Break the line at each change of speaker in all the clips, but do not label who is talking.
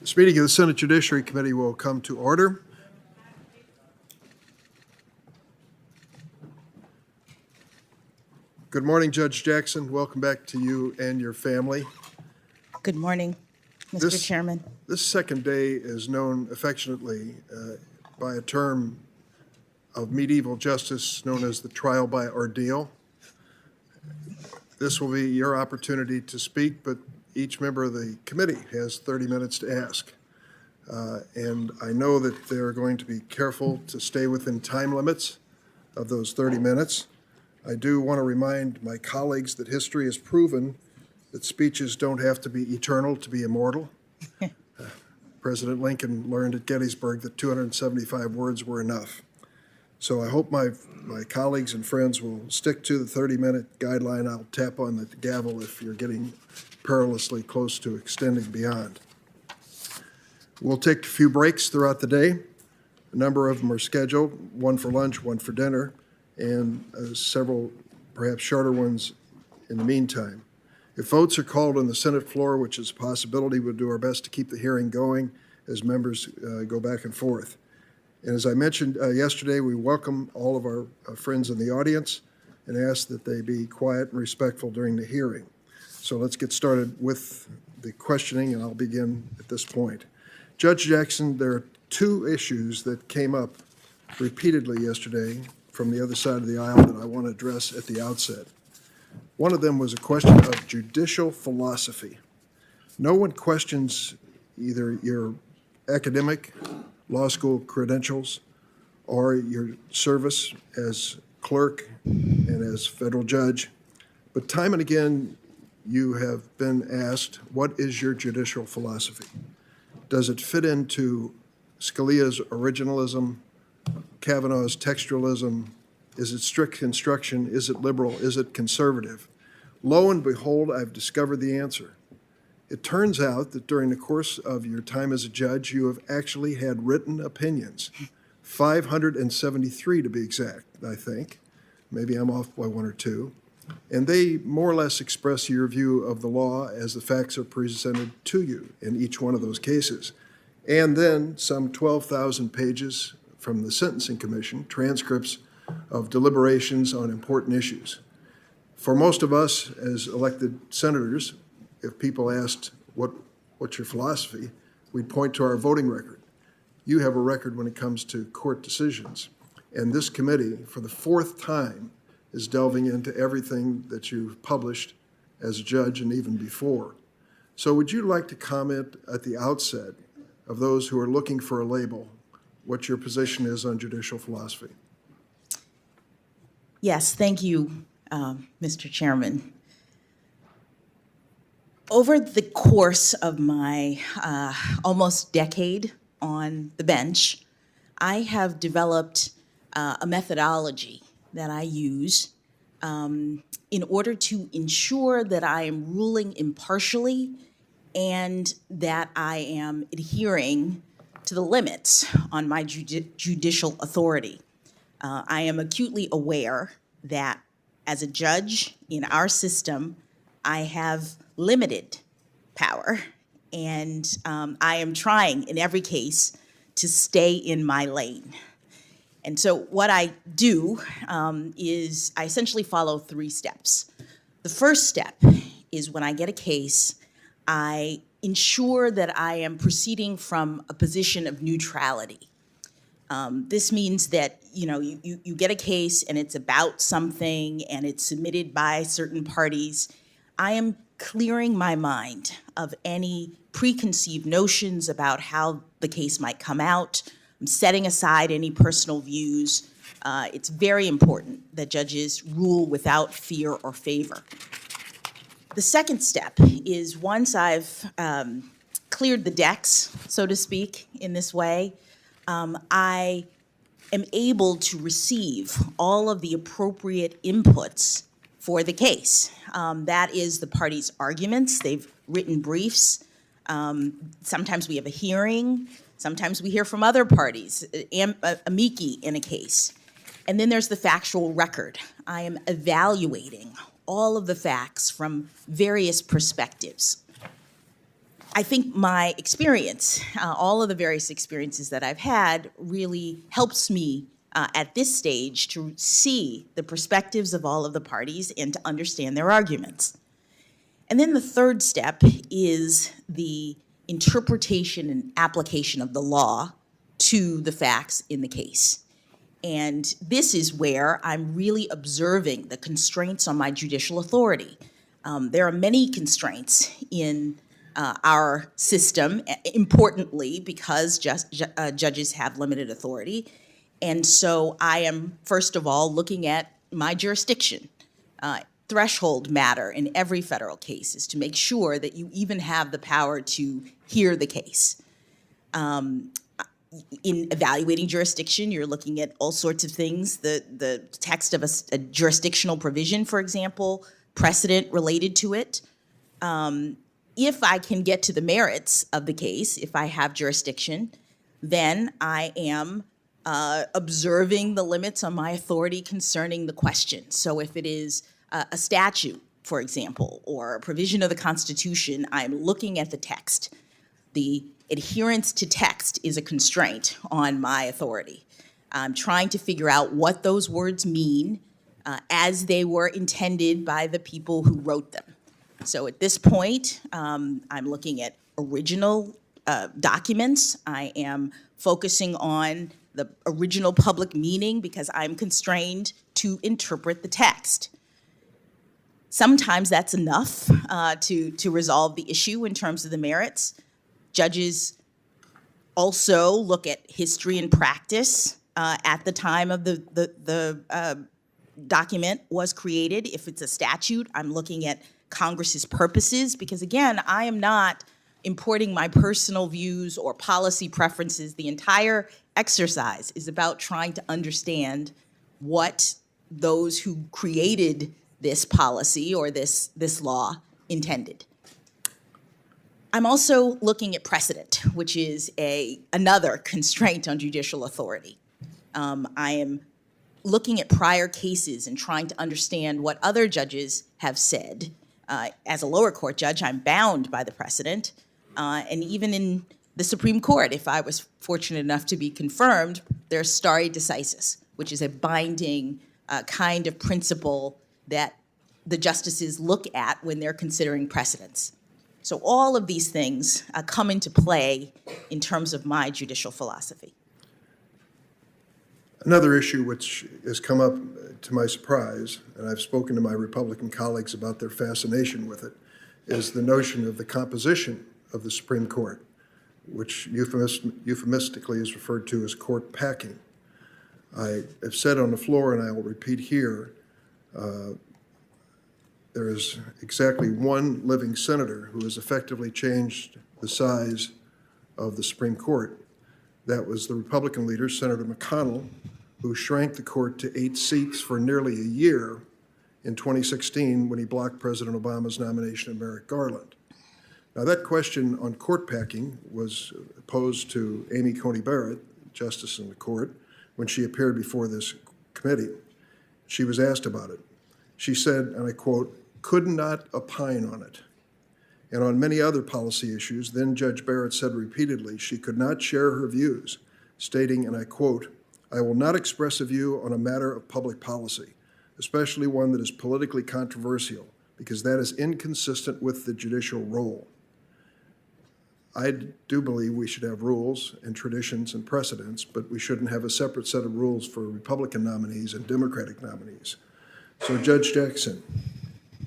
This meeting of the Senate Judiciary Committee will come to order. Good morning, Judge Jackson. Welcome back to you and your family.
Good morning, Mr. Chairman.
This second day is known affectionately by a term of medieval justice known as the trial by ordeal. This will be your opportunity to speak, but each member of the committee has 30 minutes to ask. And I know that they're going to be careful to stay within time limits of those 30 minutes. I do want to remind my colleagues that history has proven that speeches don't have to be eternal to be immortal. President Lincoln learned at Gettysburg that 275 words were enough. So I hope my colleagues and friends will stick to the 30-minute guideline. I'll tap on the gavel if you're getting perilously close to extending beyond. We'll take a few breaks throughout the day. A number of them are scheduled, one for lunch, one for dinner, and several perhaps shorter ones in the meantime. If votes are called on the Senate floor, which is a possibility, we'll do our best to keep the hearing going as members go back and forth. And as I mentioned yesterday, we welcome all of our friends in the audience and ask that they be quiet and respectful during the hearing. So let's get started with the questioning, and I'll begin at this point. Judge Jackson, there are two issues that came up repeatedly yesterday from the other side of the aisle that I want to address at the outset. One of them was a question of judicial philosophy. No one questions either your academic law school credentials or your service as clerk and as federal judge, but time and again you have been asked, what is your judicial philosophy? Does it fit into Scalia's originalism, Kavanaugh's textualism? Is it strict construction? Is it liberal? Is it conservative? Lo and behold, I've discovered the answer. It turns out that during the course of your time as a judge, you have actually had written opinions, 573 to be exact, I think. Maybe I'm off by one or two. And they more or less express your view of the law as the facts are presented to you in each one of those cases. And then some 12,000 pages from the Sentencing Commission, transcripts of deliberations on important issues. For most of us as elected senators, if people asked, what's your philosophy, we'd point to our voting record. You have a record when it comes to court decisions. And this committee, for the fourth time, is delving into everything that you've published as a judge and even before. So would you like to comment at the outset of those who are looking for a label, what your position is on judicial philosophy?
Yes, thank you, Mr. Chairman. Over the course of my almost decade on the bench, I have developed a methodology that I use in order to ensure that I am ruling impartially and that I am adhering to the limits on my judicial authority. I am acutely aware that as a judge in our system, I have limited power, and I am trying in every case to stay in my lane. And so what I do is I essentially follow three steps. The first step is when I get a case, I ensure that I am proceeding from a position of neutrality. This means that you get a case and it's about something and it's submitted by certain parties. I am clearing my mind of any preconceived notions about how the case might come out. I'm setting aside any personal views. It's very important that judges rule without fear or favor. The second step is once I've cleared the decks, so to speak, in this way, I am able to receive all of the appropriate inputs for the case. That is the parties' arguments. They've written briefs. Sometimes we have a hearing. Sometimes we hear from other parties, amici in a case. And then there's the factual record. I am evaluating all of the facts from various perspectives. I think my experience, all of the various experiences that I've had, really helps me at this stage to see the perspectives of all of the parties and to understand their arguments. And then the third step is the interpretation and application of the law to the facts in the case. And this is where I'm really observing the constraints on my judicial authority. There are many constraints in our system, importantly, because judges have limited authority. And so I am, first of all, looking at my jurisdiction. Threshold matter in every federal case is to make sure that you even have the power to hear the case. In evaluating jurisdiction, you're looking at all sorts of things. The text of a jurisdictional provision, for example, precedent related to it. If I can get to the merits of the case, if I have jurisdiction, then I am observing the limits on my authority concerning the question. So if it is a statute, for example, or a provision of the Constitution, I'm looking at the text. The adherence to text is a constraint on my authority. I'm trying to figure out what those words mean as they were intended by the people who wrote them. So at this point, I'm looking at original documents. I am focusing on the original public meaning because I'm constrained to interpret the text. Sometimes that's enough to resolve the issue in terms of the merits. Judges also look at history and practice at the time of the document was created. If it's a statute, I'm looking at Congress's purposes, because again, I am not importing my personal views or policy preferences. The entire exercise is about trying to understand what those who created this policy or this law intended. I'm also looking at precedent, which is another constraint on judicial authority. I am looking at prior cases and trying to understand what other judges have said. As a lower court judge, I'm bound by the precedent. And even in the Supreme Court, if I was fortunate enough to be confirmed, there's stare decisis, which is a binding kind of principle that the justices look at when they're considering precedents. So all of these things come into play in terms of my judicial philosophy.
Another issue which has come up to my surprise, and I've spoken to my Republican colleagues about their fascination with it, is the notion of the composition of the Supreme Court, which euphemistically is referred to as court packing. I have said on the floor, and I will repeat here, there is exactly one living senator who has effectively changed the size of the Supreme Court. That was the Republican leader, Senator McConnell, who shrank the court to 8 seats for nearly a year in 2016 when he blocked President Obama's nomination of Merrick Garland. Now, that question on court packing was posed to Amy Coney Barrett, Justice in the Court, when she appeared before this committee. She was asked about it. She said, and I quote, "could not opine on it." And on many other policy issues, then Judge Barrett said repeatedly she could not share her views, stating, and I quote, "I will not express a view on a matter of public policy, especially one that is politically controversial, because that is inconsistent with the judicial role." I do believe we should have rules and traditions and precedents, but we shouldn't have a separate set of rules for Republican nominees and Democratic nominees. So Judge Jackson,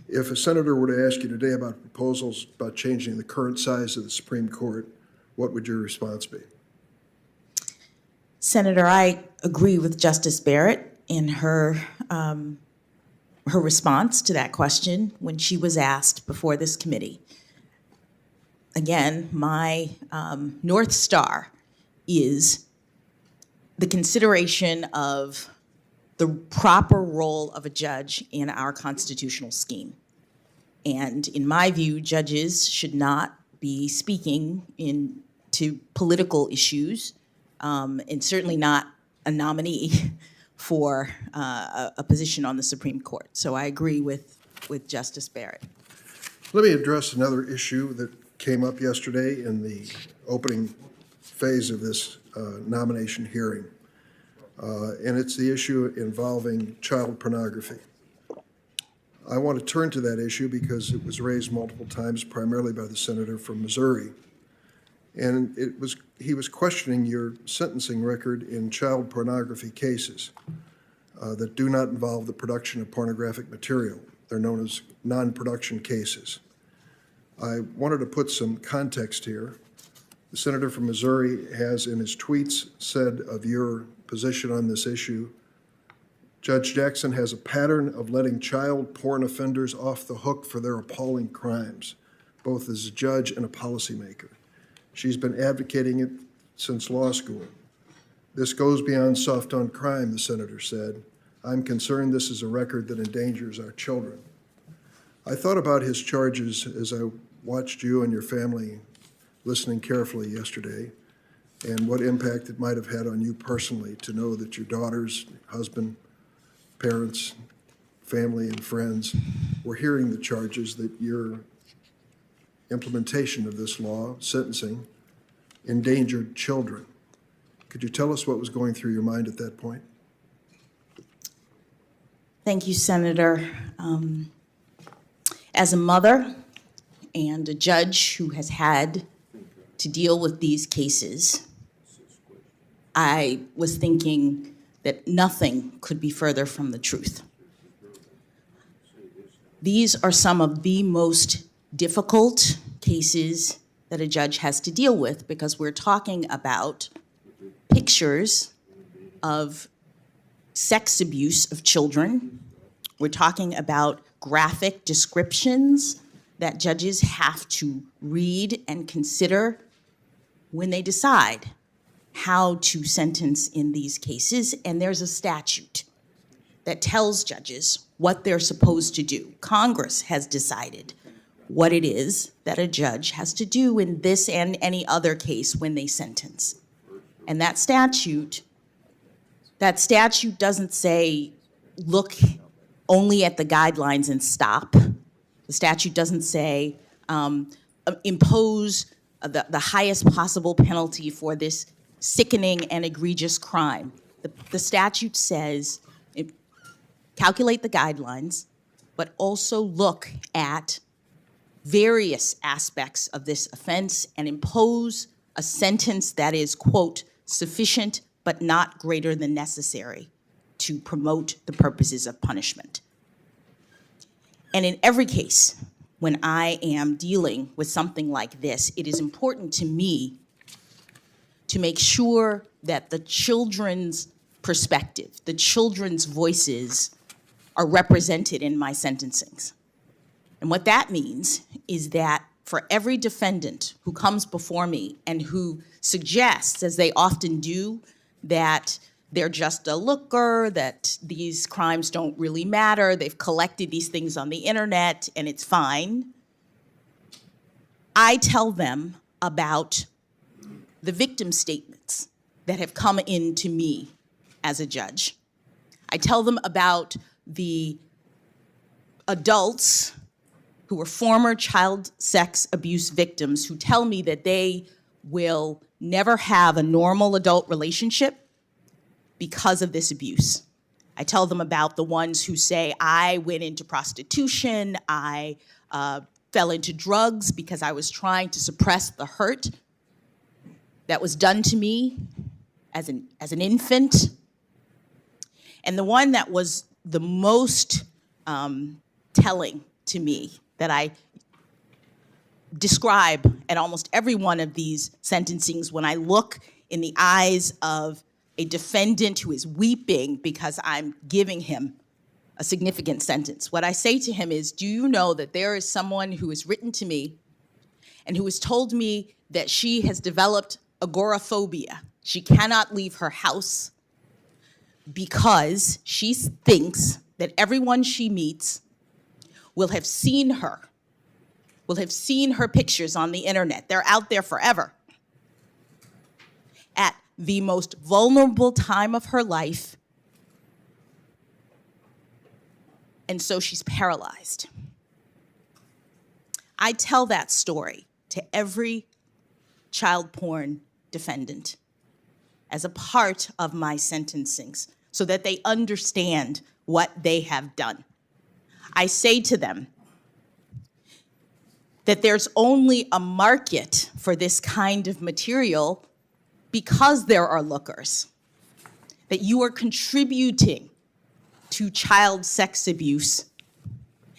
if a senator were to ask you today about proposals about changing the current size of the Supreme Court, what would your response be?
Senator, I agree with Justice Barrett in her response to that question when she was asked before this committee. Again, my North Star is the consideration of the proper role of a judge in our constitutional scheme. And in my view, judges should not be speaking to political issues, and certainly not a nominee for a position on the Supreme Court. So I agree with Justice Barrett.
Let me address another issue that came up yesterday in the opening phase of this nomination hearing, and it's the issue involving child pornography. I want to turn to that issue because it was raised multiple times, primarily by the senator from Missouri. And he was questioning your sentencing record in child pornography cases that do not involve the production of pornographic material. They're known as non-production cases. I wanted to put some context here. The senator from Missouri has, in his tweets, said of your position on this issue, Judge Jackson has a pattern of letting child porn offenders off the hook for their appalling crimes, both as a judge and a policymaker. She's been advocating it since law school. This goes beyond soft on crime, the senator said. I'm concerned this is a record that endangers our children. I thought about his charges as I watched you and your family listening carefully yesterday, and what impact it might have had on you personally to know that your daughters, husband, parents, family, and friends were hearing the charges that your implementation of this law, sentencing, endangered children. Could you tell us what was going through your mind at that point?
Thank you, Senator. As a mother and a judge who has had to deal with these cases, I was thinking that nothing could be further from the truth. These are some of the most difficult cases that a judge has to deal with because we're talking about pictures of sex abuse of children. We're talking about graphic descriptions that judges have to read and consider when they decide how to sentence in these cases. And there's a statute that tells judges what they're supposed to do. Congress has decided what it is that a judge has to do in this and any other case when they sentence. And that statute doesn't say, look only at the guidelines and stop. The statute doesn't say, impose the highest possible penalty for this sickening and egregious crime. The statute says, calculate the guidelines, but also look at various aspects of this offense and impose a sentence that is, quote, sufficient but not greater than necessary to promote the purposes of punishment. And in every case, when I am dealing with something like this, it is important to me to make sure that the children's perspective, the children's voices are represented in my sentencings. And what that means is that for every defendant who comes before me and who suggests, as they often do, that they're just a looker, that these crimes don't really matter, they've collected these things on the internet and it's fine, I tell them about the victim statements that have come in to me as a judge. I tell them about the adults who were former child sex abuse victims who tell me that they will never have a normal adult relationship because of this abuse. I tell them about the ones who say, I went into prostitution, I fell into drugs because I was trying to suppress the hurt that was done to me as an infant. And the one that was the most telling to me, that I describe at almost every one of these sentencings when I look in the eyes of a defendant who is weeping because I'm giving him a significant sentence. What I say to him is, do you know that there is someone who has written to me and who has told me that she has developed agoraphobia? She cannot leave her house because she thinks that everyone she meets will have seen her pictures on the internet. They're out there forever. At the most vulnerable time of her life, and so she's paralyzed. I tell that story to every child porn defendant as a part of my sentencings so that they understand what they have done. I say to them that there's only a market for this kind of material because there are lookers, that you are contributing to child sex abuse,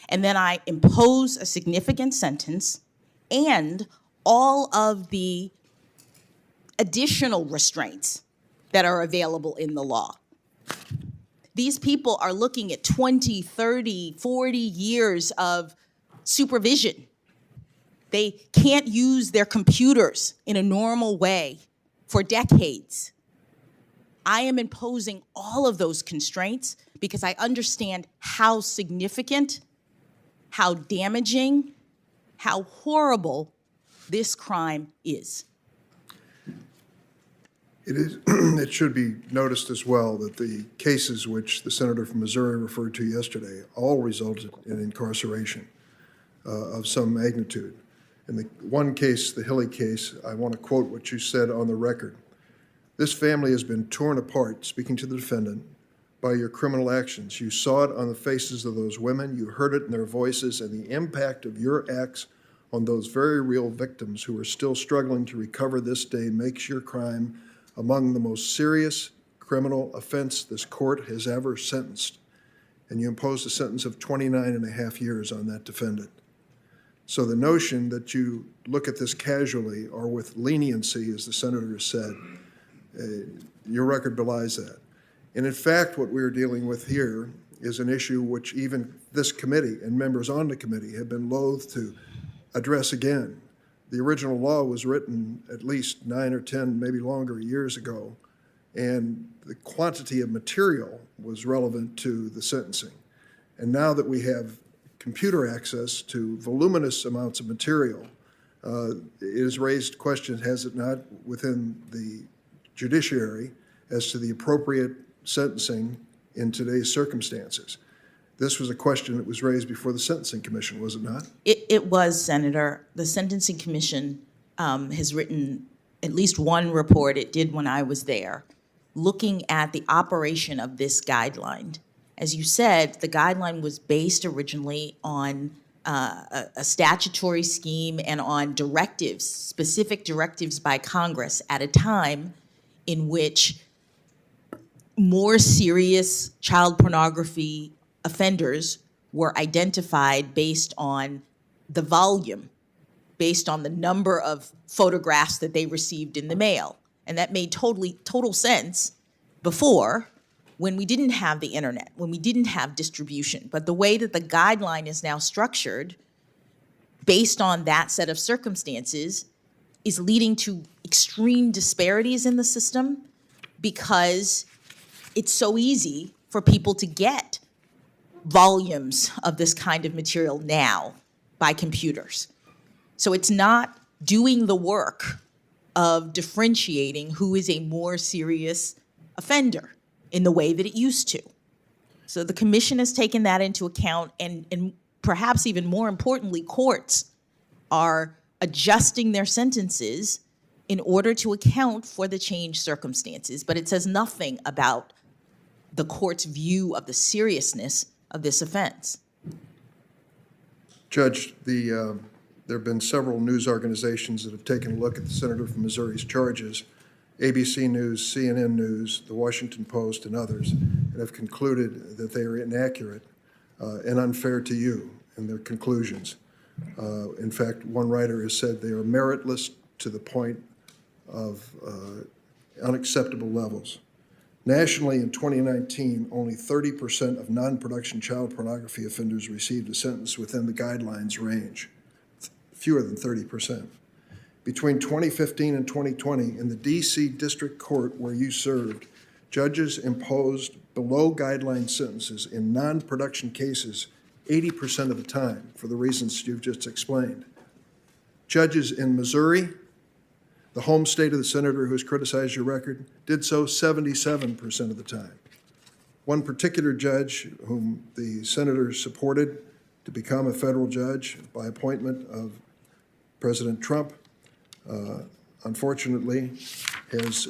and then I impose a significant sentence and all of the additional restraints that are available in the law. These people are looking at 20, 30, 40 years of supervision. They can't use their computers in a normal way for decades. I am imposing all of those constraints because I understand how significant, how damaging, how horrible this crime is.
It should be noticed as well that the cases which the senator from Missouri referred to yesterday all resulted in incarceration of some magnitude. In the one case, the Hilly case, I want to quote what you said on the record. This family has been torn apart, speaking to the defendant, by your criminal actions. You saw it on the faces of those women, you heard it in their voices, and the impact of your acts on those very real victims who are still struggling to recover this day makes your crime among the most serious criminal offense this court has ever sentenced. And you imposed a sentence of 29 and a half years on that defendant. So the notion that you look at this casually or with leniency, as the senator has said, your record belies that. And in fact, what we're dealing with here is an issue which even this committee and members on the committee have been loath to address again. The original law was written at least 9 or 10, maybe longer, years ago, and the quantity of material was relevant to the sentencing. And now that we have computer access to voluminous amounts of material, it has raised questions, has it not, within the judiciary as to the appropriate sentencing in today's circumstances. This was a question that was raised before the Sentencing Commission, was it not?
It was, Senator. The Sentencing Commission has written at least one report, it did when I was there, looking at the operation of this guideline. As you said, the guideline was based originally on a statutory scheme and on directives, specific directives by Congress at a time in which more serious child pornography offenders were identified based on the volume, based on the number of photographs that they received in the mail. And that made total sense before, when we didn't have the internet, when we didn't have distribution. But the way that the guideline is now structured, based on that set of circumstances, is leading to extreme disparities in the system because it's so easy for people to get volumes of this kind of material now by computers. So it's not doing the work of differentiating who is a more serious offender in the way that it used to. So the commission has taken that into account, and perhaps even more importantly, courts are adjusting their sentences in order to account for the changed circumstances. But it says nothing about the court's view of the seriousness of this offense.
Judge, there have been several news organizations that have taken a look at the senator from Missouri's charges, ABC News, CNN News, The Washington Post, and others, and have concluded that they are inaccurate and unfair to you in their conclusions. In fact, one writer has said they are meritless to the point of unacceptable levels. Nationally, in 2019, only 30% of non-production child pornography offenders received a sentence within the guidelines range, fewer than 30%. Between 2015 and 2020, in the D.C. District Court where you served, judges imposed below-guideline sentences in non-production cases 80% of the time for the reasons you've just explained. Judges in Missouri, the home state of the senator who has criticized your record, did so 77% of the time. One particular judge whom the senator supported to become a federal judge by appointment of President Trump, unfortunately, has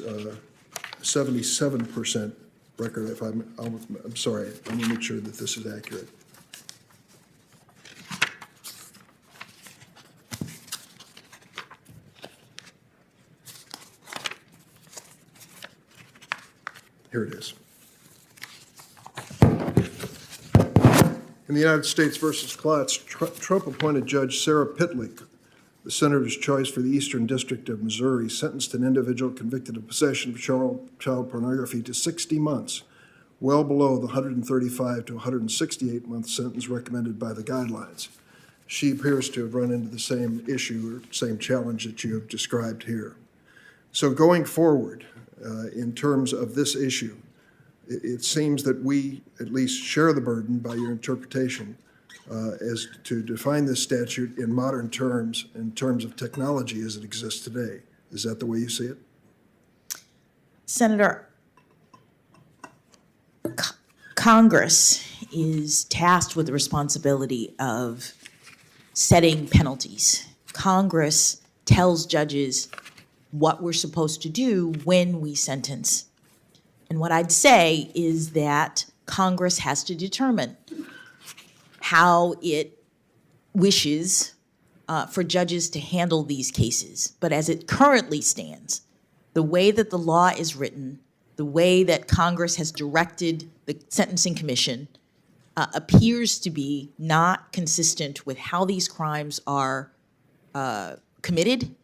77% record. If I'm sorry, I'm going to make sure that this is accurate. Here it is. In the United States versus Klotz, Trump appointed Judge Sarah Pitlick, the senator's choice for the Eastern District of Missouri, sentenced an individual convicted of possession of child pornography to 60 months, well below the 135 to 168-month sentence recommended by the guidelines. She appears to have run into the same issue or same challenge that you have described here. So going forward, in terms of this issue, it seems that we at least share the burden by your interpretation as to define this statute in modern terms, in terms of technology as it exists today. Is that the way you see it?
Senator, Congress is tasked with the responsibility of setting penalties. Congress tells judges what we're supposed to do when we sentence. And what I'd say is that Congress has to determine how it wishes for judges to handle these cases. But as it currently stands, the way that the law is written, the way that Congress has directed the Sentencing Commission appears to be not consistent with how these crimes are committed.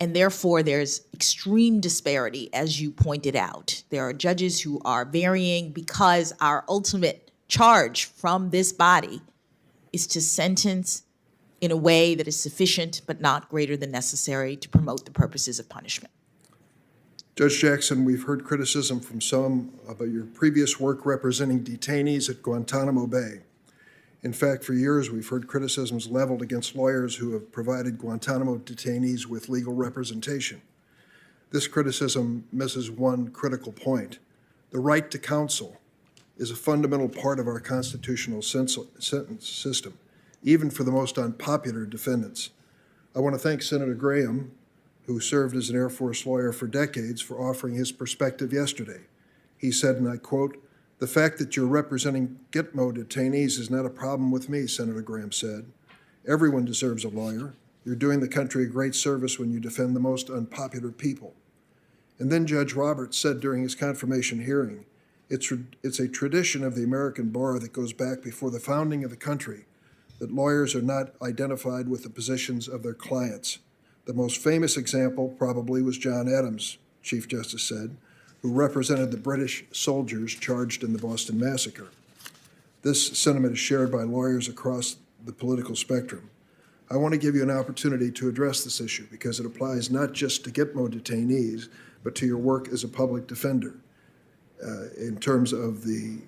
And therefore, there's extreme disparity, as you pointed out. There are judges who are varying because our ultimate charge from this body is to sentence in a way that is sufficient but not greater than necessary to promote the purposes of punishment.
Judge Jackson, we've heard criticism from some about your previous work representing detainees at Guantanamo Bay. In fact, for years, we've heard criticisms leveled against lawyers who have provided Guantanamo detainees with legal representation. This criticism misses one critical point. The right to counsel is a fundamental part of our constitutional sentence system, even for the most unpopular defendants. I want to thank Senator Graham, who served as an Air Force lawyer for decades, for offering his perspective yesterday. He said, and I quote, "The fact that you're representing Gitmo detainees is not a problem with me," Senator Graham said. "Everyone deserves a lawyer. You're doing the country a great service when you defend the most unpopular people." And then Judge Roberts said during his confirmation hearing, it's a tradition of the American bar that goes back before the founding of the country that lawyers are not identified with the positions of their clients. The most famous example probably was John Adams, Chief Justice said, who represented the British soldiers charged in the Boston Massacre. This sentiment is shared by lawyers across the political spectrum. I want to give you an opportunity to address this issue because it applies not just to Gitmo detainees, but to your work as a public defender in terms of the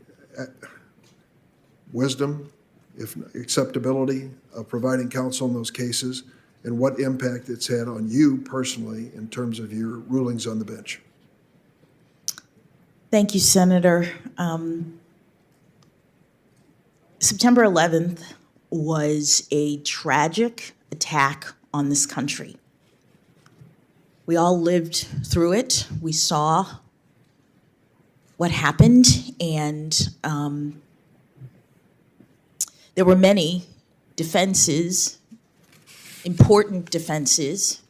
wisdom, if acceptability of providing counsel in those cases, and what impact it's had on you personally in terms of your rulings on the bench.
Thank you, Senator. September 11th was a tragic attack on this country. We all lived through it. We saw what happened, and there were many defenses, important defenses,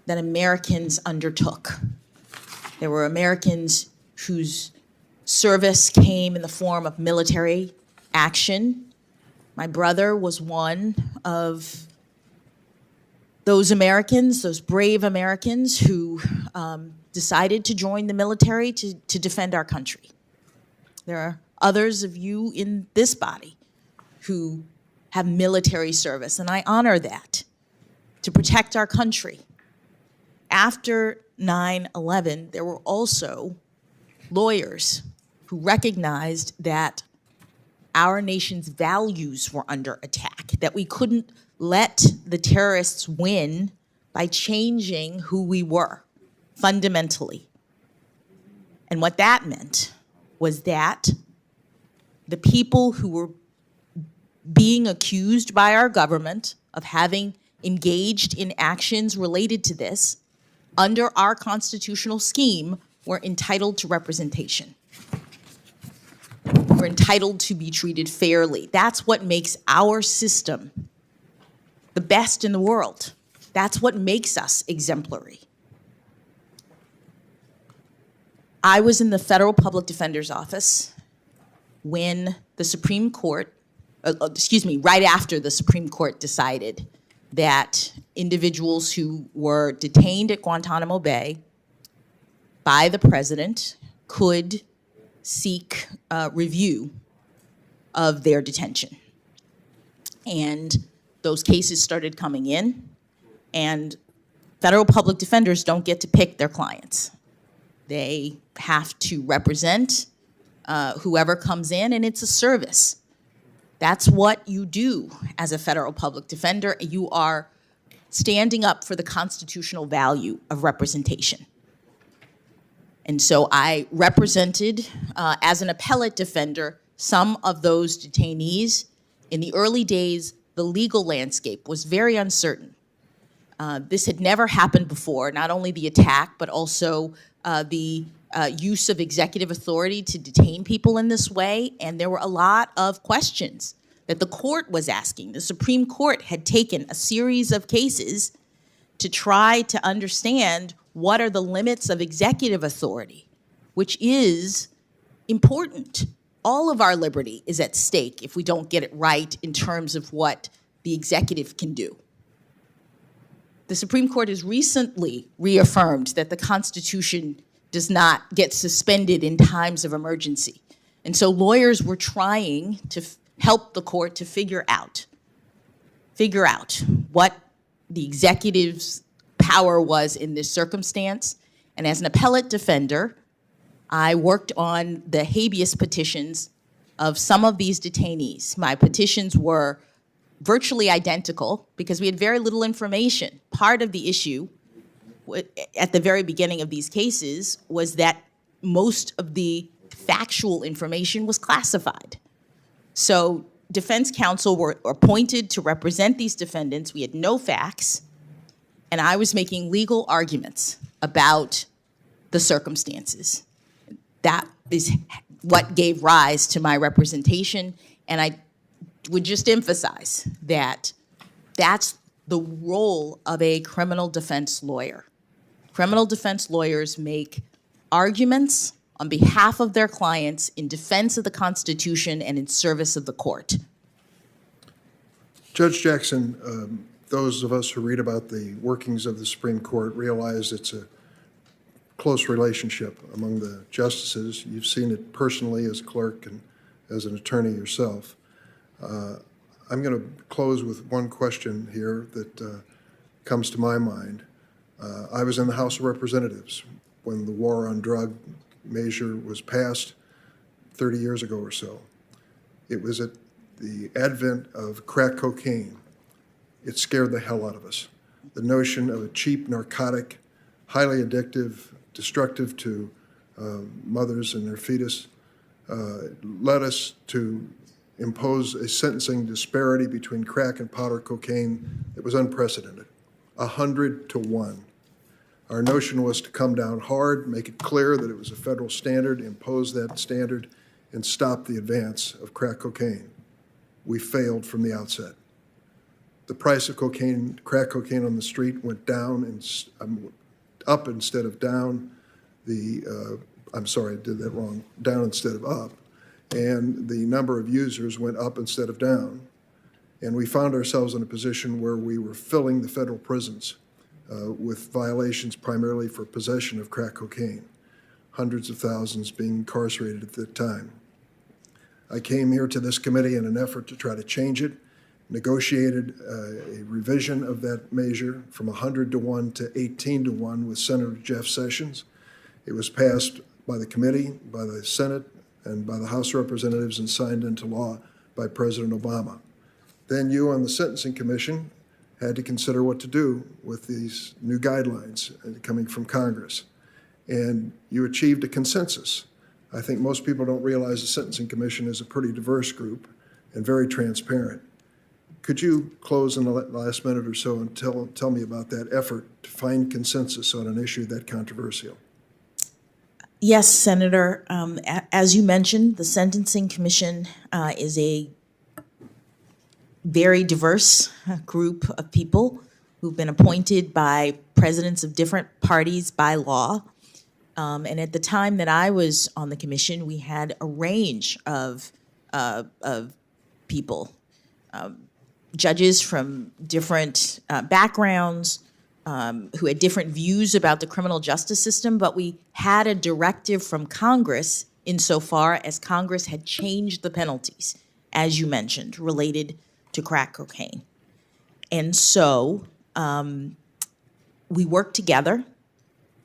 that Americans undertook. There were Americans whose service came in the form of military action. My brother was one of those Americans, those brave Americans who decided to join the military to defend our country. There are others of you in this body who have military service, and I honor that, to protect our country. After 9/11, there were also lawyers who recognized that our nation's values were under attack, that we couldn't let the terrorists win by changing who we were fundamentally. And what that meant was that the people who were being accused by our government of having engaged in actions related to this, under our constitutional scheme, we're entitled to representation. We're entitled to be treated fairly. That's what makes our system the best in the world. That's what makes us exemplary. I was in the Federal Public Defender's Office when the Supreme Court, right after the Supreme Court decided that individuals who were detained at Guantanamo Bay by the president could seek review of their detention. And those cases started coming in, and federal public defenders don't get to pick their clients. They have to represent whoever comes in, and it's a service. That's what you do as a federal public defender. You are standing up for the constitutional value of representation. And so I represented, as an appellate defender, some of those detainees. In the early days, the legal landscape was very uncertain. This had never happened before, not only the attack, but also the use of executive authority to detain people in this way. And there were a lot of questions that the court was asking. The Supreme Court had taken a series of cases to try to understand what are the limits of executive authority, which is important. All of our liberty is at stake if we don't get it right in terms of what the executive can do. The Supreme Court has recently reaffirmed that the Constitution does not get suspended in times of emergency. And so lawyers were trying to help the court to figure out what the executive's power was in this circumstance. And as an appellate defender, I worked on the habeas petitions of some of these detainees. My petitions were virtually identical because we had very little information. Part of the issue at the very beginning of these cases was that most of the factual information was classified. So defense counsel were appointed to represent these defendants. We had no facts, and I was making legal arguments about the circumstances. That is what gave rise to my representation, and I would just emphasize that that's the role of a criminal defense lawyer. Criminal defense lawyers make arguments on behalf of their clients in defense of the Constitution and in service of the court.
Judge Jackson, those of us who read about the workings of the Supreme Court realize it's a close relationship among the justices. You've seen it personally as clerk and as an attorney yourself. I'm going to close with one question here that comes to my mind. I was in the House of Representatives when the war on drug measure was passed 30 years ago or so. It was at the advent of crack cocaine. It scared the hell out of us. The notion of a cheap narcotic, highly addictive, destructive to mothers and their fetus, led us to impose a sentencing disparity between crack and powder cocaine that was unprecedented, 100 to 1. Our notion was to come down hard, make it clear that it was a federal standard, impose that standard, and stop the advance of crack cocaine. We failed from the outset. The price of cocaine, crack cocaine on the street went down and up instead of down. I'm sorry, I did that wrong. Down instead of up. And the number of users went up instead of down. And we found ourselves in a position where we were filling the federal prisons with violations primarily for possession of crack cocaine, hundreds of thousands being incarcerated at that time. I came here to this committee in an effort to try to change it, negotiated a revision of that measure from 100 to 1 to 18 to 1 with Senator Jeff Sessions. It was passed by the committee, by the Senate, and by the House of Representatives and signed into law by President Obama. Then you on the Sentencing Commission had to consider what to do with these new guidelines coming from Congress. And you achieved a consensus. I think most people don't realize the Sentencing Commission is a pretty diverse group and very transparent. Could you close in the last minute or so and tell me about that effort to find consensus on an issue that controversial?
Yes, Senator. As you mentioned, the Sentencing Commission is a very diverse group of people who've been appointed by presidents of different parties by law. And at the time that I was on the commission, we had a range of people, judges from different backgrounds, who had different views about the criminal justice system, but we had a directive from Congress insofar as Congress had changed the penalties, as you mentioned, related to crack cocaine. And so we worked together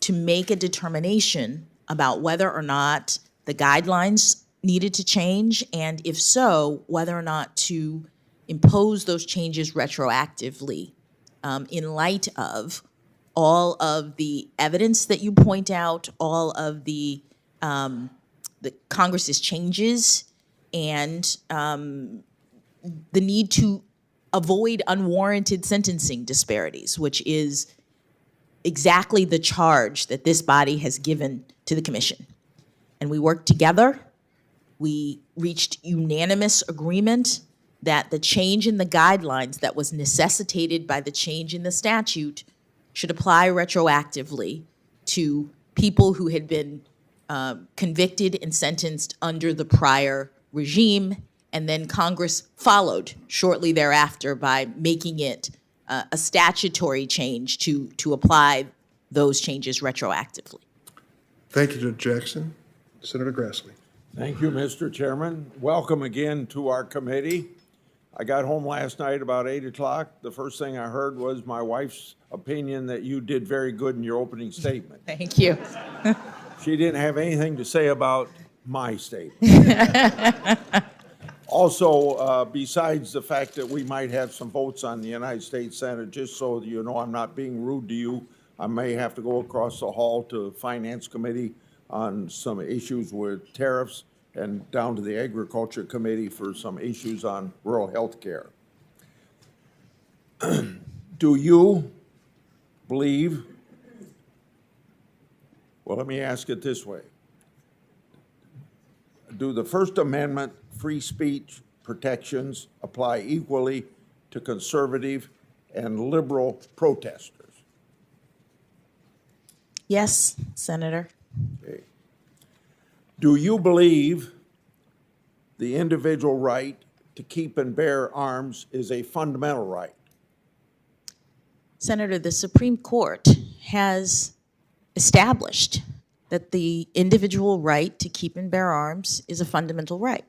to make a determination about whether or not the guidelines needed to change, and if so, whether or not to impose those changes retroactively in light of all of the evidence that you point out, all of the Congress's changes, and the need to avoid unwarranted sentencing disparities, which is exactly the charge that this body has given to the commission. And we worked together. We reached unanimous agreement that the change in the guidelines that was necessitated by the change in the statute should apply retroactively to people who had been convicted and sentenced under the prior regime. And then Congress followed shortly thereafter by making it a statutory change to apply those changes retroactively.
Thank you, Judge Jackson. Senator Grassley.
Thank you, Mr. Chairman. Welcome again to our committee. I got home last night about 8 o'clock. The first thing I heard was my wife's opinion that you did very good in your opening statement.
Thank you.
She didn't have anything to say about my statement. Also, besides the fact that we might have some votes on the United States Senate, just so you know I'm not being rude to you, I may have to go across the hall to Finance Committee on some issues with tariffs and down to the Agriculture Committee for some issues on rural health care. Do you believe, well, let me ask it this way. Do the First Amendment free speech protections apply equally to conservative and liberal protesters?
Yes, Senator.
Okay. Do you believe the individual right to keep and bear arms is a fundamental right?
Senator, the Supreme Court has established that the individual right to keep and bear arms is a fundamental right.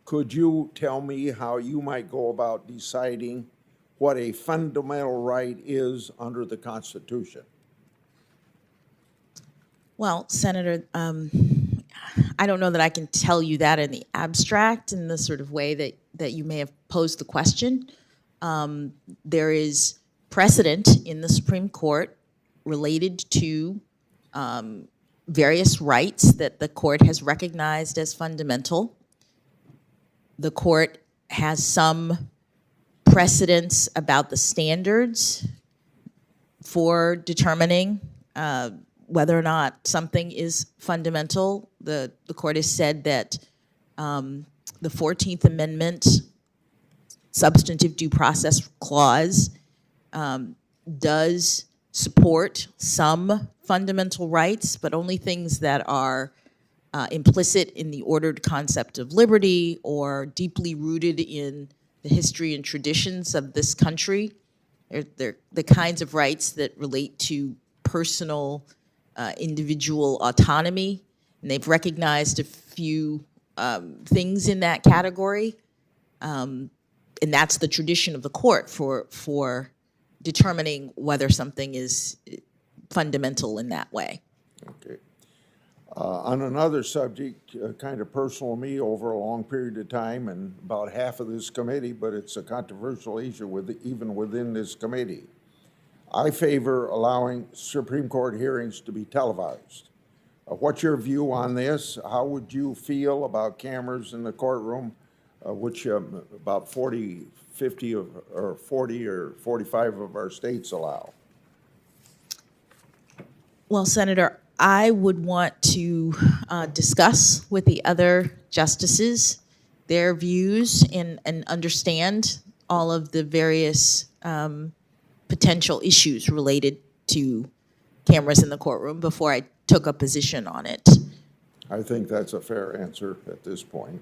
Could you tell me how you might go about deciding what a fundamental right is under the Constitution?
Well, Senator, I don't know that I can tell you that in the abstract in the sort of way that you may have posed the question. There is precedent in the Supreme Court related to various rights that the court has recognized as fundamental. The court has some precedents about the standards for determining whether or not something is fundamental. The court has said that the 14th Amendment substantive due process clause does support some fundamental rights, but only things that are implicit in the ordered concept of liberty or deeply rooted in the history and traditions of this country. They're the kinds of rights that relate to personal, individual autonomy, and they've recognized a few things in that category, and that's the tradition of the court for determining whether something is fundamental in that way.
Okay. On another subject, kind of personal to me over a long period of time and about half of this committee, but it's a controversial issue even within this committee. I favor allowing Supreme Court hearings to be televised. What's your view on this? How would you feel about cameras in the courtroom which about 40, 50 or 40 or 45 of our states allow.
Well, Senator, I would want to discuss with the other justices their views and understand all of the various potential issues related to cameras in the courtroom before I took a position on it.
I think that's a fair answer at this point.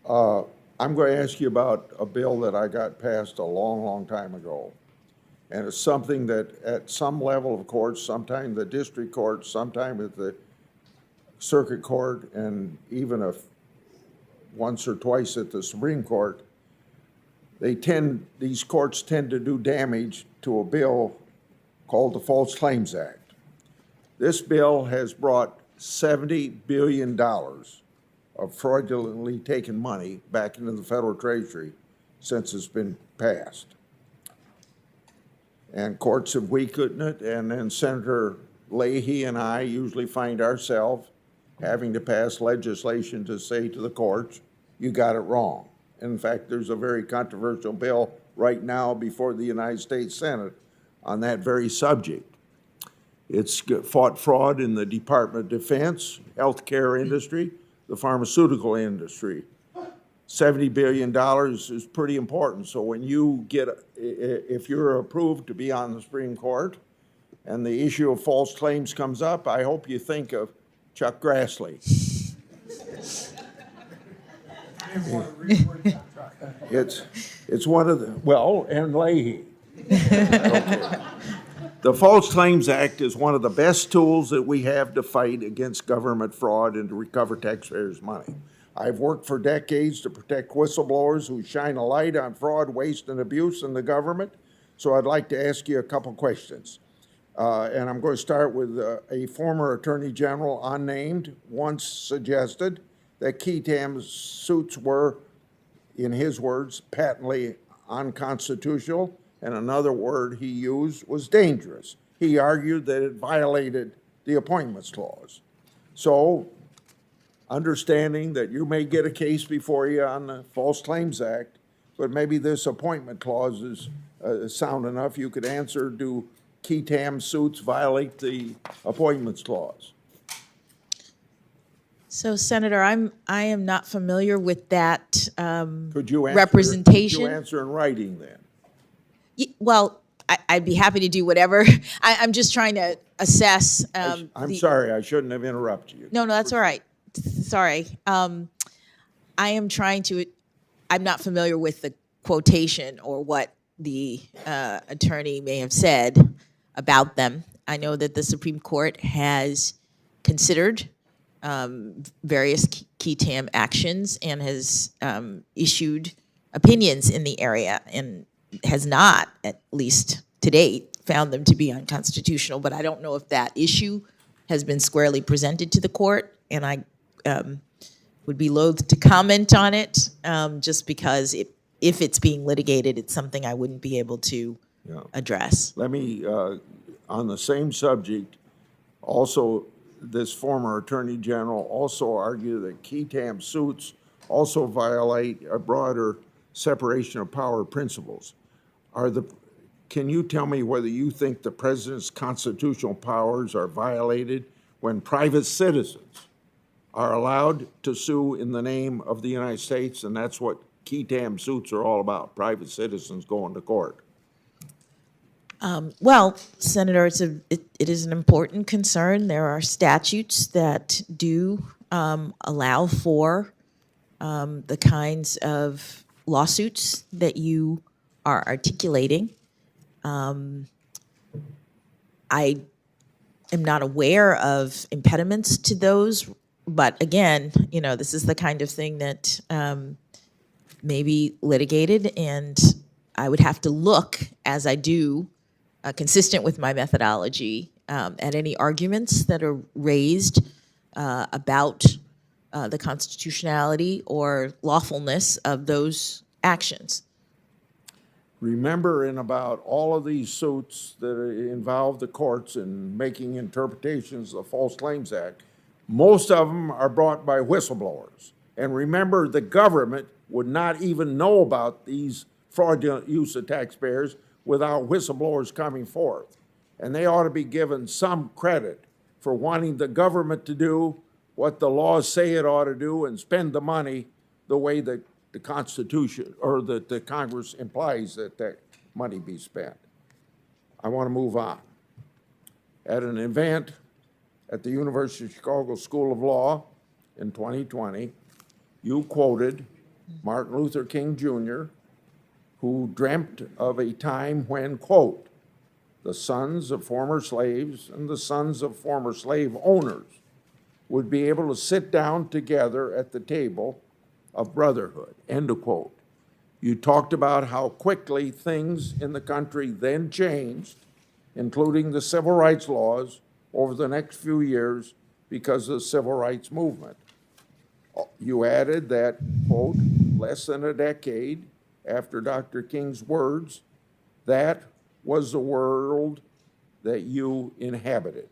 I'm going to ask you about a bill that I got passed a long, long time ago. And it's something that at some level of courts, sometime the district court, sometime at the circuit court, and even once or twice at the Supreme Court, these courts tend to do damage to a bill called the False Claims Act. This bill has brought $70 billion of fraudulently taken money back into the federal treasury since it's been passed. And courts have weakened it, and then Senator Leahy and I usually find ourselves having to pass legislation to say to the courts, you got it wrong. In fact, there's a very controversial bill right now before the United States Senate on that very subject. It's fought fraud in the Department of Defense, healthcare industry, the pharmaceutical industry. $70 billion is pretty important. So when you if you're approved to be on the Supreme Court and the issue of false claims comes up, I hope you think of Chuck Grassley. It's one of the, well, and Leahy. Okay. The False Claims Act is one of the best tools that we have to fight against government fraud and to recover taxpayers' money. I've worked for decades to protect whistleblowers who shine a light on fraud, waste, and abuse in the government. So I'd like to ask you a couple questions. And I'm going to start with a former Attorney General, unnamed, once suggested that Ketanji's suits were, in his words, patently unconstitutional, and another word he used was dangerous. He argued that it violated the Appointments Clause. So, understanding that you may get a case before you on the False Claims Act, but maybe this Appointment Clause is sound enough, you could answer, do Ketanji suits violate the Appointments Clause?
So, Senator, I am not familiar with that
Could you answer,
representation.
Could you answer in writing then?
Well, I'd be happy to do whatever. I'm just trying to assess.
I'm sorry, I shouldn't have interrupted you.
No, that's all right. Sorry. I'm not familiar with the quotation or what the attorney may have said about them. I know that the Supreme Court has considered various Ketanji actions and has issued opinions in the area and has not, at least to date, found them to be unconstitutional. But I don't know if that issue has been squarely presented to the court, and I would be loath to comment on it just because if it's being litigated, it's something I wouldn't be able to address.
Let me, on the same subject, also this former Attorney General also argued that Ketanji suits also violate a broader separation of power principles. Can you tell me whether you think the president's constitutional powers are violated when private citizens are allowed to sue in the name of the United States, and that's what Ketanji suits are all about, private citizens going to court?
Well, Senator, it is an important concern. There are statutes that do allow for the kinds of lawsuits that you are articulating. I am not aware of impediments to those, but again, this is the kind of thing that may be litigated, and I would have to look, as I do, consistent with my methodology, at any arguments that are raised about the constitutionality or lawfulness of those actions.
Remember, in about all of these suits that involve the courts in making interpretations of the False Claims Act, most of them are brought by whistleblowers. And remember, the government would not even know about these fraudulent use of taxpayers without whistleblowers coming forth. And they ought to be given some credit for wanting the government to do what the laws say it ought to do and spend the money the way that the Constitution or that the Congress implies that that money be spent. I want to move on. At an event at the University of Chicago School of Law in 2020, you quoted Martin Luther King Jr., who dreamt of a time when, quote, the sons of former slaves and the sons of former slave owners would be able to sit down together at the table of brotherhood, end of quote. You talked about how quickly things in the country then changed, including the civil rights laws, over the next few years because of the civil rights movement. You added that, quote, less than a decade after Dr. King's words, that was the world that you inhabited.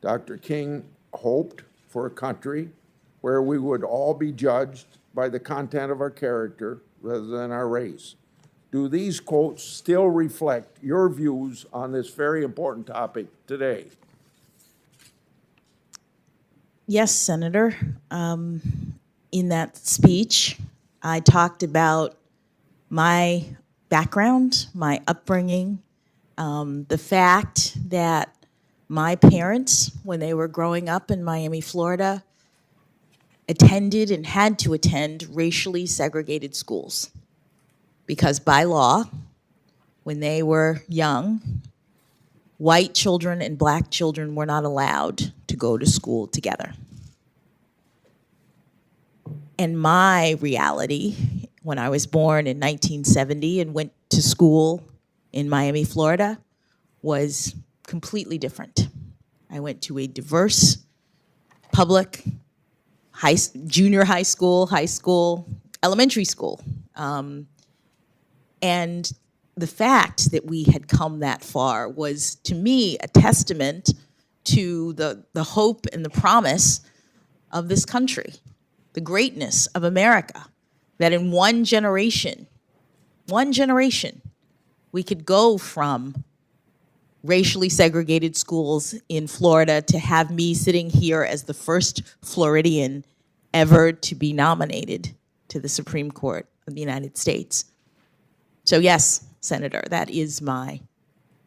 Dr. King hoped for a country where we would all be judged by the content of our character rather than our race. Do these quotes still reflect your views on this very important topic today?
Yes, Senator. In that speech, I talked about my background, my upbringing, the fact that my parents, when they were growing up in Miami, Florida, attended and had to attend racially segregated schools because by law, when they were young, white children and black children were not allowed to go to school together. And my reality, when I was born in 1970 and went to school in Miami, Florida, was completely different. I went to a diverse public junior high school, elementary school. And the fact that we had come that far was, to me, a testament to the hope and the promise of this country, the greatness of America, that in one generation, we could go from racially segregated schools in Florida to have me sitting here as the first Floridian ever to be nominated to the Supreme Court of the United States. So yes, Senator, that is my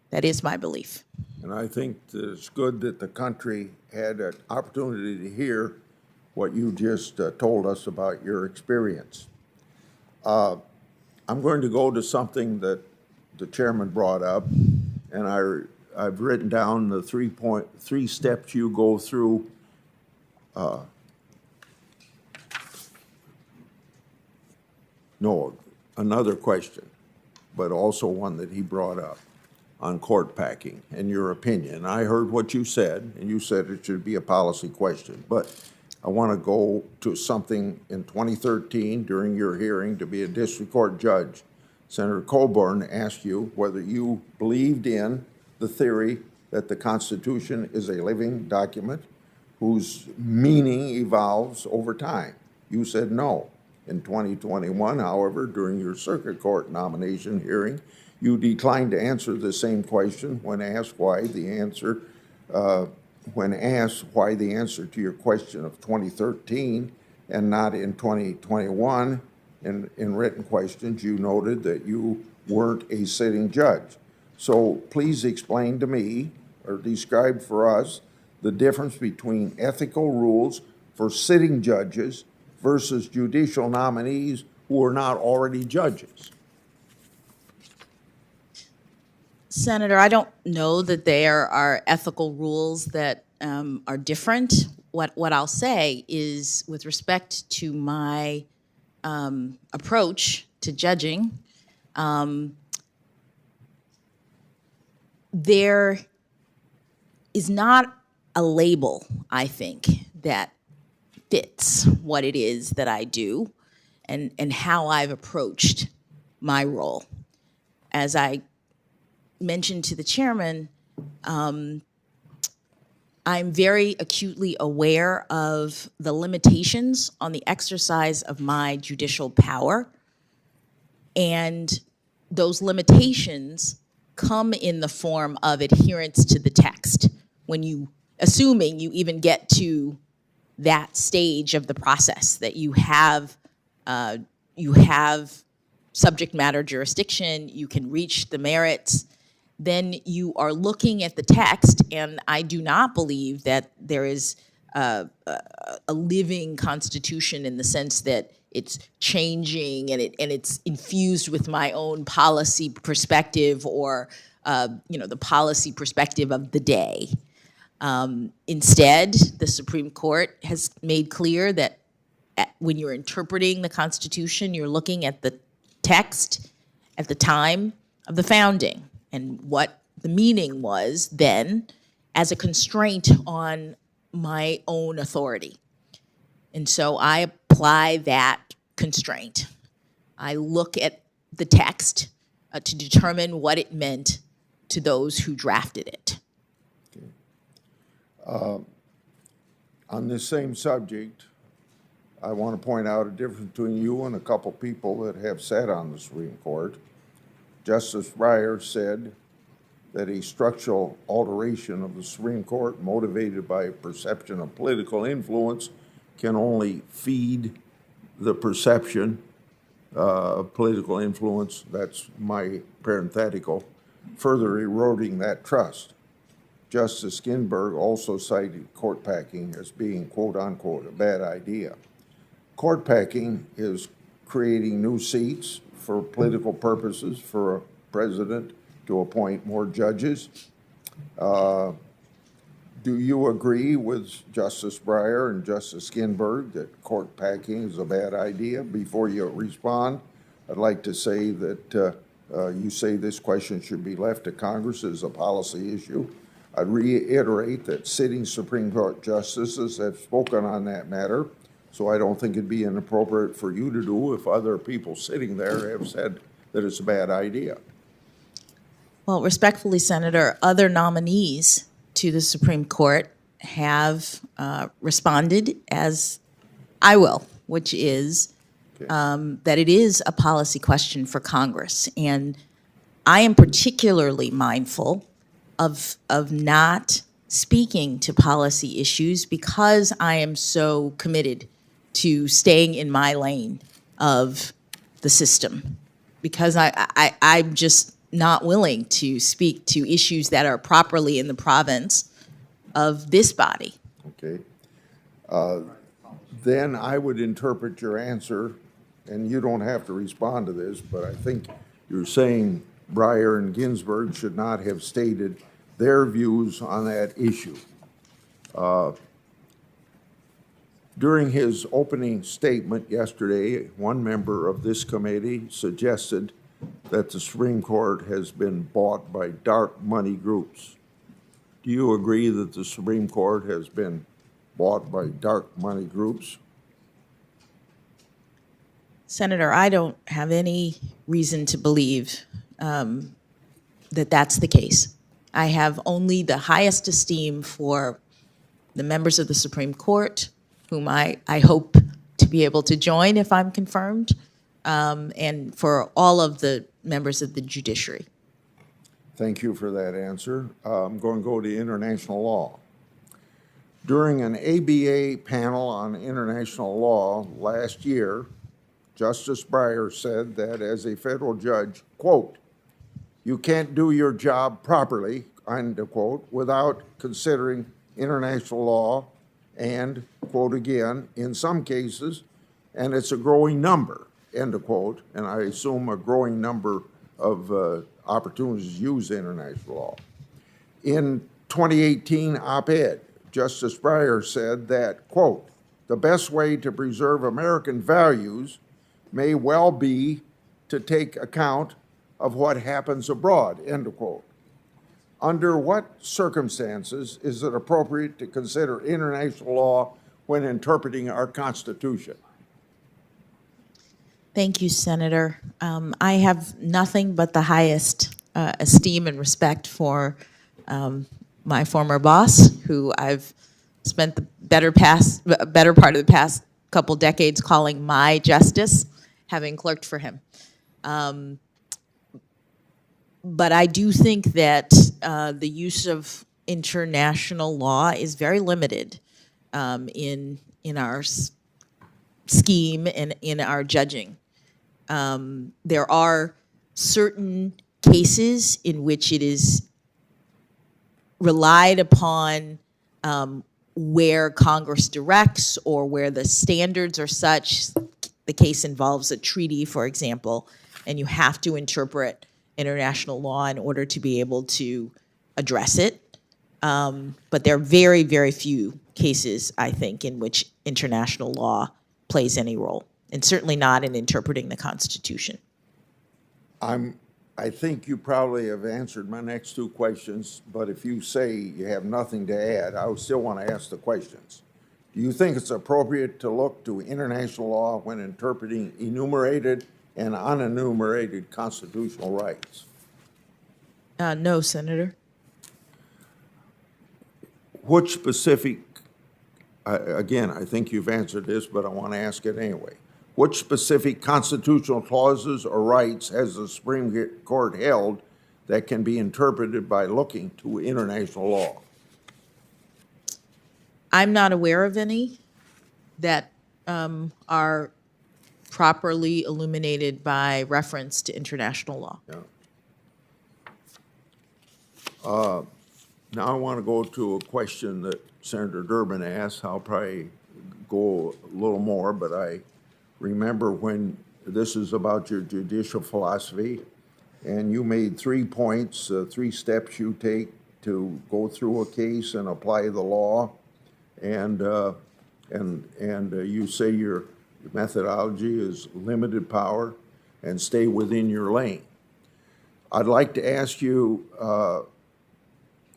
belief.
And I think that it's good that the country had an opportunity to hear what you just told us about your experience. I'm going to go to something that the chairman brought up, and I've written down the three steps you go through. No, another question, but also one that he brought up on court packing and your opinion. I heard what you said, and you said it should be a policy question, but I want to go to something in 2013 during your hearing to be a district court judge. Senator Coburn asked you whether you believed in the theory that the Constitution is a living document whose meaning evolves over time. You said no. In 2021, however, during your circuit court nomination hearing, you declined to answer the same question when asked why the answer to your question of 2013 and not in 2021. In written questions, you noted that you weren't a sitting judge. So please explain to me or describe for us the difference between ethical rules for sitting judges versus judicial nominees who are not already judges.
Senator, I don't know that there are ethical rules that are different. What I'll say is, with respect to my approach to judging, there is not a label, I think, that fits what it is that I do and how I've approached my role. As I mentioned to the chairman, I'm very acutely aware of the limitations on the exercise of my judicial power. And those limitations come in the form of adherence to the text. Assuming you even get to that stage of the process, that you have subject matter jurisdiction, you can reach the merits, then you are looking at the text, and I do not believe that there is a living constitution in the sense that it's changing and it's infused with my own policy perspective or the policy perspective of the day. Instead, the Supreme Court has made clear that when you're interpreting the Constitution, you're looking at the text at the time of the founding and what the meaning was then as a constraint on my own authority. And so I apply that constraint. I look at the text to determine what it meant to those who drafted it.
On this same subject, I want to point out a difference between you and a couple people that have sat on the Supreme Court. Justice Breyer said that a structural alteration of the Supreme Court motivated by a perception of political influence can only feed the perception of political influence, that's my parenthetical, further eroding that trust. Justice Ginsburg also cited court packing as being, quote unquote, a bad idea. Court packing is creating new seats for political purposes for a president to appoint more judges. Do you agree with Justice Breyer and Justice Ginsburg that court packing is a bad idea? Before you respond, I'd like to say that you say this question should be left to Congress as a policy issue. I'd reiterate that sitting Supreme Court justices have spoken on that matter, so I don't think it'd be inappropriate for you to do if other people sitting there have said that it's a bad idea.
Well, respectfully, Senator, other nominees to the Supreme Court have responded as I will, which is that it is a policy question for Congress. And I am particularly mindful of not speaking to policy issues because I am so committed to staying in my lane of the system, because I'm just not willing to speak to issues that are properly in the province of this body.
Okay. Then I would interpret your answer, and you don't have to respond to this, but I think you're saying Breyer and Ginsburg should not have stated their views on that issue. During his opening statement yesterday, one member of this committee suggested that the Supreme Court has been bought by dark money groups. Do you agree that the Supreme Court has been bought by dark money groups?
Senator, I don't have any reason to believe that that's the case. I have only the highest esteem for the members of the Supreme Court, whom I hope to be able to join if I'm confirmed, and for all of the members of the judiciary.
Thank you for that answer. I'm going to go to international law. During an ABA panel on international law last year, Justice Breyer said that as a federal judge, quote, "You can't do your job properly," end quote, without considering international law and, quote again, in some cases, and it's a growing number, end of quote, and I assume a growing number of opportunities to use international law. In 2018 op-ed, Justice Breyer said that, quote, "The best way to preserve American values may well be to take account of what happens abroad," end of quote. Under what circumstances is it appropriate to consider international law when interpreting our Constitution?
Thank you, Senator. I have nothing but the highest esteem and respect for my former boss, who I've spent the better part of the past couple decades calling my justice, having clerked for him. But I do think that the use of international law is very limited in our scheme and in our judging. There are certain cases in which it is relied upon where Congress directs or where the standards are such. The case involves a treaty, for example, and you have to interpret international law in order to be able to address it. But there are very, very few cases, I think, in which international law plays any role, and certainly not in interpreting the Constitution.
I think you probably have answered my next two questions, but if you say you have nothing to add, I would still want to ask the questions. Do you think it's appropriate to look to international law when interpreting enumerated and unenumerated constitutional rights?
No, Senator.
Which specific, again, I think you've answered this, but I want to ask it anyway. Which specific constitutional clauses or rights has the Supreme Court held that can be interpreted by looking to international law?
I'm not aware of any that are properly illuminated by reference to international law.
Yeah. Now I want to go to a question that Senator Durbin asked. I'll probably go a little more, but I remember when this is about your judicial philosophy, and you made 3 points, 3 steps you take to go through a case and apply the law, and you say your methodology is limited power and stay within your lane. I'd like to ask you,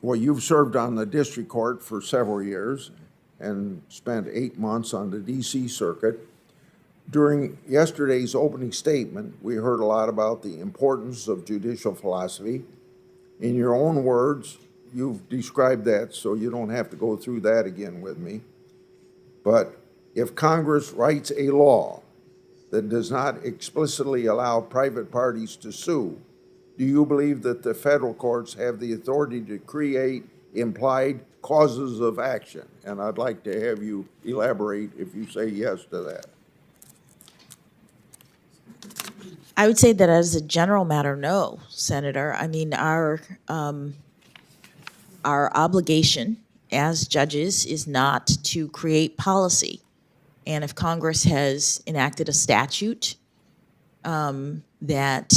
well, you've served on the district court for several years and spent 8 months on the D.C. Circuit. During yesterday's opening statement, we heard a lot about the importance of judicial philosophy. In your own words, you've described that, so you don't have to go through that again with me. But if Congress writes a law that does not explicitly allow private parties to sue, do you believe that the federal courts have the authority to create implied causes of action? And I'd like to have you elaborate if you say yes to that.
I would say that as a general matter, no, Senator. I mean, our obligation as judges is not to create policy. And if Congress has enacted a statute that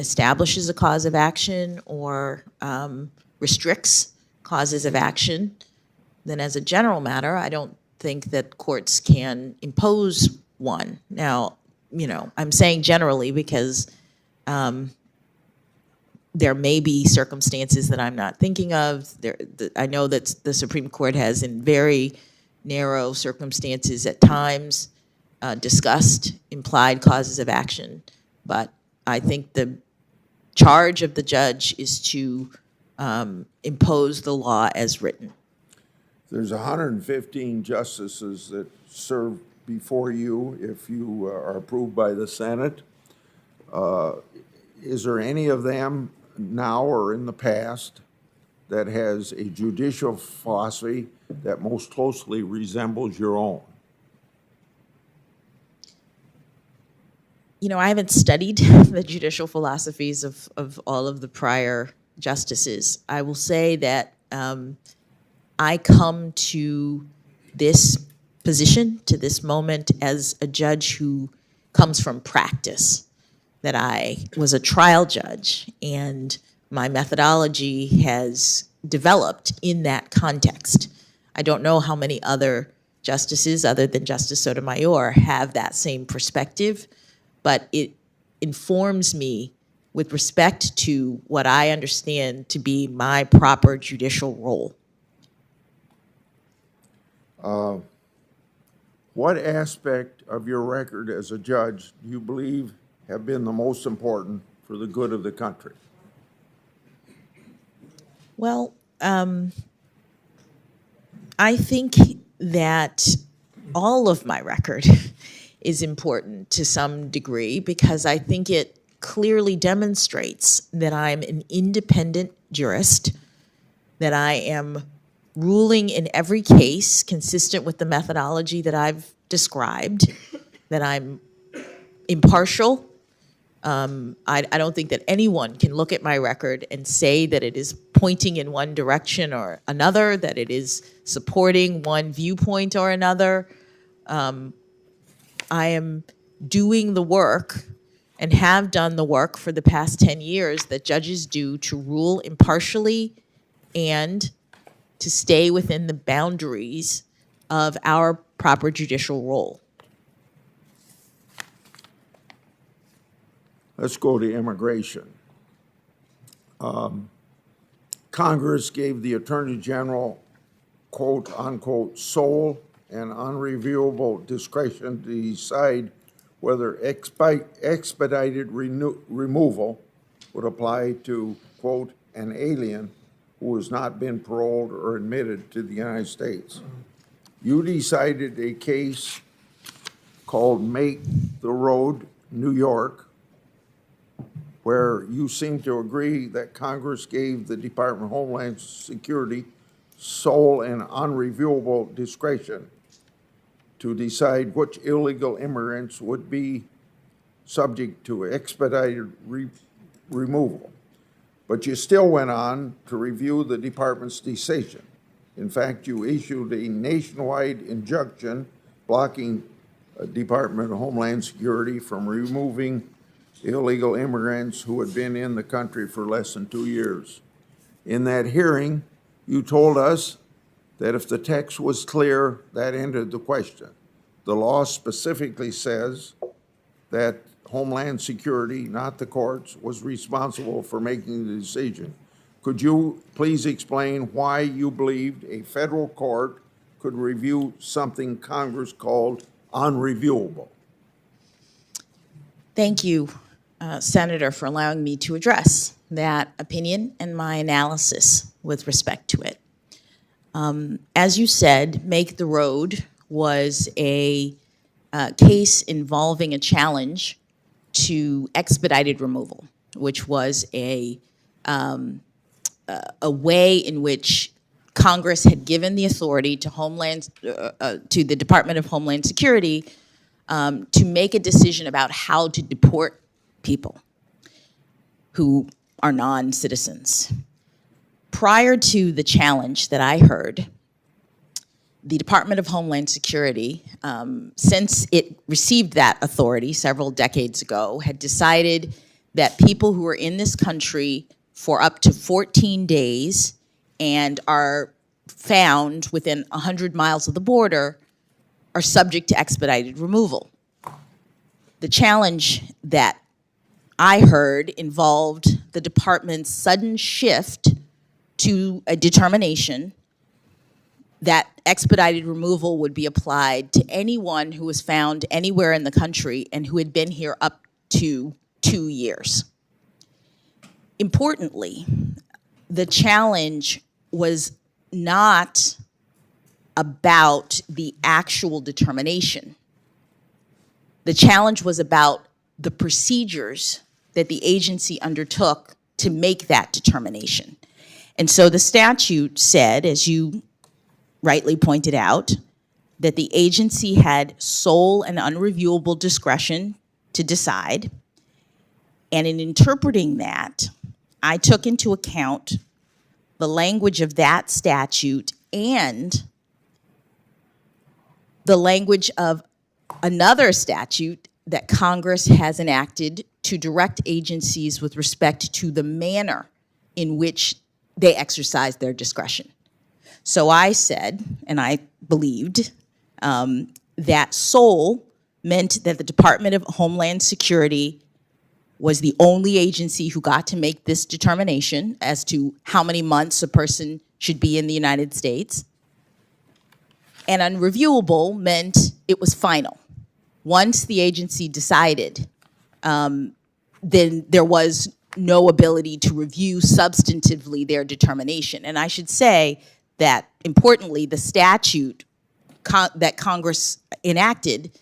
establishes a cause of action or restricts causes of action, then as a general matter, I don't think that courts can impose one. Now, you know, I'm saying generally because there may be circumstances that I'm not thinking of. I know that the Supreme Court has, in very narrow circumstances at times, discussed implied causes of action. But I think the charge of the judge is to impose the law as written.
There's 115 justices that serve before you if you are approved by the Senate. Is there any of them now or in the past that has a judicial philosophy that most closely resembles your own?
You know, I haven't studied the judicial philosophies of all of the prior justices. I will say that I come to this position, to this moment, as a judge who comes from practice, that I was a trial judge, and my methodology has developed in that context. I don't know how many other justices, other than Justice Sotomayor, have that same perspective, but it informs me with respect to what I understand to be my proper judicial role.
What aspect of your record as a judge do you believe have been the most important for the good of the country?
Well, I think that all of my record is important to some degree because I think it clearly demonstrates that I'm an independent jurist, that I am ruling in every case consistent with the methodology that I've described, that I'm impartial. I don't think that anyone can look at my record and say that it is pointing in one direction or another, that it is supporting one viewpoint or another. I am doing the work and have done the work for the past 10 years that judges do to rule impartially and to stay within the boundaries of our proper judicial role.
Let's go to immigration. Congress gave the Attorney General, quote unquote, sole and unreviewable discretion to decide whether expedited removal would apply to, quote, an alien who has not been paroled or admitted to the United States. You decided a case called Make the Road, New York, where you seem to agree that Congress gave the Department of Homeland Security sole and unreviewable discretion to decide which illegal immigrants would be subject to expedited removal. But you still went on to review the department's decision. In fact, you issued a nationwide injunction blocking Department of Homeland Security from removing illegal immigrants who had been in the country for less than 2 years. In that hearing, you told us that if the text was clear, that ended the question. The law specifically says that Homeland Security, not the courts, was responsible for making the decision. Could you please explain why you believed a federal court could review something Congress called unreviewable?
Thank you, Senator, for allowing me to address that opinion and my analysis with respect to it. As you said, Make the Road was a case involving a challenge to expedited removal, which was a way in which Congress had given the authority to to the Department of Homeland Security to make a decision about how to deport people who are non-citizens. Prior to the challenge that I heard, the Department of Homeland Security, since it received that authority several decades ago, had decided that people who are in this country for up to 14 days and are found within 100 miles of the border are subject to expedited removal. The challenge that I heard involved the department's sudden shift to a determination that expedited removal would be applied to anyone who was found anywhere in the country and who had been here up to 2 years. Importantly, the challenge was not about the actual determination. The challenge was about the procedures that the agency undertook to make that determination. And so the statute said, as you rightly pointed out, that the agency had sole and unreviewable discretion to decide. And in interpreting that, I took into account the language of that statute and the language of another statute that Congress has enacted to direct agencies with respect to the manner in which they exercise their discretion. So I said, and I believed, that sole meant that the Department of Homeland Security was the only agency who got to make this determination as to how many months a person should be in the United States. And unreviewable meant it was final. Once the agency decided, then there was no ability to review substantively their determination. And I should say that, importantly, the statute that Congress enacted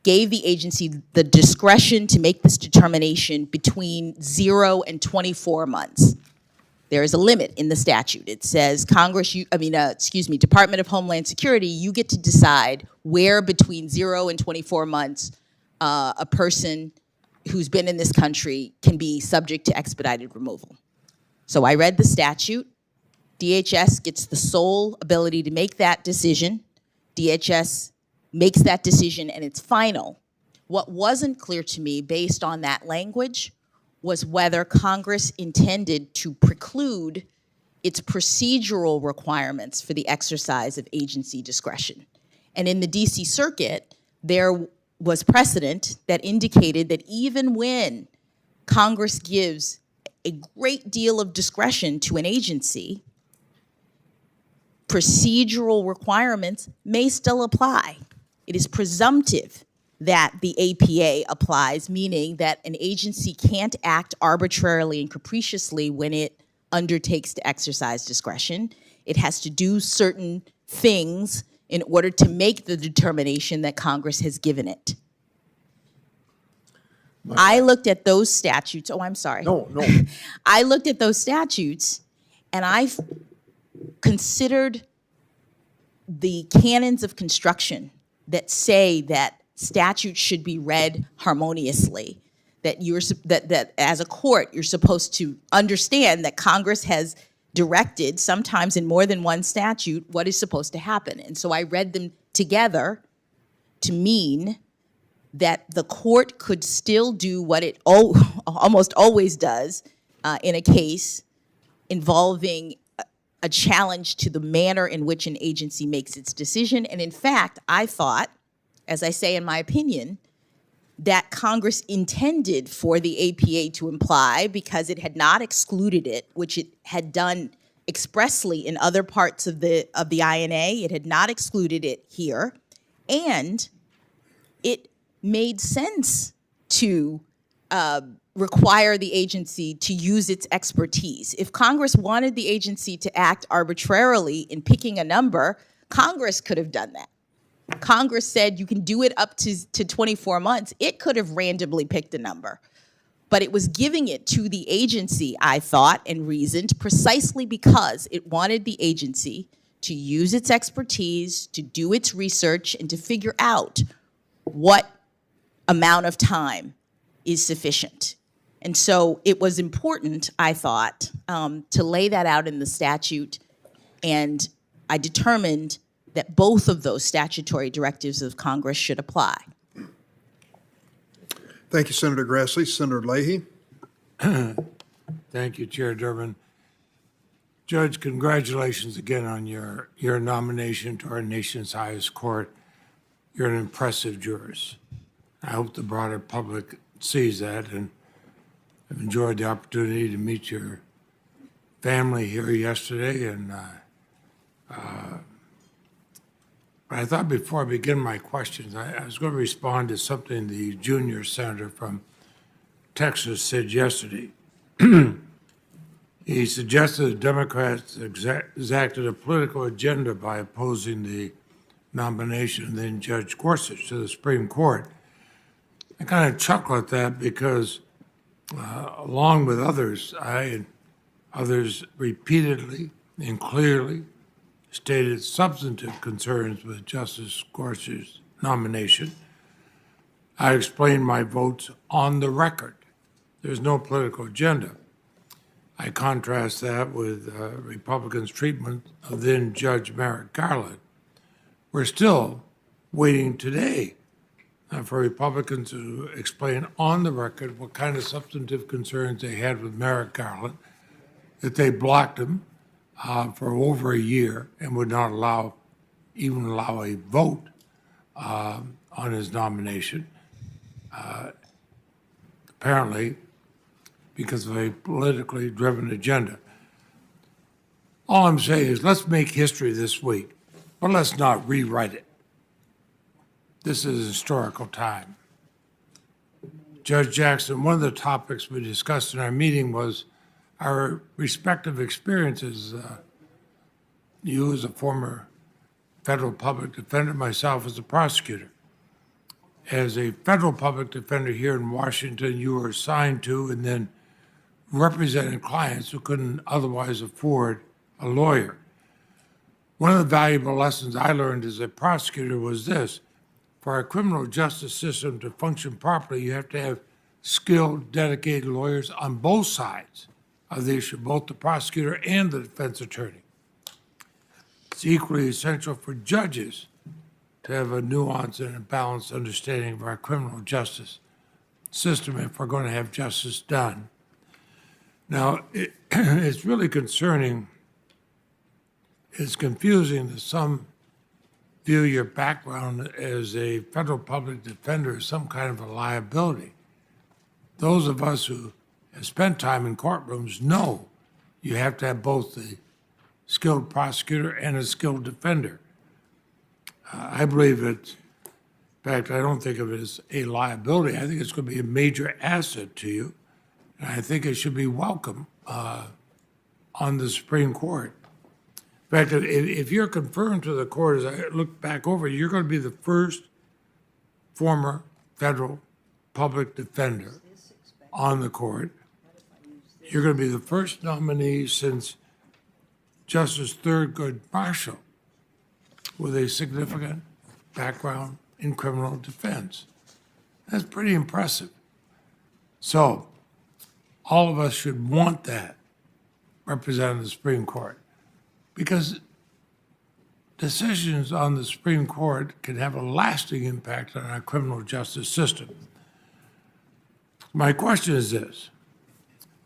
gave the agency the discretion to make this determination between 0 and 24 months. There is a limit in the statute. It says Department of Homeland Security, you get to decide where between 0 and 24 months a person who's been in this country can be subject to expedited removal. So I read the statute. DHS gets the sole ability to make that decision. DHS makes that decision and it's final. What wasn't clear to me based on that language was whether Congress intended to preclude its procedural requirements for the exercise of agency discretion. And in the DC Circuit, there was precedent that indicated that even when Congress gives a great deal of discretion to an agency, procedural requirements may still apply. It is presumptive that the APA applies, meaning that an agency can't act arbitrarily and capriciously when it undertakes to exercise discretion. It has to do certain things in order to make the determination that Congress has given it. I looked at those statutes. Oh, I'm sorry.
No.
I looked at those statutes and I considered the canons of construction that say that statutes should be read harmoniously, that as a court you're supposed to understand that Congress has directed, sometimes in more than one statute, what is supposed to happen. And so I read them together to mean that the court could still do what it almost always does in a case involving a challenge to the manner in which an agency makes its decision. And in fact, I thought, as I say in my opinion, that Congress intended for the APA to imply, because it had not excluded it, which it had done expressly in other parts of the INA. It had not excluded it here. And it made sense to require the agency to use its expertise. If Congress wanted the agency to act arbitrarily in picking a number, Congress could have done that. Congress said you can do it up to 24 months. It could have randomly picked a number. But it was giving it to the agency, I thought, and reasoned, precisely because it wanted the agency to use its expertise, to do its research, and to figure out what amount of time is sufficient. And so it was important, I thought, to lay that out in the statute, and I determined that both of those statutory directives of Congress should apply.
Thank you, Senator Grassley. Senator Leahy.
Thank you, Chair Durbin. Judge, congratulations again on your nomination to our nation's highest court. You're an impressive jurist. I hope the broader public sees that, and I've enjoyed the opportunity to meet your family here yesterday. And but I thought before I begin my questions, I was going to respond to something the junior senator from Texas said yesterday. He suggested the Democrats exacted a political agenda by opposing the nomination of then Judge Gorsuch to the Supreme Court. I kind of chuckle at that because, along with others, I and others repeatedly and clearly stated substantive concerns with Justice Gorsuch's nomination. I explained my votes on the record. There's no political agenda. I contrast that with Republicans' treatment of then Judge Merrick Garland. We're still waiting today for Republicans to explain on the record what kind of substantive concerns they had with Merrick Garland, that they blocked him for over a year and would not even allow a vote on his nomination, apparently because of a politically driven agenda. All I'm saying is let's make history this week, but let's not rewrite it. This is a historical time. Judge Jackson, one of the topics we discussed in our meeting was our respective experiences. You as a former federal public defender, myself as a prosecutor. As a federal public defender here in Washington, you were assigned to and then represented clients who couldn't otherwise afford a lawyer. One of the valuable lessons I learned as a prosecutor was this: for our criminal justice system to function properly, you have to have skilled, dedicated lawyers on both sides of the issue, both the prosecutor and the defense attorney. It's equally essential for judges to have a nuanced and a balanced understanding of our criminal justice system if we're going to have justice done. Now, it's really concerning, it's confusing that some view your background as a federal public defender as some kind of a liability. Those of us who have spent time in courtrooms know you have to have both the skilled prosecutor and a skilled defender. I believe that, in fact, I don't think of it as a liability. I think it's going to be a major asset to you, and I think it should be welcome on the Supreme Court. In fact, if you're confirmed to the court, as I look back over, you're going to be the first former federal public defender on the court. You're going to be the first nominee since Justice Thurgood Marshall with a significant background in criminal defense. That's pretty impressive. So all of us should want that representing the Supreme Court, because decisions on the Supreme Court can have a lasting impact on our criminal justice system. My question is this: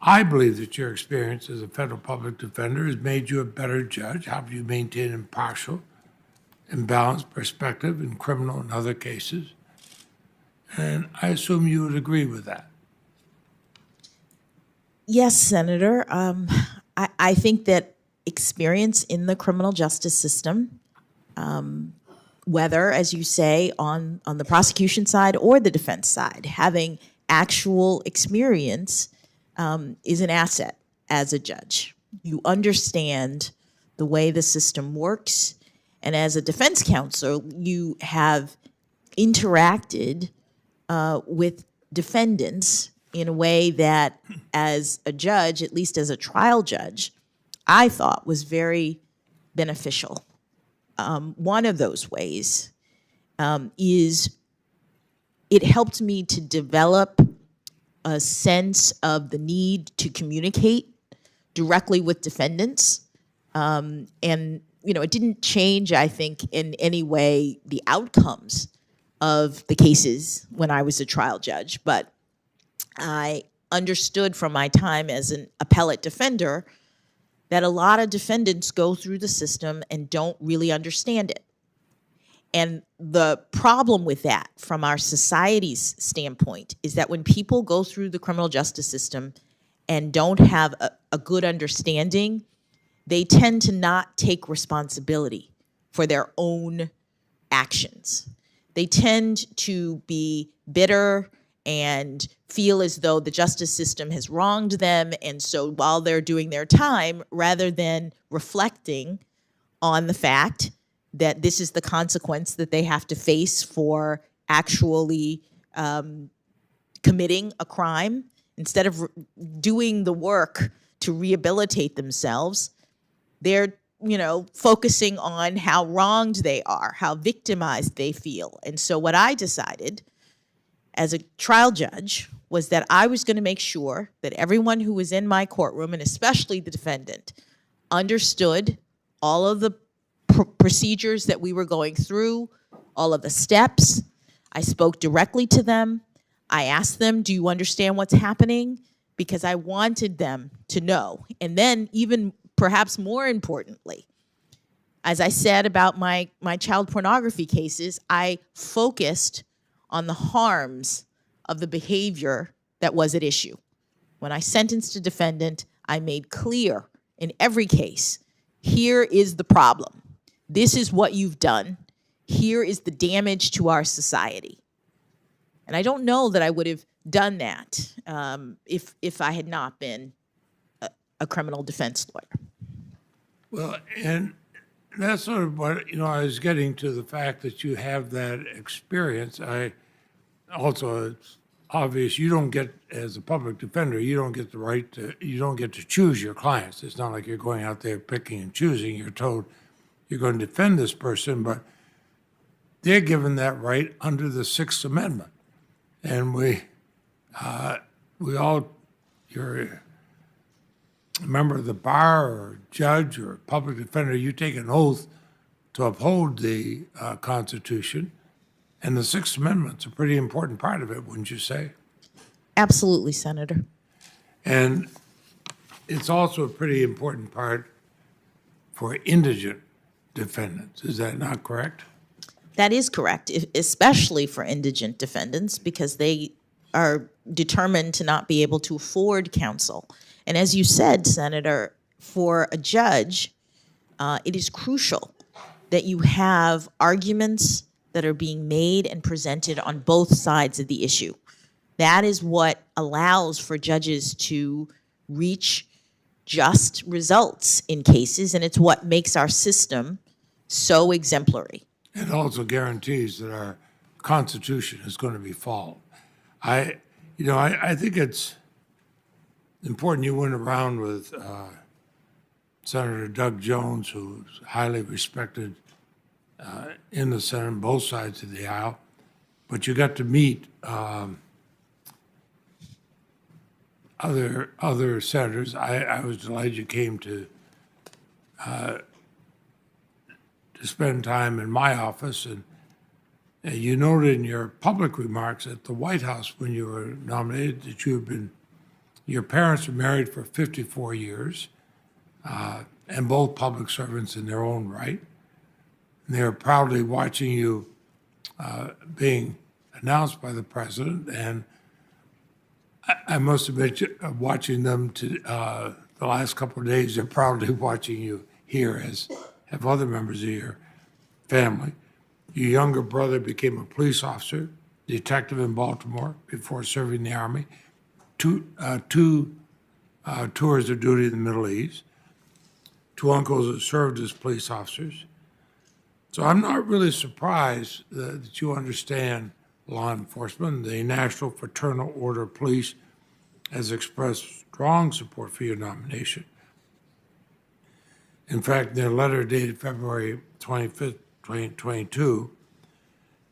I believe that your experience as a federal public defender has made you a better judge, helped you maintain impartial and balanced perspective in criminal and other cases, and I assume you would agree with that.
Yes, Senator. I think that experience in the criminal justice system, whether, as you say, on the prosecution side or the defense side, having actual experience is an asset as a judge. You understand the way the system works, and as a defense counsel, you have interacted with defendants in a way that, as a judge, at least as a trial judge, I thought was very beneficial. One of those ways is it helped me to develop a sense of the need to communicate directly with defendants. And, it didn't change, I think, in any way the outcomes of the cases when I was a trial judge, but I understood from my time as an appellate defender that a lot of defendants go through the system and don't really understand it. And the problem with that from our society's standpoint is that when people go through the criminal justice system and don't have a good understanding, they tend to not take responsibility for their own actions. They tend to be bitter and feel as though the justice system has wronged them. And so while they're doing their time, rather than reflecting on the fact that this is the consequence that they have to face for actually committing a crime, instead of doing the work to rehabilitate themselves, they're focusing on how wronged they are, how victimized they feel. And so what I decided as a trial judge was that I was going to make sure that everyone who was in my courtroom, and especially the defendant, understood all of the procedures that we were going through, all of the steps. I spoke directly to them. I asked them, do you understand what's happening? Because I wanted them to know. And then even perhaps more importantly, as I said about my child pornography cases, I focused on the harms of the behavior that was at issue. When I sentenced a defendant, I made clear in every case, here is the problem. This is what you've done. Here is the damage to our society. And I don't know that I would have done that if I had not been a criminal defense lawyer.
Well, and that's sort of what, I was getting to, the fact that you have that experience. It's obvious you don't get, as a public defender, you don't get to choose your clients. It's not like you're going out there picking and choosing. You're told you're going to defend this person, but they're given that right under the Sixth Amendment. And you're a member of the bar or judge or public defender, you take an oath to uphold the Constitution. And the Sixth Amendment's a pretty important part of it, wouldn't you say?
Absolutely, Senator.
And it's also a pretty important part for indigent defendants. Is that not correct?
That is correct, especially for indigent defendants, because they are determined to not be able to afford counsel. And as you said, Senator, for a judge, it is crucial that you have arguments that are being made and presented on both sides of the issue. That is what allows for judges to reach just results in cases, and it's what makes our system so exemplary.
It also guarantees that our Constitution is going to be followed. I think it's important you went around with Senator Doug Jones, who's highly respected in the Senate on both sides of the aisle, but you got to meet other senators. I was delighted you came to spend time in my office, and you noted in your public remarks at the White House when you were nominated that your parents were married for 54 years, and both public servants in their own right. And they were proudly watching you being announced by the president, and I must admit, watching them the last couple of days, they're proudly watching you here, as have other members of your family. Your younger brother became a police officer, detective in Baltimore before serving the Army, two tours of duty in the Middle East, two uncles that served as police officers. So I'm not really surprised that you understand law enforcement. The National Fraternal Order of Police has expressed strong support for your nomination. In fact, in their letter dated February 25th, 2022,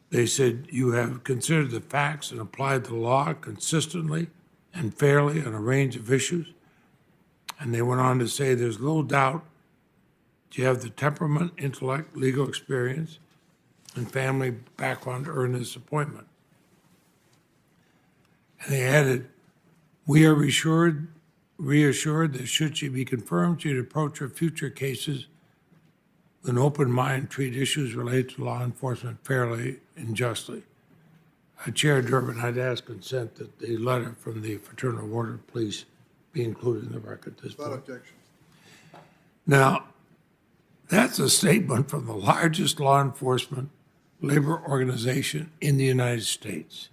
they said you have considered the facts and applied the law consistently and fairly on a range of issues. And they went on to say there's little doubt that you have the temperament, intellect, legal experience, and family background to earn this appointment. And they added, we are reassured that should she be confirmed, she'd approach her future cases with an open mind, treat issues related to law enforcement fairly and justly. Chair Durbin, I'd ask consent that the letter from the Fraternal Order of Police be included in the record at this point.
Without objection.
Now, that's a statement from the largest law enforcement labor organization in the United States.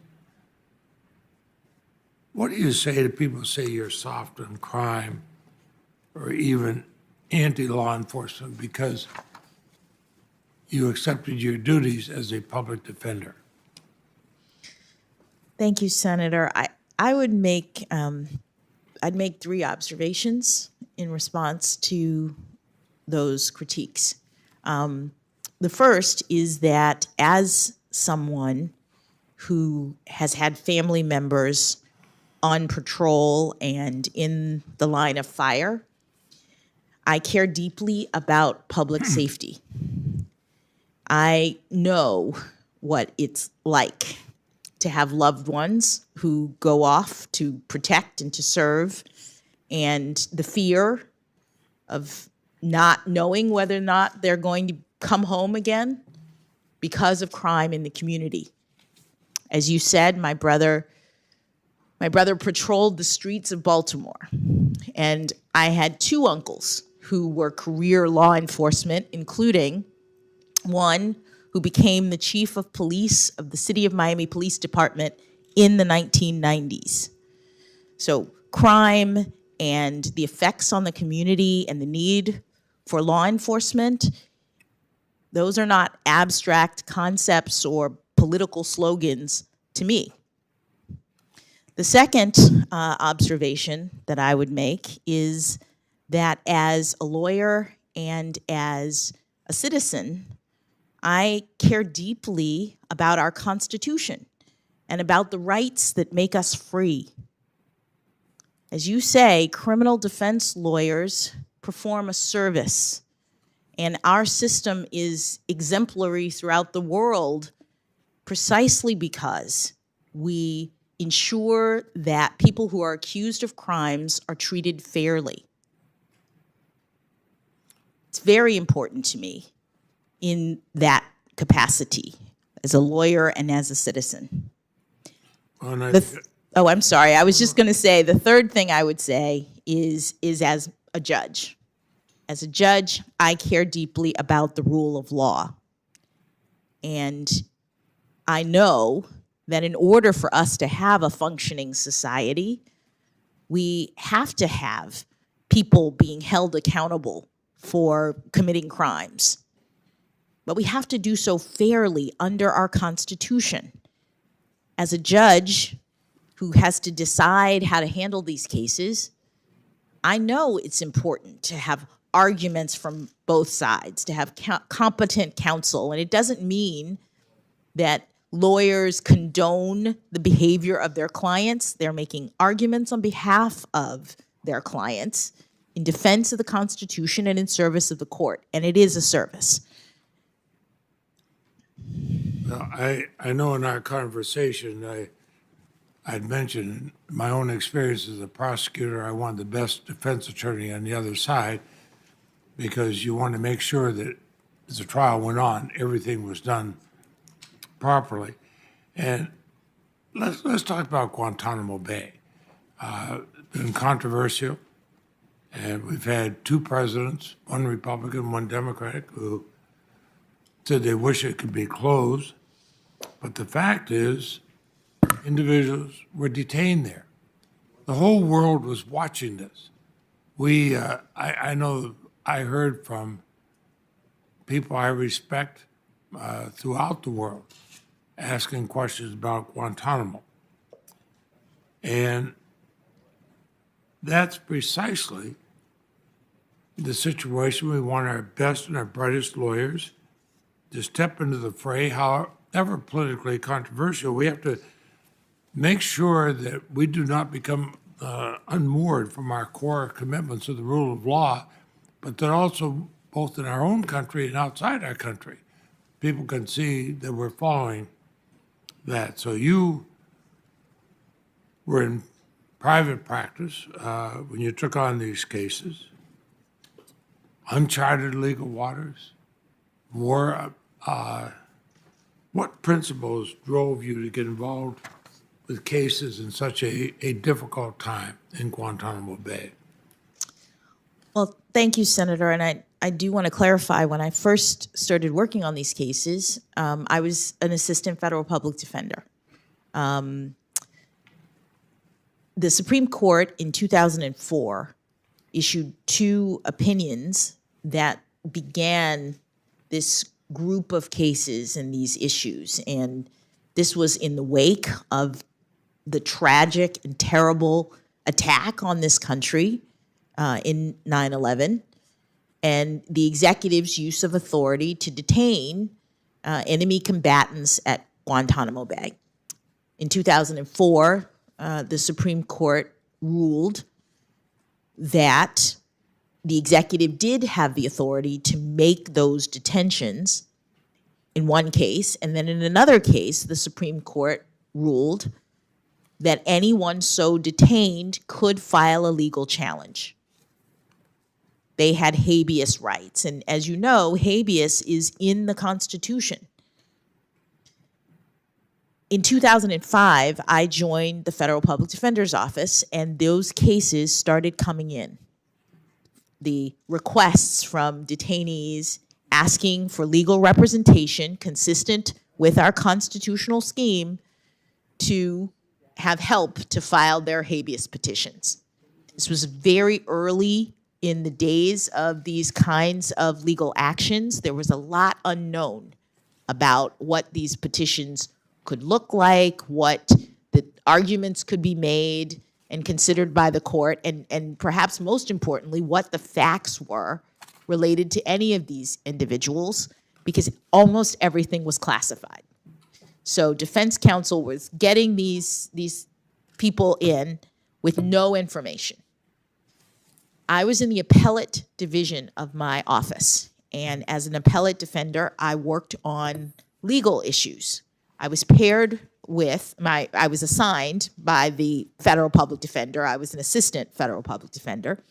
What do you say to people who say you're soft on crime or even anti-law enforcement because you accepted your duties as a public defender?
Thank you, Senator. I would make I'd make three observations in response to those critiques. The first is that as someone who has had family members on patrol and in the line of fire, I care deeply about public safety. I know what it's like to have loved ones who go off to protect and to serve, and the fear of not knowing whether or not they're going to come home again because of crime in the community. As you said, my brother patrolled the streets of Baltimore, and I had two uncles who were career law enforcement, including one who became the chief of police of the City of Miami Police Department in the 1990s. So crime and the effects on the community and the need for law enforcement, those are not abstract concepts or political slogans to me. The second observation that I would make is that as a lawyer and as a citizen, I care deeply about our Constitution and about the rights that make us free. As you say, criminal defense lawyers perform a service, and our system is exemplary throughout the world precisely because we ensure that people who are accused of crimes are treated fairly. It's very important to me in that capacity as a lawyer and as a citizen. Oh, I'm sorry. I was just going to say the third thing I would say is as a judge. As a judge, I care deeply about the rule of law. And I know that in order for us to have a functioning society, we have to have people being held accountable for committing crimes. But we have to do so fairly under our Constitution. As a judge who has to decide how to handle these cases, I know it's important to have arguments from both sides, to have competent counsel. And it doesn't mean that lawyers condone the behavior of their clients. They're making arguments on behalf of their clients in defense of the Constitution and in service of the court. And it is a service.
Now, I know in our conversation, I'd mentioned my own experience as a prosecutor. I wanted the best defense attorney on the other side because you want to make sure that as the trial went on, everything was done properly. And let's talk about Guantanamo Bay. It's been controversial, and we've had two presidents, one Republican, one Democratic, who said they wish it could be closed. But the fact is, individuals were detained there. The whole world was watching this. I know I heard from people I respect throughout the world asking questions about Guantanamo. And that's precisely the situation. We want our best and our brightest lawyers to step into the fray, however politically controversial. We have to make sure that we do not become unmoored from our core commitments to the rule of law, but that also, both in our own country and outside our country, people can see that we're following that. So you were in private practice when you took on these cases, uncharted legal waters, war. What principles drove you to get involved with cases in such a difficult time in Guantanamo Bay?
Well, thank you, Senator. And I do want to clarify, when I first started working on these cases, I was an assistant federal public defender. The Supreme Court in 2004 issued two opinions that began this group of cases and these issues. And this was in the wake of the tragic and terrible attack on this country in 9/11, and the executive's use of authority to detain enemy combatants at Guantanamo Bay. In 2004, the Supreme Court ruled that the executive did have the authority to make those detentions in one case, and then in another case, the Supreme Court ruled that anyone so detained could file a legal challenge. They had habeas rights, and as you know, habeas is in the Constitution. In 2005, I joined the Federal Public Defender's Office, and those cases started coming in. The requests from detainees asking for legal representation consistent with our constitutional scheme to have help to file their habeas petitions. This was very early in the days of these kinds of legal actions. There was a lot unknown about what these petitions could look like, what the arguments could be made and considered by the court, and perhaps most importantly, what the facts were related to any of these individuals, because almost everything was classified. So defense counsel was getting these people in with no information. I was in the appellate division of my office, and as an appellate defender, I worked on legal issues. I was I was assigned by the federal public defender. I was an assistant federal public defender,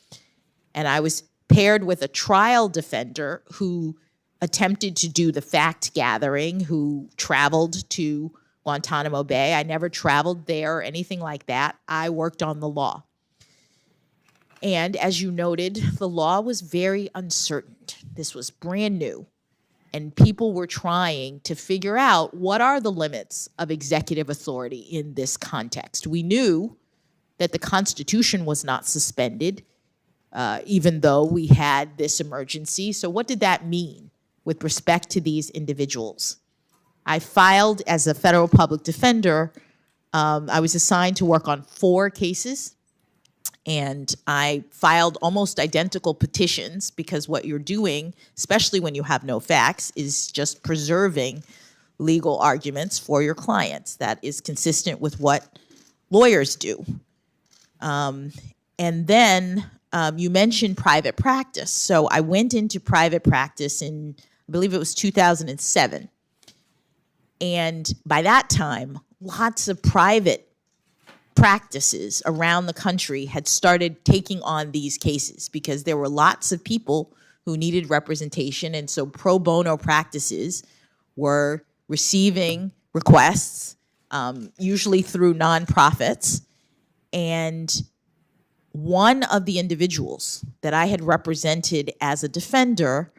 and I was paired with a trial defender who attempted to do the fact gathering, who traveled to Guantanamo Bay. I never traveled there or anything like that. I worked on the law. And as you noted, the law was very uncertain. This was brand new. And people were trying to figure out what are the limits of executive authority in this context. We knew that the Constitution was not suspended, even though we had this emergency. So what did that mean with respect to these individuals? I filed as a federal public defender. I was assigned to work on 4 cases. And I filed almost identical petitions, because what you're doing, especially when you have no facts, is just preserving legal arguments for your clients. That is consistent with what lawyers do. And then you mentioned private practice. So I went into private practice in, I believe it was 2007. And by that time, lots of private practices around the country had started taking on these cases, because there were lots of people who needed representation. And so pro bono practices were receiving requests, usually through nonprofits. And one of the individuals that I had represented as a defender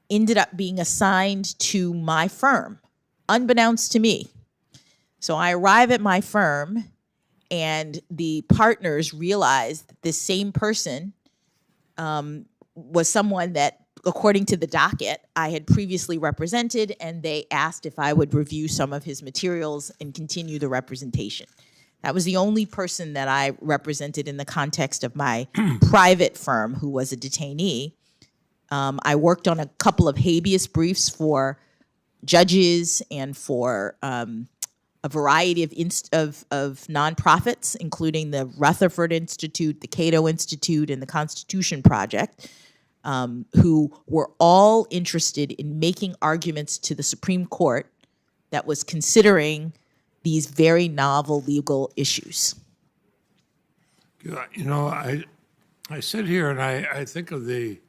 ended up being assigned to my firm, unbeknownst to me. So I arrive at my firm, and the partners realized that this same person was someone that, according to the docket, I had previously represented, and they asked if I would review some of his materials and continue the representation. That was the only person that I represented in the context of my private firm who was a detainee. I worked on a couple of habeas briefs for judges and for a variety of nonprofits, including the Rutherford Institute, the Cato Institute, and the Constitution Project, who were all interested in making arguments to the Supreme Court that was considering these very novel legal issues.
You know, I sit here and I think of the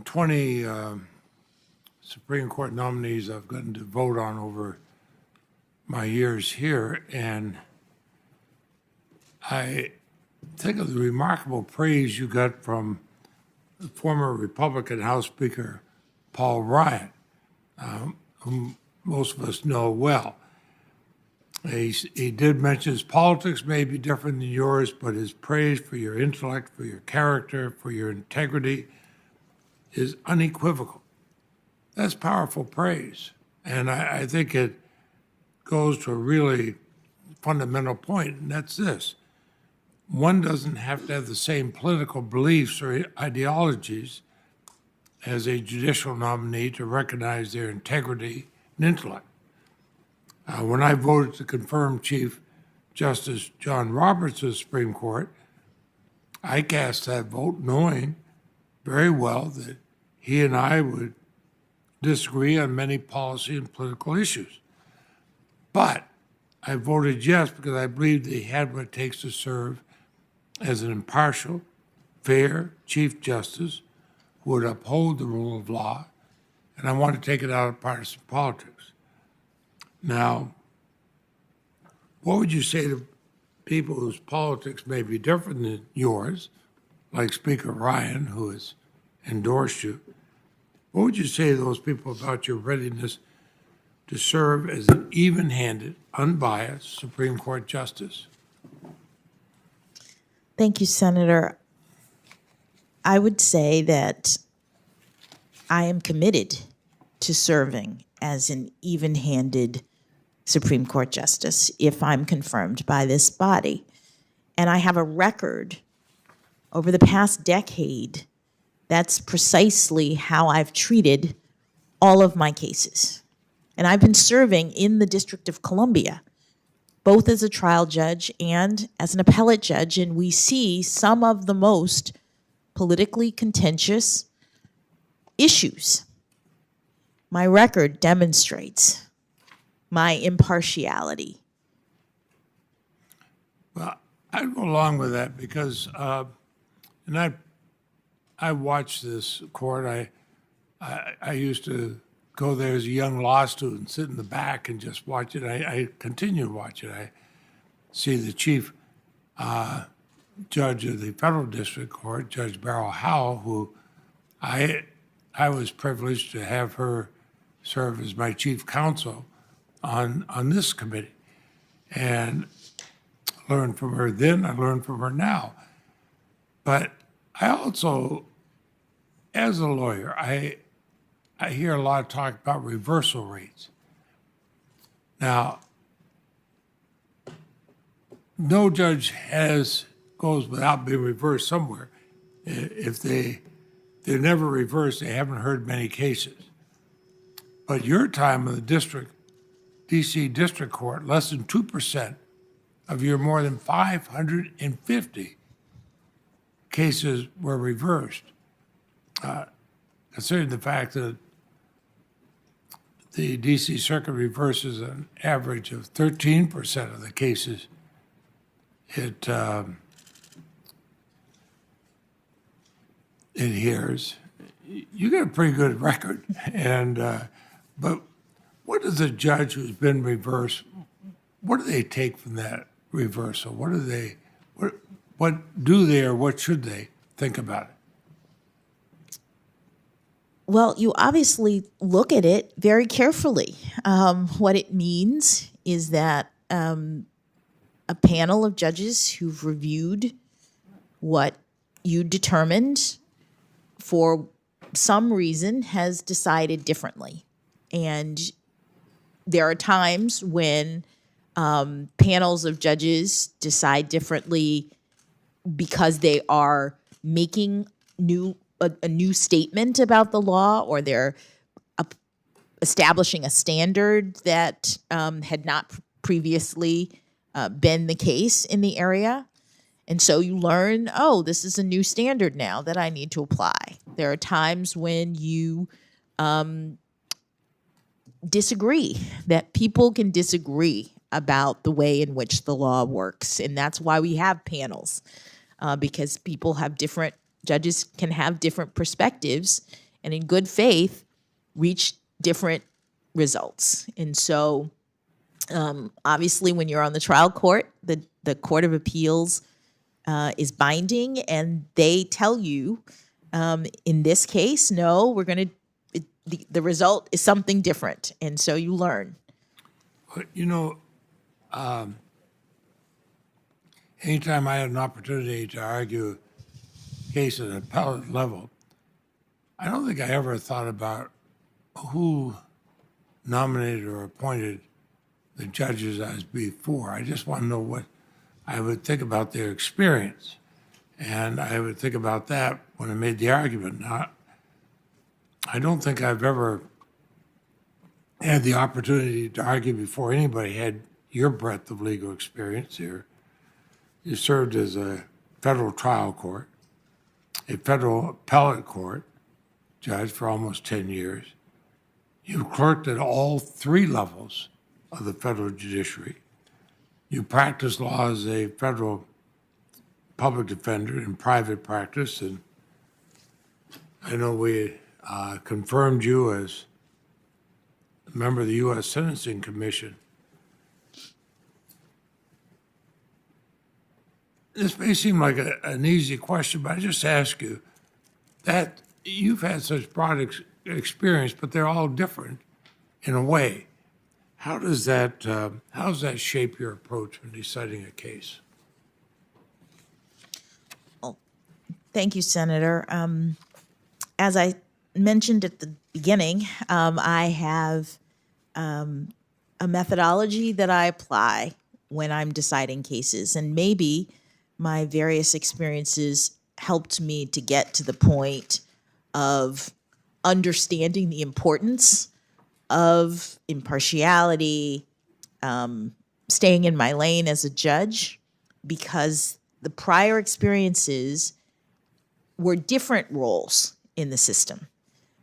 20 Supreme Court nominees I've gotten to vote on over my years here, and I think of the remarkable praise you got from the former Republican House Speaker Paul Ryan, whom most of us know well. He did mention his politics may be different than yours, but his praise for your intellect, for your character, for your integrity is unequivocal. That's powerful praise, and I think it goes to a really fundamental point, and that's this. One doesn't have to have the same political beliefs or ideologies as a judicial nominee to recognize their integrity and intellect. When I voted to confirm Chief Justice John Roberts of the Supreme Court, I cast that vote knowing very well that he and I would disagree on many policy and political issues. But I voted yes because I believed that he had what it takes to serve as an impartial, fair Chief Justice who would uphold the rule of law, and I want to take it out of partisan politics. Now, what would you say to people whose politics may be different than yours, like Speaker Ryan, who has endorsed you? What would you say to those people about your readiness to serve as an even-handed, unbiased Supreme Court justice?
Thank you, Senator. I would say that I am committed to serving as an even-handed Supreme Court justice if I'm confirmed by this body. And I have a record over the past decade that's precisely how I've treated all of my cases. And I've been serving in the District of Columbia, both as a trial judge and as an appellate judge, and we see some of the most politically contentious issues. My record demonstrates my impartiality.
Well, I'd go along with that because, and I watched this court. I used to go there as a young law student, sit in the back and just watch it. I continue to watch it. I see the chief judge of the federal district court, Judge Beryl Howell, who I was privileged to have her serve as my chief counsel on this committee, and learned from her then. I learned from her now. But I also, as a lawyer, I hear a lot of talk about reversal rates. Now, no judge goes without being reversed somewhere. If they're never reversed, they haven't heard many cases. But your time in the D.C. District Court, less than 2% of your more than 550 cases were reversed. Considering the fact that the D.C. Circuit reverses an average of 13% of the cases, it hears. You get a pretty good record, but what does a judge who's been reversed? What do they take from that reversal? What do they or what should they think about it?
Well, you obviously look at it very carefully. What it means is that a panel of judges who've reviewed what you determined for some reason has decided differently. And there are times when panels of judges decide differently because they are making a new statement about the law, or they're establishing a standard that had not previously been the case in the area. And so you learn, oh, this is a new standard now that I need to apply. There are times when you disagree, that people can disagree about the way in which the law works. And that's why we have panels, because judges can have different perspectives and in good faith reach different results. And so obviously when you're on the trial court, the Court of Appeals is binding, and they tell you, in this case, no, the result is something different. And so you learn.
Anytime I had an opportunity to argue a case at an appellate level, I don't think I ever thought about who nominated or appointed the judges as before. I just want to know what I would think about their experience. And I would think about that when I made the argument. Now, I don't think I've ever had the opportunity to argue before anybody had your breadth of legal experience here. You served as a federal trial court, a federal appellate court judge for almost 10 years. You clerked at all three levels of the federal judiciary. You practiced law as a federal public defender in private practice, and I know we confirmed you as a member of the U.S. Sentencing Commission. This may seem like an easy question, but I just ask you that you've had such broad experience, but they're all different in a way. How does that shape your approach when deciding a case?
Thank you, Senator. As I mentioned at the beginning, I have a methodology that I apply when I'm deciding cases, and maybe my various experiences helped me to get to the point of understanding the importance of impartiality, staying in my lane as a judge, because the prior experiences were different roles in the system.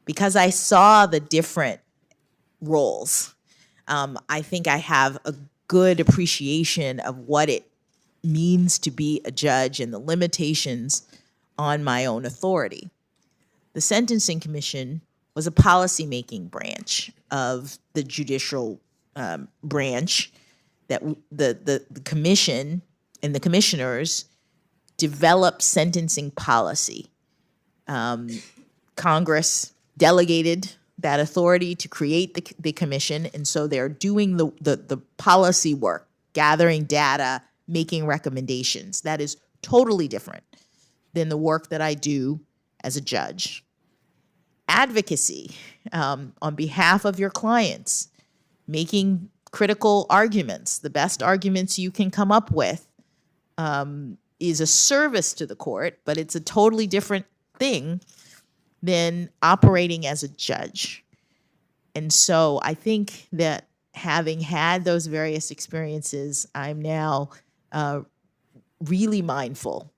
Because I saw the different roles, I think I have a good appreciation of what it means to be a judge and the limitations on my own authority. The Sentencing Commission was a policymaking branch of the judicial branch that the commission and the commissioners developed sentencing policy. Congress delegated that authority to create the commission, and so they're doing the policy work, gathering data, making recommendations. That is totally different than the work that I do as a judge. Advocacy on behalf of your clients, making critical arguments, the best arguments you can come up with, is a service to the court, but it's a totally different thing than operating as a judge. And so I think that having had those various experiences, I'm now really mindful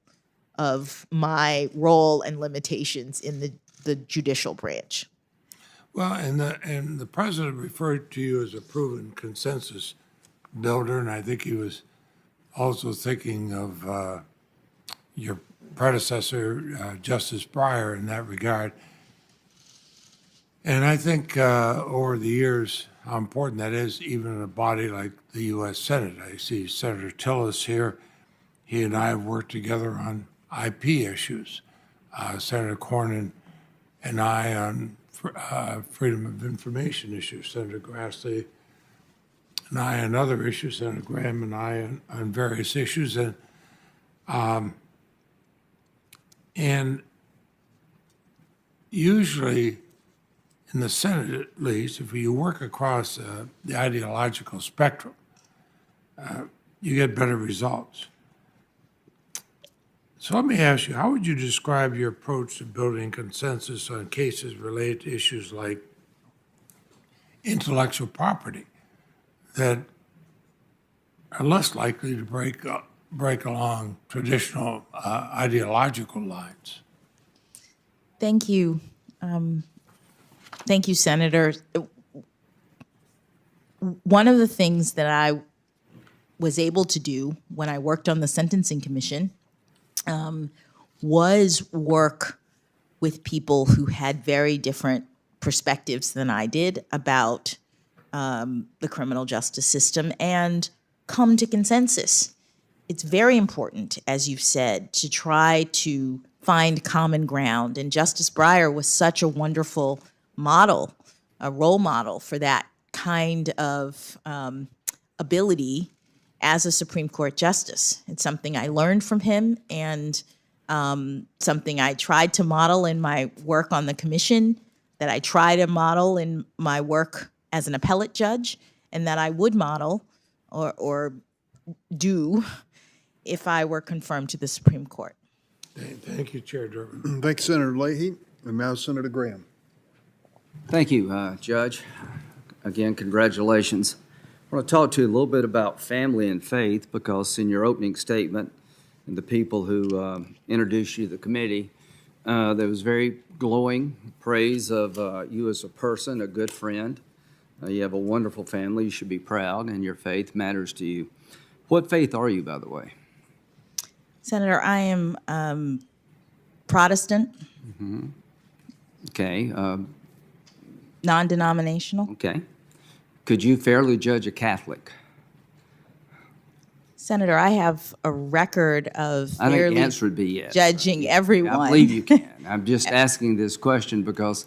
of my role and limitations in the judicial branch.
Well, and the president referred to you as a proven consensus builder, and I think he was also thinking of your predecessor, Justice Breyer, in that regard. And I think over the years how important that is, even in a body like the U.S. Senate. I see Senator Tillis here. He and I have worked together on IP issues. Senator Cornyn and I on freedom of information issues. Senator Grassley and I on other issues. Senator Graham and I on various issues. And usually, in the Senate at least, if you work across the ideological spectrum, you get better results. So let me ask you, how would you describe your approach to building consensus on cases related to issues like intellectual property that are less likely to break along traditional ideological lines?
Thank you. Thank you, Senator. One of the things that I was able to do when I worked on the Sentencing Commission was work with people who had very different perspectives than I did about the criminal justice system and come to consensus. It's very important, as you've said, to try to find common ground. And Justice Breyer was such a wonderful model, a role model for that kind of ability as a Supreme Court justice. It's something I learned from him and something I tried to model in my work on the commission, that I try to model in my work as an appellate judge, and that I would model or do if I were confirmed to the Supreme Court.
Thank you, Chair Durbin.
Thank you, Senator Leahy. And now Senator Graham.
Thank you, Judge. Again, congratulations. I want to talk to you a little bit about family and faith, because in your opening statement and the people who introduced you to the committee, there was very glowing praise of you as a person, a good friend. You have a wonderful family. You should be proud, and your faith matters to you. What faith are you, by the way?
Senator, I am Protestant.
Mm-hmm. Okay.
Non-denominational.
Okay. Could you fairly judge a Catholic?
Senator, I have a record of
I think
fairly
the answer would be yes.
judging everyone.
I believe you can. I'm just asking this question because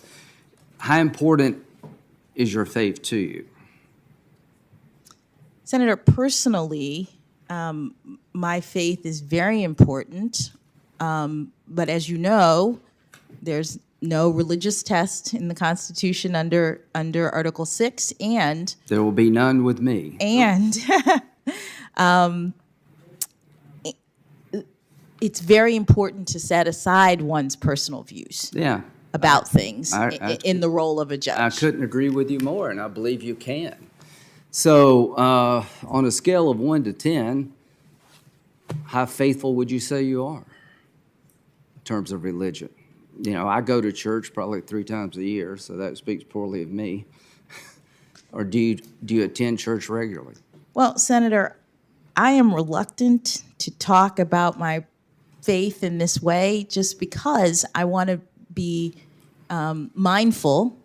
how important is your faith to you?
Senator, personally, my faith is very important. But as you know, there's no religious test in the Constitution under Article 6, and
There will be none with me.
It's very important to set aside one's personal views
Yeah.
about things
I-
in the role of a
I
judge.
couldn't agree with you more, and I believe you can. So, on a scale of 1 to 10, how faithful would you say you are in terms of religion? You know, I go to church probably 3 times a year, so that speaks poorly of me. Or do you attend church regularly?
Well, Senator, I am reluctant to talk about my faith in this way just because I want to be mindful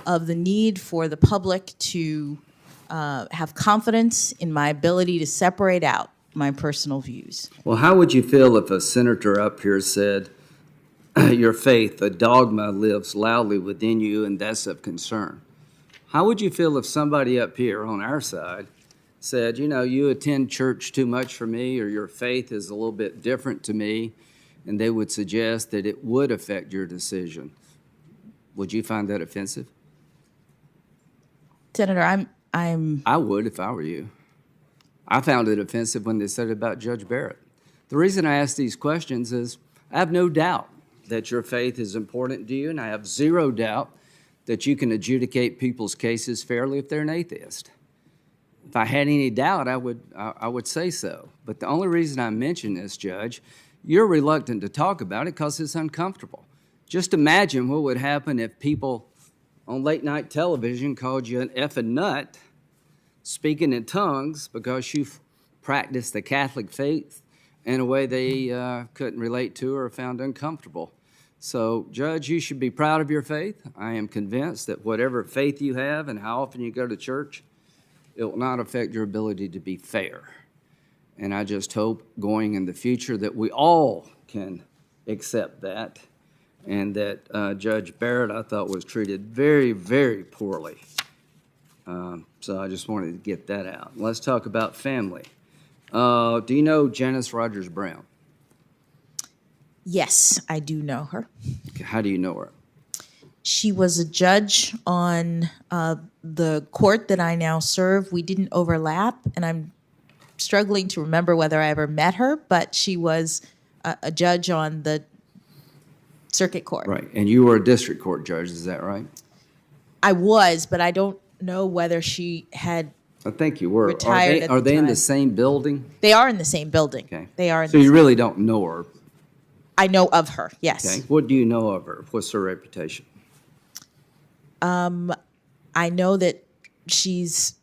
of the need for the public to have confidence in my ability to separate out my personal views.
Well, how would you feel if a senator up here said, your faith, a dogma, lives loudly within you, and that's of concern? How would you feel if somebody up here on our side said, you know, you attend church too much for me, or your faith is a little bit different to me, and they would suggest that it would affect your decision? Would you find that offensive?
Senator, I'm
I would if I were you. I found it offensive when they said it about Judge Barrett. The reason I ask these questions is I have no doubt that your faith is important to you, and I have zero doubt that you can adjudicate people's cases fairly if they're an atheist. If I had any doubt, I would say so. But the only reason I mention this, Judge, you're reluctant to talk about it because it's uncomfortable. Just imagine what would happen if people on late-night television called you an effing nut, speaking in tongues because you've practiced the Catholic faith in a way they couldn't relate to or found uncomfortable. So, Judge, you should be proud of your faith. I am convinced that whatever faith you have and how often you go to church, it will not affect your ability to be fair. And I just hope going in the future that we all can accept that, and that Judge Barrett, I thought, was treated very, very poorly. So I just wanted to get that out. Let's talk about family. Do you know Janice Rogers Brown?
Yes, I do know her.
Okay, how do you know her?
She was a judge on the court that I now serve. We didn't overlap, and I'm struggling to remember whether I ever met her, but she was a judge on the circuit court.
Right, and you were a district court judge, is that right?
I was, but I don't know whether she had.
I think you were.
Retired at
Are
the
they in
time.
the same building?
They are in the same building.
Okay.
They are. In
So
the
you
same-
really don't know her?
I know of her. Yes.
Okay. What do you know of her? What's her reputation?
I know that she's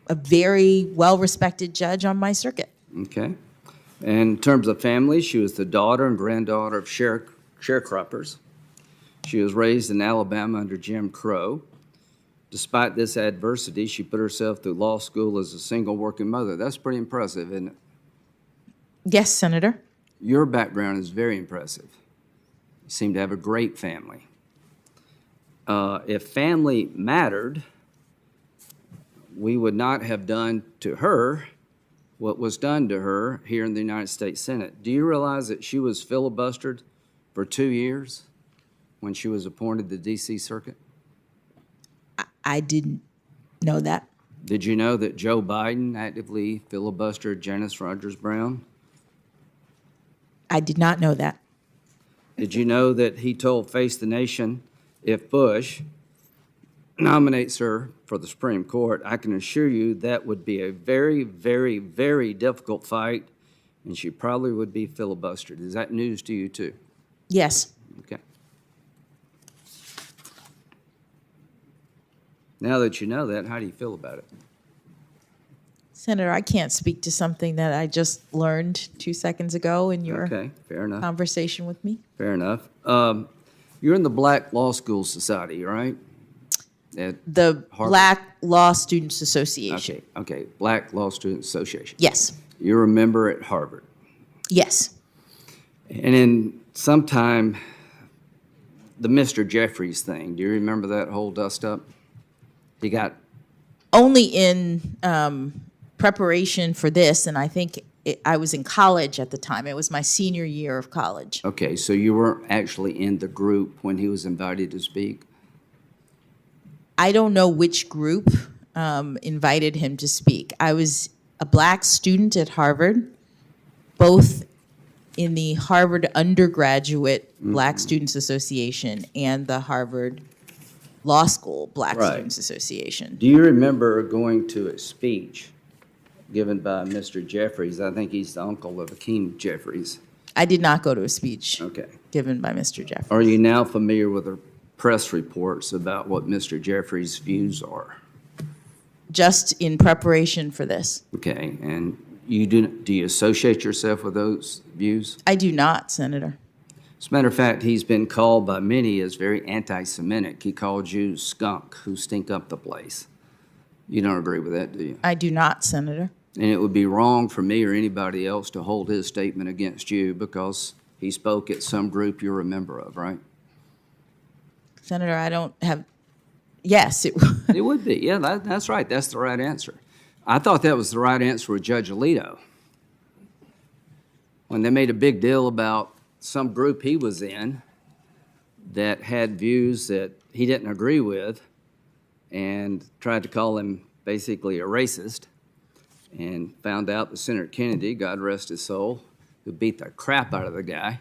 a very well-respected judge on my circuit.
Okay. And in terms of family, she was the daughter and granddaughter of sharecroppers. She was raised in Alabama under Jim Crow. Despite this adversity, she put herself through law school as a single working mother. That's pretty impressive, isn't it?
Yes, Senator.
Your background is very impressive. You seem to have a great family. If family mattered, we would not have done to her what was done to her here in the United States Senate. Do you realize that she was filibustered for 2 years when she was appointed to the D.C. Circuit?
I didn't know that.
Did you know that Joe Biden actively filibustered Janice Rogers Brown?
I did not know that.
Did you know that he told Face the Nation, if Bush nominates her for the Supreme Court, I can assure you that would be a very, very, very difficult fight, and she probably would be filibustered. Is that news to you, too?
Yes.
Okay. Now that you know that, how do you feel about it?
Senator, I can't speak to something that I just learned 2 seconds ago in your
Okay, fair enough.
conversation with me.
Fair enough. You're in the Black Law School Society, right? At
The
Harvard.
Black Law Students Association.
Okay, Black Law Students Association.
Yes.
You're a member at Harvard.
Yes.
And in sometime, the Mr. Jeffries thing, do you remember that whole dust-up? He got,
Only in preparation for this, and I think I was in college at the time. It was my senior year of college.
Okay, so you weren't actually in the group when he was invited to speak?
I don't know which group invited him to speak. I was a black student at Harvard, both in the Harvard Undergraduate Black Students Association and the Harvard Law School Black
Right.
Students Association.
Do you remember going to a speech given by Mr. Jeffries? I think he's the uncle of Akeem Jeffries.
I did not go to a speech
Okay.
given by Mr. Jeffries.
Are you now familiar with the press reports about what Mr. Jeffries' views are?
Just in preparation for this.
Okay, and do you associate yourself with those views?
I do not, Senator.
As a matter of fact, he's been called by many as very anti-Semitic. He called you skunk who stink up the place. You don't agree with that, do you?
I do not, Senator.
And it would be wrong for me or anybody else to hold his statement against you because he spoke at some group you're a member of, right?
Senator, I don't have, yes, it
It would be. Yeah, that's right. That's the right answer. I thought that was the right answer with Judge Alito. When they made a big deal about some group he was in that had views that he didn't agree with and tried to call him basically a racist, and found out that Senator Kennedy, God rest his soul, who beat the crap out of the guy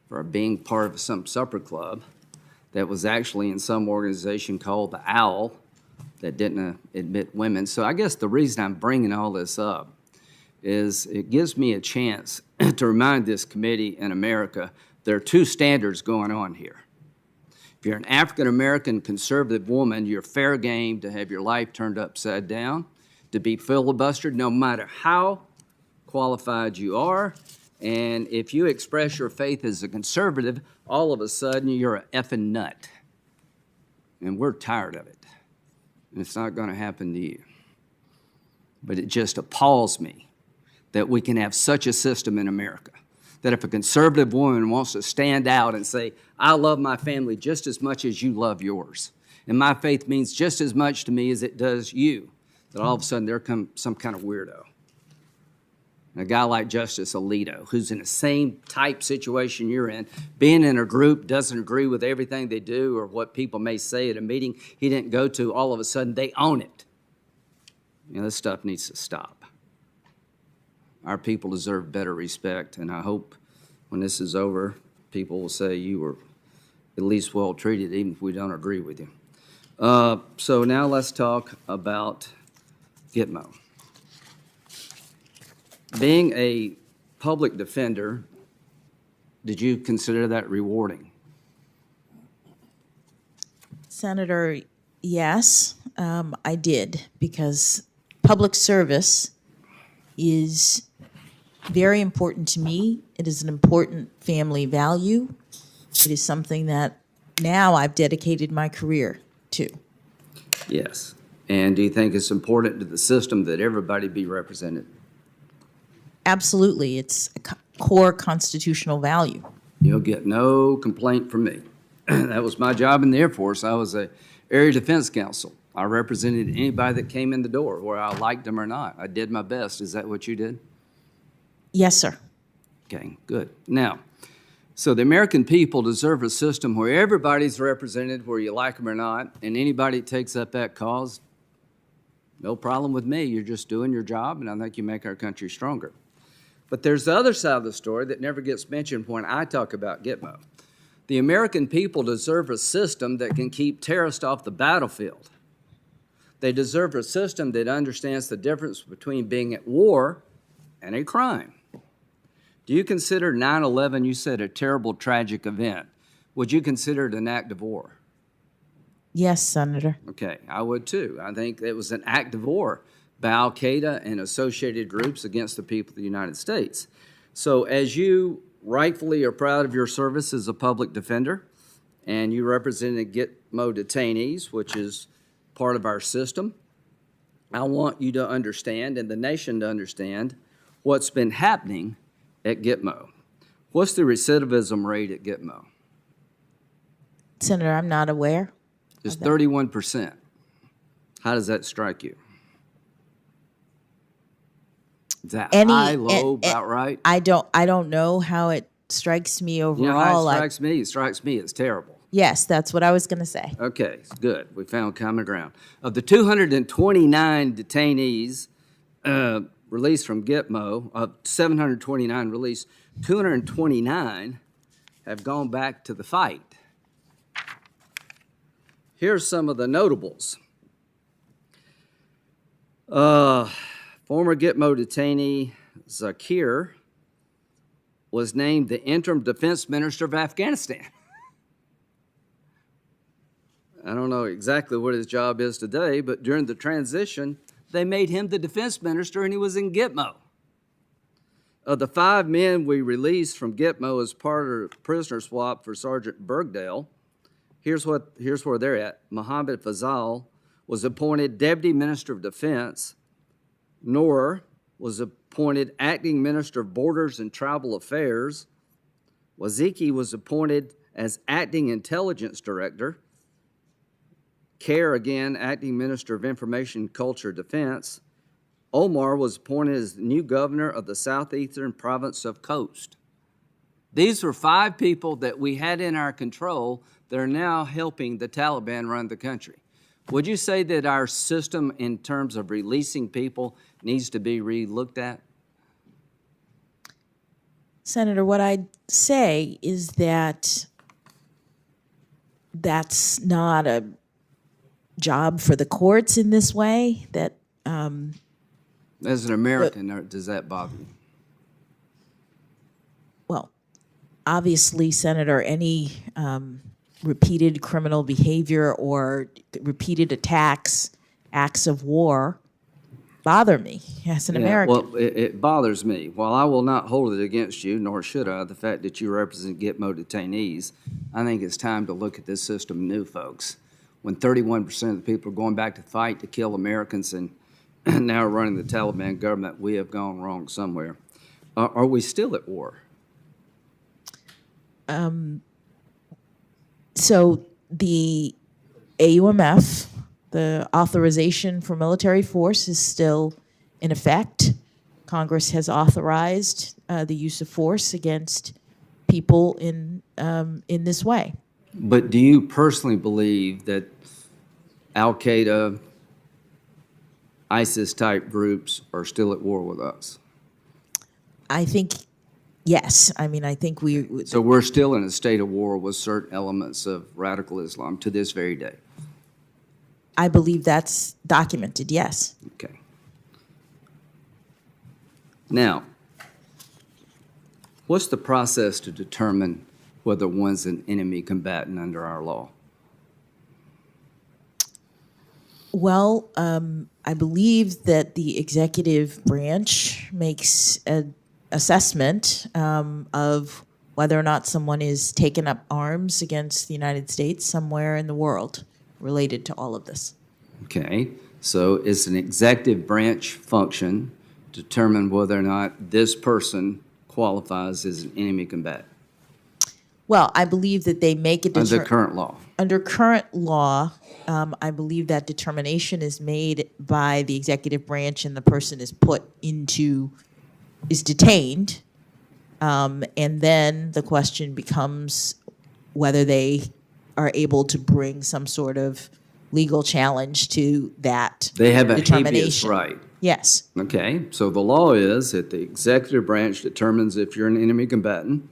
for being part of some supper club that was actually in some organization called the OWL that didn't admit women. So I guess the reason I'm bringing all this up is it gives me a chance to remind this committee in America there are two standards going on here. If you're an African-American conservative woman, you're fair game to have your life turned upside down, to be filibustered no matter how qualified you are. And if you express your faith as a conservative, all of a sudden you're a effing nut. And we're tired of it. And it's not going to happen to you. But it just appalls me that we can have such a system in America, that if a conservative woman wants to stand out and say, I love my family just as much as you love yours, and my faith means just as much to me as it does you, that all of a sudden there comes some kind of weirdo. A guy like Justice Alito, who's in the same type situation you're in, being in a group, doesn't agree with everything they do or what people may say at a meeting he didn't go to, all of a sudden they own it. You know, this stuff needs to stop. Our people deserve better respect, and I hope when this is over, people will say you were at least well treated, even if we don't agree with you. So now let's talk about Gitmo. Being a public defender, did you consider that rewarding?
Senator, yes, I did, because public service is very important to me. It is an important family value. It is something that now I've dedicated my career to.
Yes. And do you think it's important to the system that everybody be represented?
Absolutely. It's a core constitutional value.
You'll get no complaint from me. That was my job in the Air Force. I was a area defense counsel. I represented anybody that came in the door, whether I liked them or not. I did my best. Is that what you did?
Yes, sir.
Okay, good. Now, so the American people deserve a system where everybody's represented, where you like them or not, and anybody that takes up that cause, no problem with me. You're just doing your job, and I think you make our country stronger. But there's the other side of the story that never gets mentioned when I talk about Gitmo. The American people deserve a system that can keep terrorists off the battlefield. They deserve a system that understands the difference between being at war and a crime. Do you consider 9/11, you said, a terrible, tragic event? Would you consider it an act of war?
Yes, Senator.
Okay, I would too. I think it was an act of war by Al-Qaeda and associated groups against the people of the United States. So as you rightfully are proud of your service as a public defender, and you represented Gitmo detainees, which is part of our system, I want you to understand, and the nation to understand, what's been happening at Gitmo. What's the recidivism rate at Gitmo?
Senator, I'm not aware.
It's 31%. How does that strike you? Is that
Any-
high, low,
and-
about right?
I don't know how it strikes me overall.
You know how it strikes me? It strikes me as terrible.
Yes, that's what I was going to say.
Okay, good. We found common ground. Of the 229 detainees released from Gitmo, of 729 released, 229 have gone back to the fight. Here's some of the notables. Former Gitmo detainee Zakir was named the interim defense minister of Afghanistan. I don't know exactly what his job is today, but during the transition, they made him the defense minister and he was in Gitmo. Of the 5 men we released from Gitmo as part of the prisoner swap for Sergeant Bergdale, here's where they're at. Mohammed Fazal was appointed Deputy Minister of Defense. Noor was appointed Acting Minister of Borders and Tribal Affairs. Waziki was appointed as Acting Intelligence Director. Kerr, again, Acting Minister of Information, Culture, Defense. Omar was appointed as the new governor of the southeastern province of Khost. These were 5 people that we had in our control that are now helping the Taliban run the country. Would you say that our system in terms of releasing people needs to be re-looked at?
Senator, what I'd say is that that's not a job for the courts in this way. That
As an American, does that bother you?
well, obviously, Senator, any repeated criminal behavior or repeated attacks, acts of war, bother me as an American.
Well, it bothers me. While I will not hold it against you, nor should I, the fact that you represent Gitmo detainees, I think it's time to look at this system new, folks. When 31% of the people are going back to fight to kill Americans and now running the Taliban government, we have gone wrong somewhere. Are we still at war?
So the AUMF, the authorization for military force, is still in effect. Congress has authorized the use of force against people in this way.
But do you personally believe that Al-Qaeda, ISIS-type groups are still at war with us?
I think, yes. I mean, I think we.
So we're still in a state of war with certain elements of radical Islam to this very day?
I believe that's documented, yes.
Okay. Now, what's the process to determine whether one's an enemy combatant under our law?
Well, I believe that the executive branch makes an assessment of whether or not someone is taking up arms against the United States somewhere in the world related to all of this.
Okay, so it's an executive branch function to determine whether or not this person qualifies as an enemy combatant
Well, I believe that they make a
under current law.
Under current law, I believe that determination is made by the executive branch, and the person is detained, and then the question becomes whether they are able to bring some sort of legal challenge to that
They have a
determination.
habeas right.
Yes.
Okay, so the law is that the executive branch determines if you're an enemy combatant,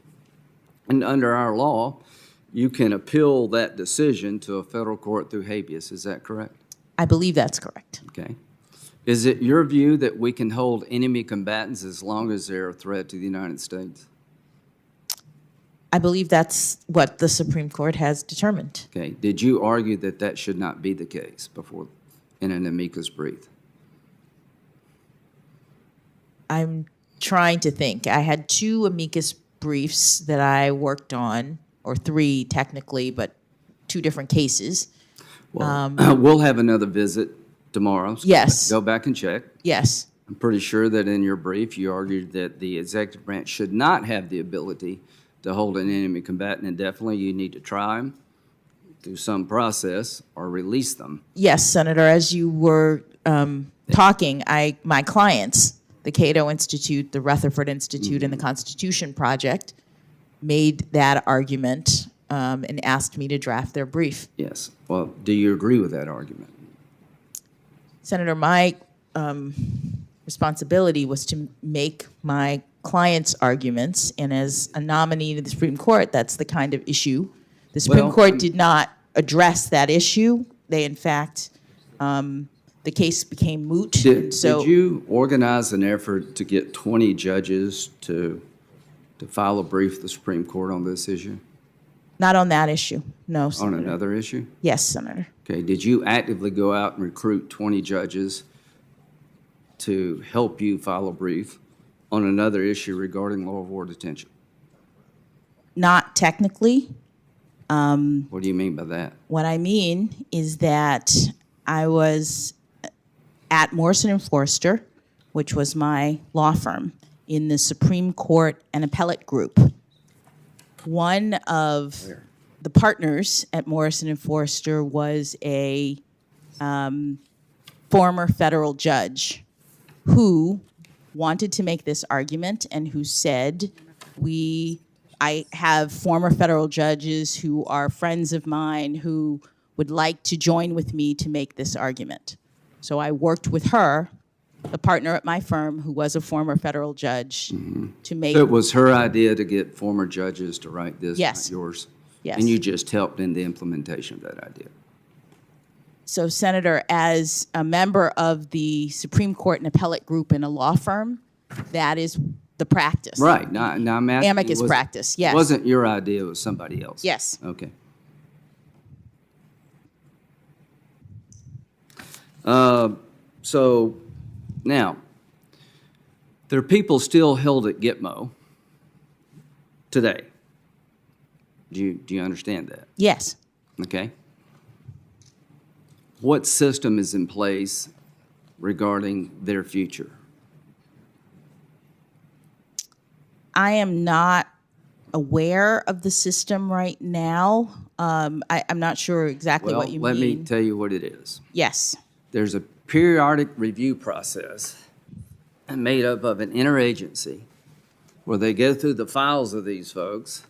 and under our law, you can appeal that decision to a federal court through habeas. Is that correct?
I believe that's correct.
Okay. Is it your view that we can hold enemy combatants as long as they're a threat to the United States?
I believe that's what the Supreme Court has determined.
Okay. Did you argue that that should not be the case before in an amicus brief?
I'm trying to think. I had 2 amicus briefs that I worked on, or 3 technically, but 2 different cases.
Well, we'll have another visit tomorrow. So
Yes.
Go back and check.
Yes.
I'm pretty sure that in your brief, you argued that the executive branch should not have the ability to hold an enemy combatant indefinitely. You need to try them through some process or release them.
Yes, Senator, as you were talking, my clients, the Cato Institute, the Rutherford Institute, and the Constitution Project made that argument and asked me to draft their brief.
Yes. Well, do you agree with that argument?
Senator, my responsibility was to make my client's arguments, and as a nominee to the Supreme Court, that's the kind of issue. The Supreme Court did not address that issue. They, in fact, the case became moot.
Did you organize an effort to get 20 judges to file a brief to the Supreme Court on this issue?
Not on that issue, no, Senator.
On another issue?
Yes, Senator.
Okay. Did you actively go out and recruit 20 judges to help you file a brief on another issue regarding law of war detention?
Not technically.
What do you mean by that?
What I mean is that I was at Morrison & Forster, which was my law firm, in the Supreme Court and Appellate Group. One of the partners at Morrison & Forster was a former federal judge who wanted to make this argument and who said, I have former federal judges who are friends of mine who would like to join with me to make this argument. So I worked with her, the partner at my firm who was a former federal judge, to make...
So it was her idea to get former judges to write this,
Yes.
not yours?
Yes.
And you just helped in the implementation of that idea?
So, Senator, as a member of the Supreme Court and Appellate Group in a law firm, that is the practice.
Right. Now I'm asking
Amicus practice, yes.
It wasn't your idea, it was somebody else?
Yes.
Okay. So now, there are people still held at Gitmo today. Do you understand that?
Yes.
Okay. What system is in place regarding their future?
I am not aware of the system right now. I'm not sure exactly what you mean.
Let me tell you what it is.
Yes.
There's a periodic review process made up of an interagency where they go through the files of these folks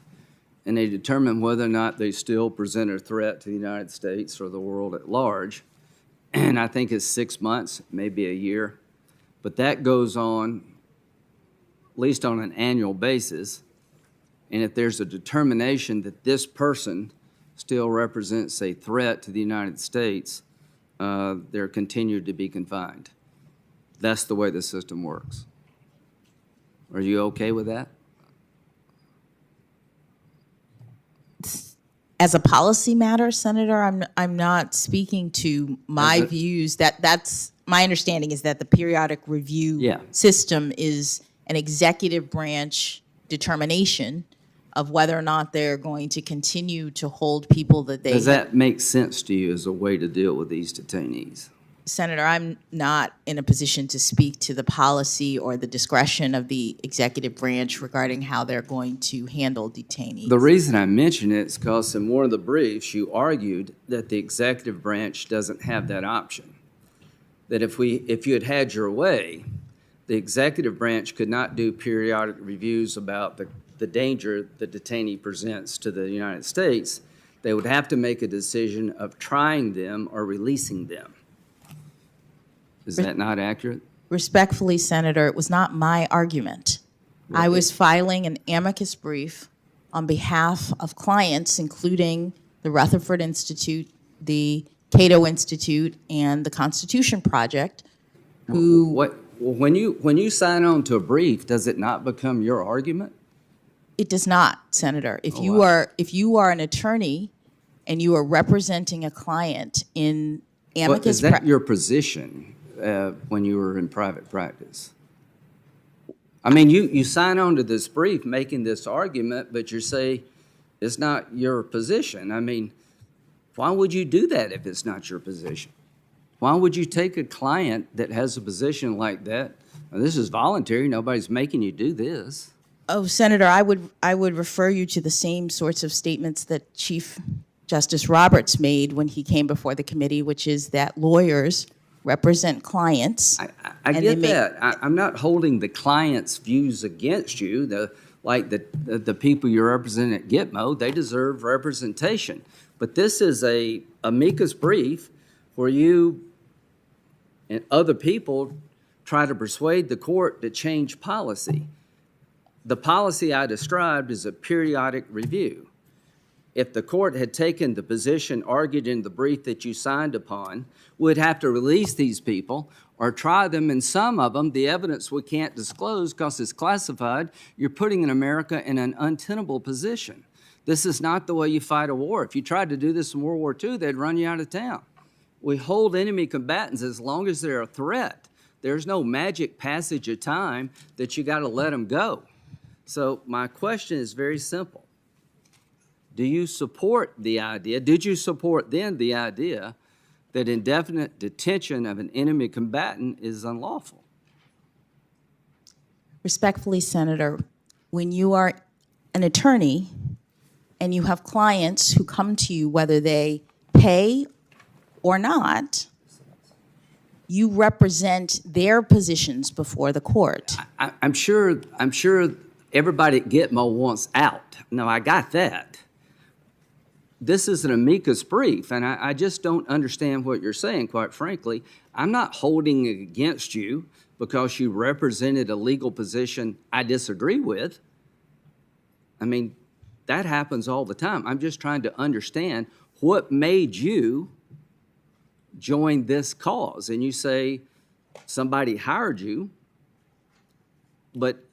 and they determine whether or not they still present a threat to the United States or the world at large. And I think it's 6 months, maybe a year. But that goes on, at least on an annual basis. And if there's a determination that this person still represents a threat to the United States, they're continued to be confined. That's the way the system works. Are you okay with that?
As a policy matter, Senator, I'm not speaking to my views. That's my understanding is that the periodic review system is an executive branch determination of whether or not they're going to continue to hold people that they...
Does that make sense to you as a way to deal with these detainees?
Senator, I'm not in a position to speak to the policy or the discretion of the executive branch regarding how they're going to handle detainees.
The reason I mention it is because in one of the briefs you argued that the executive branch doesn't have that option. That if you had had your way, the executive branch could not do periodic reviews about the danger the detainee presents to the United States. They would have to make a decision of trying them or releasing them. Is that not accurate?
Respectfully, Senator, it was not my argument. I was filing an amicus brief on behalf of clients, including the Rutherford Institute, the Cato Institute, and the Constitution Project, who...
When you sign on to a brief, does it not become your argument?
It does not, Senator. If you are an attorney and you are representing a client in amicus...
Is that your position when you were in private practice? I mean, you sign on to this brief making this argument, but you say it's not your position. I mean, why would you do that if it's not your position? Why would you take a client that has a position like that? Now, this is voluntary. Nobody's making you do this.
Oh, Senator, I would refer you to the same sorts of statements that Chief Justice Roberts made when he came before the committee, which is that lawyers represent clients.
I
and they
get
make-
that. I'm not holding the client's views against you. The people you represent at Gitmo, they deserve representation. But this is a amicus brief where you and other people try to persuade the court to change policy. The policy I described is a periodic review. If the court had taken the position argued in the brief that you signed upon, we'd have to release these people or try them, and some of them, the evidence we can't disclose because it's classified. You're putting America in an untenable position. This is not the way you fight a war. If you tried to do this in World War II, they'd run you out of town. We hold enemy combatants as long as they're a threat. There's no magic passage of time that you got to let them go. So my question is very simple. Do you support the idea, did you support then the idea that indefinite detention of an enemy combatant is unlawful?
Respectfully, Senator, when you are an attorney and you have clients who come to you, whether they pay or not, you represent their positions before the court.
I'm sure everybody at Gitmo wants out. No, I got that. This is an amicus brief, and I just don't understand what you're saying, quite frankly. I'm not holding it against you because you represented a legal position I disagree with. I mean, that happens all the time. I'm just trying to understand what made you join this cause. And you say somebody hired you, but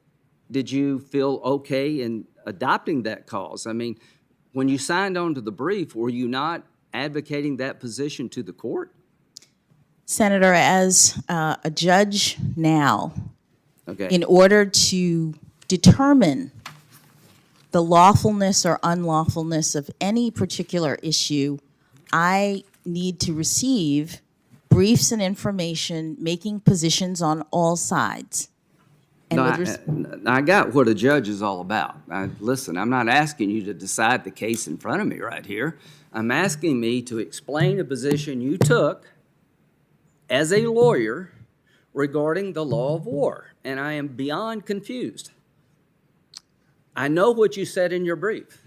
did you feel okay in adopting that cause? I mean, when you signed on to the brief, were you not advocating that position to the court?
Senator, as a judge now,
Okay.
in order to determine the lawfulness or unlawfulness of any particular issue, I need to receive briefs and information, making positions on all sides. And
No,
with
I got what a judge is all about. Listen, I'm not asking you to decide the case in front of me right here. I'm asking me to explain a position you took as a lawyer regarding the law of war, and I am beyond confused. I know what you said in your brief.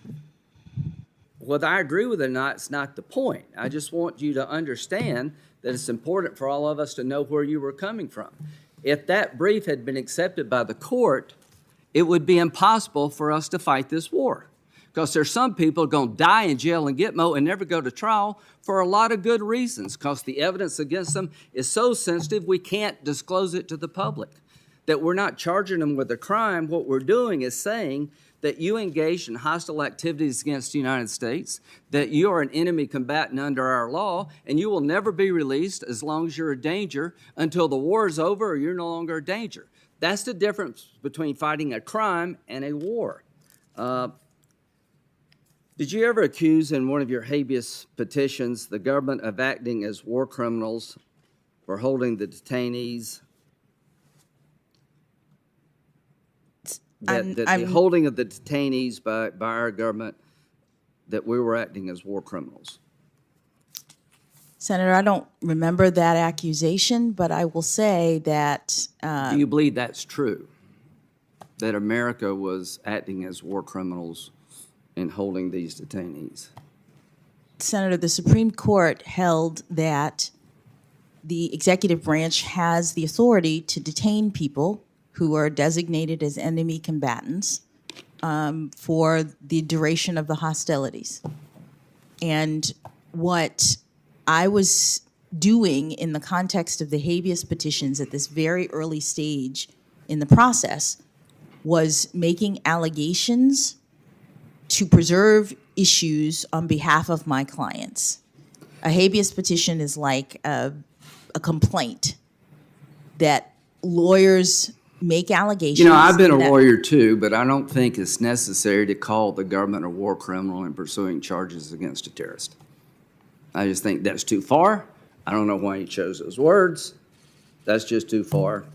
Whether I agree with it or not, it's not the point. I just want you to understand that it's important for all of us to know where you were coming from. If that brief had been accepted by the court, it would be impossible for us to fight this war. Because there's some people going to die in jail in Gitmo and never go to trial for a lot of good reasons, because the evidence against them is so sensitive we can't disclose it to the public. That we're not charging them with a crime. What we're doing is saying that you engaged in hostile activities against the United States, that you are an enemy combatant under our law, and you will never be released as long as you're a danger until the war is over or you're no longer a danger. That's the difference between fighting a crime and a war. Did you ever accuse in one of your habeas petitions the government of acting as war criminals for holding the detainees? The holding of the detainees by our government, that we were acting as war criminals.
Senator, I don't remember that accusation, but I will say that
Do you believe that's true? That America was acting as war criminals in holding these detainees?
Senator, the Supreme Court held that the executive branch has the authority to detain people who are designated as enemy combatants for the duration of the hostilities. And what I was doing in the context of the habeas petitions at this very early stage in the process was making allegations to preserve issues on behalf of my clients. A habeas petition is like a complaint that lawyers make allegations.
You know, I've been a
that-
lawyer too, but I don't think it's necessary to call the government a war criminal in pursuing charges against a terrorist. I just think that's too far. I don't know why you chose those words. That's just too far.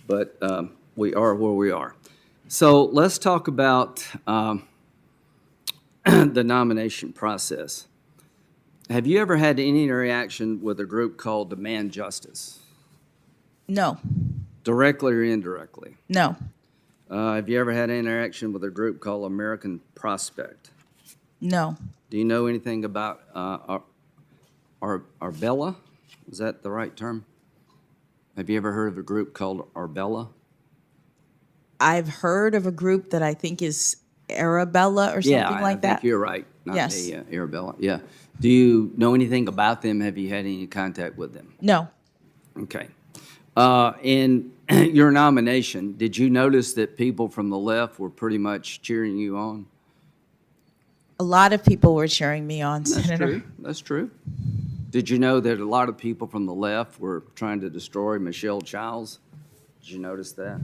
But we are where we are. So let's talk about the nomination process. Have you ever had any interaction with a group called Demand Justice,
No,
directly or indirectly?
no,
Have you ever had any interaction with a group called American Prospect?
no.
Do you know anything about Arbella? Is that the right term? Have you ever heard of a group called Arbella?
I've heard of a group that I think is Arabella or something like
I
that.
think you're right. Not
Yes.
the Arabella. Yeah. Do you know anything about them? Have you had any contact with them?
No,
Okay. In your nomination, did you notice that people from the left were pretty much cheering you on?
a lot of people were cheering me on,
That's
Senator.
true. That's true. Did you know that a lot of people from the left were trying to destroy Michelle Childs? Did you notice that?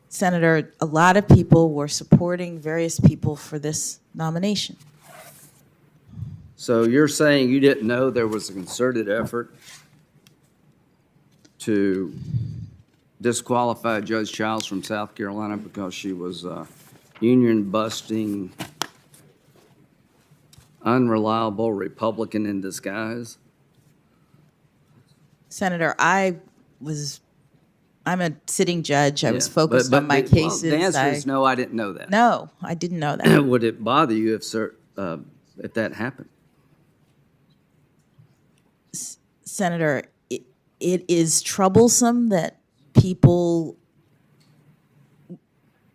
Senator, a lot of people were supporting various people for this nomination.
So you're saying you didn't know there was a concerted effort to disqualify Judge Childs from South Carolina because she was union-busting, unreliable Republican in disguise?
Senator, I'm a sitting judge. I was
Yeah,
focused on my
well,
cases.
the answer is no, I didn't know that.
No, I didn't know that.
Would it bother you if that happened?
Senator, it is troublesome that people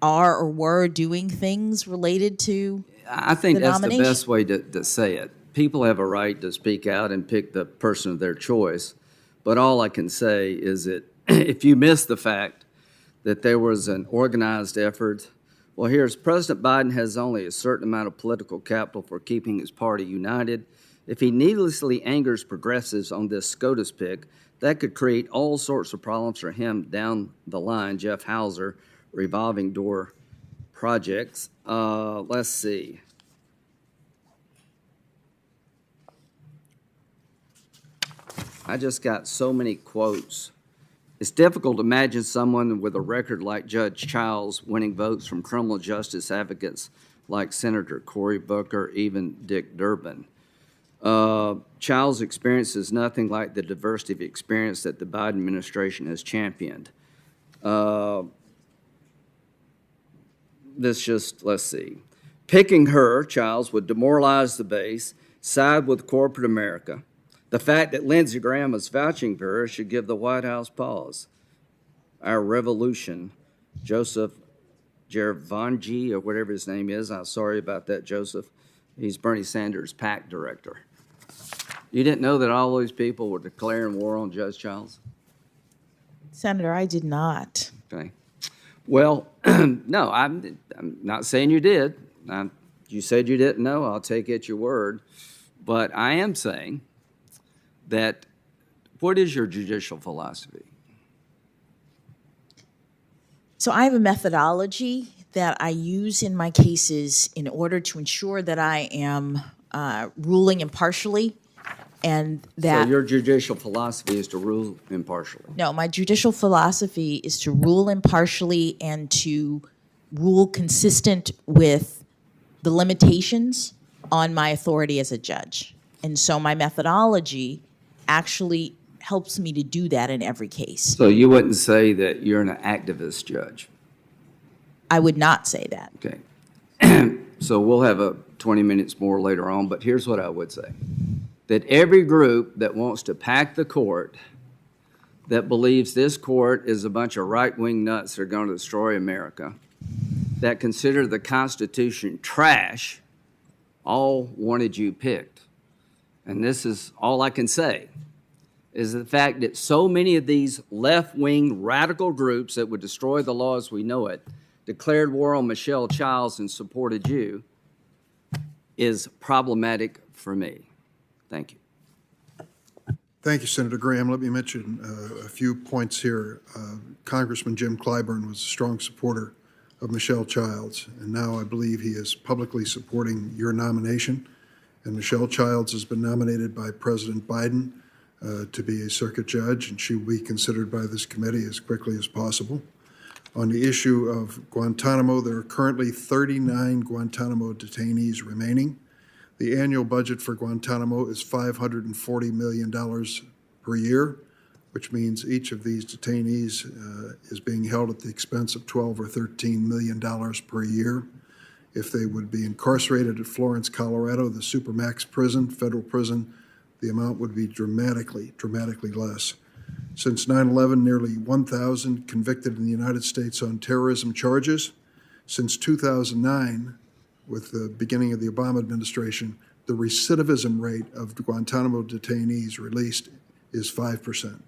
are or were doing things related to
I think
the
that's the
nomination.
best way to say it. People have a right to speak out and pick the person of their choice. But all I can say is that if you miss the fact that there was an organized effort, well, here's President Biden has only a certain amount of political capital for keeping his party united. If he needlessly angers progressives on this SCOTUS pick, that could create all sorts of problems for him down the line. Jeff Hauser, revolving door projects. Let's see. I just got so many quotes. It's difficult to imagine someone with a record like Judge Childs winning votes from criminal justice advocates like Senator Cory Booker, even Dick Durbin. Childs' experience is nothing like the diversity of experience that the Biden administration has championed. Let's see. Picking her, Childs, would demoralize the base, side with corporate America. The fact that Lindsey Graham is vouching for her should give the White House pause. Our revolution, Joseph Gervangi, or whatever his name is, I'm sorry about that, Joseph. He's Bernie Sanders' PAC director. You didn't know that all those people were declaring war on Judge Childs?
Senator, I did not.
Okay. Well, no, I'm not saying you did. You said you didn't know. I'll take it at your word. But I am saying that what is your judicial philosophy?
So I have a methodology that I use in my cases in order to ensure that I am ruling impartially and that...
So your judicial philosophy is to rule impartially?
No, my judicial philosophy is to rule impartially and to rule consistent with the limitations on my authority as a judge. And so my methodology actually helps me to do that in every case.
So you wouldn't say that you're an activist judge?
I would not say that.
Okay. So we'll have 20 minutes more later on, but here's what I would say. That every group that wants to pack the court, that believes this court is a bunch of right-wing nuts that are going to destroy America, that consider the Constitution trash, all wanted you picked. And this is all I can say, is the fact that so many of these left-wing radical groups that would destroy the law as we know it declared war on Michelle Childs and supported you is problematic for me. Thank you.
Thank you, Senator Graham. Let me mention a few points here. Congressman Jim Clyburn was a strong supporter of Michelle Childs, and now I believe he is publicly supporting your nomination. And Michelle Childs has been nominated by President Biden to be a circuit judge, and she will be considered by this committee as quickly as possible. On the issue of Guantanamo, there are currently 39 Guantanamo detainees remaining. The annual budget for Guantanamo is $540 million per year, which means each of these detainees is being held at the expense of $12 or $13 million per year. If they would be incarcerated at Florence, Colorado, the Supermax prison, federal prison, the amount would be dramatically less. Since 9/11, nearly 1,000 convicted in the United States on terrorism charges. Since 2009, with the beginning of the Obama administration, the recidivism rate of Guantanamo detainees released is 5%.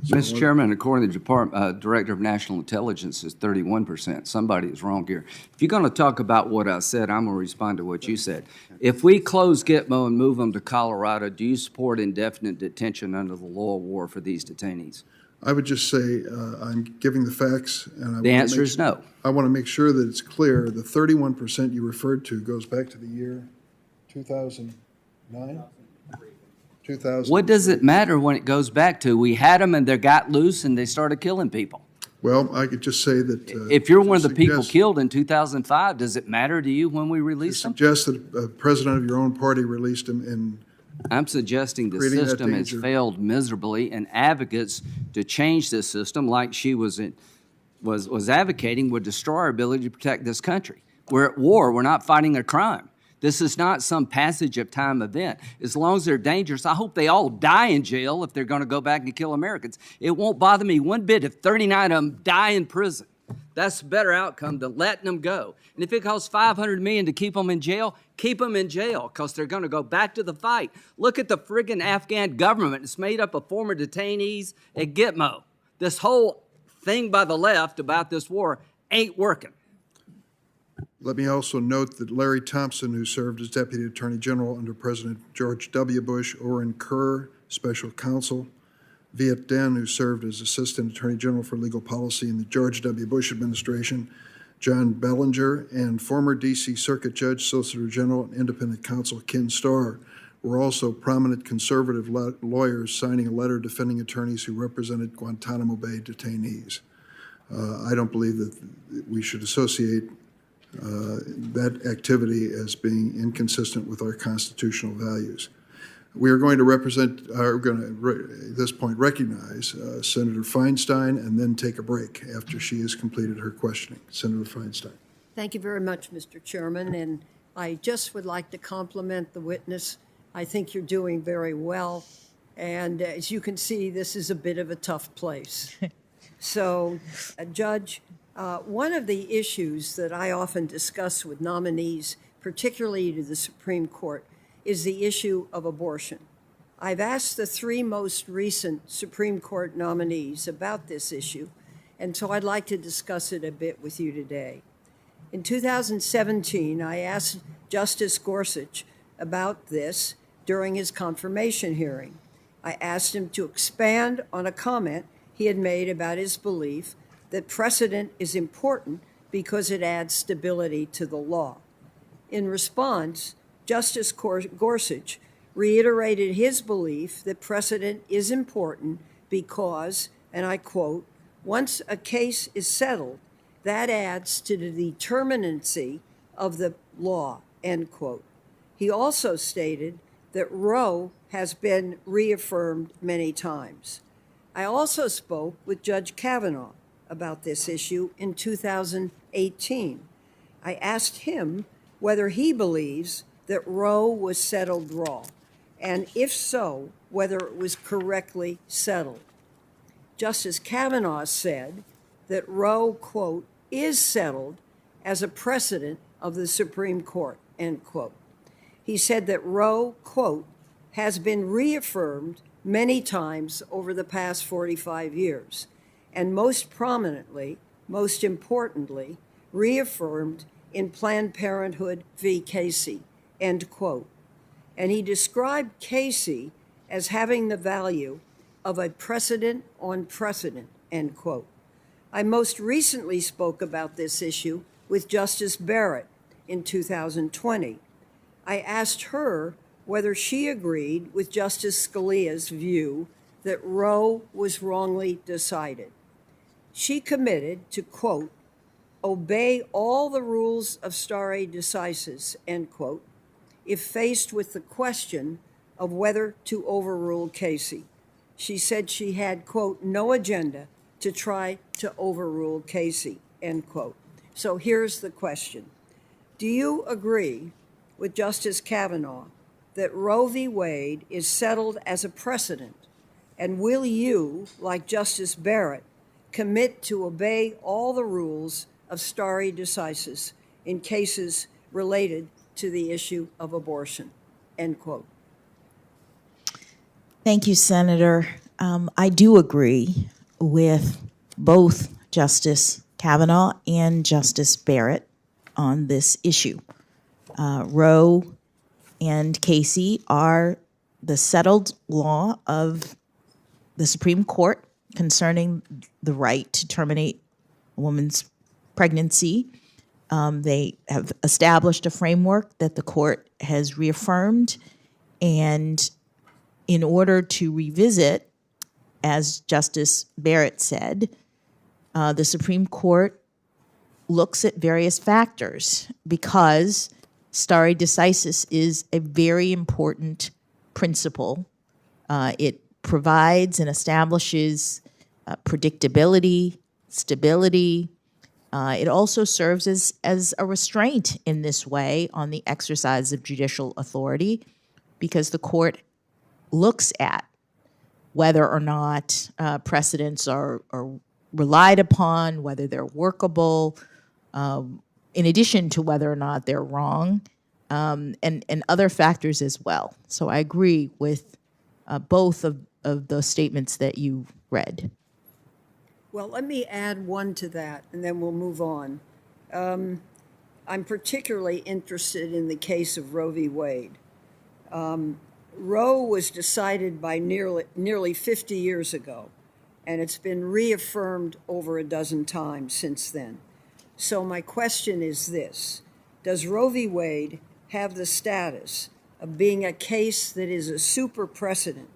Mr. Chairman, according to the Director of National Intelligence, is 31%. Somebody is wrong here. If you're going to talk about what I said, I'm going to respond to what you said. If we close Gitmo and move them to Colorado, do you support indefinite detention under the law of war for these detainees?
I would just say I'm giving the facts, and
The answer is no.
I want to make sure that it's clear. The 31% you referred to goes back to the year 2009? 2000.
What does it matter when it goes back to? We had them and they got loose and they started killing people.
Well, I could just say that.
If you're one of the people killed in 2005, does it matter to you when we release them?
Suggest that a president of your own party released him in.
I'm suggesting the
Creating that
system has
danger.
failed miserably, and advocates to change this system, like she was advocating, would destroy our ability to protect this country. We're at war. We're not fighting a crime. This is not some passage of time event. As long as they're dangerous, I hope they all die in jail if they're going to go back and kill Americans. It won't bother me one bit if 39 of them die in prison. That's a better outcome than letting them go. And if it costs $500 million to keep them in jail, keep them in jail, because they're going to go back to the fight. Look at the friggin' Afghan government. It's made up of former detainees at Gitmo. This whole thing by the left about this war ain't working.
Let me also note that Larry Thompson, who served as Deputy Attorney General under President George W. Bush, Oren Kerr, Special Counsel, Viet Den, who served as Assistant Attorney General for Legal Policy in the George W. Bush administration, John Bellinger, and former D.C. Circuit Judge, Solicitor General, and Independent Counsel Ken Starr were also prominent conservative lawyers signing a letter defending attorneys who represented Guantanamo Bay detainees. I don't believe that we should associate that activity as being inconsistent with our constitutional values. We are going to at this point recognize Senator Feinstein and then take a break after she has completed her questioning. Senator Feinstein.
Thank you very much, Mr. Chairman, and I just would like to compliment the witness. I think you're doing very well, and as you can see, this is a bit of a tough place. So, Judge, one of the issues that I often discuss with nominees, particularly to the Supreme Court, is the issue of abortion. I've asked the three most recent Supreme Court nominees about this issue, and so I'd like to discuss it a bit with you today. In 2017, I asked Justice Gorsuch about this during his confirmation hearing. I asked him to expand on a comment he had made about his belief that precedent is important because it adds stability to the law. In response, Justice Gorsuch reiterated his belief that precedent is important because, and I quote, once a case is settled, that adds to the determinacy of the law, end quote. He also stated that Roe has been reaffirmed many times. I also spoke with Judge Kavanaugh about this issue in 2018. I asked him whether he believes that Roe was settled wrong, and if so, whether it was correctly settled. Justice Kavanaugh said that Roe, quote, is settled as a precedent of the Supreme Court, end quote. He said that Roe, quote, has been reaffirmed many times over the past 45 years, and most prominently, most importantly, reaffirmed in Planned Parenthood v. Casey, end quote. And he described Casey as having the value of a precedent on precedent, end quote. I most recently spoke about this issue with Justice Barrett in 2020. I asked her whether she agreed with Justice Scalia's view that Roe was wrongly decided. She committed to, quote, obey all the rules of stare decisis, end quote, if faced with the question of whether to overrule Casey. She said she had, quote, no agenda to try to overrule Casey, end quote. So here's the question. Do you agree with Justice Kavanaugh that Roe v. Wade is settled as a precedent? And will you, like Justice Barrett, commit to obey all the rules of stare decisis in cases related to the issue of abortion, end quote?
Thank you, Senator. I do agree with both Justice Kavanaugh and Justice Barrett on this issue. Roe and Casey are the settled law of the Supreme Court concerning the right to terminate a woman's pregnancy. They have established a framework that the court has reaffirmed, and in order to revisit, as Justice Barrett said, the Supreme Court looks at various factors because stare decisis is a very important principle. It provides and establishes predictability, stability. It also serves as a restraint in this way on the exercise of judicial authority because the court looks at whether or not precedents are relied upon, whether they're workable, in addition to whether or not they're wrong, and other factors as well. So I agree with both of those statements that you read.
Well, let me add one to that, and then we'll move on. I'm particularly interested in the case of Roe v. Wade. Roe was decided by nearly 50 years ago, and it's been reaffirmed over a dozen times since then. So my question is this: does Roe v. Wade have the status of being a case that is a super precedent?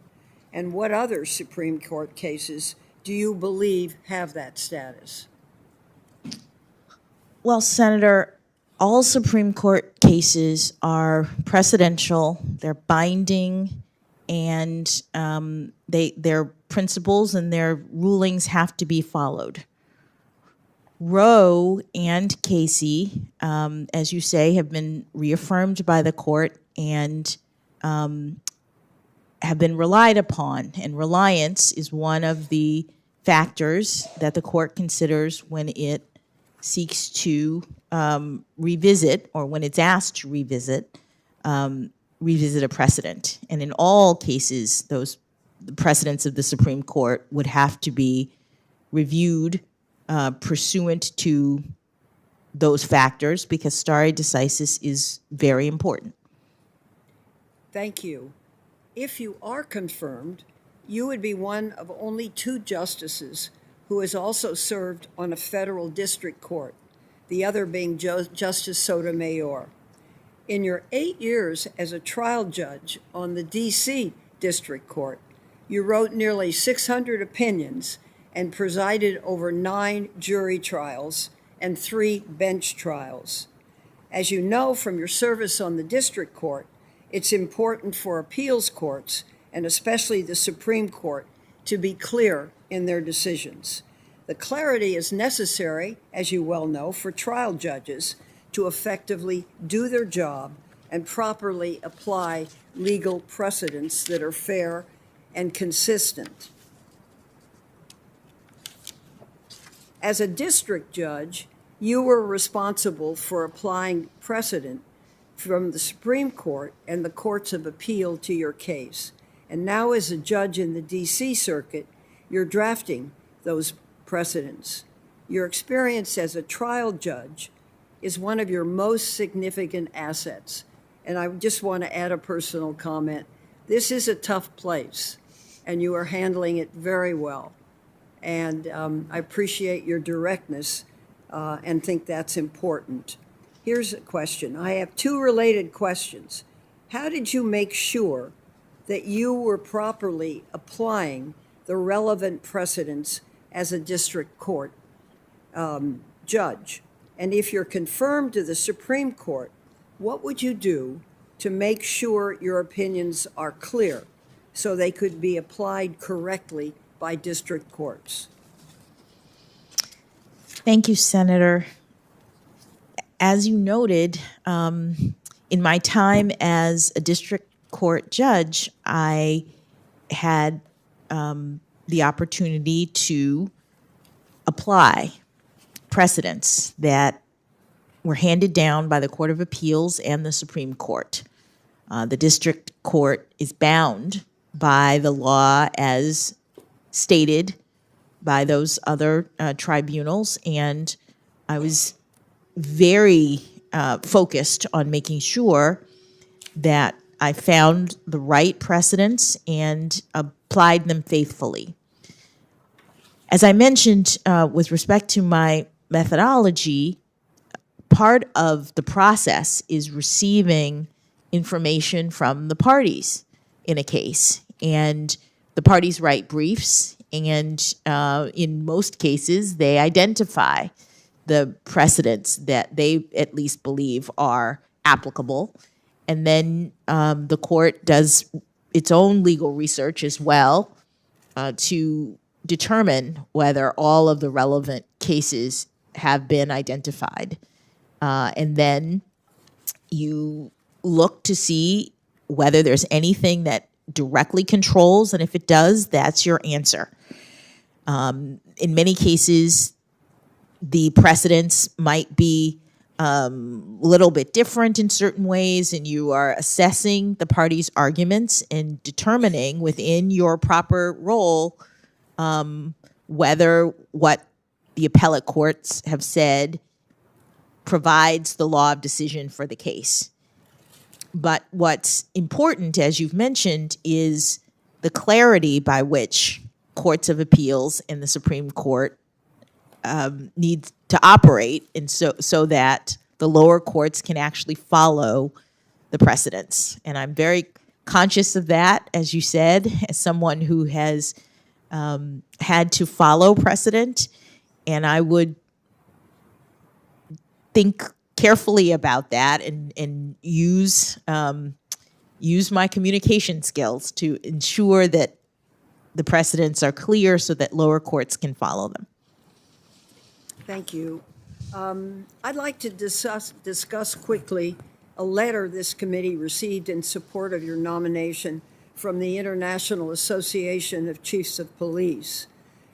And what other Supreme Court cases do you believe have that status?
Well, Senator, all Supreme Court cases are precedential, they're binding, and their principles and their rulings have to be followed. Roe and Casey, as you say, have been reaffirmed by the court and have been relied upon. And reliance is one of the factors that the court considers when it seeks to revisit, or when it's asked to revisit a precedent. And in all cases, the precedents of the Supreme Court would have to be reviewed pursuant to those factors because stare decisis is very important.
Thank you. If you are confirmed, you would be one of only 2 justices who has also served on a federal district court, the other being Justice Sotomayor. In your 8 years as a trial judge on the D.C. District Court, you wrote nearly 600 opinions and presided over 9 jury trials and 3 bench trials. As you know from your service on the district court, it's important for appeals courts, and especially the Supreme Court, to be clear in their decisions. The clarity is necessary, as you well know, for trial judges to effectively do their job and properly apply legal precedents that are fair and consistent. As a district judge, you were responsible for applying precedent from the Supreme Court and the courts of appeal to your case. And now as a judge in the D.C. Circuit, you're drafting those precedents. Your experience as a trial judge is one of your most significant assets. And I just want to add a personal comment. This is a tough place, and you are handling it very well. And I appreciate your directness and think that's important. Here's a question. I have 2 related questions. How did you make sure that you were properly applying the relevant precedents as a district court judge? And if you're confirmed to the Supreme Court, what would you do to make sure your opinions are clear so they could be applied correctly by district courts?
Thank you, Senator. As you noted, in my time as a district court judge, I had the opportunity to apply precedents that were handed down by the Court of Appeals and the Supreme Court. The district court is bound by the law as stated by those other tribunals, and I was very focused on making sure that I found the right precedents and applied them faithfully. As I mentioned, with respect to my methodology, part of the process is receiving information from the parties in a case. And the parties write briefs, and in most cases, they identify the precedents that they at least believe are applicable. And then the court does its own legal research as well to determine whether all of the relevant cases have been identified. And then you look to see whether there's anything that directly controls, and if it does, that's your answer. In many cases, the precedents might be a little bit different in certain ways, and you are assessing the parties' arguments and determining within your proper role whether what the appellate courts have said provides the law of decision for the case. But what's important, as you've mentioned, is the clarity by which courts of appeals and the Supreme Court need to operate, and so that the lower courts can actually follow the precedents. And I'm very conscious of that, as you said, as someone who has had to follow precedent, and I would think carefully about that and use my communication skills to ensure that the precedents are clear so that lower courts can follow them.
Thank you. I'd like to discuss quickly a letter this committee received in support of your nomination from the International Association of Chiefs of Police.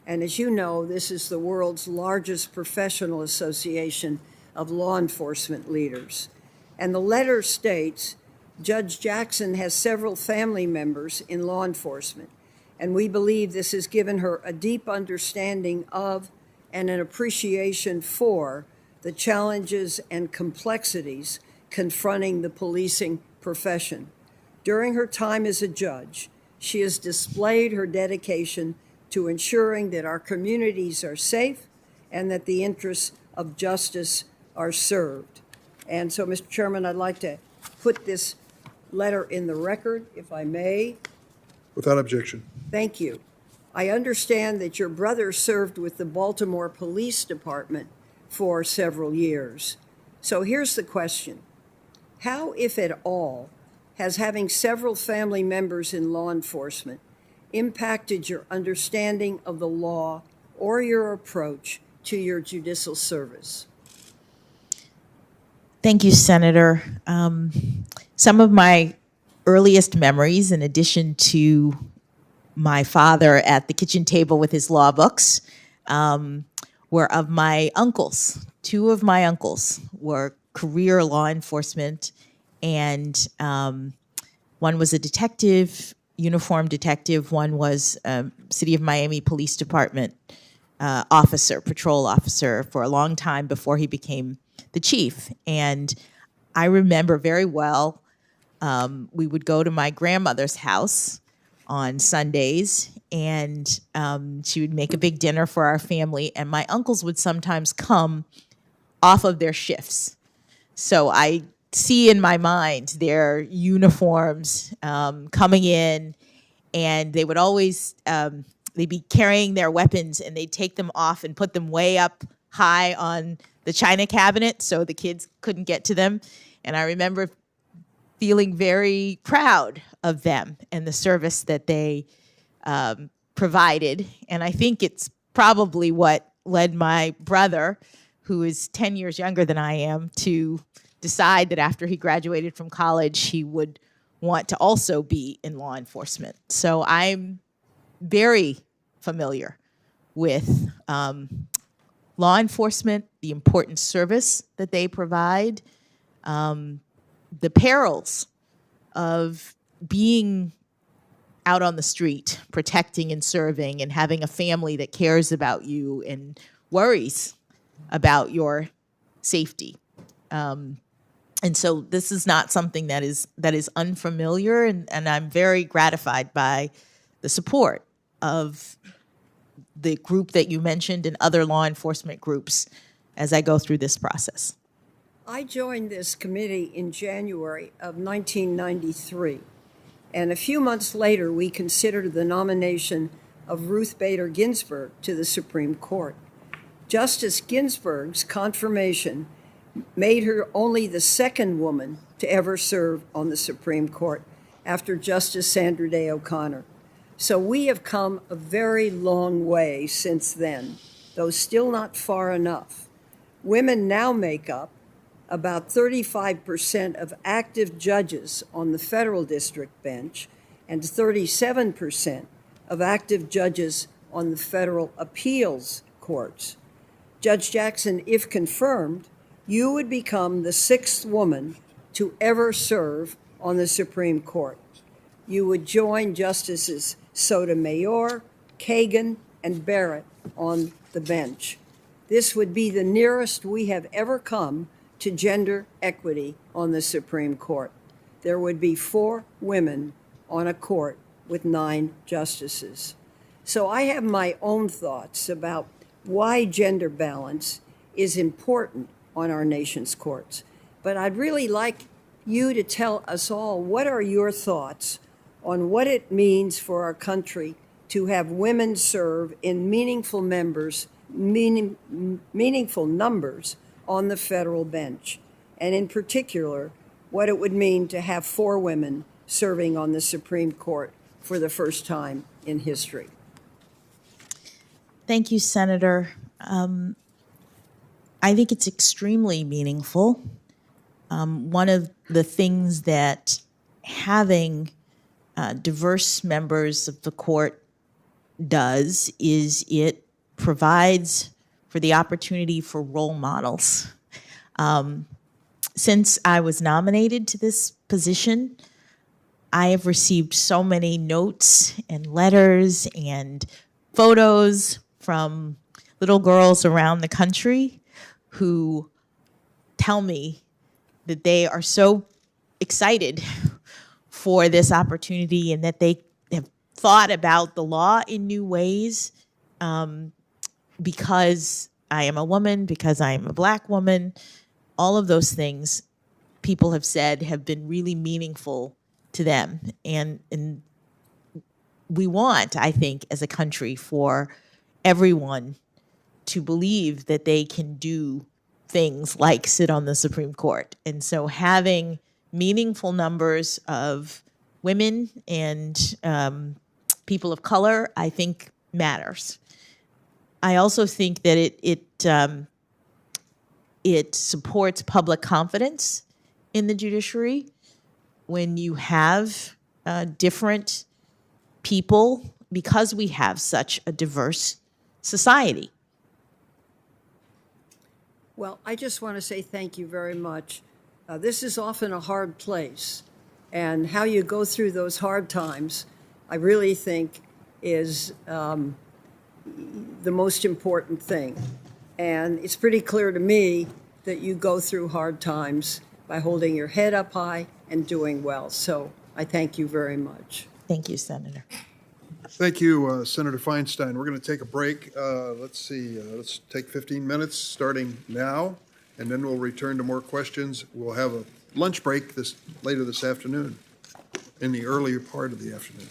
And as you know, this is the world's largest professional association of law enforcement leaders. And the letter states, Judge Jackson has several family members in law enforcement, and we believe this has given her a deep understanding of and an appreciation for the challenges and complexities confronting the policing profession. During her time as a judge, she has displayed her dedication to ensuring that our communities are safe and that the interests of justice are served. And so, Mr. Chairman, I'd like to put this letter in the record, if I may.
Without objection.
Thank you. I understand that your brother served with the Baltimore Police Department for several years. So here's the question. How, if at all, has having several family members in law enforcement impacted your understanding of the law or your approach to your judicial service?
Thank you, Senator. Some of my earliest memories, in addition to my father at the kitchen table with his law books, were of my uncles. Two of my uncles were career law enforcement, and one was a detective, uniformed detective. One was City of Miami Police Department officer, patrol officer for a long time before he became the chief. And I remember very well, we would go to my grandmother's house on Sundays, and she would make a big dinner for our family, and my uncles would sometimes come off of their shifts. So I see in my mind their uniforms coming in, and they would always, they'd be carrying their weapons, and they'd take them off and put them way up high on the china cabinet so the kids couldn't get to them. And I remember
feeling very proud of them and the service that they provided. And I think it's probably what led my brother, who is 10 years younger than I am, to decide that after he graduated from college, he would want to also be in law enforcement. So I'm very familiar with law enforcement, the important service that they provide, the perils of being out on the street, protecting and serving, and having a family that cares about you and worries about your safety. And so this is not something that is unfamiliar, and I'm very gratified by the support of the group that you mentioned and other law enforcement groups as I go through this process.
I joined this committee in January of 1993, and a few months later, we considered the nomination of Ruth Bader Ginsburg to the Supreme Court. Justice Ginsburg's confirmation made her only the second woman to ever serve on the Supreme Court after Justice Sandra Day O'Connor. So we have come a very long way since then, though still not far enough. Women now make up about 35% of active judges on the federal district bench and 37% of active judges on the federal appeals courts. Judge Jackson, if confirmed, you would become the sixth woman to ever serve on the Supreme Court. You would join Justices Sotomayor, Kagan, and Barrett on the bench. This would be the nearest we have ever come to gender equity on the Supreme Court. There would be 4 women on a court with 9 justices. So I have my own thoughts about why gender balance is important on our nation's courts. But I'd really like you to tell us all, what are your thoughts on what it means for our country to have women serve in meaningful numbers on the federal bench, and in particular, what it would mean to have 4 women serving on the Supreme Court for the first time in history.
Thank you, Senator. I think it's extremely meaningful. One of the things that having diverse members of the court does is it provides for the opportunity for role models. Since I was nominated to this position, I have received so many notes and letters and photos from little girls around the country who tell me that they are so excited for this opportunity and that they have thought about the law in new ways because I am a woman, because I am a Black woman. All of those things people have said have been really meaningful to them. And we want, I think, as a country, for everyone to believe that they can do things like sit on the Supreme Court. And so having meaningful numbers of women and people of color, I think, matters. I also think that it supports public confidence in the judiciary when you have different people, because we have such a diverse society.
Well, I just want to say thank you very much. This is often a hard place, and how you go through those hard times, I really think, is the most important thing. And it's pretty clear to me that you go through hard times by holding your head up high and doing well. So I thank you very much.
Thank you, Senator.
Thank you, Senator Feinstein. We're going to take a break. Let's take 15 minutes starting now, and then we'll return to more questions. We'll have a lunch break later this afternoon, in the earlier part of the afternoon.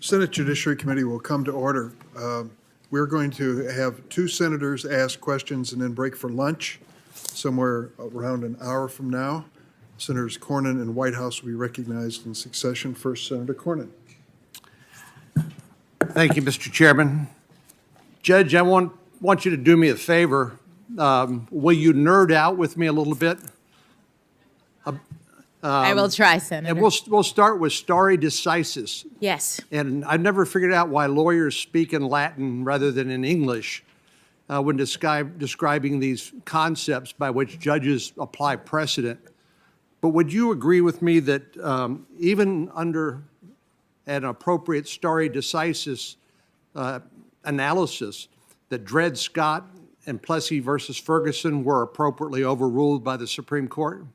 Senate Judiciary Committee will come to order. We're going to have 2 senators ask questions and then break for lunch somewhere around an hour from now. Senators Cornyn and Whitehouse will be recognized in succession. First, Senator Cornyn.
Thank you, Mr. Chairman. Judge, I want you to do me a favor. Will you nerd out with me a little bit?
I will try, Senator.
And we'll start with stare decisis.
Yes.
And I've never figured out why lawyers speak in Latin rather than in English when describing these concepts by which judges apply precedent. But would you agree with me that even under an appropriate stare decisis analysis, that Dred Scott and Plessy versus Ferguson were appropriately overruled by the Supreme Court?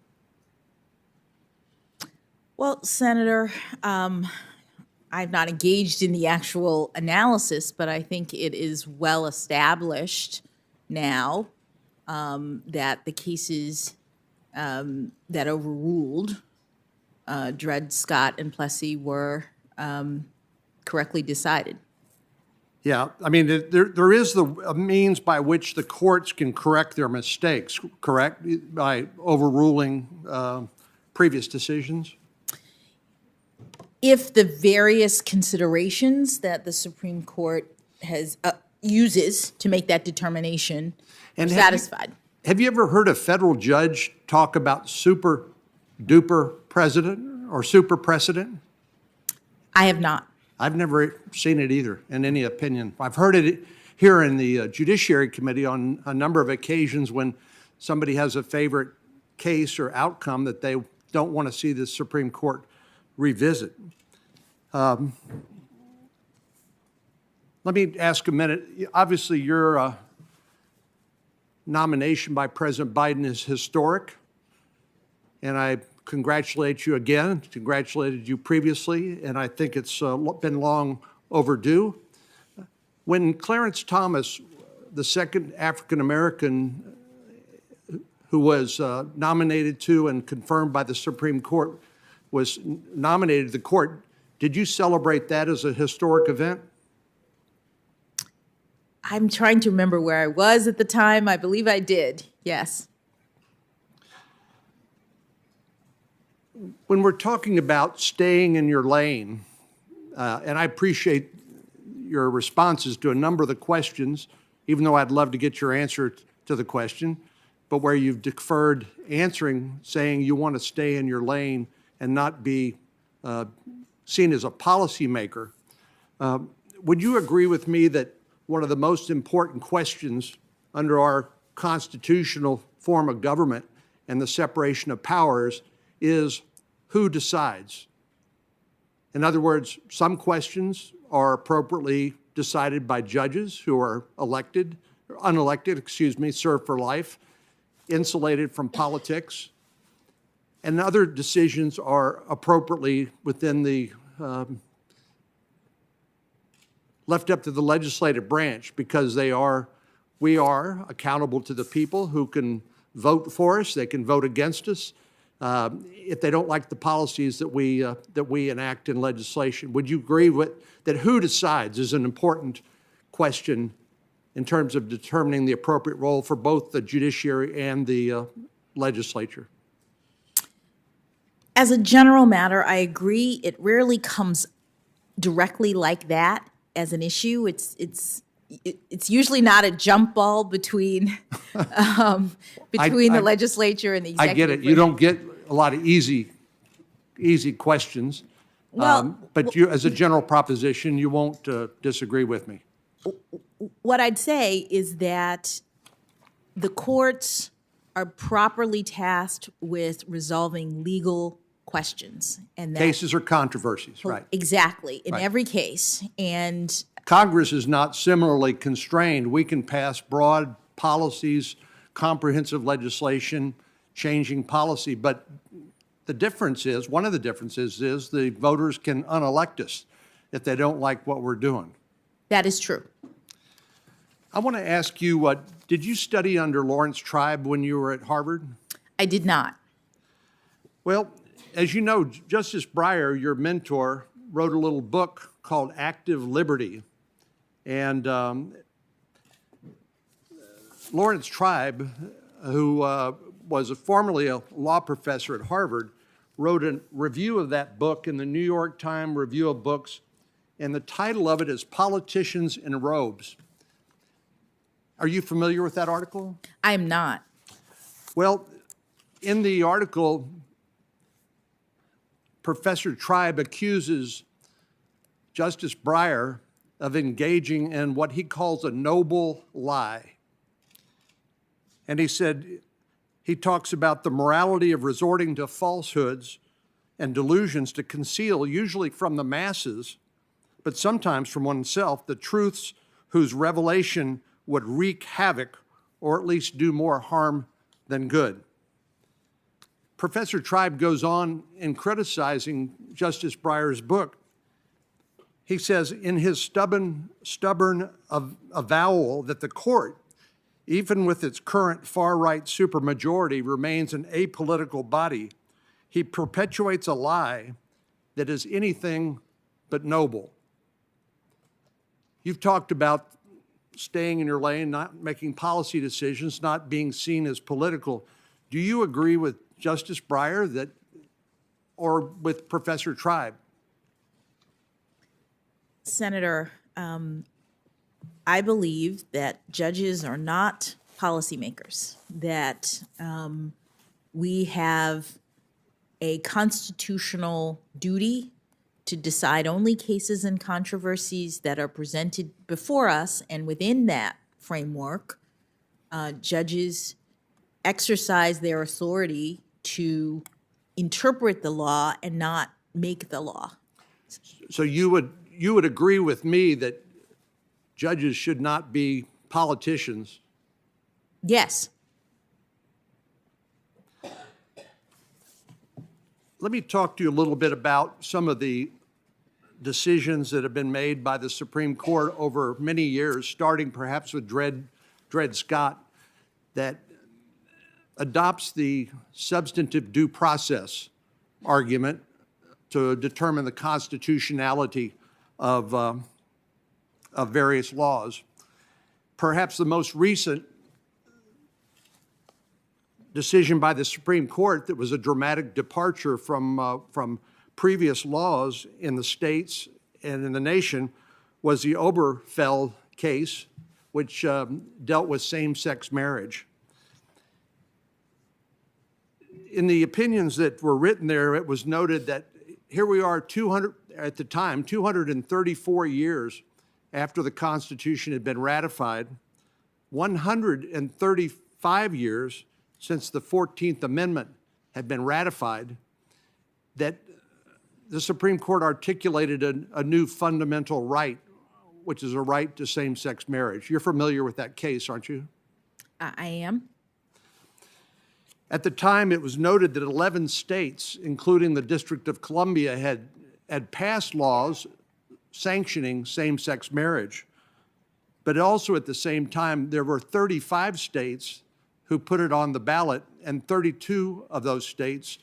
Well, Senator, I've not engaged in the actual analysis, but I think it is well established now that the cases that overruled Dred Scott and Plessy were correctly decided.
Yeah, I mean, there is a means by which the courts can correct their mistakes, correct? By overruling previous decisions?
If the various considerations that the Supreme Court has uses to make that determination are satisfied.
Have you ever heard a federal judge talk about super duper precedent or super precedent?
I have not.
I've never seen it either in any opinion. I've heard it here in the Judiciary Committee on a number of occasions when somebody has a favorite case or outcome that they don't want to see the Supreme Court revisit. Let me ask a minute. Obviously, your nomination by President Biden is historic, and I congratulate you again, congratulated you previously, and I think it's been long overdue. When Clarence Thomas, the second African-American who was nominated to and confirmed by the Supreme Court, was nominated to the court, did you celebrate that as a historic event?
I'm trying to remember where I was at the time. I believe I did, yes.
When we're talking about staying in your lane, and I appreciate your responses to a number of the questions, even though I'd love to get your answer to the question, but where you've deferred answering, saying you want to stay in your lane and not be seen as a policymaker. Would you agree with me that one of the most important questions under our constitutional form of government and the separation of powers is who decides? In other words, some questions are appropriately decided by judges who are unelected, served for life, insulated from politics, and other decisions are appropriately within the left up to the legislative branch because we are accountable to the people who can vote for us, they can vote against us if they don't like the policies that we enact in legislation. Would you agree with that? Who decides is an important question in terms of determining the appropriate role for both the judiciary and the legislature?
As a general matter, I agree. It rarely comes directly like that as an issue. It's usually not a jump ball between the legislature and the executive.
I get it. You don't get a lot of easy questions.
Well,
but you, as a general proposition, you won't disagree with me.
What I'd say is that the courts are properly tasked with resolving legal questions. And that,
cases or controversies, right?
Exactly, in every case. And
Congress is not similarly constrained. We can pass broad policies, comprehensive legislation, changing policy, but the difference is, one of the differences is the voters can unelect us if they don't like what we're doing.
that is true.
I want to ask you, did you study under Lawrence Tribe when you were at Harvard?
I did not.
Well, as you know, Justice Breyer, your mentor, wrote a little book called Active Liberty. And Lawrence Tribe, who was formerly a law professor at Harvard, wrote a review of that book in the New York Times Review of Books, and the title of it is Politicians in Robes. Are you familiar with that article?
I'm not.
Well, in the article, Professor Tribe accuses Justice Breyer of engaging in what he calls a noble lie. And he talks about the morality of resorting to falsehoods and delusions to conceal, usually from the masses, but sometimes from oneself, the truths whose revelation would wreak havoc or at least do more harm than good. Professor Tribe goes on in criticizing Justice Breyer's book. He says, in his stubborn avowal that the court, even with its current far-right supermajority, remains an apolitical body, he perpetuates a lie that is anything but noble. You've talked about staying in your lane, not making policy decisions, not being seen as political. Do you agree with Justice Breyer or with Professor Tribe?
Senator, I believe that judges are not policymakers, that we have a constitutional duty to decide only cases and controversies that are presented before us, and within that framework, judges exercise their authority to interpret the law and not make the law.
So you would agree with me that judges should not be politicians?
Yes.
Let me talk to you a little bit about some of the decisions that have been made by the Supreme Court over many years, starting perhaps with Dred Scott, that adopts the substantive due process argument to determine the constitutionality of various laws. Perhaps the most recent decision by the Supreme Court that was a dramatic departure from previous laws in the states and in the nation was the Obergefell case, which dealt with same-sex marriage. In the opinions that were written there, it was noted that here we are 234 years after the Constitution had been ratified, 135 years since the 14th Amendment had been ratified, that the Supreme Court articulated a new fundamental right, which is a right to same-sex marriage. You're familiar with that case, aren't you?
I am.
At the time, it was noted that 11 states, including the District of Columbia, had passed laws sanctioning same-sex marriage. But also at the same time, there were 35 states who put it on the ballot, and 32 of those states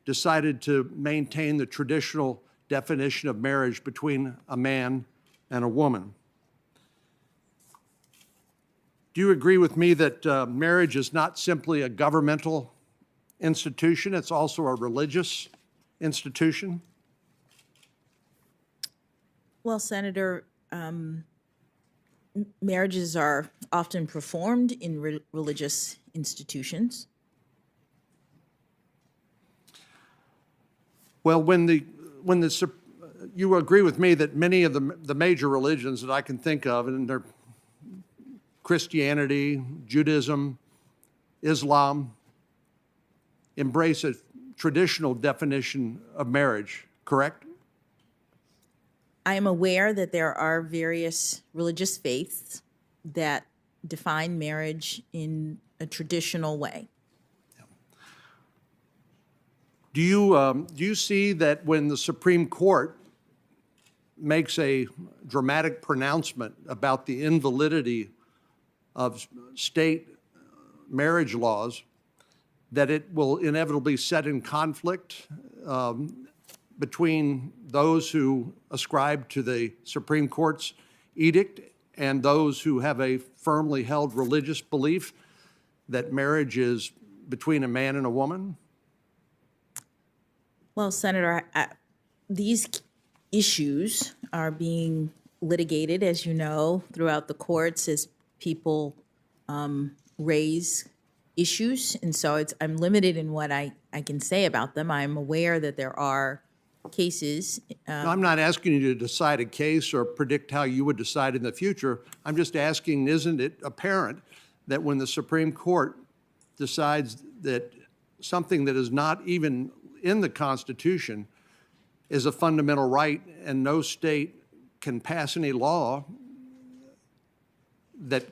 decided to maintain the traditional definition of marriage between a man and a woman. Do you agree with me that marriage is not simply a governmental institution, it's also a religious institution?
Well, Senator, marriages are often performed in religious institutions.
Well, you agree with me that many of the major religions that I can think of, and they're Christianity, Judaism, Islam, embrace a traditional definition of marriage, correct?
I am aware that there are various religious faiths that define marriage in a traditional way.
Do you see that when the Supreme Court makes a dramatic pronouncement about the invalidity of state marriage laws, that it will inevitably set in conflict between those who ascribe to the Supreme Court's edict and those who have a firmly held religious belief that marriage is between a man and a woman?
Well, Senator, these issues are being litigated, as you know, throughout the courts as people raise issues. And so I'm limited in what I can say about them. I'm aware that there are cases.
No, I'm not asking you to decide a case or predict how you would decide in the future. I'm just asking, isn't it apparent that when the Supreme Court decides that something that is not even in the Constitution is a fundamental right, and no state can pass any law that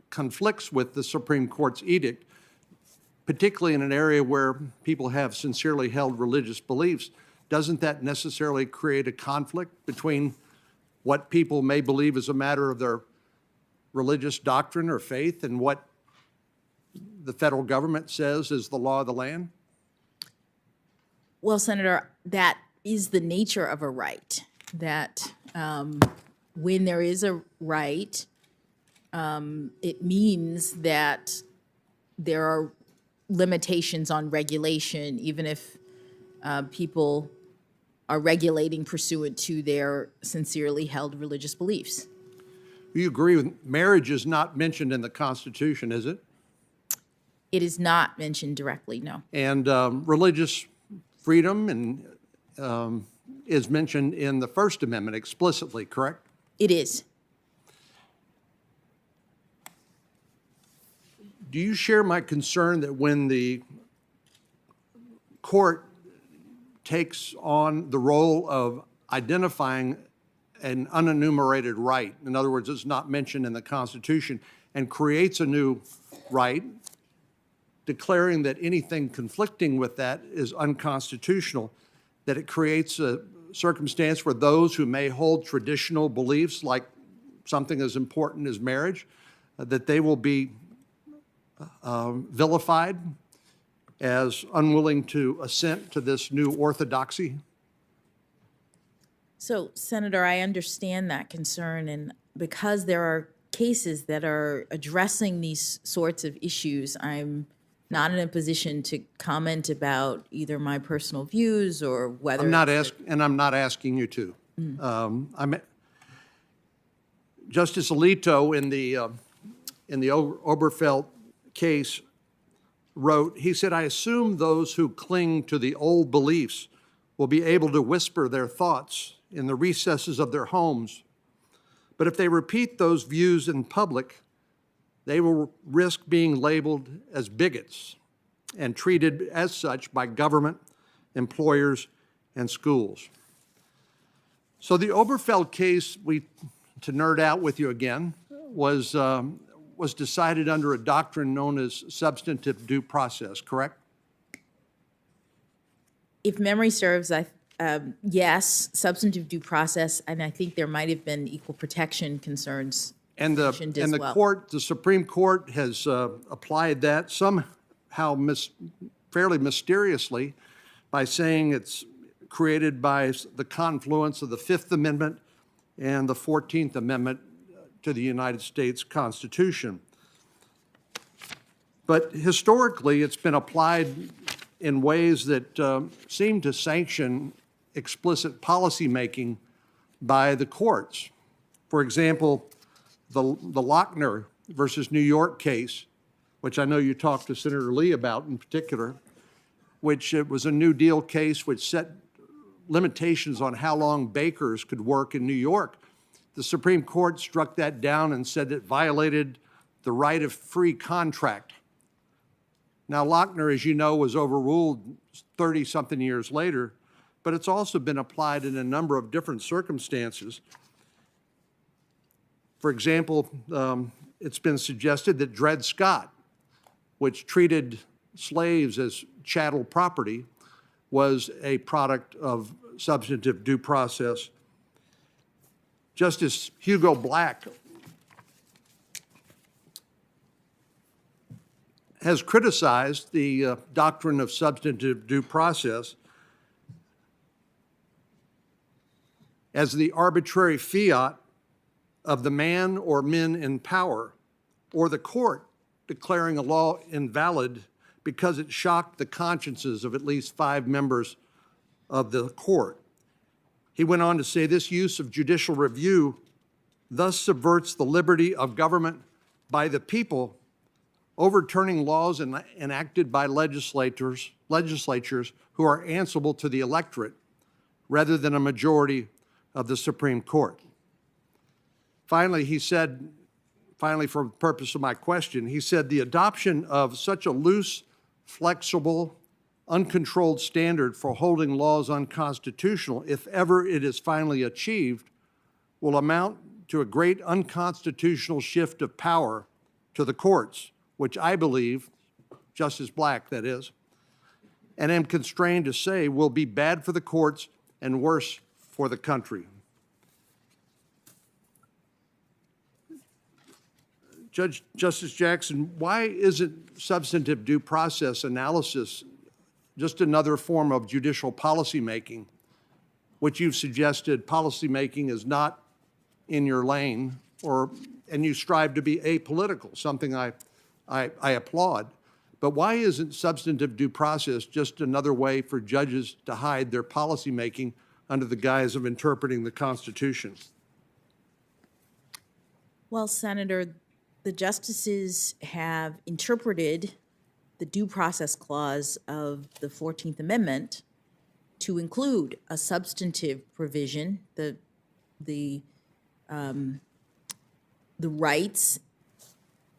conflicts with the Supreme Court's edict, particularly in an area where people have sincerely held religious beliefs, doesn't that necessarily create a conflict between what people may believe is a matter of their religious doctrine or faith and what the federal government says is the law of the land?
Well, Senator, that is the nature of a right, that when there is a right, it means that there are limitations on regulation, even if people are regulating pursuant to their sincerely held religious beliefs.
You agree with marriage is not mentioned in the Constitution, is it?
It is not mentioned directly, no.
And religious freedom and is mentioned in the First Amendment explicitly, correct?
It is.
Do you share my concern that when the court takes on the role of identifying an unenumerated right, in other words, it's not mentioned in the Constitution, and creates a new right, declaring that anything conflicting with that is unconstitutional, that it creates a circumstance where those who may hold traditional beliefs, like something as important as marriage, that they will be vilified as unwilling to assent to this new orthodoxy?
So, Senator, I understand that concern, and because there are cases that are addressing these sorts of issues, I'm not in a position to comment about either my personal views or whether
I'm not asking you to. Justice Alito in the Oberfeld case wrote, he said, "I assume those who cling to the old beliefs will be able to whisper their thoughts in the recesses of their homes. But if they repeat those views in public, they will risk being labeled as bigots and treated as such by government, employers, and schools." So the Oberfeld case, to nerd out with you again, was decided under a doctrine known as substantive due process, correct?
If memory serves, yes, substantive due process, and I think there might have been equal protection concerns mentioned as well.
The Supreme Court has applied that somehow fairly mysteriously by saying it's created by the confluence of the Fifth Amendment and the 14th Amendment to the United States Constitution. But historically, it's been applied in ways that seem to sanction explicit policymaking by the courts. For example, the Lochner versus New York case, which I know you talked to Senator Lee about in particular, which it was a New Deal case which set limitations on how long bakers could work in New York. The Supreme Court struck that down and said it violated the right of free contract. Now, Lochner, as you know, was overruled 30-something years later, but it's also been applied in a number of different circumstances. For example, it's been suggested that Dred Scott, which treated slaves as chattel property, was a product of substantive due process. Justice Hugo Black has criticized the doctrine of substantive due process as the arbitrary fiat of the man or men in power, or the court declaring a law invalid because it shocked the consciences of at least 5 members of the court. He went on to say, this use of judicial review thus subverts the liberty of government by the people, overturning laws enacted by legislatures who are answerable to the electorate rather than a majority of the Supreme Court. Finally, he said, for the purpose of my question, he said the adoption of such a loose, flexible, uncontrolled standard for holding laws unconstitutional, if ever it is finally achieved, will amount to a great unconstitutional shift of power to the courts, which I believe, Justice Black, that is, and am constrained to say will be bad for the courts and worse for the country. Justice Jackson, why isn't substantive due process analysis just another form of judicial policymaking, which you've suggested policymaking is not in your lane, and you strive to be apolitical, something I applaud. But why isn't substantive due process just another way for judges to hide their policymaking under the guise of interpreting the Constitution?
Well, Senator, the justices have interpreted the due process clause of the 14th Amendment to include a substantive provision, the rights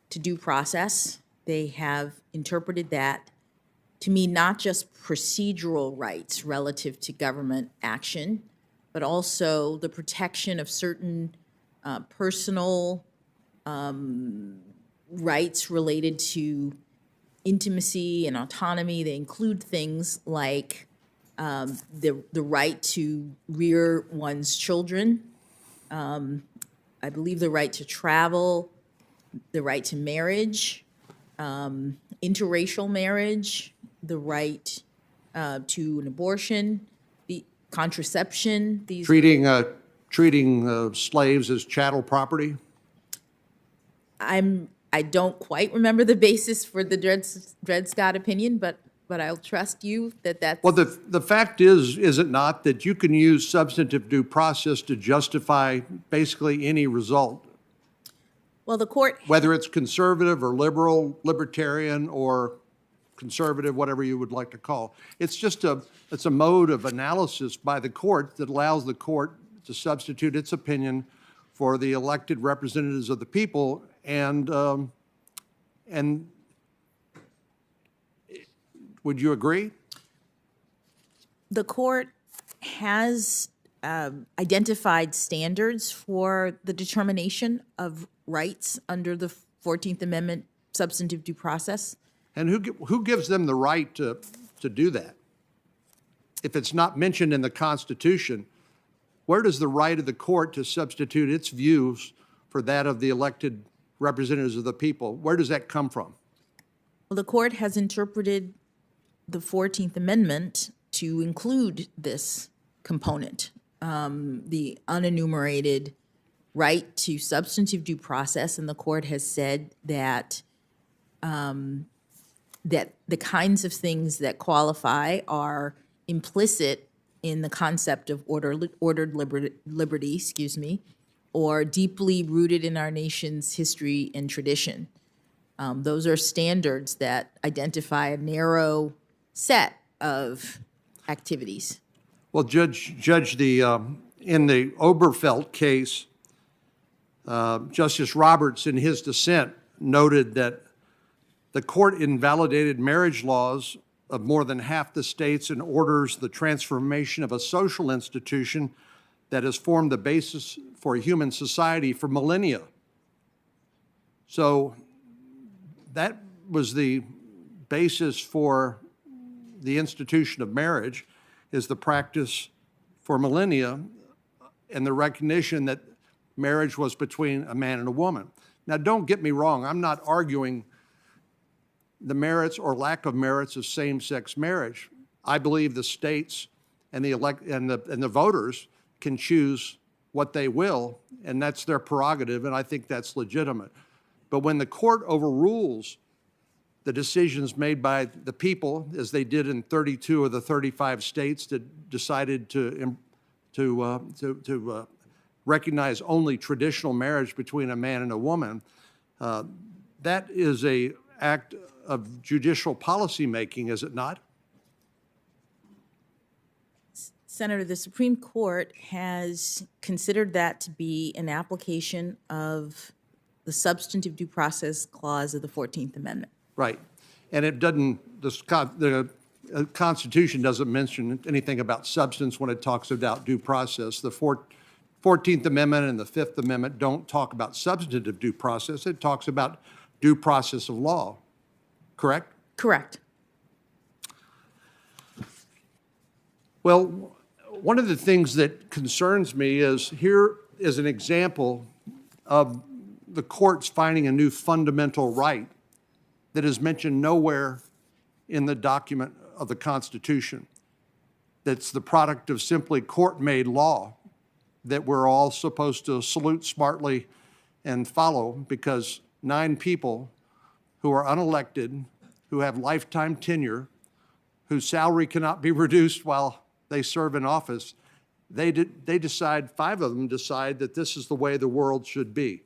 to due process. They have interpreted that to mean not just procedural rights relative to government action, but also the protection of certain personal rights related to intimacy and autonomy. They include things like the right to rear one's children, I believe the right to travel, the right to marriage, interracial marriage, the right to an abortion, the contraception. These
treating slaves as chattel property?
I don't quite remember the basis for the Dred Scott opinion, but I'll trust you that that's...
Well, the fact is it not, that you can use substantive due process to justify basically any result?
Well, the court...
Whether it's conservative or liberal, libertarian, or conservative, whatever you would like to call. It's just it's a mode of analysis by the court that allows the court to substitute its opinion for the elected representatives of the people, and would you agree?
The court has identified standards for the determination of rights under the 14th Amendment substantive due process.
And who gives them the right to do that? If it's not mentioned in the Constitution, where does the right of the court to substitute its views for that of the elected representatives of the people, where does that come from?
Well, the court has interpreted the 14th Amendment to include this component, the unenumerated right to substantive due process, and the court has said that that the kinds of things that qualify are implicit in the concept of ordered liberty, or deeply rooted in our nation's history and tradition. Those are standards that identify a narrow set of activities.
Well, Judge, in the Oberfeld case, Justice Roberts, in his dissent, noted that the court invalidated marriage laws of more than half the states and orders the transformation of a social institution that has formed the basis for human society for millennia. So that was the basis for the institution of marriage, is the practice for millennia and the recognition that marriage was between a man and a woman. Now, don't get me wrong, I'm not arguing the merits or lack of merits of same-sex marriage. I believe the states and the voters can choose what they will, and that's their prerogative, and I think that's legitimate. But when the court overrules the decisions made by the people, as they did in 32 of the 35 states that decided to recognize only traditional marriage between a man and a woman, that is an act of judicial policymaking, is it not?
Senator, the Supreme Court has considered that to be an application of the substantive due process clause of the 14th Amendment.
Right. And it doesn't, the Constitution doesn't mention anything about substance when it talks about due process. The 14th Amendment and the 5th Amendment don't talk about substantive due process. It talks about due process of law, correct?
Correct.
Well, one of the things that concerns me is here is an example of the courts finding a new fundamental right that is mentioned nowhere in the document of the Constitution. That's the product of simply court-made law that we're all supposed to salute smartly and follow, because 9 people who are unelected, who have lifetime tenure, whose salary cannot be reduced while they serve in office, they decide, 5 of them decide that this is the way the world should be.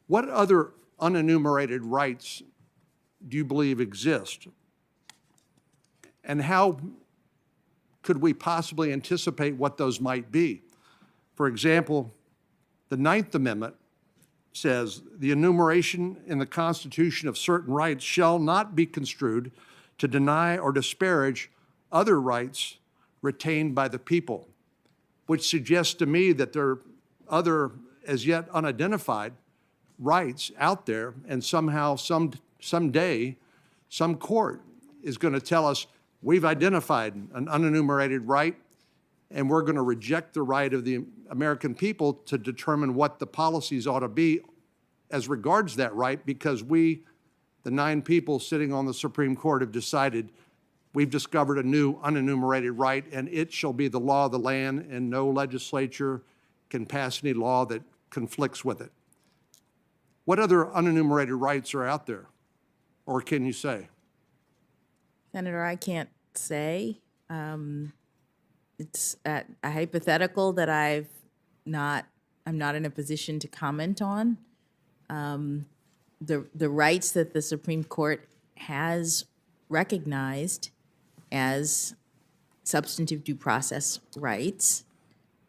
What other unenumerated rights do you believe exist? And how could we possibly anticipate what those might be? For example, the 9th Amendment says the enumeration in the Constitution of certain rights shall not be construed to deny or disparage other rights retained by the people, which suggests to me that there are other, as yet unidentified, rights out there, and somehow, someday, some court is going to tell us we've identified an unenumerated right, and we're going to reject the right of the American people to determine what the policies ought to be as regards that right, because we, the 9 people sitting on the Supreme Court, have decided we've discovered a new unenumerated right, and it shall be the law of the land, and no legislature can pass any law that conflicts with it. What other unenumerated rights are out there, or can you say?
Senator, I can't say. It's a hypothetical that I'm not in a position to comment on. The rights that the Supreme Court has recognized as substantive due process rights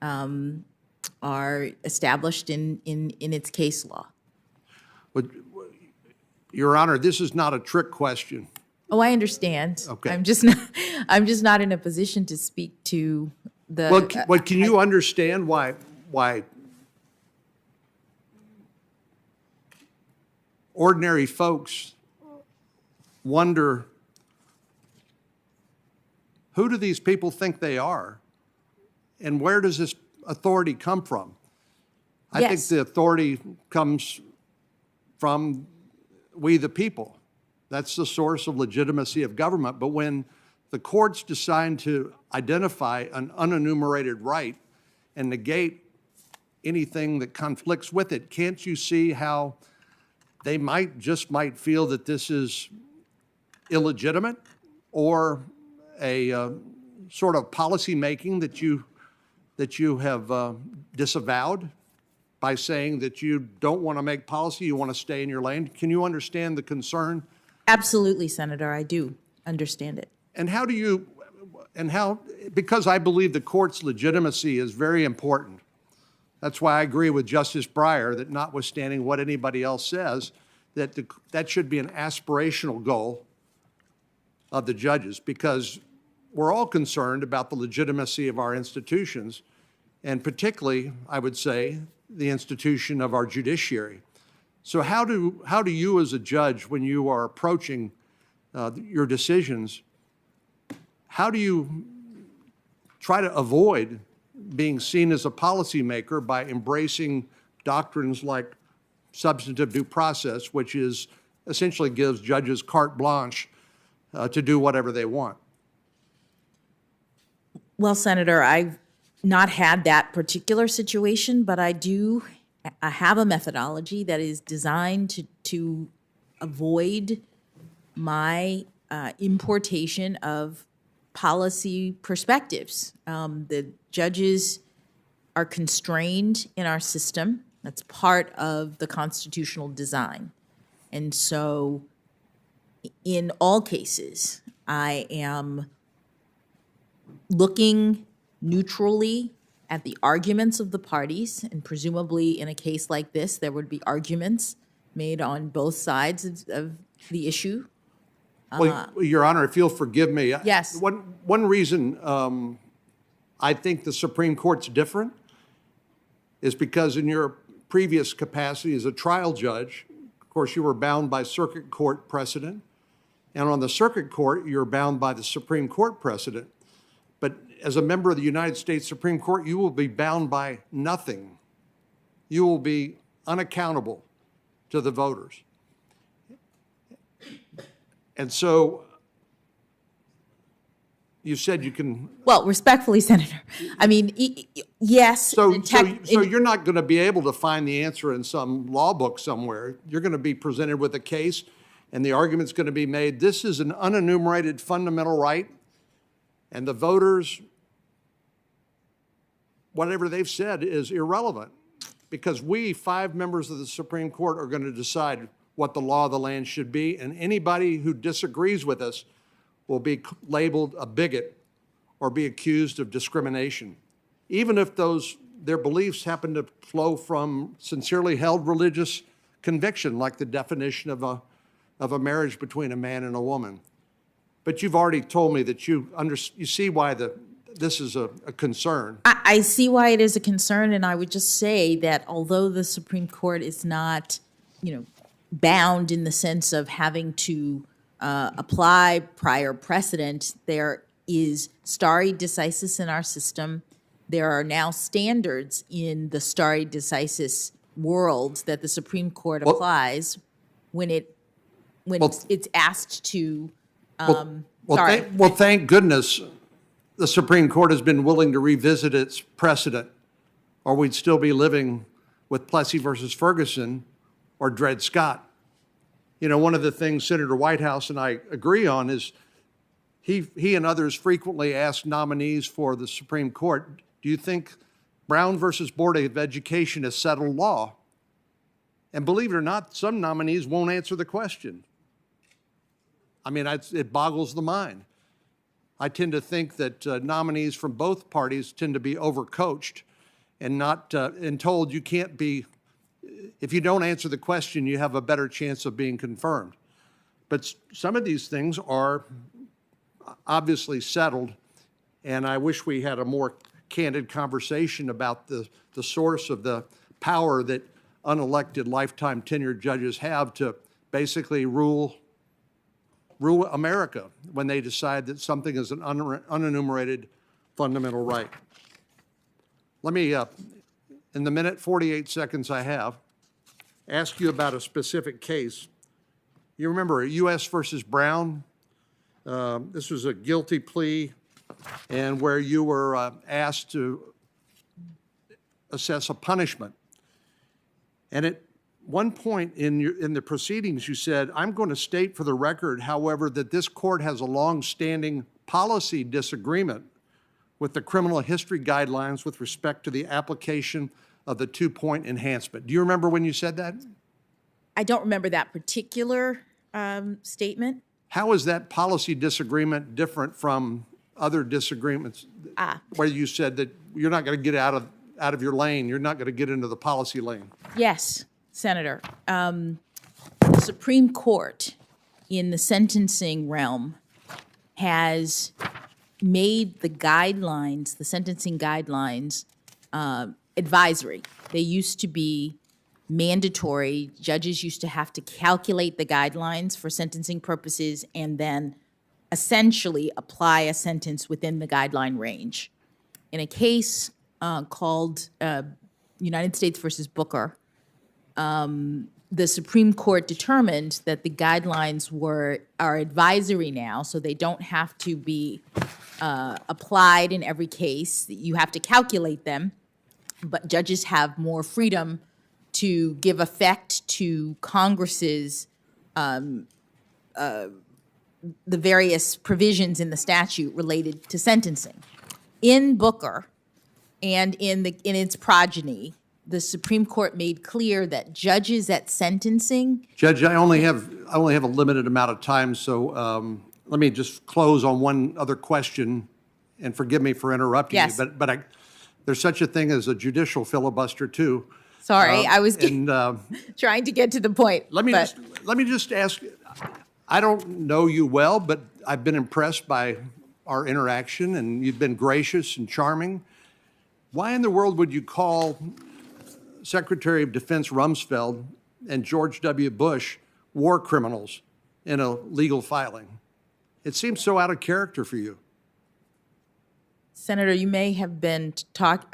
are established in its case law.
But, Your Honor, this is not a trick question.
Oh, I understand.
Okay.
I'm just not in a position to speak to the.
Well, can you understand why ordinary folks wonder, who do these people think they are, and where does this authority come from? I think
Yes.
the authority comes from we the people. That's the source of legitimacy of government. But when the courts decide to identify an unenumerated right and negate anything that conflicts with it, can't you see how they might feel that this is illegitimate, or a sort of policy making that you have disavowed by saying that you don't want to make policy, you want to stay in your lane? Can you understand the concern?
Absolutely, Senator, I do understand it.
And because I believe the court's legitimacy is very important. That's why I agree with Justice Breyer that, notwithstanding what anybody else says, that should be an aspirational goal of the judges, because we're all concerned about the legitimacy of our institutions, and particularly, I would say, the institution of our judiciary. So how do you as a judge, when you are approaching your decisions, how do you try to avoid being seen as a policymaker by embracing doctrines like substantive due process, which is essentially gives judges carte blanche to do whatever they want?
Well, Senator, I've not had that particular situation, but I have a methodology that is designed to avoid my importation of policy perspectives. The judges are constrained in our system. That's part of the constitutional design. And so in all cases, I am looking neutrally at the arguments of the parties, and presumably in a case like this, there would be arguments made on both sides of the issue.
Well, Your Honor, if you'll forgive me.
Yes.
One reason I think the Supreme Court's different is because in your previous capacity as a trial judge, of course, you were bound by circuit court precedent. And on the circuit court, you're bound by the Supreme Court precedent. But as a member of the United States Supreme Court, you will be bound by nothing. You will be unaccountable to the voters. And so you said you can.
Well, respectfully, Senator, I mean, yes.
So you're not going to be able to find the answer in some law book somewhere. You're going to be presented with a case, and the argument's going to be made. This is an unenumerated fundamental right, and the voters, whatever they've said, is irrelevant, because we, 5 members of the Supreme Court, are going to decide what the law of the land should be, and anybody who disagrees with us will be labeled a bigot or be accused of discrimination, even if their beliefs happen to flow from sincerely held religious conviction, like the definition of a marriage between a man and a woman. But you've already told me that you see why this is a concern.
I see why it is a concern, and I would just say that although the Supreme Court is not, bound in the sense of having to apply prior precedent, there is stare decisis in our system. There are now standards in the stare decisis world that the Supreme Court applies when it's asked to.
Thank goodness the Supreme Court has been willing to revisit its precedent, or we'd still be living with Plessy versus Ferguson or Dred Scott. One of the things Senator Whitehouse and I agree on is he and others frequently ask nominees for the Supreme Court, do you think Brown versus Board of Education is settled law? And believe it or not, some nominees won't answer the question. I mean, it boggles the mind. I tend to think that nominees from both parties tend to be overcoached and told you can't be, if you don't answer the question, you have a better chance of being confirmed. But some of these things are obviously settled, and I wish we had a more candid conversation about the source of the power that unelected lifetime tenured judges have to basically rule America when they decide that something is an unenumerated fundamental right. Let me, in the minute 48 seconds I have, ask you about a specific case. You remember U.S. versus Brown? This was a guilty plea, and where you were asked to assess a punishment. And at one point in the proceedings, you said, I'm going to state for the record, however, that this court has a long-standing policy disagreement with the criminal history guidelines with respect to the application of the 2-point enhancement. Do you remember when you said that?
I don't remember that particular statement.
How is that policy disagreement different from other disagreements where you said that you're not going to get out of your lane, you're not going to get into the policy lane?
Yes, Senator. The Supreme Court in the sentencing realm has made the guidelines, the sentencing guidelines, advisory. They used to be mandatory. Judges used to have to calculate the guidelines for sentencing purposes and then essentially apply a sentence within the guideline range. In a case called United States versus Booker, the Supreme Court determined that the guidelines are advisory now, so they don't have to be
applied in every case. You have to calculate them, but judges have more freedom to give effect to Congress's the various provisions in the statute related to sentencing. In Booker and in its progeny, the Supreme Court made clear that judges at sentencing.
Judge, I only have a limited amount of time, so let me just close on one other question, and forgive me for interrupting
Yes.
you, but there's such a thing as a judicial filibuster too.
Sorry, I was
And
trying to get to the point.
let me just ask. I don't know you well, but I've been impressed by our interaction, and you've been gracious and charming. Why in the world would you call Secretary of Defense Rumsfeld and George W. Bush war criminals in a legal filing? It seems so out of character for you.
Senator, you may have been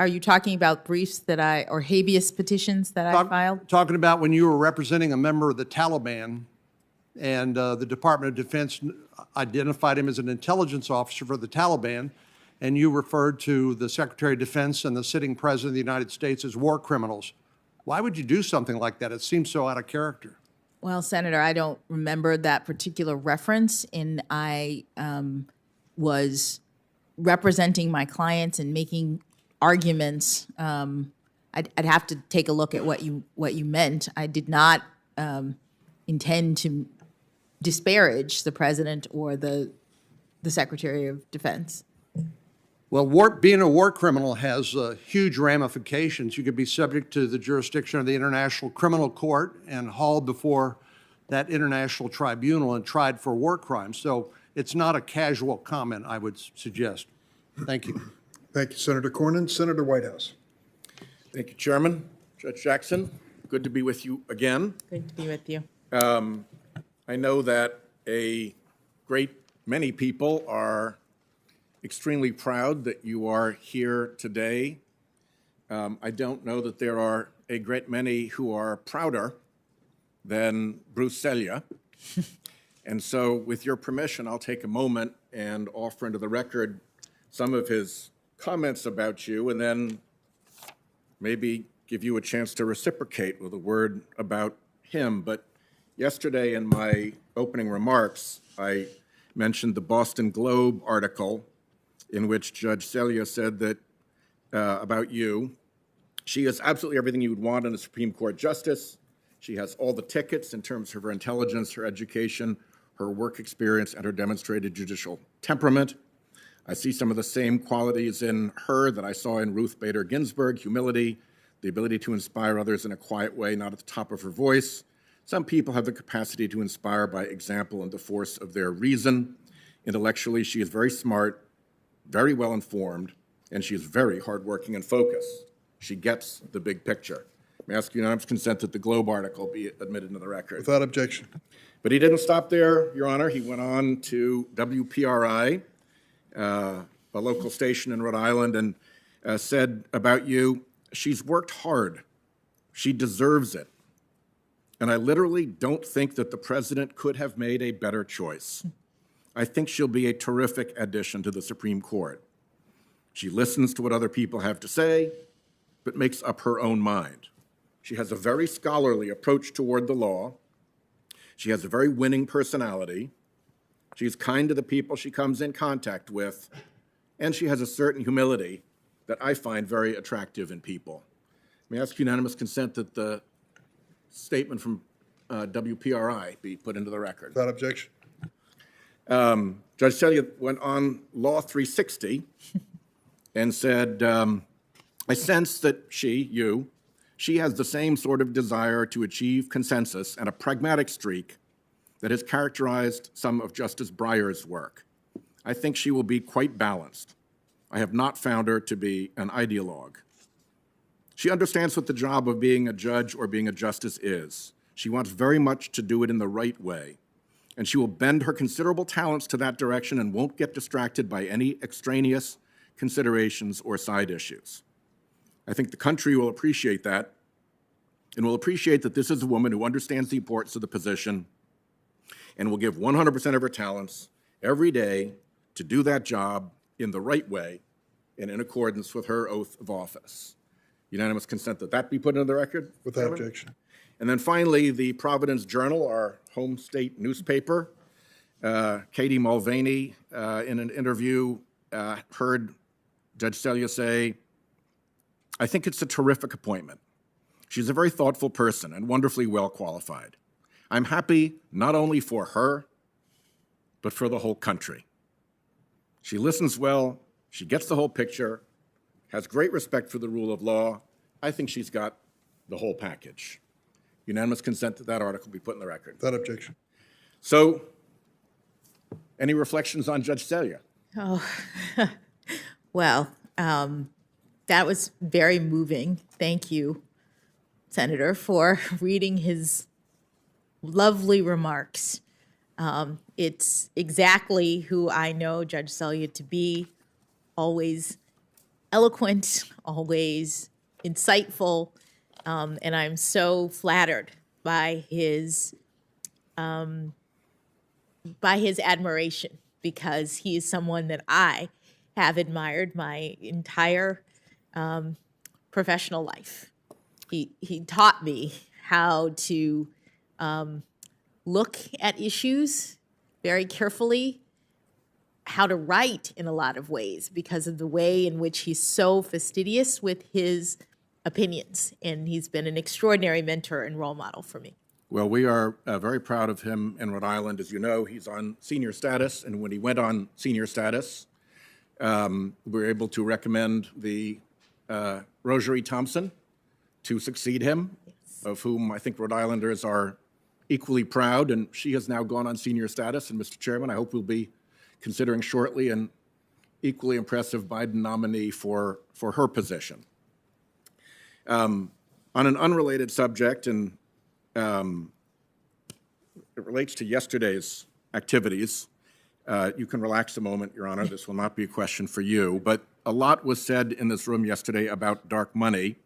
are you talking about briefs or habeas petitions that I filed?
Talking about when you were representing a member of the Taliban, and the Department of Defense identified him as an intelligence officer for the Taliban, and you referred to the Secretary of Defense and the sitting President of the United States as war criminals. Why would you do something like that? It seems so out of character.
Well, Senator, I don't remember that particular reference, and I was representing my clients and making arguments. I'd have to take a look at what you meant. I did not intend to disparage the President or the Secretary of Defense.
Well, being a war criminal has huge ramifications. You could be subject to the jurisdiction of the International Criminal Court and hauled before that international tribunal and tried for war crimes. So it's not a casual comment, I would suggest. Thank you.
Thank you, Senator Cornyn. Senator Whitehouse.
Thank you, Chairman. Judge Jackson, good to be with you again.
Good to be with you.
I know that a great many people are extremely proud that you are here today. I don't know that there are a great many who are prouder than Bruce Selya. And so, with your permission, I'll take a moment and offer into the record some of his comments about you, and then maybe give you a chance to reciprocate with a word about him. But yesterday in my opening remarks, I mentioned the Boston Globe article in which Judge Selya said that about you, she is absolutely everything you would want in a Supreme Court justice. She has all the tickets in terms of her intelligence, her education, her work experience, and her demonstrated judicial temperament. I see some of the same qualities in her that I saw in Ruth Bader Ginsburg: humility, the ability to inspire others in a quiet way, not at the top of her voice. Some people have the capacity to inspire by example and the force of their reason. Intellectually, she is very smart, very well informed, and she is very hardworking and focused. She gets the big picture. May I ask unanimous consent that the Globe article be admitted into the record?
Without objection.
But he didn't stop there, Your Honor. He went on to WPRI, a local station in Rhode Island, and said about you, she's worked hard. She deserves it. And I literally don't think that the president could have made a better choice. I think she'll be a terrific addition to the Supreme Court. She listens to what other people have to say, but makes up her own mind. She has a very scholarly approach toward the law. She has a very winning personality. She's kind to the people she comes in contact with, and she has a certain humility that I find very attractive in people. May I ask unanimous consent that the statement from WPRI be put into the record?
Without objection.
Judge Selya went on Law 360 and said, I sense that she has the same sort of desire to achieve consensus and a pragmatic streak that has characterized some of Justice Breyer's work. I think she will be quite balanced. I have not found her to be an ideologue. She understands what the job of being a judge or being a justice is. She wants very much to do it in the right way, and she will bend her considerable talents to that direction and won't get distracted by any extraneous considerations or side issues. I think the country will appreciate that, and will appreciate that this is a woman who understands the importance of the position and will give 100% of her talents every day to do that job in the right way and in accordance with her oath of office. Unanimous consent that that be put into the record?
Without
Chairman?
objection.
And then finally, the Providence Journal, our home state newspaper, Katie Mulvaney, in an interview, heard Judge Selya say, "I think it's a terrific appointment. She's a very thoughtful person and wonderfully well qualified. I'm happy not only for her, but for the whole country. She listens well, she gets the whole picture, has great respect for the rule of law. I think she's got the whole package." Unanimous consent that that article be put in the record.
Without objection.
So, any reflections on Judge Selya?
Well, that was very moving. Thank you, Senator, for reading his lovely remarks. It's exactly who I know Judge Selya to be, always eloquent, always insightful, and I'm so flattered by his admiration, because he is someone that I have admired my entire professional life. He taught me how to look at issues very carefully, how to write in a lot of ways because of the way in which he's so fastidious with his opinions. And he's been an extraordinary mentor and role model for me.
Well, we are very proud of him in Rhode Island. As you know, he's on senior status, and when he went on senior status, we were able to recommend the Rosary Thompson to succeed him, of whom I think Rhode Islanders are equally proud, and she has now gone on senior status. And Mr. Chairman, I hope we'll be considering shortly an equally impressive Biden nominee for her position. On an unrelated subject, and it relates to yesterday's activities. You can relax a moment, Your Honor. This will not be a question for you. But a lot was said in this room yesterday about dark money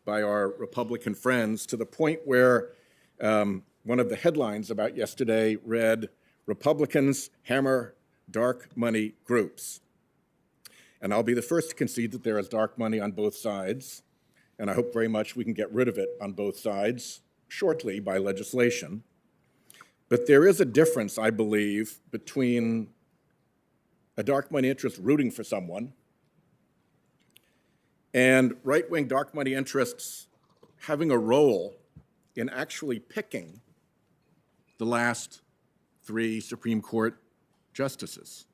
by our Republican friends, to the point where one of the headlines about yesterday read, "Republicans hammer dark money groups." And I'll be the first to concede that there is dark money on both sides, and I hope very much we can get rid of it on both sides shortly by legislation. But there is a difference, I believe, between a dark money interest rooting for someone and right-wing dark money interests having a role in actually picking the last 3 Supreme Court justices.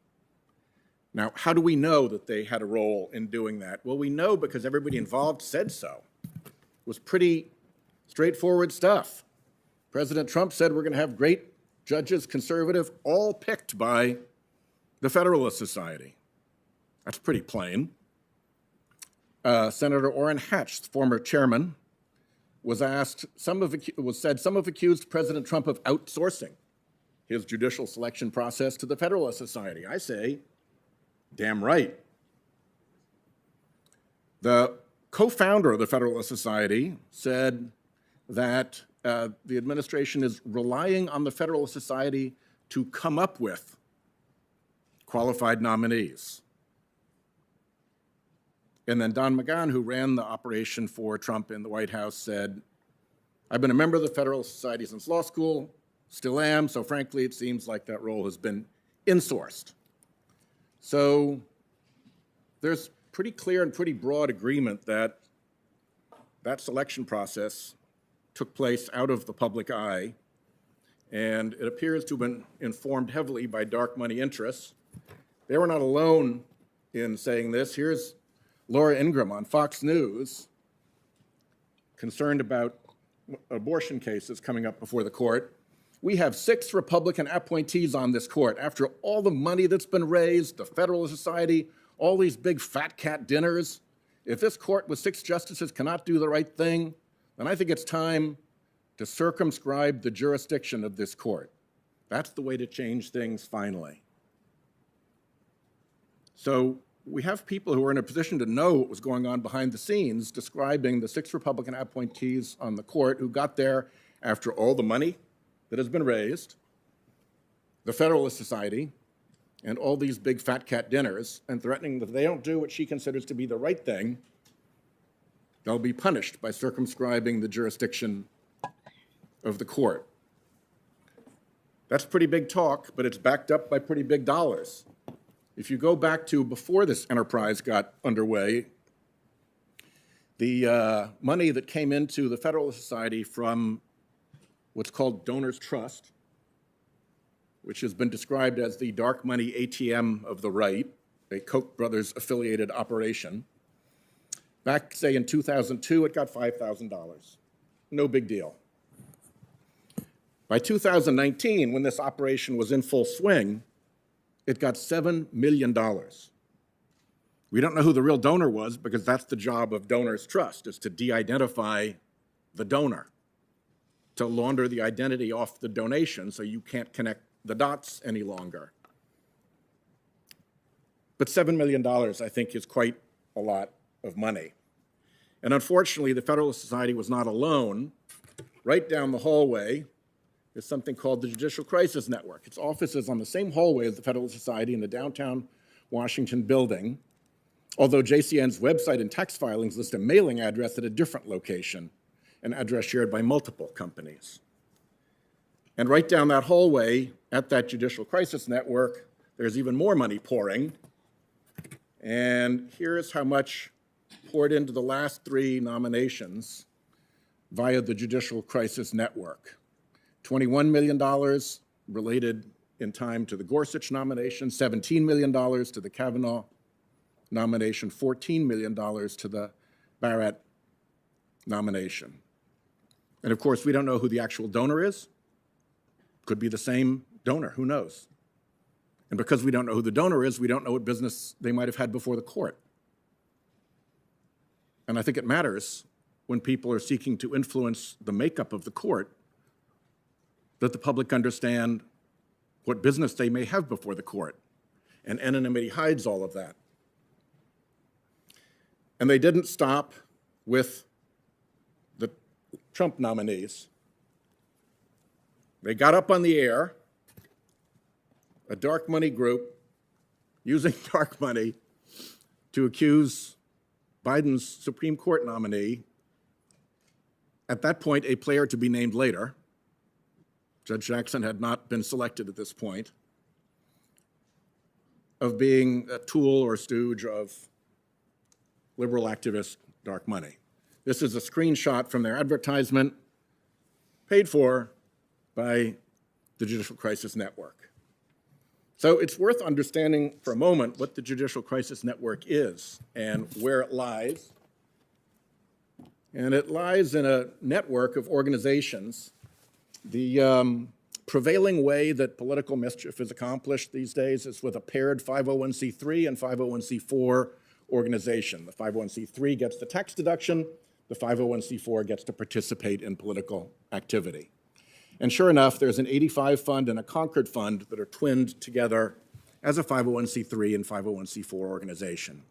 Now, how do we know that they had a role in doing that? Well, we know because everybody involved said so. It was pretty straightforward stuff. President Trump said we're going to have great judges, conservative, all picked by the Federalist Society. That's pretty plain. Senator Orrin Hatch, former chairman, was asked, some have accused President Trump of outsourcing his judicial selection process to the Federalist Society. I say, damn right. The co-founder of the Federalist Society said that the administration is relying on the Federalist Society to come up with qualified nominees. And then Don McGahn, who ran the operation for Trump in the White House, said, "I've been a member of the Federalist Society since law school, still am, so frankly, it seems like that role has been insourced." So there's pretty clear and pretty broad agreement that that selection process took place out of the public eye, and it appears to have been informed heavily by dark money interests. They were not alone in saying this. Here's Laura Ingraham on Fox News, concerned about abortion cases coming up before the court. "We have 6 Republican appointees on this court. After all the money that's been raised, the Federalist Society, all these big fat cat dinners, if this court with 6 justices cannot do the right thing, then I think it's time to circumscribe the jurisdiction of this court. That's the way to change things finally." So we have people who are in a position to know what was going on behind the scenes describing the 6 Republican appointees on the court who got there after all the money that has been raised, the Federalist Society, and all these big fat cat dinners and threatening that if they don't do what she considers to be the right thing, they'll be punished by circumscribing the jurisdiction of the court. That's pretty big talk, but it's backed up by pretty big dollars. If you go back to before this enterprise got underway, the money that came into the Federalist Society from what's called Donors Trust, which has been described as the dark money ATM of the right, a Koch brothers affiliated operation. Back, say, in 2002, it got $5,000. No big deal. By 2019, when this operation was in full swing, it got $7 million. We don't know who the real donor was because that's the job of Donors Trust, is to de-identify the donor, to launder the identity off the donation so you can't connect the dots any longer. But $7 million, I think, is quite a lot of money. And unfortunately, the Federalist Society was not alone. Right down the hallway is something called the Judicial Crisis Network. Its office is on the same hallway as the Federalist Society in the downtown Washington building, although JCN's website and tax filings list a mailing address at a different location, an address shared by multiple companies. And right down that hallway at that Judicial Crisis Network, there's even more money pouring. And here's how much poured into the last 3 nominations via the Judicial Crisis Network. $21 million related in time to the Gorsuch nomination, $17 million to the Kavanaugh nomination, $14 million to the Barrett nomination. And of course, we don't know who the actual donor is. Could be the same donor, who knows? And because we don't know who the donor is, we don't know what business they might have had before the court. And I think it matters when people are seeking to influence the makeup of the court that the public understand what business they may have before the court. And anonymity hides all of that. And they didn't stop with the Trump nominees. They got up on the air, a dark money group using dark money to accuse Biden's Supreme Court nominee, at that point a player to be named later. Judge Jackson had not been selected at this point, of being a tool or stooge of liberal activist dark money. This is a screenshot from their advertisement paid for by the Judicial Crisis Network. So it's worth understanding for a moment what the Judicial Crisis Network is and where it lies. And it lies in a network of organizations. The prevailing way that political mischief is accomplished these days is with a paired 501c3 and 501c4 organization. The 501c3 gets the tax deduction, the 501c4 gets to participate in political activity. And sure enough, there's an 85 fund and a Concord fund that are twinned together as a 501c3 and 501c4 organization.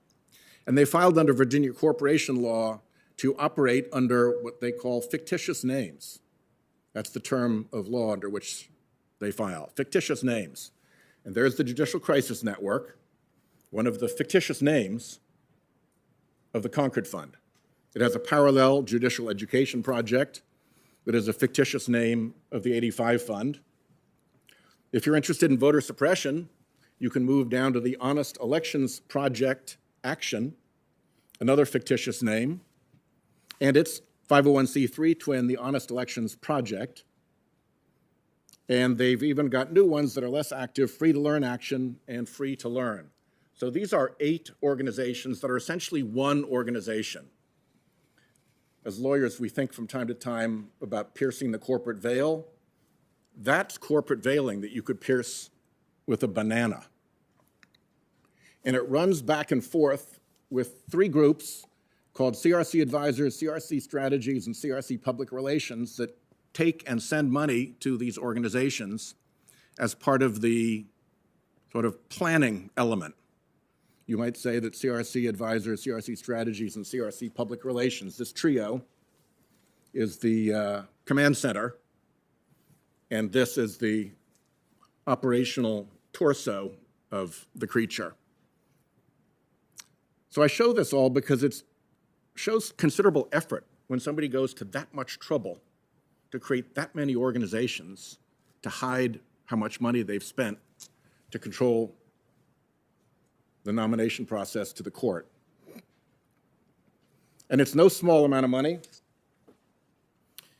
And they filed under Virginia corporation law to operate under what they call fictitious names. That's the term of law under which they file, fictitious names. And there's the Judicial Crisis Network, one of the fictitious names of the Concord Fund. It has a parallel judicial education project that is a fictitious name of the 85 Fund. If you're interested in voter suppression, you can move down to the Honest Elections Project Action, another fictitious name, and its 501c3 twin, the Honest Elections Project. And they've even got new ones that are less active, Free to Learn Action and Free to Learn. So these are 8 organizations that are essentially one organization. As lawyers, we think from time to time about piercing the corporate veil. That's corporate veiling that you could pierce with a banana. And it runs back and forth with 3 groups called CRC Advisors, CRC Strategies, and CRC Public Relations that take and send money to these organizations as part of the sort of planning element. You might say that CRC Advisors, CRC Strategies, and CRC Public Relations, this trio, is the command center, and this is the operational torso of the creature. So I show this all because it shows considerable effort when somebody goes to that much trouble to create that many organizations to hide how much money they've spent to control the nomination process to the court. And it's no small amount of money.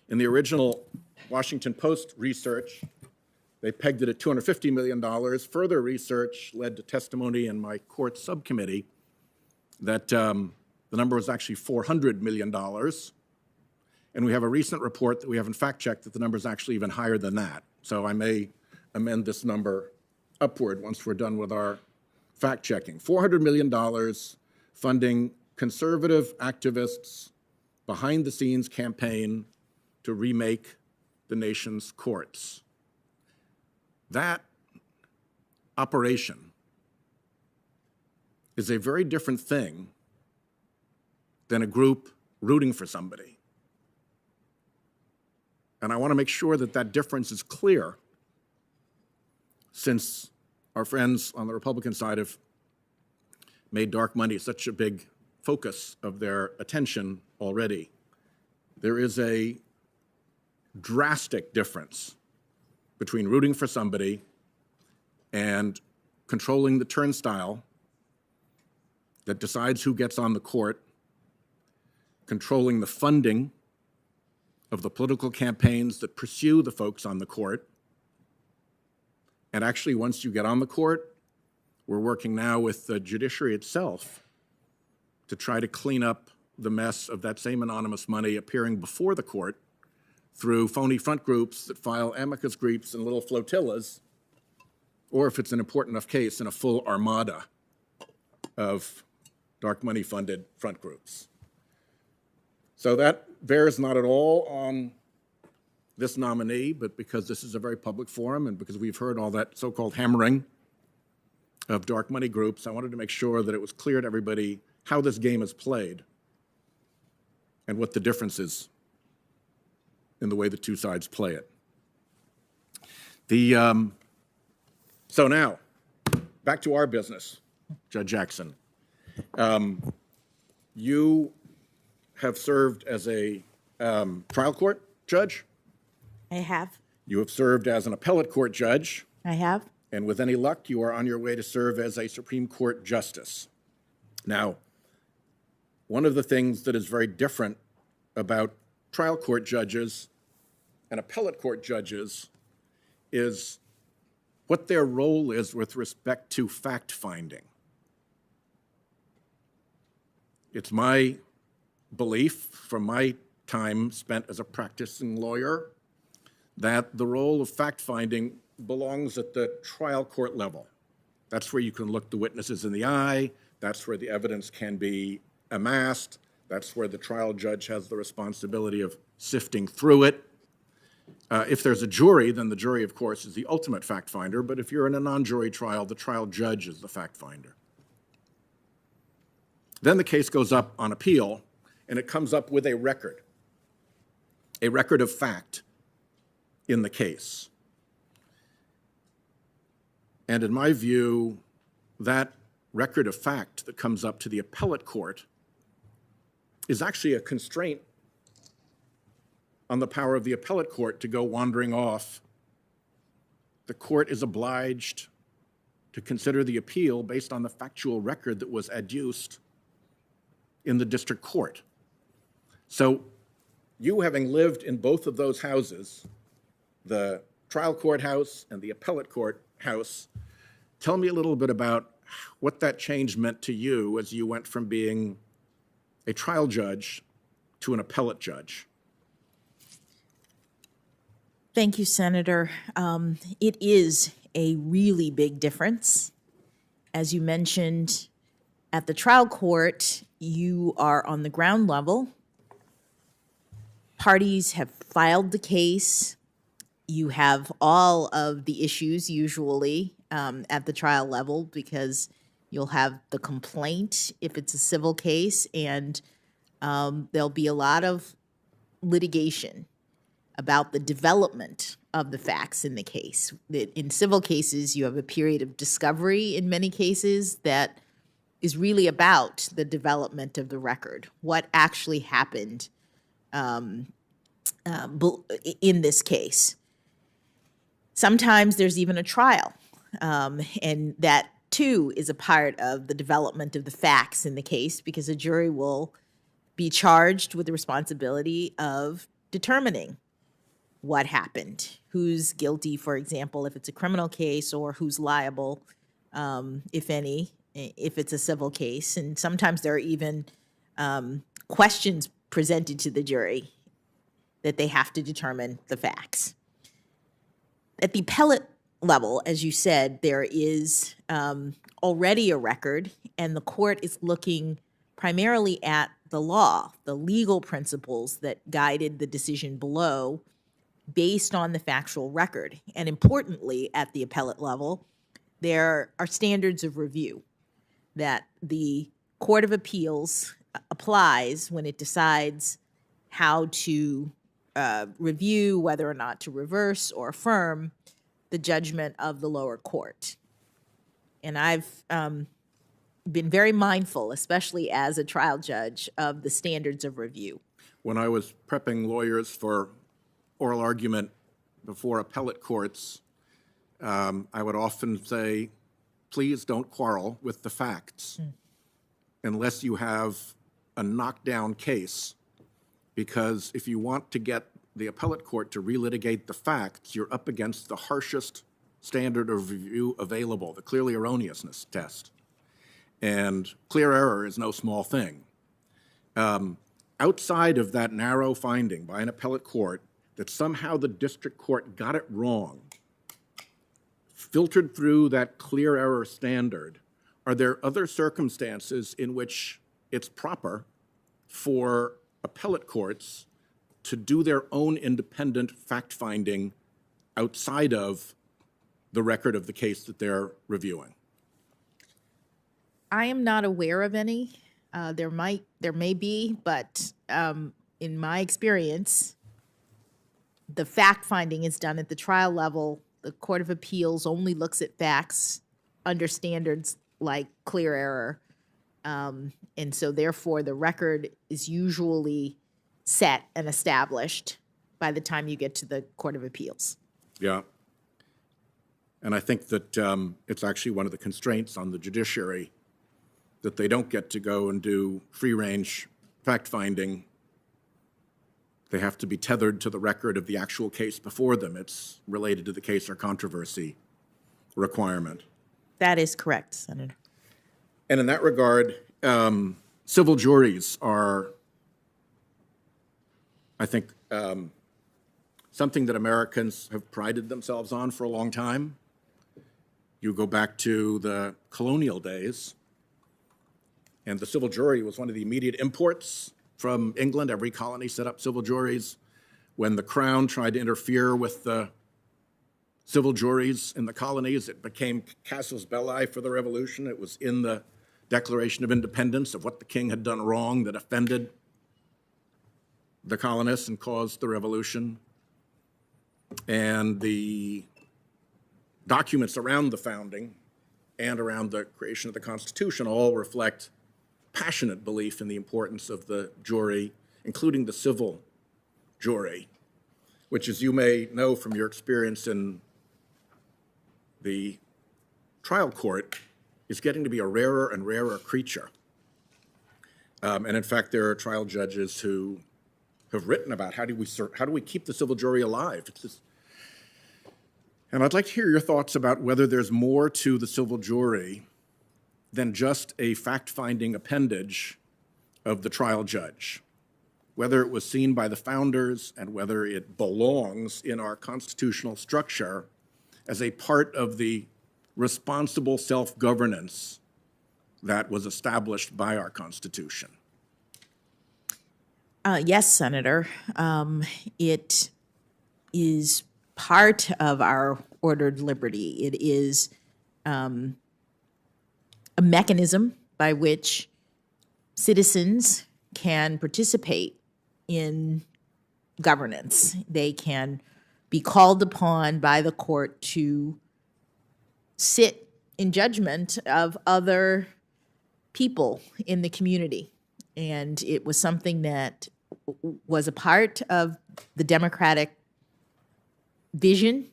In the original Washington Post research, they pegged it at $250 million. Further research led to testimony in my court subcommittee that the number was actually $400 million. And we have a recent report that we haven't fact-checked that the number is actually even higher than that. So I may amend this number upward once we're done with our fact-checking. $400 million funding conservative activists' behind-the-scenes campaign to remake the nation's courts. That operation is a very different thing than a group rooting for somebody. And I want to make sure that that difference is clear, since our friends on the Republican side have made dark money such a big focus of their attention already. There is a drastic difference between rooting for somebody and controlling the turnstile that decides who gets on the court, controlling the funding of the political campaigns that pursue the folks on the court. And actually, once you get on the court, we're working now with the judiciary itself to try to clean up the mess of that same anonymous money appearing before the court through phony front groups that file amicus briefs in little flotillas, or if it's an important enough case, in a full armada of dark money funded front groups. So that bears not at all on this nominee, but because this is a very public forum and because we've heard all that so-called hammering of dark money groups, I wanted to make sure that it was clear to everybody how this game is played and what the difference is in the way the two sides play it. So now, back to our business, Judge Jackson. You have served as a trial court judge.
I have.
You have served as an appellate court judge.
I have.
And with any luck, you are on your way to serve as a Supreme Court justice. Now, one of the things that is very different about trial court judges and appellate court judges is what their role is with respect to fact-finding. It's my belief from my time spent as a practicing lawyer that the role of fact-finding belongs at the trial court level. That's where you can look the witnesses in the eye. That's where the evidence can be amassed. That's where the trial judge has the responsibility of sifting through it. If there's a jury, then the jury, of course, is the ultimate fact finder. But if you're in a non-jury trial, the trial judge is the fact finder. Then the case goes up on appeal, and it comes up with a record of fact in the case. And in my view, that record of fact that comes up to the appellate court is actually a constraint on the power of the appellate court to go wandering off. The court is obliged to consider the appeal based on the factual record that was adduced in the district court. So you, having lived in both of those houses, the trial court house and the appellate court house, tell me a little bit about what that change meant to you as you went from being a trial judge to an appellate judge.
Thank you, Senator. It is a really big difference. As you mentioned, at the trial court, you are on the ground level. Parties have filed the case. You have all of the issues usually at the trial level because you'll have the complaint if it's a civil case, and there'll be a lot of litigation about the development of the facts in the case. That in civil cases, you have a period of discovery in many cases that is really about the development of the record, what actually happened in this case. Sometimes there's even a trial, and that too is a part of the development of the facts in the case, because a jury will be charged with the responsibility of determining what happened, who's guilty, for example, if it's a criminal case, or who's liable, if any, if it's a civil case. And sometimes there are even questions presented to the jury that they have to determine the facts. At the appellate level, as you said, there is already a record, and the court is looking primarily at the law, the legal principles that guided the decision below based on the factual record. And importantly, at the appellate level, there are standards of review that the Court of Appeals applies when it decides how to review whether or not to reverse or affirm the judgment of the lower court. And I've been very mindful, especially as a trial judge, of the standards of review.
When I was prepping lawyers for oral argument before appellate courts, I would often say, please don't quarrel with the facts unless you have a knockdown case, because if you want to get the appellate court to relitigate the facts, you're up against the harshest standard of review available, the clearly erroneousness test. And clear error is no small thing. Outside of that narrow finding by an appellate court that somehow the district court got it wrong, filtered through that clear error standard, are there other circumstances in which it's proper for appellate courts to do their own independent fact-finding outside of the record of the case that they're reviewing?
I am not aware of any. There may be, but in my experience, the fact-finding is done at the trial level. The Court of Appeals only looks at facts under standards like clear error. And so therefore, the record is usually set and established by the time you get to the Court of Appeals.
Yeah. And I think that it's actually one of the constraints on the judiciary that they don't get to go and do free-range fact-finding. They have to be tethered to the record of the actual case before them. It's related to the case or controversy requirement.
That is correct, Senator.
And in that regard, civil juries are, I think, something that Americans have prided themselves on for a long time. You go back to the colonial days, and the civil jury was one of the immediate imports from England. Every colony set up civil juries. When the Crown tried to interfere with the civil juries in the colonies, it became casus belli for the Revolution. It was in the Declaration of Independence of what the king had done wrong that offended the colonists and caused the Revolution. And the documents around the founding and around the creation of the Constitution all reflect passionate belief in the importance of the jury, including the civil jury, which, as you may know from your experience in the trial court, is getting to be a rarer and rarer creature. And in fact, there are trial judges who have written about how do we keep the civil jury alive. And I'd like to hear your thoughts about whether there's more to the civil jury than just a fact-finding appendage of the trial judge, whether it was seen by the founders and whether it belongs in our constitutional structure as a part of the responsible self-governance that was established by our Constitution.
Yes, Senator. It is part of our ordered liberty. It is a mechanism by which citizens can participate in governance. They can be called upon by the court to sit in judgment of other people in the community. And it was something that was a part of the democratic vision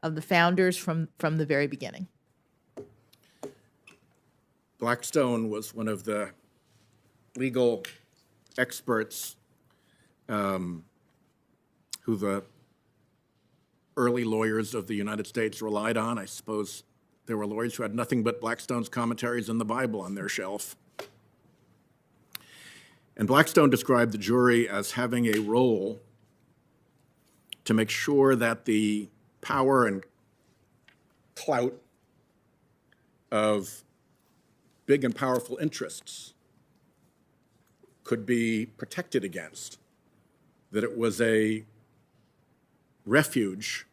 of the founders from the very beginning.
Blackstone was one of the legal experts who the early lawyers of the United States relied on. I suppose there were lawyers who had nothing but Blackstone's commentaries and the Bible on their shelf. And Blackstone described the jury as having a role to make sure that the power and clout of big and powerful interests could be protected against, that it was a refuge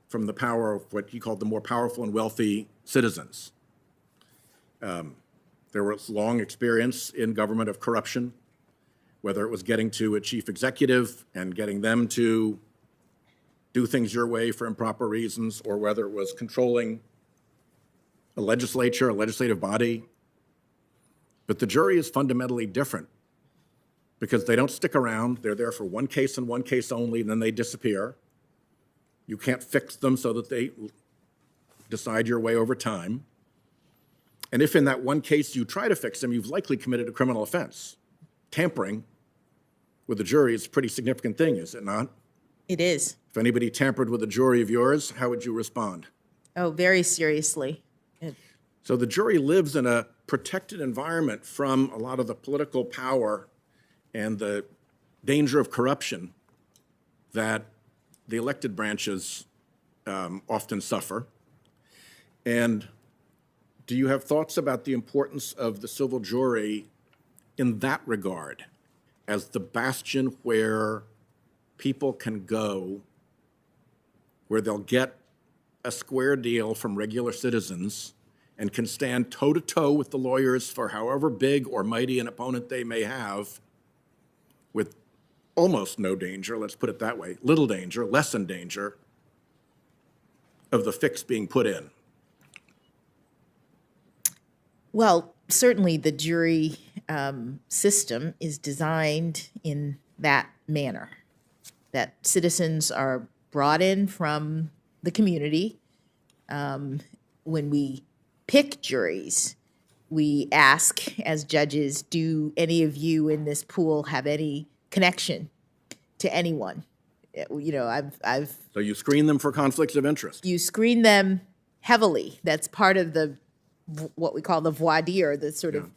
from the power of what he called the more powerful and wealthy citizens. There was long experience in government of corruption, whether it was getting to a chief executive and getting them to do things your way for improper reasons, or whether it was controlling a legislature, a legislative body. But the jury is fundamentally different because they don't stick around. They're there for one case and one case only, and then they disappear. You can't fix them so that they decide your way over time. And if in that one case you try to fix them, you've likely committed a criminal offense. Tampering with the jury is a pretty significant thing, is it not?
It is.
If anybody tampered with a jury of yours, how would you respond?
Oh, very seriously.
So the jury lives in a protected environment from a lot of the political power and the danger of corruption that the elected branches often suffer. And do you have thoughts about the importance of the civil jury in that regard as the bastion where people can go, where they'll get a square deal from regular citizens and can stand toe-to-toe with the lawyers for however big or mighty an opponent they may have with almost no danger, let's put it that way, little danger, lessened danger of the fix being put in?
Well, certainly the jury system is designed in that manner, that citizens are brought in from the community. When we pick juries, we ask as judges, do any of you in this pool have any connection to anyone? You know,
So you screen them for conflicts of interest.
You screen them heavily. That's part of the what we call the voir dire, the sort of.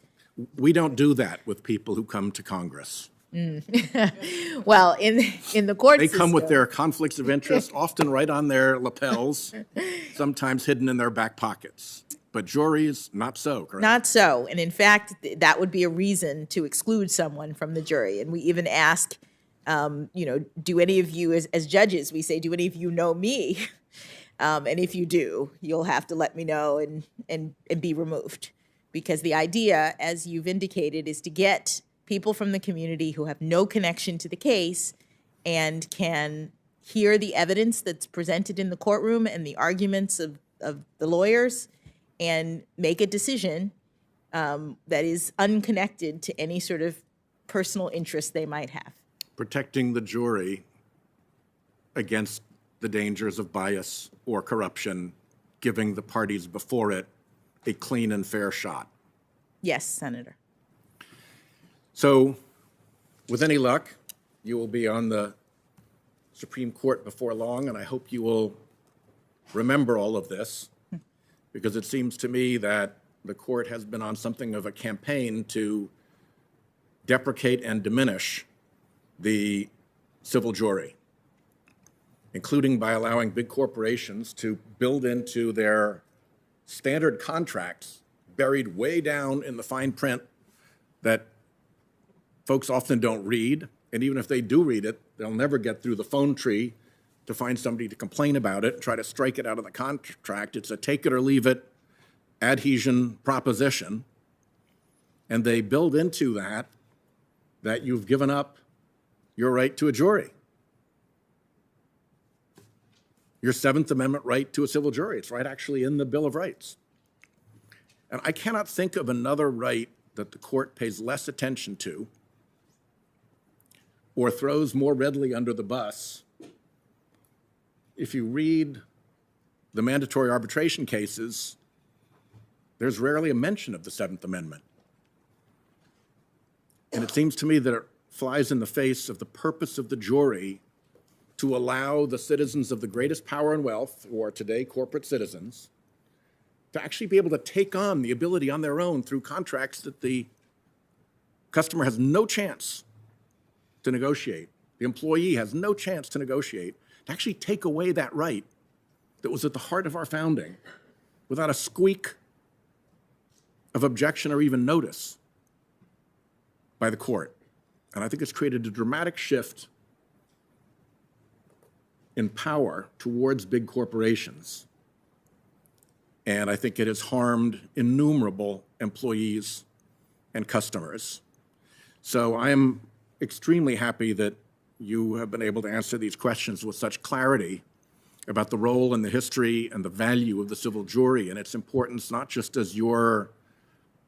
We don't do that with people who come to Congress.
Well, in the court
They
system,
come with their conflicts of interest, often right on their lapels, sometimes hidden in their back pockets. But juries, not so, correct?
Not so. And in fact, that would be a reason to exclude someone from the jury. And we even ask, do any of you as judges, we say, do any of you know me? And if you do, you'll have to let me know and be removed. Because the idea, as you've indicated, is to get people from the community who have no connection to the case and can hear the evidence that's presented in the courtroom and the arguments of the lawyers and make a decision that is unconnected to any sort of personal interest they might have.
Protecting the jury against the dangers of bias or corruption, giving the parties before it a clean and fair shot.
Yes, Senator.
So, with any luck, you will be on the Supreme Court before long, and I hope you will remember all of this, because it seems to me that the court has been on something of a campaign to deprecate and diminish the civil jury, including by allowing big corporations to build into their standard contracts, buried way down in the fine print that folks often don't read, and even if they do read it, they'll never get through the phone tree to find somebody to complain about it, try to strike it out of the contract. It's a take it or leave it adhesion proposition, and they build into that you've given up your right to a jury. your Seventh Amendment right to a civil jury. It's right actually in the Bill of Rights. And I cannot think of another right that the court pays less attention to or throws more readily under the bus. If you read the mandatory arbitration cases, there's rarely a mention of the Seventh Amendment. And it seems to me that it flies in the face of the purpose of the jury to allow the citizens of the greatest power and wealth, who are today corporate citizens, to actually be able to take on the ability on their own through contracts that the customer has no chance to negotiate. The employee has no chance to negotiate, to actually take away that right that was at the heart of our founding without a squeak of objection or even notice by the court. And I think it's created a dramatic shift in power towards big corporations. And I think it has harmed innumerable employees and customers. So I am extremely happy that you have been able to answer these questions with such clarity about the role and the history and the value of the civil jury and its importance, not just as your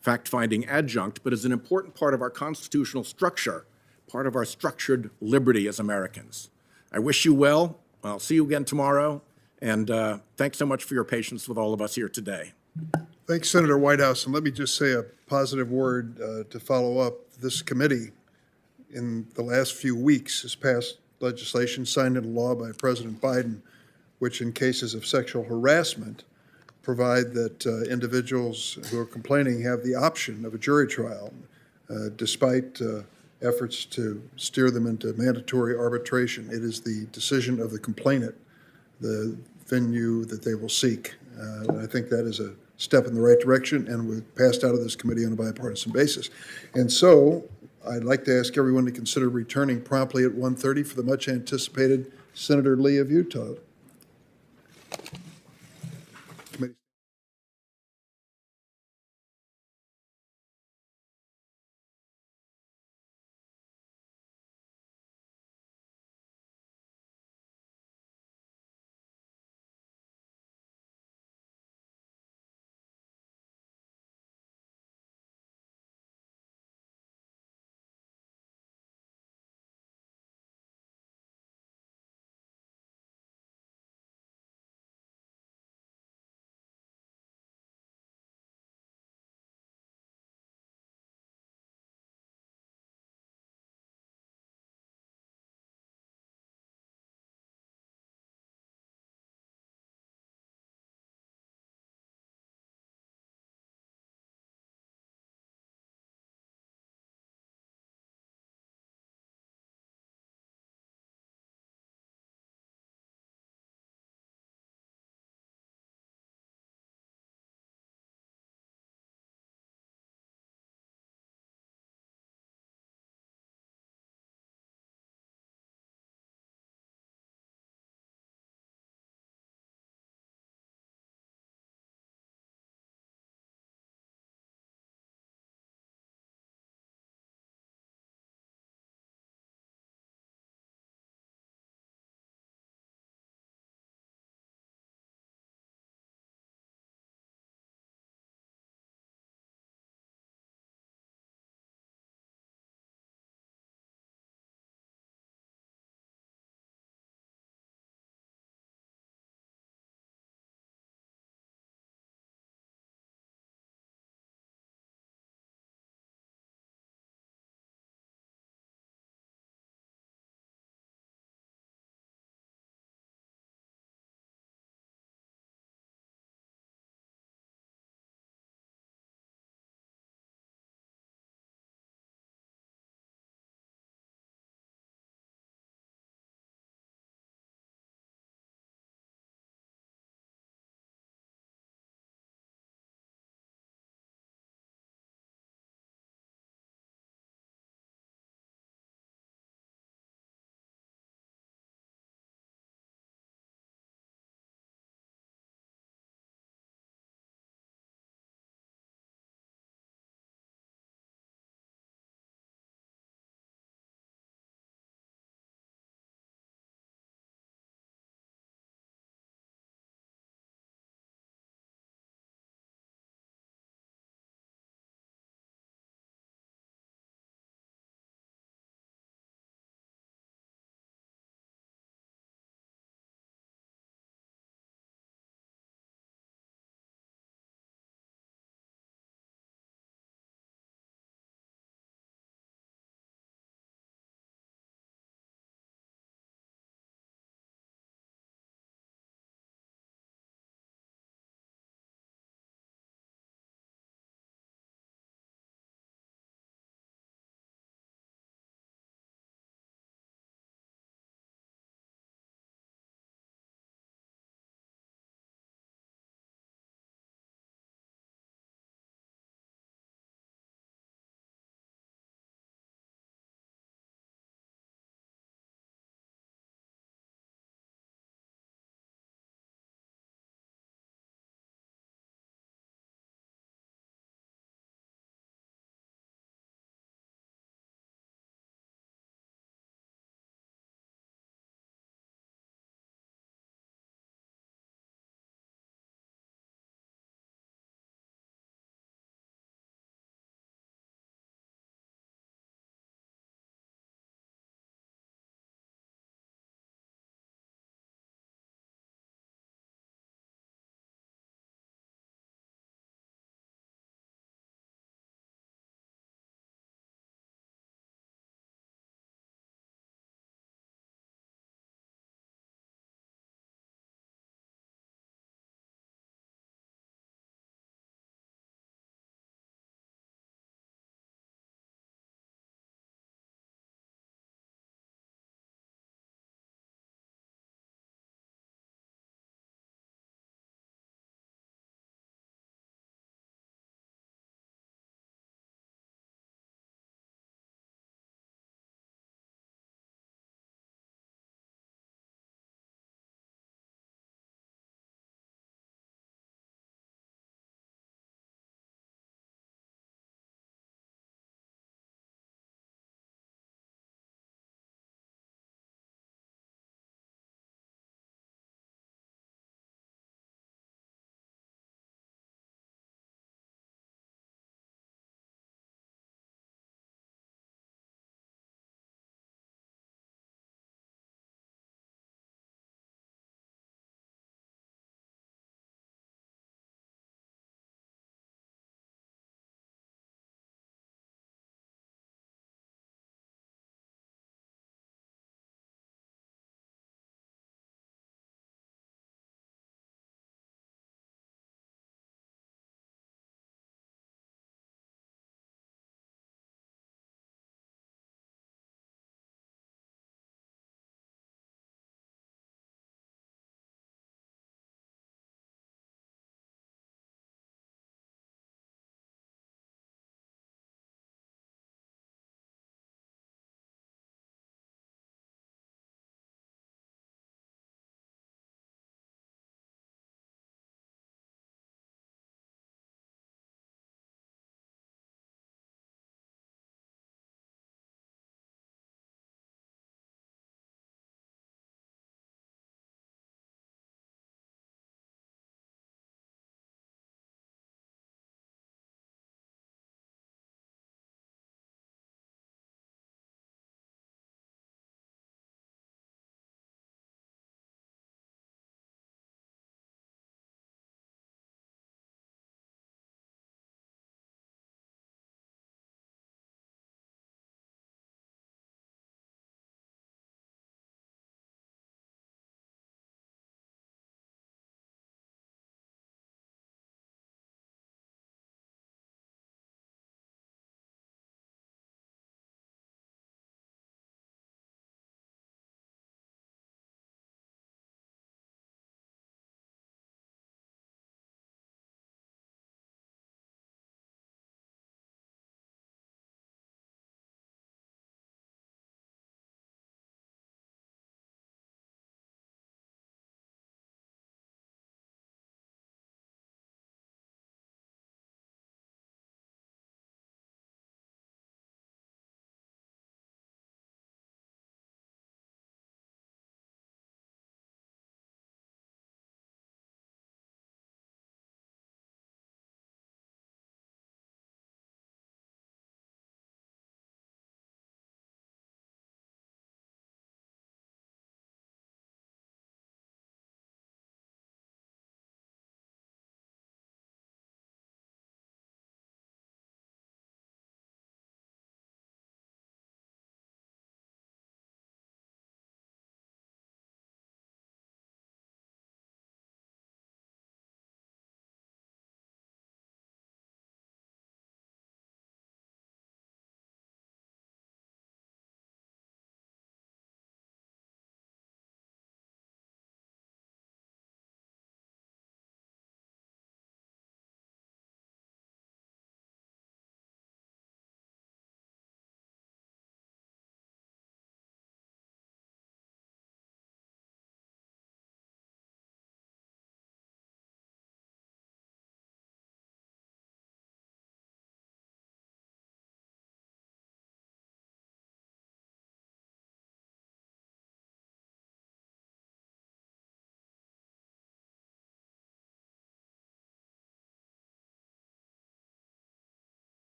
fact-finding adjunct, but as an important part of our constitutional structure, part of our structured liberty as Americans. I wish you well. I'll see you again tomorrow. And thanks so much for your patience with all of us here today.
Thanks, Senator Whitehouse. And let me just say a positive word to follow up. This committee, in the last few weeks, has passed legislation signed into law by President Biden, which in cases of sexual harassment provide that individuals who are complaining have the option of a jury trial, despite efforts to steer them into mandatory arbitration. It is the decision of the complainant, the venue that they will seek. And I think that is a step in the right direction, and we've passed out of this committee on a bipartisan basis. And so I'd like to ask everyone to consider returning promptly at 1:30 for the much anticipated Senator Lee of Utah. Committee.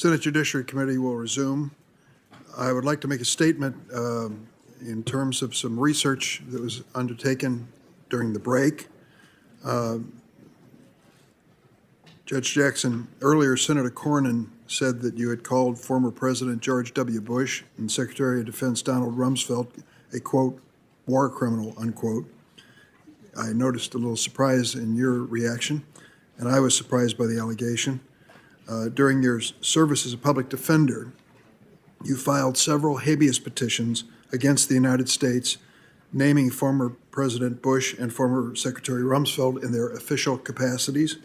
Senate Judiciary Committee will resume. I would like to make a statement in terms of some research that was undertaken during the break. Judge Jackson, earlier Senator Cornyn said that you had called former President George W. Bush and Secretary of Defense Donald Rumsfeld a, quote, war criminal, unquote. I noticed a little surprise in your reaction, and I was surprised by the allegation. During your service as a public defender, you filed several habeas petitions against the United States, naming former President Bush and former Secretary Rumsfeld in their official capacities.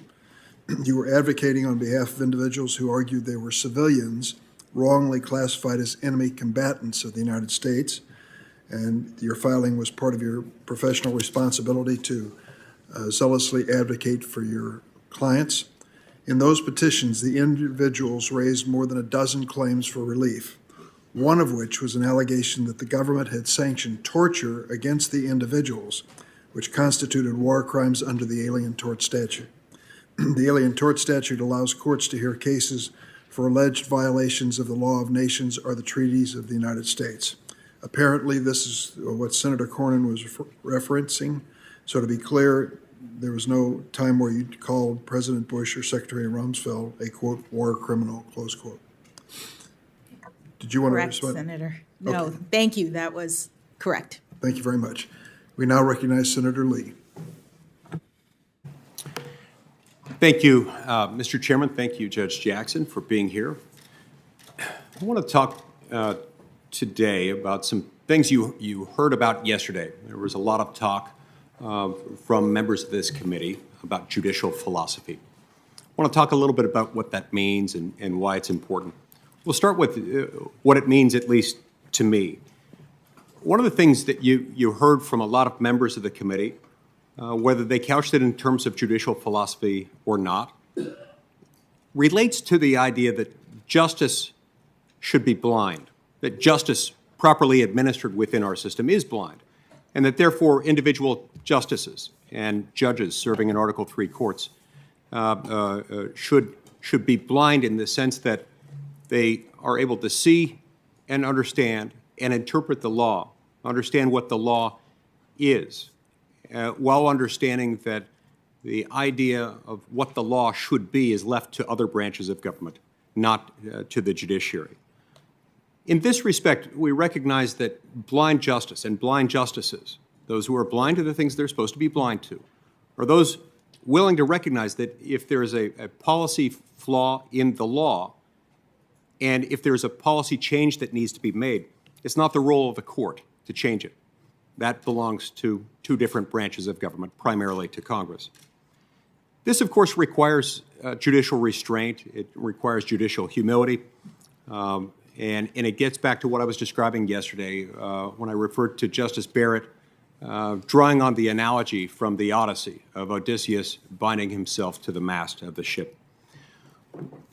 You were advocating on behalf of individuals who argued they were civilians wrongly classified as enemy combatants of the United States, and your filing was part of your professional responsibility to zealously advocate for your clients. In those petitions, the individuals raised more than a dozen claims for relief, one of which was an allegation that the government had sanctioned torture against the individuals, which constituted war crimes under the Alien Tort Statute. The Alien Tort Statute allows courts to hear cases for alleged violations of the law of nations or the treaties of the United States. Apparently, this is what Senator Cornyn was referencing. So to be clear, there was no time where you called President Bush or Secretary Rumsfeld a, quote, war criminal, close quote. Did you want
Correct,
to respond?
Senator. No,
Okay.
thank you. That was correct.
Thank you very much. We now recognize Senator Lee.
Thank you, Mr. Chairman. Thank you, Judge Jackson, for being here. I want to talk today about some things you heard about yesterday. There was a lot of talk from members of this committee about judicial philosophy. I want to talk a little bit about what that means and why it's important. We'll start with what it means, at least to me. One of the things that you heard from a lot of members of the committee, whether they couched it in terms of judicial philosophy or not, relates to the idea that justice should be blind, that justice properly administered within our system is blind, and that therefore individual justices and judges serving in Article III courts should be blind in the sense that they are able to see and understand and interpret the law, understand what the law is, while understanding that the idea of what the law should be is left to other branches of government, not to the judiciary. In this respect, we recognize that blind justice and blind justices, those who are blind to the things they're supposed to be blind to, are those willing to recognize that if there is a policy flaw in the law, and if there's a policy change that needs to be made, it's not the role of the court to change it. That belongs to two different branches of government, primarily to Congress. This, of course, requires judicial restraint. It requires judicial humility. And it gets back to what I was describing yesterday when I referred to Justice Barrett drawing on the analogy from the Odyssey of Odysseus binding himself to the mast of the ship.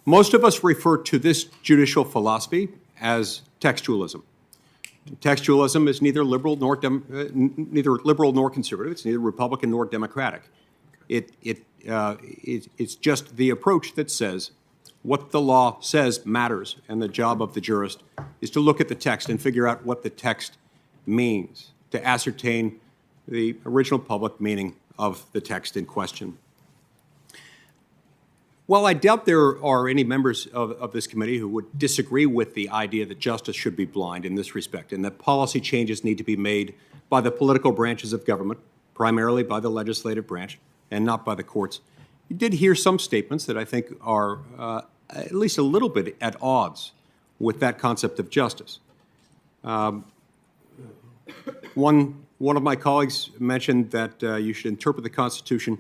Most of us refer to this judicial philosophy as textualism. Textualism is neither liberal nor conservative. It's neither Republican nor Democratic. It's just the approach that says what the law says matters, and the job of the jurist is to look at the text and figure out what the text means, to ascertain the original public meaning of the text in question. While I doubt there are any members of this committee who would disagree with the idea that justice should be blind in this respect and that policy changes need to be made by the political branches of government, primarily by the legislative branch and not by the courts, you did hear some statements that I think are at least a little bit at odds with that concept of justice. One of my colleagues mentioned that you should interpret the Constitution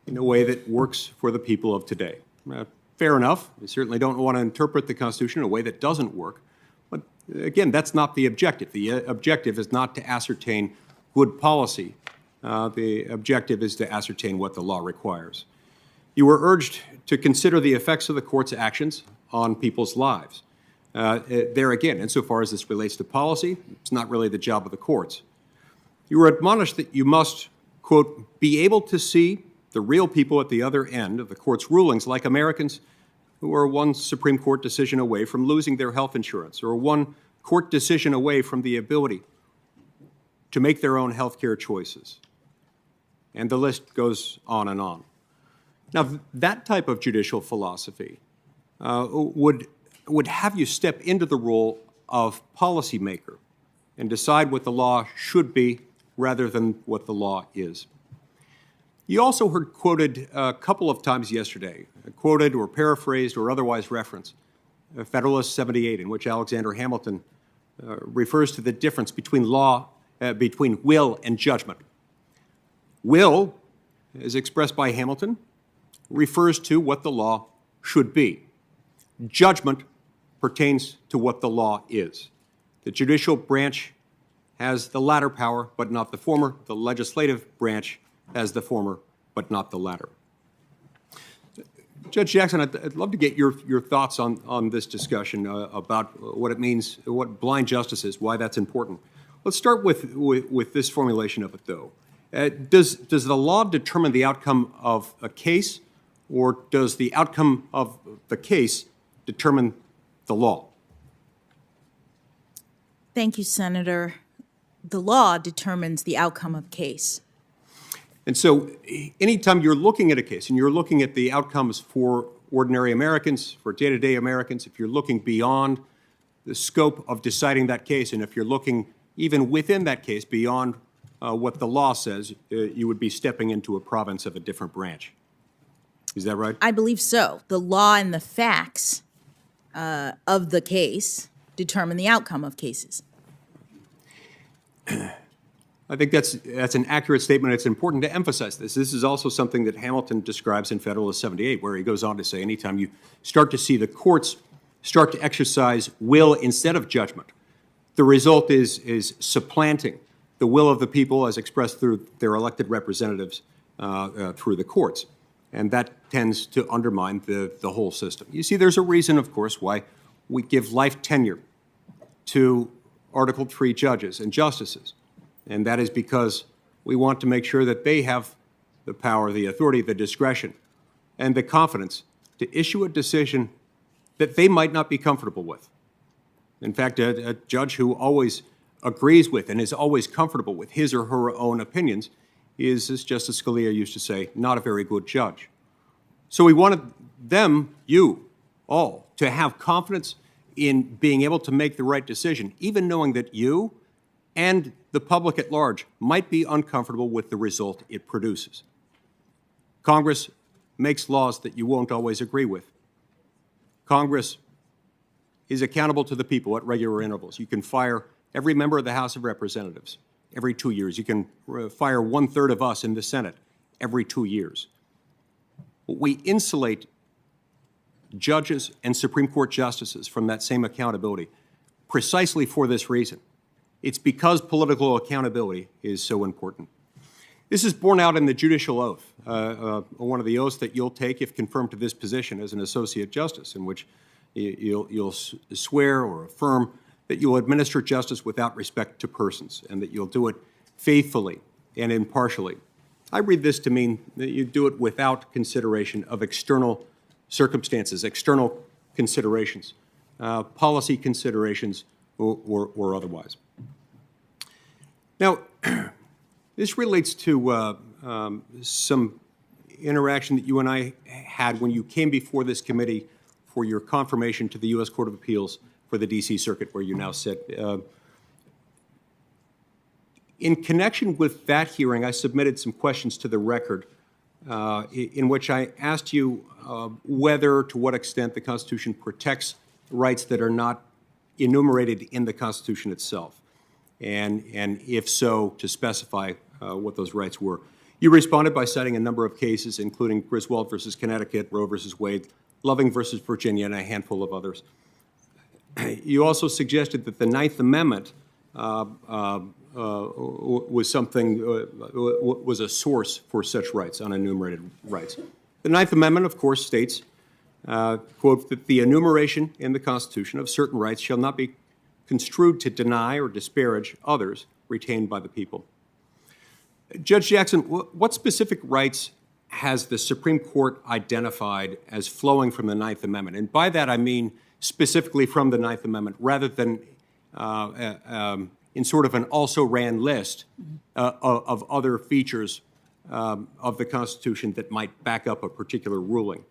in a way that works for the people of today. Fair enough. We certainly don't want to interpret the Constitution in a way that doesn't work. But again, that's not the objective. The objective is not to ascertain good policy. The objective is to ascertain what the law requires. You were urged to consider the effects of the court's actions on people's lives. There again, insofar as this relates to policy, it's not really the job of the courts. You were admonished that you must, quote, be able to see the real people at the other end of the court's rulings like Americans who are one Supreme Court decision away from losing their health insurance, or one court decision away from the ability to make their own health care choices. And the list goes on and on. Now, that type of judicial philosophy would have you step into the role of policymaker and decide what the law should be rather than what the law is. You also heard quoted a couple of times yesterday, quoted or paraphrased or otherwise referenced, Federalist 78, in which Alexander Hamilton refers to the difference between between will and judgment. Will, as expressed by Hamilton, refers to what the law should be. Judgment pertains to what the law is. The judicial branch has the latter power, but not the former. The legislative branch has the former, but not the latter. Judge Jackson, I'd love to get your thoughts on this discussion about what it means, what blind justice is, why that's important. Let's start with this formulation of it, though. Does the law determine the outcome of a case, or does the outcome of the case determine the law?
Thank you, Senator. The law determines the outcome of case.
And so anytime you're looking at a case and you're looking at the outcomes for ordinary Americans, for day-to-day Americans, if you're looking beyond the scope of deciding that case, and if you're looking even within that case beyond what the law says, you would be stepping into a province of a different branch. Is that right?
I believe so. The law and the facts of the case determine the outcome of cases.
I think that's an accurate statement. It's important to emphasize this. This is also something that Hamilton describes in Federalist 78, where he goes on to say anytime you start to see the courts start to exercise will instead of judgment, the result is supplanting the will of the people as expressed through their elected representatives through the courts. And that tends to undermine the whole system. You see, there's a reason, of course, why we give life tenure to Article III judges and justices. And that is because we want to make sure that they have the power, the authority, the discretion, and the confidence to issue a decision that they might not be comfortable with. In fact, a judge who always agrees with and is always comfortable with his or her own opinions is, as Justice Scalia used to say, not a very good judge. So we wanted them, you, all, to have confidence in being able to make the right decision, even knowing that you and the public at large might be uncomfortable with the result it produces. Congress makes laws that you won't always agree with. Congress is accountable to the people at regular intervals. You can fire every member of the House of Representatives every 2 years. You can fire 1/3 of us in the Senate every 2 years. We insulate judges and Supreme Court justices from that same accountability precisely for this reason. It's because political accountability is so important. This is borne out in the judicial oath, one of the oaths that you'll take if confirmed to this position as an associate justice, in which you'll swear or affirm that you'll administer justice without respect to persons, and that you'll do it faithfully and impartially. I read this to mean that you do it without consideration of external circumstances, external considerations, policy considerations, or otherwise. Now, this relates to some interaction that you and I had when you came before this committee for your confirmation to the U.S. Court of Appeals for the D.C. Circuit, where you now sit. In connection with that hearing, I submitted some questions to the record in which I asked you whether, to what extent, the Constitution protects rights that are not enumerated in the Constitution itself, and if so, to specify what those rights were. You responded by citing a number of cases, including Griswold versus Connecticut, Roe versus Wade, Loving versus Virginia, and a handful of others. You also suggested that the Ninth Amendment was a source for such rights, unenumerated rights. The Ninth Amendment, of course, states, quote, that the enumeration in the Constitution of certain rights shall not be construed to deny or disparage others retained by the people. Judge Jackson, what specific rights has the Supreme Court identified as flowing from the Ninth Amendment? And by that I mean specifically from the Ninth Amendment, rather than in sort of an also-ran list of other features of the Constitution that might back up a particular ruling.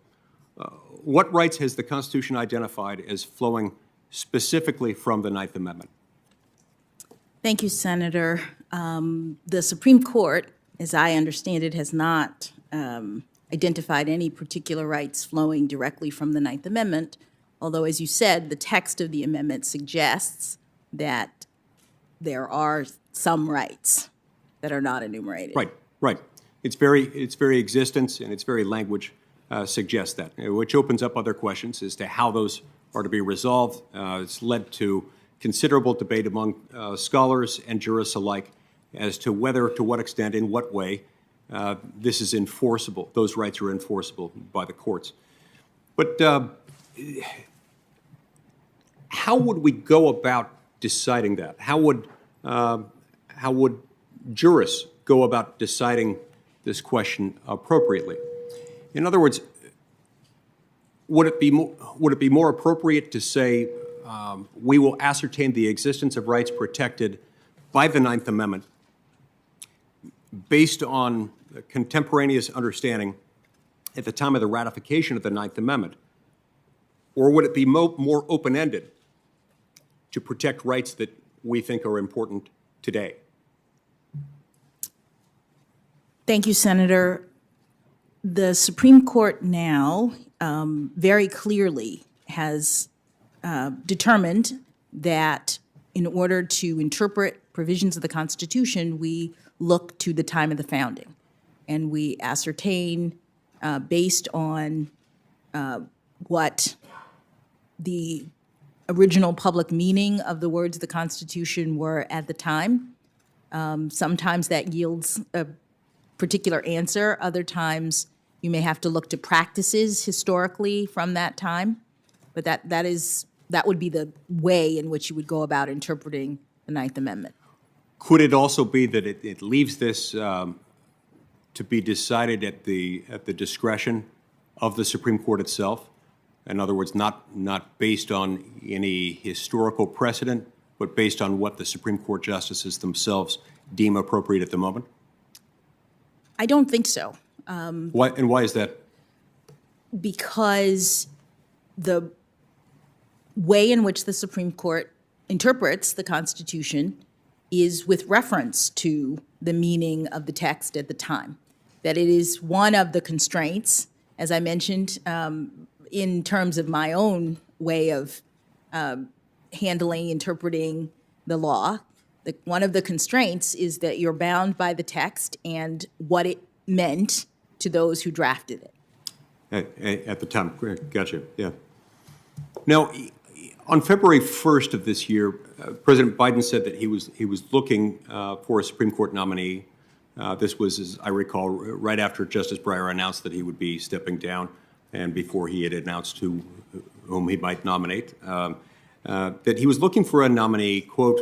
What rights has the Constitution identified as flowing specifically from the Ninth Amendment?
Thank you, Senator. The Supreme Court, as I understand it, has not identified any particular rights flowing directly from the Ninth Amendment, although, as you said, the text of the amendment suggests that there are some rights that are not enumerated.
Right, right. Its very existence and its very language suggests that, which opens up other questions as to how those are to be resolved. It's led to considerable debate among scholars and jurists alike as to whether, to what extent, in what way, this is enforceable. Those rights are enforceable by the courts. But how would we go about deciding that? How would jurists go about deciding this question appropriately? In other words, would it be more appropriate to say we will ascertain the existence of rights protected by the Ninth Amendment based on contemporaneous understanding at the time of the ratification of the Ninth Amendment? Or would it be more open-ended to protect rights that we think are important today?
Thank you, Senator. The Supreme Court now very clearly has determined that in order to interpret provisions of the Constitution, we look to the time of the founding. And we ascertain, based on what the original public meaning of the words of the Constitution were at the time. Sometimes that yields a particular answer. Other times you may have to look to practices historically from that time. But that would be the way in which you would go about interpreting the Ninth Amendment.
Could it also be that it leaves this to be decided at the discretion of the Supreme Court itself? In other words, not based on any historical precedent, but based on what the Supreme Court justices themselves deem appropriate at the moment?
I don't think so.
Why is that?
Because the way in which the Supreme Court interprets the Constitution is with reference to the meaning of the text at the time. That it is one of the constraints, as I mentioned, in terms of my own way of handling, interpreting the law. One of the constraints is that you're bound by the text and what it meant to those who drafted it.
At the time, gotcha, yeah. Now, on February 1st of this year, President Biden said that he was looking for a Supreme Court nominee. This was, as I recall, right after Justice Breyer announced that he would be stepping down and before he had announced whom he might nominate, that he was looking for a nominee, quote,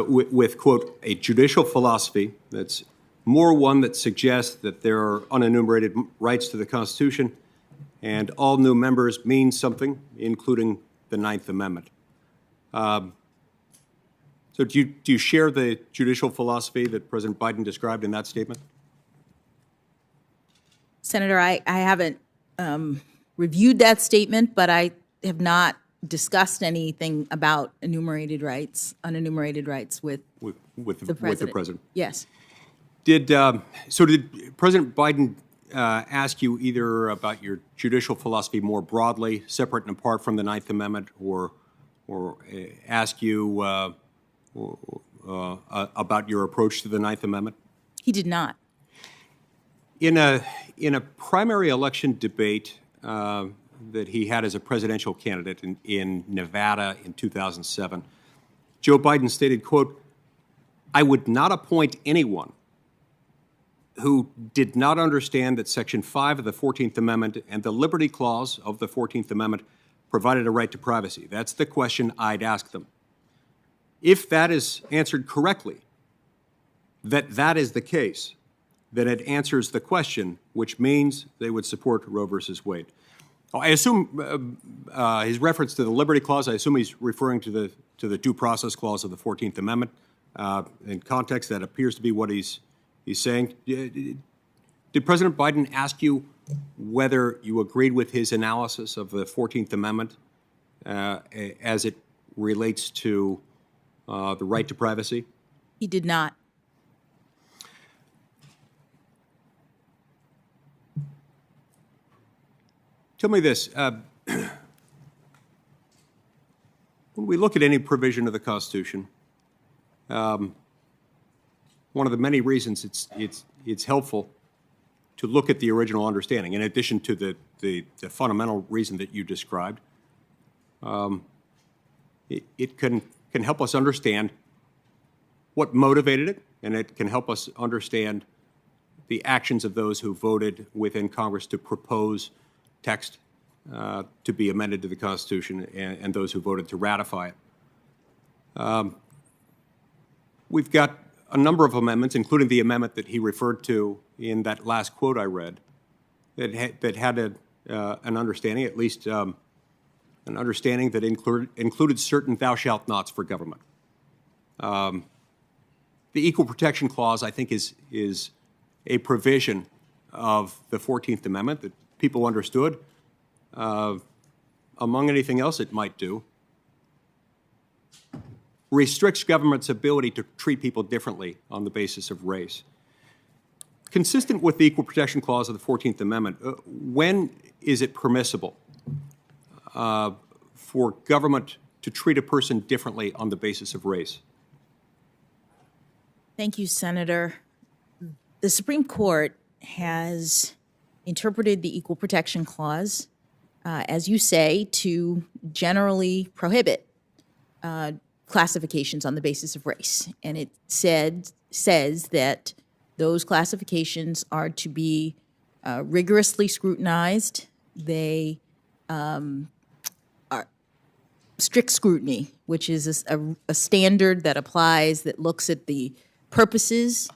with, quote, a judicial philosophy that's more one that suggests that there are unenumerated rights to the Constitution and all new members mean something, including the Ninth Amendment. So do you share the judicial philosophy that President Biden described in that statement?
Senator, I haven't reviewed that statement, but I have not discussed anything about unenumerated rights with the president. Yes.
Did President Biden ask you either about your judicial philosophy more broadly, separate and apart from the Ninth Amendment, or ask you about your approach to the Ninth Amendment?
He did not.
In a primary election debate that he had as a presidential candidate in Nevada in 2007, Joe Biden stated, quote, "I would not appoint anyone who did not understand that Section 5 of the 14th Amendment and the Liberty Clause of the 14th Amendment provided a right to privacy. That's the question I'd ask them. If that is answered correctly, that is the case, then it answers the question which means they would support Roe versus Wade. I assume his reference to the Liberty Clause, I assume he's referring to the Due Process Clause of the 14th Amendment. In context, that appears to be what he's saying. Did President Biden ask you whether you agreed with his analysis of the 14th Amendment as it relates to the right to privacy?
He did not.
Tell me this. When we look at any provision of the Constitution, one of the many reasons it's helpful to look at the original understanding, in addition to the fundamental reason that you described, it can help us understand what motivated it, and it can help us understand the actions of those who voted within Congress to propose text to be amended to the Constitution and those who voted to ratify it. We've got a number of amendments, including the amendment that he referred to in that last quote I read, that had an understanding, at least an understanding that included certain thou shalt nots for government. The Equal Protection Clause, I think, is a provision of the 14th Amendment that people understood. Among anything else it might do, restricts government's ability to treat people differently on the basis of race. Consistent with the Equal Protection Clause of the 14th Amendment, when is it permissible for government to treat a person differently on the basis of race?
Thank you, Senator. The Supreme Court has interpreted the Equal Protection Clause, as you say, to generally prohibit classifications on the basis of race. And it says that those classifications are to be rigorously scrutinized. They are strict scrutiny, which is a standard that applies, that looks at the purposes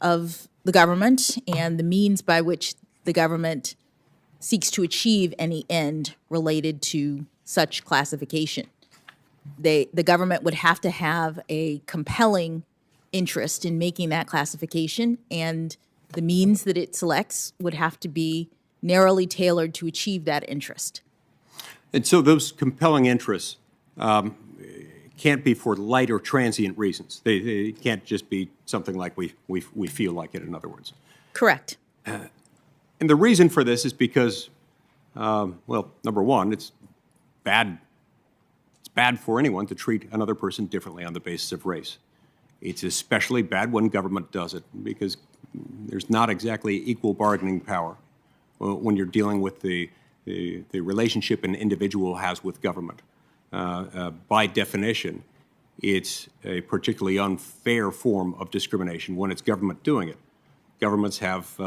of the government and the means by which the government seeks to achieve any end related to such classification. The government would have to have a compelling interest in making that classification, and the means that it selects would have to be narrowly tailored to achieve that interest.
And so those compelling interests can't be for light or transient reasons. They can't just be something like we feel like it, in other words.
Correct.
And the reason for this is because, well, number one, it's bad. It's bad for anyone to treat another person differently on the basis of race. It's especially bad when government does it, because there's not exactly equal bargaining power when you're dealing with the relationship an individual has with government. By definition, it's a particularly unfair form of discrimination when it's government doing it. Governments have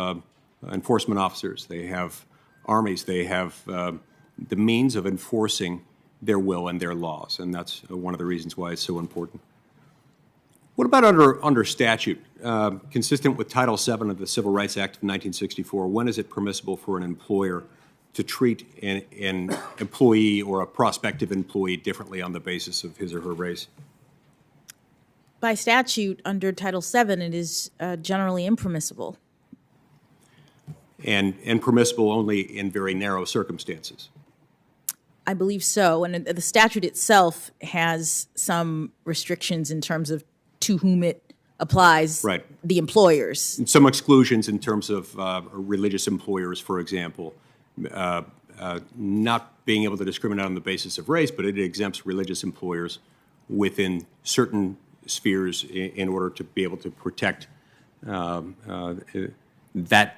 enforcement officers, they have armies, they have the means of enforcing their will and their laws, and that's one of the reasons why it's so important. What about under statute? Consistent with Title VII of the Civil Rights Act of 1964, when is it permissible for an employer to treat an employee or a prospective employee differently on the basis of his or her race?
By statute, under Title VII, it is generally impermissible.
And permissible only in very narrow circumstances.
I believe so. And the statute itself has some restrictions in terms of to whom it applies,
right.
The employers.
And some exclusions in terms of religious employers, for example, not being able to discriminate on the basis of race, but it exempts religious employers within certain spheres in order to be able to protect that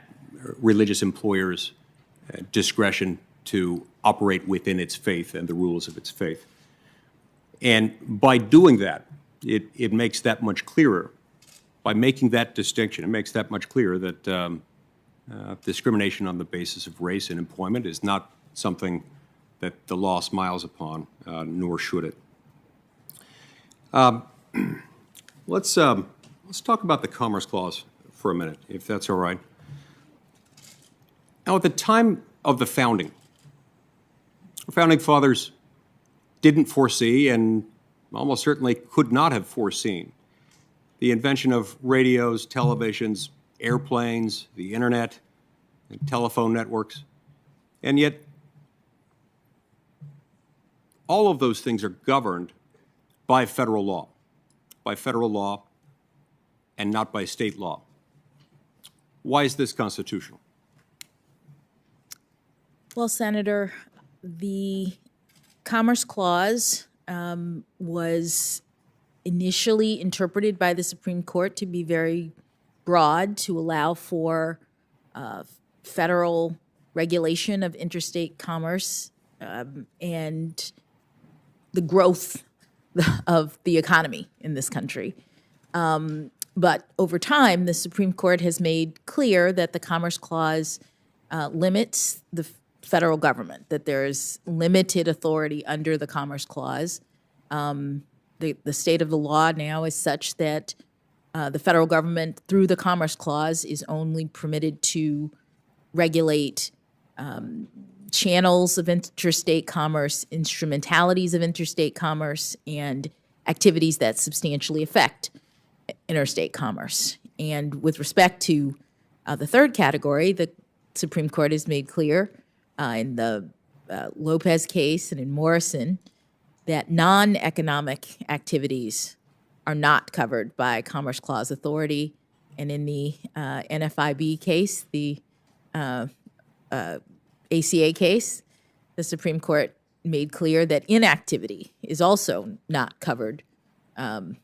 religious employer's discretion to operate within its faith and the rules of its faith. And by doing that, it makes that much clearer. By making that distinction, it makes that much clearer that discrimination on the basis of race in employment is not something that the law smiles upon, nor should it. Let's talk about the Commerce Clause for a minute, if that's all right. Now, at the time of the founding, our founding fathers didn't foresee and almost certainly could not have foreseen the invention of radios, televisions, airplanes, the internet, and telephone networks. And yet, all of those things are governed by federal law and not by state law. Why is this constitutional?
Well, Senator, the Commerce Clause was initially interpreted by the Supreme Court to be very broad, to allow for federal regulation of interstate commerce and the growth of the economy in this country. But over time, the Supreme Court has made clear that the Commerce Clause limits the federal government, that there is limited authority under the Commerce Clause. The state of the law now is such that the federal government, through the Commerce Clause, is only permitted to regulate channels of interstate commerce, instrumentalities of interstate commerce, and activities that substantially affect interstate commerce. And with respect to the third category, the Supreme Court has made clear in the Lopez case and in Morrison that non-economic activities are not covered by Commerce Clause authority. And in the NFIB case, the ACA case, the Supreme Court made clear that inactivity is also not covered and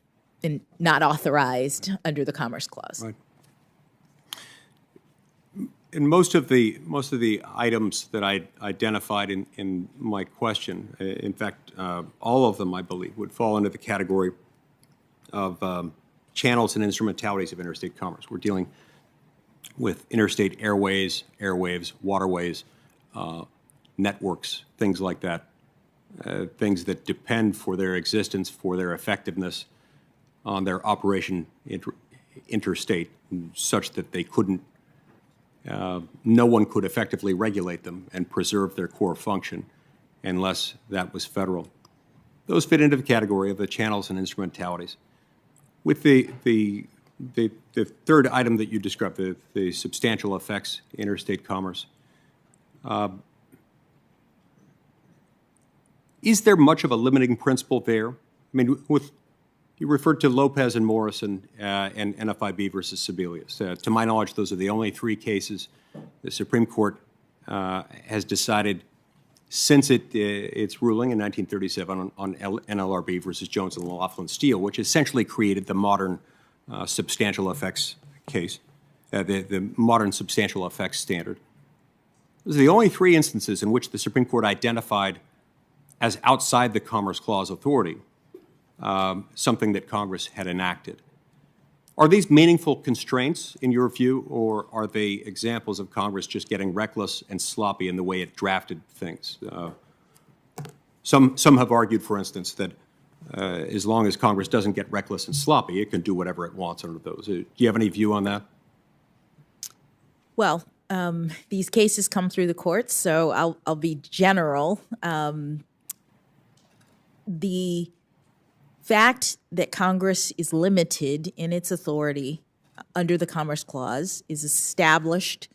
not authorized under the Commerce Clause.
Right. And most of the items that I identified in my question, in fact, all of them, I believe, would fall into the category of channels and instrumentalities of interstate commerce. We're dealing with interstate airways, waterways, networks, things like that, things that depend for their existence, for their effectiveness on their operation interstate, such that they couldn't, no one could effectively regulate them and preserve their core function unless that was federal. Those fit into the category of the channels and instrumentalities. With the third item that you described, the substantial effects interstate commerce, is there much of a limiting principle there? I mean, you referred to Lopez and Morrison and NFIB versus Sebelius. To my knowledge, those are the only three cases the Supreme Court has decided since its ruling in 1937 on NLRB versus Jones and Laughlin Steel, which essentially created the modern substantial effects case, the modern substantial effects standard. Those are the only three instances in which the Supreme Court identified as outside the Commerce Clause authority something that Congress had enacted. Are these meaningful constraints in your view, or are they examples of Congress just getting reckless and sloppy in the way it drafted things? Some have argued, for instance, that as long as Congress doesn't get reckless and sloppy, it can do whatever it wants under those. Do you have any view on that?
Well, these cases come through the courts, so I'll be general. The fact that Congress is limited in its authority under the Commerce Clause is established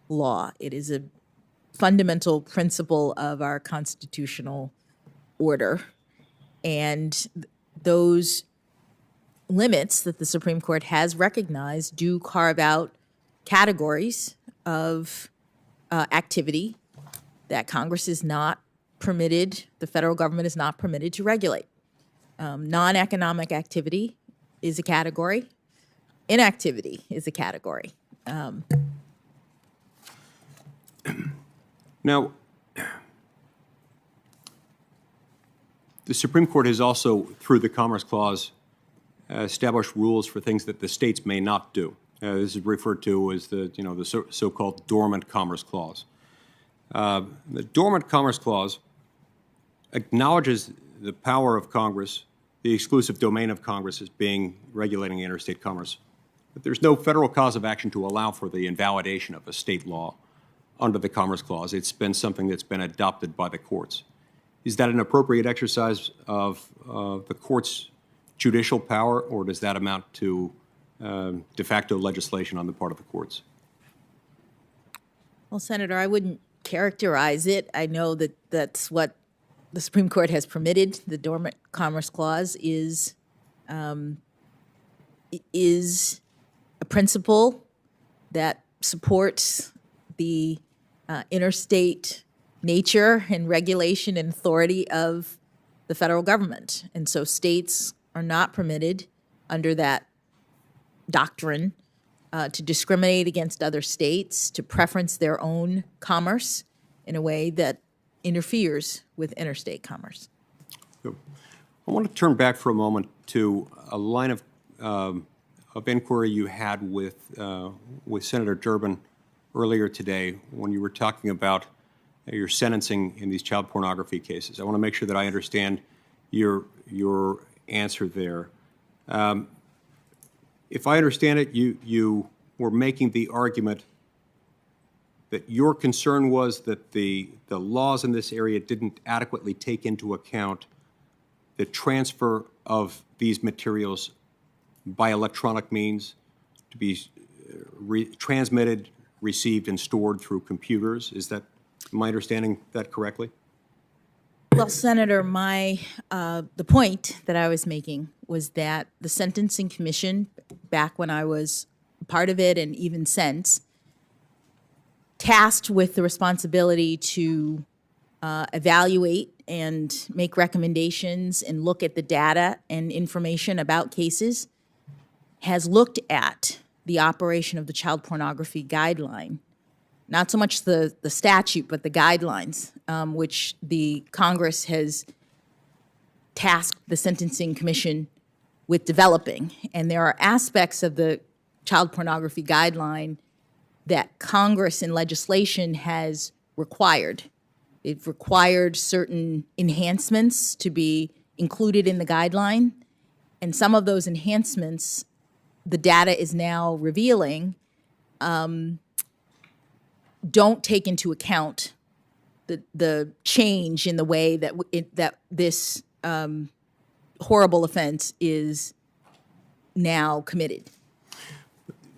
law. It is a fundamental principle of our constitutional order. And those limits that the Supreme Court has recognized do carve out categories of activity that Congress is not permitted, the federal government is not permitted to regulate. Non-economic activity is a category. Inactivity is a category.
Now, the Supreme Court has also, through the Commerce Clause, established rules for things that the states may not do. This is referred to as the so-called dormant Commerce Clause. The dormant Commerce Clause acknowledges the power of Congress, the exclusive domain of Congress as being regulating interstate commerce. But there's no federal cause of action to allow for the invalidation of a state law under the Commerce Clause. It's been something that's been adopted by the courts. Is that an appropriate exercise of the court's judicial power, or does that amount to de facto legislation on the part of the courts?
Well, Senator, I wouldn't characterize it. I know that that's what the Supreme Court has permitted. The Dormant Commerce Clause is a principle that supports the interstate nature and regulation and authority of the federal government. And so states are not permitted under that doctrine to discriminate against other states, to preference their own commerce in a way that interferes with interstate commerce.
I want to turn back for a moment to a line of inquiry you had with Senator Durbin earlier today when you were talking about your sentencing in these child pornography cases. I want to make sure that I understand your answer there. If I understand it, you were making the argument that your concern was that the laws in this area didn't adequately take into account the transfer of these materials by electronic means to be transmitted, received, and stored through computers. Am I understanding that correctly?
Well, Senator, the point that I was making was that the Sentencing Commission, back when I was part of it and even since, tasked with the responsibility to evaluate and make recommendations and look at the data and information about cases, has looked at the operation of the child pornography guideline. Not so much the statute, but the guidelines, which the Congress has tasked the Sentencing Commission with developing. And there are aspects of the child pornography guideline that Congress in legislation has required. It required certain enhancements to be included in the guideline. And some of those enhancements, the data is now revealing, don't take into account the change in the way that that this horrible offense is now committed.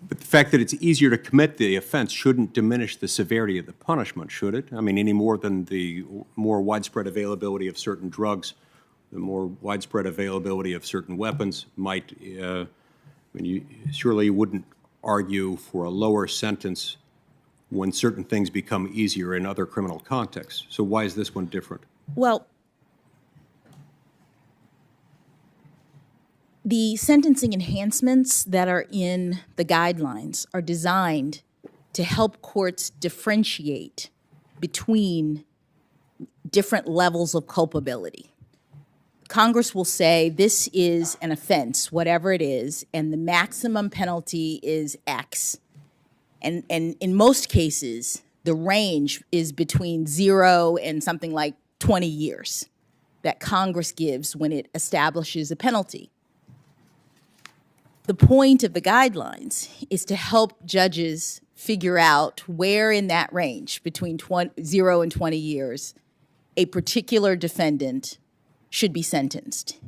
But the fact that it's easier to commit the offense shouldn't diminish the severity of the punishment, should it? I mean, any more than the more widespread availability of certain drugs, the more widespread availability of certain weapons might, surely you wouldn't argue for a lower sentence when certain things become easier in other criminal contexts. So why is this one different?
Well, the sentencing enhancements that are in the guidelines are designed to help courts differentiate between different levels of culpability. Congress will say this is an offense, whatever it is, and the maximum penalty is X. And in most cases, the range is between 0 and something like 20 years that Congress gives when it establishes a penalty. The point of the guidelines is to help judges figure out where in that range between 0 and 20 years a particular defendant should be sentenced.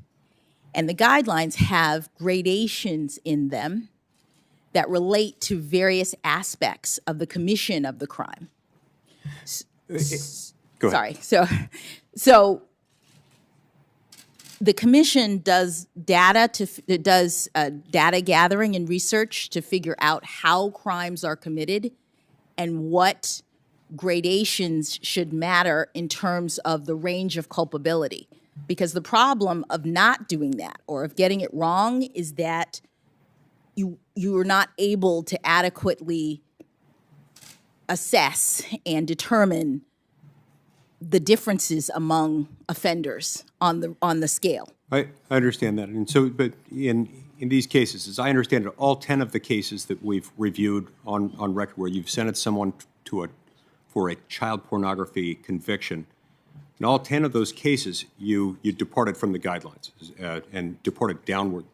And the guidelines have gradations in them that relate to various aspects of the commission of the crime.
Go ahead.
Sorry. So the commission does data gathering and research to figure out how crimes are committed and what gradations should matter in terms of the range of culpability. Because the problem of not doing that or of getting it wrong is that you are not able to adequately assess and determine the differences among offenders on the scale.
I understand that. And so, but in these cases, as I understand it, all 10 of the cases that we've reviewed on record where you've sentenced someone for a child pornography conviction, in all 10 of those cases, you departed from the guidelines and departed downward.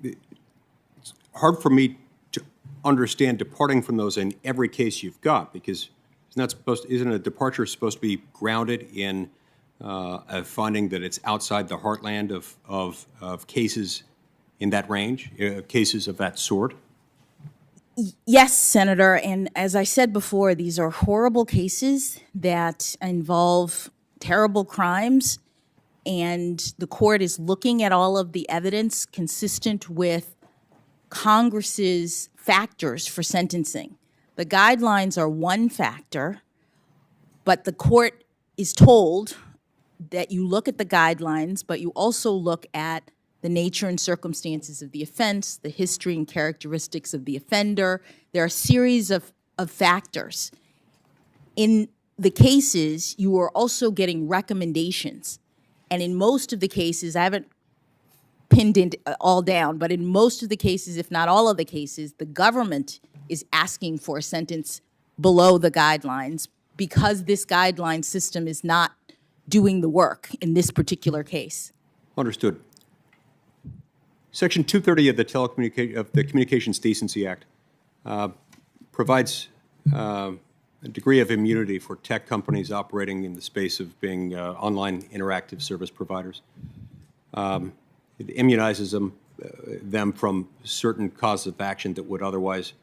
It's hard for me to understand departing from those in every case you've got? Because isn't a departure supposed to be grounded in a finding that it's outside the heartland of cases in that range, cases of that sort?
Yes, Senator. And as I said before, these are horrible cases that involve terrible crimes. And the court is looking at all of the evidence consistent with Congress's factors for sentencing. The guidelines are one factor, but the court is told that you look at the guidelines, but you also look at the nature and circumstances of the offense, the history and characteristics of the offender. There are a series of factors. In the cases, you are also getting recommendations. And in most of the cases, I haven't pinned it all down, but in most of the cases, if not all of the cases, the government is asking for a sentence below the guidelines because this guideline system is not doing the work in this particular case.
Understood. Section 230 of the Communications Decency Act provides a degree of immunity for tech companies operating in the space of being online interactive service providers. It immunizes them from certain causes of action that would otherwise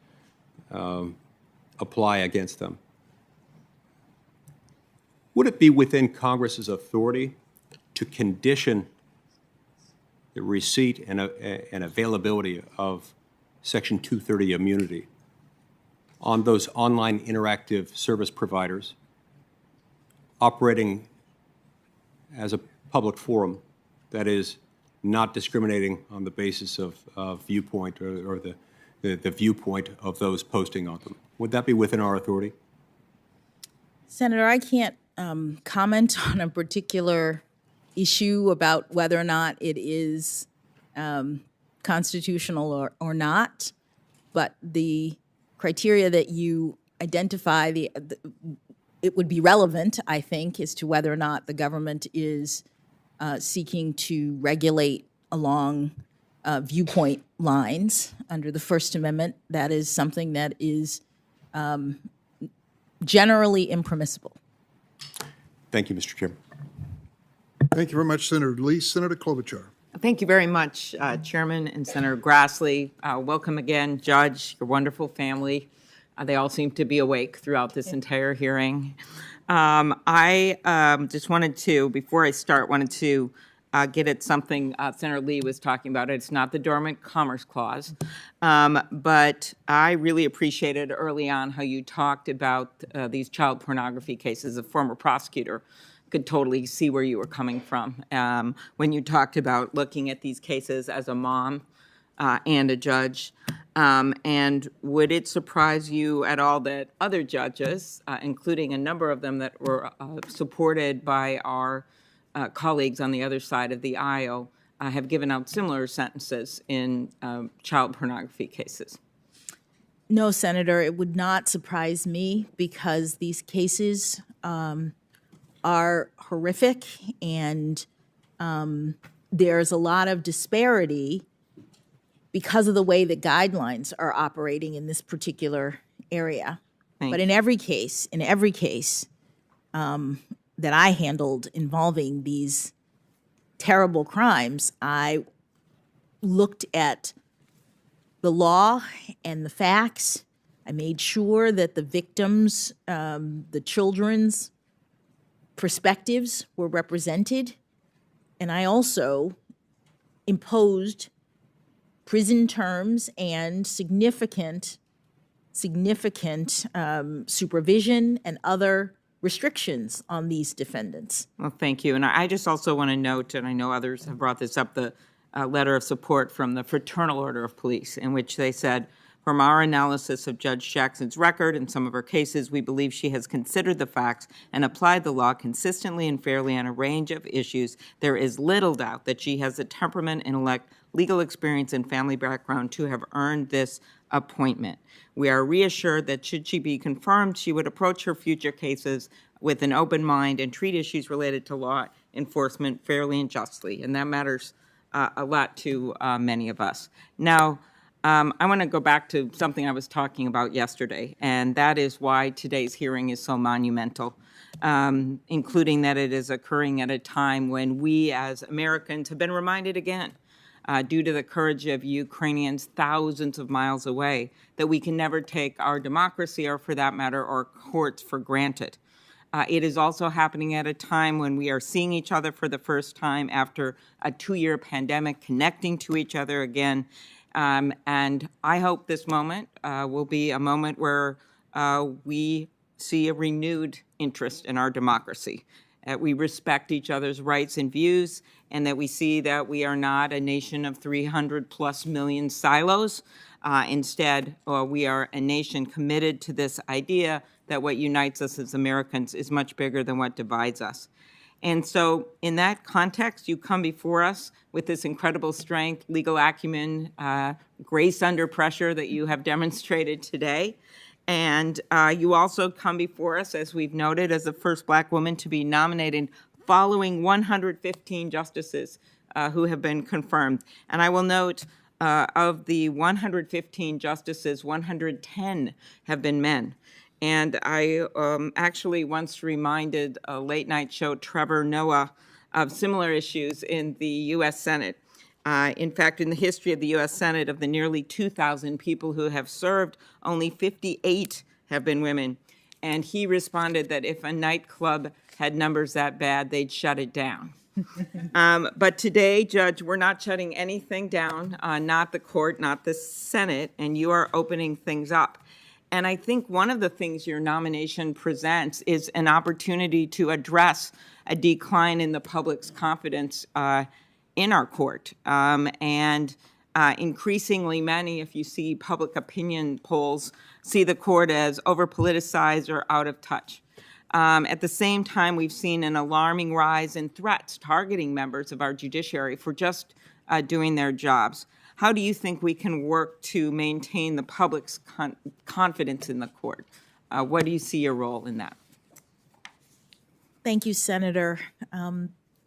apply against them. Would it be within Congress's authority to condition the receipt and availability of Section 230 immunity on those online interactive service providers operating as a public forum that is not discriminating on the basis of viewpoint or the viewpoint of those posting on them? Would that be within our authority?
Senator, I can't comment on a particular issue about whether or not it is constitutional or not, but the criteria that you identify, it would be relevant, I think, as to whether or not the government is seeking to regulate along viewpoint lines under the First Amendment. That is something that is generally impermissible.
Thank you, Mr. Chairman.
Thank you very much, Senator Lee. Senator Klobuchar.
Thank you very much, Chairman and Senator Grassley. Welcome again, Judge, your wonderful family. They all seem to be awake throughout this entire hearing. I just wanted to, before I start, get at something Senator Lee was talking about. It's not the Dormant Commerce Clause, but I really appreciated early on how you talked about these child pornography cases. A former prosecutor could totally see where you were coming from when you talked about looking at these cases as a mom and a judge. And would it surprise you at all that other judges, including a number of them that were supported by our colleagues on the other side of the aisle, have given out similar sentences in child pornography cases?
No, Senator, it would not surprise me because these cases are horrific, and there's a lot of disparity because of the way that guidelines are operating in this particular area. But in every case that I handled involving these terrible crimes, I looked at the law and the facts. I made sure that the victims, the children's perspectives were represented, and I also imposed prison terms and significant supervision and other restrictions on these defendants.
Well, thank you. And I just also want to note, and I know others have brought this up, the letter of support from the Fraternal Order of Police, in which they said, from our analysis of Judge Jackson's record and some of her cases, we believe she has considered the facts and applied the law consistently and fairly on a range of issues. There is little doubt that she has the temperament, intellect, legal experience, and family background to have earned this appointment. We are reassured that should she be confirmed, she would approach her future cases with an open mind and treat issues related to law enforcement fairly and justly, and that matters a lot to many of us. Now, I want to go back to something I was talking about yesterday, and that is why today's hearing is so monumental, including that it is occurring at a time when we as Americans have been reminded again, due to the courage of Ukrainians thousands of miles away, that we can never take our democracy, or for that matter, our courts for granted. It is also happening at a time when we are seeing each other for the first time after a 2-year pandemic, connecting to each other again. And I hope this moment will be a moment where we see a renewed interest in our democracy, that we respect each other's rights and views, and that we see that we are not a nation of 300+ million silos. Instead, we are a nation committed to this idea that what unites us as Americans is much bigger than what divides us. And so in that context, you come before us with this incredible strength, legal acumen, grace under pressure that you have demonstrated today. And you also come before us, as we've noted, as the first Black woman to be nominated following 115 justices who have been confirmed. And I will note, of the 115 justices, 110 have been men. And I actually once reminded a late-night show Trevor Noah of similar issues in the U.S. Senate. In fact, in the history of the U.S. Senate, of the nearly 2,000 people who have served, only 58 have been women. And he responded that if a nightclub had numbers that bad, they'd shut it down. But today, Judge, we're not shutting anything down, not the court, not the Senate, and you are opening things up. And I think one of the things your nomination presents is an opportunity to address a decline in the public's confidence in our court. Increasingly many, if you see public opinion polls, see the court as over-politicized or out of touch. At the same time, we've seen an alarming rise in threats targeting members of our judiciary for just doing their jobs. How do you think we can work to maintain the public's confidence in the court? What do you see your role in that?
Thank you, Senator.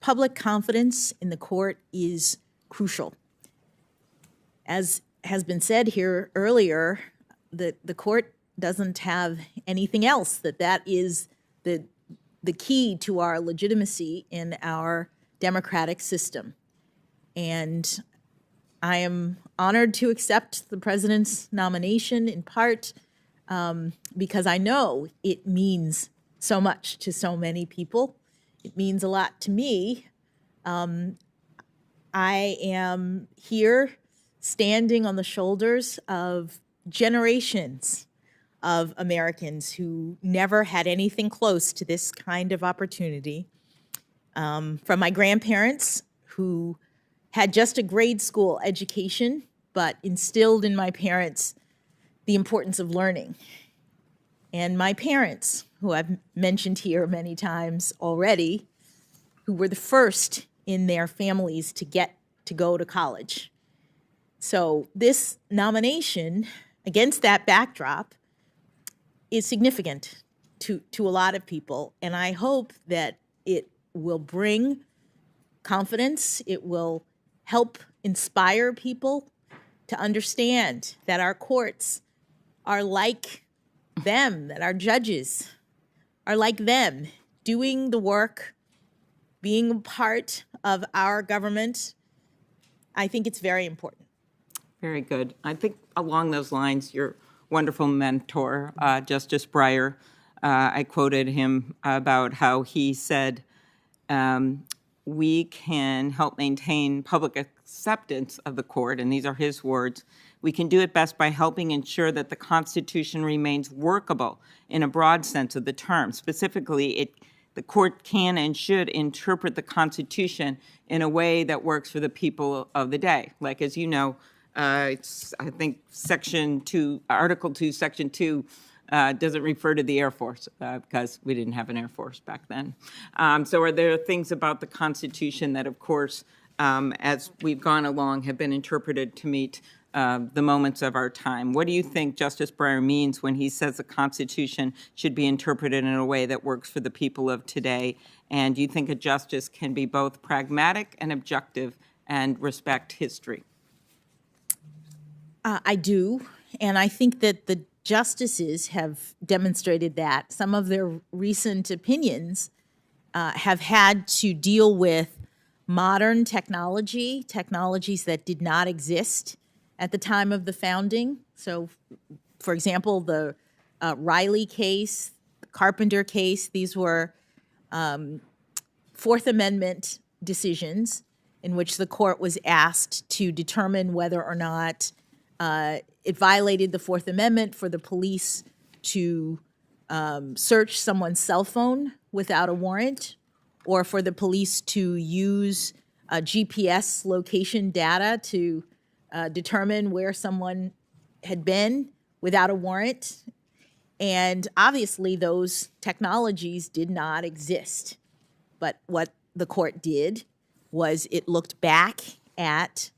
Public confidence in the court is crucial. As has been said here earlier, the court doesn't have anything else, that is the key to our legitimacy in our democratic system. And I am honored to accept the president's nomination, in part because I know it means so much to so many people. It means a lot to me. I am here standing on the shoulders of generations of Americans who never had anything close to this kind of opportunity. From my grandparents, who had just a grade school education, but instilled in my parents the importance of learning. And my parents, who I've mentioned here many times already, who were the first in their families to get to go to college. So this nomination, against that backdrop, is significant to a lot of people. And I hope that it will bring confidence, it will help inspire people to understand that our courts are like them, that our judges are like them, doing the work, being a part of our government. I think it's very important.
Very good. I think along those lines, your wonderful mentor, Justice Breyer, I quoted him about how he said, we can help maintain public acceptance of the court, and these are his words. We can do it best by helping ensure that the Constitution remains workable in a broad sense of the term. Specifically, the court can and should interpret the Constitution in a way that works for the people of the day. Like, as you know, it's, I think, Article 2, Section 2 doesn't refer to the Air Force because we didn't have an Air Force back then. So are there things about the Constitution that, of course, as we've gone along, have been interpreted to meet the moments of our time? What do you think Justice Breyer means when he says the Constitution should be interpreted in a way that works for the people of today? And do you think a justice can be both pragmatic and objective and respect history?
I do, and I think that the justices have demonstrated that. Some of their recent opinions have had to deal with modern technologies that did not exist at the time of the founding. So, for example, the Riley case, the Carpenter case, these were Fourth Amendment decisions in which the court was asked to determine whether or not it violated the Fourth Amendment for the police to search someone's cell phone without a warrant, or for the police to use GPS location data to determine where someone had been without a warrant. And obviously, those technologies did not exist. But what the court did was it looked back at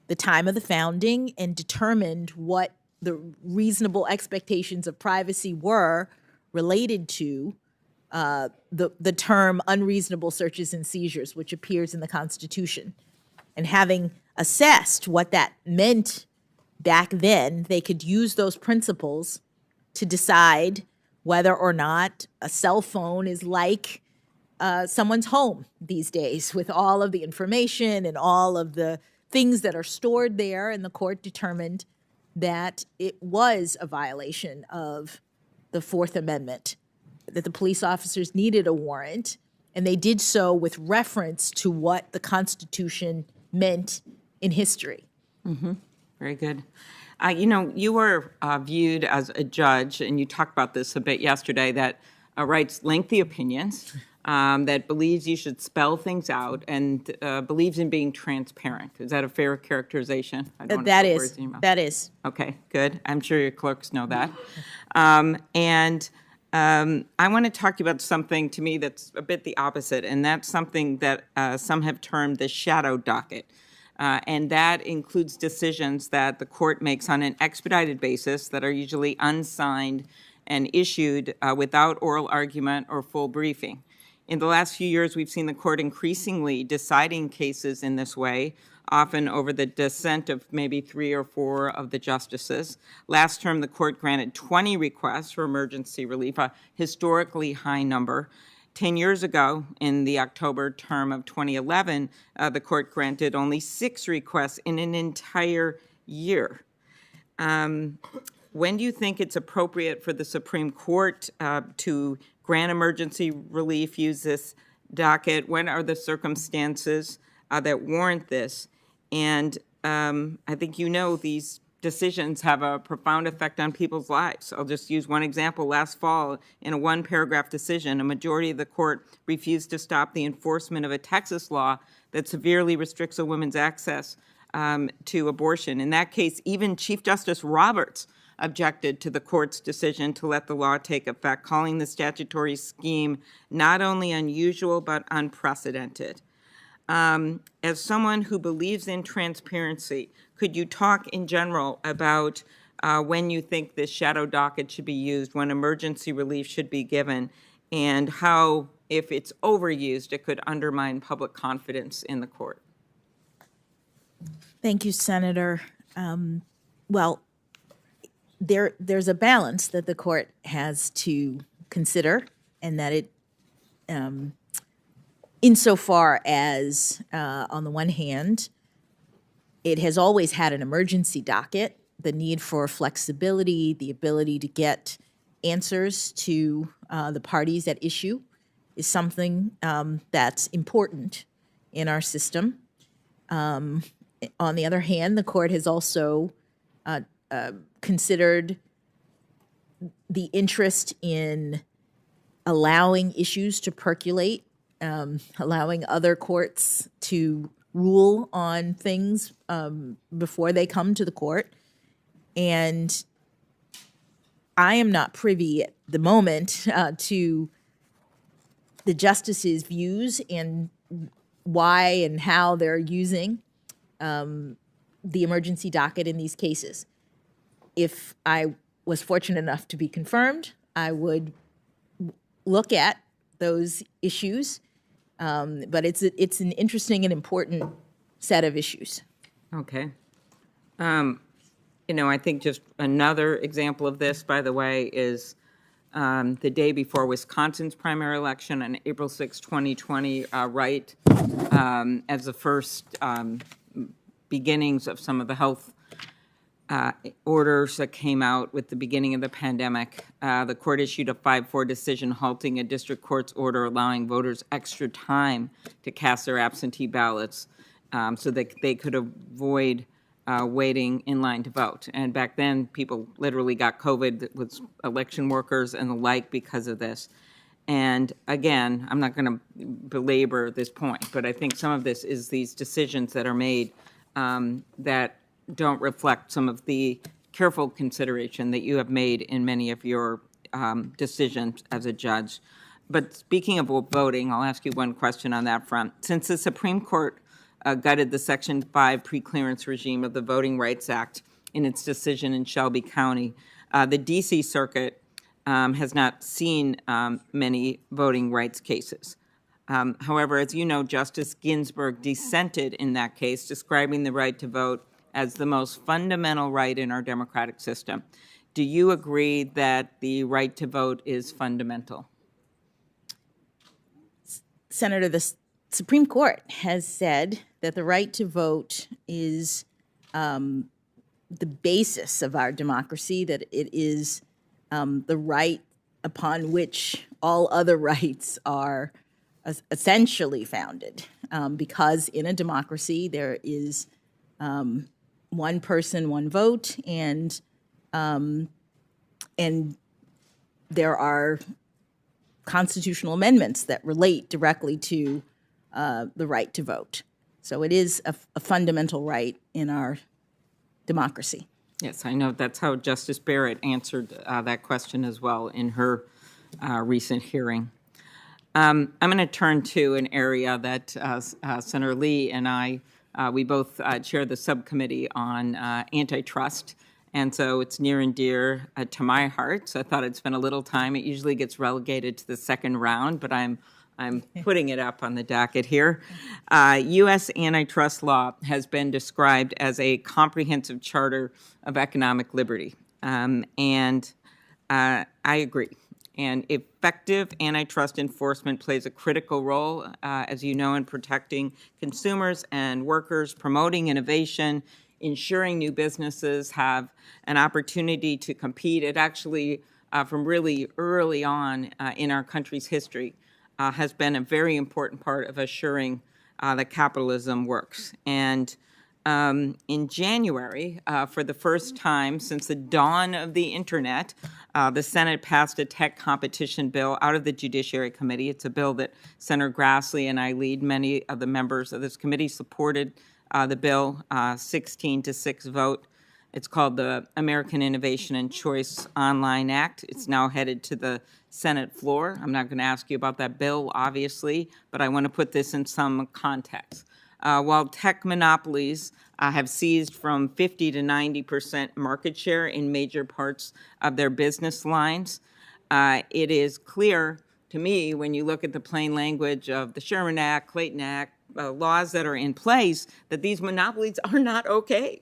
the time of the founding and determined what the reasonable expectations of privacy were related to the term unreasonable searches and seizures, which appears in the Constitution. And having assessed what that meant back then, they could use those principles to decide whether or not a cell phone is like someone's home these days, with all of the information and all of the things that are stored there. And the court determined that it was a violation of the Fourth Amendment, that the police officers needed a warrant, and they did so with reference to what the Constitution meant in history.
Very good. You were viewed as a judge, and you talked about this a bit yesterday, that writes lengthy opinions, that believes you should spell things out, and believes in being transparent. Is that a fair characterization? I don't wanna
That
put
is.
words in your mouth.
That is.
Okay, good. I'm sure your clerks know that. I want to talk about something to me that's a bit the opposite, and that's something that some have termed the shadow docket. And that includes decisions that the court makes on an expedited basis that are usually unsigned and issued without oral argument or full briefing. In the last few years, we've seen the court increasingly deciding cases in this way, often over the dissent of maybe 3 or 4 of the justices. Last term, the court granted 20 requests for emergency relief, a historically high number. 10 years ago, in the October term of 2011, the court granted only 6 requests in an entire year. When do you think it's appropriate for the Supreme Court to grant emergency relief, use this docket? When are the circumstances that warrant this? And I think these decisions have a profound effect on people's lives. I'll just use one example. Last fall, in a 1-paragraph decision, a majority of the court refused to stop the enforcement of a Texas law that severely restricts a woman's access to abortion. In that case, even Chief Justice Roberts objected to the court's decision to let the law take effect, calling the statutory scheme not only unusual but unprecedented. As someone who believes in transparency, could you talk in general about when you think this shadow docket should be used, when emergency relief should be given, and how, if it's overused, it could undermine public confidence in the court?
Thank you, Senator. Well, there's a balance that the court has to consider, and that it, insofar as, on the one hand, it has always had an emergency docket, the need for flexibility, the ability to get answers to the parties at issue is something that's important in our system. On the other hand, the court has also considered the interest in allowing issues to percolate, allowing other courts to rule on things before they come to the court. And I am not privy at the moment to the justices' views and why and how they're using the emergency docket in these cases. If I was fortunate enough to be confirmed, I would look at those issues. But it's an interesting and important set of issues.
Okay. I think just another example of this, by the way, is the day before Wisconsin's primary election on April 6, 2020, right as the first beginnings of some of the health orders that came out with the beginning of the pandemic. The court issued a 5-4 decision halting a district court's order allowing voters extra time to cast their absentee ballots so that they could avoid waiting in line to vote. And back then, people literally got COVID with election workers and the like because of this. And again, I'm not going to belabor this point, but I think some of this is these decisions that are made that don't reflect some of the careful consideration that you have made in many of your decisions as a judge. But speaking of voting, I'll ask you one question on that front. Since the Supreme Court gutted the Section 5 preclearance regime of the Voting Rights Act in its decision in Shelby County, the D.C. Circuit has not seen many voting rights cases. However, as you know, Justice Ginsburg dissented in that case, describing the right to vote as the most fundamental right in our democratic system. Do you agree that the right to vote is fundamental?
Senator, the Supreme Court has said that the right to vote is the basis of our democracy, that it is the right upon which all other rights are essentially founded, because in a democracy there is one person, one vote, and there are constitutional amendments that relate directly to the right to vote. So it is a fundamental right in our democracy.
Yes, I know that's how Justice Barrett answered that question as well in her recent hearing. I'm going to turn to an area that Senator Lee and I, we both chair the subcommittee on antitrust, and so it's near and dear to my heart. So I thought I'd spend a little time. It usually gets relegated to the second round, but I'm putting it up on the docket here. U.S. antitrust law has been described as a comprehensive charter of economic liberty, and I agree. And effective antitrust enforcement plays a critical role, as you know, in protecting consumers and workers, promoting innovation, ensuring new businesses have an opportunity to compete. It actually, from really early on in our country's history, has been a very important part of assuring that capitalism works. And in January, for the first time since the dawn of the internet, the Senate passed a tech competition bill out of the Judiciary Committee. It's a bill that Senator Grassley and I lead. Many of the members of this committee supported the bill, 16-6 vote. It's called the American Innovation and Choice Online Act. It's now headed to the Senate floor. I'm not going to ask you about that bill, obviously, but I want to put this in some context. While tech monopolies have seized from 50 to 90% market share in major parts of their business lines, it is clear to me when you look at the plain language of the Sherman Act, Clayton Act, laws that are in place, that these monopolies are not okay.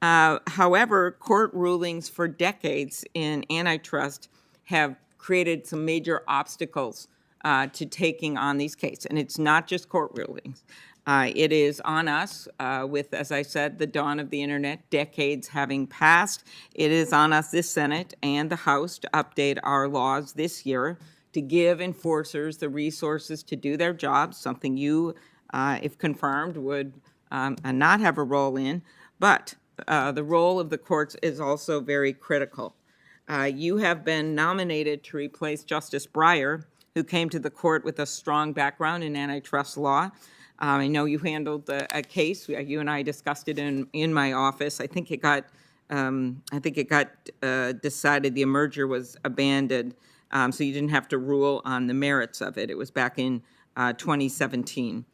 However, court rulings for decades in antitrust have created some major obstacles to taking on these cases. And it's not just court rulings. It is on us with, as I said, the dawn of the internet, decades having passed. It is on us, this Senate and the House, to update our laws this year to give enforcers the resources to do their jobs, something you, if confirmed, would not have a role in. But the role of the courts is also very critical. You have been nominated to replace Justice Breyer, who came to the court with a strong background in antitrust law. I know you handled a case. You and I discussed it in my office. I think it got decided the merger was abandoned, so you didn't have to rule on the merits of it. It was back in 2017,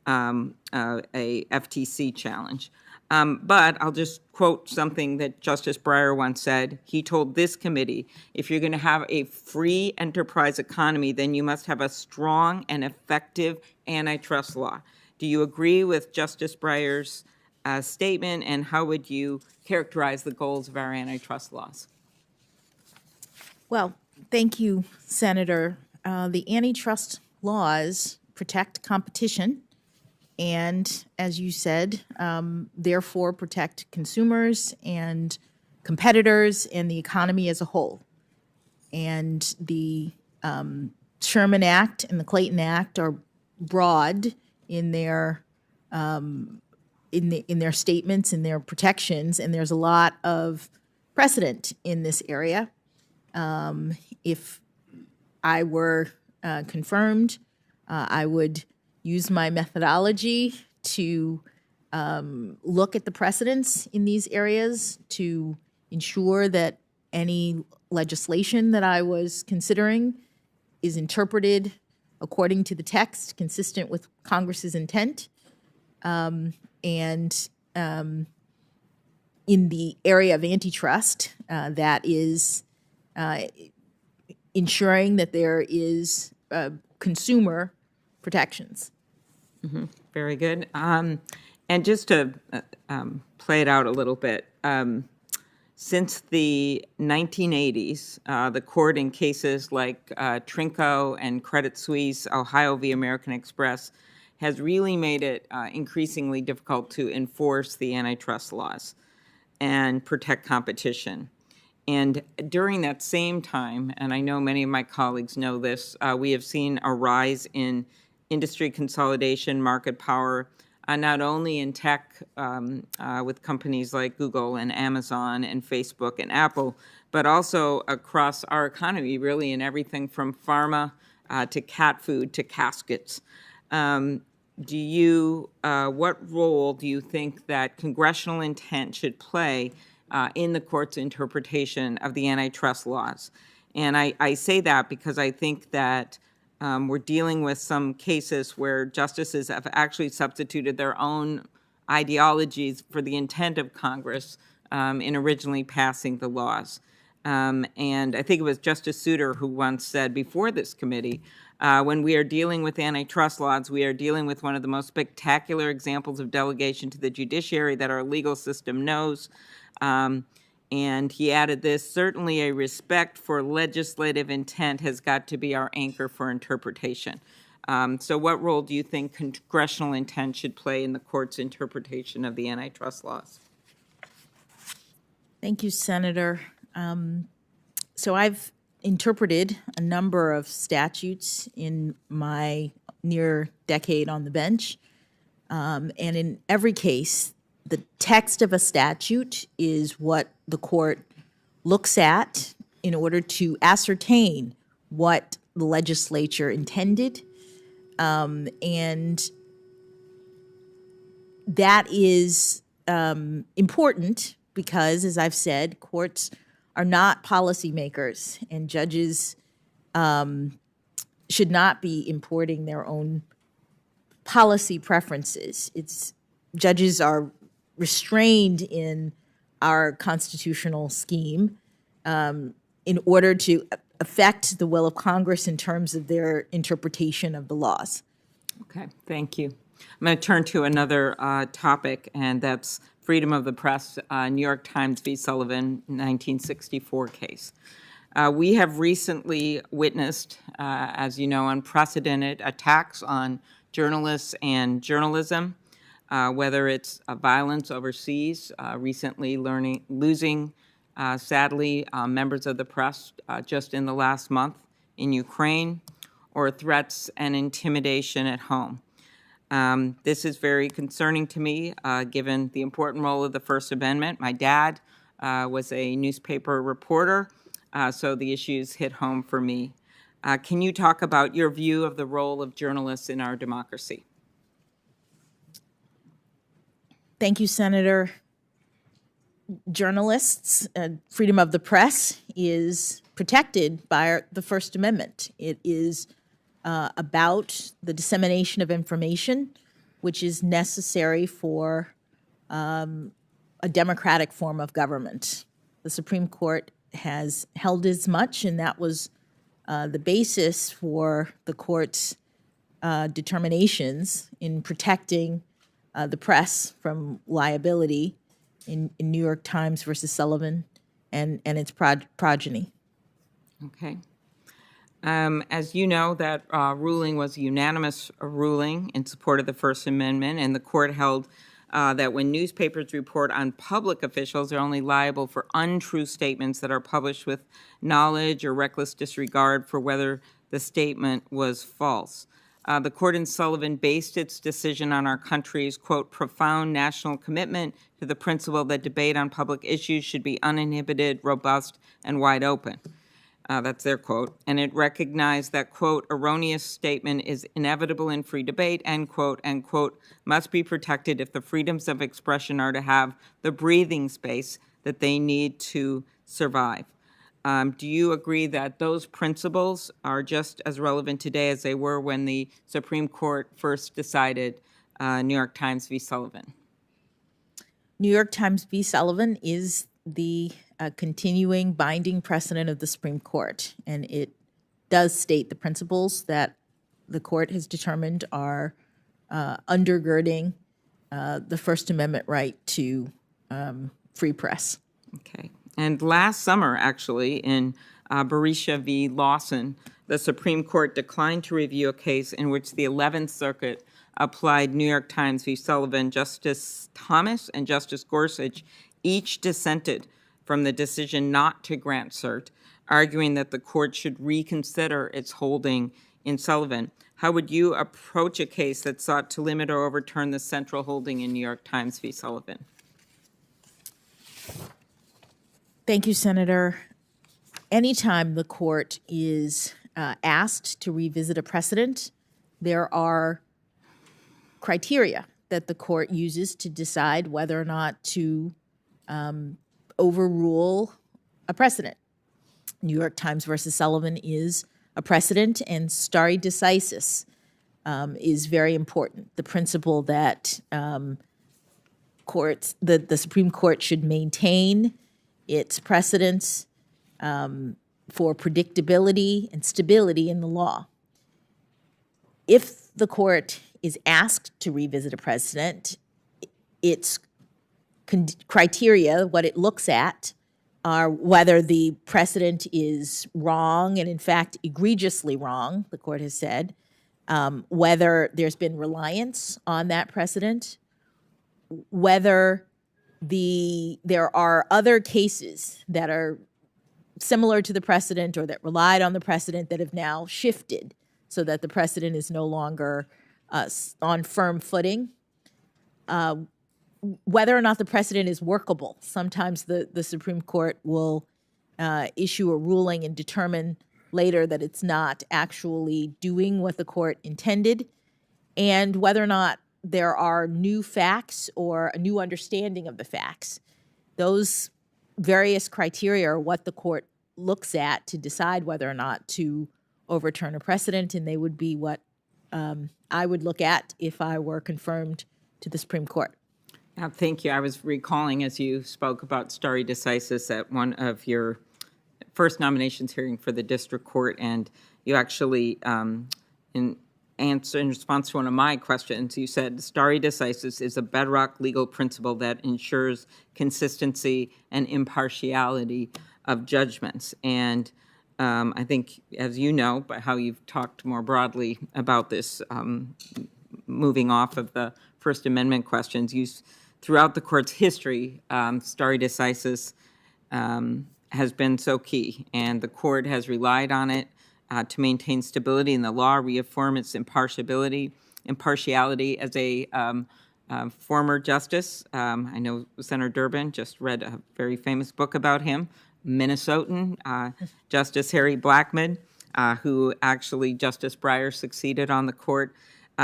a FTC challenge. But I'll just quote something that Justice Breyer once said. He told this committee, if you're going to have a free enterprise economy, then you must have a strong and effective antitrust law. Do you agree with Justice Breyer's statement, and how would you characterize the goals of our antitrust laws?
Well, thank you, Senator. The antitrust laws protect competition and, as you said, therefore protect consumers and competitors and the economy as a whole. And the Sherman Act and the Clayton Act are broad in their in their statements, in their protections, and there's a lot of precedent in this area. If I were confirmed, I would use my methodology to look at the precedents in these areas to ensure that any legislation that I was considering is interpreted according to the text, consistent with Congress's intent. And in the area of antitrust, that is ensuring that there is consumer protections.
Very good. And just to play it out a little bit, since the 1980s, the court in cases like Trinco and Credit Suisse, Ohio v. American Express, has really made it increasingly difficult to enforce the antitrust laws and protect competition. And during that same time, and I know many of my colleagues know this, we have seen a rise in industry consolidation, market power, not only in tech with companies like Google and Amazon and Facebook and Apple, but also across our economy, really in everything from pharma to cat food to caskets. What role do you think that congressional intent should play in the court's interpretation of the antitrust laws? And I say that because I think that we're dealing with some cases where justices have actually substituted their own ideologies for the intent of Congress in originally passing the laws. And I think it was Justice Souter who once said before this committee, when we are dealing with antitrust laws, we are dealing with one of the most spectacular examples of delegation to the judiciary that our legal system knows. And he added this, certainly a respect for legislative intent has got to be our anchor for interpretation. So what role do you think congressional intent should play in the court's interpretation of the antitrust laws?
Thank you, Senator. So I've interpreted a number of statutes in my near decade on the bench. And in every case, the text of a statute is what the court looks at in order to ascertain what the legislature intended. And that is important because, as I've said, courts are not policymakers, and judges should not be importing their own policy preferences. Judges are restrained in our constitutional scheme in order to affect the will of Congress in terms of their interpretation of the laws.
Okay, thank you. I'm going to turn to another topic, and that's freedom of the press, New York Times v. Sullivan, 1964 case. We have recently witnessed, as you know, unprecedented attacks on journalists and journalism, whether it's violence overseas, recently losing, sadly, members of the press just in the last month in Ukraine, or threats and intimidation at home. This is very concerning to me, given the important role of the First Amendment. My dad was a newspaper reporter, so the issues hit home for me. Can you talk about your view of the role of journalists in our democracy?
Thank you, Senator. Journalists, freedom of the press is protected by the First Amendment. It is about the dissemination of information, which is necessary for a democratic form of government. The Supreme Court has held as much, and that was the basis for the court's determinations in protecting the press from liability in New York Times versus Sullivan and its progeny.
Okay. As you know, that ruling was a unanimous ruling in support of the First Amendment, and the court held that when newspapers report on public officials, they're only liable for untrue statements that are published with knowledge or reckless disregard for whether the statement was false. The court in Sullivan based its decision on our country's, quote, profound national commitment to the principle that debate on public issues should be uninhibited, robust, and wide open. That's their quote. And it recognized that, quote, erroneous statement is inevitable in free debate, end quote, and, quote, must be protected if the freedoms of expression are to have the breathing space that they need to survive. Do you agree that those principles are just as relevant today as they were when the Supreme Court first decided New York Times v. Sullivan?
New York Times v. Sullivan is the continuing binding precedent of the Supreme Court, and it does state the principles that the court has determined are undergirding the First Amendment right to free press.
Okay. And last summer, actually, in Berisha v. Lawson, the Supreme Court declined to review a case in which the 11th Circuit applied New York Times v. Sullivan. Justice Thomas and Justice Gorsuch each dissented from the decision not to grant cert, arguing that the court should reconsider its holding in Sullivan. How would you approach a case that sought to limit or overturn the central holding in New York Times v. Sullivan?
Thank you, Senator. Anytime the court is asked to revisit a precedent, there are criteria that the court uses to decide whether or not to overrule a precedent. New York Times versus Sullivan is a precedent, and stare decisis is very important. The principle that the Supreme Court should maintain its precedents for predictability and stability in the law. If the court is asked to revisit a precedent, its criteria, what it looks at, are whether the precedent is wrong, and in fact egregiously wrong, the court has said, whether there's been reliance on that precedent, whether there are other cases that are similar to the precedent or that relied on the precedent that have now shifted so that the precedent is no longer on firm footing. Whether or not the precedent is workable. Sometimes the Supreme Court will issue a ruling and determine later that it's not actually doing what the court intended, and whether or not there are new facts or a new understanding of the facts. Those various criteria are what the court looks at to decide whether or not to overturn a precedent, and they would be what I would look at if I were confirmed to the Supreme Court.
Thank you. I was recalling as you spoke about stare decisis at one of your first nominations hearing for the district court, and you actually, in response to one of my questions, you said stare decisis is a bedrock legal principle that ensures consistency and impartiality of judgments. And I think, as you know, by how you've talked more broadly about this, moving off of the First Amendment questions, throughout the court's history, stare decisis has been so key, and the court has relied on it to maintain stability in the law, reaffirm its impartiality. As a former justice, I know Senator Durbin just read a very famous book about him, Minnesotan, Justice Harry Blackmun, who actually Justice Breyer succeeded on the court,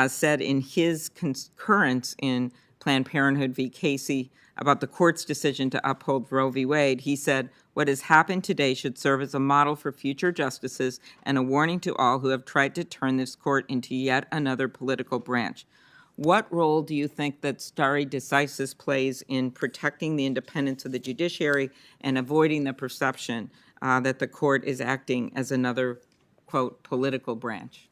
said in his concurrence in Planned Parenthood v. Casey about the court's decision to uphold Roe v. Wade, he said, "What has happened today should serve as a model for future justices and a warning to all who have tried to turn this court into yet another political branch." What role do you think that stare decisis plays in protecting the independence of the judiciary and avoiding the perception that the court is acting as another, quote, political branch?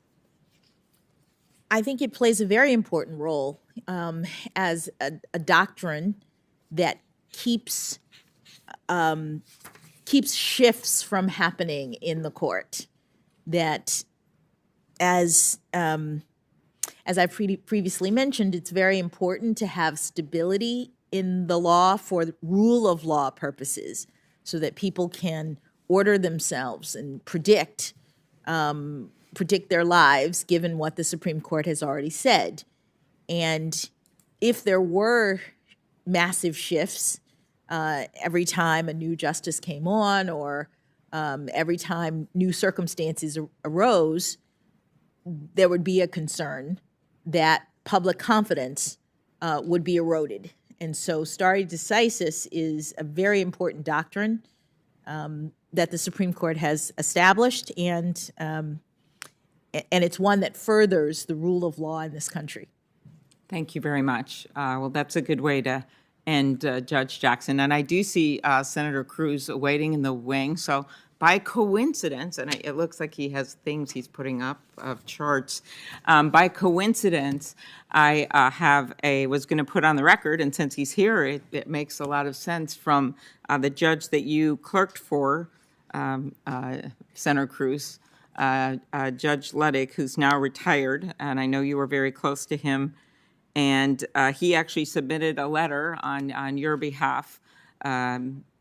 I think it plays a very important role as a doctrine that keeps shifts from happening in the court. That, as I've previously mentioned, it's very important to have stability in the law for rule of law purposes, so that people can order themselves and predict their lives, given what the Supreme Court has already said. And if there were massive shifts every time a new justice came on, or every time new circumstances arose, there would be a concern that public confidence would be eroded. And so stare decisis is a very important doctrine that the Supreme Court has established, and it's one that furthers the rule of law in this country.
Thank you very much. Well, that's a good way to end, Judge Jackson. And I do see Senator Cruz waiting in the wing. So by coincidence, and it looks like he has things he's putting up of charts. By coincidence, I was going to put on the record, and since he's here, it makes a lot of sense, from the judge that you clerked for, Senator Cruz, Judge Ludwig, who's now retired, and I know you were very close to him. And he actually submitted a letter on your behalf,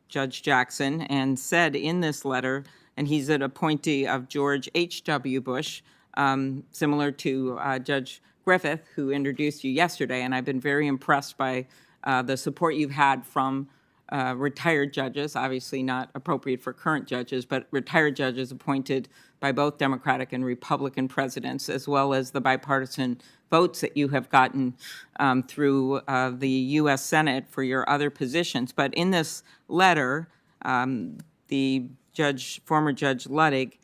Judge Jackson, and said in this letter, and he's an appointee of George H.W. Bush, similar to Judge Griffith, who introduced you yesterday, and I've been very impressed by the support you've had from retired judges, obviously not appropriate for current judges, but retired judges appointed by both Democratic and Republican presidents, as well as the bipartisan votes that you have gotten through the U.S. Senate for your other positions. But in this letter, the former Judge Ludwig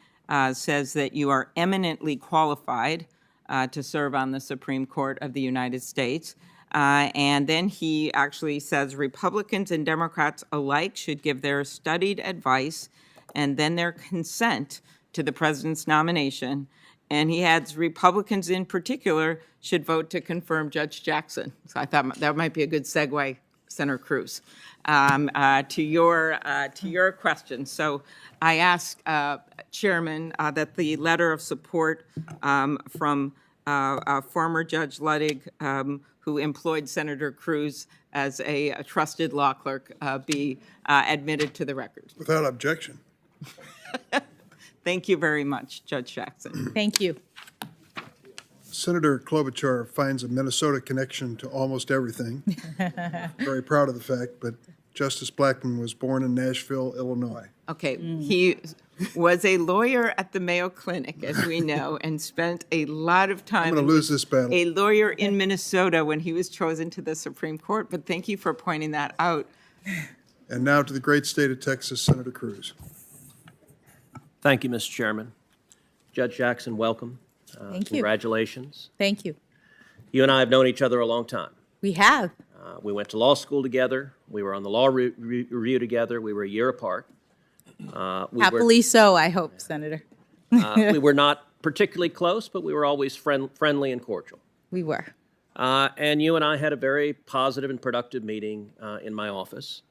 says that you are eminently qualified to serve on the Supreme Court of the United States. And then he actually says Republicans and Democrats alike should give their studied advice and then their consent to the president's nomination. And he adds Republicans in particular should vote to confirm Judge Jackson. So I thought that might be a good segue, Senator Cruz, to your question. So I ask, Chairman, that the letter of support from former Judge Ludwig, who employed Senator Cruz as a trusted law clerk, be admitted to the record.
Without objection.
Thank you very much, Judge Jackson.
Thank you.
Senator Klobuchar finds a Minnesota connection to almost everything. Very proud of the fact, but Justice Blackmun was born in Nashville, Illinois.
Okay, he was a lawyer at the Mayo Clinic, as we know, and spent a lot of time.
I'm going to lose this battle.
A lawyer in Minnesota when he was chosen to the Supreme Court, but thank you for pointing that out.
And now to the great state of Texas, Senator Cruz.
Thank you, Mr. Chairman. Judge Jackson, welcome.
Thank you.
Congratulations.
Thank you.
You and I have known each other a long time.
We have.
We went to law school together. We were on the law review together. We were a year apart.
Happily so, I hope, Senator.
We were not particularly close, but we were always friendly and cordial.
We were.
And you and I had a very positive and productive meeting in my office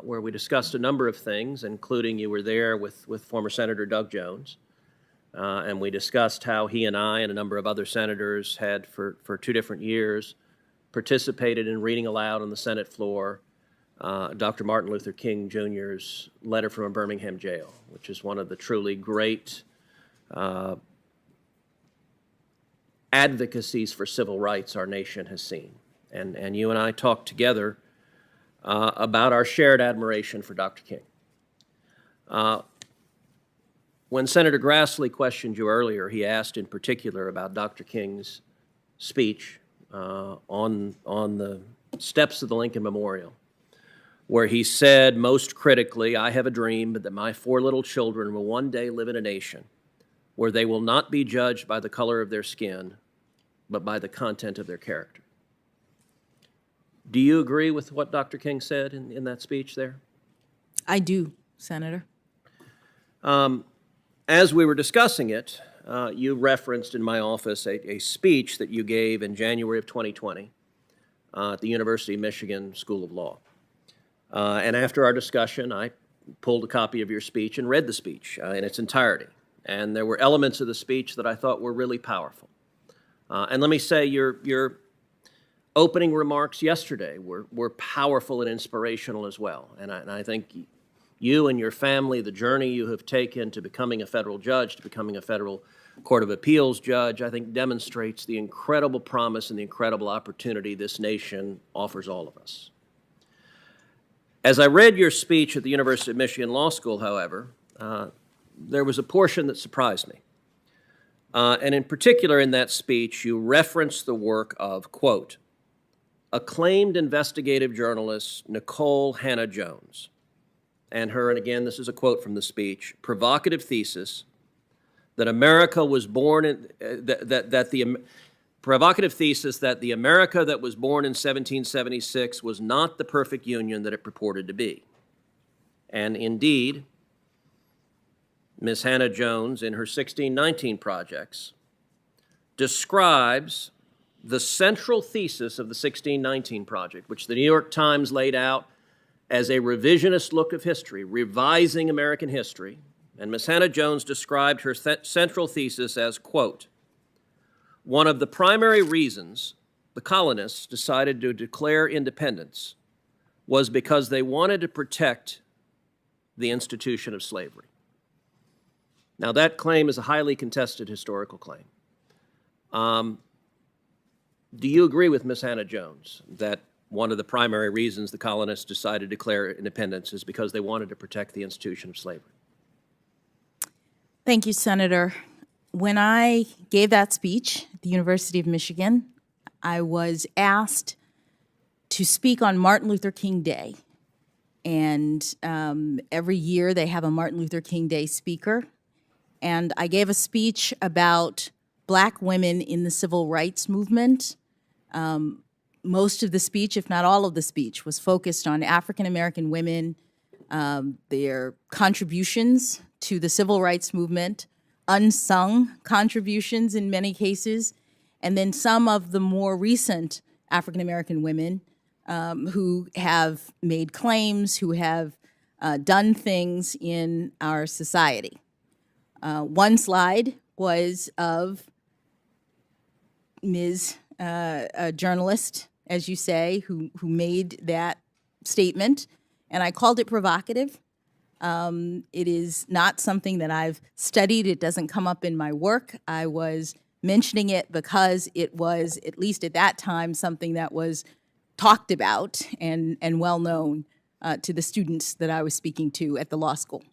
where we discussed a number of things, including you were there with former Senator Doug Jones. And we discussed how he and I and a number of other senators had, for 2 different years, participated in reading aloud on the Senate floor Dr. Martin Luther King Jr.'s letter from a Birmingham jail, which is one of the truly great advocacies for civil rights our nation has seen. And you and I talked together about our shared admiration for Dr. King. When Senator Grassley questioned you earlier, he asked in particular about Dr. King's speech on the steps of the Lincoln Memorial, where he said most critically, "I have a dream that my 4 little children will one day live in a nation where they will not be judged by the color of their skin, but by the content of their character." Do you agree with what Dr. King said in that speech there?
I do, Senator.
As we were discussing it, you referenced in my office a speech that you gave in January of 2020 at the University of Michigan School of Law. And after our discussion, I pulled a copy of your speech and read the speech in its entirety. And there were elements of the speech that I thought were really powerful. And let me say, your opening remarks yesterday were powerful and inspirational as well. And I think you and your family, the journey you have taken to becoming a federal judge, to becoming a federal Court of Appeals judge, I think demonstrates the incredible promise and the incredible opportunity this nation offers all of us. As I read your speech at the University of Michigan Law School, however, there was a portion that surprised me. And in particular in that speech, you referenced the work of, quote, acclaimed investigative journalist Nicole Hannah Jones, and her, and again, this is a quote from the speech, provocative thesis that America was born in, provocative thesis that the America that was born in 1776 was not the perfect union that it purported to be. And indeed, Ms. Hannah Jones, in her 1619 projects, describes the central thesis of the 1619 Project, which the New York Times laid out as a revisionist look of history, revising American history. And Ms. Hannah Jones described her central thesis as, quote, one of the primary reasons the colonists decided to declare independence was because they wanted to protect the institution of slavery. Now, that claim is a highly contested historical claim. Do you agree with Ms. Hannah Jones that one of the primary reasons the colonists decided to declare independence is because they wanted to protect the institution of slavery?
Thank you, Senator. When I gave that speech at the University of Michigan, I was asked to speak on Martin Luther King Day. And every year they have a Martin Luther King Day speaker. And I gave a speech about Black women in the civil rights movement. Most of the speech, if not all of the speech, was focused on African American women, their contributions to the civil rights movement, unsung contributions in many cases, and then some of the more recent African American women who have made claims, who have done things in our society. One slide was of Ms. A journalist, as you say, who made that statement, and I called it provocative. It is not something that I've studied. It doesn't come up in my work. I was mentioning it because it was, at least at that time, something that was talked about and well known to the students that I was speaking to at the law school.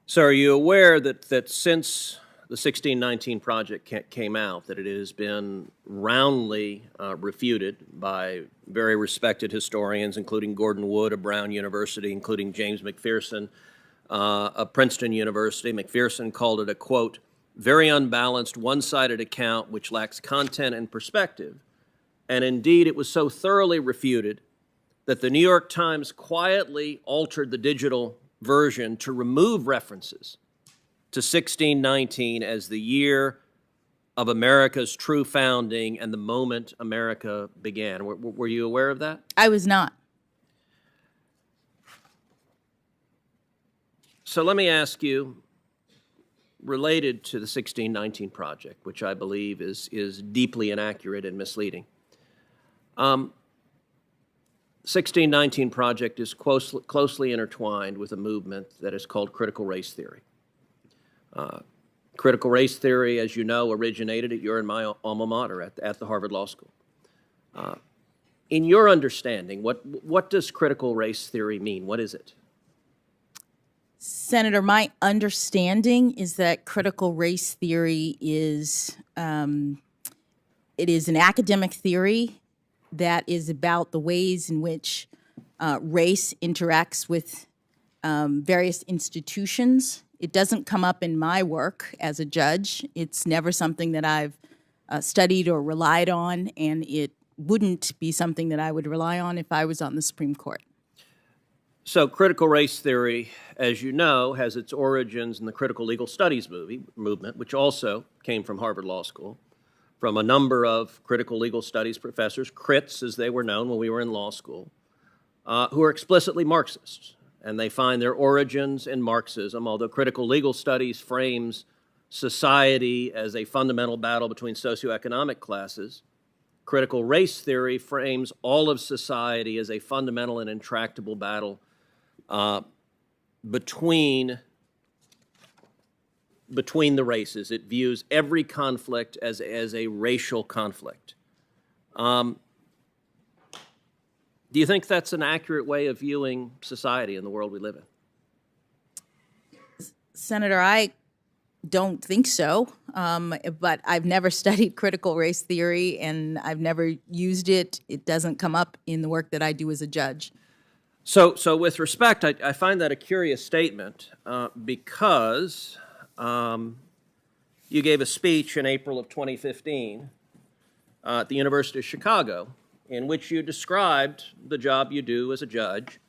So are you aware that since the 1619 Project came out, that it has been roundly refuted by very respected historians, including Gordon Wood of Brown University, including James McPherson of Princeton University. McPherson called it a, quote, very unbalanced, one-sided account which lacks content and perspective. And indeed, it was so thoroughly refuted that the New York Times quietly altered the digital version to remove references to 1619 as the year of America's true founding and the moment America began. Were you aware of that?
I was not.
So let me ask you, related to the 1619 Project, which I believe is deeply inaccurate and misleading. 1619 Project is closely intertwined with a movement that is called critical race theory. Critical race theory, as you know, originated at your and my alma mater at the Harvard Law School. In your understanding, what does critical race theory mean? What is it?
Senator, my understanding is that critical race theory is it is an academic theory that is about the ways in which race interacts with various institutions. It doesn't come up in my work as a judge. It's never something that I've studied or relied on, and it wouldn't be something that I would rely on if I was on the Supreme Court.
So critical race theory, as you know, has its origins in the critical legal studies movement, which also came from Harvard Law School. from a number of critical legal studies professors, crits as they were known when we were in law school, who are explicitly Marxists. And they find their origins in Marxism, although critical legal studies frames society as a fundamental battle between socioeconomic classes. Critical race theory frames all of society as a fundamental and intractable battle between the races. It views every conflict as a racial conflict. Do you think that's an accurate way of viewing society in the world we live in?
Senator, I don't think so, but I've never studied critical race theory and I've never used it. It doesn't come up in the work that I do as a judge.
So with respect, I find that a curious statement because you gave a speech in April of 2015 at the University of Chicago in which you described the job you do as a judge.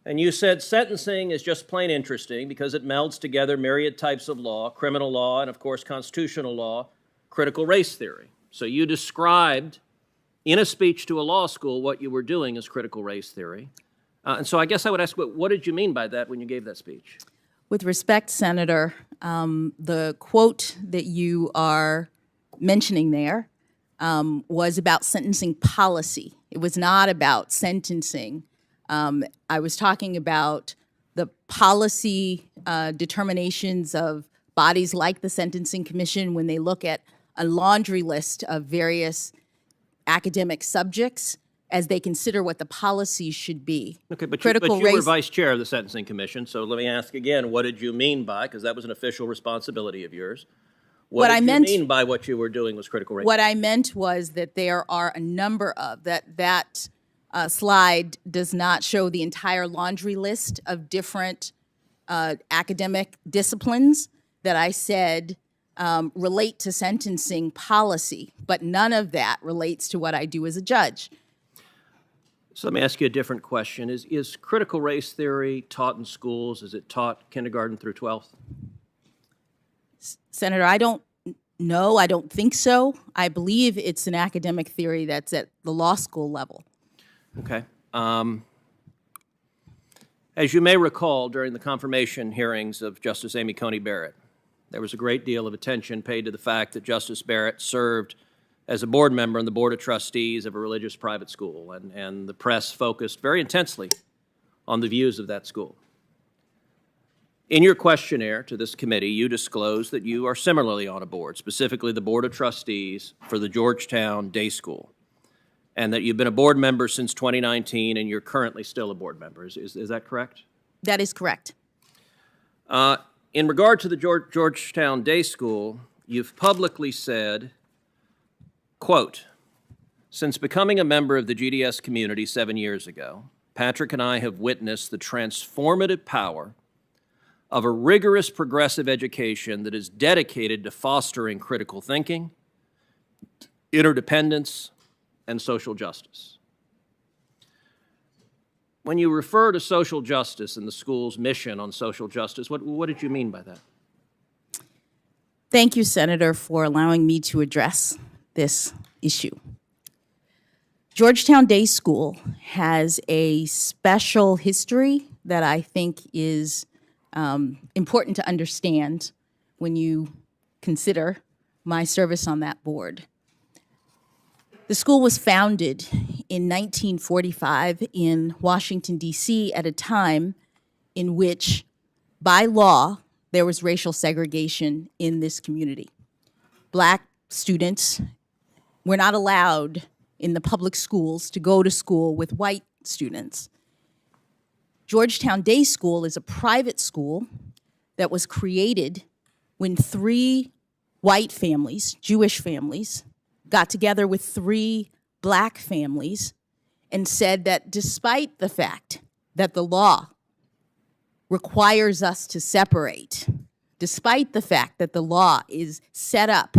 And you said sentencing is just plain interesting because it melds together myriad types of law, criminal law, and of course constitutional law, critical race theory. So you described in a speech to a law school what you were doing as critical race theory. And so I guess I would ask, what did you mean by that when you gave that speech?
With respect, Senator, the quote that you are mentioning there was about sentencing policy. It was not about sentencing. I was talking about the policy determinations of bodies like the Sentencing Commission when they look at a laundry list of various academic subjects as they consider what the policies should be.
Okay, but you were vice chair of the Sentencing Commission, so let me ask again, what did you mean by, because that was an official responsibility of yours, what did you mean by what you were doing was critical race?
What I meant was that there are a number of, that slide does not show the entire laundry list of different academic disciplines that I said relate to sentencing policy, but none of that relates to what I do as a judge.
So let me ask you a different question. Is critical race theory taught in schools? Is it taught kindergarten through 12th?
Senator, I don't know. I don't think so. I believe it's an academic theory that's at the law school level.
Okay. As you may recall, during the confirmation hearings of Justice Amy Coney Barrett, there was a great deal of attention paid to the fact that Justice Barrett served as a board member on the Board of Trustees of a religious private school, and the press focused very intensely on the views of that school. In your questionnaire to this committee, you disclosed that you are similarly on a board, specifically the Board of Trustees for the Georgetown Day School, and that you've been a board member since 2019 and you're currently still a board member. Is that correct?
That is correct.
In regard to the Georgetown Day School, you've publicly said, quote, "Since becoming a member of the GDS community 7 years ago, Patrick and I have witnessed the transformative power of a rigorous progressive education that is dedicated to fostering critical thinking, interdependence, and social justice." When you refer to social justice and the school's mission on social justice, what did you mean by that?
Thank you, Senator, for allowing me to address this issue. Georgetown Day School has a special history that I think is important to understand when you consider my service on that board. The school was founded in 1945 in Washington, D.C. at a time in which, by law, there was racial segregation in this community. Black students were not allowed in the public schools to go to school with white students. Georgetown Day School is a private school that was created when 3 white families, Jewish families, got together with 3 black families and said that despite the fact that the law requires us to separate, despite the fact that the law is set up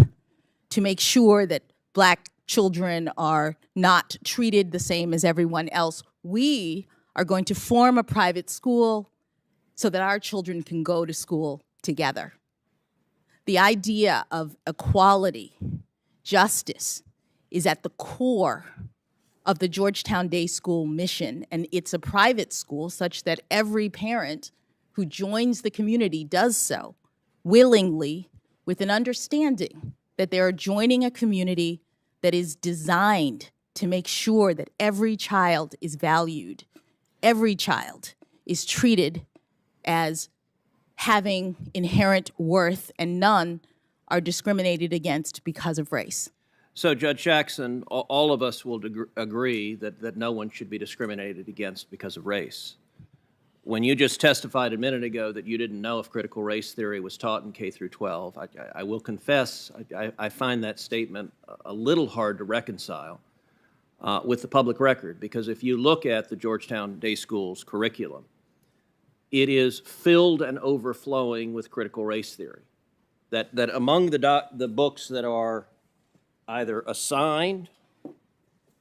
to make sure that black children are not treated the same as everyone else, we are going to form a private school so that our children can go to school together. The idea of equality justice is at the core of the Georgetown Day School mission, and it's a private school such that every parent who joins the community does so willingly with an understanding that they are joining a community that is designed to make sure that every child is valued, every child is treated as having inherent worth, and none are discriminated against because of race.
So, Judge Jackson, all of us will agree that no one should be discriminated against because of race. When you just testified a minute ago that you didn't know if critical race theory was taught in K through 12, I will confess I find that statement a little hard to reconcile with the public record, because if you look at the Georgetown Day School's curriculum, it is filled and overflowing with critical race theory. That among the books that are either assigned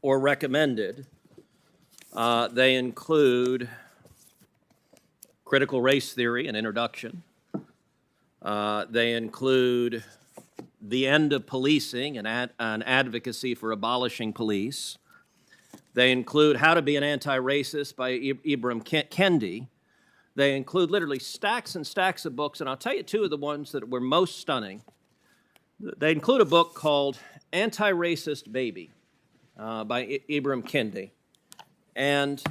or recommended, they include Critical Race Theory, an introduction. They include The End of Policing, an advocacy for abolishing police. They include How to Be an Anti-Racist by Ibram Kendi. They include literally stacks and stacks of books, and I'll tell you two of the ones that were most stunning. They include a book called Anti-Racist Baby by Ibram Kendi. And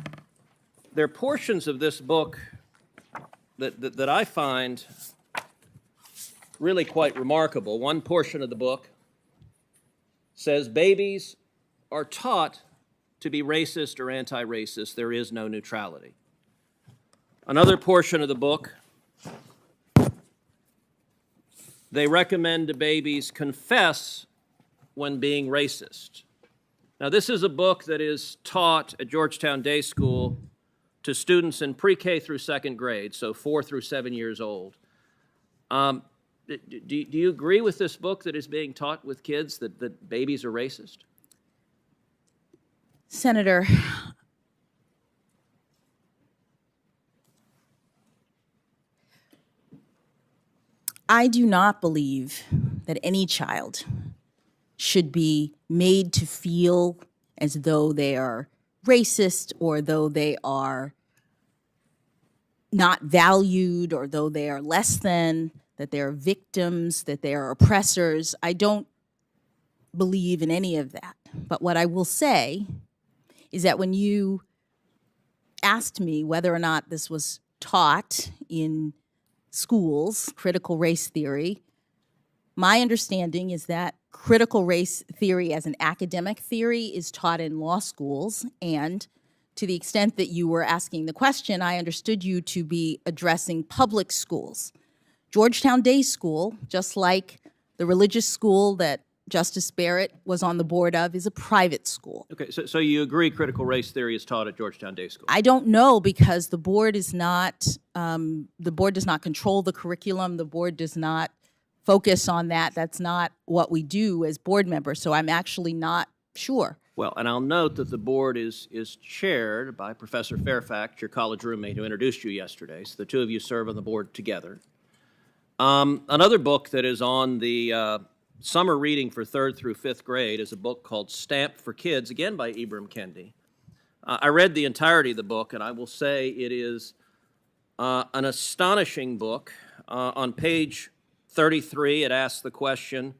there are portions of this book that I find really quite remarkable. One portion of the book says babies are taught to be racist or anti-racist. There is no neutrality. Another portion of the book, they recommend to babies confess when being racist. Now, this is a book that is taught at Georgetown Day School to students in pre-K through second grade, so 4 through 7 years old. Do you agree with this book that is being taught with kids that babies are racist?
Senator, I do not believe that any child should be made to feel as though they are racist, or though they are not valued, or though they are less than, that they are victims, that they are oppressors. I don't believe in any of that. But what I will say is that when you asked me whether or not this was taught in schools, critical race theory, my understanding is that critical race theory as an academic theory is taught in law schools, and to the extent that you were asking the question, I understood you to be addressing public schools. Georgetown Day School, just like the religious school that Justice Barrett was on the board of, is a private school.
Okay, so you agree critical race theory is taught at Georgetown Day School?
I don't know, because the board is not, the board does not control the curriculum. The board does not focus on that. That's not what we do as board members, so I'm actually not sure.
Well, and I'll note that the board is chaired by Professor Fairfax, your college roommate who introduced you yesterday, so the two of you serve on the board together. Another book that is on the summer reading for 3rd through 5th grade is a book called Stamped for Kids, again by Ibram Kendi. I read the entirety of the book, and I will say it is an astonishing book. On page 33, it asks the question,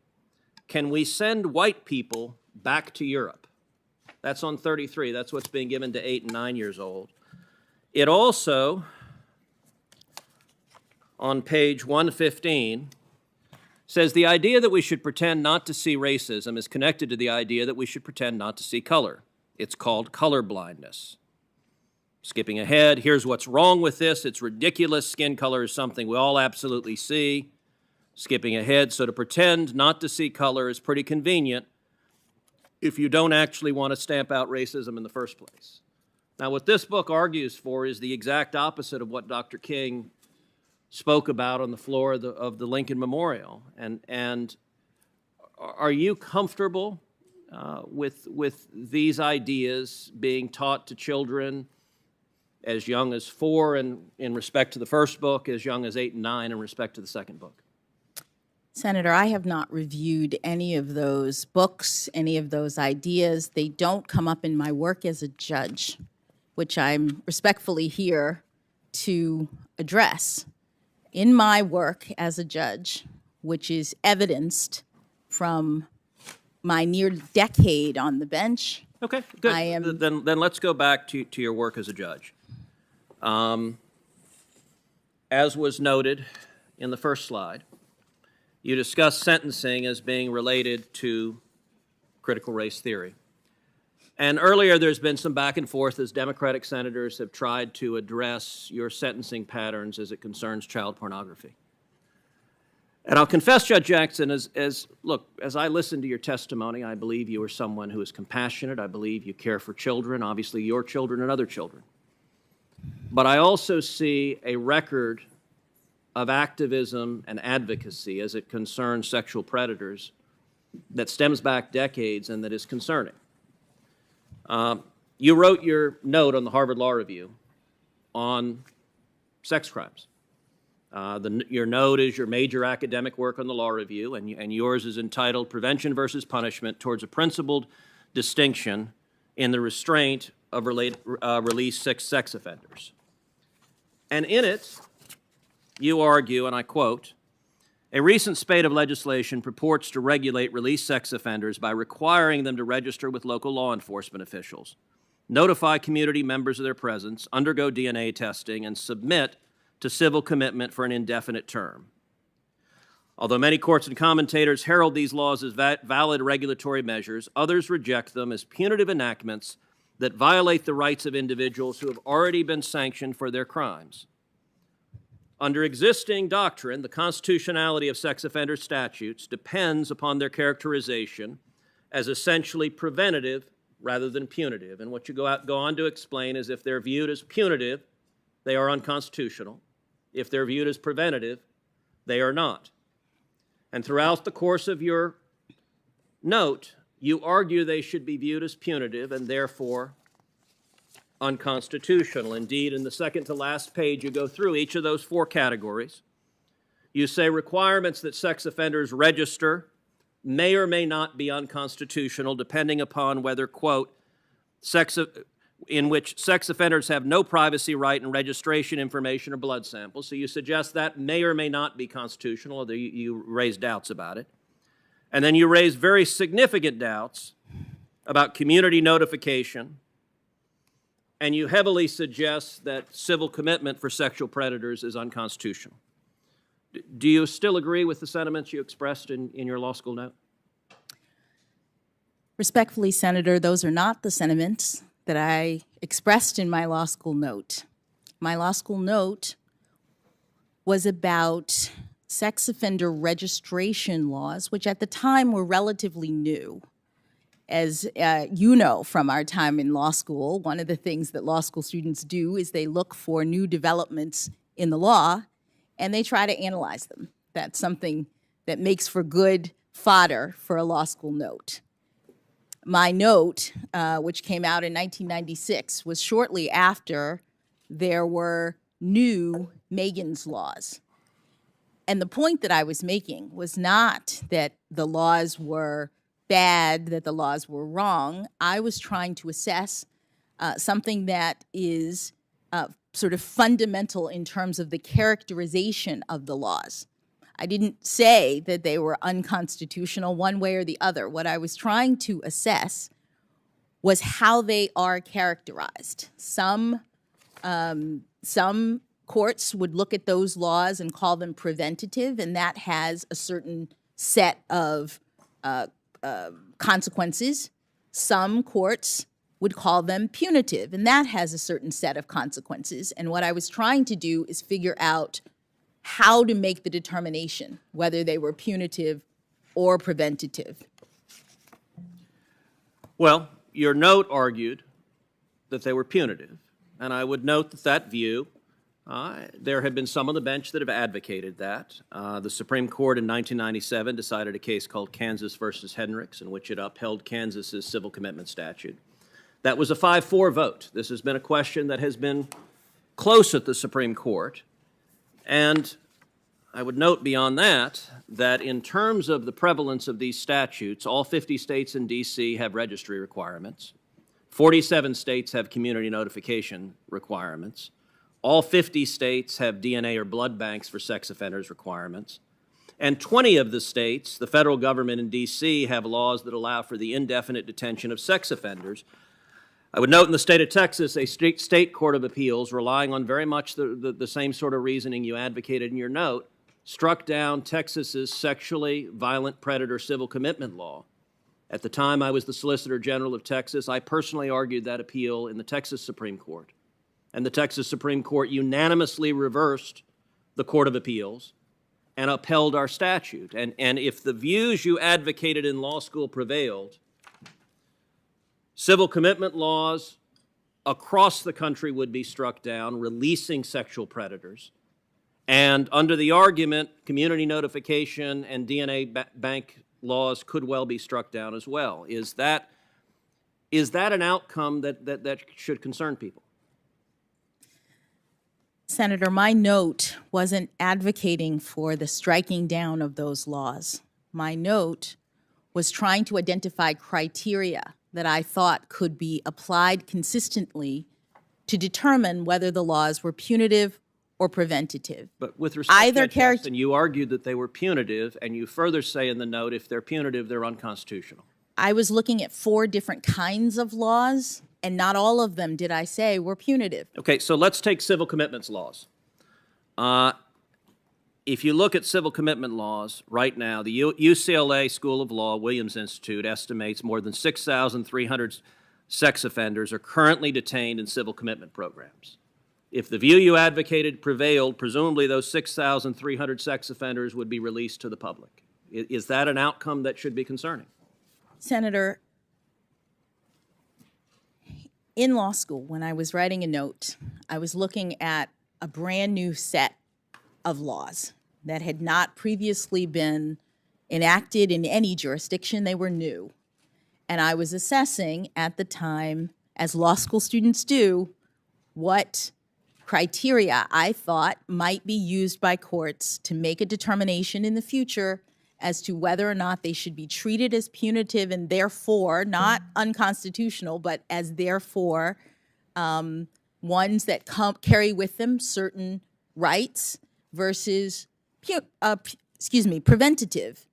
can we send white people back to Europe? That's on 33. That's what's being given to 8 and 9 years old. It also, on page 115, says the idea that we should pretend not to see racism is connected to the idea that we should pretend not to see color. It's called color blindness. Skipping ahead, here's what's wrong with this. It's ridiculous. Skin color is something we all absolutely see. Skipping ahead, so to pretend not to see color is pretty convenient if you don't actually want to stamp out racism in the first place. Now, what this book argues for is the exact opposite of what Dr. King spoke about on the floor of the Lincoln Memorial. And are you comfortable with these ideas being taught to children as young as 4 in respect to the first book, as young as 8 and 9 in respect to the second book?
Senator, I have not reviewed any of those books, any of those ideas. They don't come up in my work as a judge, which I'm respectfully here to address. In my work as a judge, which is evidenced from my near decade on the bench.
Okay, good.
I am-
Then let's go back to your work as a judge. As was noted in the first slide, you discussed sentencing as being related to critical race theory. And earlier, there's been some back and forth as Democratic senators have tried to address your sentencing patterns as it concerns child pornography. And I'll confess, Judge Jackson, as I listened to your testimony, I believe you are someone who is compassionate. I believe you care for children, obviously your children and other children. But I also see a record of activism and advocacy as it concerns sexual predators that stems back decades and that is concerning. You wrote your note on the Harvard Law Review on sex crimes. Your note is your major academic work on the Law Review, and yours is entitled Prevention versus Punishment Towards a Principled Distinction in the Restraint of Released Sex Offenders. And in it, you argue, and I quote, a recent spate of legislation purports to regulate released sex offenders by requiring them to register with local law enforcement officials, notify community members of their presence, undergo DNA testing, and submit to civil commitment for an indefinite term. Although many courts and commentators herald these laws as valid regulatory measures, others reject them as punitive enactments that violate the rights of individuals who have already been sanctioned for their crimes. Under existing doctrine, the constitutionality of sex offender statutes depends upon their characterization as essentially preventative rather than punitive. And what you go on to explain is if they're viewed as punitive, they are unconstitutional. If they're viewed as preventative, they are not. And throughout the course of your note, you argue they should be viewed as punitive and therefore unconstitutional. Indeed, in the second to last page, you go through each of those four categories. You say requirements that sex offenders register may or may not be unconstitutional, depending upon whether, quote, in which sex offenders have no privacy right in registration information or blood samples. So you suggest that may or may not be constitutional, although you raise doubts about it. And then you raise very significant doubts about community notification, and you heavily suggest that civil commitment for sexual predators is unconstitutional. Do you still agree with the sentiments you expressed in your law school note?
Respectfully, Senator, those are not the sentiments that I expressed in my law school note. My law school note was about sex offender registration laws, which at the time were relatively new. As you know from our time in law school, one of the things that law school students do is they look for new developments in the law and they try to analyze them. That's something that makes for good fodder for a law school note. My note, which came out in 1996, was shortly after there were new Megan's laws. And the point that I was making was not that the laws were bad, that the laws were wrong. I was trying to assess something that is sort of fundamental in terms of the characterization of the laws. I didn't say that they were unconstitutional one way or the other. What I was trying to assess was how they are characterized. Some courts would look at those laws and call them preventative, and that has a certain set of consequences. Some courts would call them punitive, and that has a certain set of consequences. And what I was trying to do is figure out how to make the determination, whether they were punitive or preventative.
Well, your note argued that they were punitive, and I would note that view, there have been some on the bench that have advocated that. The Supreme Court in 1997 decided a case called Kansas versus Hendricks, in which it upheld Kansas's civil commitment statute. That was a 5-4 vote. This has been a question that has been close at the Supreme Court. And I would note beyond that in terms of the prevalence of these statutes, all 50 states and D.C. have registry requirements. 47 states have community notification requirements. All 50 states have DNA or blood banks for sex offenders requirements. And 20 of the states, the federal government in D.C., have laws that allow for the indefinite detention of sex offenders. I would note in the state of Texas, a state court of appeals, relying on very much the same sort of reasoning you advocated in your note, struck down Texas's sexually violent predator civil commitment law. At the time I was the Solicitor General of Texas, I personally argued that appeal in the Texas Supreme Court. And the Texas Supreme Court unanimously reversed the Court of Appeals and upheld our statute. And if the views you advocated in law school prevailed, civil commitment laws across the country would be struck down, releasing sexual predators. And under the argument, community notification and DNA bank laws could well be struck down as well. Is that an outcome that should concern people?
Senator, my note wasn't advocating for the striking down of those laws. My note was trying to identify criteria that I thought could be applied consistently to determine whether the laws were punitive or preventative.
But with respect
Either
to Jackson, you argued that they were punitive, and you further say in the note, if they're punitive, they're unconstitutional.
I was looking at 4 different kinds of laws, and not all of them, did I say, were punitive.
Okay, so let's take civil commitments laws. If you look at civil commitment laws right now, the UCLA School of Law, Williams Institute, estimates more than 6,300 sex offenders are currently detained in civil commitment programs. If the view you advocated prevailed, presumably those 6,300 sex offenders would be released to the public. Is that an outcome that should be concerning?
Senator, in law school, when I was writing a note, I was looking at a brand new set of laws that had not previously been enacted in any jurisdiction. They were new. And I was assessing at the time, as law school students do, what criteria I thought might be used by courts to make a determination in the future as to whether or not they should be treated as punitive and therefore not unconstitutional, but as therefore ones that carry with them certain rights versus preventative.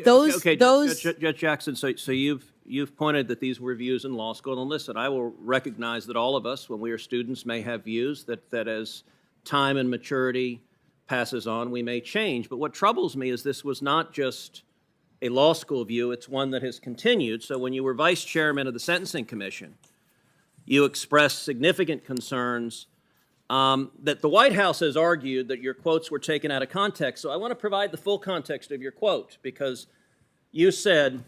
Judge Jackson, so you've pointed that these were views in law school, and listen, I will recognize that all of us, when we are students, may have views that as time and maturity passes on, we may change. But what troubles me is this was not just a law school view, it's one that has continued. So when you were vice chairman of the Sentencing Commission, you expressed significant concerns that the White House has argued that your quotes were taken out of context. So I want to provide the full context of your quote, because you said,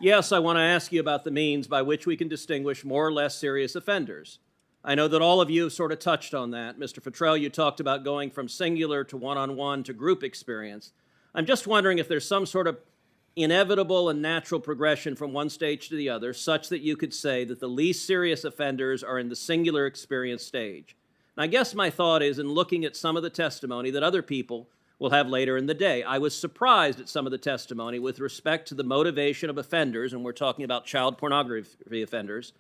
yes, I want to ask you about the means by which we can distinguish more or less serious offenders. I know that all of you have sort of touched on that. Mr. Futrell, you talked about going from singular to one-on-one to group experience. I'm just wondering if there's some sort of inevitable and natural progression from one stage to the other, such that you could say that the least serious offenders are in the singular experience stage. And I guess my thought is, in looking at some of the testimony that other people will have later in the day, I was surprised at some of the testimony with respect to the motivation of offenders, and we're talking about child pornography offenders,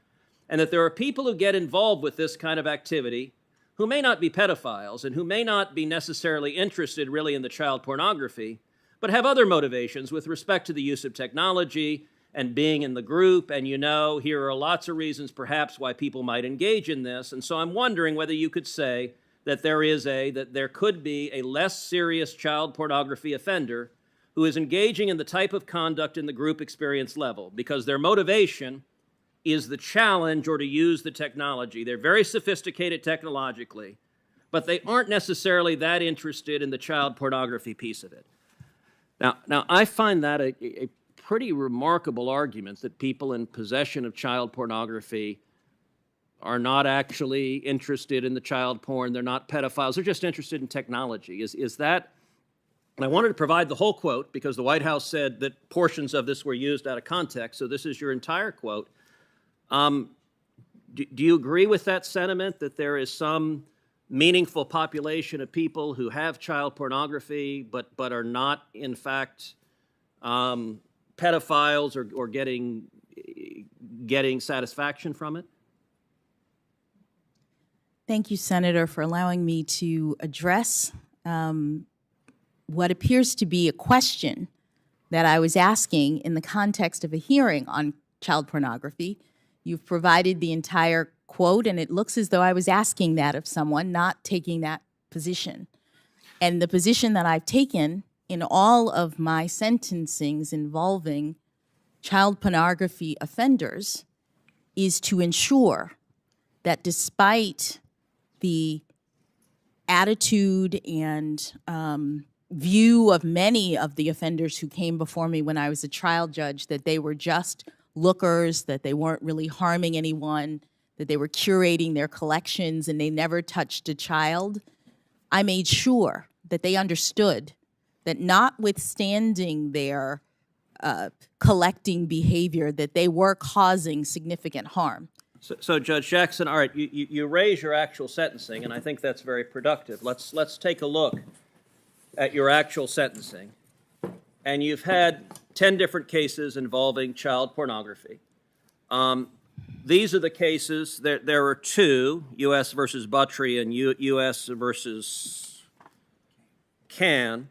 and that there are people who get involved with this kind of activity who may not be pedophiles and who may not be necessarily interested really in the child pornography, but have other motivations with respect to the use of technology and being in the group. And you know, here are lots of reasons perhaps why people might engage in this. And so I'm wondering whether you could say that there could be a less serious child pornography offender who is engaging in the type of conduct in the group experience level because their motivation is the challenge or to use the technology. They're very sophisticated technologically, but they aren't necessarily that interested in the child pornography piece of it. Now I find that a pretty remarkable argument, that people in possession of child pornography are not actually interested in the child porn, they're not pedophiles, they're just interested in technology. Is that, and I wanted to provide the whole quote because the White House said that portions of this were used out of context, so this is your entire quote. Do you agree with that sentiment, that there is some meaningful population of people who have child pornography but are not, in fact, pedophiles or getting satisfaction from it?
Thank you, Senator, for allowing me to address what appears to be a question that I was asking in the context of a hearing on child pornography. You've provided the entire quote, and it looks as though I was asking that of someone, not taking that position. And the position that I've taken in all of my sentencings involving child pornography offenders is to ensure that despite the attitude and view of many of the offenders who came before me when I was a trial judge, that they were just lookers, that they weren't really harming anyone, that they were curating their collections and they never touched a child, I made sure that they understood that notwithstanding their collecting behavior, that they were causing significant harm.
So Judge Jackson, all right, you raise your actual sentencing, and I think that's very productive. Let's take a look at your actual sentencing. And you've had 10 different cases involving child pornography. These are the cases. There are two, U.S. versus Buttry and U.S. versus Can,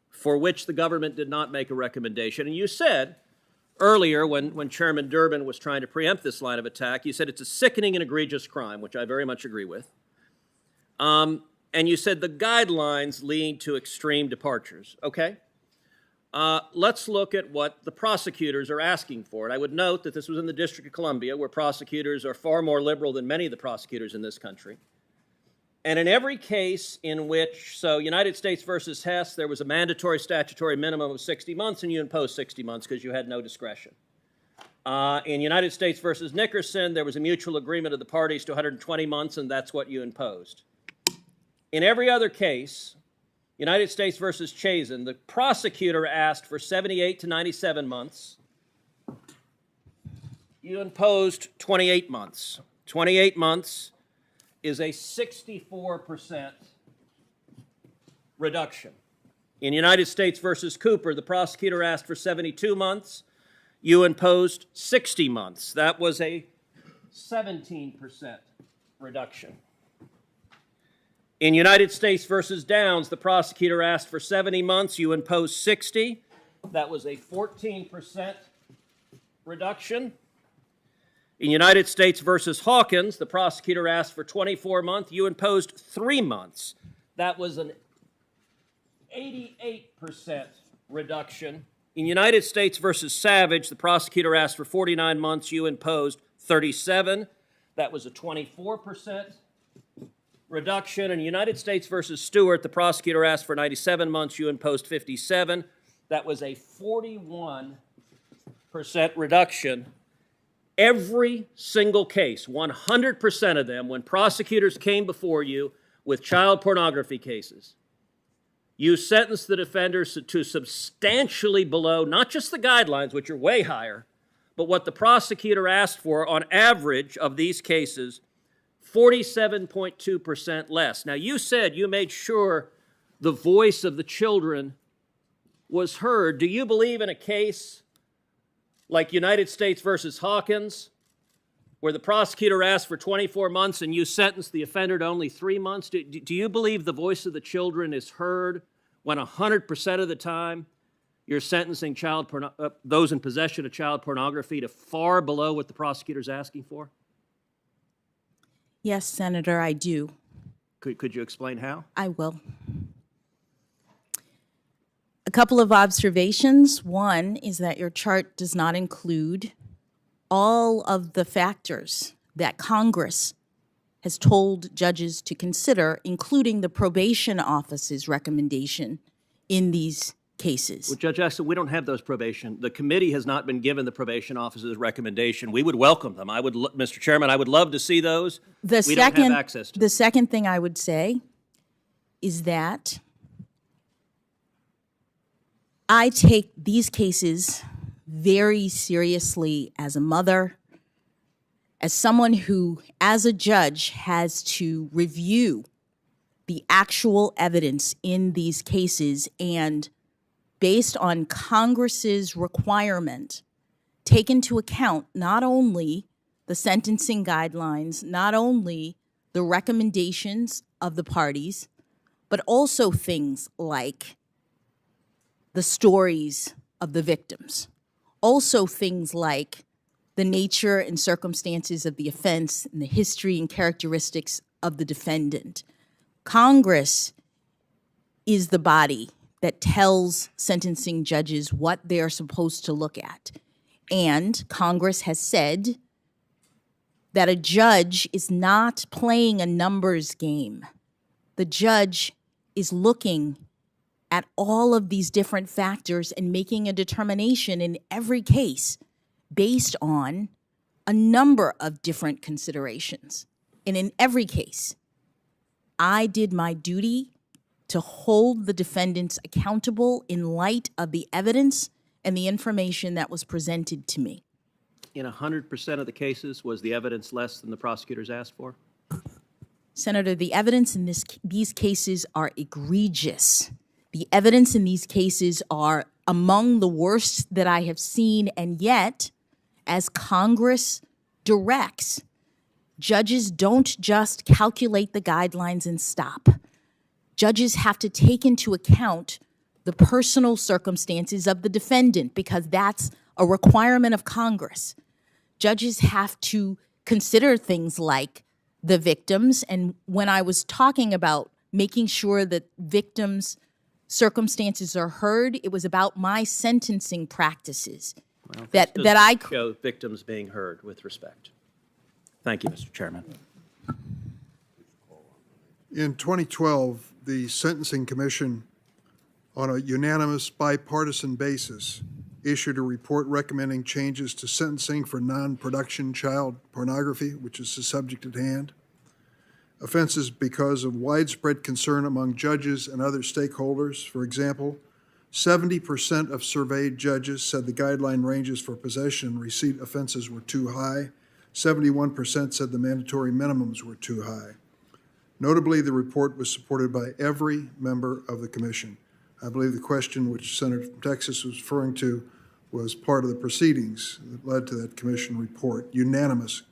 for which the government did not make a recommendation. And you said earlier, when Chairman Durbin was trying to preempt this line of attack, you said it's a sickening and egregious crime, which I very much agree with. And you said the guidelines lead to extreme departures. Okay. Let's look at what the prosecutors are asking for. And I would note that this was in the District of Columbia, where prosecutors are far more liberal than many of the prosecutors in this country. And in every case in which, so United States versus Hess, there was a mandatory statutory minimum of 60 months, and you imposed 60 months because you had no discretion. In United States versus Nickerson, there was a mutual agreement of the parties to 120 months, and that's what you imposed. In every other case, United States versus Chazen, the prosecutor asked for 78 to 97 months. You imposed 28 months. 28 months is a 64% reduction. In United States versus Cooper, the prosecutor asked for 72 months. You imposed 60 months. That was a 17% reduction. In United States versus Downs, the prosecutor asked for 70 months. You imposed 60. That was a 14% reduction. In United States versus Hawkins, the prosecutor asked for 24 months. You imposed 3 months. That was an 88% reduction. In United States versus Savage, the prosecutor asked for 49 months. You imposed 37. That was a 24% reduction. In United States versus Stewart, the prosecutor asked for 97 months. You imposed 57. That was a 41% reduction. Every single case, 100% of them, when prosecutors came before you with child pornography cases, you sentenced the defenders to substantially below, not just the guidelines, which are way higher, but what the prosecutor asked for on average of these cases, 47.2% less. Now, you said you made sure the voice of the children was heard. Do you believe in a case like United States versus Hawkins, where the prosecutor asked for 24 months and you sentenced the offender to only 3 months? Do you believe the voice of the children is heard when 100% of the time you're sentencing those in possession of child pornography to far below what the prosecutor's asking for?
Yes, Senator, I do.
Could you explain how?
I will. A couple of observations. One is that your chart does not include all of the factors that Congress has told judges to consider, including the probation office's recommendation in these cases.
Well, Judge Jackson, we don't have those probation. The committee has not been given the probation office's recommendation. We would welcome them. Mr. Chairman, I would love to see those. We don't have access to them.
The second thing I would say is that I take these cases very seriously as a mother, as someone who, as a judge, has to review the actual evidence in these cases and based on Congress's requirement, take into account not only the sentencing guidelines, not only the recommendations of the parties, but also things like the stories of the victims, also things like the nature and circumstances of the offense and the history and characteristics of the defendant. Congress is the body that tells sentencing judges what they are supposed to look at. And Congress has said that a judge is not playing a numbers game. The judge is looking at all of these different factors and making a determination in every case based on a number of different considerations. And in every case, I did my duty to hold the defendants accountable in light of the evidence and the information that was presented to me.
In 100% of the cases, was the evidence less than the prosecutors asked for?
Senator, the evidence in these cases are egregious. The evidence in these cases are among the worst that I have seen, and yet, as Congress directs, judges don't just calculate the guidelines and stop. Judges have to take into account the personal circumstances of the defendant because that's a requirement of Congress. Judges have to consider things like the victims, and when I was talking about making sure that victims' circumstances are heard, it was about my sentencing practices.
Well,
that I
show victims being heard with respect. Thank you, Mr. Chairman.
In 2012, the Sentencing Commission, on a unanimous bipartisan basis, issued a report recommending changes to sentencing for non-production child pornography, which is the subject at hand. Offenses because of widespread concern among judges and other stakeholders. For example, 70% of surveyed judges said the guideline ranges for possession and receipt offenses were too high. 71% said the mandatory minimums were too high. Notably, the report was supported by every member of the commission. I believe the question which Senator from Texas was referring to was part of the proceedings that led to that commission report, unanimous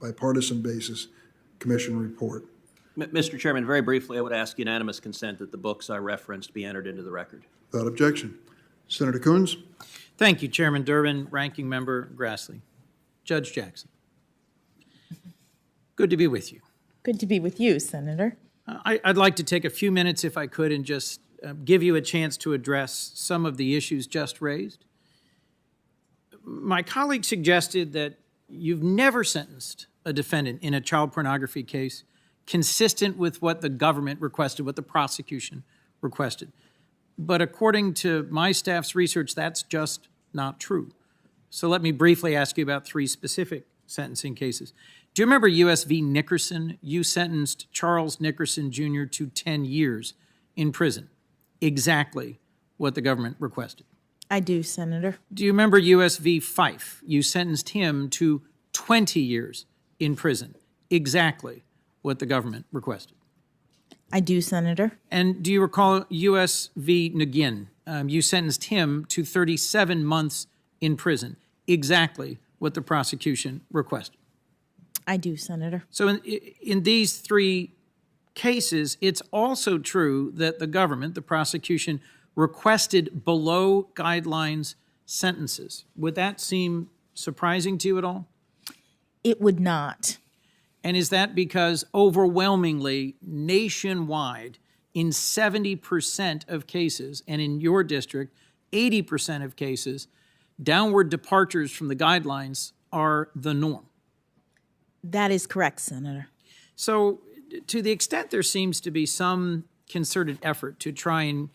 bipartisan basis commission report.
Mr. Chairman, very briefly, I would ask unanimous consent that the books I referenced be entered into the record.
Without objection. Senator Coons.
Thank you, Chairman Durbin, Ranking Member Grassley. Judge Jackson. Good to be with you.
Good to be with you, Senator.
I'd like to take a few minutes, if I could, and just give you a chance to address some of the issues just raised. My colleague suggested that you've never sentenced a defendant in a child pornography case consistent with what the government requested, what the prosecution requested. But according to my staff's research, that's just not true. So let me briefly ask you about three specific sentencing cases. Do you remember U.S. v. Nickerson? You sentenced Charles Nickerson Jr. to 10 years in prison, exactly what the government requested.
I do, Senator.
Do you remember U.S. v. Fife? You sentenced him to 20 years in prison, exactly what the government requested.
I do, Senator.
And do you recall U.S. v. Nguyen? You sentenced him to 37 months in prison, exactly what the prosecution requested.
I do, Senator.
So in these three cases, it's also true that the government, the prosecution, requested below guidelines sentences. Would that seem surprising to you at all?
It would not.
And is that because overwhelmingly, nationwide, in 70% of cases, and in your district, 80% of cases, downward departures from the guidelines are the norm?
That is correct, Senator.
So to the extent there seems to be some concerted effort to try and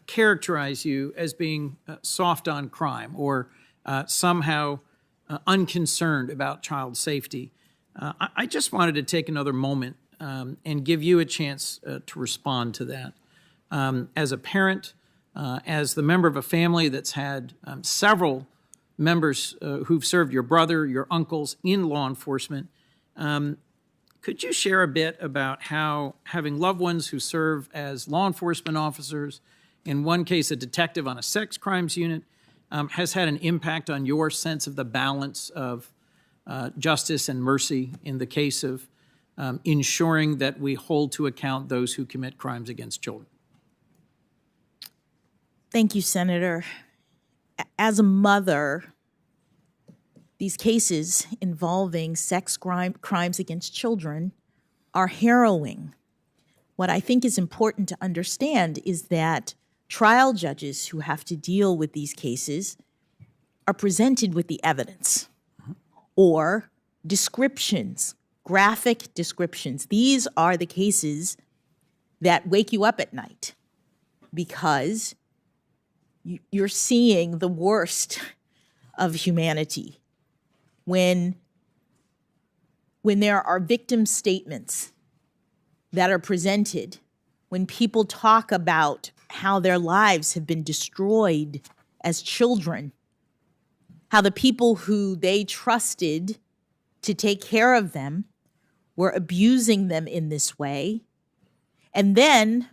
characterize you as being soft on crime or somehow unconcerned about child safety, I just wanted to take another moment and give you a chance to respond to that. As a parent, as the member of a family that's had several members who've served your brother, your uncles in law enforcement, Could you share a bit about how having loved ones who serve as law enforcement officers, in one case a detective on a sex crimes unit, has had an impact on your sense of the balance of justice and mercy in the case of ensuring that we hold to account those who commit crimes against children?
Thank you, Senator. As a mother, these cases involving sex crimes against children are harrowing. What I think is important to understand is that trial judges who have to deal with these cases are presented with the evidence or descriptions, graphic descriptions. These are the cases that wake you up at night because you're seeing the worst of humanity. When there are victim statements that are presented, when people talk about how their lives have been destroyed as children, how the people who they trusted to take care of them were abusing them in this way, and then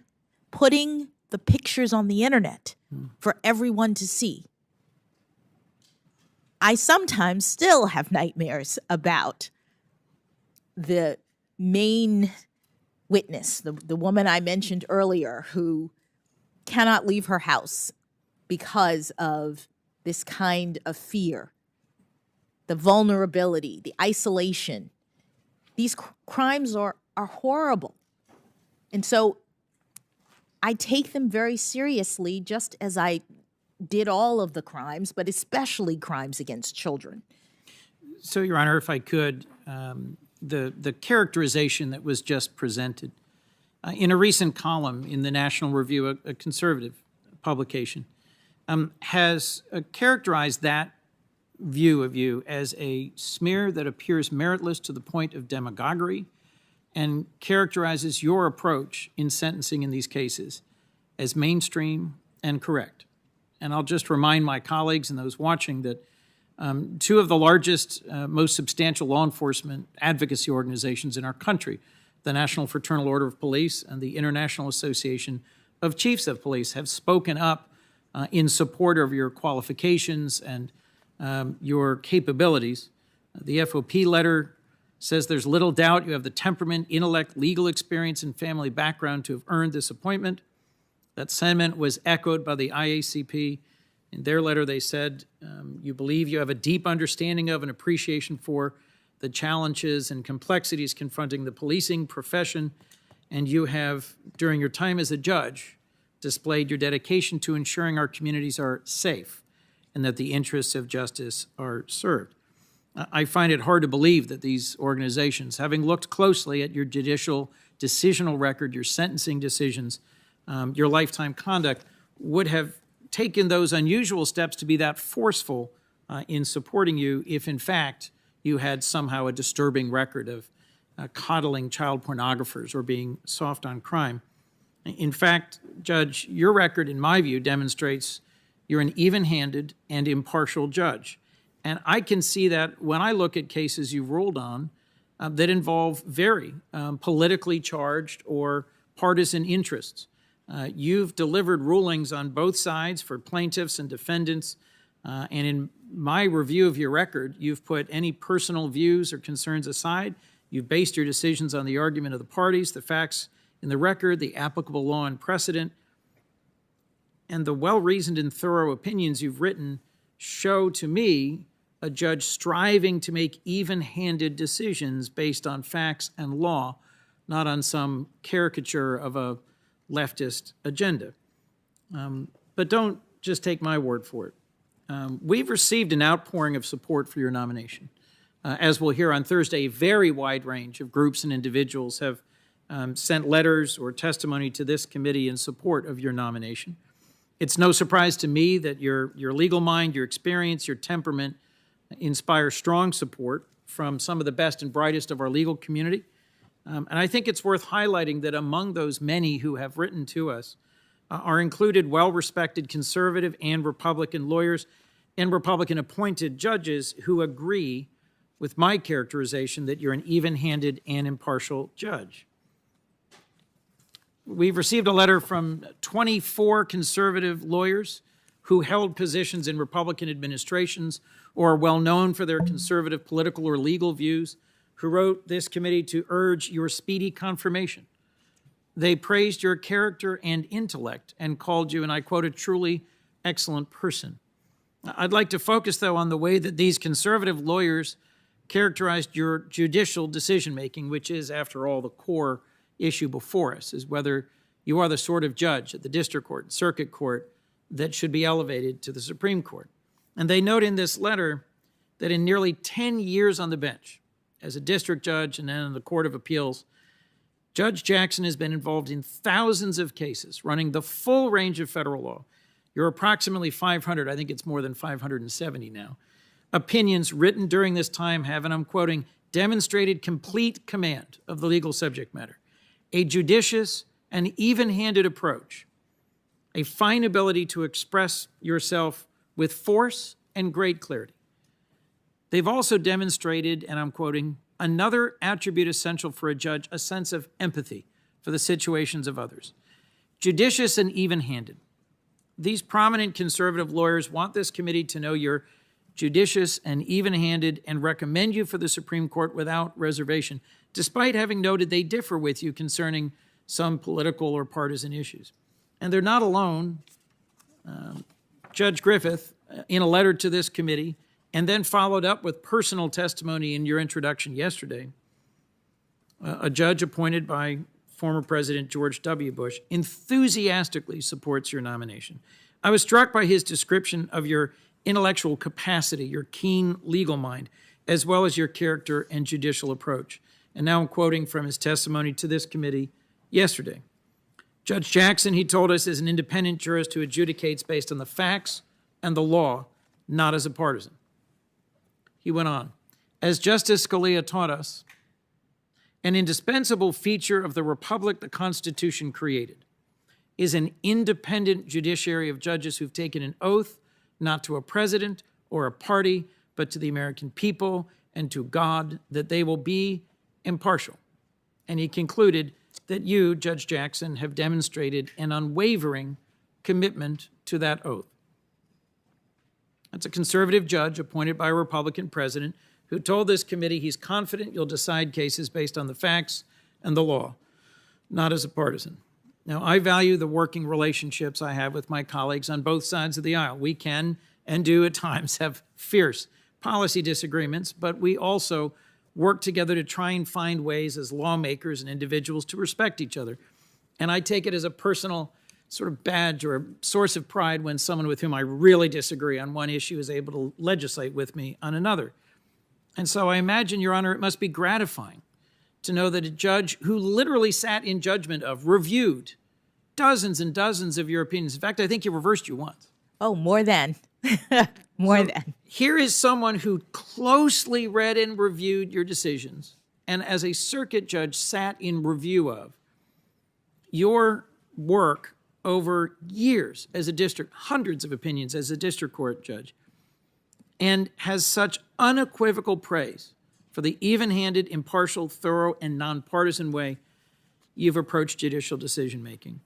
putting the pictures on the internet for everyone to see. I sometimes still have nightmares about the main witness, the woman I mentioned earlier who cannot leave her house because of this kind of fear, the vulnerability, the isolation. These crimes are horrible. And so I take them very seriously, just as I did all of the crimes, but especially crimes against children.
So, Your Honor, if I could, the characterization that was just presented in a recent column in the National Review, a conservative publication, has characterized that view of you as a smear that appears meritless to the point of demagoguery and characterizes your approach in sentencing in these cases as mainstream and correct. And I'll just remind my colleagues and those watching that two of the largest, most substantial law enforcement advocacy organizations in our country, the National Fraternal Order of Police and the International Association of Chiefs of Police, have spoken up in support of your qualifications and your capabilities. The FOP letter says there's little doubt you have the temperament, intellect, legal experience, and family background to have earned this appointment. That sentiment was echoed by the IACP. In their letter, they said, you believe you have a deep understanding of and appreciation for the challenges and complexities confronting the policing profession, and you have, during your time as a judge, displayed your dedication to ensuring our communities are safe and that the interests of justice are served. I find it hard to believe that these organizations, having looked closely at your judicial decisional record, your sentencing decisions, your lifetime conduct, would have taken those unusual steps to be that forceful in supporting you if, in fact, you had somehow a disturbing record of coddling child pornographers or being soft on crime. In fact, Judge, your record, in my view, demonstrates you're an even-handed and impartial judge. And I can see that when I look at cases you've ruled on that involve very politically charged or partisan interests. You've delivered rulings on both sides for plaintiffs and defendants, and in my review of your record, you've put any personal views or concerns aside. You've based your decisions on the argument of the parties, the facts in the record, the applicable law and precedent, and the well-reasoned and thorough opinions you've written show to me a judge striving to make even-handed decisions based on facts and law, not on some caricature of a leftist agenda. But don't just take my word for it. We've received an outpouring of support for your nomination. As we'll hear on Thursday, a very wide range of groups and individuals have sent letters or testimony to this committee in support of your nomination. It's no surprise to me that your legal mind, your experience, your temperament inspire strong support from some of the best and brightest of our legal community. And I think it's worth highlighting that among those many who have written to us are included well-respected conservative and Republican lawyers and Republican-appointed judges who agree with my characterization that you're an even-handed and impartial judge. We've received a letter from 24 conservative lawyers who held positions in Republican administrations or are well known for their conservative political or legal views, who wrote this committee to urge your speedy confirmation. They praised your character and intellect and called you, and I quote, a truly excellent person. I'd like to focus, though, on the way that these conservative lawyers characterized your judicial decision-making, which is, after all, the core issue before us, is whether you are the sort of judge at the district court, circuit court, that should be elevated to the Supreme Court. And they note in this letter that in nearly 10 years on the bench, as a district judge and then in the Court of Appeals, Judge Jackson has been involved in thousands of cases, running the full range of federal law. You're approximately 500, I think it's more than 570 now, opinions written during this time have, and I'm quoting, demonstrated complete command of the legal subject matter, a judicious and even-handed approach, a fine ability to express yourself with force and great clarity. They've also demonstrated, and I'm quoting, another attribute essential for a judge, a sense of empathy for the situations of others. Judicious and even-handed. These prominent conservative lawyers want this committee to know you're judicious and even-handed and recommend you for the Supreme Court without reservation, despite having noted they differ with you concerning some political or partisan issues. And they're not alone. Judge Griffith, in a letter to this committee, and then followed up with personal testimony in your introduction yesterday, a judge appointed by former President George W. Bush enthusiastically supports your nomination. I was struck by his description of your intellectual capacity, your keen legal mind, as well as your character and judicial approach. And now I'm quoting from his testimony to this committee yesterday. Judge Jackson, he told us, is an independent jurist who adjudicates based on the facts and the law, not as a partisan. He went on, as Justice Scalia taught us, an indispensable feature of the republic the Constitution created is an independent judiciary of judges who've taken an oath not to a president or a party, but to the American people and to God, that they will be impartial. And he concluded that you, Judge Jackson, have demonstrated an unwavering commitment to that oath. That's a conservative judge appointed by a Republican president who told this committee he's confident you'll decide cases based on the facts and the law, not as a partisan. Now, I value the working relationships I have with my colleagues on both sides of the aisle. We can and do at times have fierce policy disagreements, but we also work together to try and find ways as lawmakers and individuals to respect each other. And I take it as a personal sort of badge or a source of pride when someone with whom I really disagree on one issue is able to legislate with me on another. And so I imagine, Your Honor, it must be gratifying to know that a judge who literally sat in judgment of, reviewed dozens and dozens of your opinions. In fact, I think he reversed you once.
Oh, more than. More than.
Here is someone who closely read and reviewed your decisions, and as a circuit judge sat in review of your work over years as a district, hundreds of opinions as a district court judge, and has such unequivocal praise for the even-handed, impartial, thorough, and nonpartisan way you've approached judicial decision-making.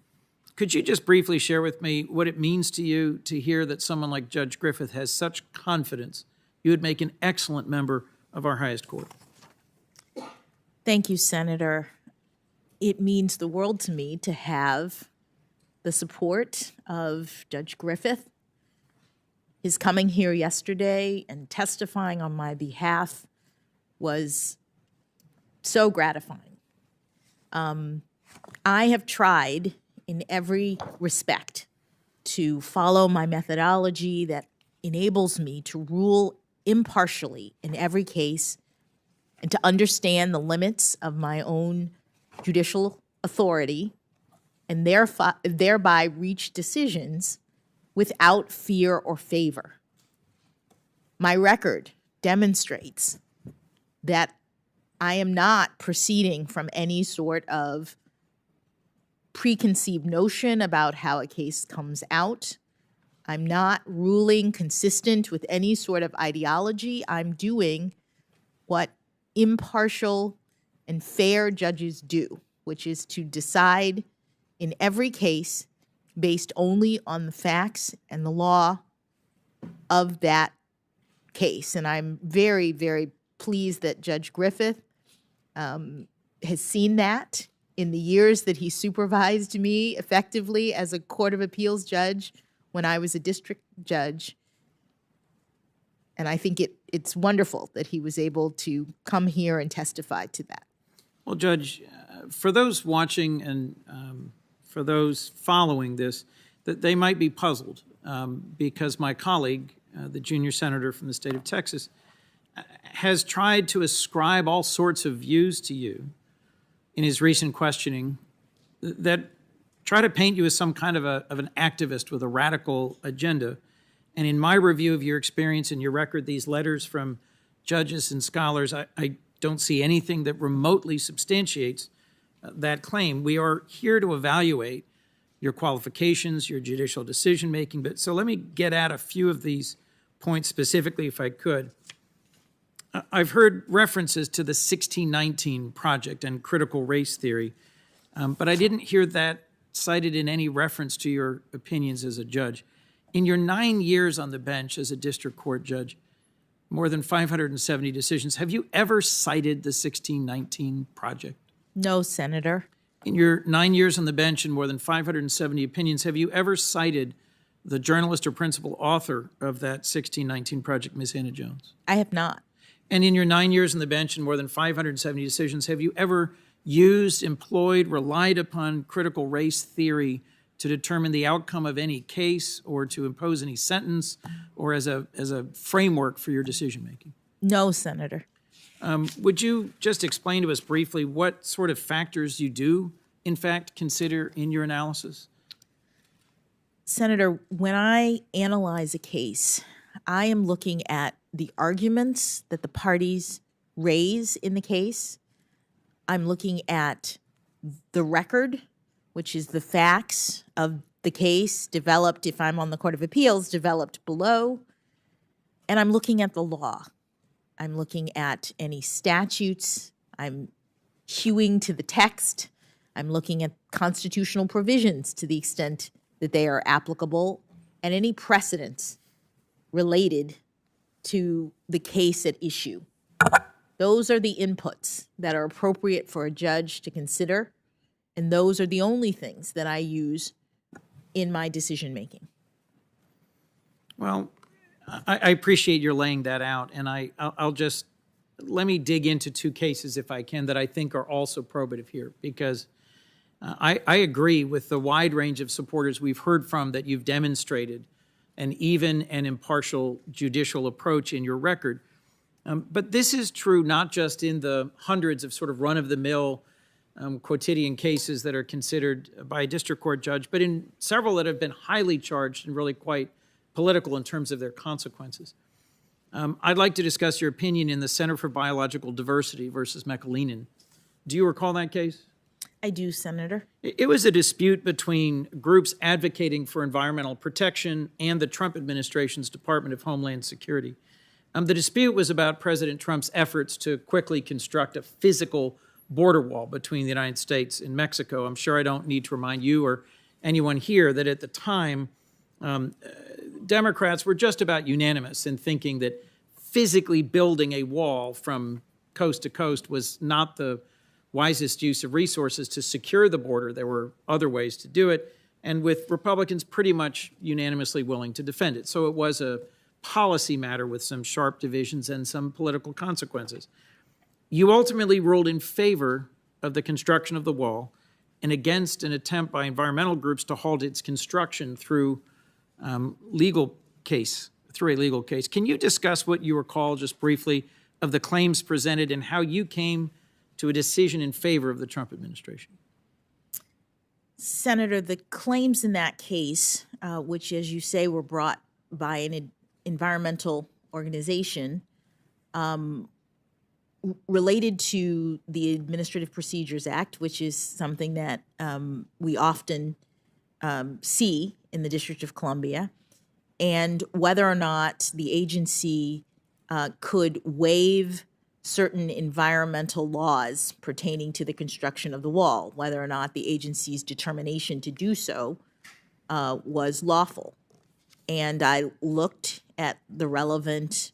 Could you just briefly share with me what it means to you to hear that someone like Judge Griffith has such confidence you would make an excellent member of our highest court?
Thank you, Senator. It means the world to me to have the support of Judge Griffith. His coming here yesterday and testifying on my behalf was so gratifying. I have tried in every respect to follow my methodology that enables me to rule impartially in every case and to understand the limits of my own judicial authority and thereby reach decisions without fear or favor. My record demonstrates that I am not proceeding from any sort of preconceived notion about how a case comes out. I'm not ruling consistent with any sort of ideology. I'm doing what impartial and fair judges do, which is to decide in every case based only on the facts and the law of that case. And I'm very, very pleased that Judge Griffith has seen that in the years that he supervised me effectively as a Court of Appeals judge when I was a district judge. And I think it's wonderful that he was able to come here and testify to that.
Well, Judge, for those watching and for those following this, that they might be puzzled because my colleague, the junior senator from the state of Texas, has tried to ascribe all sorts of views to you in his recent questioning that try to paint you as some kind of an activist with a radical agenda. And in my review of your experience and your record, these letters from judges and scholars, I don't see anything that remotely substantiates that claim. We are here to evaluate your qualifications, your judicial decision-making. But so let me get at a few of these points specifically, if I could. I've heard references to the 1619 Project and critical race theory, but I didn't hear that cited in any reference to your opinions as a judge. In your 9 years on the bench as a district court judge, more than 570 decisions, have you ever cited the 1619 Project?
No, Senator.
In your 9 years on the bench and more than 570 opinions, have you ever cited the journalist or principal author of that 1619 Project, Ms. Hannah Jones?
I have not.
And in your 9 years on the bench and more than 570 decisions, have you ever used, employed, relied upon critical race theory to determine the outcome of any case or to impose any sentence or as a framework for your decision-making?
No, Senator.
Would you just explain to us briefly what sort of factors you do, in fact, consider in your analysis?
Senator, when I analyze a case, I am looking at the arguments that the parties raise in the case. I'm looking at the record, which is the facts of the case developed, if I'm on the Court of Appeals, developed below. And I'm looking at the law. I'm looking at any statutes. I'm hewing to the text. I'm looking at constitutional provisions to the extent that they are applicable and any precedents related to the case at issue. Those are the inputs that are appropriate for a judge to consider, and those are the only things that I use in my decision-making.
Well, I appreciate your laying that out, and I'll just, let me dig into two cases, if I can, that I think are also probative here, because I agree with the wide range of supporters we've heard from that you've demonstrated an even and impartial judicial approach in your record. But this is true not just in the hundreds of sort of run-of-the-mill quotidian cases that are considered by a district court judge, but in several that have been highly charged and really quite political in terms of their consequences. I'd like to discuss your opinion in the Center for Biological Diversity versus McAleenan. Do you recall that case?
I do, Senator.
It was a dispute between groups advocating for environmental protection and the Trump administration's Department of Homeland Security. The dispute was about President Trump's efforts to quickly construct a physical border wall between the United States and Mexico. I'm sure I don't need to remind you or anyone here that at the time, Democrats were just about unanimous in thinking that physically building a wall from coast to coast was not the wisest use of resources to secure the border. There were other ways to do it, and with Republicans pretty much unanimously willing to defend it. So it was a policy matter with some sharp divisions and some political consequences. You ultimately ruled in favor of the construction of the wall and against an attempt by environmental groups to halt its construction through a legal case. Can you discuss what you recall just briefly of the claims presented and how you came to a decision in favor of the Trump administration?
Senator, the claims in that case, which, as you say, were brought by an environmental organization, related to the Administrative Procedures Act, which is something that we often see in the District of Columbia, and whether or not the agency could waive certain environmental laws pertaining to the construction of the wall, whether or not the agency's determination to do so was lawful. And I looked at the relevant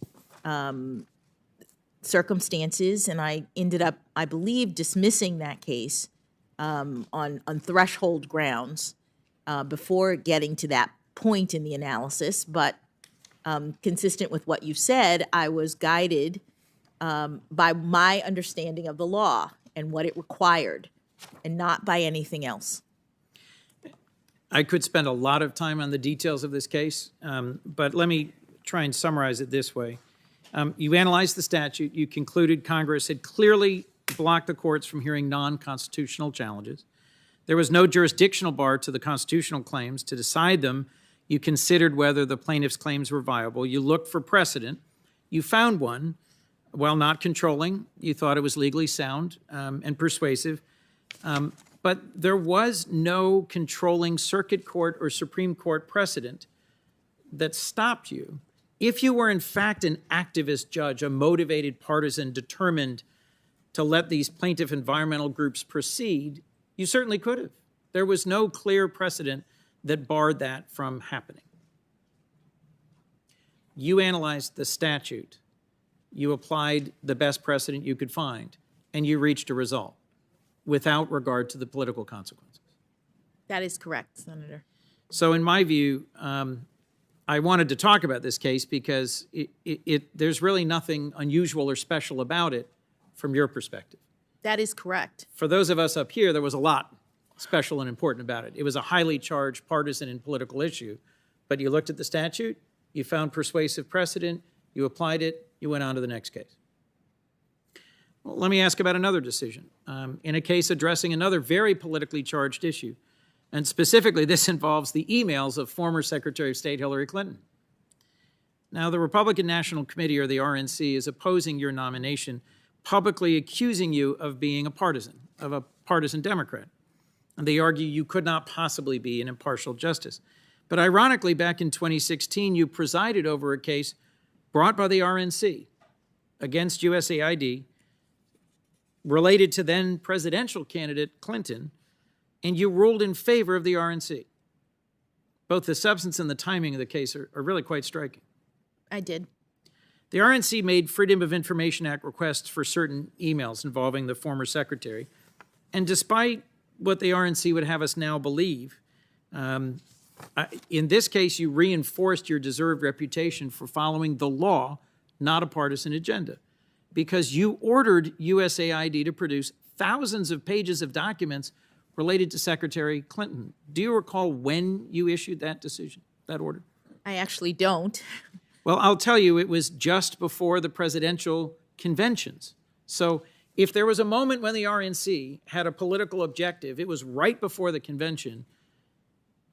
circumstances, and I ended up, I believe, dismissing that case on threshold grounds before getting to that point in the analysis. But consistent with what you said, I was guided by my understanding of the law and what it required, and not by anything else.
I could spend a lot of time on the details of this case, but let me try and summarize it this way. You analyzed the statute. You concluded Congress had clearly blocked the courts from hearing non-constitutional challenges. There was no jurisdictional bar to the constitutional claims. To decide them, you considered whether the plaintiff's claims were viable. You looked for precedent. You found one. While not controlling, you thought it was legally sound and persuasive. But there was no controlling circuit court or Supreme Court precedent that stopped you. If you were in fact an activist judge, a motivated partisan determined to let these plaintiff environmental groups proceed, you certainly could have. There was no clear precedent that barred that from happening. You analyzed the statute. You applied the best precedent you could find, and you reached a result without regard to the political consequences.
That is correct, Senator.
So in my view, I wanted to talk about this case because there's really nothing unusual or special about it from your perspective.
That is correct.
For those of us up here, there was a lot special and important about it. It was a highly charged partisan and political issue, but you looked at the statute, you found persuasive precedent, you applied it, you went on to the next case. Well, let me ask about another decision. In a case addressing another very politically charged issue, and specifically this involves the emails of former Secretary of State Hillary Clinton. Now, the Republican National Committee, or the RNC, is opposing your nomination, publicly accusing you of being a partisan Democrat. And they argue you could not possibly be an impartial justice. But ironically, back in 2016, you presided over a case brought by the RNC against USAID related to then presidential candidate Clinton, and you ruled in favor of the RNC. Both the substance and the timing of the case are really quite striking.
I did.
The RNC made Freedom of Information Act requests for certain emails involving the former secretary, and despite what the RNC would have us now believe, in this case, you reinforced your deserved reputation for following the law, not a partisan agenda, because you ordered USAID to produce thousands of pages of documents related to Secretary Clinton. Do you recall when you issued that decision, that order?
I actually don't.
Well, I'll tell you, it was just before the presidential conventions. So if there was a moment when the RNC had a political objective, it was right before the convention,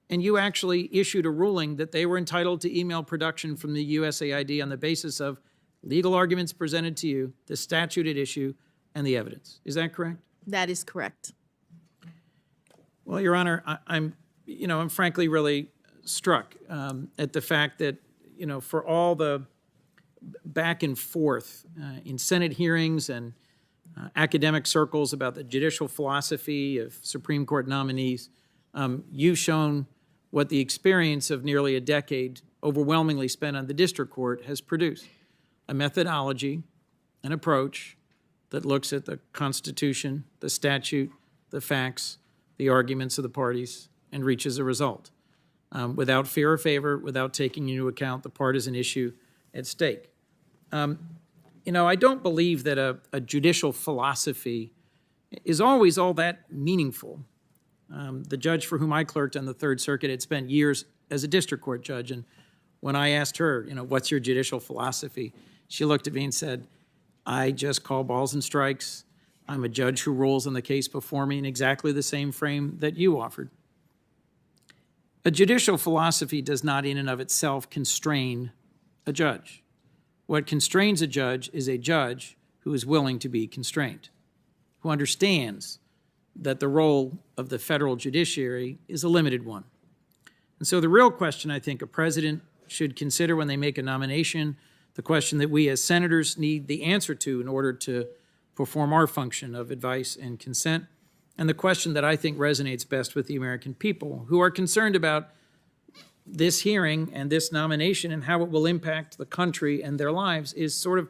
and you actually issued a ruling that they were entitled to email production from the USAID on the basis of legal arguments presented to you, the statute at issue, and the evidence. Is that correct?
That is correct.
Well, Your Honor, I'm frankly really struck at the fact that, for all the back and forth in Senate hearings and academic circles about the judicial philosophy of Supreme Court nominees, you've shown what the experience of nearly a decade overwhelmingly spent on the district court has produced: a methodology, an approach that looks at the Constitution, the statute, the facts, the arguments of the parties, and reaches a result without fear or favor, without taking into account the partisan issue at stake. I don't believe that a judicial philosophy is always all that meaningful. The judge for whom I clerked on the Third Circuit had spent years as a district court judge, and when I asked her, what's your judicial philosophy, she looked at me and said, I just call balls and strikes. I'm a judge who rules on the case before me in exactly the same frame that you offered. A judicial philosophy does not in and of itself constrain a judge. What constrains a judge is a judge who is willing to be constrained, who understands that the role of the federal judiciary is a limited one. And so the real question I think a president should consider when they make a nomination, the question that we as senators need the answer to in order to perform our function of advice and consent, and the question that I think resonates best with the American people who are concerned about this hearing and this nomination and how it will impact the country and their lives is sort of,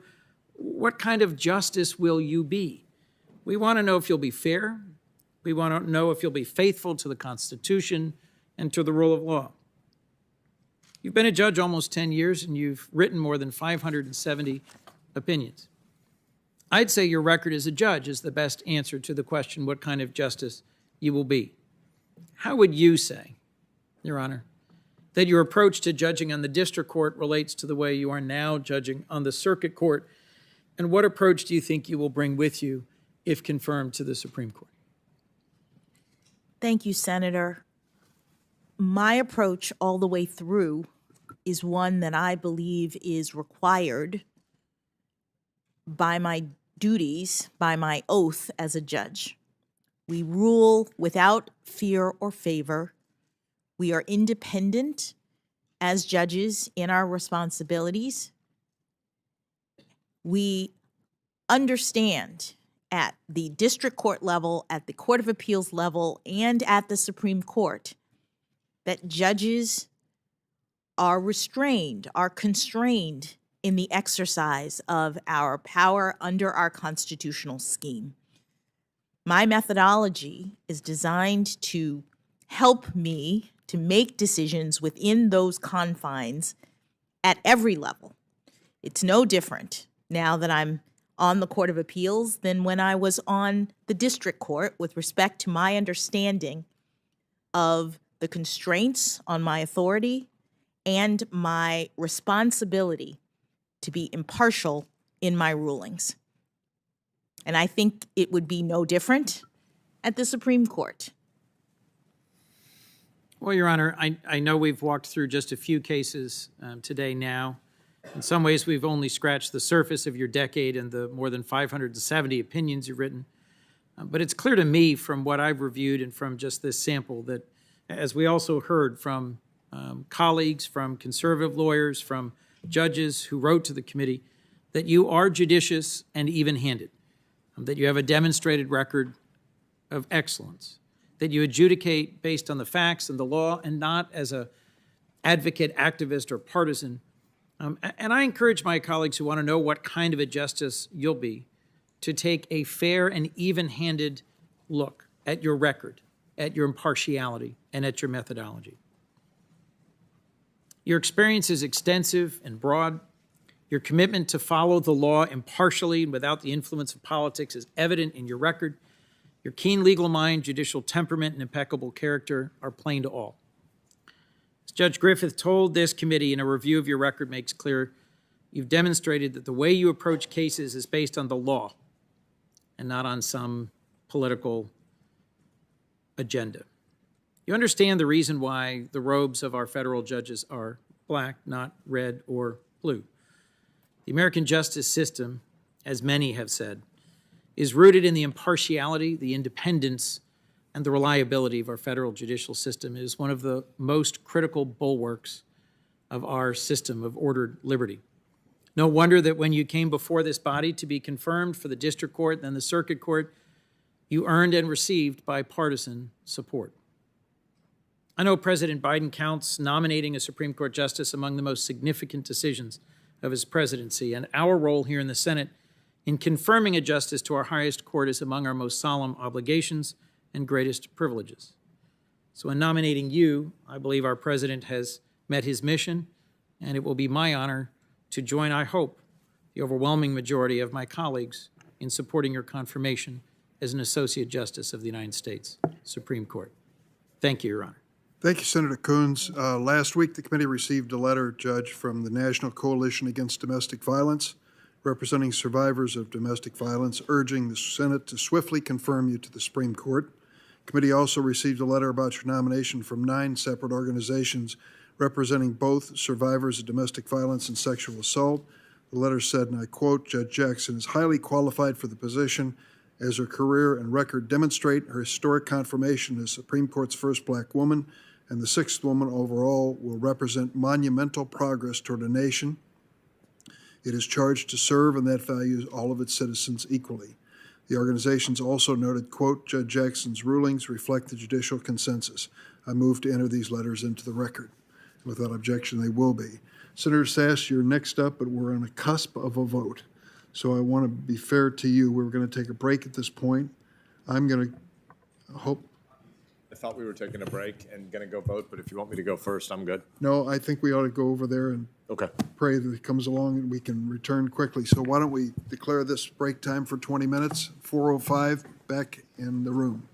what kind of justice will you be? We want to know if you'll be fair. We want to know if you'll be faithful to the Constitution and to the rule of law. You've been a judge almost 10 years, and you've written more than 570 opinions. I'd say your record as a judge is the best answer to the question what kind of justice you will be. How would you say, Your Honor, that your approach to judging on the district court relates to the way you are now judging on the circuit court? And what approach do you think you will bring with you if confirmed to the Supreme Court?
Thank you, Senator. My approach all the way through is one that I believe is required by my duties, by my oath as a judge. We rule without fear or favor. We are independent as judges in our responsibilities. We understand at the district court level, at the Court of Appeals level, and at the Supreme Court that judges are restrained, are constrained in the exercise of our power under our constitutional scheme. My methodology is designed to help me to make decisions within those confines at every level. It's no different now that I'm on the Court of Appeals than when I was on the district court with respect to my understanding of the constraints on my authority and my responsibility to be impartial in my rulings. And I think it would be no different at the Supreme Court.
Well, Your Honor, I know we've walked through just a few cases today now. In some ways, we've only scratched the surface of your decade and the more than 570 opinions you've written. But it's clear to me from what I've reviewed and from just this sample that, as we also heard from colleagues, from conservative lawyers, from judges who wrote to the committee, that you are judicious and even-handed, that you have a demonstrated record of excellence, that you adjudicate based on the facts and the law and not as an advocate, activist, or partisan. And I encourage my colleagues who want to know what kind of a justice you'll be to take a fair and even-handed look at your record, at your impartiality, and at your methodology. Your experience is extensive and broad. Your commitment to follow the law impartially and without the influence of politics is evident in your record. Your keen legal mind, judicial temperament, and impeccable character are plain to all. As Judge Griffith told this committee in a review of your record makes clear, you've demonstrated that the way you approach cases is based on the law and not on some political agenda. You understand the reason why the robes of our federal judges are black, not red or blue. The American justice system, as many have said, is rooted in the impartiality, the independence, and the reliability of our federal judicial system. It is one of the most critical bulwarks of our system of ordered liberty. No wonder that when you came before this body to be confirmed for the district court, then the circuit court, you earned and received bipartisan support. I know President Biden counts nominating a Supreme Court justice among the most significant decisions of his presidency, and our role here in the Senate in confirming a justice to our highest court is among our most solemn obligations and greatest privileges. So in nominating you, I believe our president has met his mission, and it will be my honor to join, I hope, the overwhelming majority of my colleagues in supporting your confirmation as an Associate Justice of the United States Supreme Court. Thank you, Your Honor.
Thank you, Senator Coons. Last week, the committee received a letter, Judge, from the National Coalition Against Domestic Violence, representing survivors of domestic violence, urging the Senate to swiftly confirm you to the Supreme Court. The committee also received a letter about your nomination from 9 separate organizations representing both survivors of domestic violence and sexual assault. The letter said, and I quote, Judge Jackson is highly qualified for the position as her career and record demonstrate. Her historic confirmation as Supreme Court's first black woman and the 6th woman overall will represent monumental progress toward a nation It is charged to serve, and that values all of its citizens equally. The organizations also noted, quote, Judge Jackson's rulings reflect the judicial consensus. I move to enter these letters into the record. Without objection, they will be. Senator Sass, you're next up, but we're on the cusp of a vote. So I want to be fair to you. We're going to take a break at this point. I'm going to hope.
I thought we were taking a break and going to go vote, but if you want me to go first, I'm good.
No, I think we ought to go over there and
Okay.
pray that it comes along and we can return quickly. So why don't we declare this break time for 20 minutes, 4:05, back in the room.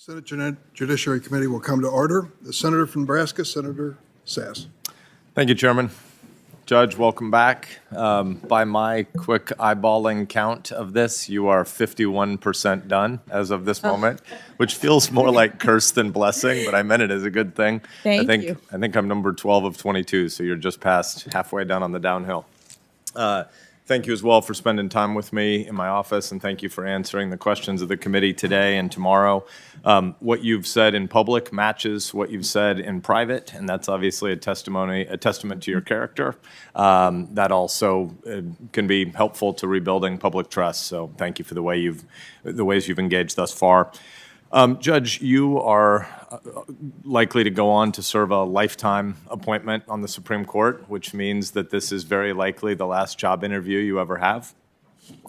Senate Judiciary Committee will come to order. The Senator from Nebraska, Senator Sass.
Thank you, Chairman. Judge, welcome back. By my quick eyeballing count of this, you are 51% done as of this moment, which feels more like curse than blessing, but I meant it as a good thing.
Thank you.
I think I'm number 12 of 22, so you're just past halfway down on the downhill. Thank you as well for spending time with me in my office, and thank you for answering the questions of the committee today and tomorrow. What you've said in public matches what you've said in private, and that's obviously a testament to your character. That also can be helpful to rebuilding public trust. So thank you for the ways you've engaged thus far. Judge, you are likely to go on to serve a lifetime appointment on the Supreme Court, which means that this is very likely the last job interview you ever have.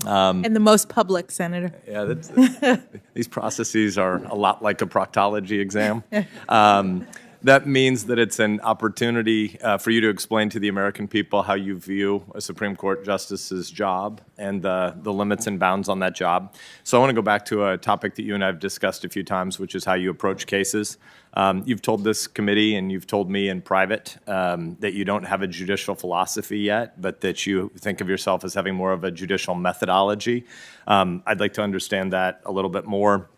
And the most public, Senator.
Yeah, these processes are a lot like a proctology exam. That means that it's an opportunity for you to explain to the American people how you view a Supreme Court justice's job and the limits and bounds on that job. So I want to go back to a topic that you and I have discussed a few times, which is how you approach cases. You've told this committee and you've told me in private that you don't have a judicial philosophy yet, but that you think of yourself as having more of a judicial methodology. I'd like to understand that a little bit more.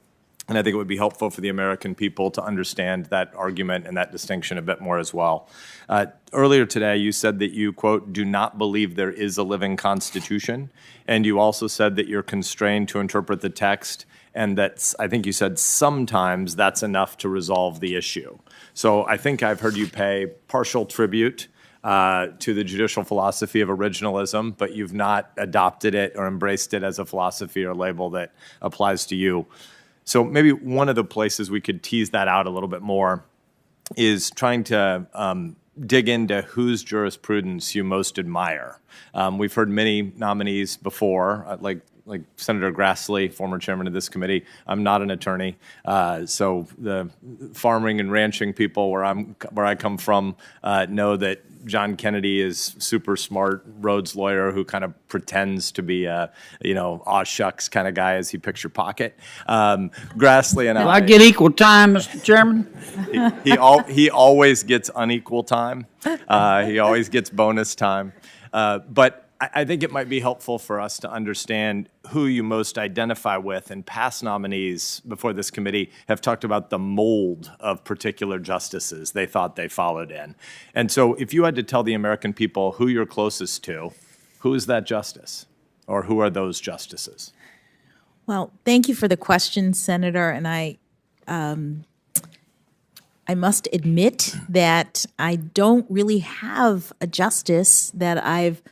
And I think it would be helpful for the American people to understand that argument and that distinction a bit more as well. Earlier today, you said that you, quote, do not believe there is a living Constitution. And you also said that you're constrained to interpret the text, and that I think you said sometimes that's enough to resolve the issue. So I think I've heard you pay partial tribute to the judicial philosophy of originalism, but you've not adopted it or embraced it as a philosophy or label that applies to you. So maybe one of the places we could tease that out a little bit more is trying to dig into whose jurisprudence you most admire. We've heard many nominees before, like Senator Grassley, former chairman of this committee. I'm not an attorney, so the farming and ranching people where I come from know that John Kennedy is super smart Rhodes lawyer who kind of pretends to be a, aw shucks kind of guy as he picks your pocket. Grassley and
I get equal time, Mr. Chairman?
He always gets unequal time. He always gets bonus time. But I think it might be helpful for us to understand who you most identify with, and past nominees before this committee have talked about the mold of particular justices they thought they followed in. And so if you had to tell the American people who you're closest to, who is that justice, or who are those justices?
Well, thank you for the question, Senator, and I must admit that I don't really have a justice that I've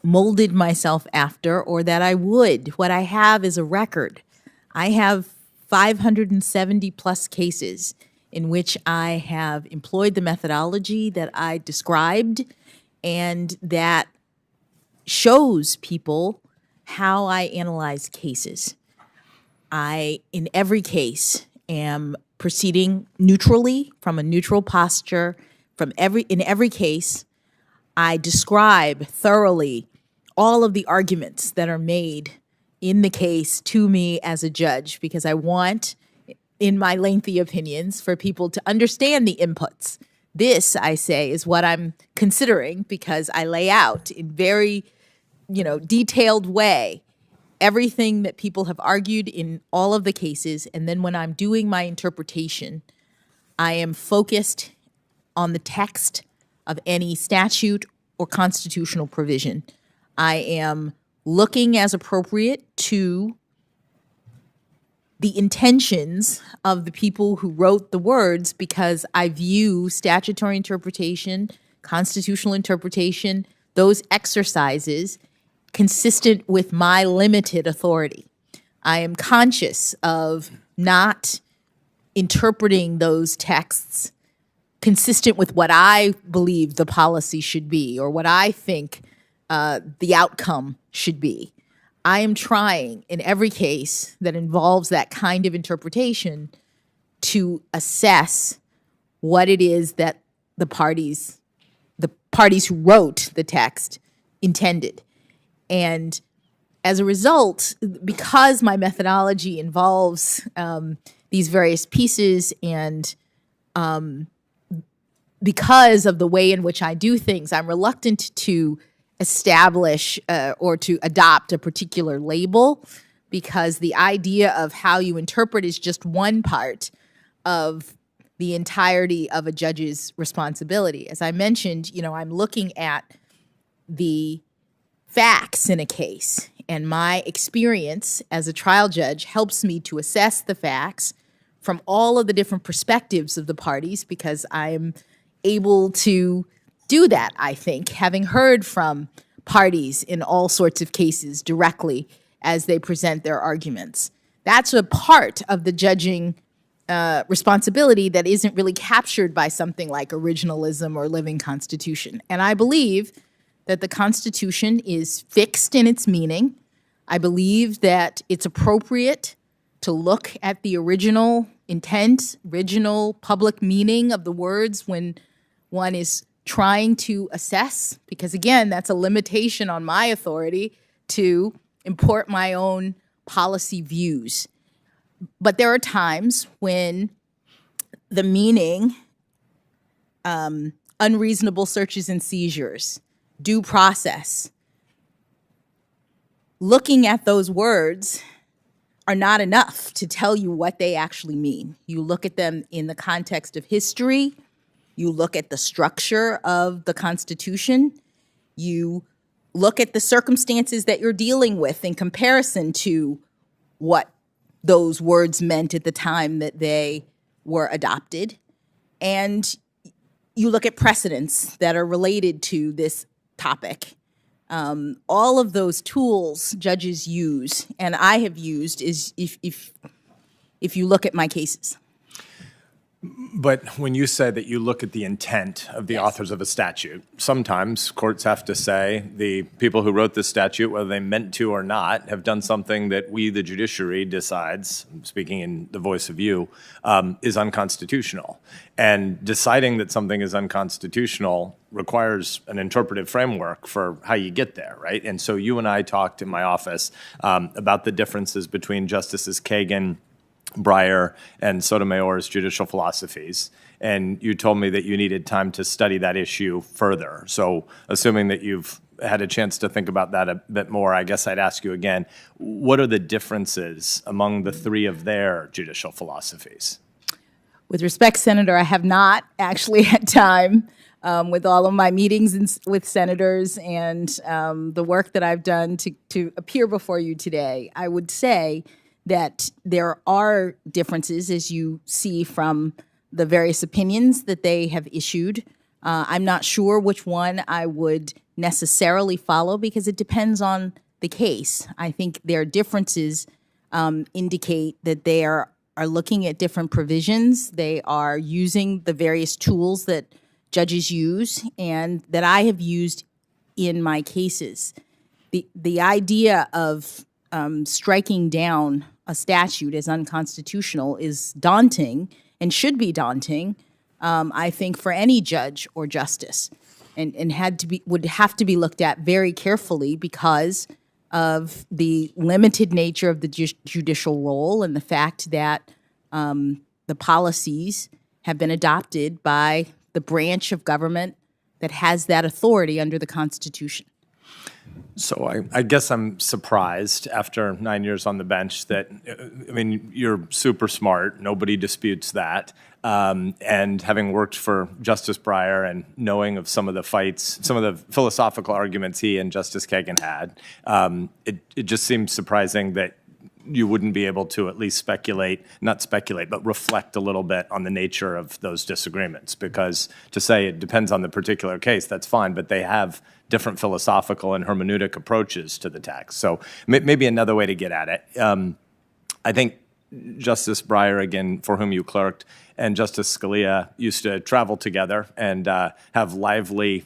molded myself after or that I would. What I have is a record. I have 570 plus cases in which I have employed the methodology that I described, and that shows people how I analyze cases. I, in every case, am proceeding neutrally, from a neutral posture. In every case, I describe thoroughly all of the arguments that are made in the case to me as a judge, because I want, in my lengthy opinions, for people to understand the inputs. This, I say, is what I'm considering, because I lay out in very, detailed way everything that people have argued in all of the cases. And then when I'm doing my interpretation, I am focused on the text of any statute or constitutional provision. I am looking as appropriate to the intentions of the people who wrote the words, because I view statutory interpretation, constitutional interpretation, those exercises consistent with my limited authority. I am conscious of not interpreting those texts consistent with what I believe the policy should be or what I think the outcome should be. I am trying in every case that involves that kind of interpretation to assess what it is that the parties who wrote the text intended. And as a result, because my methodology involves these various pieces, and because of the way in which I do things, I'm reluctant to establish or to adopt a particular label, because the idea of how you interpret is just one part of the entirety of a judge's responsibility. As I mentioned, I'm looking at the facts in a case, and my experience as a trial judge helps me to assess the facts from all of the different perspectives of the parties, because I'm able to do that, I think, having heard from parties in all sorts of cases directly as they present their arguments. That's a part of the judging responsibility that isn't really captured by something like originalism or living Constitution. And I believe that the Constitution is fixed in its meaning. I believe that it's appropriate to look at the original intent, original public meaning of the words when one is trying to assess, because again, that's a limitation on my authority to import my own policy views. But there are times when the meaning, unreasonable searches and seizures, due process, looking at those words are not enough to tell you what they actually mean. You look at them in the context of history, you look at the structure of the Constitution, you look at the circumstances that you're dealing with in comparison to what those words meant at the time that they were adopted, and you look at precedents that are related to this topic. All of those tools judges use, and I have used, is if you look at my cases.
But when you say that you look at the intent of the authors of a statute, sometimes courts have to say the people who wrote this statute, whether they meant to or not, have done something that we, the judiciary, decides, speaking in the voice of you, is unconstitutional. And deciding that something is unconstitutional requires an interpretive framework for how you get there, right? And so you and I talked in my office about the differences between Justices Kagan, Breyer, and Sotomayor's judicial philosophies, and you told me that you needed time to study that issue further. So assuming that you've had a chance to think about that a bit more, I guess I'd ask you again, what are the differences among the three of their judicial philosophies?
With respect, Senator, I have not actually had time with all of my meetings with senators and the work that I've done to appear before you today. I would say that there are differences, as you see from the various opinions that they have issued. I'm not sure which one I would necessarily follow, because it depends on the case. I think their differences indicate that they are looking at different provisions. They are using the various tools that judges use and that I have used in my cases. The idea of striking down a statute as unconstitutional is daunting and should be daunting, I think, for any judge or justice, and would have to be looked at very carefully because of the limited nature of the judicial role and the fact that the policies have been adopted by the branch of government that has that authority under the Constitution.
So I guess I'm surprised after 9 years on the bench that, I mean, you're super smart. Nobody disputes that. And having worked for Justice Breyer and knowing of some of the fights, some of the philosophical arguments he and Justice Kagan had, it just seems surprising that you wouldn't be able to at least not speculate, but reflect a little bit on the nature of those disagreements. Because to say it depends on the particular case, that's fine, but they have different philosophical and hermeneutic approaches to the text. So maybe another way to get at it. I think Justice Breyer, again, for whom you clerked, and Justice Scalia used to travel together and have lively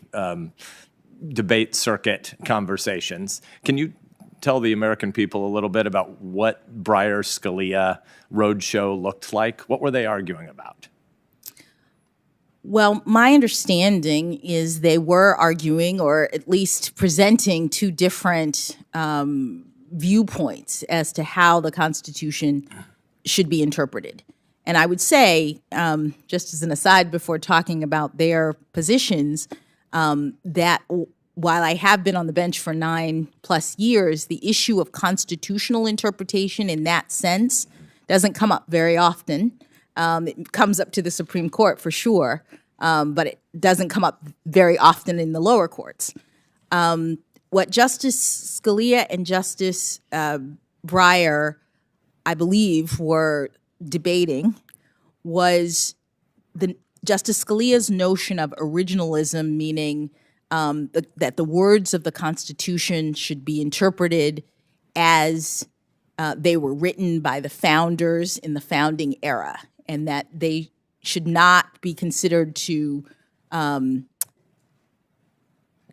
debate circuit conversations. Can you tell the American people a little bit about what Breyer-Scalia roadshow looked like? What were they arguing about?
Well, my understanding is they were arguing, or at least presenting, two different viewpoints as to how the Constitution should be interpreted. And I would say, just as an aside before talking about their positions, that while I have been on the bench for 9+ years, the issue of constitutional interpretation in that sense doesn't come up very often. It comes up to the Supreme Court for sure, but it doesn't come up very often in the lower courts. What Justice Scalia and Justice Breyer, I believe, were debating was Justice Scalia's notion of originalism, meaning that the words of the Constitution should be interpreted as they were written by the founders in the founding era, and that they should not be considered to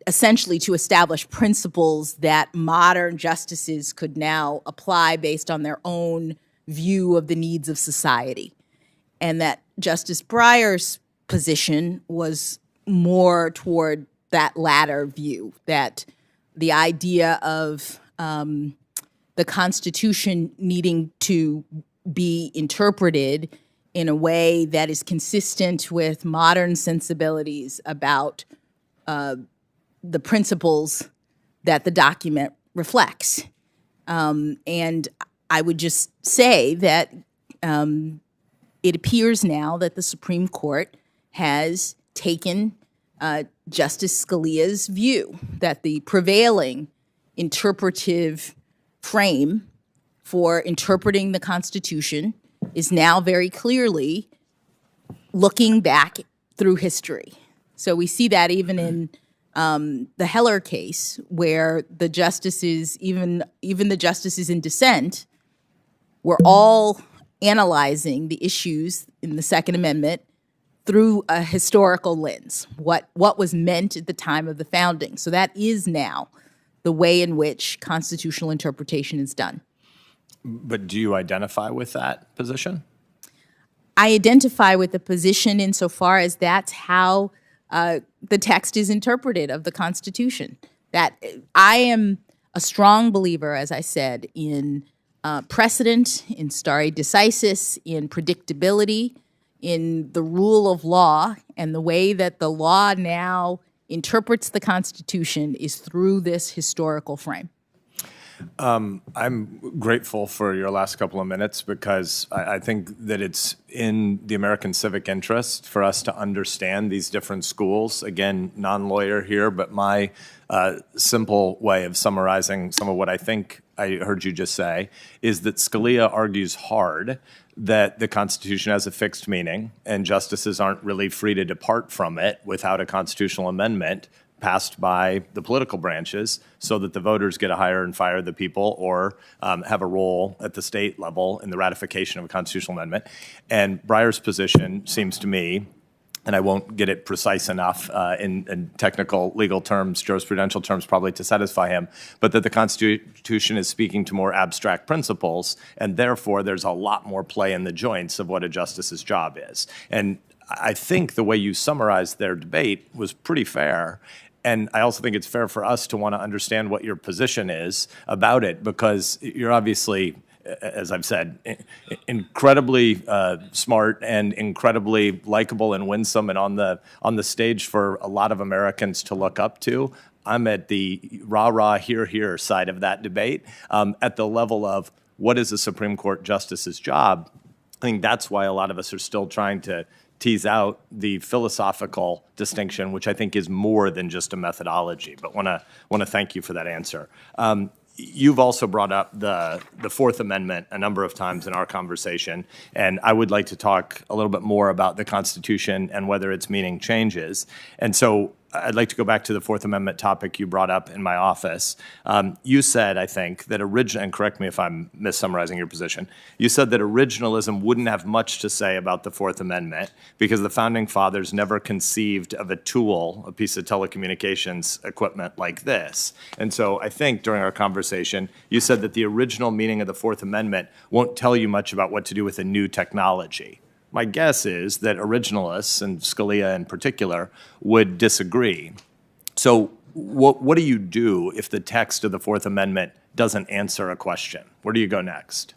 essentially to establish principles that modern justices could now apply based on their own view of the needs of society. And that Justice Breyer's position was more toward that latter view, that the idea of the Constitution needing to be interpreted in a way that is consistent with modern sensibilities about the principles that the document reflects. And I would just say that it appears now that the Supreme Court has taken Justice Scalia's view that the prevailing interpretive frame for interpreting the Constitution is now very clearly looking back through history. So we see that even in the Heller case, where the justices, even the justices in dissent, were all analyzing the issues in the Second Amendment through a historical lens, what was meant at the time of the founding. So that is now the way in which constitutional interpretation is done.
But do you identify with that position?
I identify with the position insofar as that's how the text is interpreted of the Constitution. That I am a strong believer, as I said, in precedent, in stare decisis, in predictability, in the rule of law, and the way that the law now interprets the Constitution is through this historical frame.
I'm grateful for your last couple of minutes because I think that it's in the American civic interest for us to understand these different schools. Again, non-lawyer here, but my simple way of summarizing some of what I think I heard you just say is that Scalia argues hard that the Constitution has a fixed meaning and justices aren't really free to depart from it without a constitutional amendment passed by the political branches so that the voters get to hire and fire the people or have a role at the state level in the ratification of a constitutional amendment. And Breyer's position seems to me, and I won't get it precise enough in technical legal terms, jurisprudential terms probably to satisfy him, but that the Constitution is speaking to more abstract principles, and therefore there's a lot more play in the joints of what a justice's job is. And I think the way you summarized their debate was pretty fair. And I also think it's fair for us to want to understand what your position is about it, because you're obviously, as I've said, incredibly smart and incredibly likable and winsome and on the stage for a lot of Americans to look up to. I'm at the rah-rah, hear side of that debate. At the level of what is a Supreme Court justice's job, I think that's why a lot of us are still trying to tease out the philosophical distinction, which I think is more than just a methodology, but want to thank you for that answer. You've also brought up the Fourth Amendment a number of times in our conversation, and I would like to talk a little bit more about the Constitution and whether its meaning changes. And so I'd like to go back to the Fourth Amendment topic you brought up in my office. You said, I think, that and correct me if I'm missummarizing your position, you said that originalism wouldn't have much to say about the Fourth Amendment because the Founding Fathers never conceived of a tool, a piece of telecommunications equipment like this. And so I think during our conversation, you said that the original meaning of the Fourth Amendment won't tell you much about what to do with a new technology. My guess is that originalists, and Scalia in particular, would disagree. So what do you do if the text of the Fourth Amendment doesn't answer a question? Where do you go next?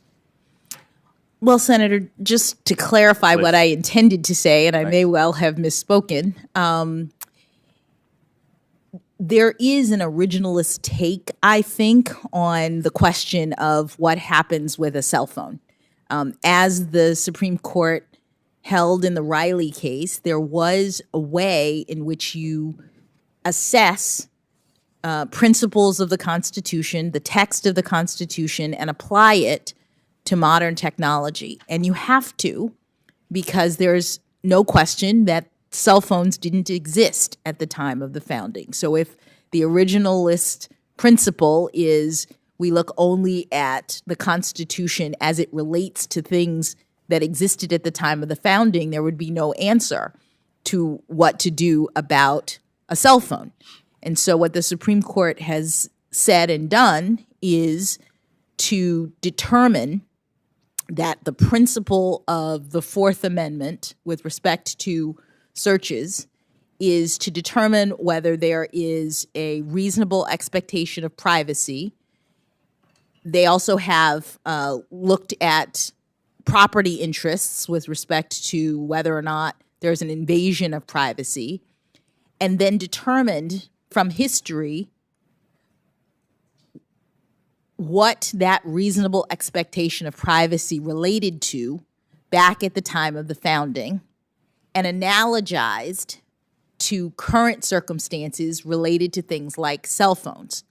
Well, Senator, just to clarify what I intended to say, and I may well have misspoken, there is an originalist take, I think, on the question of what happens with a cell phone. As the Supreme Court held in the Riley case, there was a way in which you assess principles of the Constitution, the text of the Constitution, and apply it to modern technology. And you have to, because there's no question that cell phones didn't exist at the time of the founding. So if the originalist principle is we look only at the Constitution as it relates to things that existed at the time of the founding, there would be no answer to what to do about a cell phone. And so what the Supreme Court has said and done is to determine that the principle of the Fourth Amendment with respect to searches is to determine whether there is a reasonable expectation of privacy. They also have looked at property interests with respect to whether or not there's an invasion of privacy, and then determined from history what that reasonable expectation of privacy related to back at the time of the founding, and analogized to current circumstances related to things like cell phones.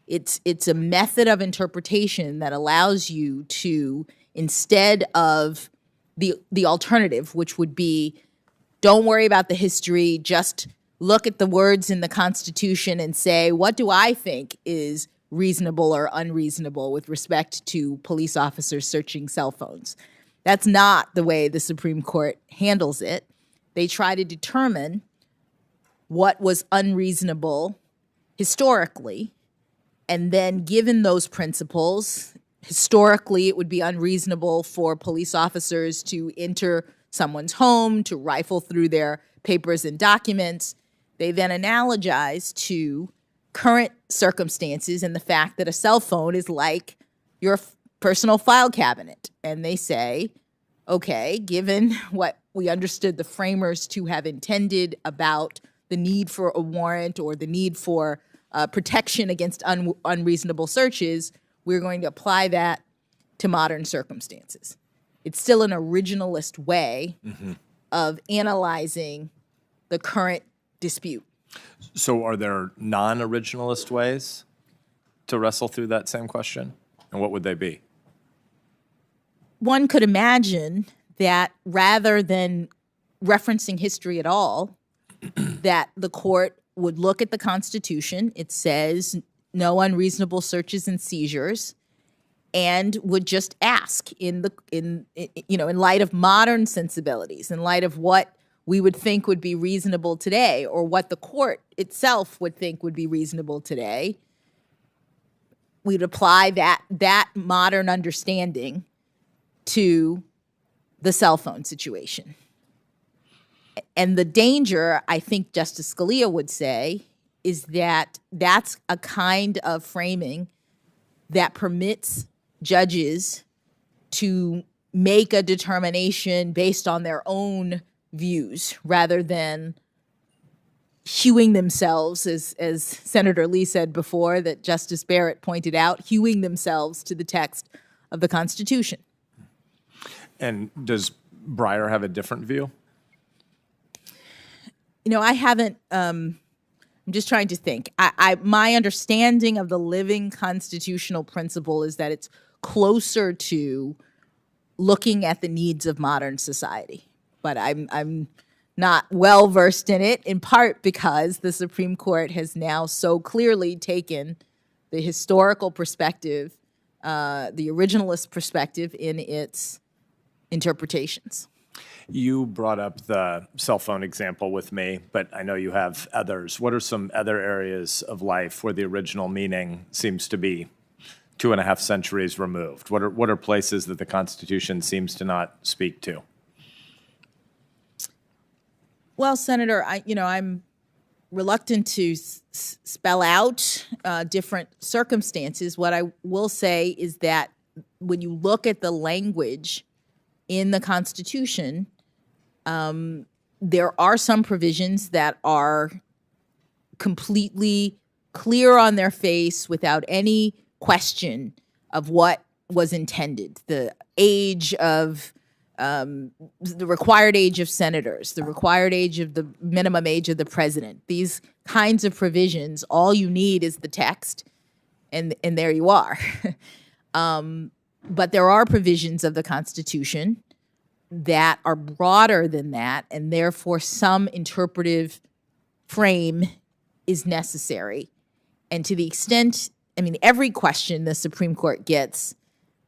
It's a method of interpretation that allows you to, instead of the alternative, which would be don't worry about the history, just look at the words in the Constitution and say, what do I think is reasonable or unreasonable with respect to police officers searching cell phones? That's not the way the Supreme Court handles it. They try to determine what was unreasonable historically, and then given those principles, historically it would be unreasonable for police officers to enter someone's home, to rifle through their papers and documents. They then analogize to current circumstances and the fact that a cell phone is like your personal file cabinet. And they say, okay, given what we understood the framers to have intended about the need for a warrant or the need for protection against unreasonable searches, we're going to apply that to modern circumstances. It's still an originalist way of analyzing the current dispute.
So are there non-originalist ways to wrestle through that same question? And what would they be?
One could imagine that rather than referencing history at all, that the court would look at the Constitution. It says no unreasonable searches and seizures, and would just ask in light of modern sensibilities, in light of what we would think would be reasonable today, or what the court itself would think would be reasonable today, we'd apply that modern understanding to the cell phone situation. And the danger, I think Justice Scalia would say, is that that's a kind of framing that permits judges to make a determination based on their own views rather than hewing themselves, as Senator Lee said before, that Justice Barrett pointed out, hewing themselves to the text of the Constitution.
And does Breyer have a different view?
I haven't, I'm just trying to think. My understanding of the living constitutional principle is that it's closer to looking at the needs of modern society. But I'm not well versed in it, in part because the Supreme Court has now so clearly taken the historical perspective, the originalist perspective in its interpretations.
You brought up the cell phone example with me, but I know you have others. What are some other areas of life where the original meaning seems to be 2.5 centuries removed? What are places that the Constitution seems to not speak to?
Well, Senator, I'm reluctant to spell out different circumstances. What I will say is that when you look at the language
in the Constitution, there are some provisions that are completely clear on their face without any question of what was intended. The age of the required age of senators, the required age of the minimum age of the president. These kinds of provisions, all you need is the text, and there you are. But there are provisions of the Constitution that are broader than that, and therefore some interpretive frame is necessary. And to the extent, I mean, every question the Supreme Court gets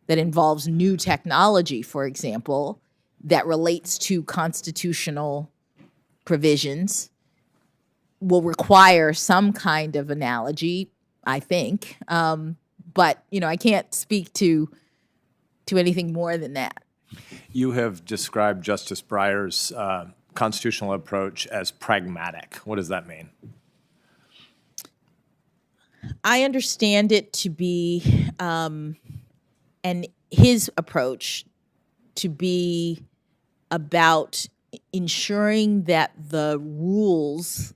that involves new technology, for example, that relates to constitutional provisions will require some kind of analogy, I think. But, you know, I can't speak to anything more than that.
You have described Justice Breyer's constitutional approach as pragmatic. What does that mean?
I understand it to be, and his approach to be about ensuring that the rules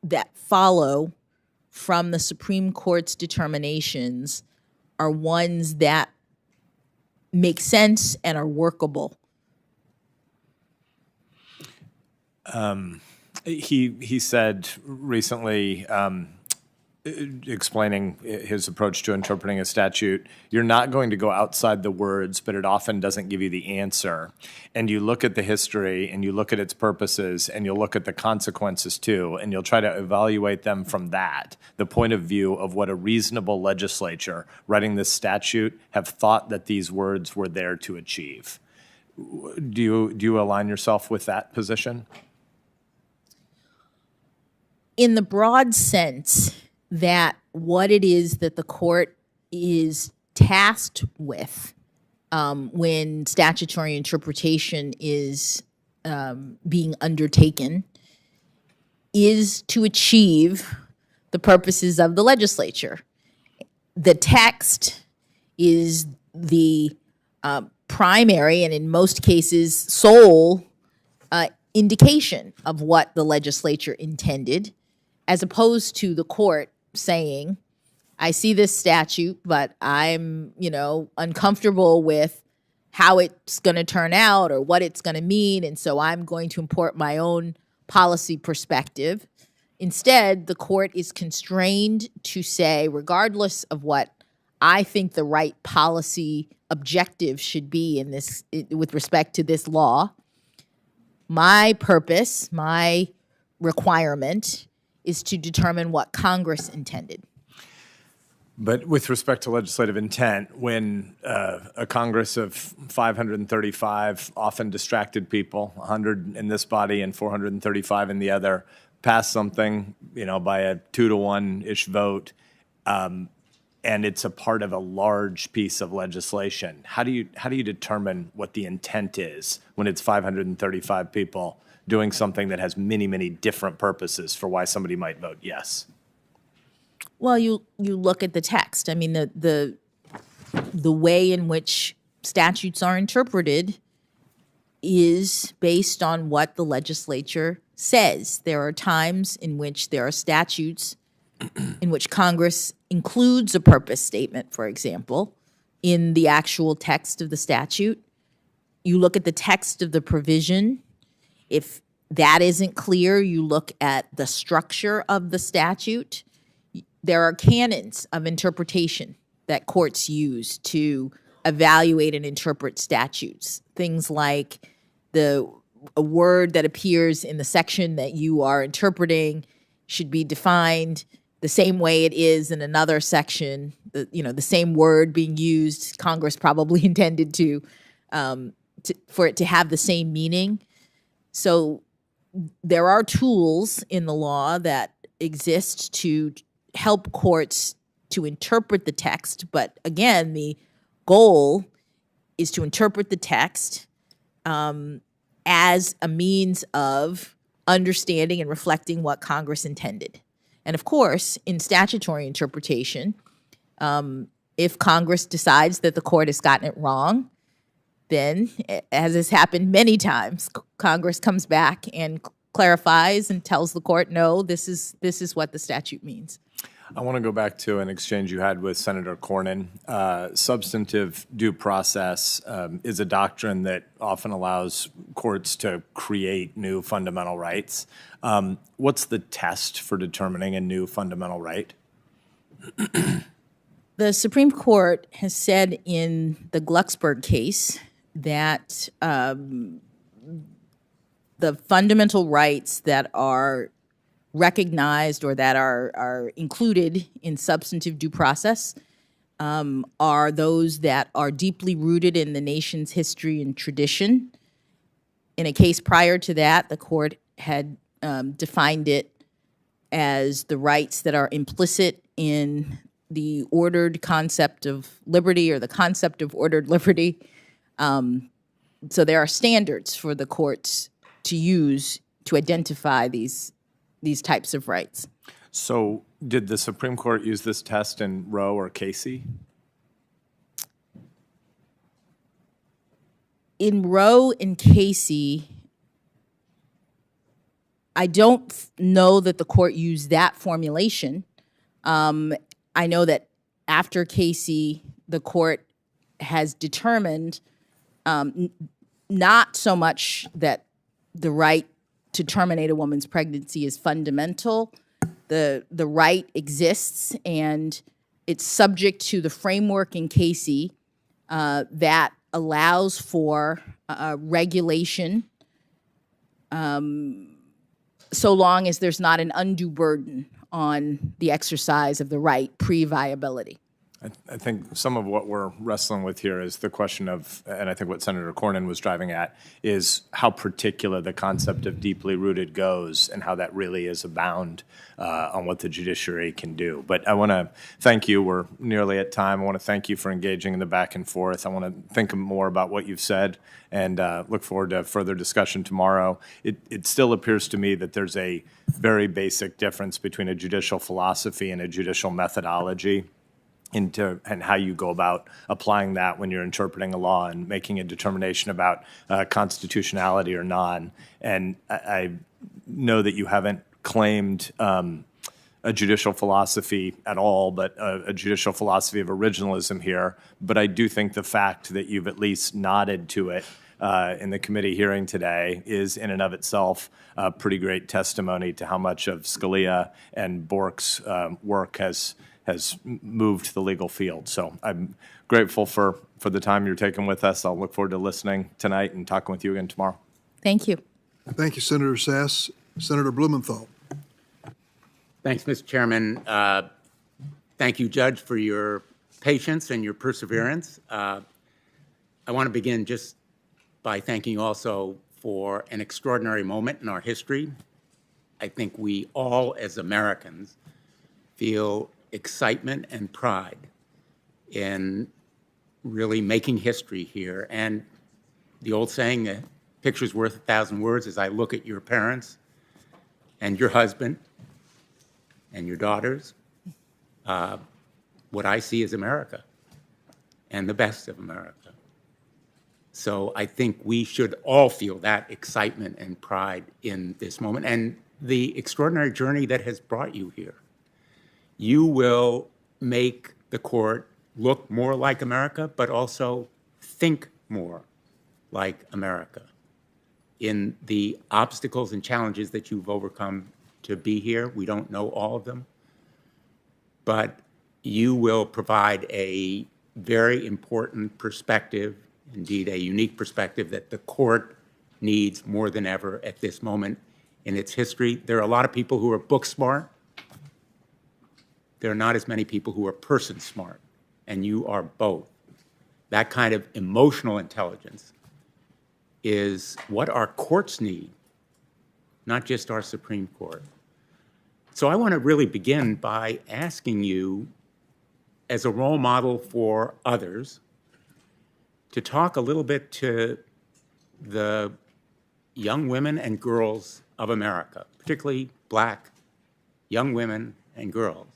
that follow from the Supreme Court's determinations are ones that make sense and are workable.
He said recently, explaining his approach to interpreting a statute, you're not going to go outside the words, but it often doesn't give you the answer. And you look at the history, and you look at its purposes, and you'll look at the consequences too, and you'll try to evaluate them from that, the point of view of what a reasonable legislature writing this statute have thought that these words were there to achieve. Do you align yourself with that position?
In the broad sense that what it is that the court is tasked with when statutory interpretation is being undertaken is to achieve the purposes of the legislature. The text is the primary, and in most cases, sole indication of what the legislature intended, as opposed to the court saying, I see this statute, but I'm, uncomfortable with how it's going to turn out or what it's going to mean, and so I'm going to import my own policy perspective. Instead, the court is constrained to say, regardless of what I think the right policy objective should be in this, with respect to this law, my purpose, my requirement is to determine what Congress intended.
But with respect to legislative intent, when a Congress of 535 often distracted people, 100 in this body and 435 in the other, pass something, by a 2-to-1-ish vote, and it's a part of a large piece of legislation, how do you determine what the intent is when it's 535 people doing something that has many, many different purposes for why somebody might vote yes?
Well, you look at the text. I mean, the way in which statutes are interpreted is based on what the legislature says. There are times in which there are statutes in which Congress includes a purpose statement, for example, in the actual text of the statute. You look at the text of the provision. If that isn't clear, you look at the structure of the statute. There are canons of interpretation that courts use to evaluate and interpret statutes. Things like a word that appears in the section that you are interpreting should be defined the same way it is in another section. The same word being used, Congress probably intended for it to have the same meaning. So there are tools in the law that exist to help courts to interpret the text. But again, the goal is to interpret the text as a means of understanding and reflecting what Congress intended. And of course, in statutory interpretation, if Congress decides that the court has gotten it wrong, then, as has happened many times, Congress comes back and clarifies and tells the court, no, this is what the statute means.
I want to go back to an exchange you had with Senator Cornyn. Substantive due process is a doctrine that often allows courts to create new fundamental rights. What's the test for determining a new fundamental right?
The Supreme Court has said in the Glucksberg case that the fundamental rights that are recognized or that are included in substantive due process are those that are deeply rooted in the nation's history and tradition. In a case prior to that, the court had defined it as the rights that are implicit in the ordered concept of liberty or the concept of ordered liberty. So there are standards for the courts to use to identify these types of rights.
So did the Supreme Court use this test in Roe or Casey?
In Roe and Casey, I don't know that the court used that formulation. I know that after Casey, the court has determined not so much that the right to terminate a woman's pregnancy is fundamental. The right exists, and it's subject to the framework in Casey that allows for regulation so long as there's not an undue burden on the exercise of the right pre-viability.
I think some of what we're wrestling with here is the question of, and I think what Senator Cornyn was driving at, is how particular the concept of deeply rooted goes and how that really is a bound on what the judiciary can do. But I want to thank you. We're nearly at time. I want to thank you for engaging in the back and forth. I want to think more about what you've said and look forward to further discussion tomorrow. It still appears to me that there's a very basic difference between a judicial philosophy and a judicial methodology and how you go about applying that when you're interpreting a law and making a determination about constitutionality or non. And I know that you haven't claimed a judicial philosophy at all, but a judicial philosophy of originalism here. But I do think the fact that you've at least nodded to it in the committee hearing today is in and of itself a pretty great testimony to how much of Scalia and Bork's work has moved the legal field. So I'm grateful for the time you're taking with us. I'll look forward to listening tonight and talking with you again tomorrow.
Thank you.
Thank you, Senator Sass. Senator Blumenthal.
Thanks, Mr. Chairman. Thank you, Judge, for your patience and your perseverance. I want to begin just by thanking you also for an extraordinary moment in our history. I think we all, as Americans, feel excitement and pride in really making history here. And the old saying, a picture's worth 1,000 words, as I look at your parents and your husband and your daughters, what I see is America and the best of America. So I think we should all feel that excitement and pride in this moment and the extraordinary journey that has brought you here. You will make the court look more like America, but also think more like America in the obstacles and challenges that you've overcome to be here. We don't know all of them, but you will provide a very important perspective, indeed a unique perspective that the court needs more than ever at this moment in its history. There are a lot of people who are book smart. There are not as many people who are person smart, and you are both. That kind of emotional intelligence is what our courts need, not just our Supreme Court. So I want to really begin by asking you, as a role model for others, to talk a little bit to the young women and girls of America, particularly Black young women and girls,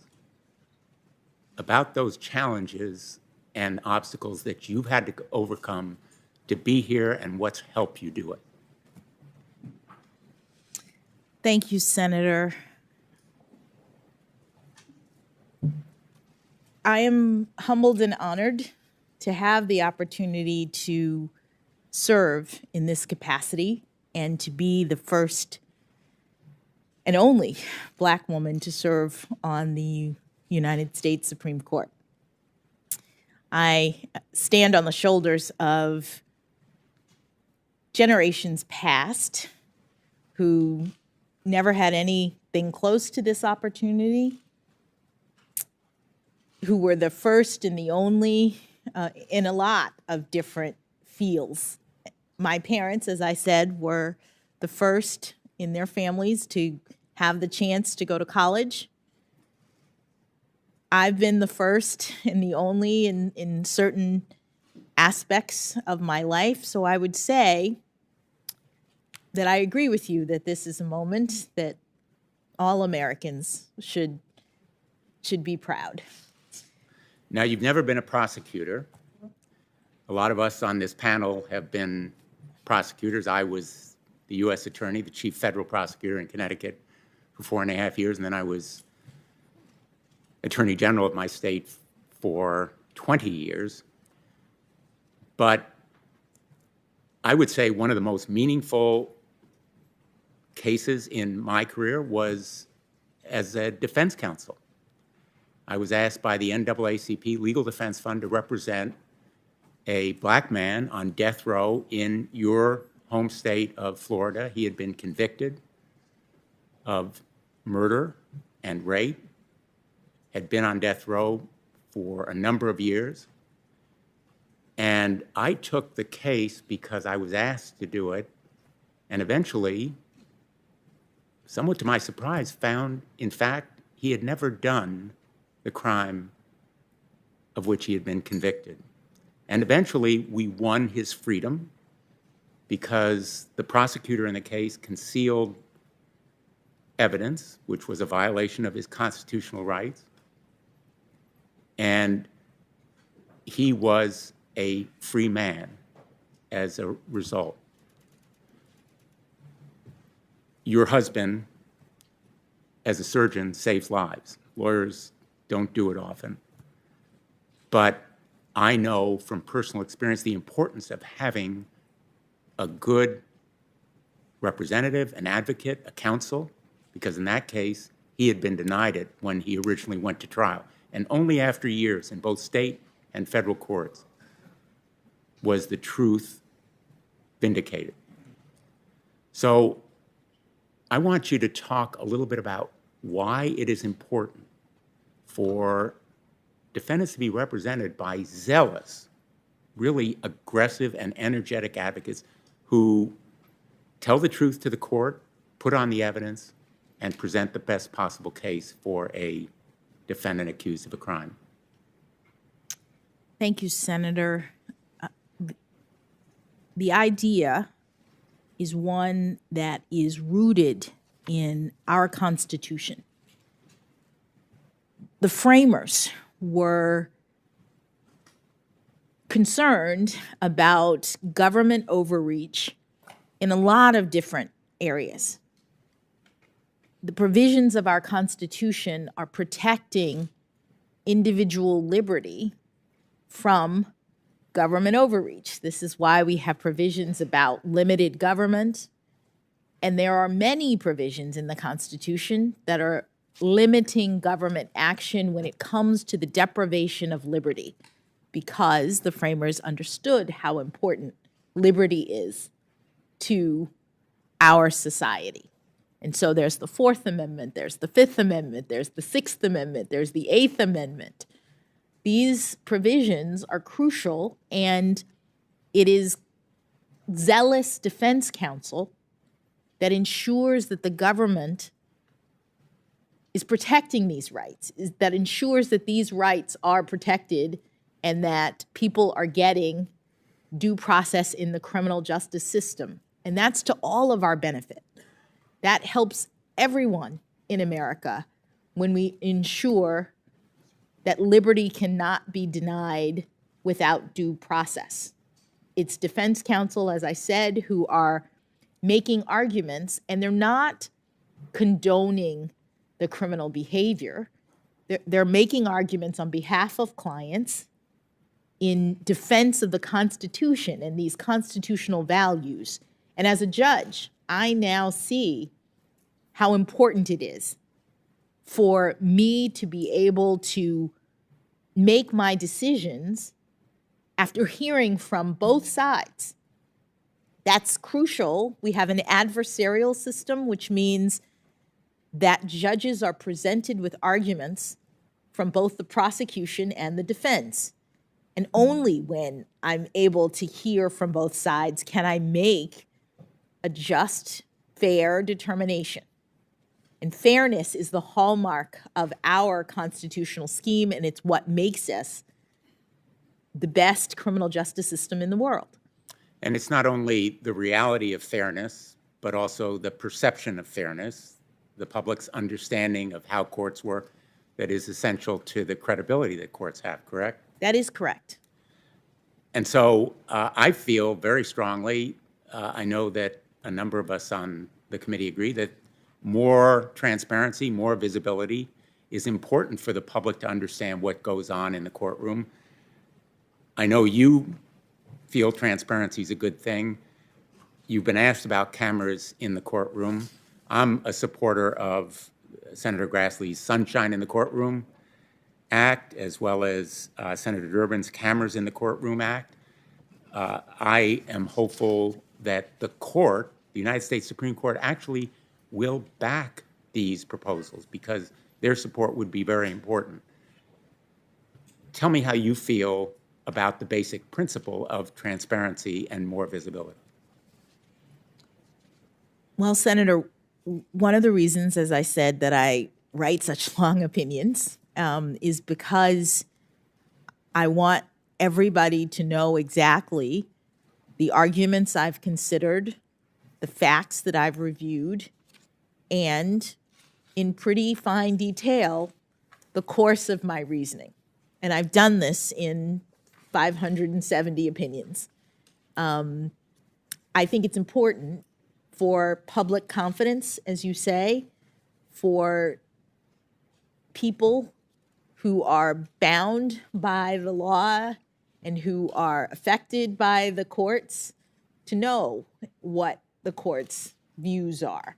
about those challenges and obstacles that you've had to overcome to be here and what's helped you do it?
Thank you, Senator. I am humbled and honored to have the opportunity to serve in this capacity and to be the first and only Black woman to serve on the United States Supreme Court. I stand on the shoulders of generations past who never had anything close to this opportunity, who were the first and the only in a lot of different fields. My parents, as I said, were the first in their families to have the chance to go to college. I've been the first and the only in certain aspects of my life. So I would say that I agree with you that this is a moment that all Americans should be proud.
Now, you've never been a prosecutor. A lot of us on this panel have been prosecutors. I was the U.S. attorney, the chief federal prosecutor in Connecticut for 4.5 years, and then I was attorney general of my state for 20 years. But I would say one of the most meaningful cases in my career was as a defense counsel. I was asked by the NAACP Legal Defense Fund to represent a Black man on death row in your home state of Florida. He had been convicted of murder and rape, had been on death row for a number of years. And I took the case because I was asked to do it, and eventually, somewhat to my surprise, found, in fact, he had never done the crime of which he had been convicted. And eventually, we won his freedom because the prosecutor in the case concealed evidence, which was a violation of his constitutional rights. And he was a free man as a result. Your husband, as a surgeon, saves lives. Lawyers don't do it often. But I know from personal experience the importance of having a good representative, an advocate, a counsel, because in that case, he had been denied it when he originally went to trial. And only after years in both state and federal courts was the truth vindicated. So I want you to talk a little bit about why it is important for defendants to be represented by zealous, really aggressive and energetic advocates who tell the truth to the court, put on the evidence, and present the best possible case for a defendant accused of a crime.
Thank you, Senator. The idea is one that is rooted in our Constitution. The framers were concerned about government overreach in a lot of different areas. The provisions of our Constitution are protecting individual liberty from government overreach. This is why we have provisions about limited government, and there are many provisions in the Constitution that are limiting government action when it comes to the deprivation of liberty, because the framers understood how important liberty is to our society. And so there's the Fourth Amendment, there's the Fifth Amendment, there's the Sixth Amendment, there's the Eighth Amendment. These provisions are crucial, and it is zealous defense counsel that ensures that the government is protecting these rights, that ensures that these rights are protected and that people are getting due process in the criminal justice system. And that's to all of our benefit. That helps everyone in America when we ensure that liberty cannot be denied without due process. It's defense counsel, as I said, who are making arguments, and they're not condoning the criminal behavior. They're making arguments on behalf of clients in defense of the Constitution and these constitutional values. And as a judge, I now see how important it is for me to be able to make my decisions after hearing from both sides. That's crucial. We have an adversarial system, which means that judges are presented with arguments from both the prosecution and the defense. And only when I'm able to hear from both sides can I make a just, fair determination. And fairness is the hallmark of our constitutional scheme, and it's what makes us the best criminal justice system in the world.
And it's not only the reality of fairness, but also the perception of fairness, the public's understanding of how courts work, that is essential to the credibility that courts have, correct?
That is correct.
And so I feel very strongly, I know that a number of us on the committee agree, that more transparency, more visibility is important for the public to understand what goes on in the courtroom. I know you feel transparency is a good thing. You've been asked about cameras in the courtroom. I'm a supporter of Senator Grassley's Sunshine in the Courtroom Act, as well as Senator Durbin's Cameras in the Courtroom Act. I am hopeful that the court, the United States Supreme Court, actually will back these proposals because their support would be very important. Tell me how you feel about the basic principle of transparency and more visibility.
Well, Senator, one of the reasons, as I said, that I write such long opinions is because I want everybody to know exactly the arguments I've considered, the facts that I've reviewed, and in pretty fine detail, the course of my reasoning. And I've done this in 570 opinions. I think it's important for public confidence, as you say, for people who are bound by the law and who are affected by the courts to know what the court's views are.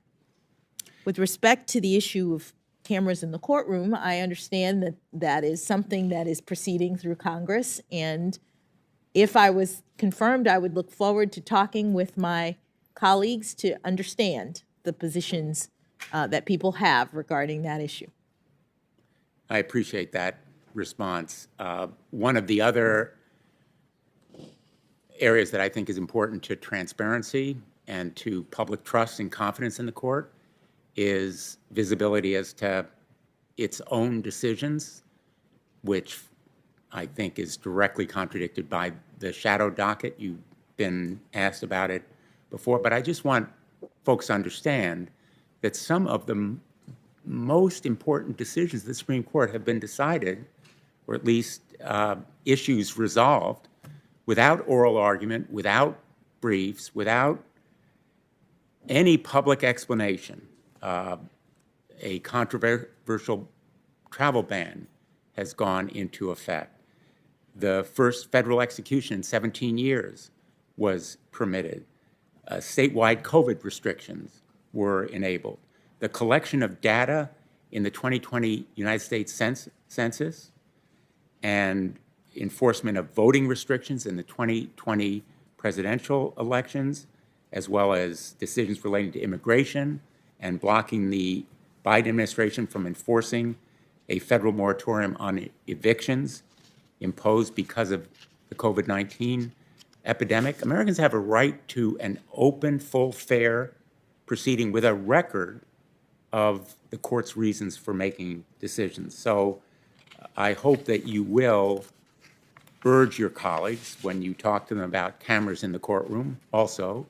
With respect to the issue of cameras in the courtroom, I understand that that is something that is proceeding through Congress, and if I was confirmed, I would look forward to talking with my colleagues to understand the positions that people have regarding that issue.
I appreciate that response. One of the other areas that I think is important to transparency and to public trust and confidence in the court is visibility as to its own decisions, which I think is directly contradicted by the shadow docket. You've been asked about it before, but I just want folks to understand that some of the most important decisions of the Supreme Court have been decided, or at least issues resolved, without oral argument, without briefs, without any public explanation. A controversial travel ban has gone into effect. The first federal execution in 17 years was permitted. Statewide COVID restrictions were enabled. The collection of data in the 2020 United States Census and enforcement of voting restrictions in the 2020 presidential elections, as well as decisions relating to immigration and blocking the Biden administration from enforcing a federal moratorium on evictions imposed because of the COVID-19 epidemic. Americans have a right to an open, full, fair proceeding with a record of the court's reasons for making decisions. So I hope that you will urge your colleagues, when you talk to them about cameras in the courtroom, also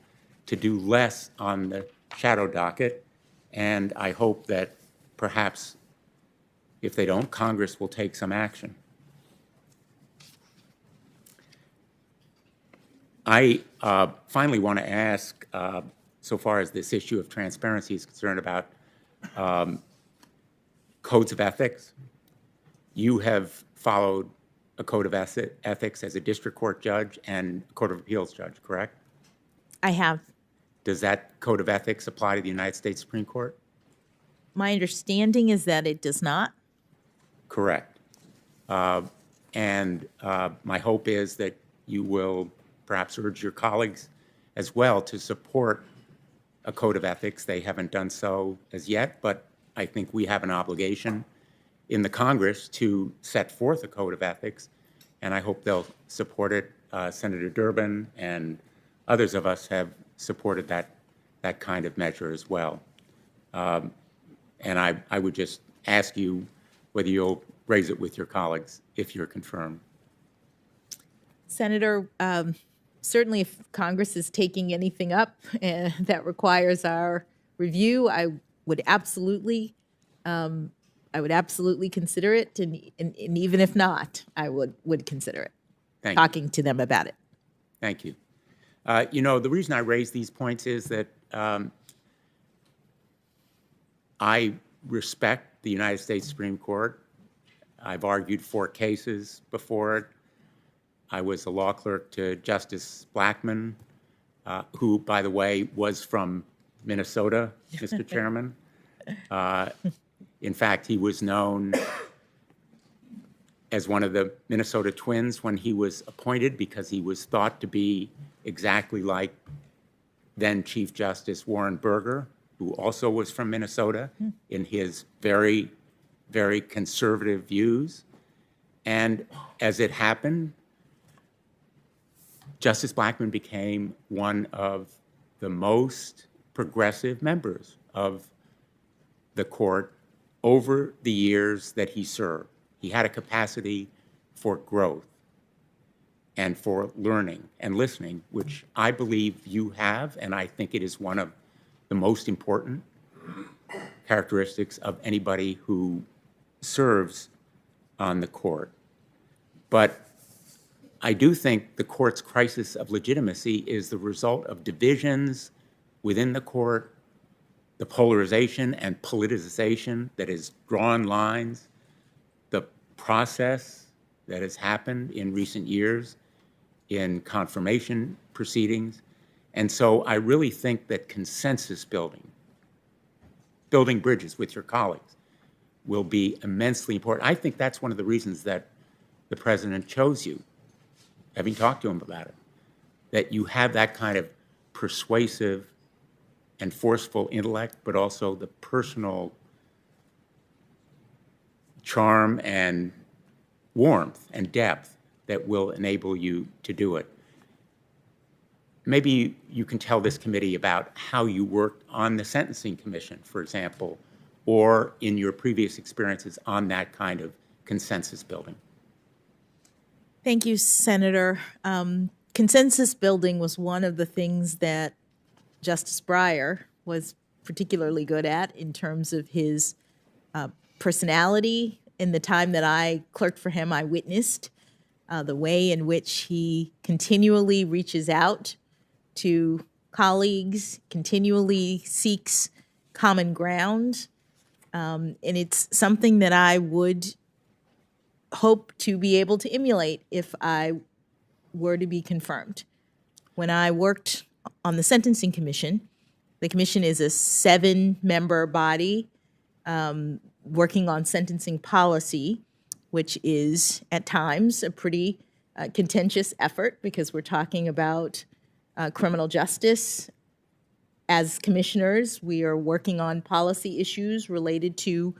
to do less on the shadow docket. And I hope that perhaps, if they don't, Congress will take some action. I finally want to ask, so far as this issue of transparency is concerned, about codes of ethics. You have followed a code of ethics as a district court judge and a court of appeals judge, correct?
I have.
Does that code of ethics apply to the United States Supreme Court?
My understanding is that it does not.
Correct. And my hope is that you will perhaps urge your colleagues as well to support a code of ethics. They haven't done so as yet, but I think we have an obligation in the Congress to set forth a code of ethics, and I hope they'll support it. Senator Durbin and others of us have supported that kind of measure as well. And I would just ask you whether you'll raise it with your colleagues if you're confirmed.
Senator, certainly if Congress is taking anything up that requires our review, I would absolutely consider it, and even if not, I would consider it.
Thank you.
Talking to them about it.
Thank you. You know, the reason I raise these points is that I respect the United States Supreme Court. I've argued 4 cases before it. I was a law clerk to Justice Blackmun, who, by the way, was from Minnesota, Mr. Chairman. In fact, he was known as one of the Minnesota Twins when he was appointed because he was thought to be exactly like then Chief Justice Warren Burger, who also was from Minnesota, in his very, very conservative views. And as it happened, Justice Blackmun became one of the most progressive members of the court over the years that he served. He had a capacity for growth and for learning and listening, which I believe you have, and I think it is one of the most important characteristics of anybody who serves on the court. But I do think the court's crisis of legitimacy is the result of divisions within the court, the polarization and politicization that has drawn lines, the process that has happened in recent years in confirmation proceedings. And so I really think that consensus building bridges with your colleagues, will be immensely important. I think that's one of the reasons that the president chose you, having talked to him about it, that you have that kind of persuasive and forceful intellect, but also the personal charm and warmth and depth that will enable you to do it. Maybe you can tell this committee about how you worked on the Sentencing Commission, for example, or in your previous experiences on that kind of consensus building.
Thank you, Senator. Consensus building was one of the things that Justice Breyer was particularly good at in terms of his personality. In the time that I clerked for him, I witnessed the way in which he continually reaches out to colleagues, continually seeks common ground. And it's something that I would hope to be able to emulate if I were to be confirmed. When I worked on the Sentencing Commission, the commission is a 7-member body working on sentencing policy, which is at times a pretty contentious effort because we're talking about criminal justice. As commissioners, we are working on policy issues related to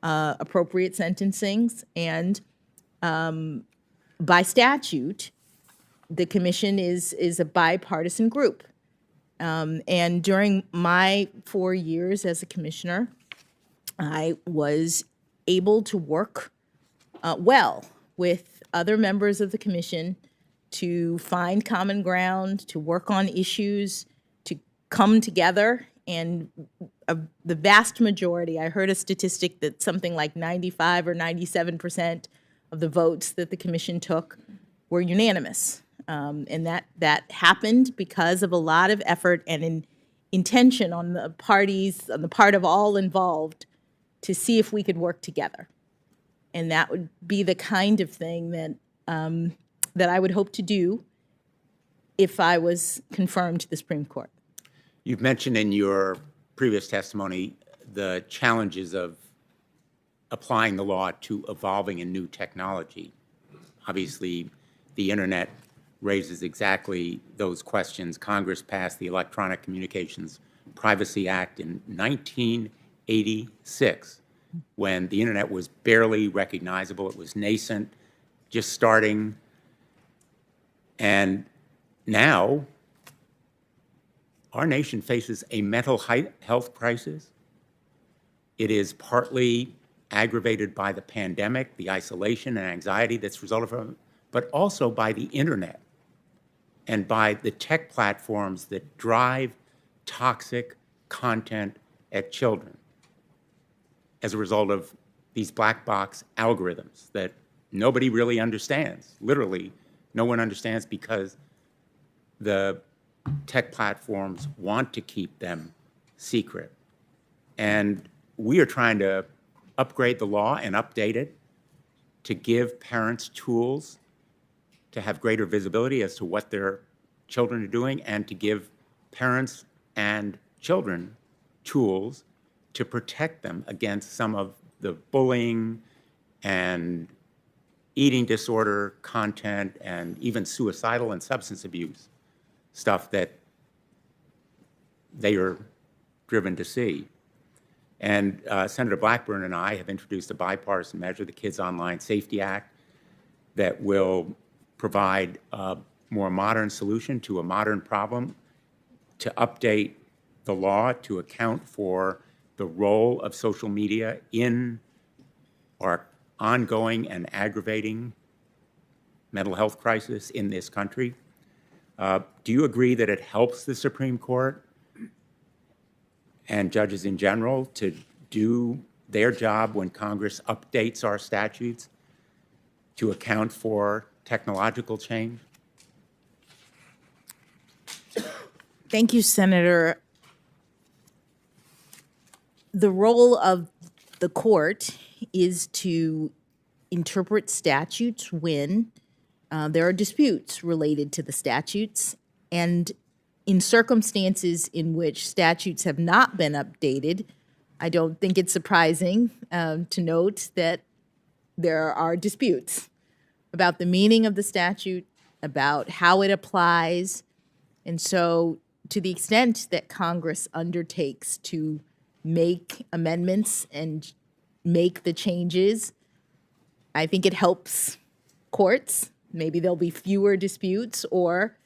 appropriate sentencings, and by statute, the commission is a bipartisan group. And during my 4 years as a commissioner, I was able to work well with other members of the commission to find common ground, to work on issues, to come together. And the vast majority, I heard a statistic that something like 95 or 97% of the votes that the commission took were unanimous. And that happened because of a lot of effort and intention on the part of all involved to see if we could work together. And that would be the kind of thing that I would hope to do if I was confirmed to the Supreme Court.
You've mentioned in your previous testimony the challenges of applying the law to evolving and new technology. Obviously, the internet raises exactly those questions. Congress passed the Electronic Communications Privacy Act in 1986 when the internet was barely recognizable. It was nascent, just starting. And now, our nation faces a mental health crisis. It is partly aggravated by the pandemic, the isolation and anxiety that's resulted from it, but also by the internet and by the tech platforms that drive toxic content at children as a result of these black box algorithms that nobody really understands. Literally, no one understands because the tech platforms want to keep them secret. And we are trying to upgrade the law and update it to give parents tools to have greater visibility as to what their children are doing and to give parents and children tools to protect them against some of the bullying and eating disorder content and even suicidal and substance abuse stuff that they are driven to see. And Senator Blackburn and I have introduced a bipartisan measure, the Kids Online Safety Act, that will provide a more modern solution to a modern problem, to update the law to account for the role of social media in our ongoing and aggravating mental health crisis in this country. Do you agree that it helps the Supreme Court and judges in general to do their job when Congress updates our statutes to account for technological change?
Thank you, Senator. The role of the court is to interpret statutes when there are disputes related to the statutes, and in circumstances in which statutes have not been updated, I don't think it's surprising to note that there are disputes about the meaning of the statute, about how it applies. And so to the extent that Congress undertakes to make amendments and make the changes, I think it helps courts. Maybe there'll be fewer disputes or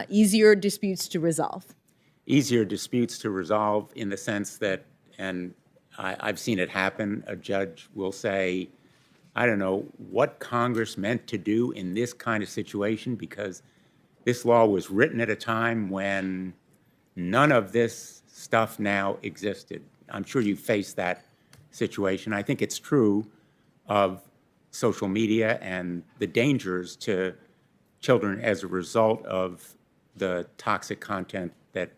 easier disputes to resolve.
Easier disputes to resolve in the sense that, and I've seen it happen, a judge will say, I don't know what Congress meant to do in this kind of situation because this law was written at a time when none of this stuff now existed. I'm sure you face that situation. I think it's true of social media and the dangers to children as a result of the toxic content that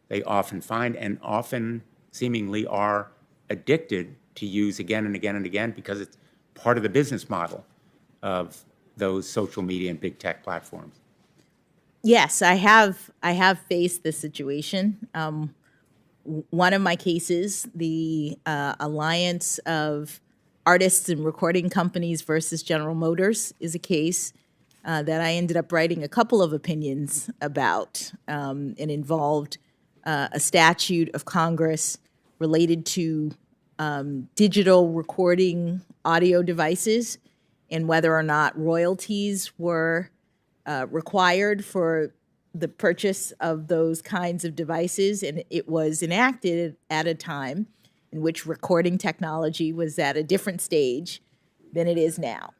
they often find and often seemingly are addicted to use again and again and again because it's part of the business model of those social media and big tech platforms.
Yes, I have faced this situation. One of my cases, the Alliance of Artists and Recording Companies versus General Motors, is a case that I ended up writing a couple of opinions about. It involved a statute of Congress related to digital recording audio devices and whether or not royalties were required for the purchase of those kinds of devices. And it was enacted at a time in which recording technology was at a different stage than it is now.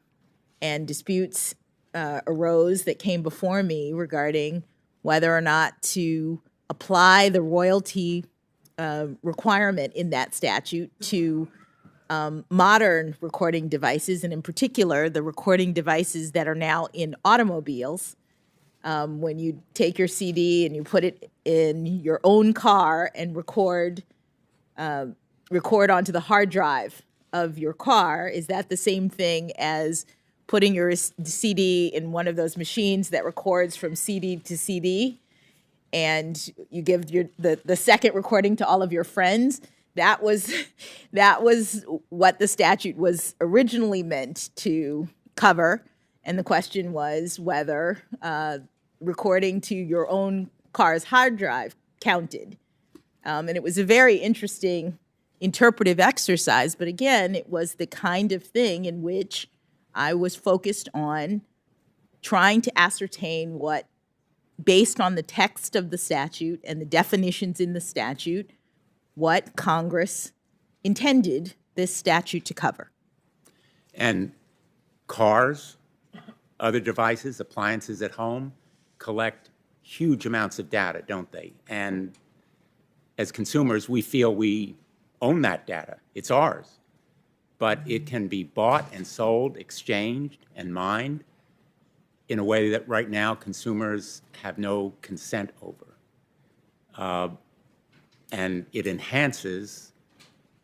And disputes arose that came before me regarding whether or not to apply the royalty requirement in that statute to modern recording devices, and in particular, the recording devices that are now in automobiles, when you take your CD and you put it in your own car and record onto the hard drive of your car, is that the same thing as putting your CD in one of those machines that records from CD to CD, and you give the second recording to all of your friends? That was what the statute was originally meant to cover, and the question was whether recording to your own car's hard drive counted. And it was a very interesting interpretive exercise, but again, it was the kind of thing in which I was focused on trying to ascertain what, based on the text of the statute and the definitions in the statute, what Congress intended this statute to cover.
And cars, other devices, appliances at home, collect huge amounts of data, don't they? And as consumers, we feel we own that data. It's ours. But it can be bought and sold, exchanged, and mined in a way that right now consumers have no consent over. And it enhances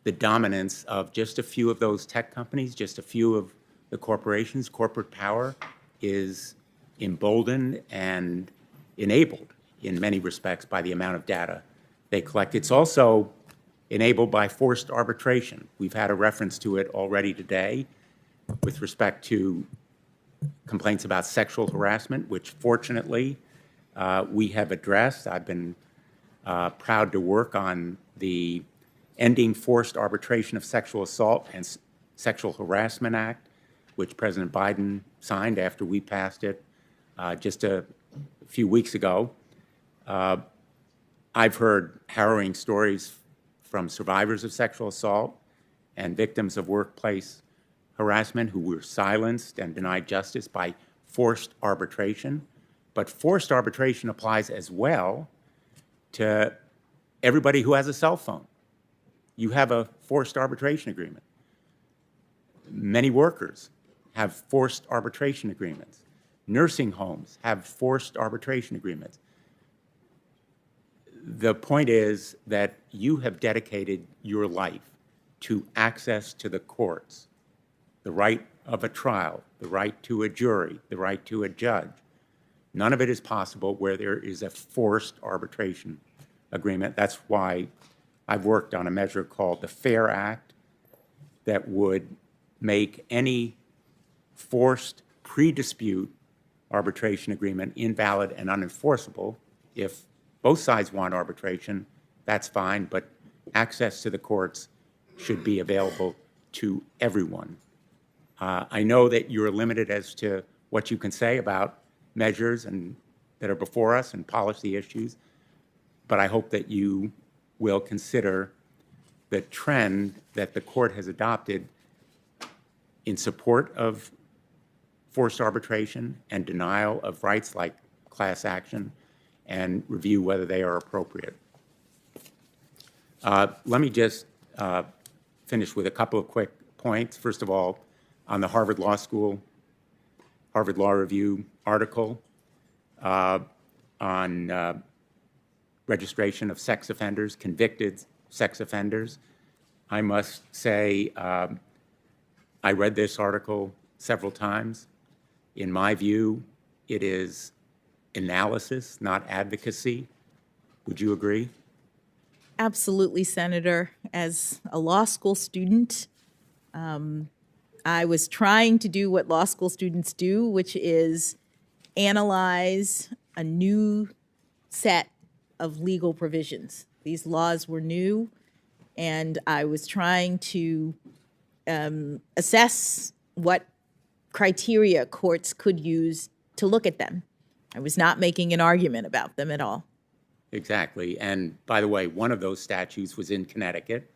the dominance of just a few of those tech companies, just a few of the corporations. Corporate power is emboldened and enabled in many respects by the amount of data they collect. It's also enabled by forced arbitration. We've had a reference to it already today with respect to complaints about sexual harassment, which fortunately we have addressed. I've been proud to work on the Ending Forced Arbitration of Sexual Assault and Sexual Harassment Act, which President Biden signed after we passed it just a few weeks ago. I've heard harrowing stories from survivors of sexual assault and victims of workplace harassment who were silenced and denied justice by forced arbitration. But forced arbitration applies as well to everybody who has a cell phone. You have a forced arbitration agreement. Many workers have forced arbitration agreements. Nursing homes have forced arbitration agreements. The point is that you have dedicated your life to access to the courts, the right of a trial, the right to a jury, the right to a judge. None of it is possible where there is a forced arbitration agreement. That's why I've worked on a measure called the FAIR Act that would make any forced pre-dispute arbitration agreement invalid and unenforceable. If both sides want arbitration, that's fine, but access to the courts should be available to everyone. I know that you're limited as to what you can say about measures that are before us and policy issues, but I hope that you will consider the trend that the court has adopted in support of forced arbitration and denial of rights like class action, and review whether they are appropriate. Let me just finish with a couple of quick points. First of all, on the Harvard Law School, Harvard Law Review article on registration of sex offenders, convicted sex offenders. I must say, I read this article several times. In my view, it is analysis, not advocacy. Would you agree?
Absolutely, Senator. As a law school student, I was trying to do what law school students do, which is analyze a new set of legal provisions. These laws were new, and I was trying to assess what criteria courts could use to look at them. I was not making an argument about them at all.
Exactly. And by the way, one of those statutes was in Connecticut.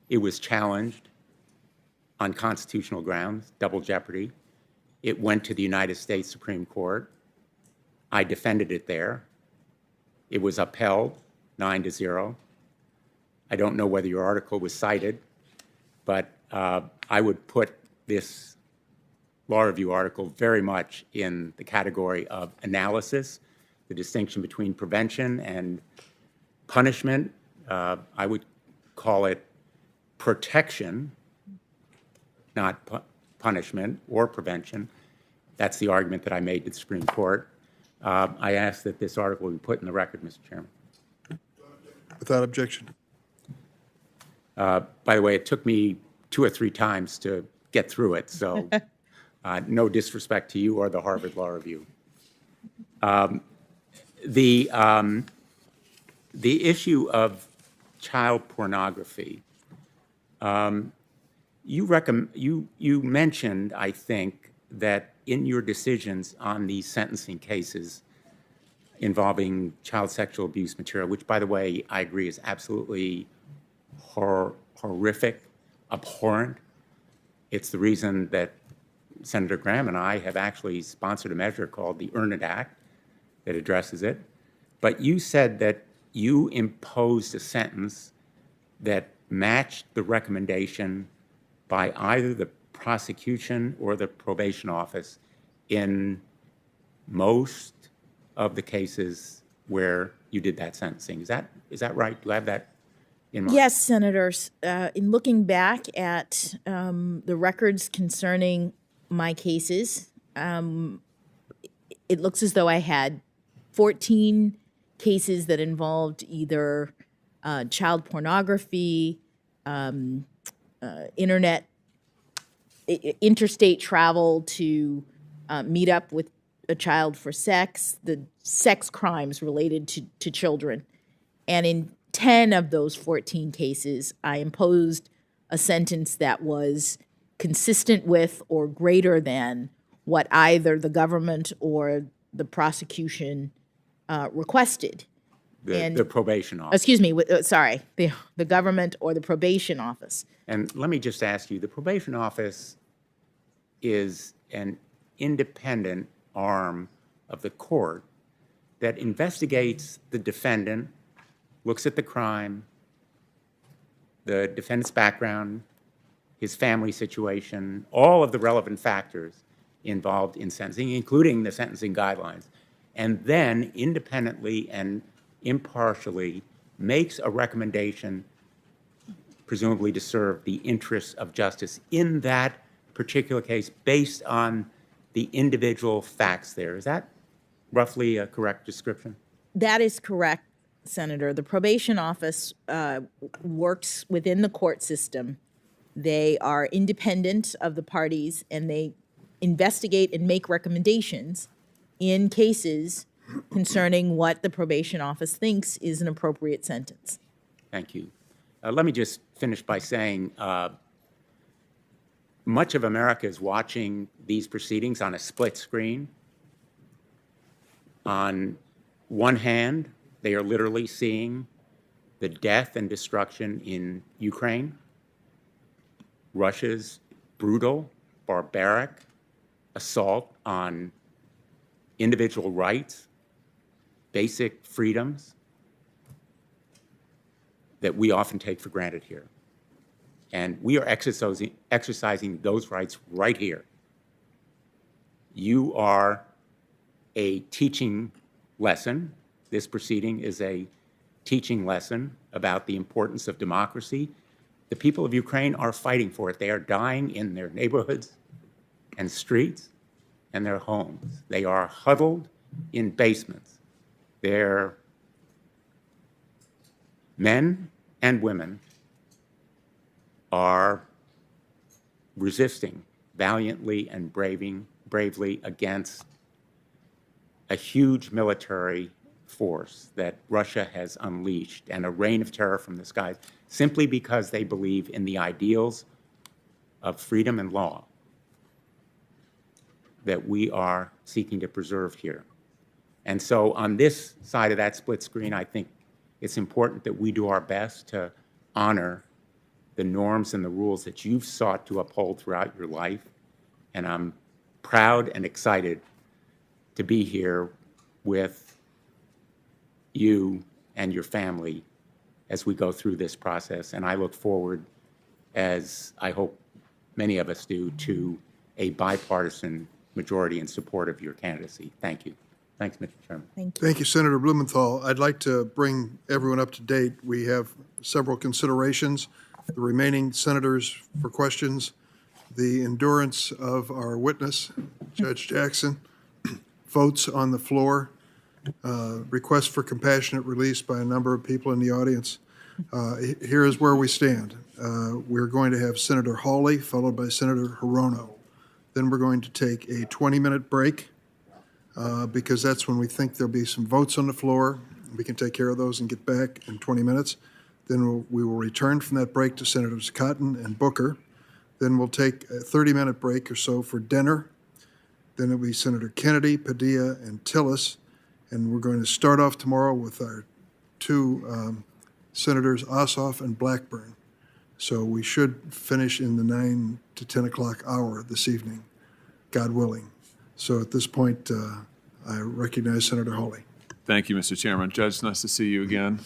It was challenged on constitutional grounds, double jeopardy. It went to the United States Supreme Court. I defended it there. It was upheld 9-0. I don't know whether your article was cited, but I would put this law review article very much in the category of analysis, the distinction between prevention and punishment. I would call it protection, not punishment or prevention. That's the argument that I made to the Supreme Court. I ask that this article be put in the record, Mr. Chairman.
Without objection.
By the way, it took me 2 or 3 times to get through it, so no disrespect to you or the Harvard Law Review. The issue of child pornography, you mentioned, I think, that in your decisions on these sentencing cases involving child sexual abuse material, which, by the way, I agree is absolutely horrific, abhorrent. It's the reason that Senator Graham and I have actually sponsored a measure called the Earn It Act that addresses it. But you said that you imposed a sentence that matched the recommendation by either the prosecution or the probation office in most of the cases where you did that sentencing. Is that right? Do you have that in mind?
Yes, Senators. In looking back at the records concerning my cases, it looks as though I had 14 cases that involved either child pornography, interstate travel to meet up with a child for sex, the sex crimes related to children. And in 10 of those 14 cases, I imposed a sentence that was consistent with or greater than what either the government or the prosecution requested.
The probation office.
Excuse me, sorry, the government or the probation office.
And let me just ask you, the probation office is an independent arm of the court that investigates the defendant, looks at the crime, the defendant's background, his family situation, all of the relevant factors involved in sentencing, including the sentencing guidelines, and then independently and impartially makes a recommendation, presumably to serve the interests of justice in that particular case based on the individual facts there. Is that roughly a correct description?
That is correct, Senator. The probation office works within the court system. They are independent of the parties, and they investigate and make recommendations in cases concerning what the probation office thinks is an appropriate sentence.
Thank you. Let me just finish by saying much of America is watching these proceedings on a split screen. On one hand, they are literally seeing the death and destruction in Ukraine, Russia's brutal, barbaric assault on individual rights, basic freedoms that we often take for granted here. And we are exercising those rights right here. You are a teaching lesson. This proceeding is a teaching lesson about the importance of democracy. The people of Ukraine are fighting for it. They are dying in their neighborhoods and streets and their homes. They are huddled in basements. Their men and women are resisting valiantly and bravely against a huge military force that Russia has unleashed and a reign of terror from the skies simply because they believe in the ideals of freedom and law that we are seeking to preserve here. And so on this side of that split screen, I think it's important that we do our best to honor the norms and the rules that you've sought to uphold throughout your life. And I'm proud and excited to be here with you and your family as we go through this process. And I look forward, as I hope many of us do, to a bipartisan majority in support of your candidacy. Thank you. Thanks, Mr. Chairman.
Thank you, Senator Blumenthal. I'd like to bring everyone up to date. We have several considerations. The remaining senators for questions, the endurance of our witness, Judge Jackson, votes on the floor, request for compassionate release by a number of people in the audience. Here is where we stand. We're going to have Senator Hawley, followed by Senator Hirono. Then we're going to take a 20-minute break because that's when we think there'll be some votes on the floor. We can take care of those and get back in 20 minutes. Then we will return from that break to Senators Cotton and Booker. Then we'll take a 30-minute break or so for dinner. Then it'll be Senator Kennedy, Padilla, and Tillis. And we're going to start off tomorrow with our two Senators Ossoff and Blackburn. So we should finish in the 9 to 10 o'clock hour this evening, God willing. So at this point, I recognize Senator Hawley.
Thank you, Mr. Chairman. Judge, nice to see you again.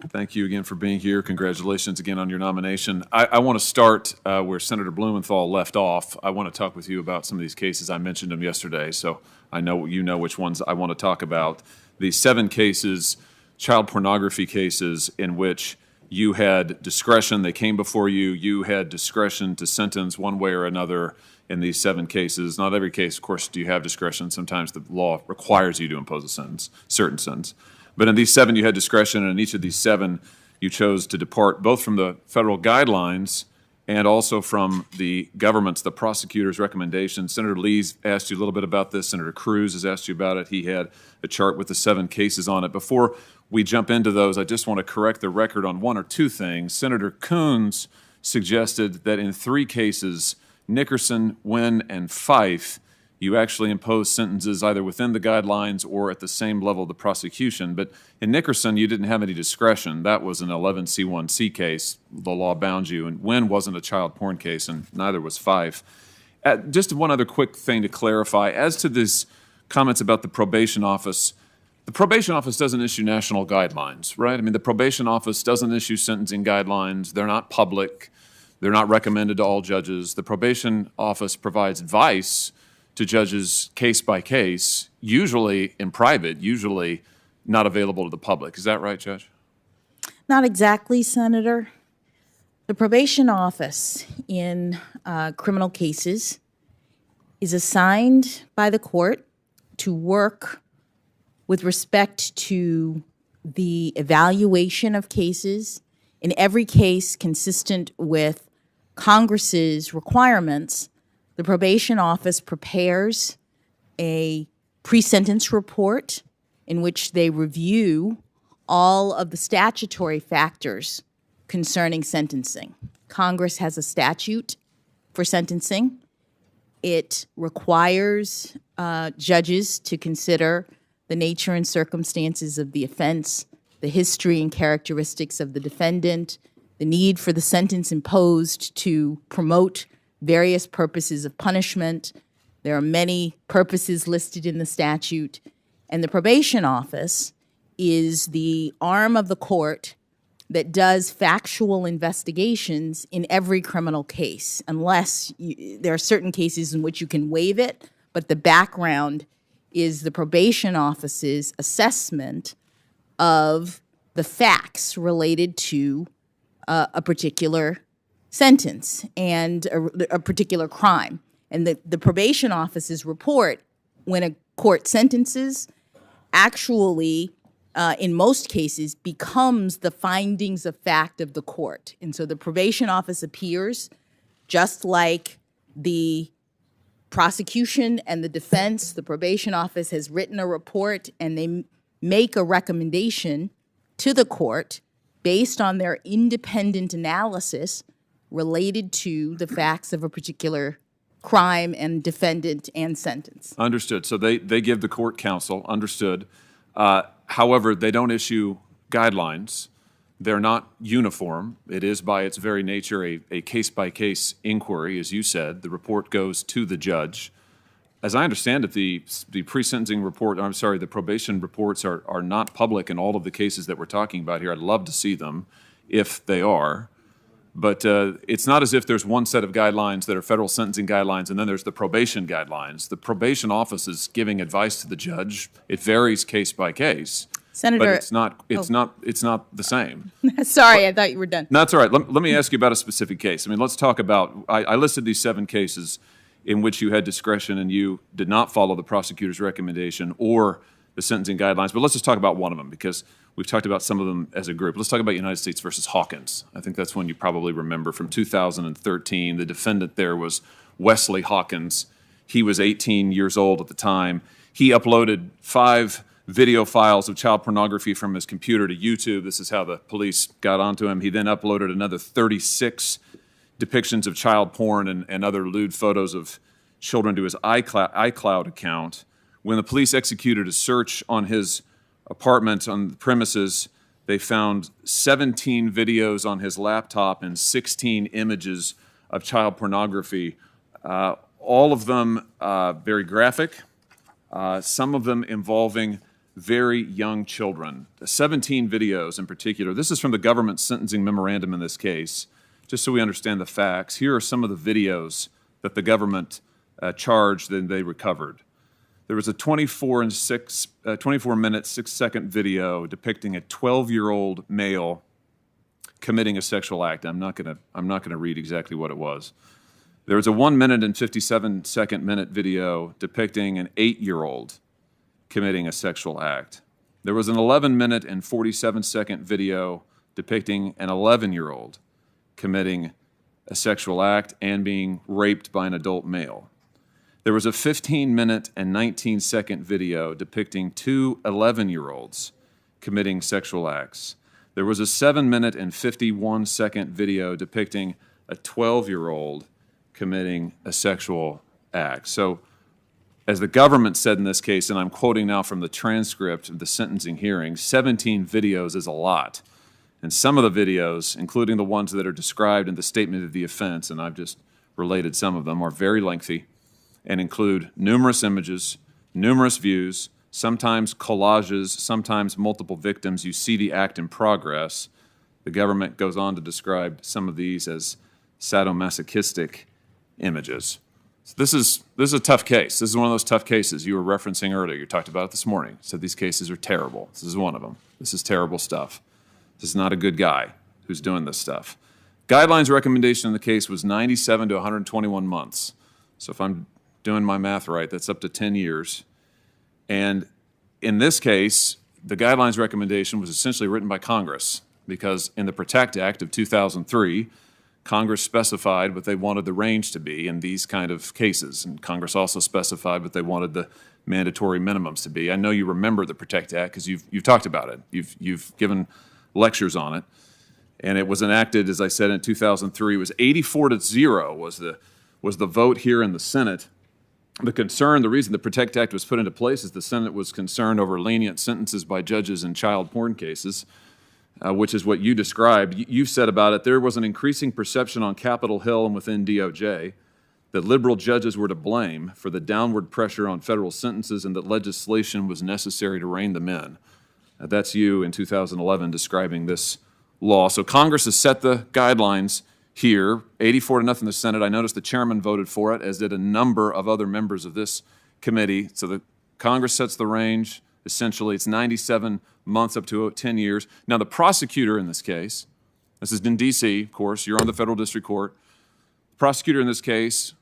Thank you again for being here. Congratulations again on your nomination. I want to start where Senator Blumenthal left off. I want to talk with you about some of these cases. I mentioned them yesterday, so I know you know which ones I want to talk about. The 7 cases, child pornography cases, in which you had discretion. They came before you. You had discretion to sentence one way or another in these 7 cases. Not every case, of course, do you have discretion. Sometimes the law requires you to impose a sentence, certain sentence. But in these 7, you had discretion, and in each of these 7, you chose to depart both from the federal guidelines and also from the government's, the prosecutor's recommendations. Senator Lee's asked you a little bit about this. Senator Cruz has asked you about it. He had a chart with the 7 cases on it. Before we jump into those, I just want to correct the record on 1 or 2 things. Senator Coons suggested that in 3 cases, Nickerson, Wynn, and Fife, you actually imposed sentences either within the guidelines or at the same level of the prosecution. But in Nickerson, you didn't have any discretion. That was an 11C1C case. The law bound you. And Wynn wasn't a child porn case, and neither was Fife. Just one other quick thing to clarify. As to these comments about the probation office doesn't issue national guidelines, right? I mean, the probation office doesn't issue sentencing guidelines. They're not public. They're not recommended to all judges. The probation office provides advice to judges case by case, usually in private, usually not available to the public. Is that right, Judge?
Not exactly, Senator. The probation office in criminal cases is assigned by the court to work with respect to the evaluation of cases, in every case consistent with Congress's requirements. The probation office prepares a pre-sentence report in which they review all of the statutory factors concerning sentencing. Congress has a statute for sentencing. It requires judges to consider the nature and circumstances of the offense, the history and characteristics of the defendant, the need for the sentence imposed to promote various purposes of punishment. There are many purposes listed in the statute, and the probation office is the arm of the court that does factual investigations in every criminal case, unless there are certain cases in which you can waive it, but the background is the probation office's assessment of the facts related to a particular sentence and a particular crime. And the probation office's report, when a court sentences, actually, in most cases, becomes the findings of fact of the court. And so the probation office appears just like the prosecution and the defense. The probation office has written a report, and they make a recommendation to the court based on their independent analysis related to the facts of a particular crime and defendant and sentence.
Understood. So they give the court counsel, understood. However, they don't issue guidelines. They're not uniform. It is by its very nature a case-by-case inquiry, as you said. The report goes to the judge. As I understand it, the pre-sentencing report, the probation reports are not public in all of the cases that we're talking about here. I'd love to see them if they are. But it's not as if there's one set of guidelines that are federal sentencing guidelines, and then there's the probation guidelines. The probation office is giving advice to the judge. It varies case by case.
Senator,
but it's not the same.
Sorry, I thought you were done.
No, that's all right. Let me ask you about a specific case. I mean, let's talk about, I listed these 7 cases in which you had discretion and you did not follow the prosecutor's recommendation or the sentencing guidelines, but let's just talk about one of them because we've talked about some of them as a group. Let's talk about United States versus Hawkins. I think that's one you probably remember from 2013. The defendant there was Wesley Hawkins. He was 18 years old at the time. He uploaded 5 video files of child pornography from his computer to YouTube. This is how the police got onto him. He then uploaded another 36 depictions of child porn and other lewd photos of children to his iCloud account. When the police executed a search on his apartment on the premises, they found 17 videos on his laptop and 16 images of child pornography, all of them very graphic, some of them involving very young children. 17 videos in particular. This is from the government sentencing memorandum in this case, just so we understand the facts. Here are some of the videos that the government charged and they recovered. There was a 24-minute, 6-second video depicting a 12-year-old male committing a sexual act. I'm not going to read exactly what it was. There was a 1-minute and 57-second video depicting an 8-year-old committing a sexual act. There was an 11-minute and 47-second video depicting an 11-year-old committing a sexual act and being raped by an adult male. There was a 15-minute and 19-second video depicting 2 11-year-olds committing sexual acts. There was a 7-minute and 51-second video depicting a 12-year-old committing a sexual act. So, as the government said in this case, and I'm quoting now from the transcript of the sentencing hearing, 17 videos is a lot. And some of the videos, including the ones that are described in the statement of the offense, and I've just related some of them, are very lengthy and include numerous images, numerous views, sometimes collages, sometimes multiple victims. You see the act in progress. The government goes on to describe some of these as sadomasochistic images. So this is a tough case. This is one of those tough cases you were referencing earlier. You talked about it this morning. You said these cases are terrible. This is one of them. This is terrible stuff. This is not a good guy who's doing this stuff. Guidelines recommendation in the case was 97 to 121 months. So if I'm doing my math right, that's up to 10 years. And in this case, the guidelines recommendation was essentially written by Congress because in the PROTECT Act of 2003, Congress specified what they wanted the range to be in these kind of cases. And Congress also specified what they wanted the mandatory minimums to be. I know you remember the PROTECT Act because you've talked about it. You've given lectures on it. And it was enacted, as I said, in 2003. It was 84-0 was the vote here in the Senate. The reason the PROTECT Act was put into place is the Senate was concerned over lenient sentences by judges in child porn cases, which is what you described. You said about it, there was an increasing perception on Capitol Hill and within DOJ that liberal judges were to blame for the downward pressure on federal sentences and that legislation was necessary to rein them in. That's you in 2011 describing this law. So Congress has set the guidelines here, 84-0 in the Senate. I noticed the chairman voted for it, as did a number of other members of this committee. So the Congress sets the range. Essentially, it's 97 months up to 10 years. Now, the prosecutor in this case, this is in D.C., of course. You're on the federal district court. The prosecutor in this case,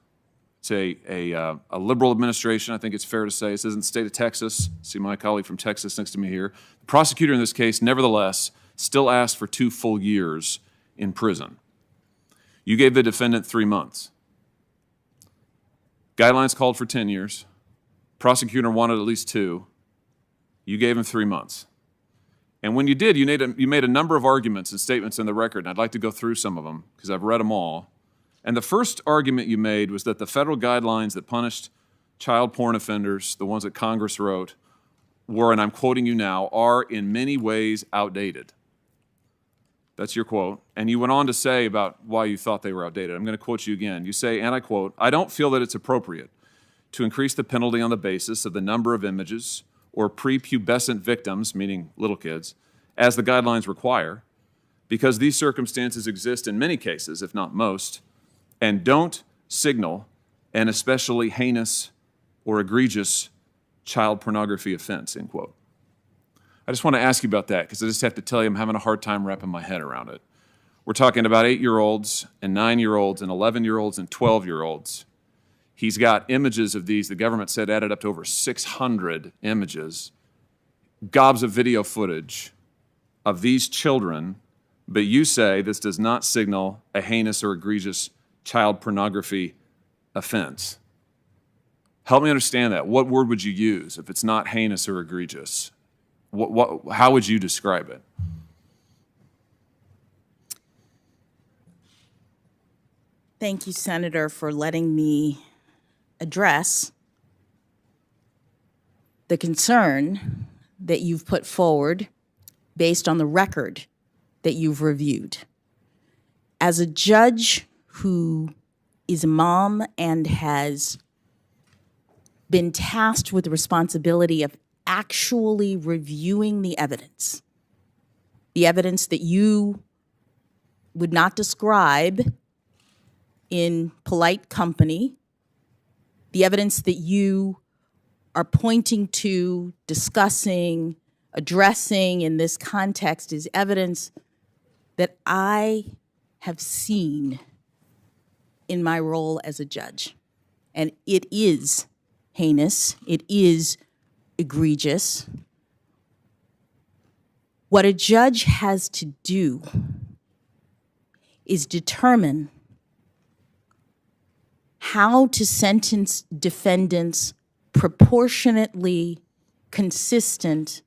it's a liberal administration, I think it's fair to say. This isn't the state of Texas. See my colleague from Texas next to me here. The prosecutor in this case, nevertheless, still asked for 2 full years in prison. You gave the defendant 3 months. Guidelines called for 10 years. Prosecutor wanted at least 2. You gave him 3 months. And when you did, you made a number of arguments and statements in the record, and I'd like to go through some of them because I've read them all. And the first argument you made was that the federal guidelines that punished child porn offenders, the ones that Congress wrote, were, and I'm quoting you now, are in many ways outdated. That's your quote. And you went on to say about why you thought they were outdated. I'm going to quote you again. You say, and I quote, "I don't feel that it's appropriate to increase the penalty on the basis of the number of images or prepubescent victims," meaning little kids, "as the guidelines require. because these circumstances exist in many cases, if not most, and don't signal an especially heinous or egregious child pornography offense, end quote. I just want to ask you about that because I just have to tell you I'm having a hard time wrapping my head around it. We're talking about 8-year-olds and 9-year-olds and 11-year-olds and 12-year-olds. He's got images of these, the government said added up to over 600 images, gobs of video footage of these children, but you say this does not signal a heinous or egregious child pornography offense. Help me understand that. What word would you use if it's not heinous or egregious? How would you describe it?
Thank you, Senator, for letting me address the concern that you've put forward based on the record that you've reviewed. As a judge who is a mom and has been tasked with the responsibility of actually reviewing the evidence that you would not describe in polite company, the evidence that you are pointing to, discussing, addressing in this context is evidence that I have seen in my role as a judge. And it is heinous, it is egregious. What a judge has to do is determine how to sentence defendants proportionately consistent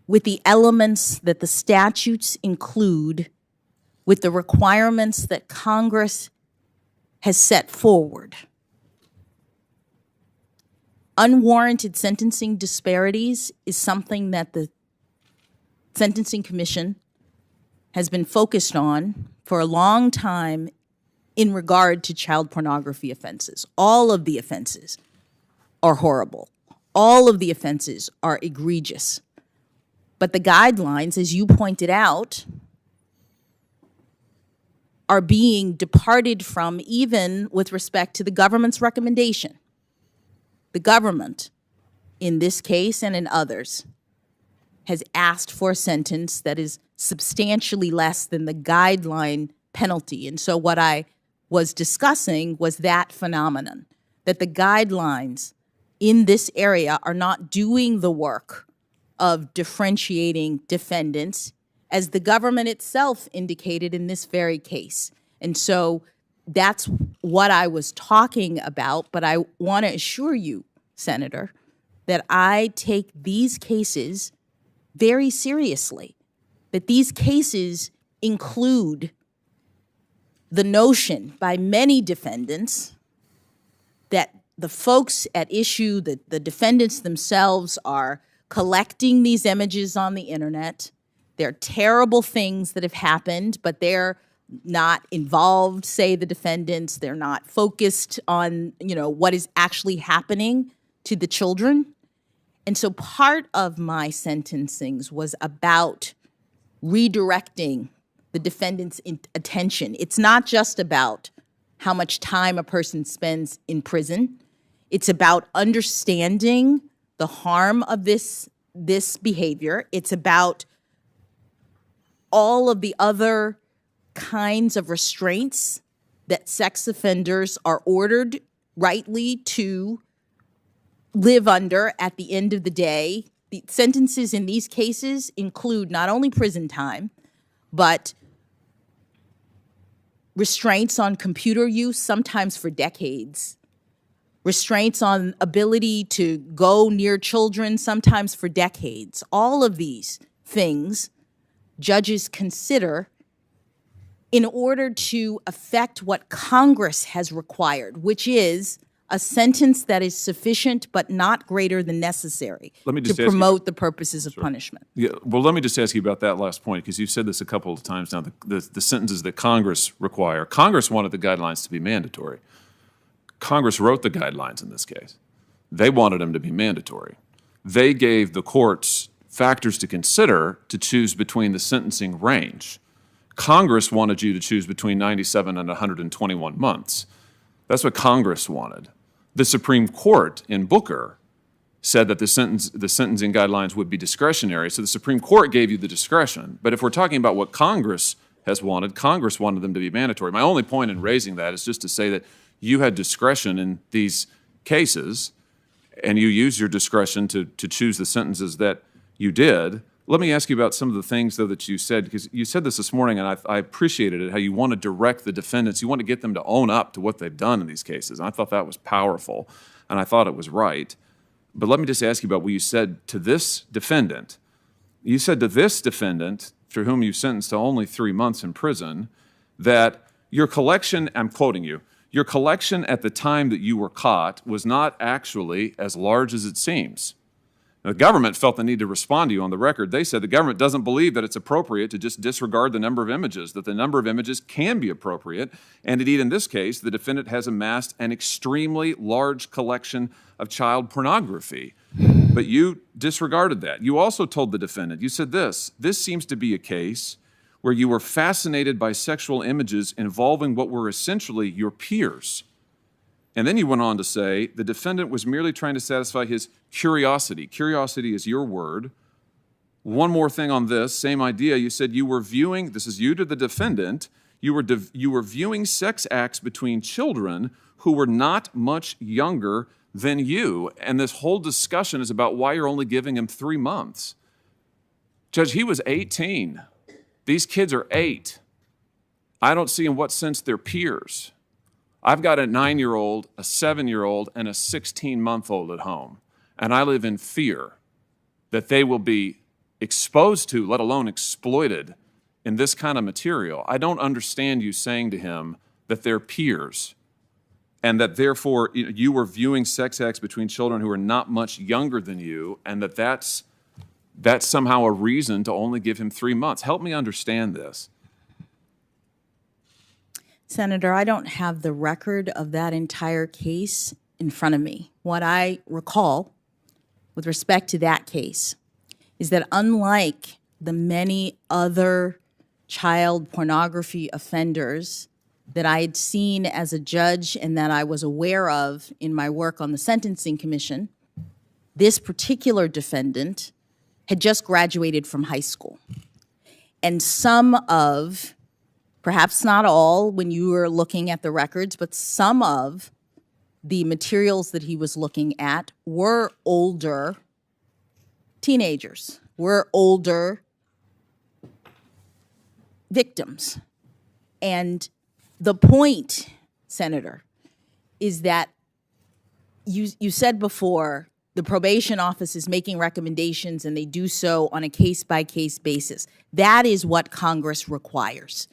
with the elements that the statutes include, with the requirements that Congress has set forward. Unwarranted sentencing disparities is something that the Sentencing Commission has been focused on for a long time in regard to child pornography offenses. All of the offenses are horrible. All of the offenses are egregious. But the guidelines, as you pointed out, are being departed from even with respect to the government's recommendation. The government, in this case and in others, has asked for a sentence that is substantially less than the guideline penalty. And so what I was discussing was that phenomenon, that the guidelines in this area are not doing the work of differentiating defendants, as the government itself indicated in this very case. And so that's what I was talking about, but I want to assure you, Senator, that I take these cases very seriously, that these cases include the notion by many defendants that the folks at issue, the defendants themselves, are collecting these images on the internet. They're terrible things that have happened, but they're not involved, say the defendants. They're not focused on, what is actually happening to the children. And so part of my sentencings was about redirecting the defendant's attention. It's not just about how much time a person spends in prison. It's about understanding the harm of this behavior. It's about all of the other kinds of restraints that sex offenders are ordered rightly to live under at the end of the day. The sentences in these cases include not only prison time, but restraints on computer use, sometimes for decades, restraints on ability to go near children, sometimes for decades. All of these things judges consider in order to affect what Congress has required, which is a sentence that is sufficient but not greater than necessary to promote the purposes of punishment.
Yeah, well, let me just ask you about that last point, because you've said this a couple of times now, the sentences that Congress require. Congress wanted the guidelines to be mandatory. Congress wrote the guidelines in this case. They wanted them to be mandatory. They gave the courts factors to consider to choose between the sentencing range. Congress wanted you to choose between 97 and 121 months. That's what Congress wanted. The Supreme Court in Booker said that the sentencing guidelines would be discretionary, so the Supreme Court gave you the discretion. But if we're talking about what Congress has wanted, Congress wanted them to be mandatory. My only point in raising that is just to say that you had discretion in these cases, and you used your discretion to choose the sentences that you did. Let me ask you about some of the things, though, that you said, because you said this morning, and I appreciated it, how you want to direct the defendants. You want to get them to own up to what they've done in these cases. And I thought that was powerful, and I thought it was right. But let me just ask you about what you said to this defendant. You said to this defendant, for whom you sentenced to only 3 months in prison, that your collection, I'm quoting you, your collection at the time that you were caught was not actually as large as it seems. The government felt the need to respond to you on the record. They said the government doesn't believe that it's appropriate to just disregard the number of images, that the number of images can be appropriate. And indeed, in this case, the defendant has amassed an extremely large collection of child pornography. But you disregarded that. You also told the defendant, you said this seems to be a case where you were fascinated by sexual images involving what were essentially your peers. And then you went on to say the defendant was merely trying to satisfy his curiosity. Curiosity is your word. One more thing on this, same idea. You said you were viewing, this is you to the defendant, you were viewing sex acts between children who were not much younger than you. And this whole discussion is about why you're only giving him 3 months. Judge, he was 18. These kids are 8. I don't see in what sense they're peers. I've got a 9-year-old, a 7-year-old, and a 16-month-old at home, and I live in fear that they will be exposed to, let alone exploited, in this kind of material. I don't understand you saying to him that they're peers and that therefore you were viewing sex acts between children who are not much younger than you, and that's somehow a reason to only give him 3 months. Help me understand this.
Senator, I don't have the record of that entire case in front of me. What I recall with respect to that case is that unlike the many other child pornography offenders that I had seen as a judge and that I was aware of in my work on the Sentencing Commission, this particular defendant had just graduated from high school. And some of, perhaps not all when you were looking at the records, but some of the materials that he was looking at were older teenagers, were older victims. And the point, Senator, is that you said before the probation office is making recommendations and they do so on a case-by-case basis. That is what Congress requires.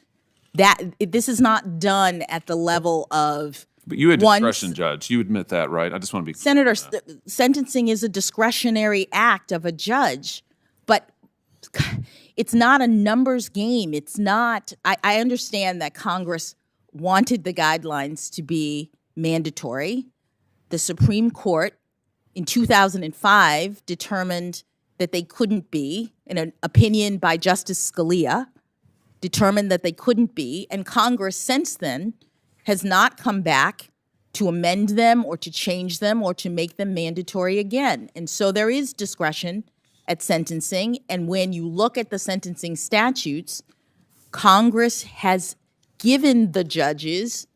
This is not done at the level of.
But you had discretion, Judge. You admit that, right? I just want to be clear.
Senator, sentencing is a discretionary act of a judge, but it's not a numbers game. It's not. I understand that Congress wanted the guidelines to be mandatory. The Supreme Court in 2005 determined that they couldn't be, in an opinion by Justice Scalia, determined that they couldn't be, and Congress since then has not come back to amend them or to change them or to make them mandatory again. And so there is discretion at sentencing, and when you look at the sentencing statutes, Congress has given the judges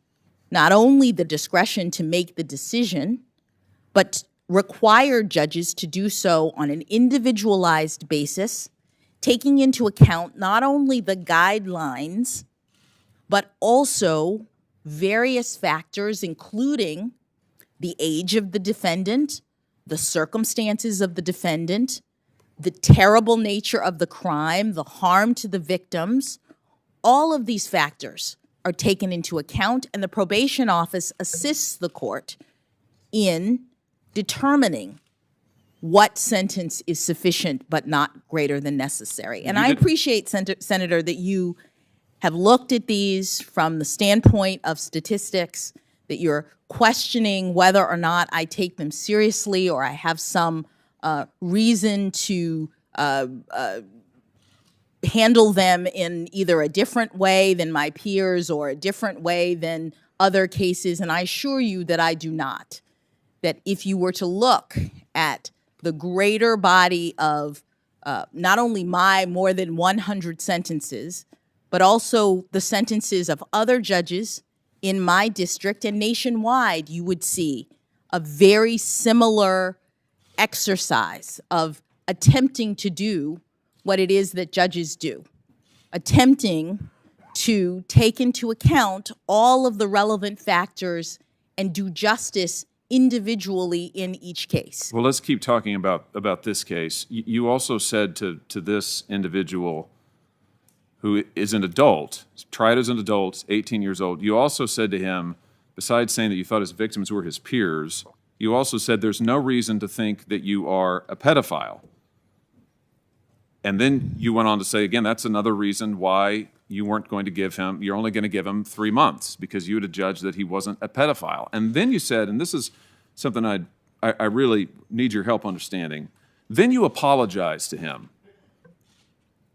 not only the discretion to make the decision, but required judges to do so on an individualized basis, taking into account not only the guidelines, but also various factors, including the age of the defendant, the circumstances of the defendant, the terrible nature of the crime, the harm to the victims. All of these factors are taken into account, and the probation office assists the court in determining what sentence is sufficient but not greater than necessary. And I appreciate, Senator, that you have looked at these from the standpoint of statistics, that you're questioning whether or not I take them seriously or I have some reason to handle them in either a different way than my peers or a different way than other cases, and I assure you that I do not. That if you were to look at the greater body of not only my more than 100 sentences, but also the sentences of other judges in my district and nationwide, you would see a very similar exercise of attempting to do what it is that judges do, attempting to take into account all of the relevant factors and do justice individually in each case.
Well, let's keep talking about this case. You also said to this individual who is an adult, tried as an adult, 18 years old, you also said to him, besides saying that you thought his victims were his peers, you also said there's no reason to think that you are a pedophile. And then you went on to say, again, that's another reason why you weren't going to give him, you're only going to give him 3 months because you had judged that he wasn't a pedophile. And then you said, and this is something I really need your help understanding, then you apologized to him.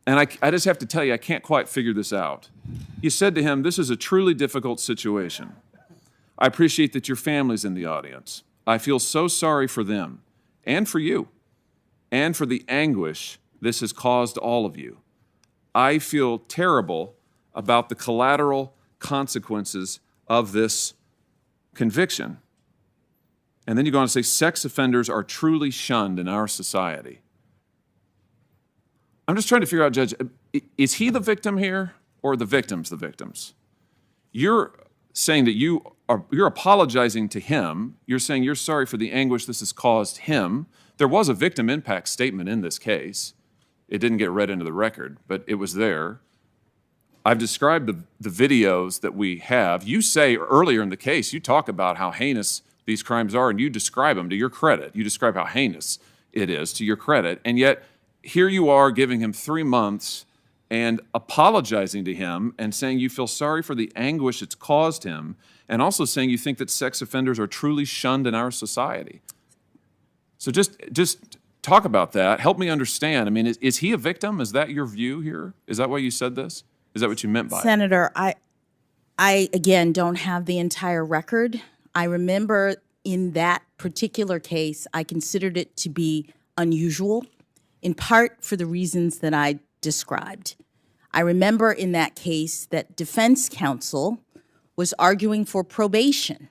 And I just have to tell you, I can't quite figure this out. You said to him, this is a truly difficult situation. I appreciate that your family's in the audience. I feel so sorry for them and for you and for the anguish this has caused all of you. I feel terrible about the collateral consequences of this conviction. And then you go on to say, sex offenders are truly shunned in our society. I'm just trying to figure out, Judge, is he the victim here or the victims the victims? You're saying that you're apologizing to him. You're saying you're sorry for the anguish this has caused him. There was a victim impact statement in this case. It didn't get read into the record, but it was there. I've described the videos that we have. You say earlier in the case, you talk about how heinous these crimes are, and you describe them to your credit. You describe how heinous it is to your credit, and yet here you are giving him 3 months and apologizing to him and saying you feel sorry for the anguish it's caused him, and also saying you think that sex offenders are truly shunned in our society. So just talk about that. Help me understand. I mean, is he a victim? Is that your view here? Is that why you said this? Is that what you meant by it?
Senator, I again don't have the entire record. I remember in that particular case, I considered it to be unusual, in part for the reasons that I described. I remember in that case that defense counsel was arguing for probation,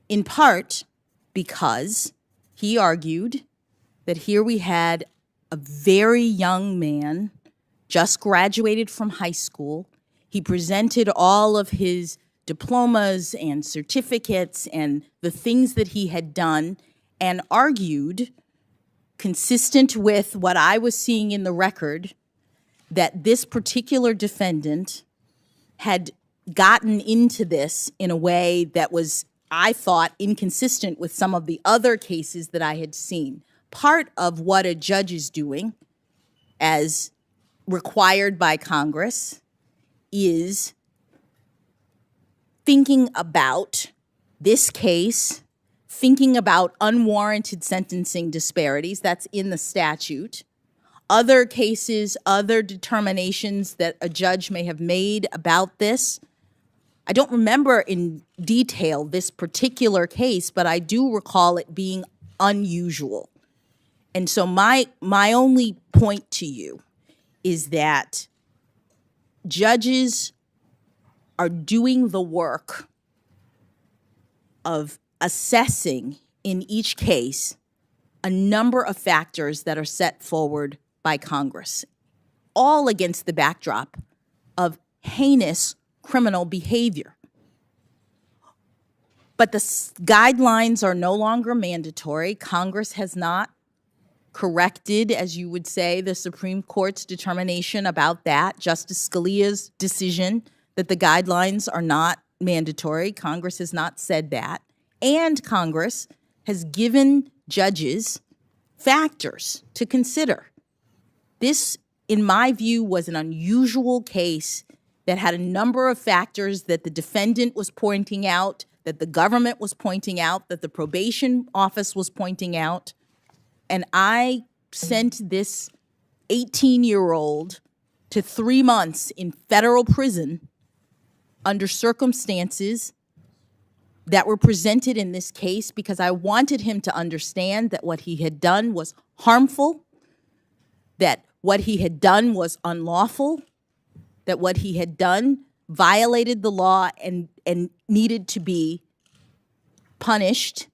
in part because he argued that here we had a very young man, just graduated from high school. He presented all of his diplomas and certificates and the things that he had done and argued, consistent with what I was seeing in the record, that this particular defendant had gotten into this in a way that was, I thought, inconsistent with some of the other cases that I had seen. Part of what a judge is doing, as required by Congress, is thinking about this case, thinking about unwarranted sentencing disparities, that's in the statute, other cases, other determinations that a judge may have made about this. I don't remember in detail this particular case, but I do recall it being unusual. And so my only point to you is that judges are doing the work of assessing in each case a number of factors that are set forward by Congress, all against the backdrop of heinous criminal behavior. But the guidelines are no longer mandatory. Congress has not corrected, as you would say, the Supreme Court's determination about that. Justice Scalia's decision that the guidelines are not mandatory. Congress has not said that. And Congress has given judges factors to consider. This, in my view, was an unusual case that had a number of factors that the defendant was pointing out, that the government was pointing out, that the probation office was pointing out. And I sent this 18-year-old to 3 months in federal prison under circumstances that were presented in this case, because I wanted him to understand that what he had done was harmful, that what he had done was unlawful, that what he had done violated the law and needed to be punished,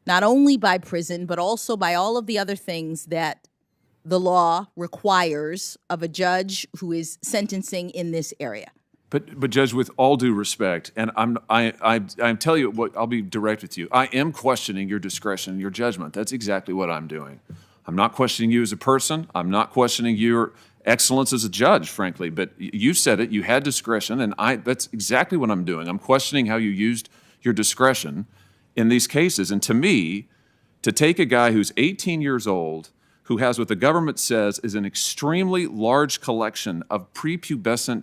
not only by prison, but also by all of the other things that the law requires of a judge who is sentencing in this area.
But Judge, with all due respect, and I'm telling you what, I'll be direct with you. I am questioning your discretion, your judgment. That's exactly what I'm doing. I'm not questioning you as a person. I'm not questioning your excellence as a judge, frankly. But you said it. You had discretion, and that's exactly what I'm doing. I'm questioning how you used your discretion in these cases. And to me, to take a guy who's 18 years old, who has what the government says is an extremely large collection of prepubescent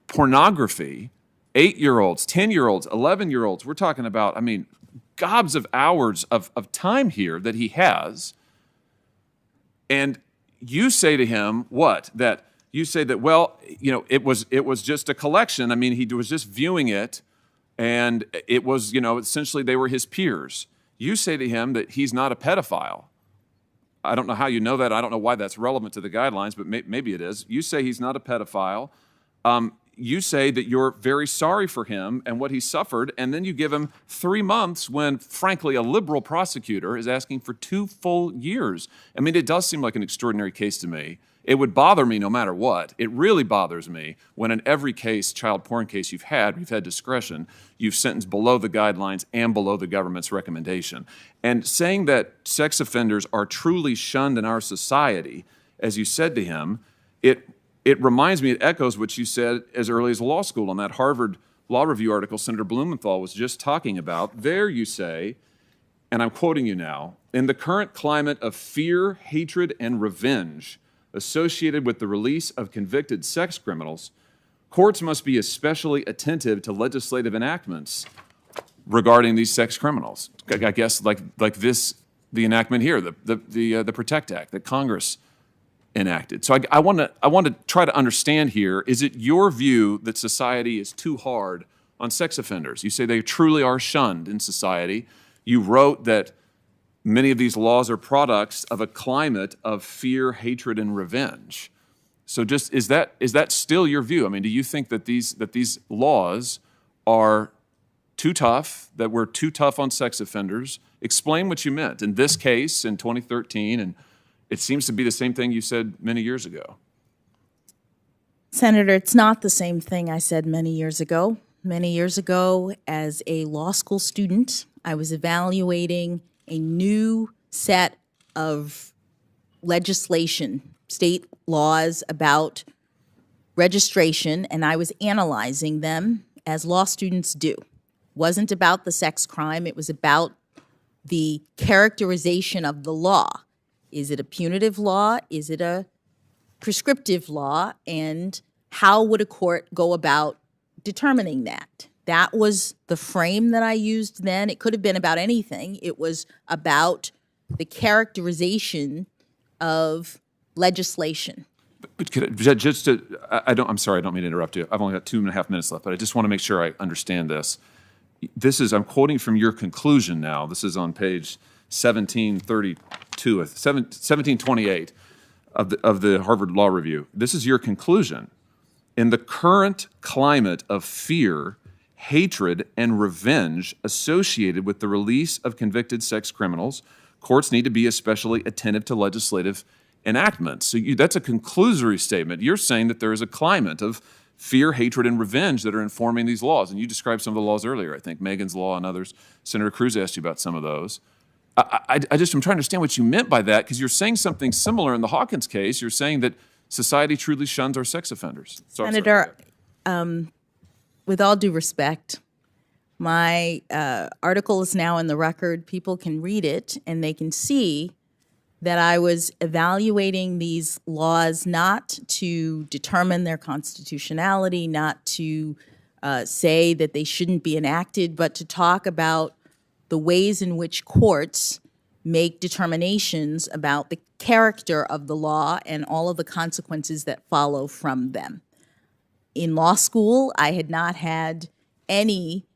pornography, 8-year-olds, 10-year-olds, 11-year-olds, we're talking about, I mean, gobs of hours of time here that he has. And you say to him, what? That you say that, well, you know, it was just a collection. I mean, he was just viewing it, and it was, you know, essentially they were his peers. You say to him that he's not a pedophile. I don't know how you know that. I don't know why that's relevant to the guidelines, but maybe it is. You say he's not a pedophile. You say that you're very sorry for him and what he suffered, and then you give him 3 months when, frankly, a liberal prosecutor is asking for 2 full years. I mean, it does seem like an extraordinary case to me. It would bother me no matter what. It really bothers me when in every case, child porn case you've had discretion, you've sentenced below the guidelines and below the government's recommendation. And saying that sex offenders are truly shunned in our society, as you said to him, it reminds me, it echoes what you said as early as law school on that Harvard Law Review article Senator Blumenthal was just talking about. There you say, and I'm quoting you now, in the current climate of fear, hatred, and revenge associated with the release of convicted sex criminals, courts must be especially attentive to legislative enactments regarding these sex criminals. I guess like this, the enactment here, the Protect Act that Congress enacted. So I want to try to understand here, is it your view that society is too hard on sex offenders? You say they truly are shunned in society. You wrote that many of these laws are products of a climate of fear, hatred, and revenge. So just is that still your view? I mean, do you think that these laws are too tough, that we're too tough on sex offenders? Explain what you meant in this case in 2013, and it seems to be the same thing you said many years ago.
Senator, it's not the same thing I said many years ago. Many years ago, as a law school student, I was evaluating a new set of legislation, state laws about registration, and I was analyzing them as law students do. It wasn't about the sex crime, it was about the characterization of the law. Is it a punitive law? Is it a prescriptive law? And how would a court go about determining that? That was the frame that I used then. It could have been about anything. It was about the characterization of legislation.
But I'm sorry, I don't mean to interrupt you. I've only got 2.5 minutes left, but I just want to make sure I understand this. I'm quoting from your conclusion now. This is on page 1728 of the Harvard Law Review. This is your conclusion. In the current climate of fear, hatred, and revenge associated with the release of convicted sex criminals, courts need to be especially attentive to legislative enactments. So that's a conclusory statement. You're saying that there is a climate of fear, hatred, and revenge that are informing these laws. And you described some of the laws earlier, I think, Megan's Law and others. Senator Cruz asked you about some of those. I'm trying to understand what you meant by that, because you're saying something similar in the Hawkins case. You're saying that society truly shuns our sex offenders. So
Senator, with all due respect, my article is now in the record. People can read it, and they can see that I was evaluating these laws not to determine their constitutionality, not to say that they shouldn't be enacted, but to talk about the ways in which courts make determinations about the character of the law and all of the consequences that follow from them. In law school, I had not had any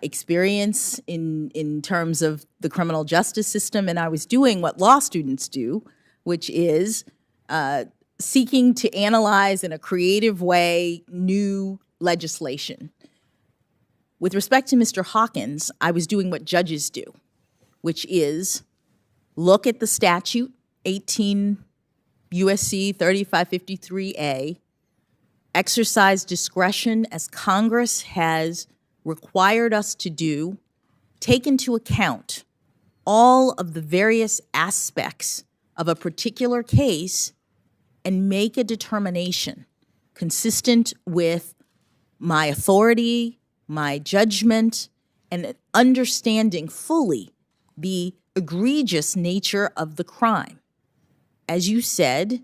experience in terms of the criminal justice system, and I was doing what law students do, which is seeking to analyze in a creative way new legislation. With respect to Mr. Hawkins, I was doing what judges do, which is look at the statute, 18 USC 3553A, exercise discretion as Congress has required us to do, take into account all of the various aspects of a particular case, and make a determination consistent with my authority, my judgment, and understanding fully the egregious nature of the crime. As you said,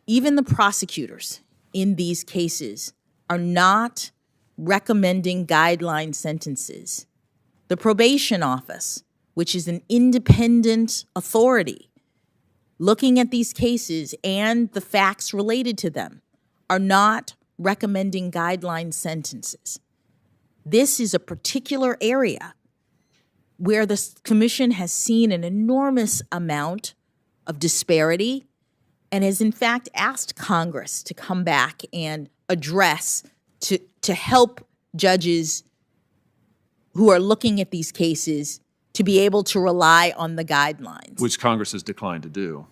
even the prosecutors in these cases are not recommending guideline sentences. The probation office, which is an independent authority looking at these cases and the facts related to them, are not recommending guideline sentences. This is a particular area where the Commission has seen an enormous amount of disparity and has in fact asked Congress to come back and address, to help judges who are looking at these cases to be able to rely on the guidelines.
Which Congress has declined to do.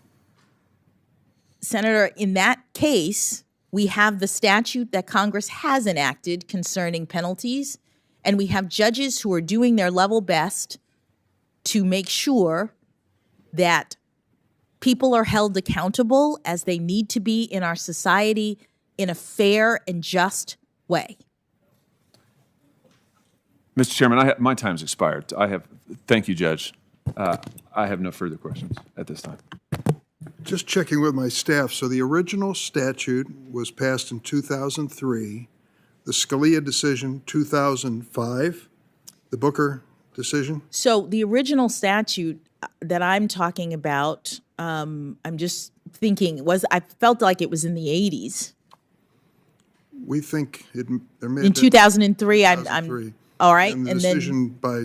Senator, in that case, we have the statute that Congress has enacted concerning penalties, and we have judges who are doing their level best to make sure that people are held accountable as they need to be in our society in a fair and just way.
Mr. Chairman, my time's expired. Thank you, Judge. I have no further questions at this time.
Just checking with my staff. So the original statute was passed in 2003, the Scalia decision 2005, the Booker decision?
So the original statute that I'm talking about, I'm just thinking, I felt like it was in the 80s.
We think there may
In
have been
2003, I'm all right.
And the
And
decision
then
by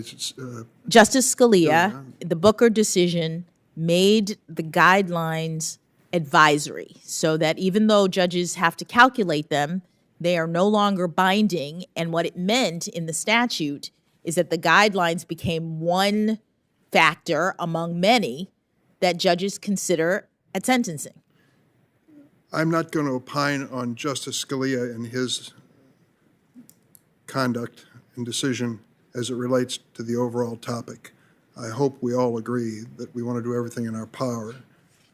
Justice Scalia, the Booker decision, made the guidelines advisory so that even though judges have to calculate them, they are no longer binding. And what it meant in the statute is that the guidelines became one factor among many that judges consider at sentencing.
I'm not going to opine on Justice Scalia and his conduct and decision as it relates to the overall topic. I hope we all agree that we want to do everything in our power,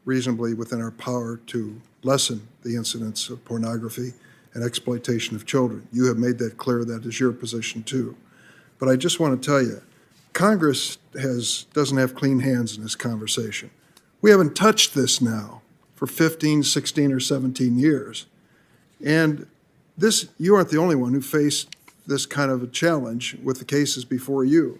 reasonably within our power, to lessen the incidence of pornography and exploitation of children. You have made that clear. That is your position too. But I just want to tell you, Congress doesn't have clean hands in this conversation. We haven't touched this now for 15, 16, or 17 years. And you aren't the only one who faced this kind of a challenge with the cases before you.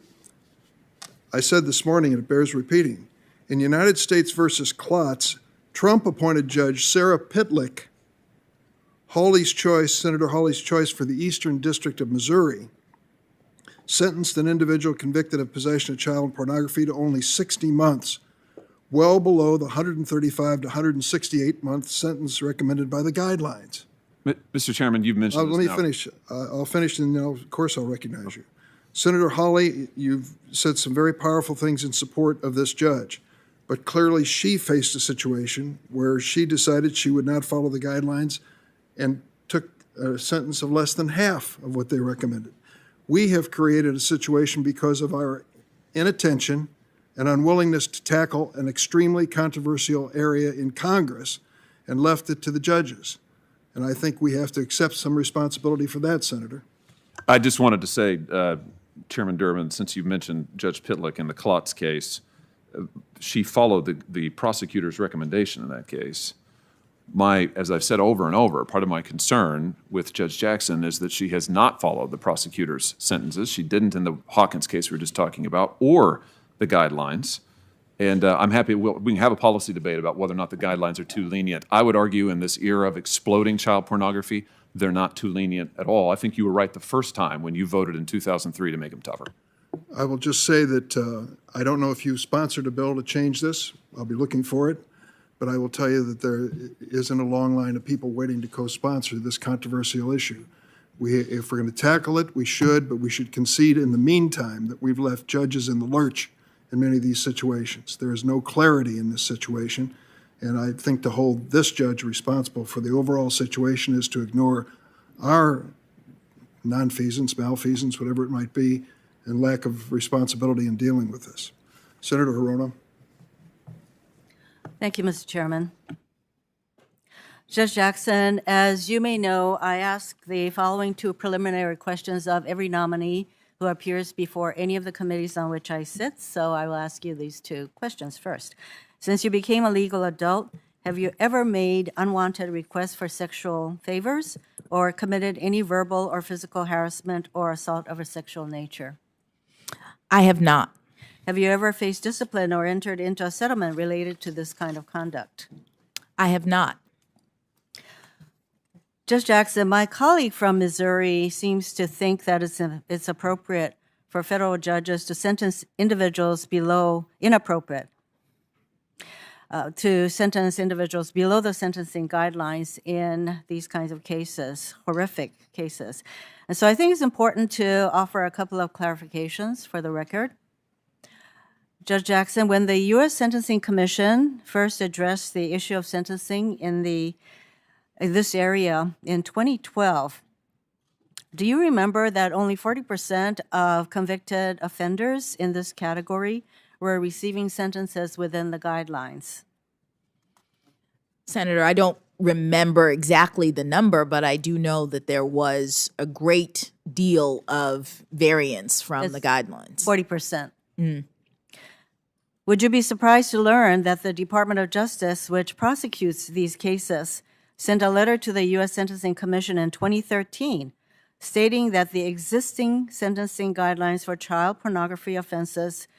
I said this morning, and it bears repeating, in United States versus Klotz, Trump appointed Judge Sarah Pitlick, Senator Hawley's choice for the Eastern District of Missouri, sentenced an individual convicted of possession of child pornography to only 60 months, well below the 135 to 168-month sentence recommended by the guidelines.
Mr. Chairman, you've mentioned
Let
this
me
now.
finish. I'll finish, and then of course I'll recognize you. Senator Hawley, you've said some very powerful things in support of this judge, but clearly she faced a situation where she decided she would not follow the guidelines and took a sentence of less than half of what they recommended. We have created a situation because of our inattention and unwillingness to tackle an extremely controversial area in Congress and left it to the judges. And I think we have to accept some responsibility for that, Senator.
I just wanted to say, Chairman Durbin, since you mentioned Judge Pitlick in the Klotz case, she followed the prosecutor's recommendation in that case. As I've said over and over, part of my concern with Judge Jackson is that she has not followed the prosecutor's sentences. She didn't in the Hawkins case we were just talking about, or the guidelines. And I'm happy we can have a policy debate about whether or not the guidelines are too lenient. I would argue in this era of exploding child pornography, they're not too lenient at all. I think you were right the first time when you voted in 2003 to make them tougher.
I will just say that I don't know if you sponsored a bill to change this. I'll be looking for it. But I will tell you that there isn't a long line of people waiting to co-sponsor this controversial issue. If we're going to tackle it, we should, but we should concede in the meantime that we've left judges in the lurch in many of these situations. There is no clarity in this situation, and I think to hold this judge responsible for the overall situation is to ignore our nonfeasance, malfeasance, whatever it might be, and lack of responsibility in dealing with this. Senator Hirono.
Thank you, Mr. Chairman. Judge Jackson, as you may know, I ask the following two preliminary questions of every nominee who appears before any of the committees on which I sit, so I will ask you these two questions first. Since you became a legal adult, have you ever made unwanted requests for sexual favors or committed any verbal or physical harassment or assault of a sexual nature?
I have not.
Have you ever faced discipline or entered into a settlement related to this kind of conduct?
I have not.
Judge Jackson, my colleague from Missouri seems to think that it's appropriate for federal judges to sentence individuals below to sentence individuals below the sentencing guidelines in these kinds of cases, horrific cases. And so I think it's important to offer a couple of clarifications for the record. Judge Jackson, when the U.S. Sentencing Commission first addressed the issue of sentencing in this area in 2012, do you remember that only 40% of convicted offenders in this category were receiving sentences within the guidelines?
Senator, I don't remember exactly the number, but I do know that there was a great deal of variance from the guidelines.
40%. Would you be surprised to learn that the Department of Justice, which prosecutes these cases, sent a letter to the U.S. Sentencing Commission in 2013 stating that the existing sentencing guidelines for child pornography offenses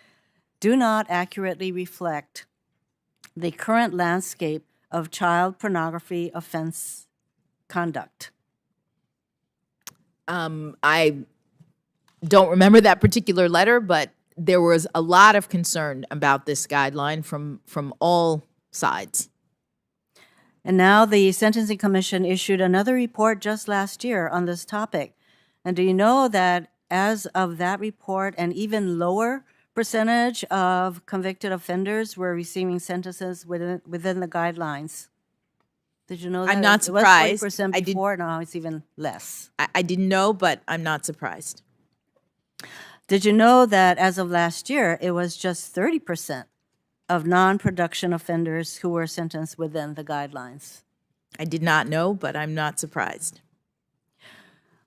do not accurately reflect the current landscape of child pornography offense conduct?
I don't remember that particular letter, but there was a lot of concern about this guideline from all sides.
And now the Sentencing Commission issued another report just last year on this topic. And do you know that as of that report, an even lower percentage of convicted offenders were receiving sentences within the guidelines? Did you know that?
I'm not surprised.
It was 40% before, now it's even less.
I didn't know, but I'm not surprised.
Did you know that as of last year, it was just 30% of non-production offenders who were sentenced within the guidelines?
I did not know, but I'm not surprised.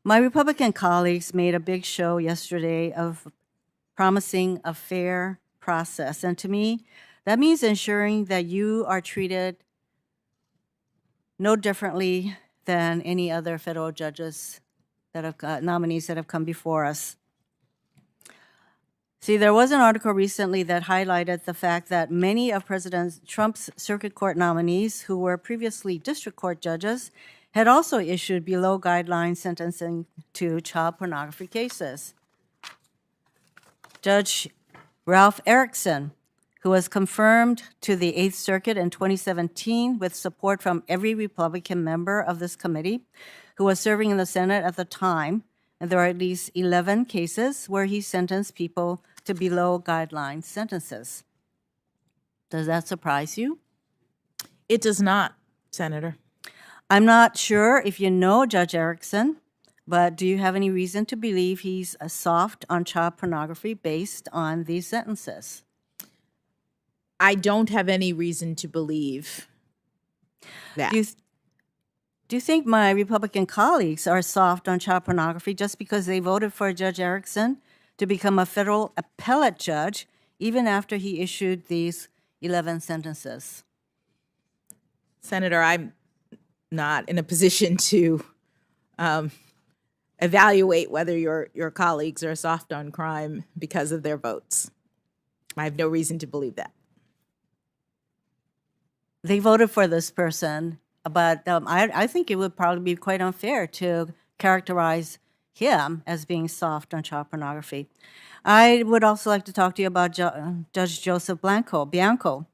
My Republican colleagues made a big show yesterday of promising a fair process. And to me, that means ensuring that you are treated no differently than any other federal judges that have nominees that have come before us. See, there was an article recently that highlighted the fact that many of President Trump's circuit court nominees who were previously district court judges had also issued below guideline sentencing to child pornography cases. Judge Ralph Erickson, who was confirmed to the Eighth Circuit in 2017 with support from every Republican member of this committee, who was serving in the Senate at the time, and there are at least 11 cases where he sentenced people to below guideline sentences. Does that surprise you?
It does not, Senator.
I'm not sure if you know Judge Erickson, but do you have any reason to believe he's soft on child pornography based on these sentences?
I don't have any reason to believe that.
Do you think my Republican colleagues are soft on child pornography just because they voted for Judge Erickson to become a federal appellate judge even after he issued these 11 sentences?
Senator, I'm not in a position to evaluate whether your colleagues are soft on crime because of their votes. I have no reason to believe that.
they voted for this person, but I think it would probably be quite unfair to characterize him as being soft on child pornography. I would also like to talk to you about Judge Joseph Bianco,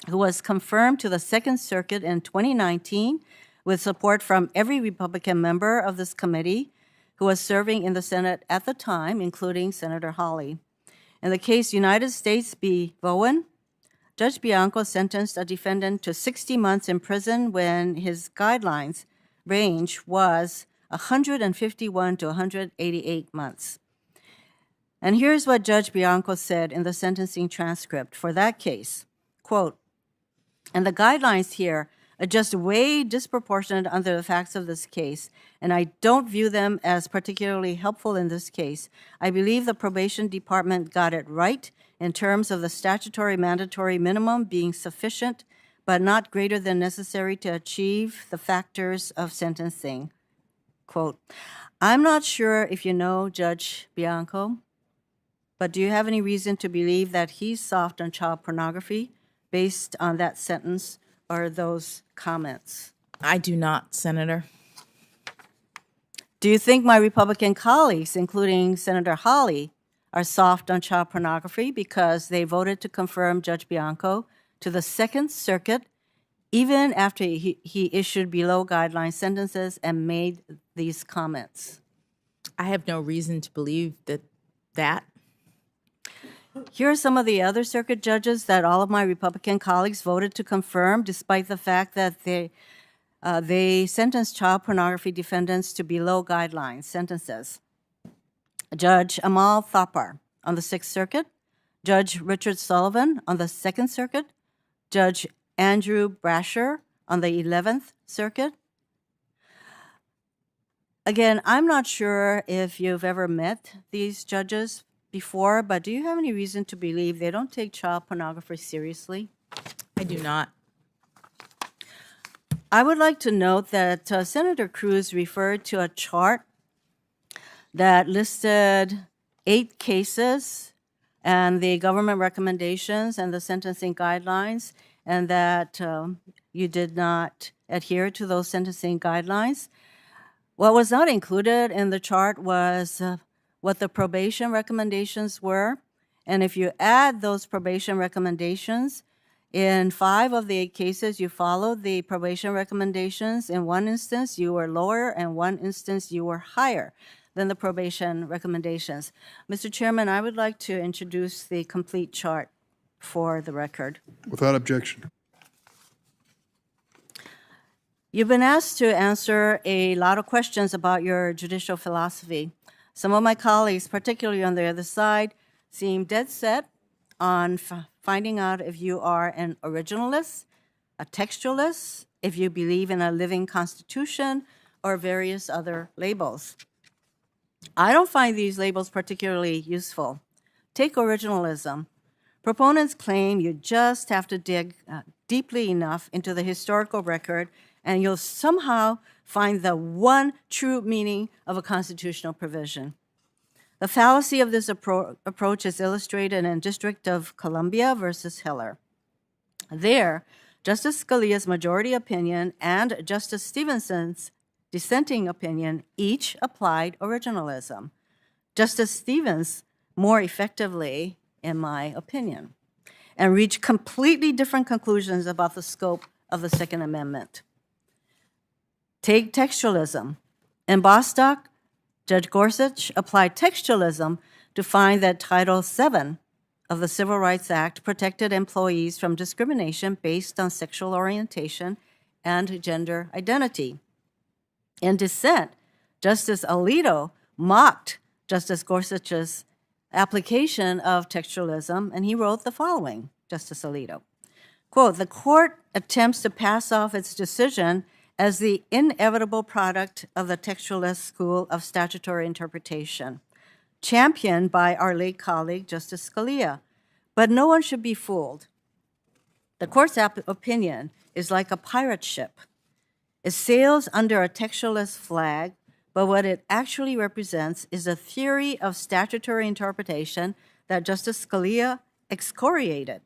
who was confirmed to the Second Circuit in 2019 with support from every Republican member of this committee who was serving in the Senate at the time, including Senator Hawley. In the case United States v. Bowen, Judge Bianco sentenced a defendant to 60 months in prison when his guidelines range was 151 to 188 months. And here's what Judge Bianco said in the sentencing transcript for that case. Quote, "And the guidelines here are just way disproportionate under the facts of this case, and I don't view them as particularly helpful in this case. I believe the probation department got it right in terms of the statutory mandatory minimum being sufficient, but not greater than necessary to achieve the factors of sentencing." Quote, I'm not sure if you know Judge Bianco, but do you have any reason to believe that he's soft on child pornography based on that sentence or those comments?
I do not, Senator.
Do you think my Republican colleagues, including Senator Hawley, are soft on child pornography because they voted to confirm Judge Bianco to the Second Circuit even after he issued below guideline sentences and made these comments?
I have no reason to believe that.
Here are some of the other circuit judges that all of my Republican colleagues voted to confirm, despite the fact that they sentenced child pornography defendants to below guidelines sentences. Judge Amal Thapar on the Sixth Circuit, Judge Richard Sullivan on the Second Circuit, Judge Andrew Brasher on the 11th Circuit. Again, I'm not sure if you've ever met these judges before, but do you have any reason to believe they don't take child pornography seriously?
I do not.
I would like to note that Senator Cruz referred to a chart that listed 8 cases and the government recommendations and the sentencing guidelines, and that you did not adhere to those sentencing guidelines. What was not included in the chart was what the probation recommendations were. And if you add those probation recommendations, in 5 of the 8 cases, you followed the probation recommendations. In one instance, you were lower, and one instance, you were higher than the probation recommendations. Mr. Chairman, I would like to introduce the complete chart for the record.
Without objection.
You've been asked to answer a lot of questions about your judicial philosophy. Some of my colleagues, particularly on the other side, seem dead set on finding out if you are an originalist, a textualist, if you believe in a living constitution, or various other labels. I don't find these labels particularly useful. Take originalism. Proponents claim you just have to dig deeply enough into the historical record and you'll somehow find the one true meaning of a constitutional provision. The fallacy of this approach is illustrated in District of Columbia versus Heller. There, Justice Scalia's majority opinion and Justice Stevenson's dissenting opinion each applied originalism. Justice Stevens more effectively, in my opinion, and reached completely different conclusions about the scope of the Second Amendment. Take textualism. In Bostock, Judge Gorsuch applied textualism to find that Title VII of the Civil Rights Act protected employees from discrimination based on sexual orientation and gender identity. In dissent, Justice Alito mocked Justice Gorsuch's application of textualism, and he wrote the following, Justice Alito, quote, "The court attempts to pass off its decision as the inevitable product of the textualist school of statutory interpretation, championed by our late colleague, Justice Scalia. But no one should be fooled. The court's opinion is like a pirate ship. It sails under a textualist flag, but what it actually represents is a theory of statutory interpretation that Justice Scalia excoriated,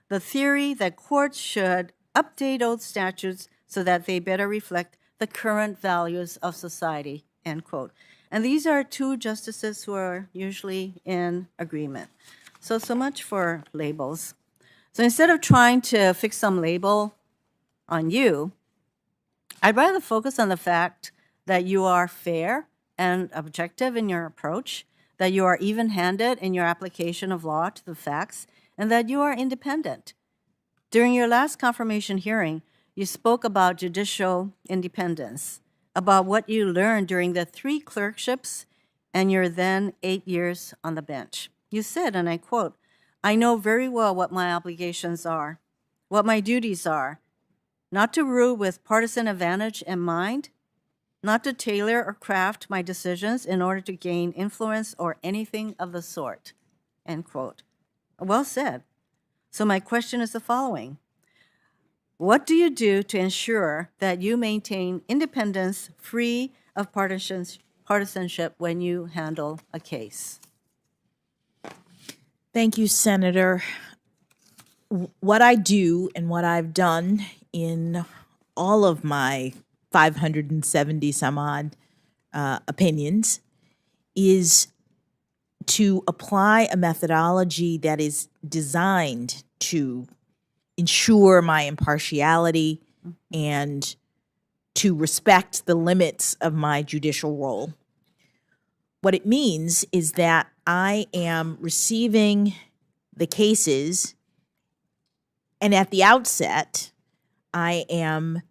the theory that courts should update old statutes so that they better reflect the current values of society, end quote. And these are two justices who are usually in agreement. So much for labels. So instead of trying to fix some label on you, I'd rather focus on the fact that you are fair and objective in your approach, that you are even-handed in your application of law to the facts, and that you are independent. During your last confirmation hearing, you spoke about judicial independence, about what you learned during the 3 clerkships and your then 8 years on the bench. You said, and I quote, "I know very well what my obligations are, what my duties are, not to rule with partisan advantage in mind, not to tailor or craft my decisions in order to gain influence or anything of the sort," end quote. Well said. So my question is the following. What do you do to ensure that you maintain independence free of partisanship when you handle a case?
Thank you, Senator. What I do and what I've done in all of my 570 some odd opinions is to apply a methodology that is designed to ensure my impartiality and to respect the limits of my judicial role. What it means is that I am receiving the cases, and at the outset, I am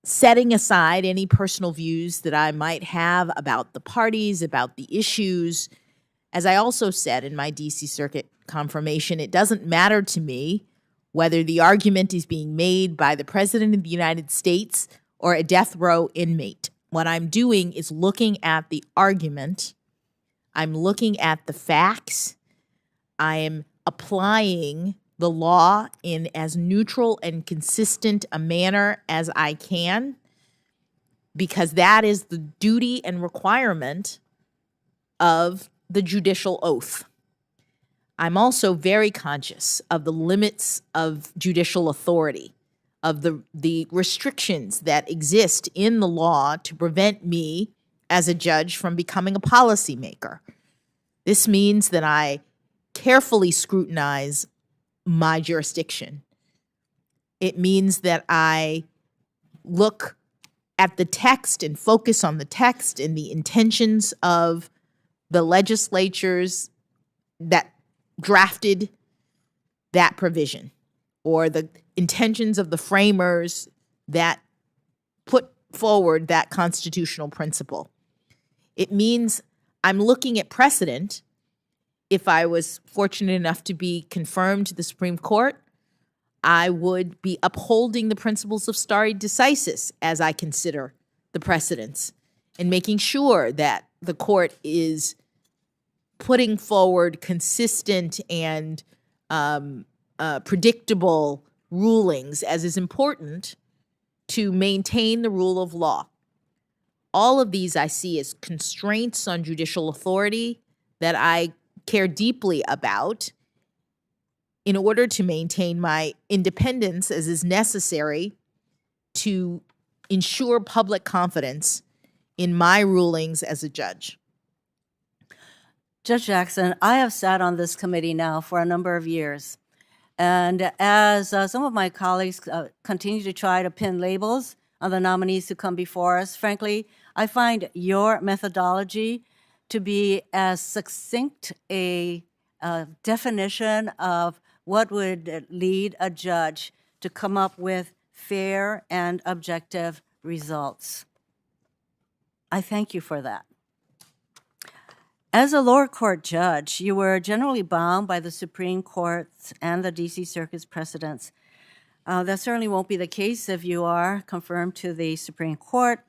setting aside any personal views that I might have about the parties, about the issues. As I also said in my D.C. Circuit confirmation, it doesn't matter to me whether the argument is being made by the President of the United States or a death row inmate. What I'm doing is looking at the argument, I'm looking at the facts, I am applying the law in as neutral and consistent a manner as I can, because that is the duty and requirement of the judicial oath. I'm also very conscious of the limits of judicial authority, of the restrictions that exist in the law to prevent me as a judge from becoming a policymaker. This means that I carefully scrutinize my jurisdiction. It means that I look at the text and focus on the text and the intentions of the legislatures that drafted that provision, or the intentions of the framers that put forward that constitutional principle. It means I'm looking at precedent. If I was fortunate enough to be confirmed to the Supreme Court, I would be upholding the principles of stare decisis as I consider the precedents and making sure that the court is putting forward consistent and predictable rulings, as is important to maintain the rule of law. All of these I see as constraints on judicial authority that I care deeply about in order to maintain my independence, as is necessary to ensure public confidence in my rulings as a judge.
Judge Jackson, I have sat on this committee now for a number of years. And as some of my colleagues continue to try to pin labels on the nominees who come before us, frankly, I find your methodology to be as succinct a definition of what would lead a judge to come up with fair and objective results. I thank you for that. As a lower court judge, you were generally bound by the Supreme Court's and the D.C. Circuit's precedents. That certainly won't be the case if you are confirmed to the Supreme Court.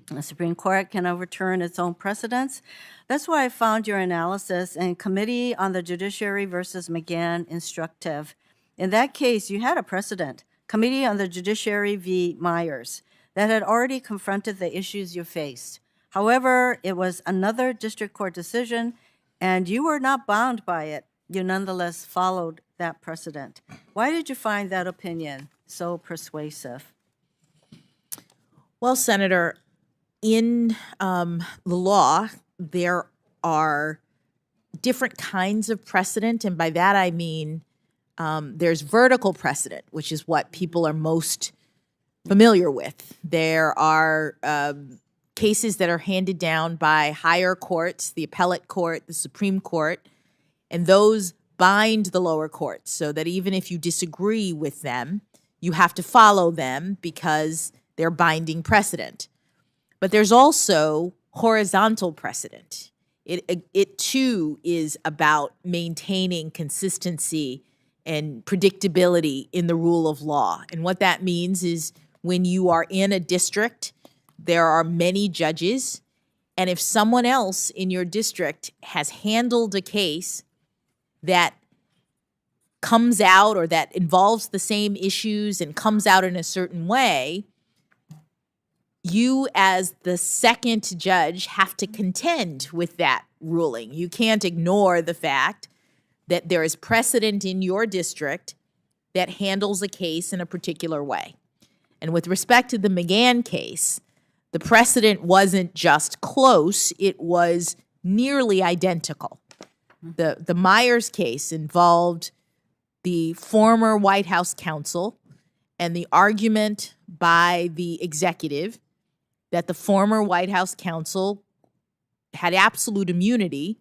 The Supreme Court can overturn its own precedents. That's why I found your analysis in Committee on the Judiciary versus McGahn instructive. In that case, you had a precedent, Committee on the Judiciary v. Myers, that had already confronted the issues you faced. However, it was another district court decision, and you were not bound by it. You nonetheless followed that precedent. Why did you find that opinion so persuasive?
Well, Senator, in the law, there are different kinds of precedent, and by that I mean there's vertical precedent, which is what people are most familiar with. There are cases that are handed down by higher courts, the appellate court, the Supreme Court, and those bind the lower courts so that even if you disagree with them, you have to follow them because they're binding precedent. But there's also horizontal precedent. It too is about maintaining consistency and predictability in the rule of law. And what that means is when you are in a district, there are many judges, and if someone else in your district has handled a case that comes out or that involves the same issues and comes out in a certain way, you as the second judge have to contend with that ruling. You can't ignore the fact that there is precedent in your district that handles a case in a particular way. And with respect to the McGahn case, the precedent wasn't just close, it was nearly identical. The Myers case involved the former White House counsel and the argument by the executive that the former White House counsel had absolute immunity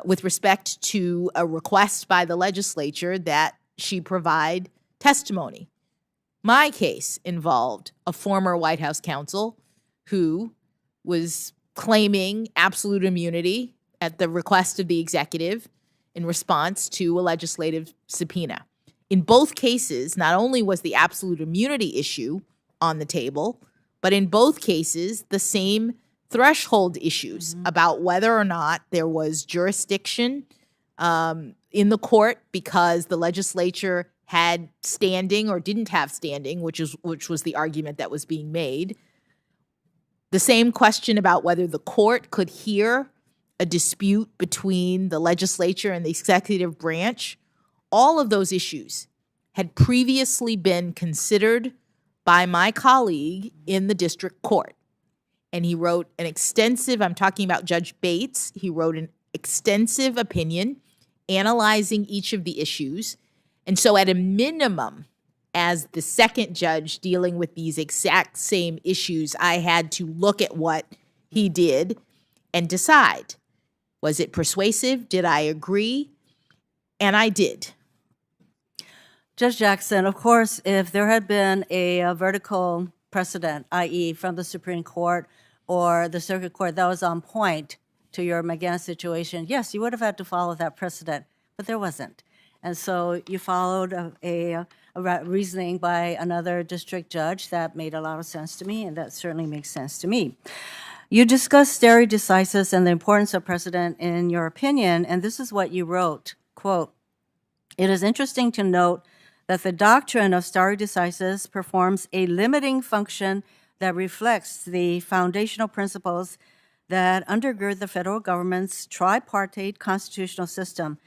with respect to a request by the legislature that she provide testimony. My case involved a former White House counsel who was claiming absolute immunity at the request of the executive in response to a legislative subpoena. In both cases, not only was the absolute immunity issue on the table, but in both cases, the same threshold issues about whether or not there was jurisdiction in the court because the legislature had standing or didn't have standing, which was the argument that was being made. The same question about whether the court could hear a dispute between the legislature and the executive branch. All of those issues had previously been considered by my colleague in the district court. And he wrote an extensive, I'm talking about Judge Bates, he wrote an extensive opinion analyzing each of the issues. And so at a minimum, as the second judge dealing with these exact same issues, I had to look at what he did and decide. Was it persuasive? Did I agree? And I did.
Judge Jackson, of course, if there had been a vertical precedent, i.e. from the Supreme Court or the Circuit Court that was on point to your McGahn situation, yes, you would have had to follow that precedent, but there wasn't. And so you followed a reasoning by another district judge that made a lot of sense to me, and that certainly makes sense to me. You discussed stare decisis and the importance of precedent in your opinion, and this is what you wrote, quote, "It is interesting to note that the doctrine of stare decisis performs a limiting function that reflects the foundational principles that undergird the federal government's tripartite constitutional system.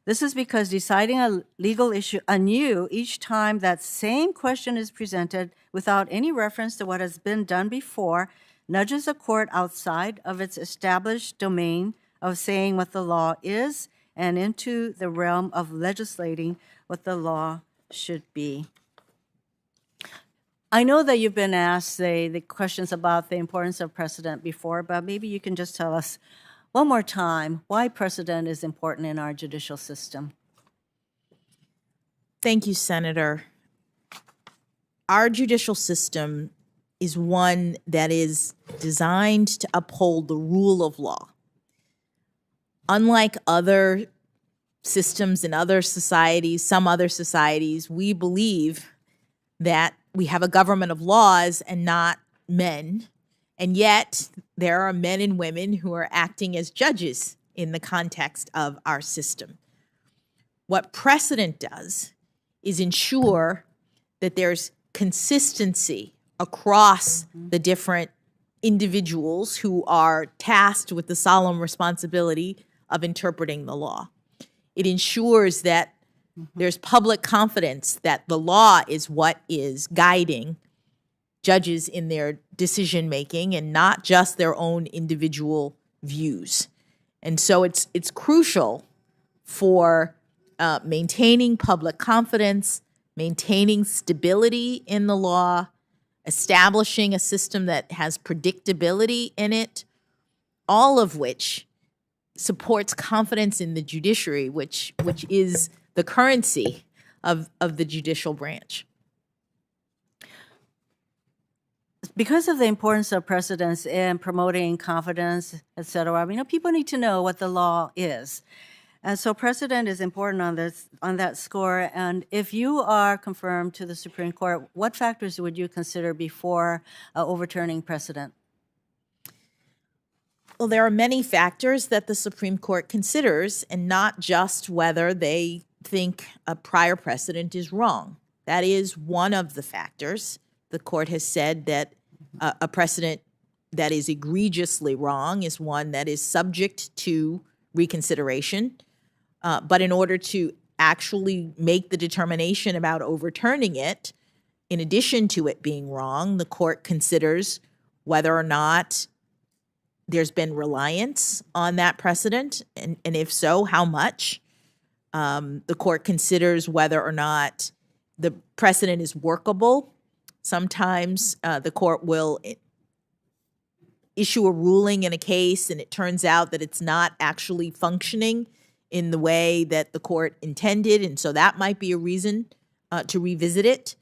This is because deciding a legal issue anew each time that same question is presented without any reference to what has been done before nudges a court outside of its established domain of saying what the law is and into the realm of legislating what the law should be." I know that you've been asked the questions about the importance of precedent before, but maybe you can just tell us one more time why precedent is important in our judicial system.
Thank you, Senator. Our judicial system is one that is designed to uphold the rule of law. Unlike other systems in other societies, some other societies, we believe that we have a government of laws and not men. And yet there are men and women who are acting as judges in the context of our system. What precedent does is ensure that there's consistency across the different individuals who are tasked with the solemn responsibility of interpreting the law. It ensures that there's public confidence that the law is what is guiding judges in their decision making and not just their own individual views. And so it's crucial for maintaining public confidence, maintaining stability in the law, establishing a system that has predictability in it, all of which supports confidence in the judiciary, which is the currency of the judicial branch.
Because of the importance of precedents in promoting confidence, et cetera, people need to know what the law is. And so precedent is important on that score. And if you are confirmed to the Supreme Court, what factors would you consider before overturning precedent?
Well, there are many factors that the Supreme Court considers, and not just whether they think a prior precedent is wrong. That is one of the factors. The court has said that a precedent that is egregiously wrong is one that is subject to reconsideration. But in order to actually make the determination about overturning it, in addition to it being wrong, the court considers whether or not there's been reliance on that precedent, and if so, how much. The court considers whether or not the precedent is workable. Sometimes the court will issue a ruling in a case and it turns out that it's not actually functioning in the way that the court intended, and so that might be a reason to revisit it.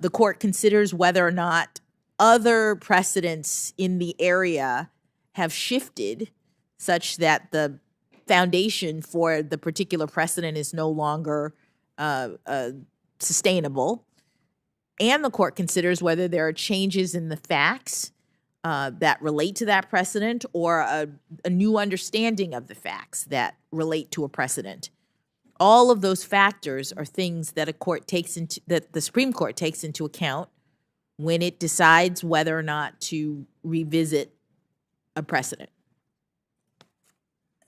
The court considers whether or not other precedents in the area have shifted such that the foundation for the particular precedent is no longer sustainable. And the court considers whether there are changes in the facts that relate to that precedent or a new understanding of the facts that relate to a precedent. All of those factors are things that that the Supreme Court takes into account when it decides whether or not to revisit a precedent.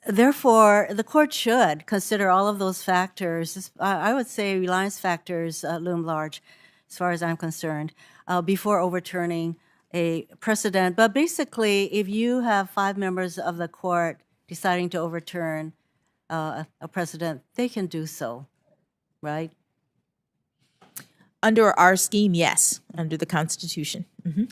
Therefore, the court should consider all of those factors. I would say reliance factors loom large, as far as I'm concerned, before overturning a precedent. But basically, if you have 5 members of the court deciding to overturn a precedent, they can do so, right?
Under our scheme, yes, under the Constitution. Mm-hmm.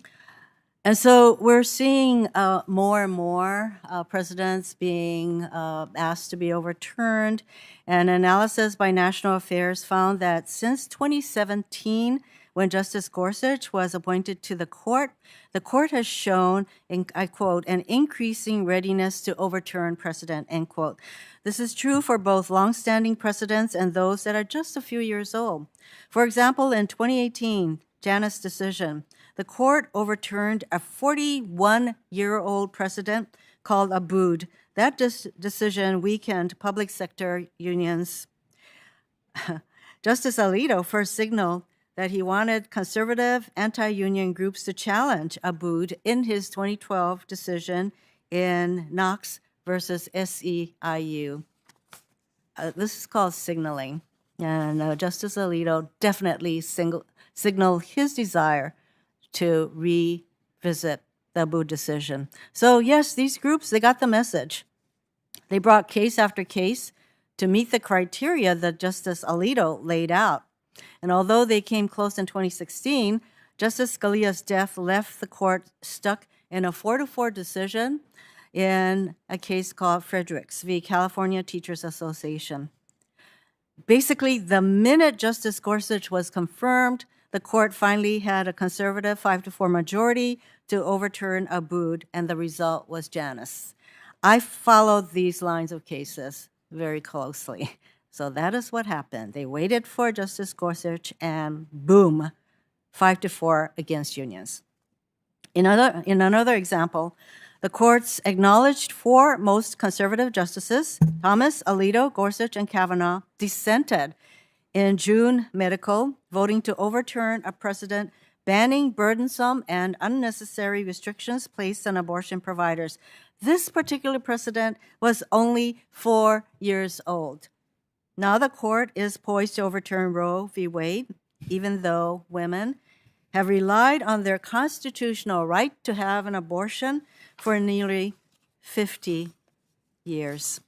And so we're seeing more and more precedents being asked to be overturned. An analysis by National Affairs found that since 2017, when Justice Gorsuch was appointed to the court has shown, I quote, an increasing readiness to overturn precedent, end quote. This is true for both longstanding precedents and those that are just a few years old. For example, in 2018, Janus decision, the court overturned a 41-year-old precedent called Abood. That decision weakened public sector unions. Justice Alito first signaled that he wanted conservative anti-union groups to challenge Abood in his 2012 decision in Knox versus SEIU. This is called signaling. And Justice Alito definitely signaled his desire to revisit the Abood decision. So yes, these groups, they got the message. They brought case after case to meet the criteria that Justice Alito laid out. And although they came close in 2016, Justice Scalia's death left the court stuck in a 4-4 decision in a case called Fredericks v. California Teachers Association. Basically, the minute Justice Gorsuch was confirmed, the court finally had a conservative 5-4 majority to overturn Abood, and the result was Janus. I followed these lines of cases very closely. So that is what happened. They waited for Justice Gorsuch, and boom, 5-4 against unions. In another example, the courts acknowledged 4 most conservative justices, Thomas, Alito, Gorsuch, and Kavanaugh, dissented in June Medical, voting to overturn a precedent banning burdensome and unnecessary restrictions placed on abortion providers. This particular precedent was only 4 years old. Now the court is poised to overturn Roe v. Wade, even though women have relied on their constitutional right to have an abortion for nearly 50 years.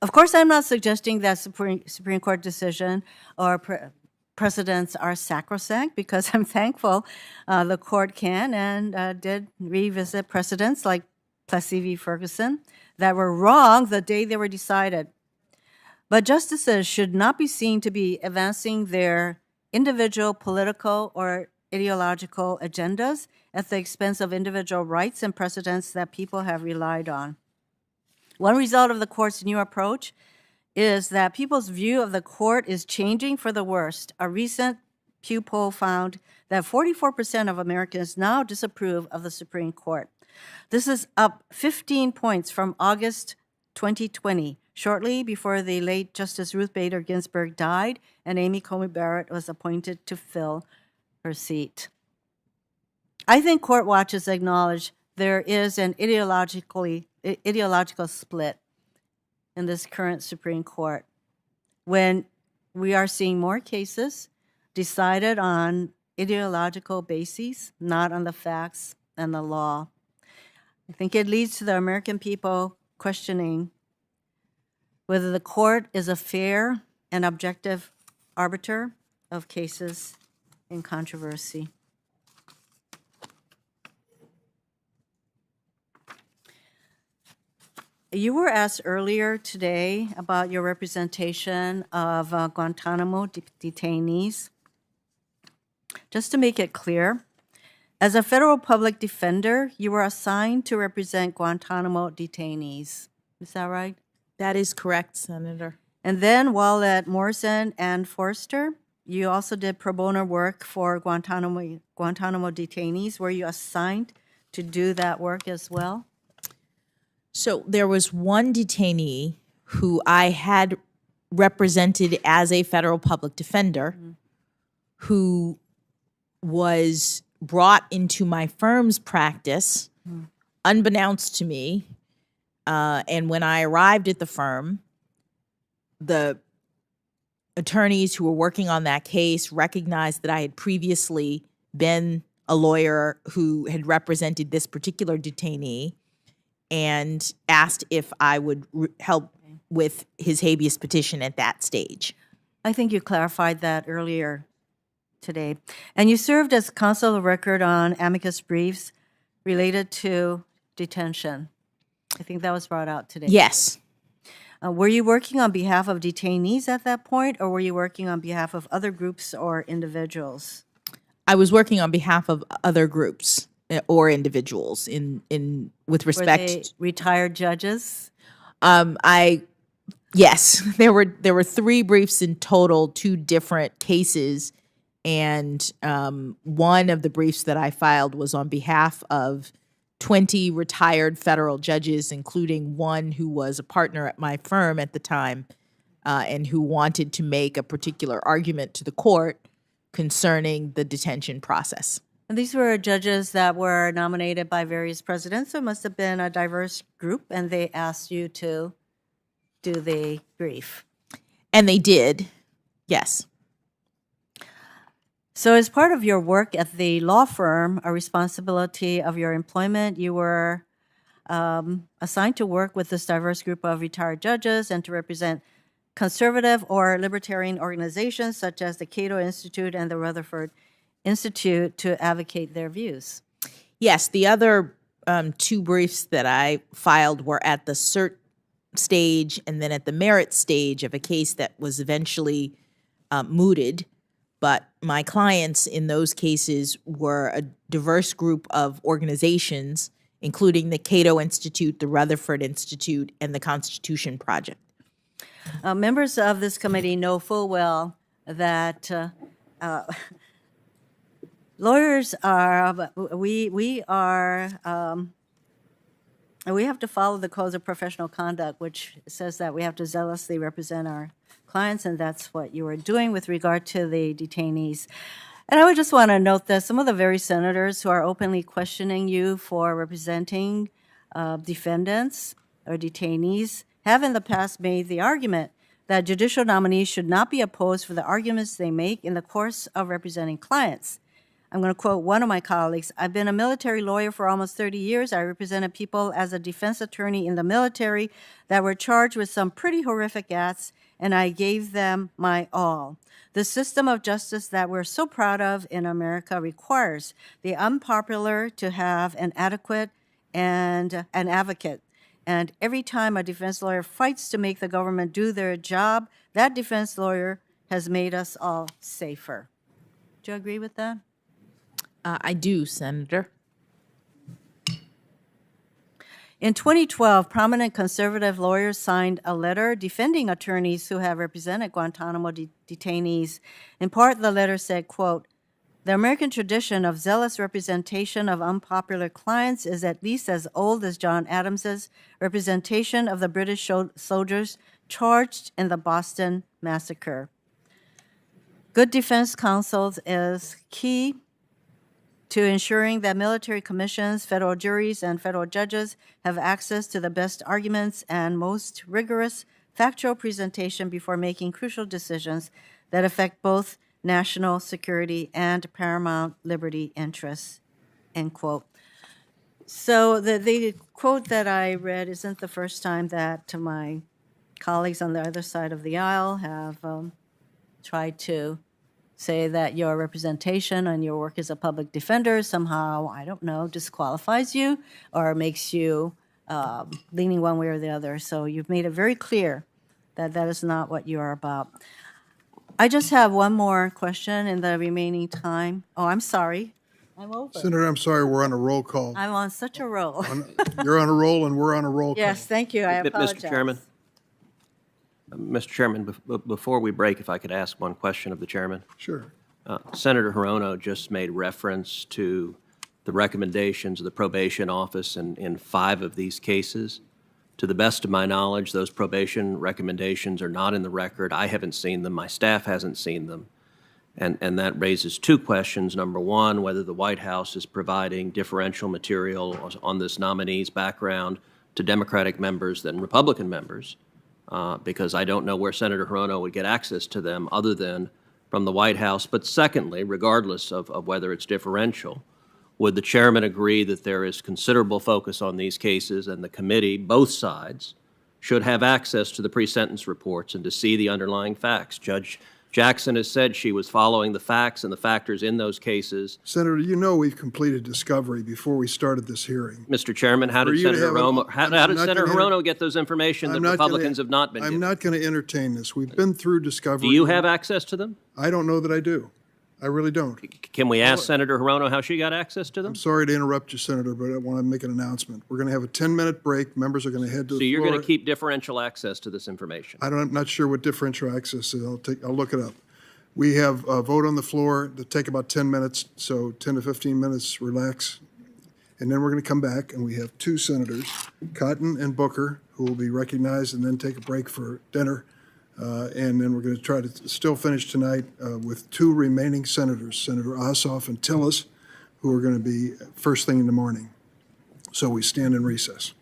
Of course, I'm not suggesting that Supreme Court decision or precedents are sacrosanct, because I'm thankful the court can and did revisit precedents like Plessy v. Ferguson that were wrong the day they were decided. But justices should not be seen to be advancing their individual political or ideological agendas at the expense of individual rights and precedents that people have relied on. One result of the court's new approach is that people's view of the court is changing for the worst. A recent Pew poll found that 44% of Americans now disapprove of the Supreme Court. This is up 15 points from August 2020, shortly before the late Justice Ruth Bader Ginsburg died and Amy Coney Barrett was appointed to fill her seat. I think court watchers acknowledge there is an ideological split in this current Supreme Court when we are seeing more cases decided on ideological bases, not on the facts and the law. I think it leads to the American people questioning whether the court is a fair and objective arbiter of cases in controversy. You were asked earlier today about your representation of Guantanamo detainees. Just to make it clear, as a federal public defender, you were assigned to represent Guantanamo detainees. Is that right?
That is correct, Senator.
And then while at Morrison and Forster, you also did pro bono work for Guantanamo detainees. Were you assigned to do that work as well?
So there was one detainee who I had represented as a federal public defender who was brought into my firm's practice unbeknownst to me. And when I arrived at the firm, the attorneys who were working on that case recognized that I had previously been a lawyer who had represented this particular detainee and asked if I would help with his habeas petition at that stage.
I think you clarified that earlier today. And you served as counsel of record on amicus briefs related to detention. I think that was brought out today.
Yes.
Were you working on behalf of detainees at that point, or were you working on behalf of other groups or individuals?
I was working on behalf of other groups or individuals in with respect.
Were they retired judges?
Yes, there were 3 briefs in total, 2 different cases, and one of the briefs that I filed was on behalf of 20 retired federal judges, including one who was a partner at my firm at the time, and who wanted to make a particular argument to the court concerning the detention process.
And these were judges that were nominated by various presidents, so it must have been a diverse group, and they asked you to do the brief.
And they did, yes.
So as part of your work at the law firm, a responsibility of your employment, you were assigned to work with this diverse group of retired judges and to represent conservative or libertarian organizations such as the Cato Institute and the Rutherford Institute to advocate their views.
Yes, the other 2 briefs that I filed were at the cert stage and then at the merit stage of a case that was eventually mooted. But my clients in those cases were a diverse group of organizations, including the Cato Institute, the Rutherford Institute, and the Constitution Project.
Members of this committee know full well that lawyers are, we have to follow the codes of professional conduct, which says that we have to zealously represent our clients, and that's what you are doing with regard to the detainees. And I would just want to note that some of the very senators who are openly questioning you for representing defendants or detainees have in the past made the argument that judicial nominees should not be opposed for the arguments they make in the course of representing clients. I'm going to quote one of my colleagues. "I've been a military lawyer for almost 30 years. I represented people as a defense attorney in the military that were charged with some pretty horrific acts, and I gave them my all. The system of justice that we're so proud of in America requires the unpopular to have an adequate and an advocate. And every time a defense lawyer fights to make the government do their job, that defense lawyer has made us all safer." Do you agree with that?
I do, Senator.
In 2012, prominent conservative lawyers signed a letter defending attorneys who have represented Guantanamo detainees. In part, the letter said, quote, "The American tradition of zealous representation of unpopular clients is at least as old as John Adams's representation of the British soldiers charged in the Boston Massacre. Good defense counsel is key to ensuring that military commissions, federal juries, and federal judges have access to the best arguments and most rigorous factual presentation before making crucial decisions that affect both national security and paramount liberty interests," end quote. So the quote that I read isn't the first time that my colleagues on the other side of the aisle have tried to say that your representation and your work as a public defender somehow, I don't know, disqualifies you or makes you leaning one way or the other. So you've made it very clear that that is not what you are about. I just have one more question in the remaining time. Oh, I'm sorry. I'm over.
Senator, I'm sorry, we're on a roll call.
I'm on such a roll.
You're on a roll and we're on a roll call.
Yes, thank you. I apologize.
Mr. Chairman, before we break, if I could ask one question of the chairman.
Sure.
Senator Hirono just made reference to the recommendations of the probation office in 5 of these cases. To the best of my knowledge, those probation recommendations are not in the record. I haven't seen them. My staff hasn't seen them. And that raises 2 questions. Number one, whether the White House is providing differential material on this nominee's background to Democratic members than Republican members, because I don't know where Senator Hirono would get access to them other than from the White House. But secondly, regardless of whether it's differential, would the chairman agree that there is considerable focus on these cases and the committee, both sides, should have access to the pre-sentence reports and to see the underlying facts? Judge Jackson has said she was following the facts and the factors in those cases.
Senator, you know we've completed discovery before we started this hearing.
Mr. Chairman, how did Senator Hirono get those information that Republicans have not been given?
I'm not going to entertain this. We've been through discovery.
Do you have access to them?
I don't know that I do. I really don't.
Can we ask Senator Hirono how she got access to them?
I'm sorry to interrupt you, Senator, but I want to make an announcement. We're going to have a 10-minute break. Members are going to head to the floor.
So you're going to keep differential access to this information?
I'm not sure what differential access is. I'll look it up. We have a vote on the floor that take about 10 minutes, so 10 to 15 minutes, relax. And then we're going to come back, and we have 2 senators, Cotton and Booker, who will be recognized and then take a break for dinner. And then we're going to try to still finish tonight with 2 remaining senators, Senator Ossoff and Tillis, who are going to be first thing in the morning. So we stand in recess.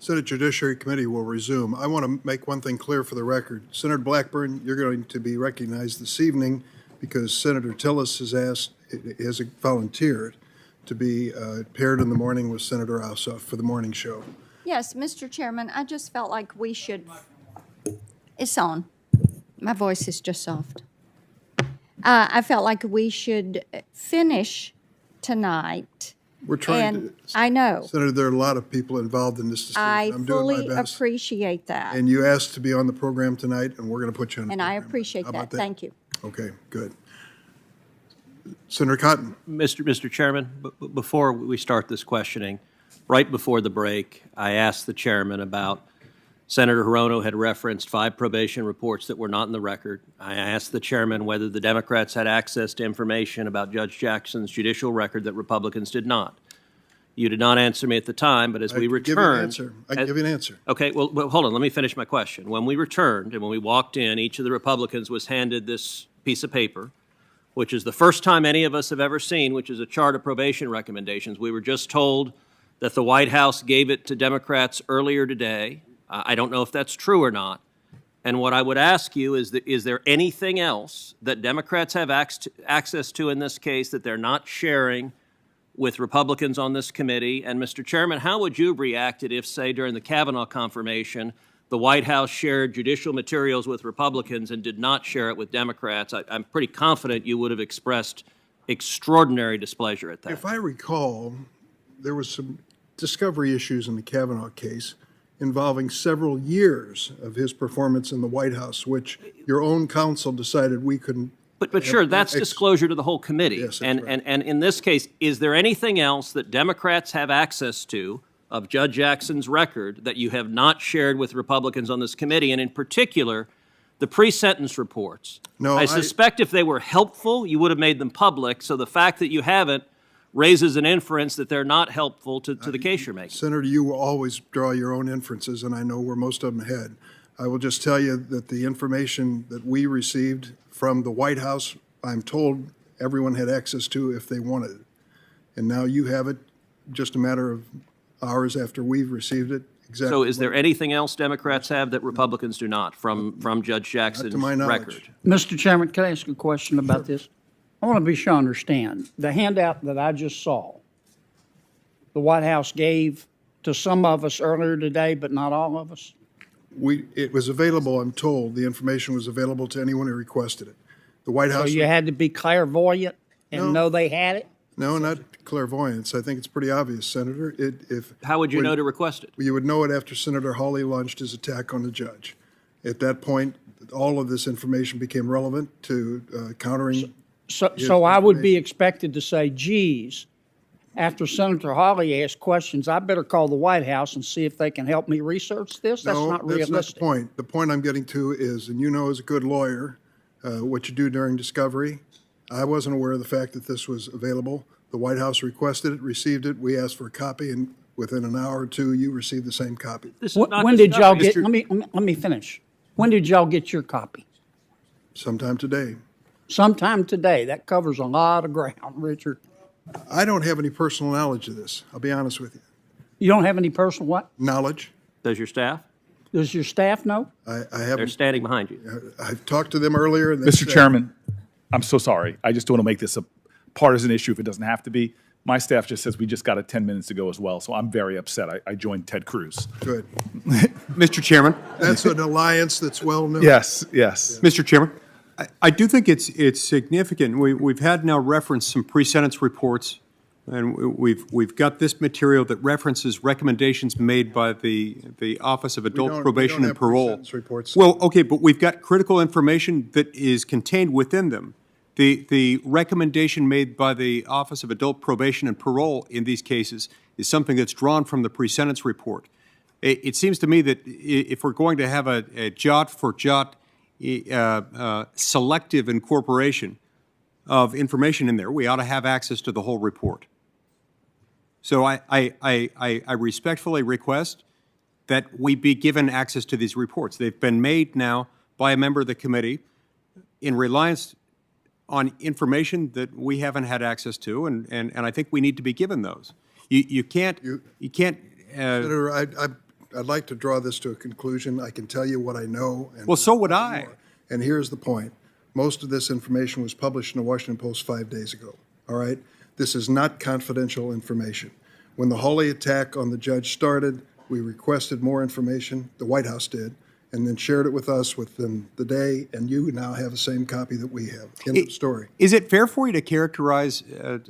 Senate Judiciary Committee will resume. I want to make one thing clear for the record. Senator Blackburn, you're going to be recognized this evening because Senator Tillis has volunteered to be paired in the morning with Senator Ossoff for the morning show.
Yes, Mr. Chairman, I just felt like we should, it's on. My voice is just soft. I felt like we should finish tonight.
We're trying to.
I know.
Senator, there are a lot of people involved in this decision.
I
I'm doing my
fully
best.
appreciate that.
And you asked to be on the program tonight, and we're going to put you on the
And
program.
I appreciate
How about
that. Thank you.
Okay, good. Senator Cotton.
Mr. Chairman, before we start this questioning, right before the break, I asked the chairman about Senator Hirono had referenced 5 probation reports that were not in the record. I asked the chairman whether the Democrats had access to information about Judge Jackson's judicial record that Republicans did not. You did not answer me at the time, but as we returned...
I can give you an answer.
Okay, well, hold on. Let me finish my question. When we returned and when we walked in, each of the Republicans was handed this piece of paper, which is the first time any of us have ever seen, which is a chart of probation recommendations. We were just told that the White House gave it to Democrats earlier today. I don't know if that's true or not. And what I would ask you is there anything else that Democrats have access to in this case that they're not sharing with Republicans on this committee? And Mr. Chairman, how would you have reacted if, say, during the Kavanaugh confirmation, the White House shared judicial materials with Republicans and did not share it with Democrats? I'm pretty confident you would have expressed extraordinary displeasure at that.
If I recall, there was some discovery issues in the Kavanaugh case involving several years of his performance in the White House, which your own counsel decided we couldn't.
But sure, that's disclosure to the whole committee.
Yes,
and in this case, is there anything else that Democrats have access to of Judge Jackson's record that you have not shared with Republicans on this committee, and in particular, the pre-sentence reports?
No,
I suspect if they were helpful, you would have made them public, so the fact that you haven't raises an inference that they're not helpful to the case you're making.
Senator, you will always draw your own inferences, and I know where most of them head. I will just tell you that the information that we received from the White House, I'm told everyone had access to if they wanted it. And now you have it, just a matter of hours after we've received it. Exactly.
So is there anything else Democrats have that Republicans do not from Judge Jackson's
to my knowledge.
record?
Mr. Chairman, can I ask a question about this? I want to be sure I understand. The handout that I just saw, the White House gave to some of us earlier today, but not all of us?
It was available, I'm told. The information was available to anyone who requested it. The White House.
So you had to be clairvoyant and know they had it?
No, not clairvoyance. I think it's pretty obvious, Senator.
How would you know to request it?
You would know it after Senator Hawley launched his attack on the judge. At that point, all of this information became relevant to countering.
So I would be expected to say, geez, after Senator Hawley asked questions, I better call the White House and see if they can help me research this? That's not realistic.
That's not the point. The point I'm getting to is, and you know as a good lawyer, what you do during discovery. I wasn't aware of the fact that this was available. The White House requested it, received it. We asked for a copy, and within an hour or two, you received the same copy.
When did y'all get, let me finish. When did y'all get your copy?
Sometime today.
Sometime today. That covers a lot of ground, Richard.
I don't have any personal knowledge of this. I'll be honest with you.
You don't have any personal what?
Knowledge.
Does your staff?
Does your staff know?
I haven't.
They're standing behind you.
I've talked to them earlier. And
Mr. Chairman, I'm so sorry. I just don't want to make this a partisan issue if it doesn't have to be. My staff just says we just got it 10 minutes ago as well, so I'm very upset. I joined Ted Cruz.
Good.
Mr. Chairman.
That's an alliance that's well known.
Yes.
Mr. Chairman, I do think it's significant. We've had now referenced some pre-sentence reports, and we've got this material that references recommendations made by the Office of Adult Probation and Parole.
Reports.
Well, okay, but we've got critical information that is contained within them. The recommendation made by the Office of Adult Probation and Parole in these cases is something that's drawn from the pre-sentence report. It seems to me that if we're going to have a jot-for-jot selective incorporation of information in there, we ought to have access to the whole report. So I respectfully request that we be given access to these reports. They've been made now by a member of the committee in reliance on information that we haven't had access to, and I think we need to be given those. You can't.
Senator, I'd like to draw this to a conclusion. I can tell you what I know. And
Well, so would I.
And here's the point. Most of this information was published in the Washington Post 5 days ago, all right? This is not confidential information. When the Hawley attack on the judge started, we requested more information, the White House did, and then shared it with us within the day, and you now have the same copy that we have. End of story.
Is it fair for you to characterize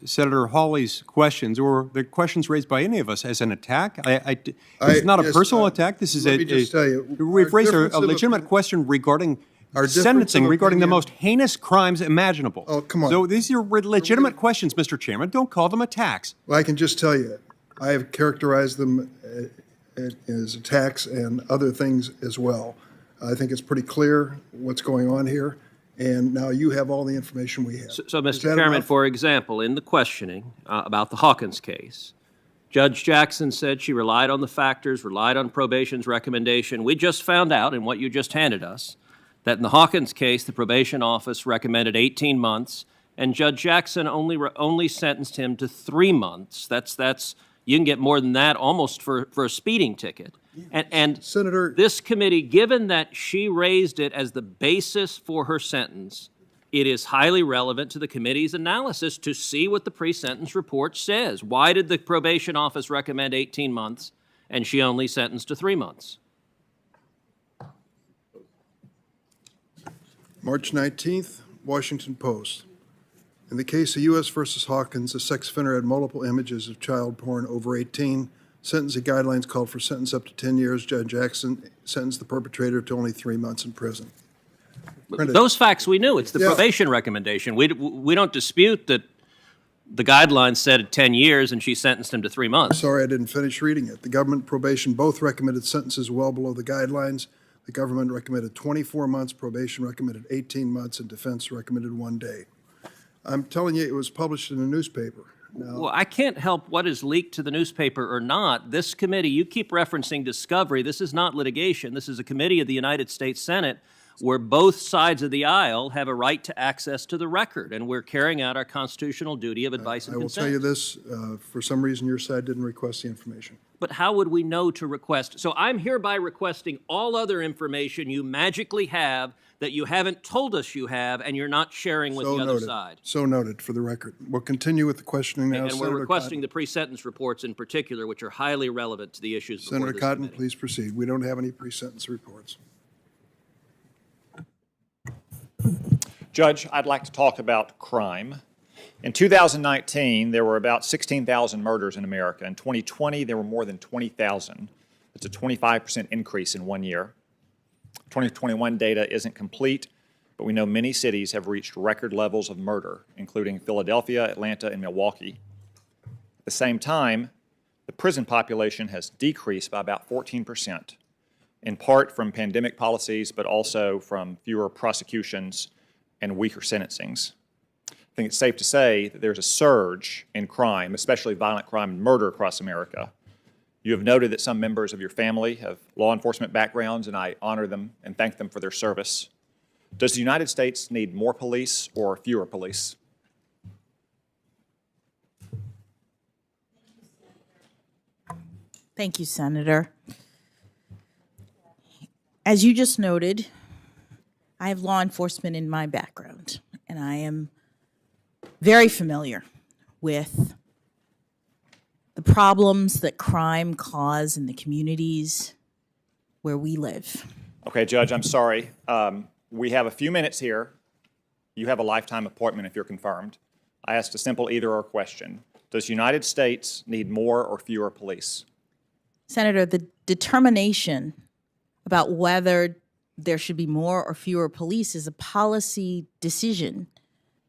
Senator Hawley's questions or the questions raised by any of us as an attack? It's not a personal attack. This is
let me just tell you,
we've raised
difference
a
of
legitimate question regarding
difference
sentencing,
of
regarding the
opinion-
most heinous crimes imaginable.
Oh, come on.
So these are legitimate questions, Mr. Chairman. Don't call them attacks.
Well, I can just tell you, I have characterized them as attacks and other things as well. I think it's pretty clear what's going on here, and now you have all the information we have.
So
Is
Mr.
that
Chairman,
enough?
for example, in the questioning about the Hawkins case, Judge Jackson said she relied on the factors, relied on probation's recommendation. We just found out in what you just handed us that in the Hawkins case, the probation office recommended 18 months, and Judge Jackson only sentenced him to 3 months. That's you can get more than that almost for a speeding ticket. And
Senator,
this committee, given that she raised it as the basis for her sentence, it is highly relevant to the committee's analysis to see what the pre-sentence report says. Why did the probation office recommend 18 months and she only sentenced to 3 months?
March 19th, Washington Post. In the case of U.S. versus Hawkins, a sex offender had multiple images of child porn over 18. Sentencing guidelines called for sentence up to 10 years. Judge Jackson sentenced the perpetrator to only 3 months in prison. Printed.
Those facts we knew. It's the
Yeah.
probation recommendation. We don't dispute that the guidelines said 10 years and she sentenced him to 3 months.
Sorry, I didn't finish reading it. The government and probation both recommended sentences well below the guidelines. The government recommended 24 months, probation recommended 18 months, and defense recommended 1 day. I'm telling you, it was published in a newspaper. Now,
Well, I can't help what is leaked to the newspaper or not. This committee, you keep referencing discovery. This is not litigation. This is a committee of the United States Senate where both sides of the aisle have a right to access to the record, and we're carrying out our constitutional duty of advice and
I will
consent.
tell you this, for some reason your side didn't request the information.
But how would we know to request? So I'm hereby requesting all other information you magically have that you haven't told us you have and you're not sharing with
So
the other
noted.
side.
So noted, for the record. We'll continue with the questioning now.
And we're
Senator
requesting the pre-sentence reports in particular, which are highly relevant to the issues before
Senator
this
Cotton,
committee.
please proceed. We don't have any pre-sentence reports.
Judge, I'd like to talk about crime. In 2019, there were about 16,000 murders in America. In 2020, there were more than 20,000. It's a 25% increase in 1 year. 2021 data isn't complete, but we know many cities have reached record levels of murder, including Philadelphia, Atlanta, and Milwaukee. At the same time, the prison population has decreased by about 14%, in part from pandemic policies, but also from fewer prosecutions and weaker sentencings. I think it's safe to say that there's a surge in crime, especially violent crime and murder across America. You have noted that some members of your family have law enforcement backgrounds, and I honor them and thank them for their service. Does the United States need more police or fewer police?
Thank you, Senator. As you just noted, I have law enforcement in my background, and I am very familiar with the problems that crime cause in the communities where we live.
Okay, Judge, I'm sorry. We have a few minutes here. You have a lifetime appointment if you're confirmed. I asked a simple either-or question. Does the United States need more or fewer police?
Senator, the determination about whether there should be more or fewer police is a policy decision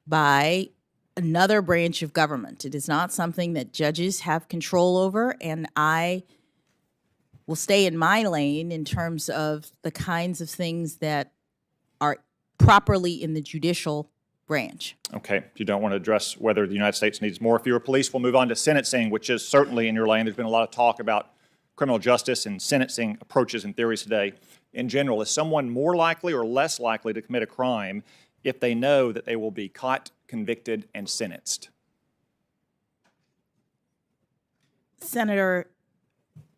by another branch of government. It is not something that judges have control over, and I will stay in my lane in terms of the kinds of things that are properly in the judicial branch.
Okay, if you don't want to address whether the United States needs more or fewer police, we'll move on to sentencing, which is certainly in your lane. There's been a lot of talk about criminal justice and sentencing approaches and theories today. In general, is someone more likely or less likely to commit a crime if they know that they will be caught, convicted, and sentenced?
Senator,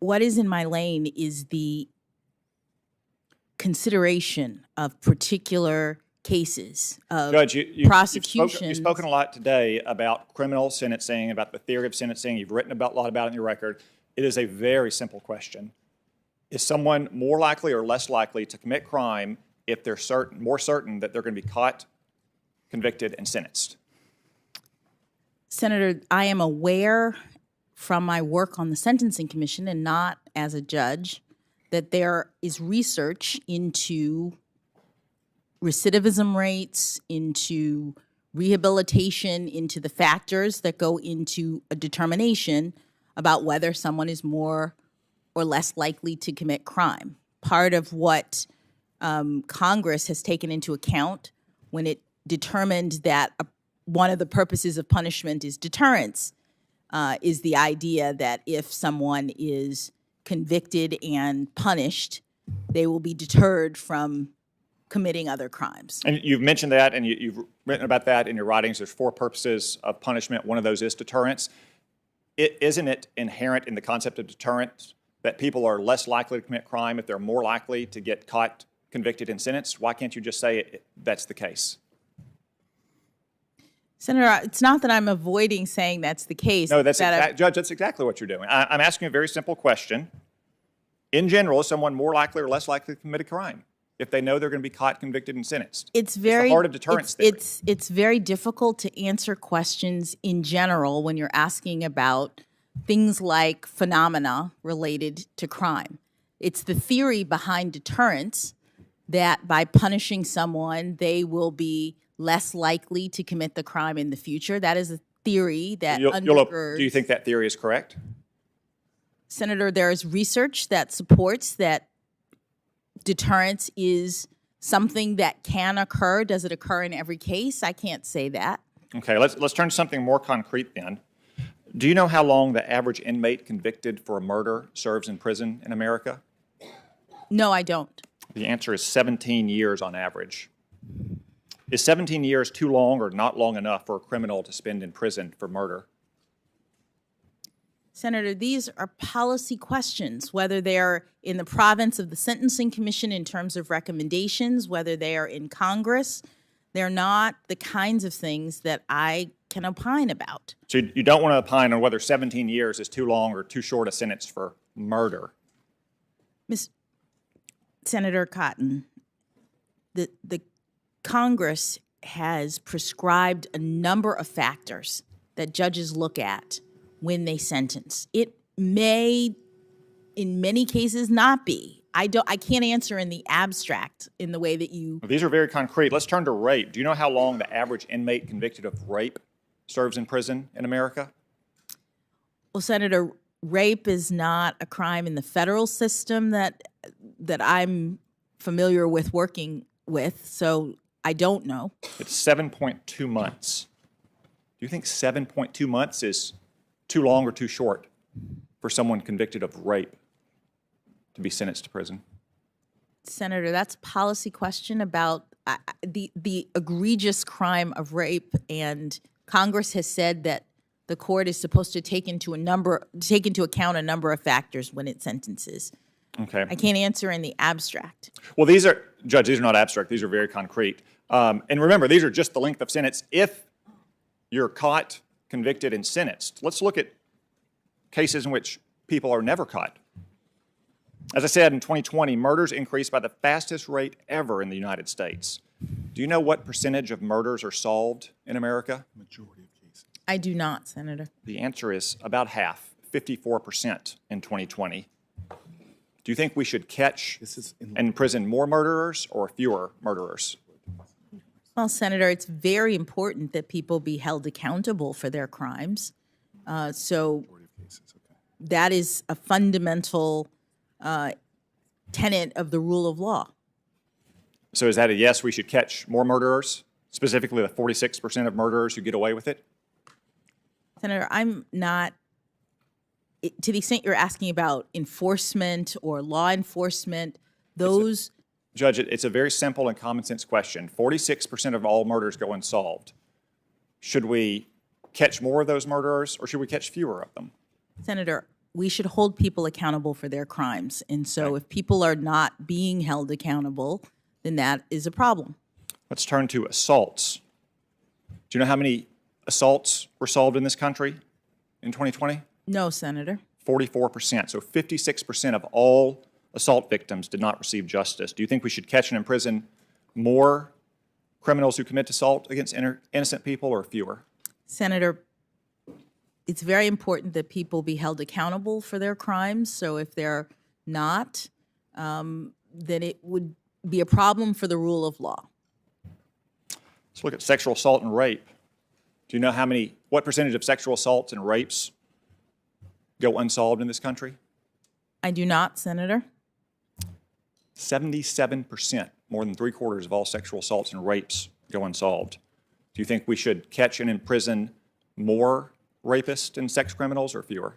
what is in my lane is the consideration of particular cases of
Judge,
prosecutions.
You've spoken a lot today about criminal sentencing, about the theory of sentencing. You've written a lot about it in your record. It is a very simple question. Is someone more likely or less likely to commit crime if they're more certain that they're going to be caught, convicted, and sentenced?
Senator, I am aware from my work on the Sentencing Commission and not as a judge that there is research into recidivism rates, into rehabilitation, into the factors that go into a determination about whether someone is more or less likely to commit crime. Part of what Congress has taken into account when it determined that one of the purposes of punishment is deterrence is the idea that if someone is convicted and punished, they will be deterred from committing other crimes.
And you've mentioned that, and you've written about that in your writings. There's 4 purposes of punishment. One of those is deterrence. Isn't it inherent in the concept of deterrence that people are less likely to commit crime if they're more likely to get caught, convicted, and sentenced? Why can't you just say that's the case?
Senator, it's not that I'm avoiding saying that's the case.
No, Judge, that's exactly what you're doing. I'm asking a very simple question. In general, is someone more likely or less likely to commit a crime if they know they're going to be caught, convicted, and sentenced?
It's
the heart of deterrence theory.
It's very difficult to answer questions in general when you're asking about things like phenomena related to crime. It's the theory behind deterrence that by punishing someone, they will be less likely to commit the crime in the future. That is a theory that undergirds.
Do you think that theory is correct?
Senator, there is research that supports that deterrence is something that can occur. Does it occur in every case? I can't say that.
Okay, let's turn to something more concrete then. Do you know how long the average inmate convicted for a murder serves in prison in America?
No, I don't.
The answer is 17 years on average. Is 17 years too long or not long enough for a criminal to spend in prison for murder?
Senator, these are policy questions, whether they're in the province of the Sentencing Commission in terms of recommendations, whether they are in Congress. They're not the kinds of things that I can opine about.
So you don't want to opine on whether 17 years is too long or too short a sentence for murder?
Senator Cotton, the Congress has prescribed a number of factors that judges look at when they sentence. It may, in many cases, not be. I can't answer in the abstract in the way that you.
Well, these are very concrete. Let's turn to rape. Do you know how long the average inmate convicted of rape serves in prison in America?
Well, Senator, rape is not a crime in the federal system that I'm familiar with working with, so I don't know.
It's 7.2 months. Do you think 7.2 months is too long or too short for someone convicted of rape to be sentenced to prison?
Senator, that's a policy question about the egregious crime of rape, and Congress has said that the court is supposed to take into account a number of factors when it sentences.
Okay.
I can't answer in the abstract.
Well, Judge, these are not abstract. These are very concrete. And remember, these are just the length of sentence if you're caught, convicted, and sentenced. Let's look at cases in which people are never caught. As I said, in 2020, murders increased by the fastest rate ever in the United States. Do you know what percentage of murders are solved in America?
Majority of cases.
I do not, Senator.
The answer is about half, 54% in 2020. Do you think we should catch and imprison more murderers or fewer murderers?
Well, Senator, it's very important that people be held accountable for their crimes. So that is a fundamental tenet of the rule of law.
So is that a yes, we should catch more murderers, specifically the 46% of murderers who get away with it?
Senator, I'm not, to the extent you're asking about enforcement or law enforcement, those...
Judge, it's a very simple and common sense question. 46% of all murders go unsolved. Should we catch more of those murderers or should we catch fewer of them?
Senator, we should hold people accountable for their crimes. And so if people are not being held accountable, then that is a problem.
Let's turn to assaults. Do you know how many assaults were solved in this country in 2020?
No, Senator.
44%. So 56% of all assault victims did not receive justice. Do you think we should catch and imprison more criminals who commit assault against innocent people or fewer?
Senator, it's very important that people be held accountable for their crimes. So if they're not, then it would be a problem for the rule of law.
Let's look at sexual assault and rape. Do you know what percentage of sexual assaults and rapes go unsolved in this country?
I do not, Senator.
77%, more than 3/4 of all sexual assaults and rapes go unsolved. Do you think we should catch and imprison more rapists and sex criminals or fewer?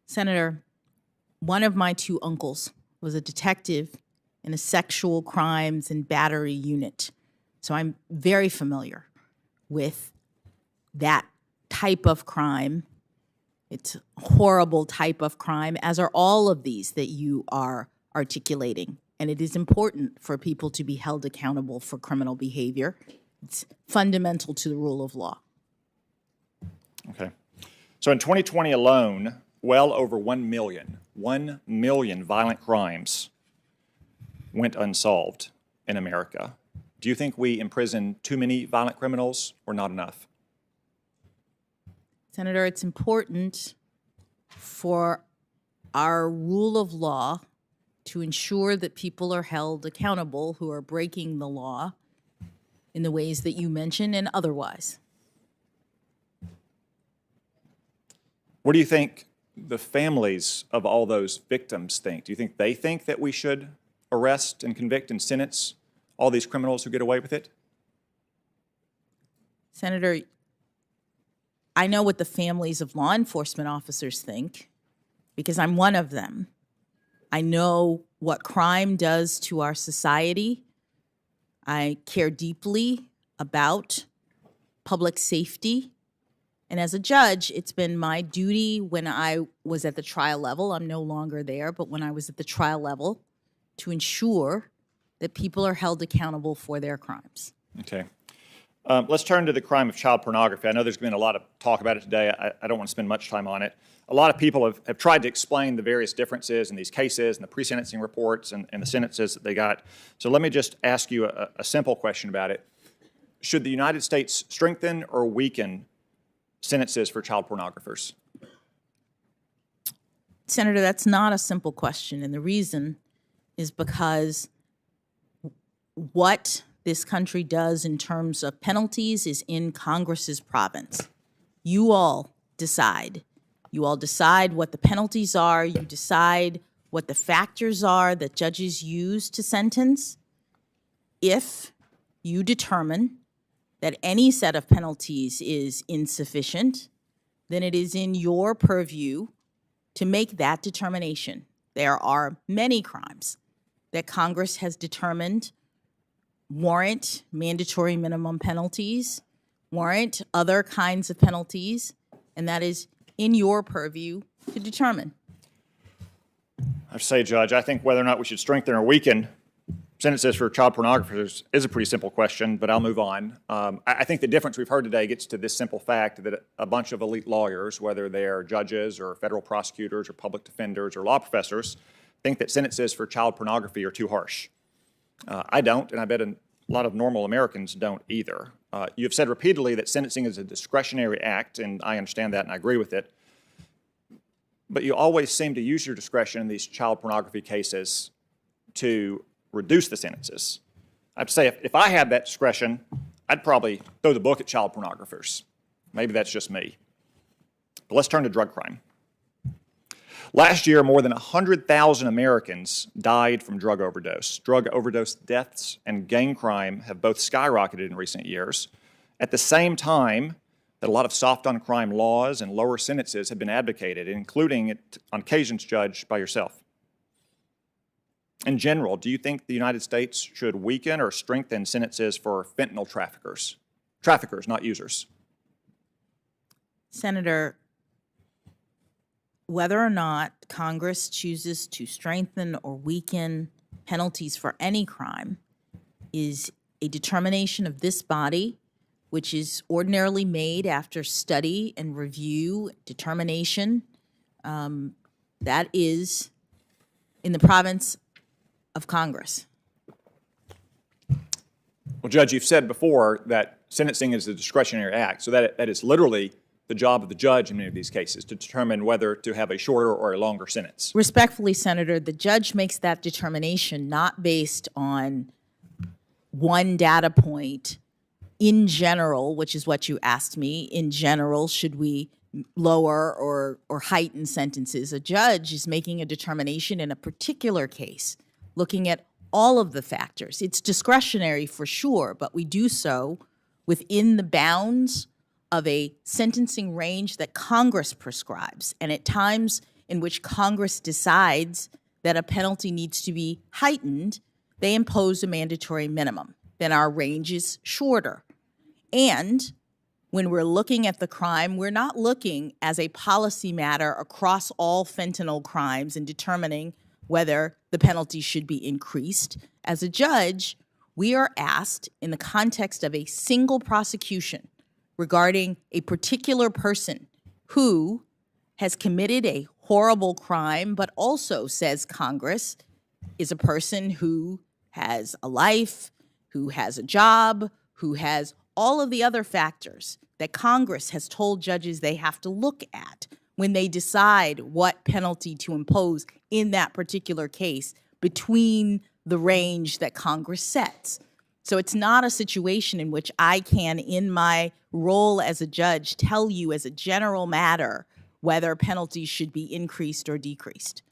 Senator, one of my two uncles was a detective in a sexual crimes and battery unit. So I'm very familiar with that type of crime. It's a horrible type of crime, as are all of these that you are articulating. And it is important for people to be held accountable for criminal behavior. It's fundamental to the rule of law.
Okay. So in 2020 alone, well over 1 million violent crimes went unsolved in America. Do you think we imprison too many violent criminals or not enough?
Senator, it's important for our rule of law to ensure that people are held accountable who are breaking the law in the ways that you mentioned and otherwise.
What do you think the families of all those victims think? Do you think they think that we should arrest and convict and sentence all these criminals who get away with it?
Senator, I know what the families of law enforcement officers think because I'm one of them. I know what crime does to our society. I care deeply about public safety. And as a judge, it's been my duty when I was at the trial level, I'm no longer there, but when I was at the trial level, to ensure that people are held accountable for their crimes.
Okay. Let's turn to the crime of child pornography. I know there's been a lot of talk about it today. I don't want to spend much time on it. A lot of people have tried to explain the various differences in these cases and the pre-sentencing reports and the sentences that they got. So let me just ask you a simple question about it. Should the United States strengthen or weaken sentences for child pornographers?
Senator, that's not a simple question. And the reason is because what this country does in terms of penalties is in Congress's province. You all decide. You all decide what the penalties are. You decide what the factors are that judges use to sentence. If you determine that any set of penalties is insufficient, then it is in your purview to make that determination. There are many crimes that Congress has determined warrant mandatory minimum penalties, warrant other kinds of penalties, and that is in your purview to determine.
I have to say, Judge, I think whether or not we should strengthen or weaken sentences for child pornographers is a pretty simple question, but I'll move on. I think the difference we've heard today gets to this simple fact that a bunch of elite lawyers, whether they're judges or federal prosecutors or public defenders or law professors, think that sentences for child pornography are too harsh. I don't, and I bet a lot of normal Americans don't either. You've said repeatedly that sentencing is a discretionary act, and I understand that and I agree with it. But you always seem to use your discretion in these child pornography cases to reduce the sentences. I have to say, if I had that discretion, I'd probably throw the book at child pornographers. Maybe that's just me. But let's turn to drug crime. Last year, more than 100,000 Americans died from drug overdose. Drug overdose deaths and gang crime have both skyrocketed in recent years. At the same time that a lot of soft-on-crime laws and lower sentences have been advocated, including, on occasions, Judge, by yourself. In general, do you think the United States should weaken or strengthen sentences for fentanyl traffickers? Traffickers, not users.
Senator, whether or not Congress chooses to strengthen or weaken penalties for any crime is a determination of this body, which is ordinarily made after study and review, determination. That is in the province of Congress.
Well, Judge, you've said before that sentencing is a discretionary act, so that is literally the job of the judge in many of these cases, to determine whether to have a shorter or a longer sentence.
Respectfully, Senator, the judge makes that determination not based on one data point in general, which is what you asked me. In general, should we lower or heighten sentences? A judge is making a determination in a particular case, looking at all of the factors. It's discretionary for sure, but we do so within the bounds of a sentencing range that Congress prescribes. And at times in which Congress decides that a penalty needs to be heightened, they impose a mandatory minimum. Then our range is shorter. And when we're looking at the crime, we're not looking as a policy matter across all fentanyl crimes and determining whether the penalty should be increased. As a judge, we are asked in the context of a single prosecution regarding a particular person who has committed a horrible crime, but also, says Congress, is a person who has a life, who has a job, who has all of the other factors that Congress has told judges they have to look at when they decide what penalty to impose in that particular case between the range that Congress sets. So it's not a situation in which I can, in my role as a judge, tell you as a general matter whether penalties should be increased or decreased.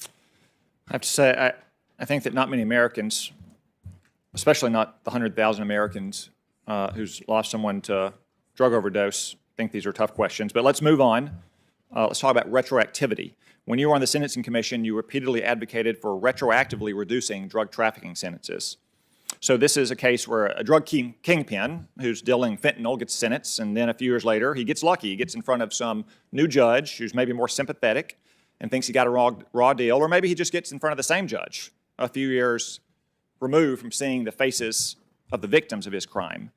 I have to say, I think that not many Americans, especially not the 100,000 Americans who's lost someone to drug overdose, think these are tough questions. But let's move on. Let's talk about retroactivity. When you were on the Sentencing Commission, you repeatedly advocated for retroactively reducing drug trafficking sentences. So this is a case where a drug kingpin who's dealing fentanyl gets sentenced, and then a few years later, he gets lucky. He gets in front of some new judge who's maybe more sympathetic and thinks he got a raw deal, or maybe he just gets in front of the same judge a few years removed from seeing the faces of the victims of his crime.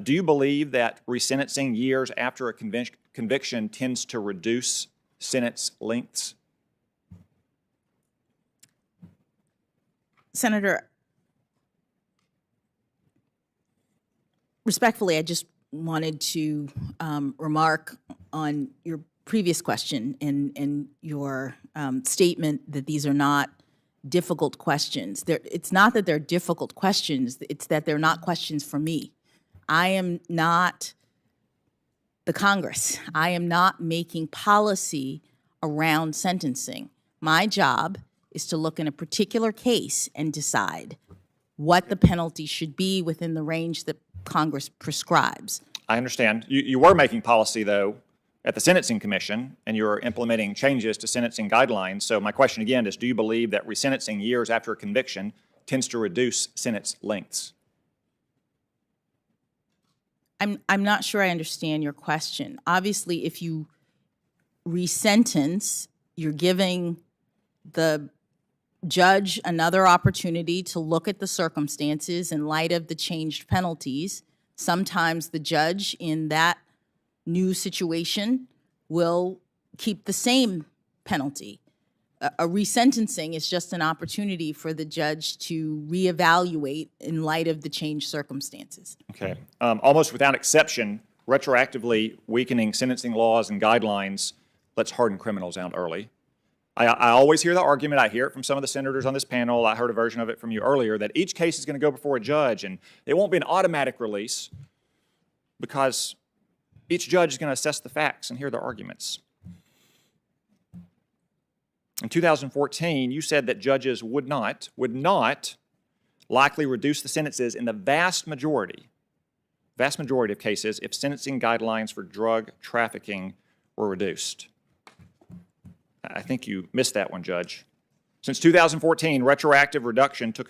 Do you believe that resentencing years after a conviction tends to reduce sentence lengths?
Senator, respectfully, I just wanted to remark on your previous question and your statement that these are not difficult questions. It's not that they're difficult questions, it's that they're not questions for me. I am not the Congress. I am not making policy around sentencing. My job is to look in a particular case and decide what the penalty should be within the range that Congress prescribes.
I understand. You were making policy, though, at the Sentencing Commission, and you were implementing changes to sentencing guidelines. So my question again is, do you believe that resentencing years after a conviction tends to reduce sentence lengths?
I'm not sure I understand your question. Obviously, if you resentence, you're giving the judge another opportunity to look at the circumstances in light of the changed penalties. Sometimes the judge in that new situation will keep the same penalty. A resentencing is just an opportunity for the judge to reevaluate in light of the changed circumstances.
Okay. Almost without exception, retroactively weakening sentencing laws and guidelines lets harden criminals out early. I always hear the argument, I hear it from some of the senators on this panel, I heard a version of it from you earlier, that each case is going to go before a judge and it won't be an automatic release because each judge is going to assess the facts and hear the arguments. In 2014, you said that judges would not likely reduce the sentences in the vast majority of cases if sentencing guidelines for drug trafficking were reduced. I think you missed that one, Judge. Since 2014, when retroactive reduction took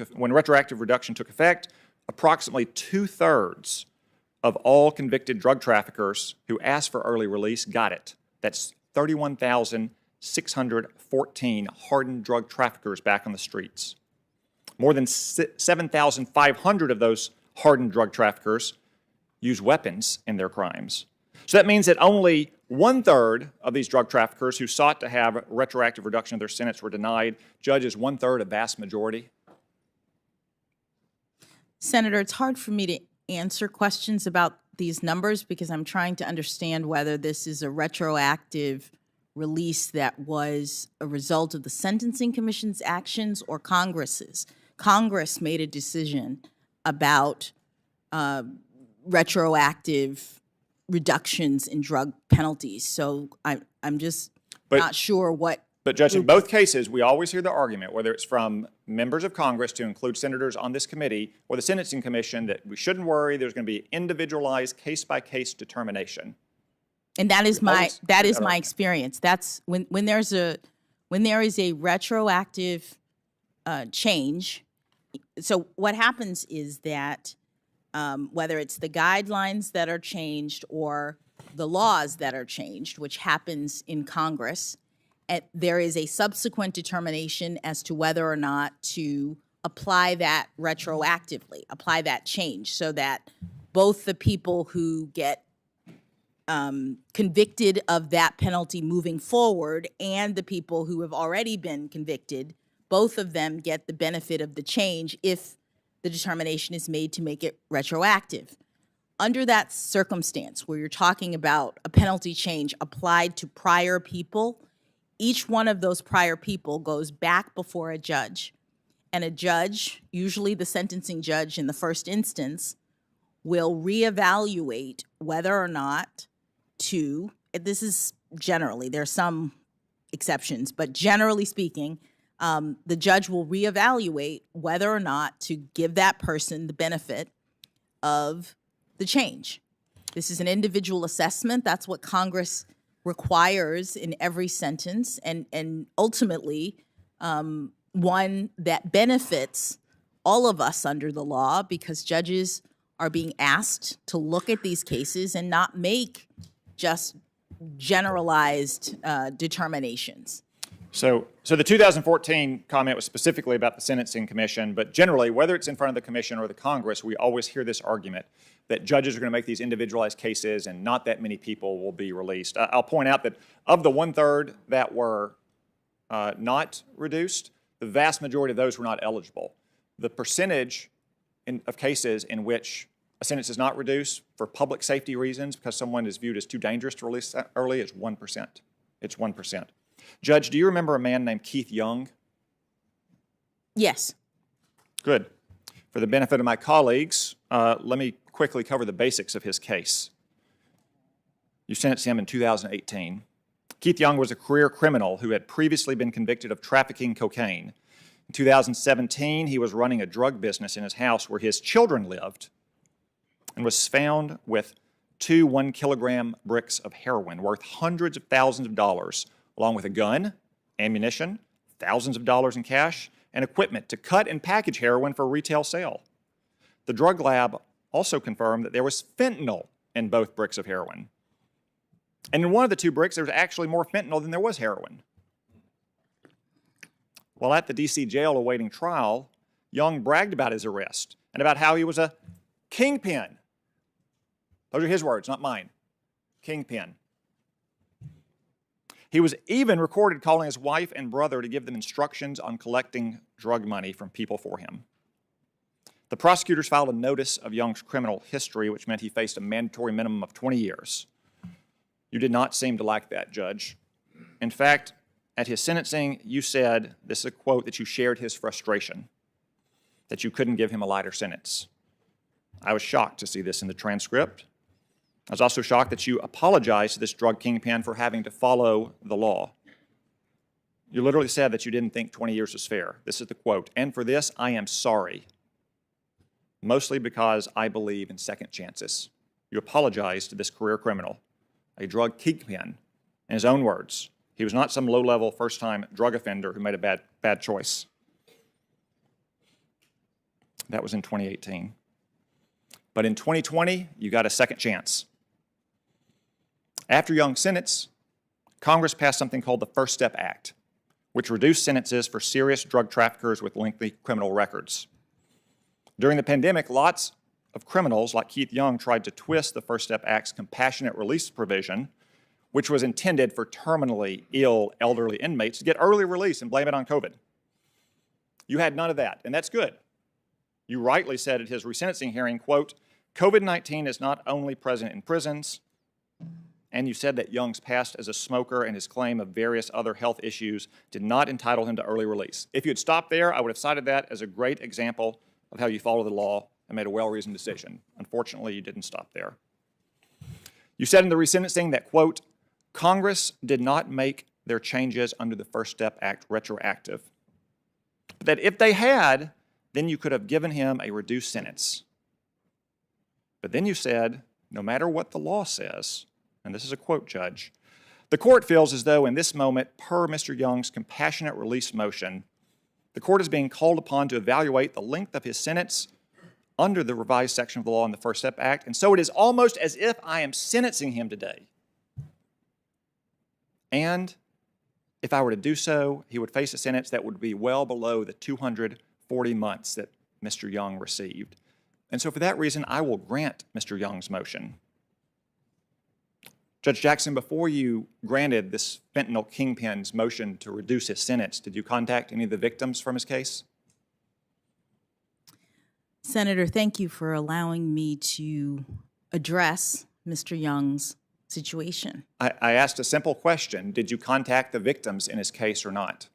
effect, approximately 2/3 of all convicted drug traffickers who asked for early release got it. That's 31,000 614 hardened drug traffickers back on the streets. More than 7,500 of those hardened drug traffickers use weapons in their crimes. So that means that only 1/3 of these drug traffickers who sought to have retroactive reduction of their sentence were denied. Judges, 1/3, a vast majority.
Senator, it's hard for me to answer questions about these numbers because I'm trying to understand whether this is a retroactive release that was a result of the Sentencing Commission's actions or Congress's. Congress made a decision about retroactive reductions in drug penalties. So I'm just not sure what.
But Judge, in both cases, we always hear the argument, whether it's from members of Congress to include senators on this committee or the Sentencing Commission, that we shouldn't worry, there's going to be individualized case-by-case determination.
And that is my experience. That's when there is a retroactive change. So what happens is that whether it's the guidelines that are changed or the laws that are changed, which happens in Congress, there is a subsequent determination as to whether or not to apply that retroactively, apply that change, so that both the people who get convicted of that penalty moving forward and the people who have already been convicted, both of them get the benefit of the change if the determination is made to make it retroactive. Under that circumstance, where you're talking about a penalty change applied to prior people, each one of those prior people goes back before a judge. And a judge, usually the sentencing judge in the first instance, will reevaluate whether or not to, this is generally, there are some exceptions, but generally speaking, the judge will reevaluate whether or not to give that person the benefit of the change. This is an individual assessment. That's what Congress requires in every sentence, and ultimately one that benefits all of us under the law, because judges are being asked to look at these cases and not make just generalized determinations.
So the 2014 comment was specifically about the Sentencing Commission, but generally, whether it's in front of the Commission or the Congress, we always hear this argument that judges are going to make these individualized cases and not that many people will be released. I'll point out that of the 1/3 that were not reduced, the vast majority of those were not eligible. The percentage of cases in which a sentence is not reduced for public safety reasons because someone is viewed as too dangerous to release early is 1%. It's 1%. Judge, do you remember a man named Keith Young?
Yes.
Good. For the benefit of my colleagues, let me quickly cover the basics of his case. You sentenced him in 2018. Keith Young was a career criminal who had previously been convicted of trafficking cocaine. In 2017, he was running a drug business in his house where his children lived and was found with 2 1-kilogram bricks of heroin worth hundreds of thousands of dollars, along with a gun, ammunition, thousands of dollars in cash, and equipment to cut and package heroin for retail sale. The drug lab also confirmed that there was fentanyl in both bricks of heroin. And in one of the 2 bricks, there was actually more fentanyl than there was heroin. While at the D.C. jail awaiting trial, Young bragged about his arrest and about how he was a kingpin. Those are his words, not mine. Kingpin. He was even recorded calling his wife and brother to give them instructions on collecting drug money from people for him. The prosecutors filed a notice of Young's criminal history, which meant he faced a mandatory minimum of 20 years. You did not seem to like that, Judge. In fact, at his sentencing, you said, this is a quote, that you shared his frustration, that you couldn't give him a lighter sentence. I was shocked to see this in the transcript. I was also shocked that you apologized to this drug kingpin for having to follow the law. You literally said that you didn't think 20 years was fair. This is the quote, "And for this, I am sorry, mostly because I believe in second chances." You apologized to this career criminal, a drug kingpin. In his own words, he was not some low-level, first-time drug offender who made a bad choice. That was in 2018. But in 2020, you got a second chance. After Young's sentence, Congress passed something called the First Step Act, which reduced sentences for serious drug traffickers with lengthy criminal records. During the pandemic, lots of criminals like Keith Young tried to twist the First Step Act's compassionate release provision, which was intended for terminally ill elderly inmates, to get early release and blame it on COVID. You had none of that, and that's good. You rightly said at his resentencing hearing, quote, COVID-19 is not only present in prisons, and you said that Young's past as a smoker and his claim of various other health issues did not entitle him to early release. If you had stopped there, I would have cited that as a great example of how you follow the law and made a well-reasoned decision. Unfortunately, you didn't stop there. You said in the resentencing that, quote, Congress did not make their changes under the First Step Act retroactive, but that if they had, then you could have given him a reduced sentence. But then you said, no matter what the law says, and this is a quote, Judge, the court feels as though in this moment, per Mr. Young's compassionate release motion, the court is being called upon to evaluate the length of his sentence under the revised section of the law in the First Step Act, and so it is almost as if I am sentencing him today. And if I were to do so, he would face a sentence that would be well below the 240 months that Mr. Young received. And so for that reason, I will grant Mr. Young's motion. Judge Jackson, before you granted this fentanyl kingpin's motion to reduce his sentence, did you contact any of the victims from his case?
Senator, thank you for allowing me to address Mr. Young's situation.
I asked a simple question. Did you contact the victims in his case or not?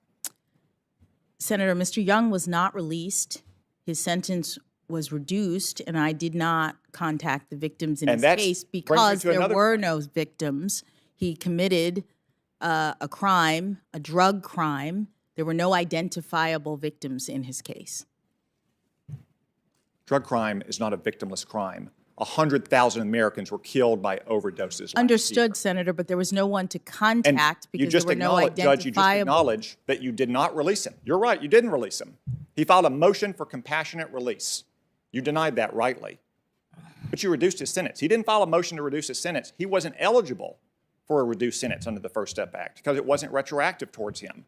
Senator, Mr. Young was not released. His sentence was reduced, and I did not contact the victims in his case because there were no victims. He committed a crime, a drug crime. There were no identifiable victims in his case.
Drug crime is not a victimless crime. 100,000 Americans were killed by overdoses.
Understood, Senator, but there was no one to contact because there were no identifiable.
Judge, you just acknowledged that you did not release him. You're right, you didn't release him. He filed a motion for compassionate release. You denied that rightly. But you reduced his sentence. He didn't file a motion to reduce his sentence. He wasn't eligible for a reduced sentence under the First Step Act because it wasn't retroactive towards him.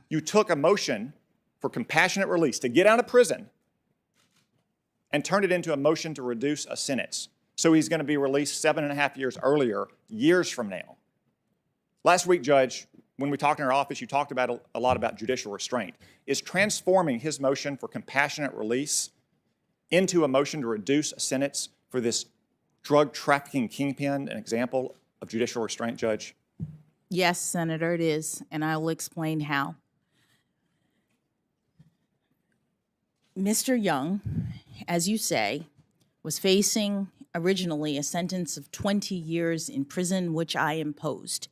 You took a motion for compassionate release to get out of prison and turned it into a motion to reduce a sentence. So he's going to be released 7.5 years earlier, years from now. Last week, Judge, when we talked in our office, you talked about a lot about judicial restraint. Is transforming his motion for compassionate release into a motion to reduce a sentence for this drug trafficking kingpin an example of judicial restraint, Judge?
Yes, Senator, it is, and I will explain how. Mr. Young, as you say, was facing originally a sentence of 20 years in prison, which I imposed.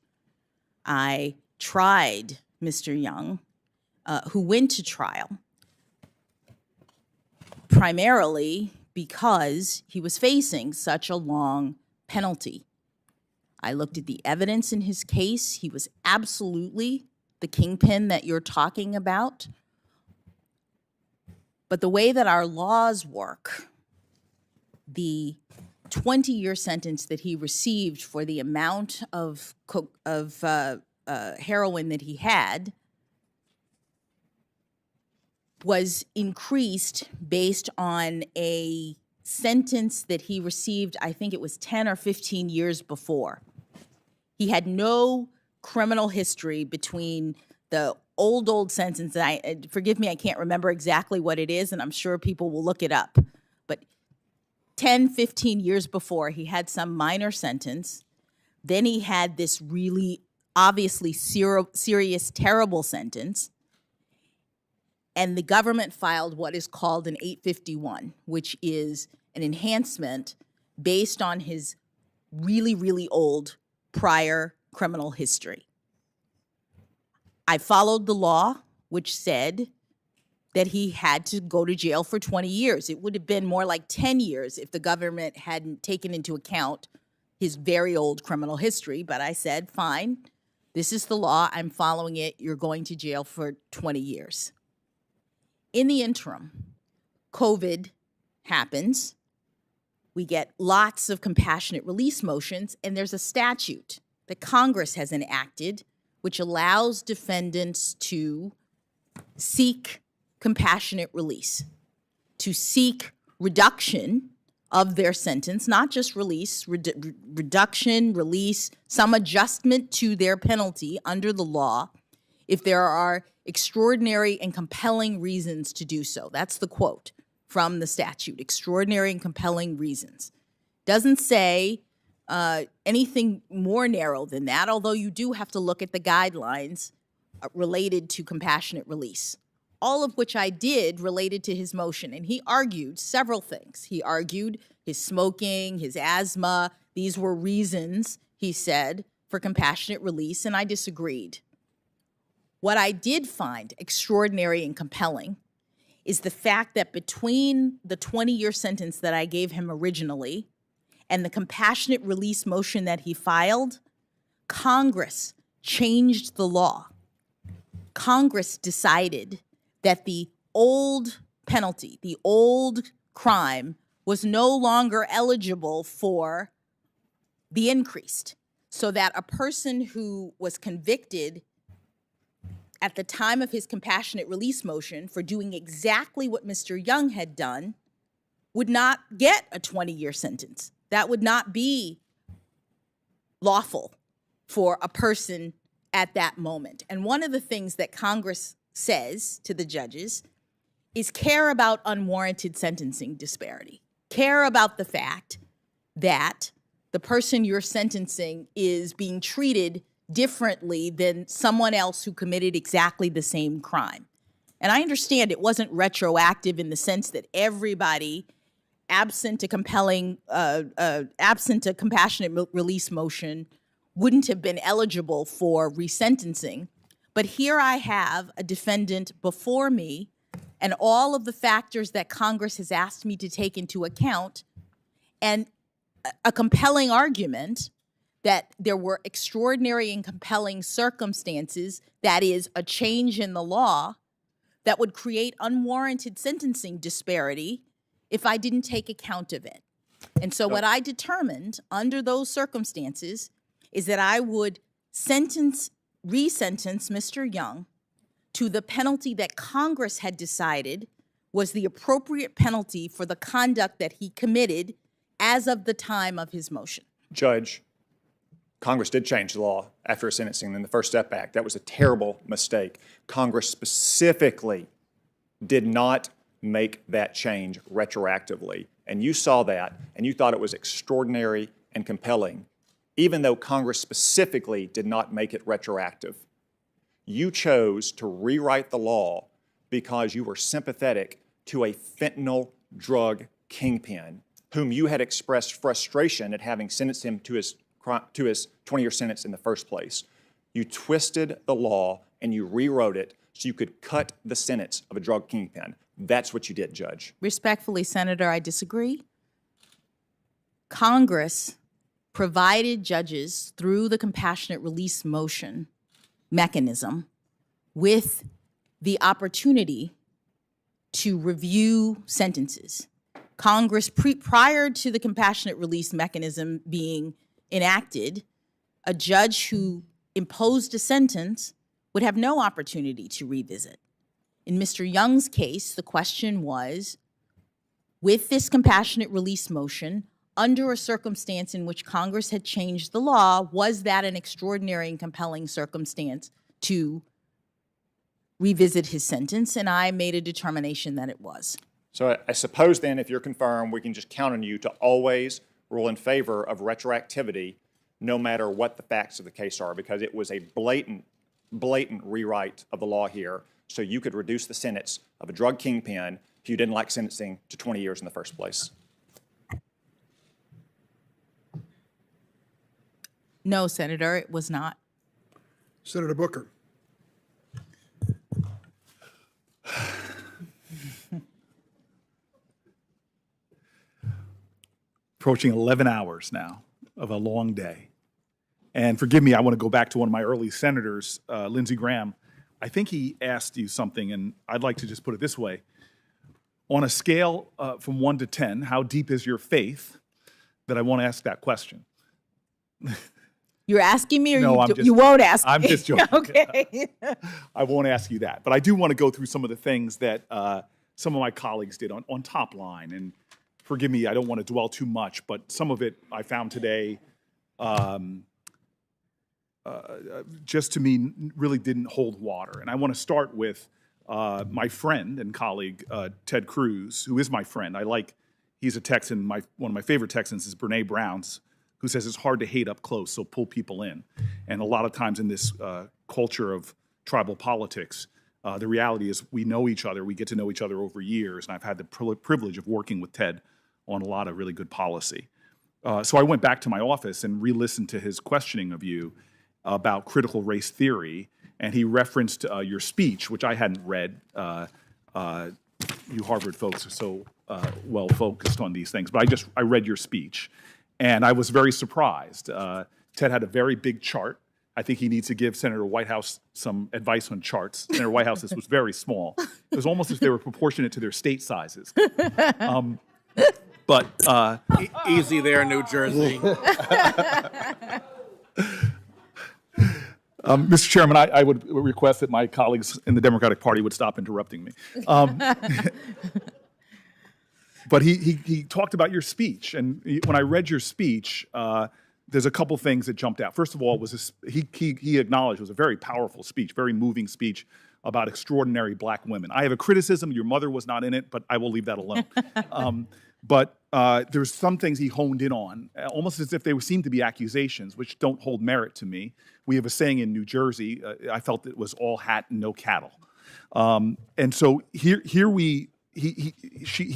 I tried Mr. Young, who went to trial, primarily because he was facing such a long penalty. I looked at the evidence in his case. He was absolutely the kingpin that you're talking about. But the way that our laws work, the 20-year sentence that he received for the amount of heroin that he had was increased based on a sentence that he received, I think it was 10 or 15 years before. He had no criminal history between the old sentence. Forgive me, I can't remember exactly what it is, and I'm sure people will look it up. But 10, 15 years before, he had some minor sentence. Then he had this really obviously serious, terrible sentence. And the government filed what is called an 851, which is an enhancement based on his really, really old prior criminal history. I followed the law, which said that he had to go to jail for 20 years. It would have been more like 10 years if the government hadn't taken into account his very old criminal history. But I said, fine, this is the law. I'm following it. You're going to jail for 20 years. In the interim, COVID happens. We get lots of compassionate release motions, and there's a statute that Congress has enacted, which allows defendants to seek compassionate release, to seek reduction of their sentence, not just release, reduction, release, some adjustment to their penalty under the law if there are extraordinary and compelling reasons to do so. That's the quote from the statute, extraordinary and compelling reasons. Doesn't say anything more narrow than that, although you do have to look at the guidelines related to compassionate release, all of which I did related to his motion. And he argued several things. He argued his smoking, his asthma. These were reasons, he said, for compassionate release, and I disagreed. What I did find extraordinary and compelling is the fact that between the 20-year sentence that I gave him originally and the compassionate release motion that he filed, Congress changed the law. Congress decided that the old penalty, the old crime, was no longer eligible for the increased, so that a person who was convicted at the time of his compassionate release motion for doing exactly what Mr. Young had done would not get a 20-year sentence. That would not be lawful for a person at that moment. And one of the things that Congress says to the judges is care about unwarranted sentencing disparity. Care about the fact that the person you're sentencing is being treated differently than someone else who committed exactly the same crime. And I understand it wasn't retroactive in the sense that everybody, absent a compassionate release motion, wouldn't have been eligible for resentencing. But here I have a defendant before me and all of the factors that Congress has asked me to take into account, and a compelling argument that there were extraordinary and compelling circumstances, that is, a change in the law, that would create unwarranted sentencing disparity if I didn't take account of it. And so what I determined under those circumstances is that I would resentence Mr. Young to the penalty that Congress had decided was the appropriate penalty for the conduct that he committed as of the time of his motion.
Judge, Congress did change the law after sentencing in the First Step Act. That was a terrible mistake. Congress specifically did not make that change retroactively. And you saw that, and you thought it was extraordinary and compelling, even though Congress specifically did not make it retroactive. You chose to rewrite the law because you were sympathetic to a fentanyl drug kingpin whom you had expressed frustration at having sentenced him to his 20-year sentence in the first place. You twisted the law and you rewrote it so you could cut the sentence of a drug kingpin. That's what you did, Judge.
Respectfully, Senator, I disagree. Congress provided judges through the compassionate release motion mechanism with the opportunity to review sentences. Congress, prior to the compassionate release mechanism being enacted, a judge who imposed a sentence would have no opportunity to revisit. In Mr. Young's case, the question was, with this compassionate release motion, under a circumstance in which Congress had changed the law, was that an extraordinary and compelling circumstance to revisit his sentence? And I made a determination that it was.
So I suppose then, if you're confirmed, we can just count on you to always rule in favor of retroactivity, no matter what the facts of the case are, because it was a blatant rewrite of the law here, so you could reduce the sentence of a drug kingpin if you didn't like sentencing to 20 years in the first place.
No, Senator, it was not.
Senator Booker.
Approaching 11 hours now of a long day. And forgive me, I want to go back to one of my early senators, Lindsey Graham. I think he asked you something, and I'd like to just put it this way. On a scale from 1 to 10, how deep is your faith? That I want to ask that question.
You're asking me, or
No,
you won't ask
I'm
me?
just joking.
Okay.
I won't ask you that. But I do want to go through some of the things that some of my colleagues did on Top Line. And forgive me, I don't want to dwell too much, but some of it I found today just to me really didn't hold water. And I want to start with my friend and colleague, Ted Cruz, who is my friend. He's a Texan. One of my favorite Texans is Brene Brown's, who says it's hard to hate up close, so pull people in. And a lot of times in this culture of tribal politics, the reality is we know each other, we get to know each other over years, and I've had the privilege of working with Ted on a lot of really good policy. So I went back to my office and re-listened to his questioning of you about critical race theory, and he referenced your speech, which I hadn't read. You Harvard folks are so well focused on these things, but I read your speech, and I was very surprised. Ted had a very big chart. I think he needs to give Senator Whitehouse some advice on charts. Senator Whitehouse's was very small. It was almost as if they were proportionate to their state sizes.
Easy there, New Jersey.
Mr. Chairman, I would request that my colleagues in the Democratic Party would stop interrupting me. But he talked about your speech, and when I read your speech, there's a couple things that jumped out. First of all, he acknowledged it was a very powerful speech, very moving speech about extraordinary black women. I have a criticism. Your mother was not in it, but I will leave that alone. But there's some things he honed in on, almost as if they seemed to be accusations, which don't hold merit to me. We have a saying in New Jersey, I felt it was all hat and no cattle. And so he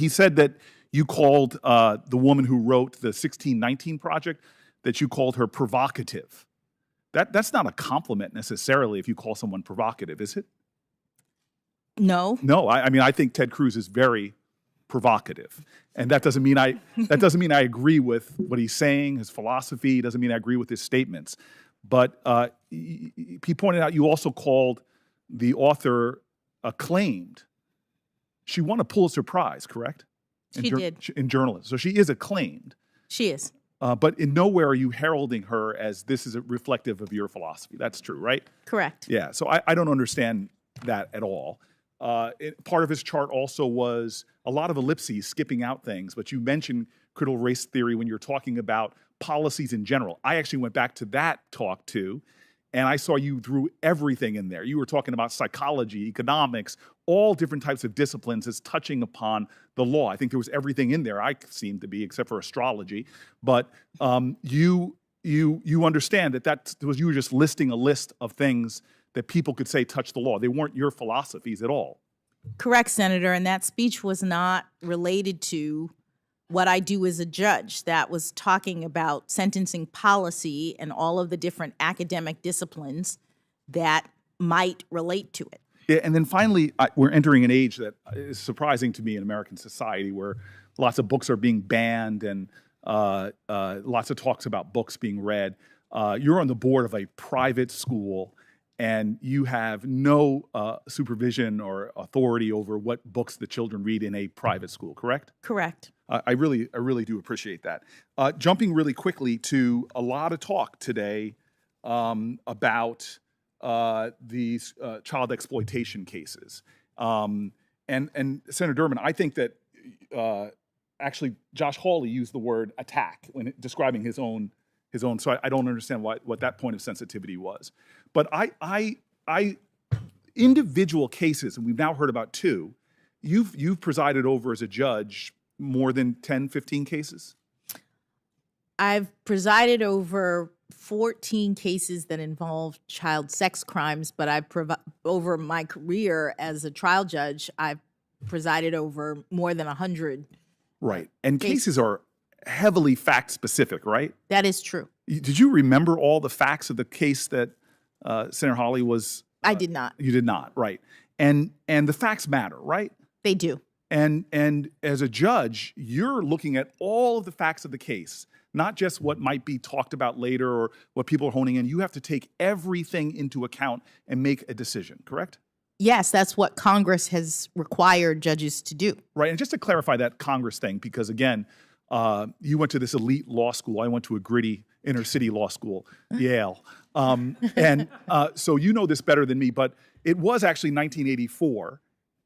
said that you called the woman who wrote the 1619 Project, that you called her provocative. That's not a compliment necessarily if you call someone provocative, is it?
No.
No, I mean, I think Ted Cruz is very provocative. And that doesn't mean I agree with what he's saying, his philosophy. It doesn't mean I agree with his statements. But he pointed out you also called the author acclaimed. She won a Pulitzer Prize, correct?
She did.
In journalism. So she is acclaimed.
She is.
But in nowhere are you heralding her as this is reflective of your philosophy. That's true, right?
Correct.
Yeah, so I don't understand that at all. Part of his chart also was a lot of ellipses, skipping out things, but you mentioned critical race theory when you're talking about policies in general. I actually went back to that talk too, and I saw you threw everything in there. You were talking about psychology, economics, all different types of disciplines as touching upon the law. I think there was everything in there, I seem to be, except for astrology. But you understand that you were just listing a list of things that people could say touch the law. They weren't your philosophies at all.
Correct, Senator. And that speech was not related to what I do as a judge. That was talking about sentencing policy and all of the different academic disciplines that might relate to it.
Yeah, and then finally, we're entering an age that is surprising to me in American society where lots of books are being banned and lots of talks about books being read. You're on the board of a private school, and you have no supervision or authority over what books the children read in a private school, correct?
Correct.
I really do appreciate that. Jumping really quickly to a lot of talk today about these child exploitation cases. And Senator Durbin, I think that actually Josh Hawley used the word attack when describing his own. So I don't understand what that point of sensitivity was. But I individual cases, and we've now heard about two, you've presided over as a judge more than 10, 15 cases?
I've presided over 14 cases that involve child sex crimes, but over my career as a trial judge, I've presided over more than 100.
Right. And cases are heavily fact-specific, right?
That is true.
Did you remember all the facts of the case that Senator Hawley was?
I did not.
You did not, right. And the facts matter, right?
They do.
And as a judge, you're looking at all of the facts of the case, not just what might be talked about later or what people are honing in. You have to take everything into account and make a decision, correct?
Yes, that's what Congress has required judges to do.
Right, and just to clarify that Congress thing, because again, you went to this elite law school. I went to a gritty inner city law school, Yale. So you know this better than me, but it was actually 1984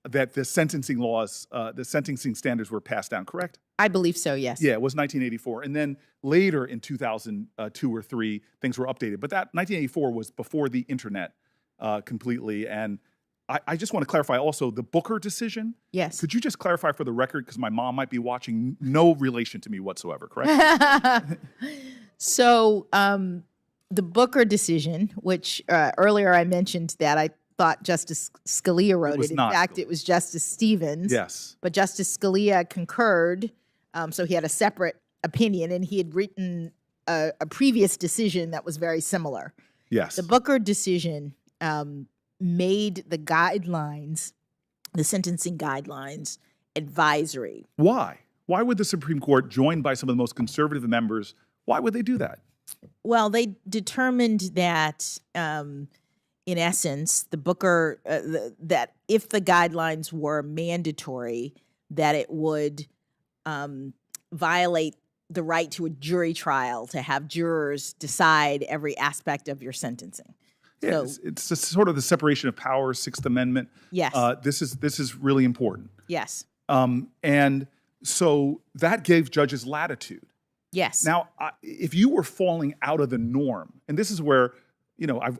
that the sentencing laws, the sentencing standards were passed down, correct?
I believe so, yes.
Yeah, it was 1984. And then later in 2002 or 3, things were updated. But that 1984 was before the internet completely. And I just want to clarify also the Booker decision.
Yes.
Could you just clarify for the record, because my mom might be watching, no relation to me whatsoever, correct?
So the Booker decision, which earlier I mentioned that I thought Justice Scalia wrote it. In fact, it was Justice Stevens.
Yes.
But Justice Scalia concurred, so he had a separate opinion, and he had written a previous decision that was very similar.
Yes.
The Booker decision made the guidelines, the sentencing guidelines, advisory.
Why? Why would the Supreme Court, joined by some of the most conservative members, why would they do that?
Well, they determined that, in essence, the Booker, that if the guidelines were mandatory, that it would violate the right to a jury trial to have jurors decide every aspect of your sentencing.
Yeah,
So,
it's sort of the separation of powers, Sixth Amendment.
Yes.
This is really important.
yes,
And so that gave judges latitude.
yes.
Now, if you were falling out of the norm, and this is where,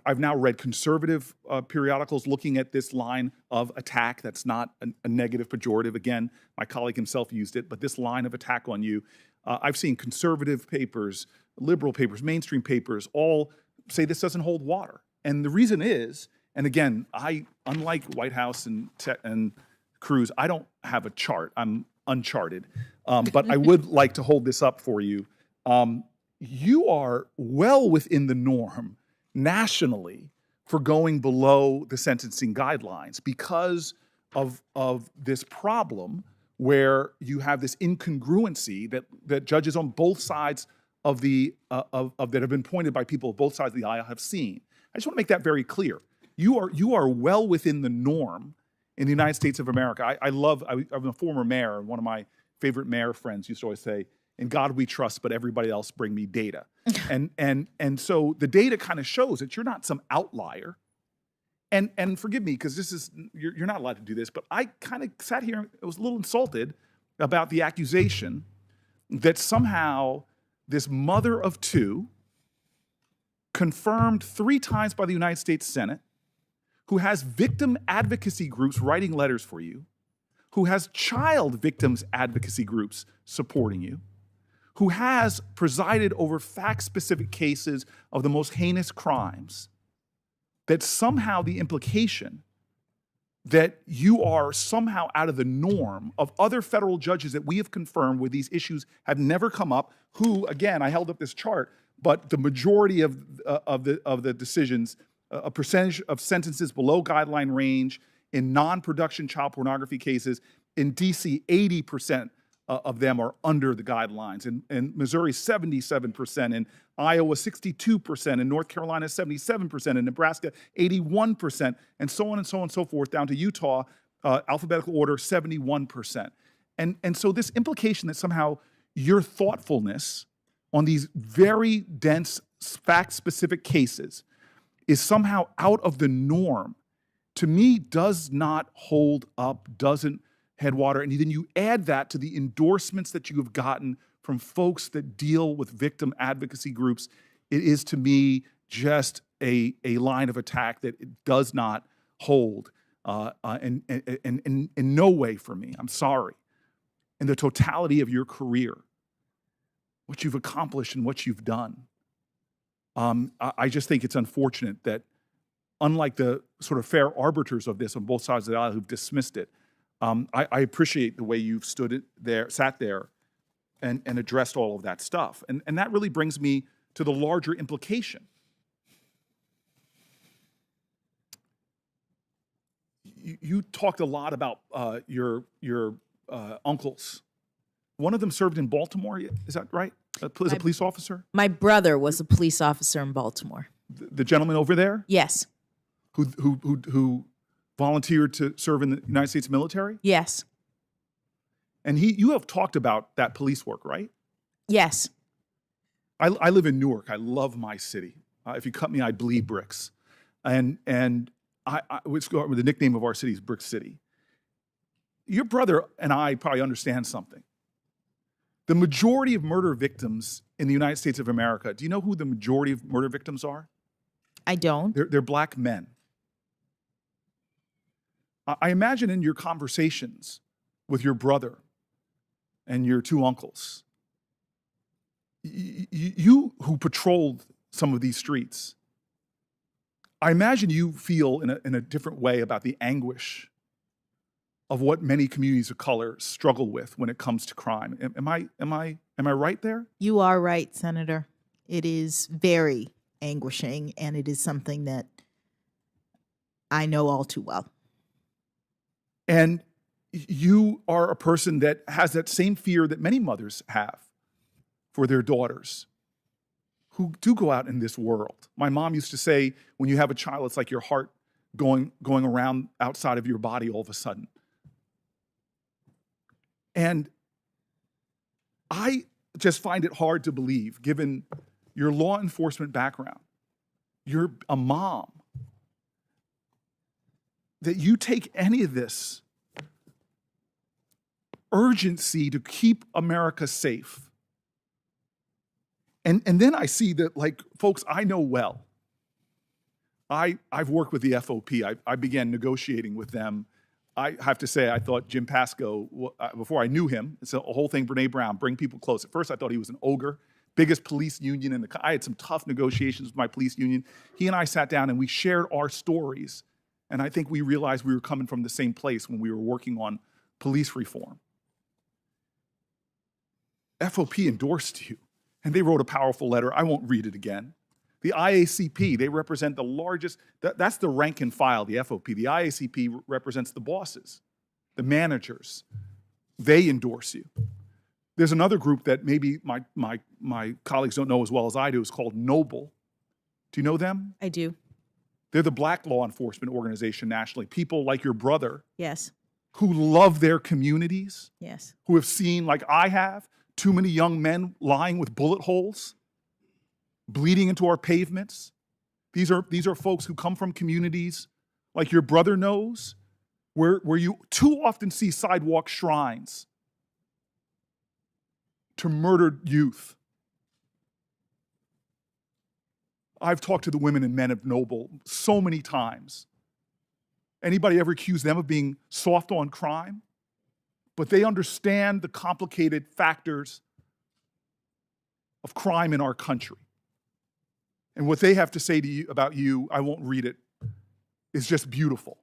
I've now read conservative periodicals looking at this line of attack that's not a negative pejorative. Again, my colleague himself used it, but this line of attack on you, I've seen conservative papers, liberal papers, mainstream papers, all say this doesn't hold water. And the reason is, and again, unlike White House and Cruz, I don't have a chart. I'm uncharted. But I would like to hold this up for you. You are well within the norm nationally for going below the sentencing guidelines because of this problem where you have this incongruency that judges on both sides of that have been pointed by people of both sides of the aisle have seen. I just want to make that very clear. You are well within the norm in the United States of America. I'm a former mayor, and one of my favorite mayor friends used to always say, "In God we trust, but everybody else bring me data." and so the data kind of shows that you're not some outlier. And forgive me, because you're not allowed to do this, but I kind of sat here and was a little insulted about the accusation that somehow this mother of two, confirmed 3 times by the United States Senate, who has victim advocacy groups writing letters for you, who has child victims advocacy groups supporting you, who has presided over fact-specific cases of the most heinous crimes, that somehow the implication that you are somehow out of the norm of other federal judges that we have confirmed where these issues have never come up, who, again, I held up this chart, but the majority of the decisions, a percentage of sentences below guideline range in non-production child pornography cases, in D.C., 80% of them are under the guidelines. In Missouri, 77%. In Iowa, 62%. In North Carolina, 77%. In Nebraska, 81%. And so on and so on and so forth, down to Utah, alphabetical order, 71%. And so this implication that somehow your thoughtfulness on these very dense, fact-specific cases is somehow out of the norm, to me, does not hold up, doesn't head water. And then you add that to the endorsements that you have gotten from folks that deal with victim advocacy groups. It is, to me, just a line of attack that it does not hold in no way for me. I'm sorry. In the totality of your career, what you've accomplished and what you've done, I just think it's unfortunate that, unlike the sort of fair arbiters of this on both sides of the aisle who've dismissed it, I appreciate the way you've sat there and addressed all of that stuff. And that really brings me to the larger implication. You talked a lot about your uncles. One of them served in Baltimore, is that right? As a police officer?
My brother was a police officer in Baltimore.
The gentleman over there?
Yes.
Who volunteered to serve in the United States military?
Yes.
And you have talked about that police work, right?
Yes.
I live in Newark. I love my city. If you cut me, I'd bleed bricks. And the nickname of our city is Brick City. Your brother and I probably understand something. The majority of murder victims in the United States of America, do you know who the majority of murder victims are?
I don't.
They're black men. I imagine in your conversations with your brother and your two uncles, you who patrolled some of these streets, I imagine you feel in a different way about the anguish of what many communities of color struggle with when it comes to crime. Am I right there?
You are right, Senator. It is very anguishing, and it is something that I know all too well.
And you are a person that has that same fear that many mothers have for their daughters who do go out in this world. My mom used to say, when you have a child, it's like your heart going around outside of your body all of a sudden. And I just find it hard to believe, given your law enforcement background, you're a mom, that you take any of this urgency to keep America safe. And then I see that, like, folks I know well. I've worked with the FOP. I began negotiating with them. I have to say, I thought Jim Pascoe, before I knew him, it's a whole thing, Brene Brown, bring people close. At first, I thought he was an ogre, biggest police union in the country. I had some tough negotiations with my police union. He and I sat down and we shared our stories. And I think we realized we were coming from the same place when we were working on police reform. FOP endorsed you, and they wrote a powerful letter. I won't read it again. The IACP, they represent the largest, that's the rank and file, the FOP. The IACP represents the bosses, the managers. They endorse you. There's another group that maybe my colleagues don't know as well as I do. It's called Noble. Do you know them?
I do.
They're the black law enforcement organization nationally. People like your brother.
Yes.
Who love their communities.
Yes.
Who have seen, like I have, too many young men lying with bullet holes, bleeding into our pavements. These are folks who come from communities like your brother knows, where you too often see sidewalk shrines to murdered youth. I've talked to the women and men of Noble so many times. Anybody ever accuse them of being soft on crime? But they understand the complicated factors of crime in our country. And what they have to say to you about you, I won't read it, is just beautiful.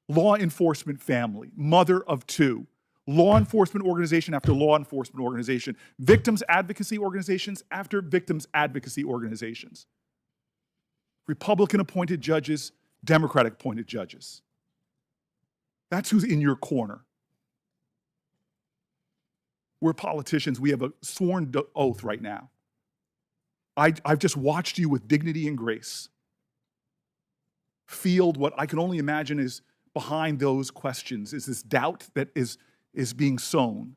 Law enforcement family, mother of two, law enforcement organization after law enforcement organization, victims advocacy organizations after victims advocacy organizations, Republican appointed judges, Democratic appointed judges. That's who's in your corner. We're politicians. We have a sworn oath right now. I've just watched you with dignity and grace field what I can only imagine is behind those questions, is this doubt that is being sown.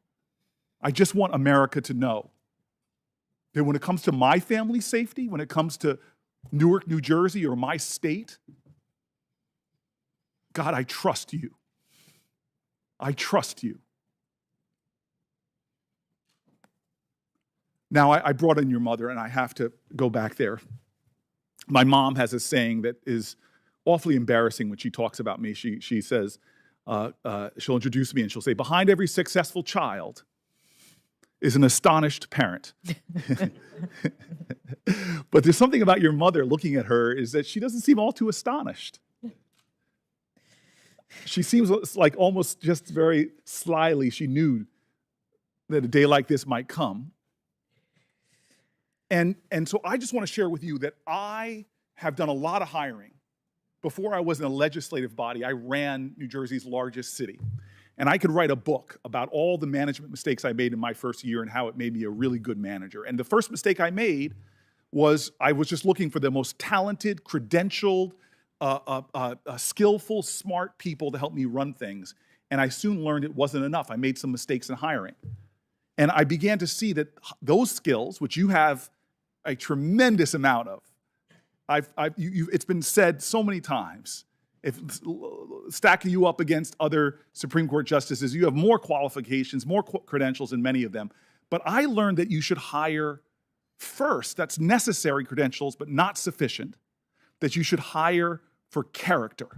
I just want America to know that when it comes to my family's safety, when it comes to Newark, New Jersey, or my state, God, I trust you. I trust you. Now, I brought in your mother, and I have to go back there. My mom has a saying that is awfully embarrassing when she talks about me. She says, she'll introduce me, and she'll say, behind every successful child is an astonished parent. But there's something about your mother, looking at her, is that she doesn't seem all too astonished. She seems like almost just very slyly she knew that a day like this might come. And so I just want to share with you that I have done a lot of hiring. Before I was in a legislative body, I ran New Jersey's largest city. And I could write a book about all the management mistakes I made in my first year and how it made me a really good manager. And the first mistake I made was I was just looking for the most talented, credentialed, skillful, smart people to help me run things. And I soon learned it wasn't enough. I made some mistakes in hiring. And I began to see that those skills, which you have a tremendous amount of, it's been said so many times, if stacking you up against other Supreme Court justices, you have more qualifications, more credentials than many of them. But I learned that you should hire first, that's necessary credentials, but not sufficient, that you should hire for character.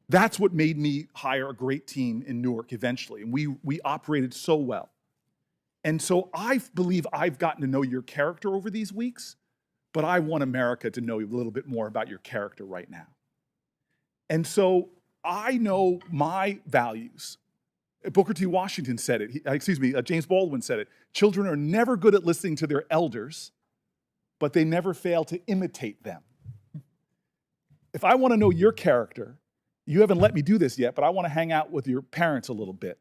That's what made me hire a great team in Newark eventually, and we operated so well. And so I believe I've gotten to know your character over these weeks, but I want America to know a little bit more about your character right now. And so I know my values. Booker T. Washington said it, James Baldwin said it. Children are never good at listening to their elders, but they never fail to imitate them. If I want to know your character, you haven't let me do this yet, but I want to hang out with your parents a little bit.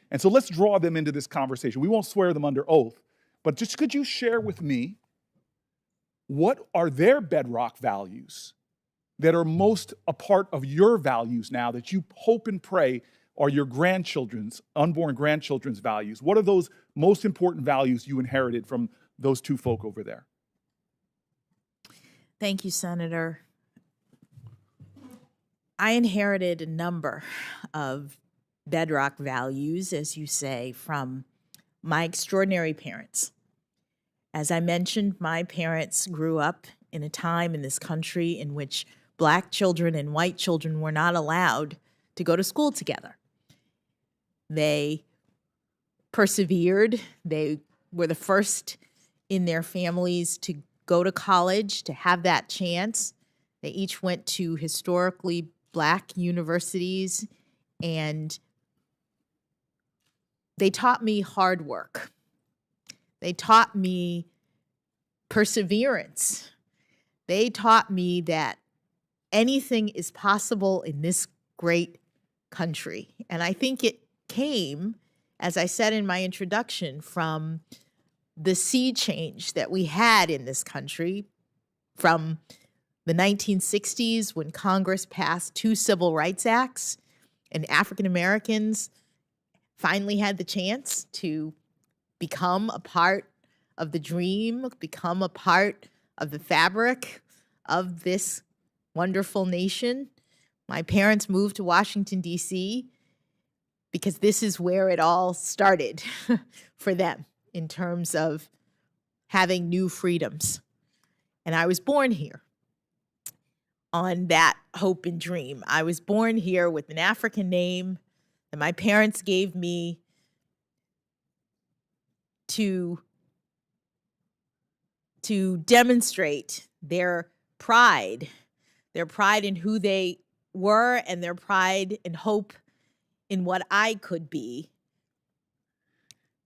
And so let's draw them into this conversation. We won't swear them under oath, but just could you share with me what are their bedrock values that are most a part of your values now that you hope and pray are your grandchildren's, unborn grandchildren's values? What are those most important values you inherited from those two folk over there?
Thank you, Senator. I inherited a number of bedrock values, as you say, from my extraordinary parents. As I mentioned, my parents grew up in a time in this country in which Black children and white children were not allowed to go to school together. They persevered. They were the first in their families to go to college, to have that chance. They each went to historically Black universities, and they taught me hard work. They taught me perseverance. They taught me that anything is possible in this great country. And I think it came, as I said in my introduction, from the sea change that we had in this country from the 1960s when Congress passed 2 Civil Rights Acts and African Americans finally had the chance to become a part of the dream, become a part of the fabric of this wonderful nation. My parents moved to Washington, D.C. because this is where it all started for them in terms of having new freedoms. And I was born here on that hope and dream. I was born here with an African name that my parents gave me to demonstrate their pride in who they were and their pride and hope in what I could be.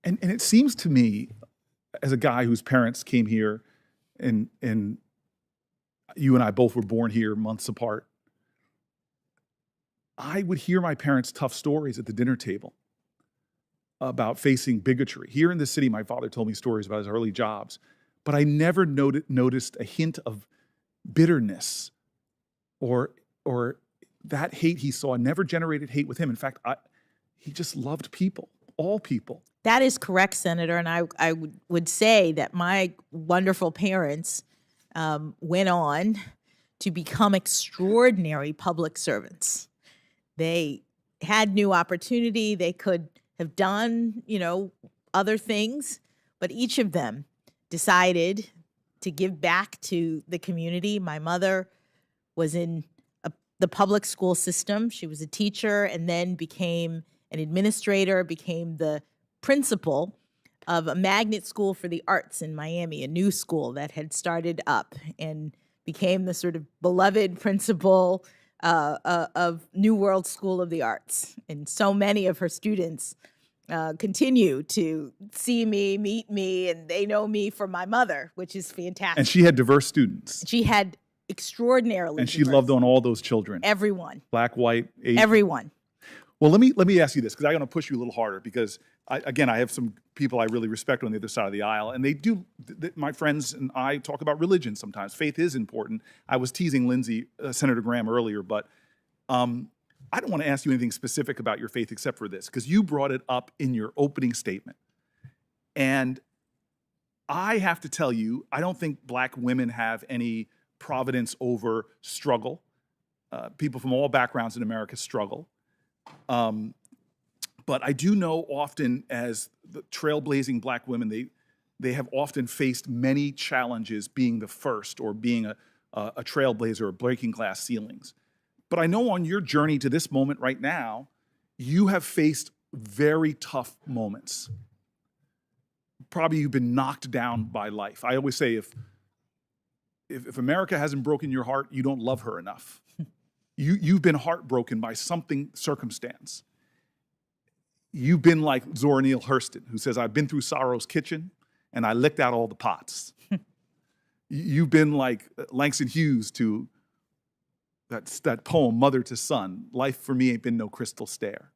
And it seems to me, as a guy whose parents came here and you and I both were born here months apart, I would hear my parents' tough stories at the dinner table about facing bigotry. Here in the city, my father told me stories about his early jobs, but I never noticed a hint of bitterness or that hate he saw never generated hate with him. In fact, he just loved people, all people.
That is correct, Senator, and I would say that my wonderful parents went on to become extraordinary public servants. They had new opportunity. They could have done, other things, but each of them decided to give back to the community. My mother was in the public school system. She was a teacher and then became an administrator, became the principal of a magnet school for the arts in Miami, a new school that had started up, and became the sort of beloved principal of New World School of the Arts. And so many of her students continue to see me, meet me, and they know me from my mother, which is fantastic.
And she had diverse students.
She had extraordinarily
And she
diverse.
loved on all those children.
Everyone.
Black, white, Asian.
Everyone.
Well, let me ask you this, because I'm going to push you a little harder, because I have some people I really respect on the other side of the aisle, and they do. My friends and I talk about religion sometimes. Faith is important. I was teasing Senator Graham earlier, but I don't want to ask you anything specific about your faith except for this, because you brought it up in your opening statement. And I have to tell you, I don't think black women have any providence over struggle. People from all backgrounds in America struggle. But I do know often as the trailblazing black women, they have often faced many challenges being the first or being a trailblazer or breaking glass ceilings. But I know on your journey to this moment right now, you have faced very tough moments. Probably you've been knocked down by life. I always say if America hasn't broken your heart, you don't love her enough. You've been heartbroken by circumstance. You've been like Zora Neale Hurston, who says, I've been through sorrow's kitchen and I licked out all the pots. You've been like Langston Hughes to that poem, Mother to Son, life for me ain't been no crystal stair.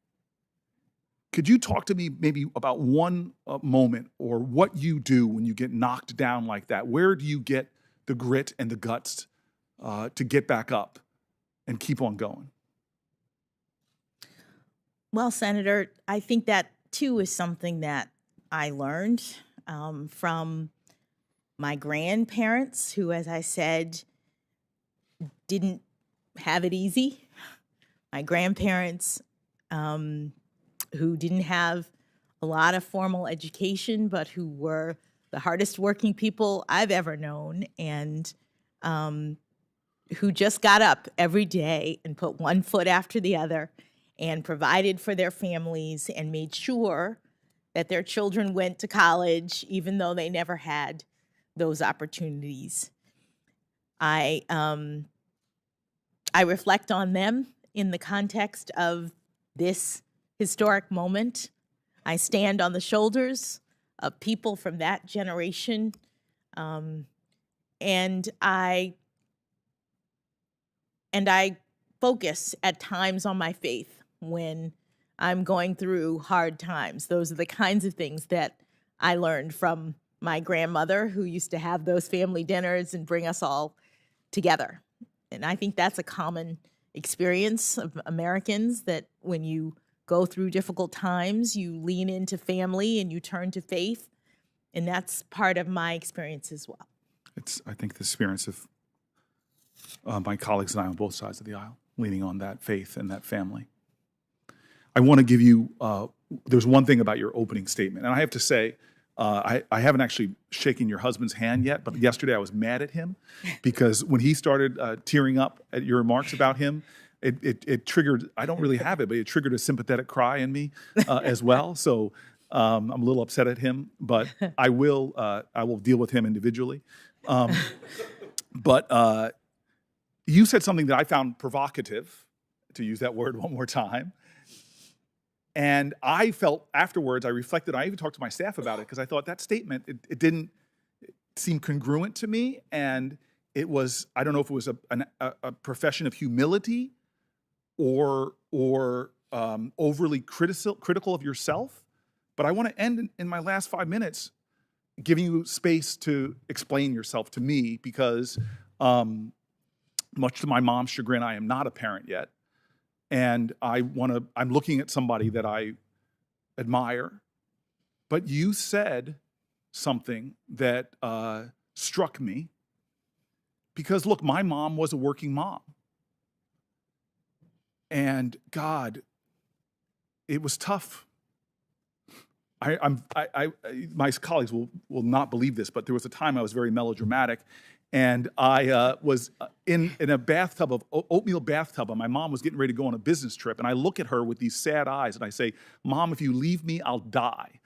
Could you talk to me maybe about one moment or what you do when you get knocked down like that? Where do you get the grit and the guts to get back up and keep on going?
Well, Senator, I think that too is something that I learned from my grandparents, who, as I said, didn't have it easy. My grandparents, who didn't have a lot of formal education, but who were the hardest working people I've ever known, and who just got up every day and put one foot after the other and provided for their families and made sure that their children went to college, even though they never had those opportunities. I reflect on them in the context of this historic moment. I stand on the shoulders of people from that generation, and I focus at times on my faith when I'm going through hard times. Those are the kinds of things that I learned from my grandmother, who used to have those family dinners and bring us all together. And I think that's a common experience of Americans, that when you go through difficult times, you lean into family and you turn to faith. And that's part of my experience as well.
It's, I think, the experience of my colleagues and I on both sides of the aisle, leaning on that faith and that family. I want to give you, there's one thing about your opening statement. And I have to say, I haven't actually shaken your husband's hand yet, but yesterday I was mad at him because when he started tearing up at your remarks about him, it triggered, I don't really have it, but it triggered a sympathetic cry in me as well. So I'm a little upset at him, but I will deal with him individually. But you said something that I found provocative, to use that word one more time. And I felt afterwards, I reflected, I even talked to my staff about it because I thought that statement, it didn't seem congruent to me. And it was, I don't know if it was a profession of humility or overly critical of yourself. But I want to end in my last 5 minutes giving you space to explain yourself to me because much to my mom's chagrin, I am not a parent yet. And I'm looking at somebody that I admire, but you said something that struck me because look, my mom was a working mom. And God, it was tough. My colleagues will not believe this, but there was a time I was very melodramatic. And I was in a bathtub of oatmeal bathtub, and my mom was getting ready to go on a business trip. And I look at her with these sad eyes, and I say, "Mom, if you leave me, I'll die."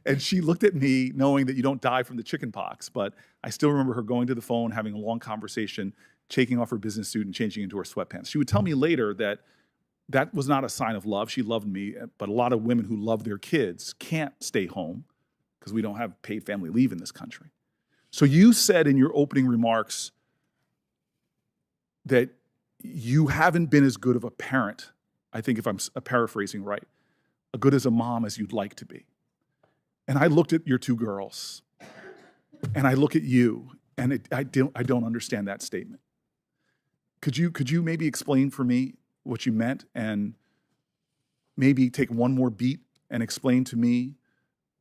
And she looked at me, knowing that you don't die from the chicken pox. But I still remember her going to the phone, having a long conversation, taking off her business suit and changing into her sweatpants. She would tell me later that that was not a sign of love. She loved me, but a lot of women who love their kids can't stay home because we don't have paid family leave in this country. So you said in your opening remarks that you haven't been as good of a parent, I think if I'm paraphrasing right, as good as a mom as you'd like to be. And I looked at your two girls, and I look at you, and I don't understand that statement. Could you maybe explain for me what you meant, and maybe take one more beat and explain to me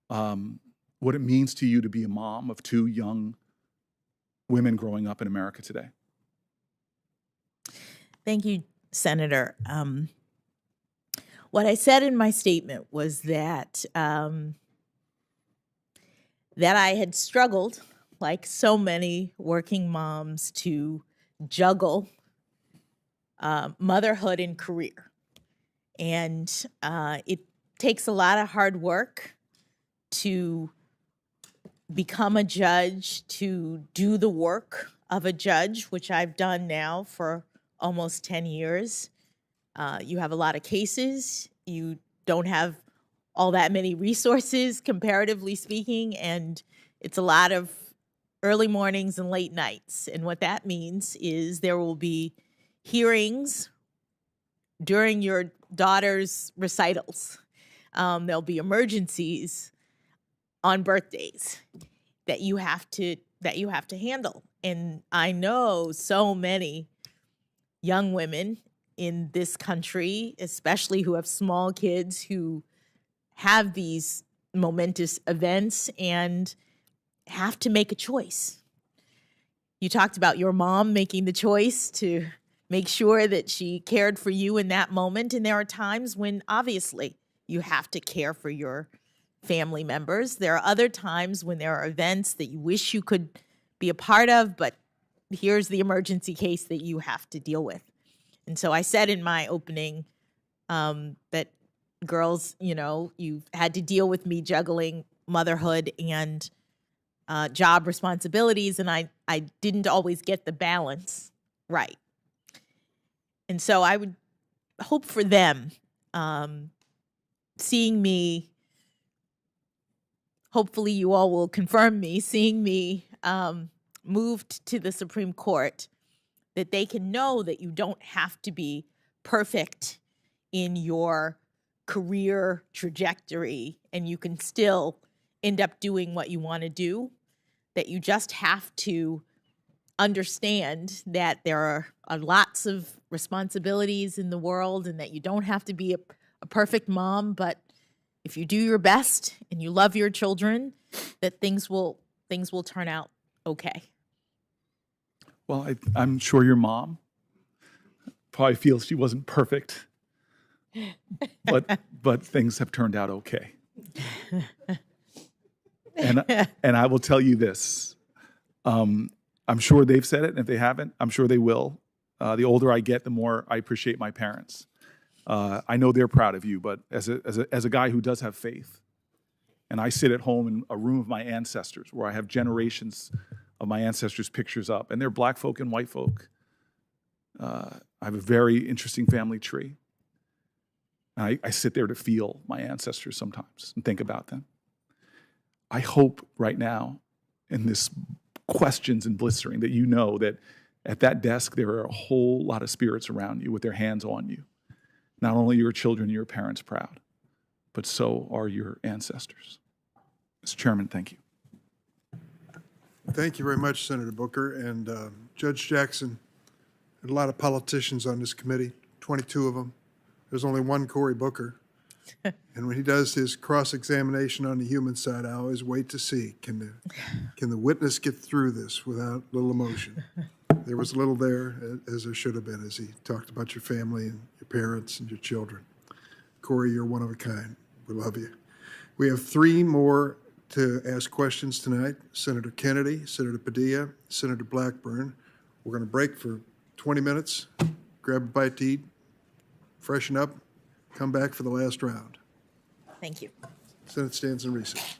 what it means to you to be a mom of two young women growing up in America today?
Thank you, Senator. What I said in my statement was that that I had struggled, like so many working moms, to juggle motherhood and career. And it takes a lot of hard work to become a judge, to do the work of a judge, which I've done now for almost 10 years. You have a lot of cases. You don't have all that many resources, comparatively speaking, and it's a lot of early mornings and late nights. And what that means is there will be hearings during your daughter's recitals. There'll be emergencies on birthdays that you have to handle. And I know so many young women in this country, especially who have small kids, who have these momentous events and have to make a choice. You talked about your mom making the choice to make sure that she cared for you in that moment. And there are times when obviously you have to care for your family members. There are other times when there are events that you wish you could be a part of, but here's the emergency case that you have to deal with. And so I said in my opening that girls, you've had to deal with me juggling motherhood and job responsibilities, and I didn't always get the balance right. And so I would hope for them seeing me, hopefully you all will confirm me, seeing me moved to the Supreme Court, that they can know that you don't have to be perfect in your career trajectory and you can still end up doing what you want to do, that you just have to understand that there are lots of responsibilities in the world and that you don't have to be a perfect mom, but if you do your best and you love your children, that things will turn out okay.
Well, I'm sure your mom probably feels she wasn't perfect, but things have turned out okay. And I will tell you this. I'm sure they've said it, and if they haven't, I'm sure they will. The older I get, the more I appreciate my parents. I know they're proud of you, but as a guy who does have faith, and I sit at home in a room of my ancestors where I have generations of my ancestors' pictures up, and they're black folk and white folk. I have a very interesting family tree. I sit there to feel my ancestors sometimes and think about them. I hope right now, in this questions and blistering, that you know that at that desk there are a whole lot of spirits around you with their hands on you. Not only your children and your parents proud, but so are your ancestors. Mr. Chairman, thank you.
Thank you very much, Senator Booker. And Judge Jackson, had a lot of politicians on this committee, 22 of them. There's only one Cory Booker. And when he does his cross-examination on the human side, I always wait to see, can the witness get through this without a little emotion? There was a little there, as there should have been, as he talked about your family and your parents and your children. Cory, you're one of a kind. We love you. We have three more to ask questions tonight. Senator Kennedy, Senator Padilla, Senator Blackburn. We're going to break for 20 minutes, grab a bite to eat, freshen up, come back for the last round.
Thank you.
Senate stands in recess.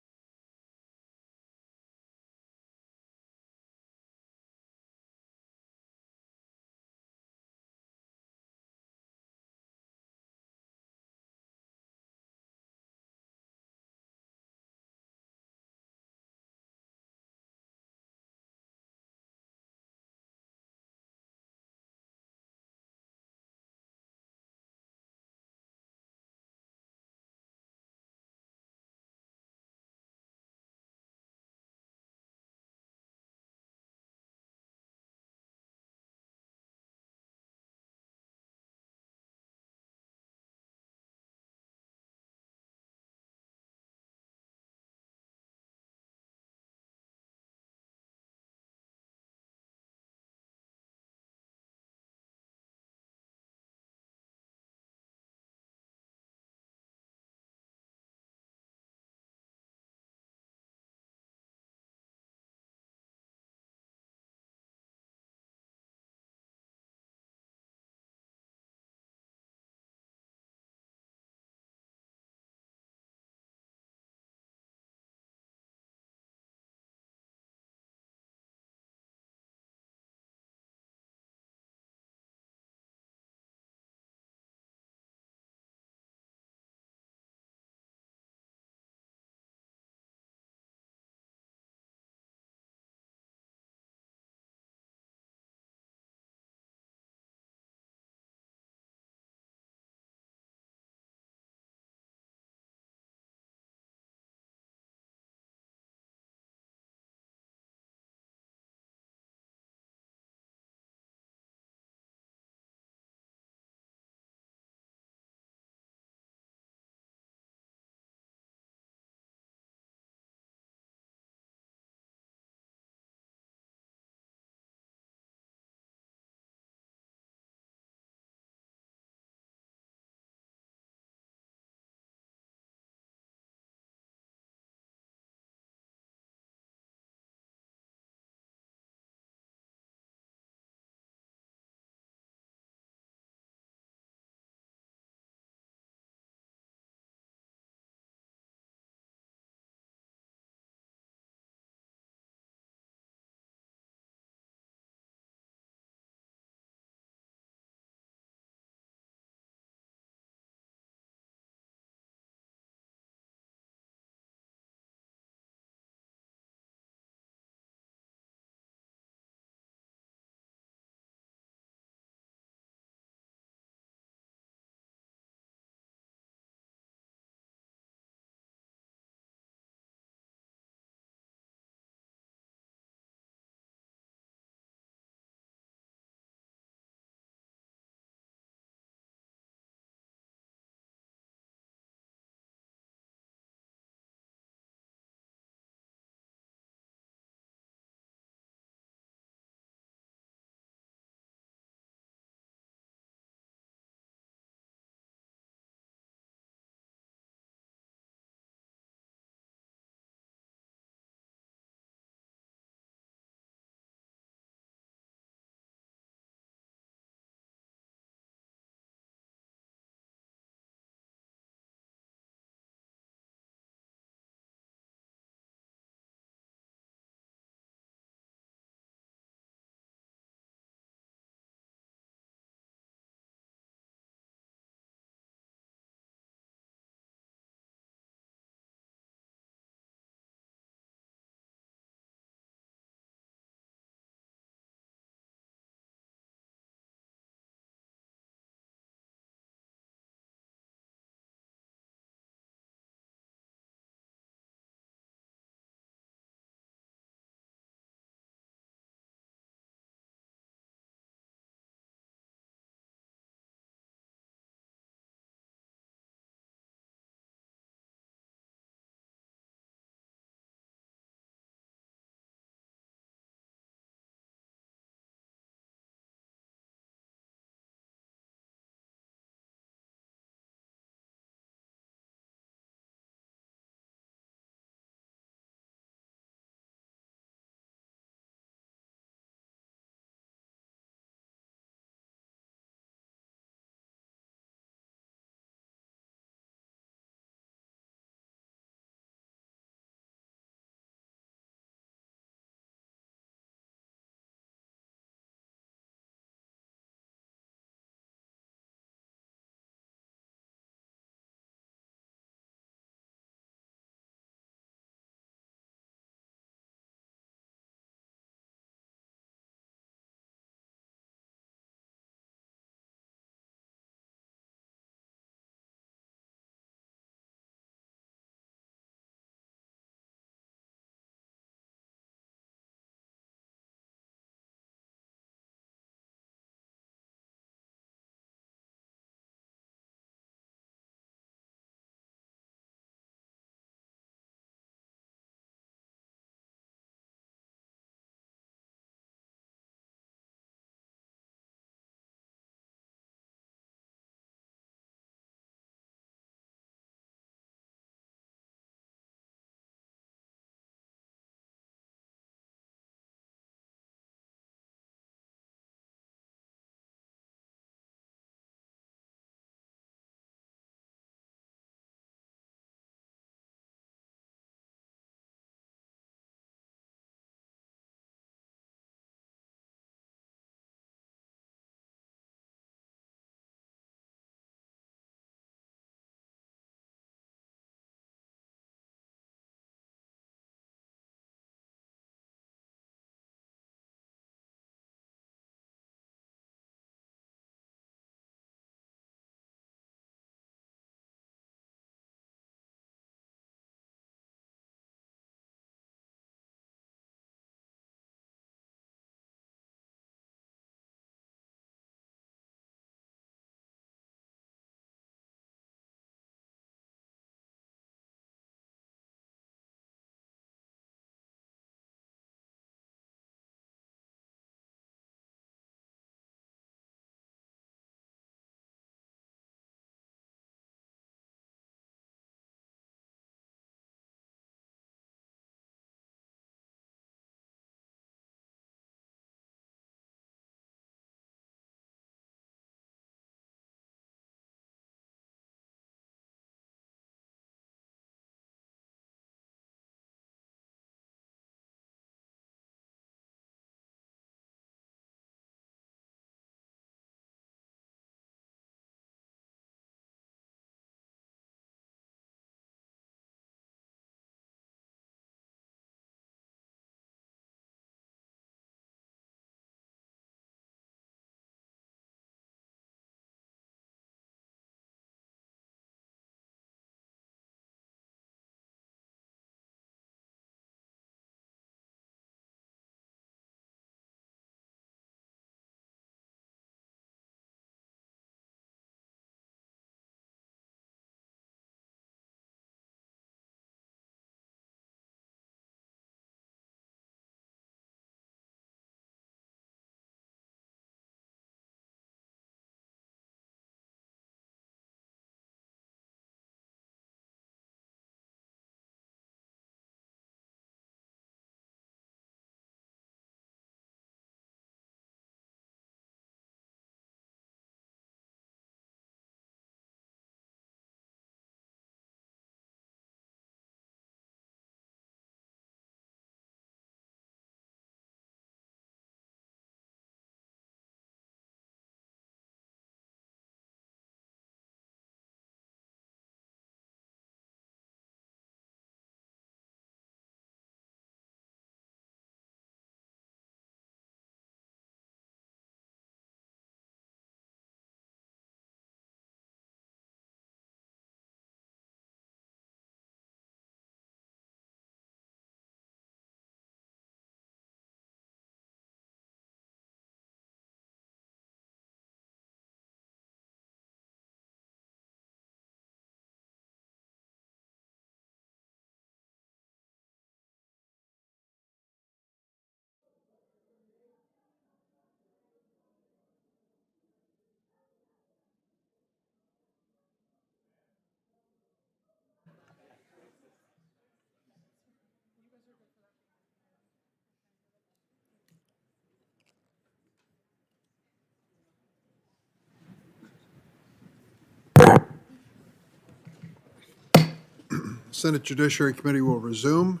Senate Judiciary Committee will resume,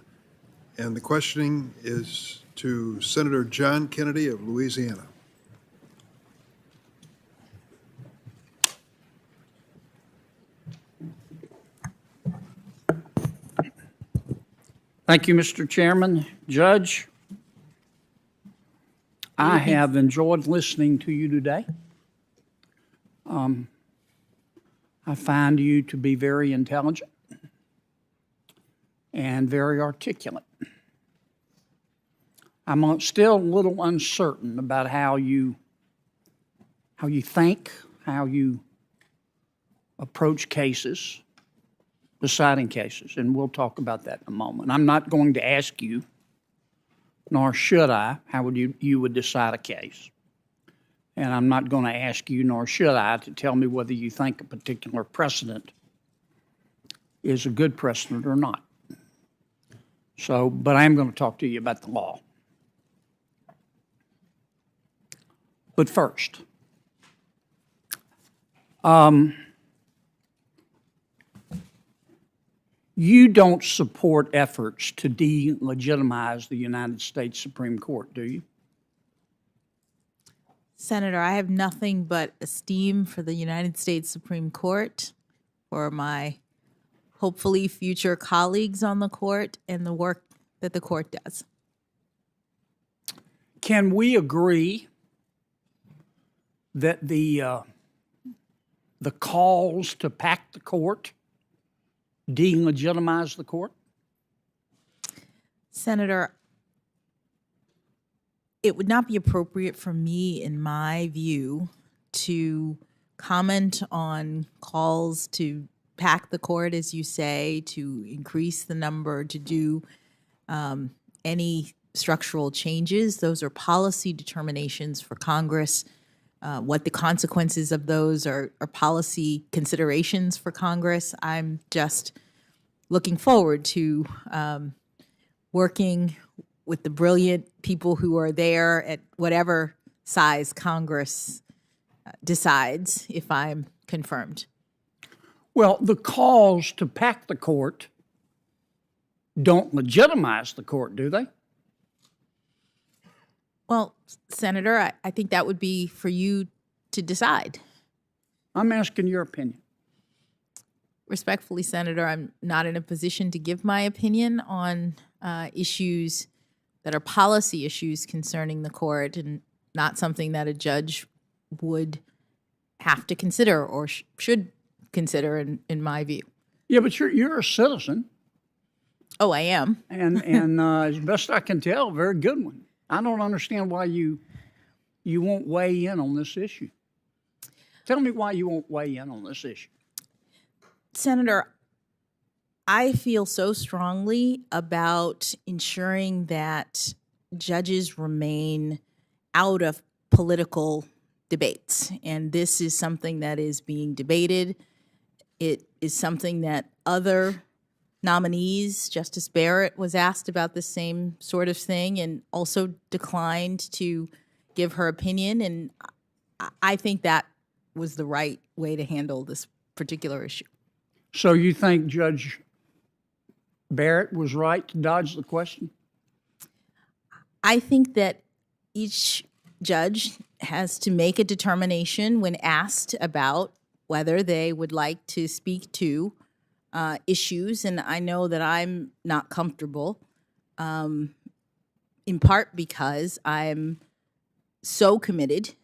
and the questioning is to Senator John Kennedy of Louisiana.
Thank you, Mr. Chairman. Judge, I have enjoyed listening to you today. I find you to be very intelligent and very articulate. I'm still a little uncertain about how you think, how you approach cases, deciding cases, and we'll talk about that in a moment. I'm not going to ask you, nor should I, how would you would decide a case. And I'm not going to ask you, nor should I, to tell me whether you think a particular precedent is a good precedent or not. So, but I am going to talk to you about the law. But first, you don't support efforts to delegitimize the United States Supreme Court, do you?
Senator, I have nothing but esteem for the United States Supreme Court, for my hopefully future colleagues on the court, and the work that the court does.
Can we agree that the calls to pack the court delegitimize the court?
Senator, it would not be appropriate for me, in my view, to comment on calls to pack the court, as you say, to increase the number, to do any structural changes. Those are policy determinations for Congress. What the consequences of those are policy considerations for Congress. I'm just looking forward to working with the brilliant people who are there at whatever size Congress decides if I'm confirmed.
Well, the calls to pack the court don't legitimize the court, do they?
Well, Senator, I think that would be for you to decide.
I'm asking your opinion.
Respectfully, Senator, I'm not in a position to give my opinion on issues that are policy issues concerning the court, and not something that a judge would have to consider or should consider, in my view.
Yeah, but you're a citizen.
Oh, I am.
And as best I can tell, a very good one. I don't understand why you won't weigh in on this issue. Tell me why you won't weigh in on this issue.
Senator, I feel so strongly about ensuring that judges remain out of political debates. And this is something that is being debated. It is something that other nominees, Justice Barrett was asked about the same sort of thing and also declined to give her opinion. And I think that was the right way to handle this particular issue.
So you think Judge Barrett was right to dodge the question?
I think that each judge has to make a determination when asked about whether they would like to speak to issues, and I know that I'm not comfortable, in part because I'm so committed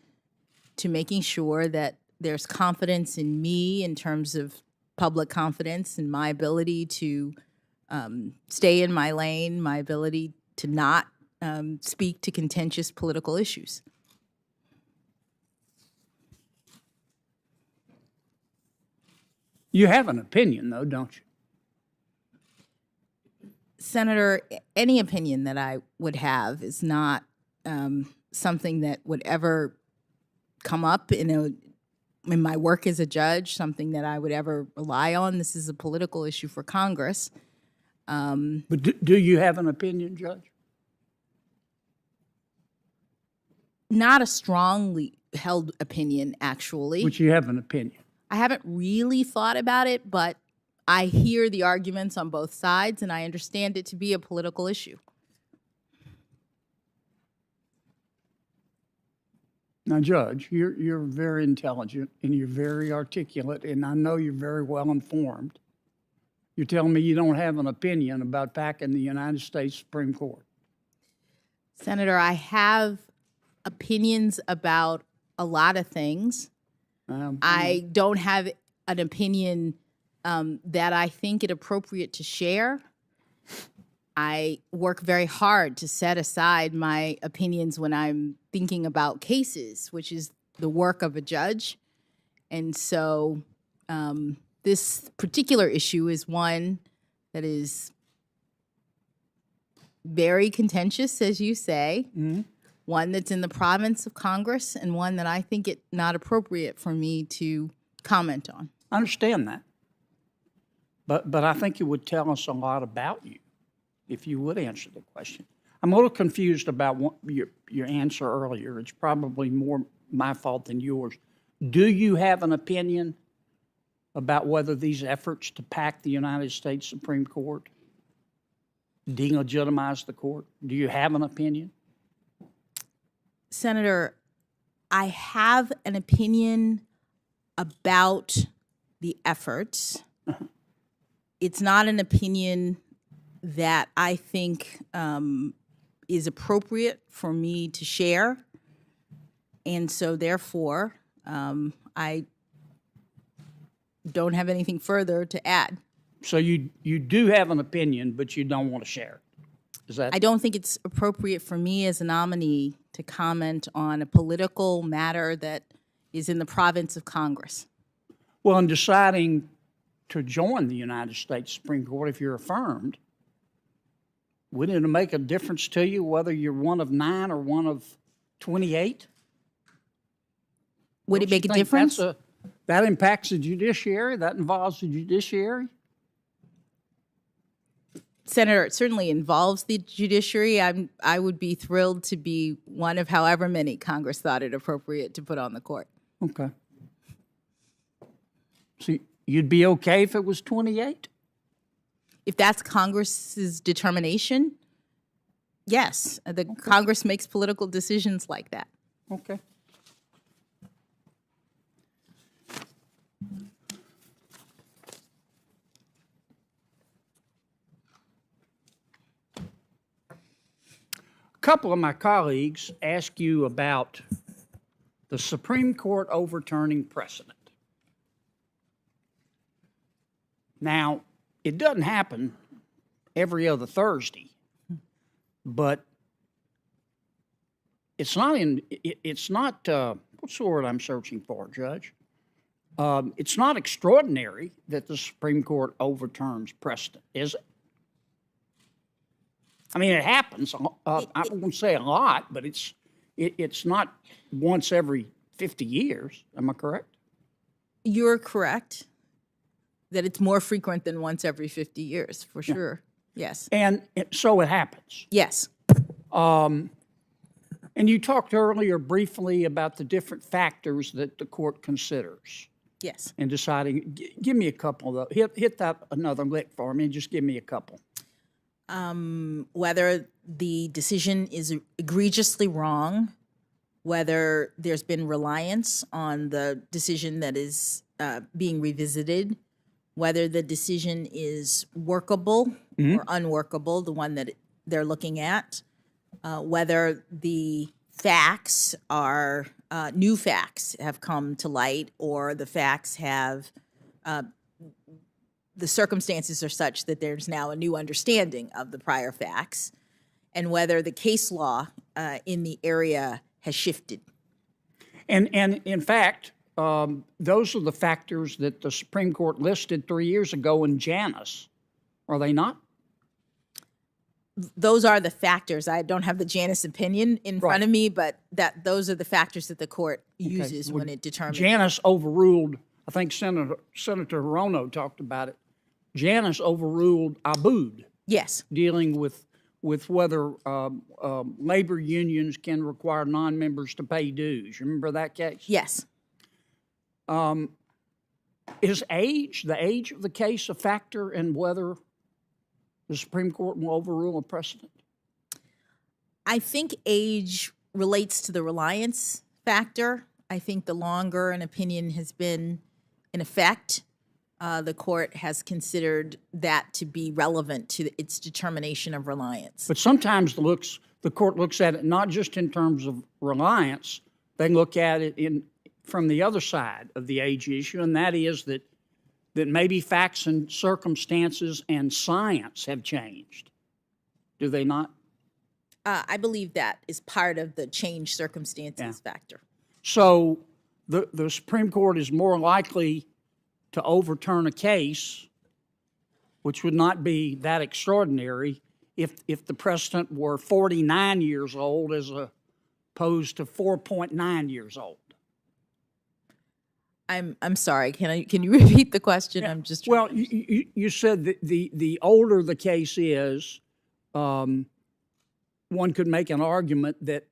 to making sure that there's confidence in me in terms of public confidence in my ability to stay in my lane, my ability to not speak to contentious political issues.
You have an opinion, though, don't you?
Senator, any opinion that I would have is not something that would ever come up in my work as a judge, something that I would ever rely on. This is a political issue for Congress.
But do you have an opinion, Judge?
Not a strongly held opinion, actually.
But you have an opinion.
I haven't really thought about it, but I hear the arguments on both sides, and I understand it to be a political issue.
Now, Judge, you're very intelligent and you're very articulate, and I know you're very well informed. You're telling me you don't have an opinion about packing the United States Supreme Court.
Senator, I have opinions about a lot of things. I don't have an opinion that I think it appropriate to share. I work very hard to set aside my opinions when I'm thinking about cases, which is the work of a judge. And so this particular issue is one that is very contentious, as you say, one that's in the province of Congress, and one that I think it not appropriate for me to comment on.
I understand that. But I think it would tell us a lot about you if you would answer the question. I'm a little confused about your answer earlier. It's probably more my fault than yours. Do you have an opinion about whether these efforts to pack the United States Supreme Court delegitimize the court? Do you have an opinion?
Senator, I have an opinion about the efforts. It's not an opinion that I think is appropriate for me to share. And so therefore, I don't have anything further to add.
So you do have an opinion, but you don't want to share it. Is that?
I don't think it's appropriate for me as a nominee to comment on a political matter that is in the province of Congress.
Well, in deciding to join the United States Supreme Court, if you're affirmed, wouldn't it make a difference to you whether you're one of 9 or one of 28?
Would it make a difference?
That impacts the judiciary? That involves the judiciary?
Senator, it certainly involves the judiciary. I would be thrilled to be one of however many Congress thought it appropriate to put on the court.
Okay. So you'd be okay if it was 28?
If that's Congress's determination, yes. The Congress makes political decisions like that.
Okay. A couple of my colleagues asked you about the Supreme Court overturning precedent. Now, it doesn't happen every other Thursday, but it's not what's the word I'm searching for, Judge? It's not extraordinary that the Supreme Court overturns precedent, is it? I mean, it happens. I won't say a lot, but it's not once every 50 years. Am I correct?
You're correct that it's more frequent than once every 50 years, for sure. Yes.
And so it happens.
Yes.
And you talked earlier briefly about the different factors that the court considers.
Yes.
In deciding. Give me a couple of those. Hit that another lick for me and just give me a couple.
Whether the decision is egregiously wrong, whether there's been reliance on the decision that is being revisited, whether the decision is workable or unworkable, the one that they're looking at, whether the facts are new facts have come to light, or the facts have the circumstances are such that there's now a new understanding of the prior facts, and whether the case law in the area has shifted.
And in fact, those are the factors that the Supreme Court listed 3 years ago in Janus, are they not?
Those are the factors. I don't have the Janus opinion in front of me, but those are the factors that the court uses when it determines.
Janus overruled, I think Senator Hirono talked about it. Janus overruled Abood.
Yes.
Dealing with whether labor unions can require non-members to pay dues. Remember that case?
Yes.
Is the age of the case a factor in whether the Supreme Court will overrule a precedent?
I think age relates to the reliance factor. I think the longer an opinion has been in effect, the court has considered that to be relevant to its determination of reliance.
But sometimes the court looks at it not just in terms of reliance, they look at it from the other side of the age issue, and that is that maybe facts and circumstances and science have changed. Do they not?
I believe that is part of the changed circumstances factor.
So the Supreme Court is more likely to overturn a case, which would not be that extraordinary, if the precedent were 49 years old as opposed to 4.9 years old.
I'm sorry. Can you repeat the question?
Yeah.
I'm just
well. You said that the older the case is, one could make an argument that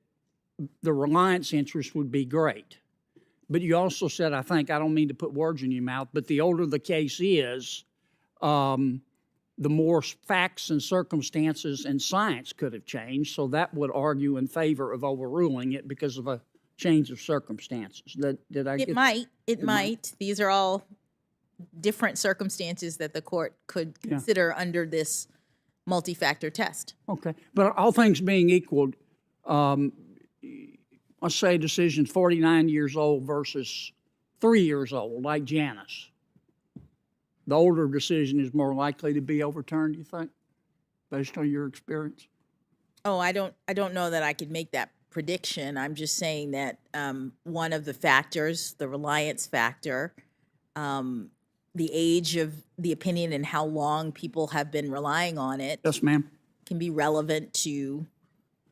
the reliance interest would be great. But you also said, I think, I don't mean to put words in your mouth, but the older the case is, the more facts and circumstances and science could have changed. So that would argue in favor of overruling it because of a change of circumstances. Did I get that?
It might. These are all different circumstances that the court could consider under this multi-factor test.
Okay. But all things being equal, let's say a decision 49 years old versus 3 years old, like Janice. The older decision is more likely to be overturned, you think, based on your experience?
Oh, I don't know that I could make that prediction. I'm just saying that one of the factors, the reliance factor, the age of the opinion and how long people have been relying on it.
Yes, ma'am.
Can be relevant to,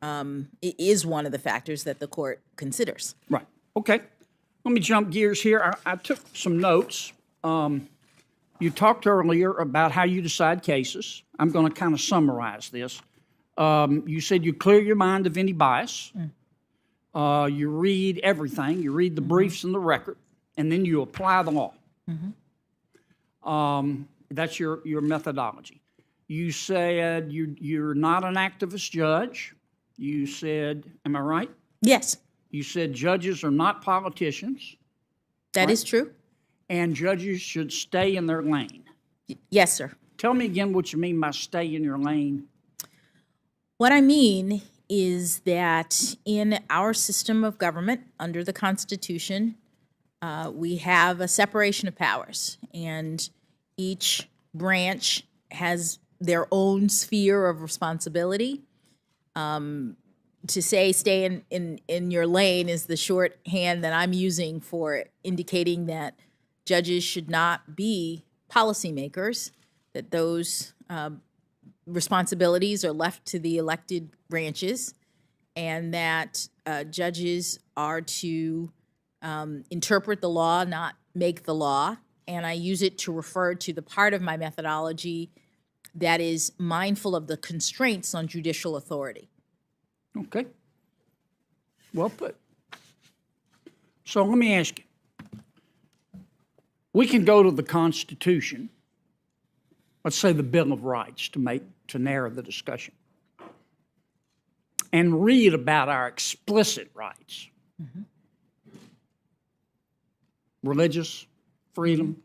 it is one of the factors that the court considers.
Right. Okay. Let me jump gears here. I took some notes. You talked earlier about how you decide cases. I'm going to kind of summarize this. You said you clear your mind of any bias. You read everything. You read the briefs and the record, and then you apply the law. That's your methodology. You said you're not an activist judge. You said, am I right?
Yes.
You said judges are not politicians.
That is true.
And judges should stay in their lane.
Yes, sir.
Tell me again what you mean by stay in your lane.
What I mean is that in our system of government, under the Constitution, we have a separation of powers, and each branch has their own sphere of responsibility. To say stay in your lane is the shorthand that I'm using for indicating that judges should not be policymakers, that those responsibilities are left to the elected branches, and that judges are to interpret the law, not make the law. And I use it to refer to the part of my methodology that is mindful of the constraints on judicial authority.
Okay. Well put. So let me ask you. We can go to the Constitution, let's say the Bill of Rights, to narrow the discussion, and read about our explicit rights. Religious freedom,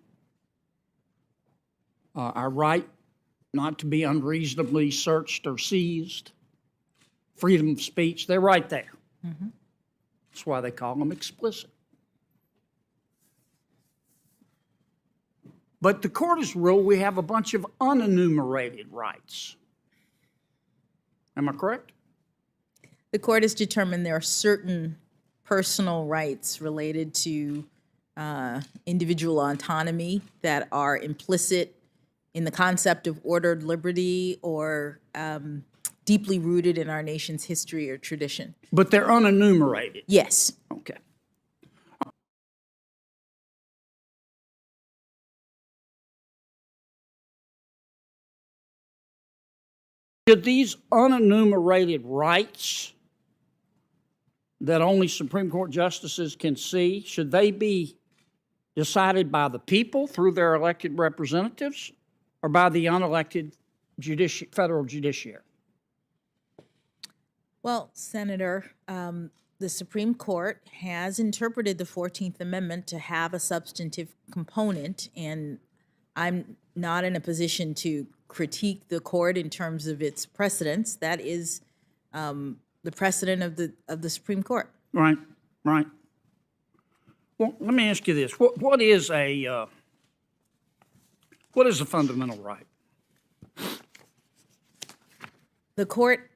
our right not to be unreasonably searched or seized, freedom of speech, they're right there. That's why they call them explicit. But the court has ruled we have a bunch of unenumerated rights. Am I correct?
The court has determined there are certain personal rights related to individual autonomy that are implicit in the concept of ordered liberty or deeply rooted in our nation's history or tradition.
But they're unenumerated?
Yes.
Okay. Should these unenumerated rights that only Supreme Court justices can see, should they be decided by the people through their elected representatives or by the unelected federal judiciary?
Well, Senator, the Supreme Court has interpreted the 14th Amendment to have a substantive component, and I'm not in a position to critique the court in terms of its precedents. That is the precedent of the Supreme Court.
Right, right. Well, let me ask you this: what is a fundamental right?
The court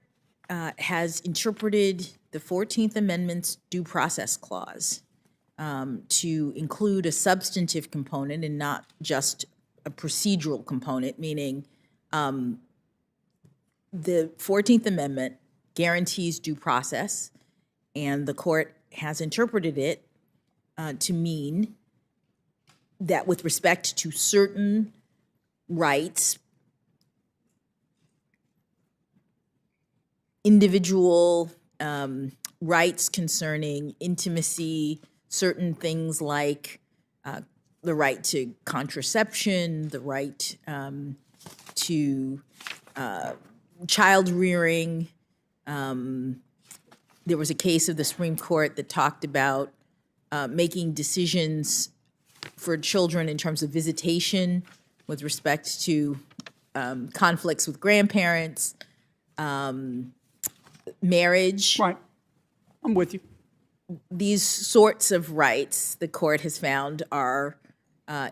has interpreted the 14th Amendment's due process clause to include a substantive component and not just a procedural component, meaning the 14th Amendment guarantees due process, and the court has interpreted it to mean that with respect to certain rights, individual rights concerning intimacy, certain things like the right to contraception, the right to child rearing. There was a case of the Supreme Court that talked about making decisions for children in terms of visitation with respect to conflicts with grandparents, marriage.
Right. I'm with you.
These sorts of rights, the court has found, are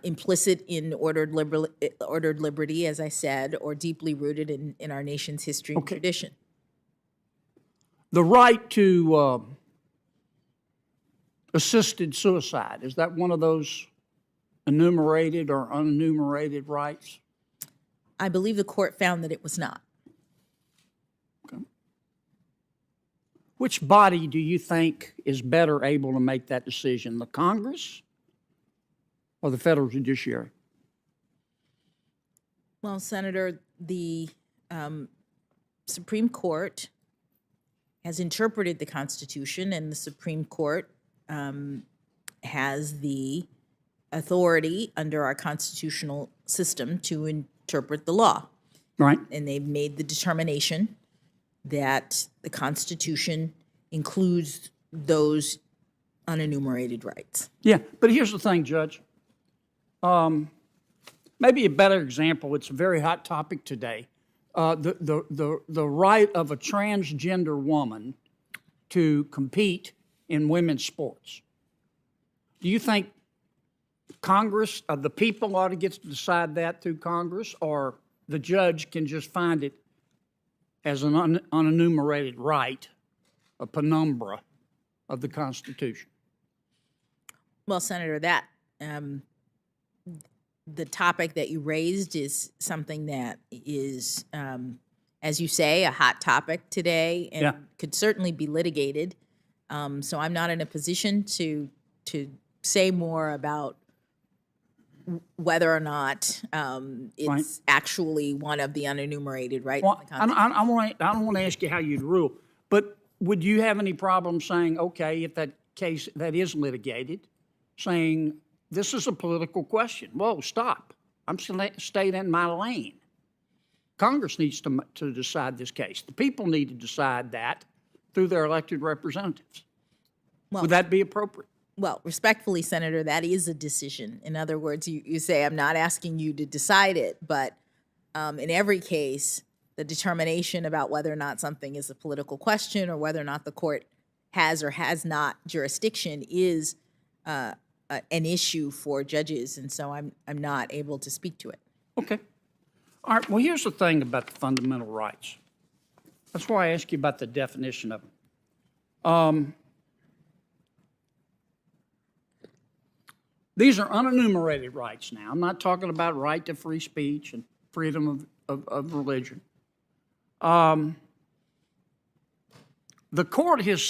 implicit in ordered liberty, as I said, or deeply rooted in our nation's history and tradition.
The right to assisted suicide, is that one of those enumerated or unenumerated rights?
I believe the court found that it was not.
Okay. Which body do you think is better able to make that decision, the Congress or the federal judiciary?
Well, Senator, the Supreme Court has interpreted the Constitution, and the Supreme Court has the authority under our constitutional system to interpret the law.
Right.
And they've made the determination that the Constitution includes those unenumerated rights.
Yeah, but here's the thing, Judge. Maybe a better example, it's a very hot topic today, the right of a transgender woman to compete in women's sports. Do you think Congress, the people ought to get to decide that through Congress, or the judge can just find it as an unenumerated right, a penumbra of the Constitution?
Well, Senator, that the topic that you raised is something that is, as you say, a hot topic today and could certainly be litigated. So I'm not in a position to say more about whether or not it's actually one of the unenumerated rights.
Well, I don't want to ask you how you'd rule, but would you have any problem saying, okay, if that case that is litigated, saying this is a political question? Whoa, stop! I'm staying in my lane. Congress needs to decide this case. The people need to decide that through their elected representatives.
Well,
would that be appropriate?
Well, respectfully, Senator, that is a decision. In other words, you say, I'm not asking you to decide it, but in every case, the determination about whether or not something is a political question or whether or not the court has or has not jurisdiction is an issue for judges, and so I'm not able to speak to it.
Okay. All right, well, here's the thing about the fundamental rights. That's why I asked you about the definition of them. These are unenumerated rights now. I'm not talking about right to free speech and freedom of religion. The court has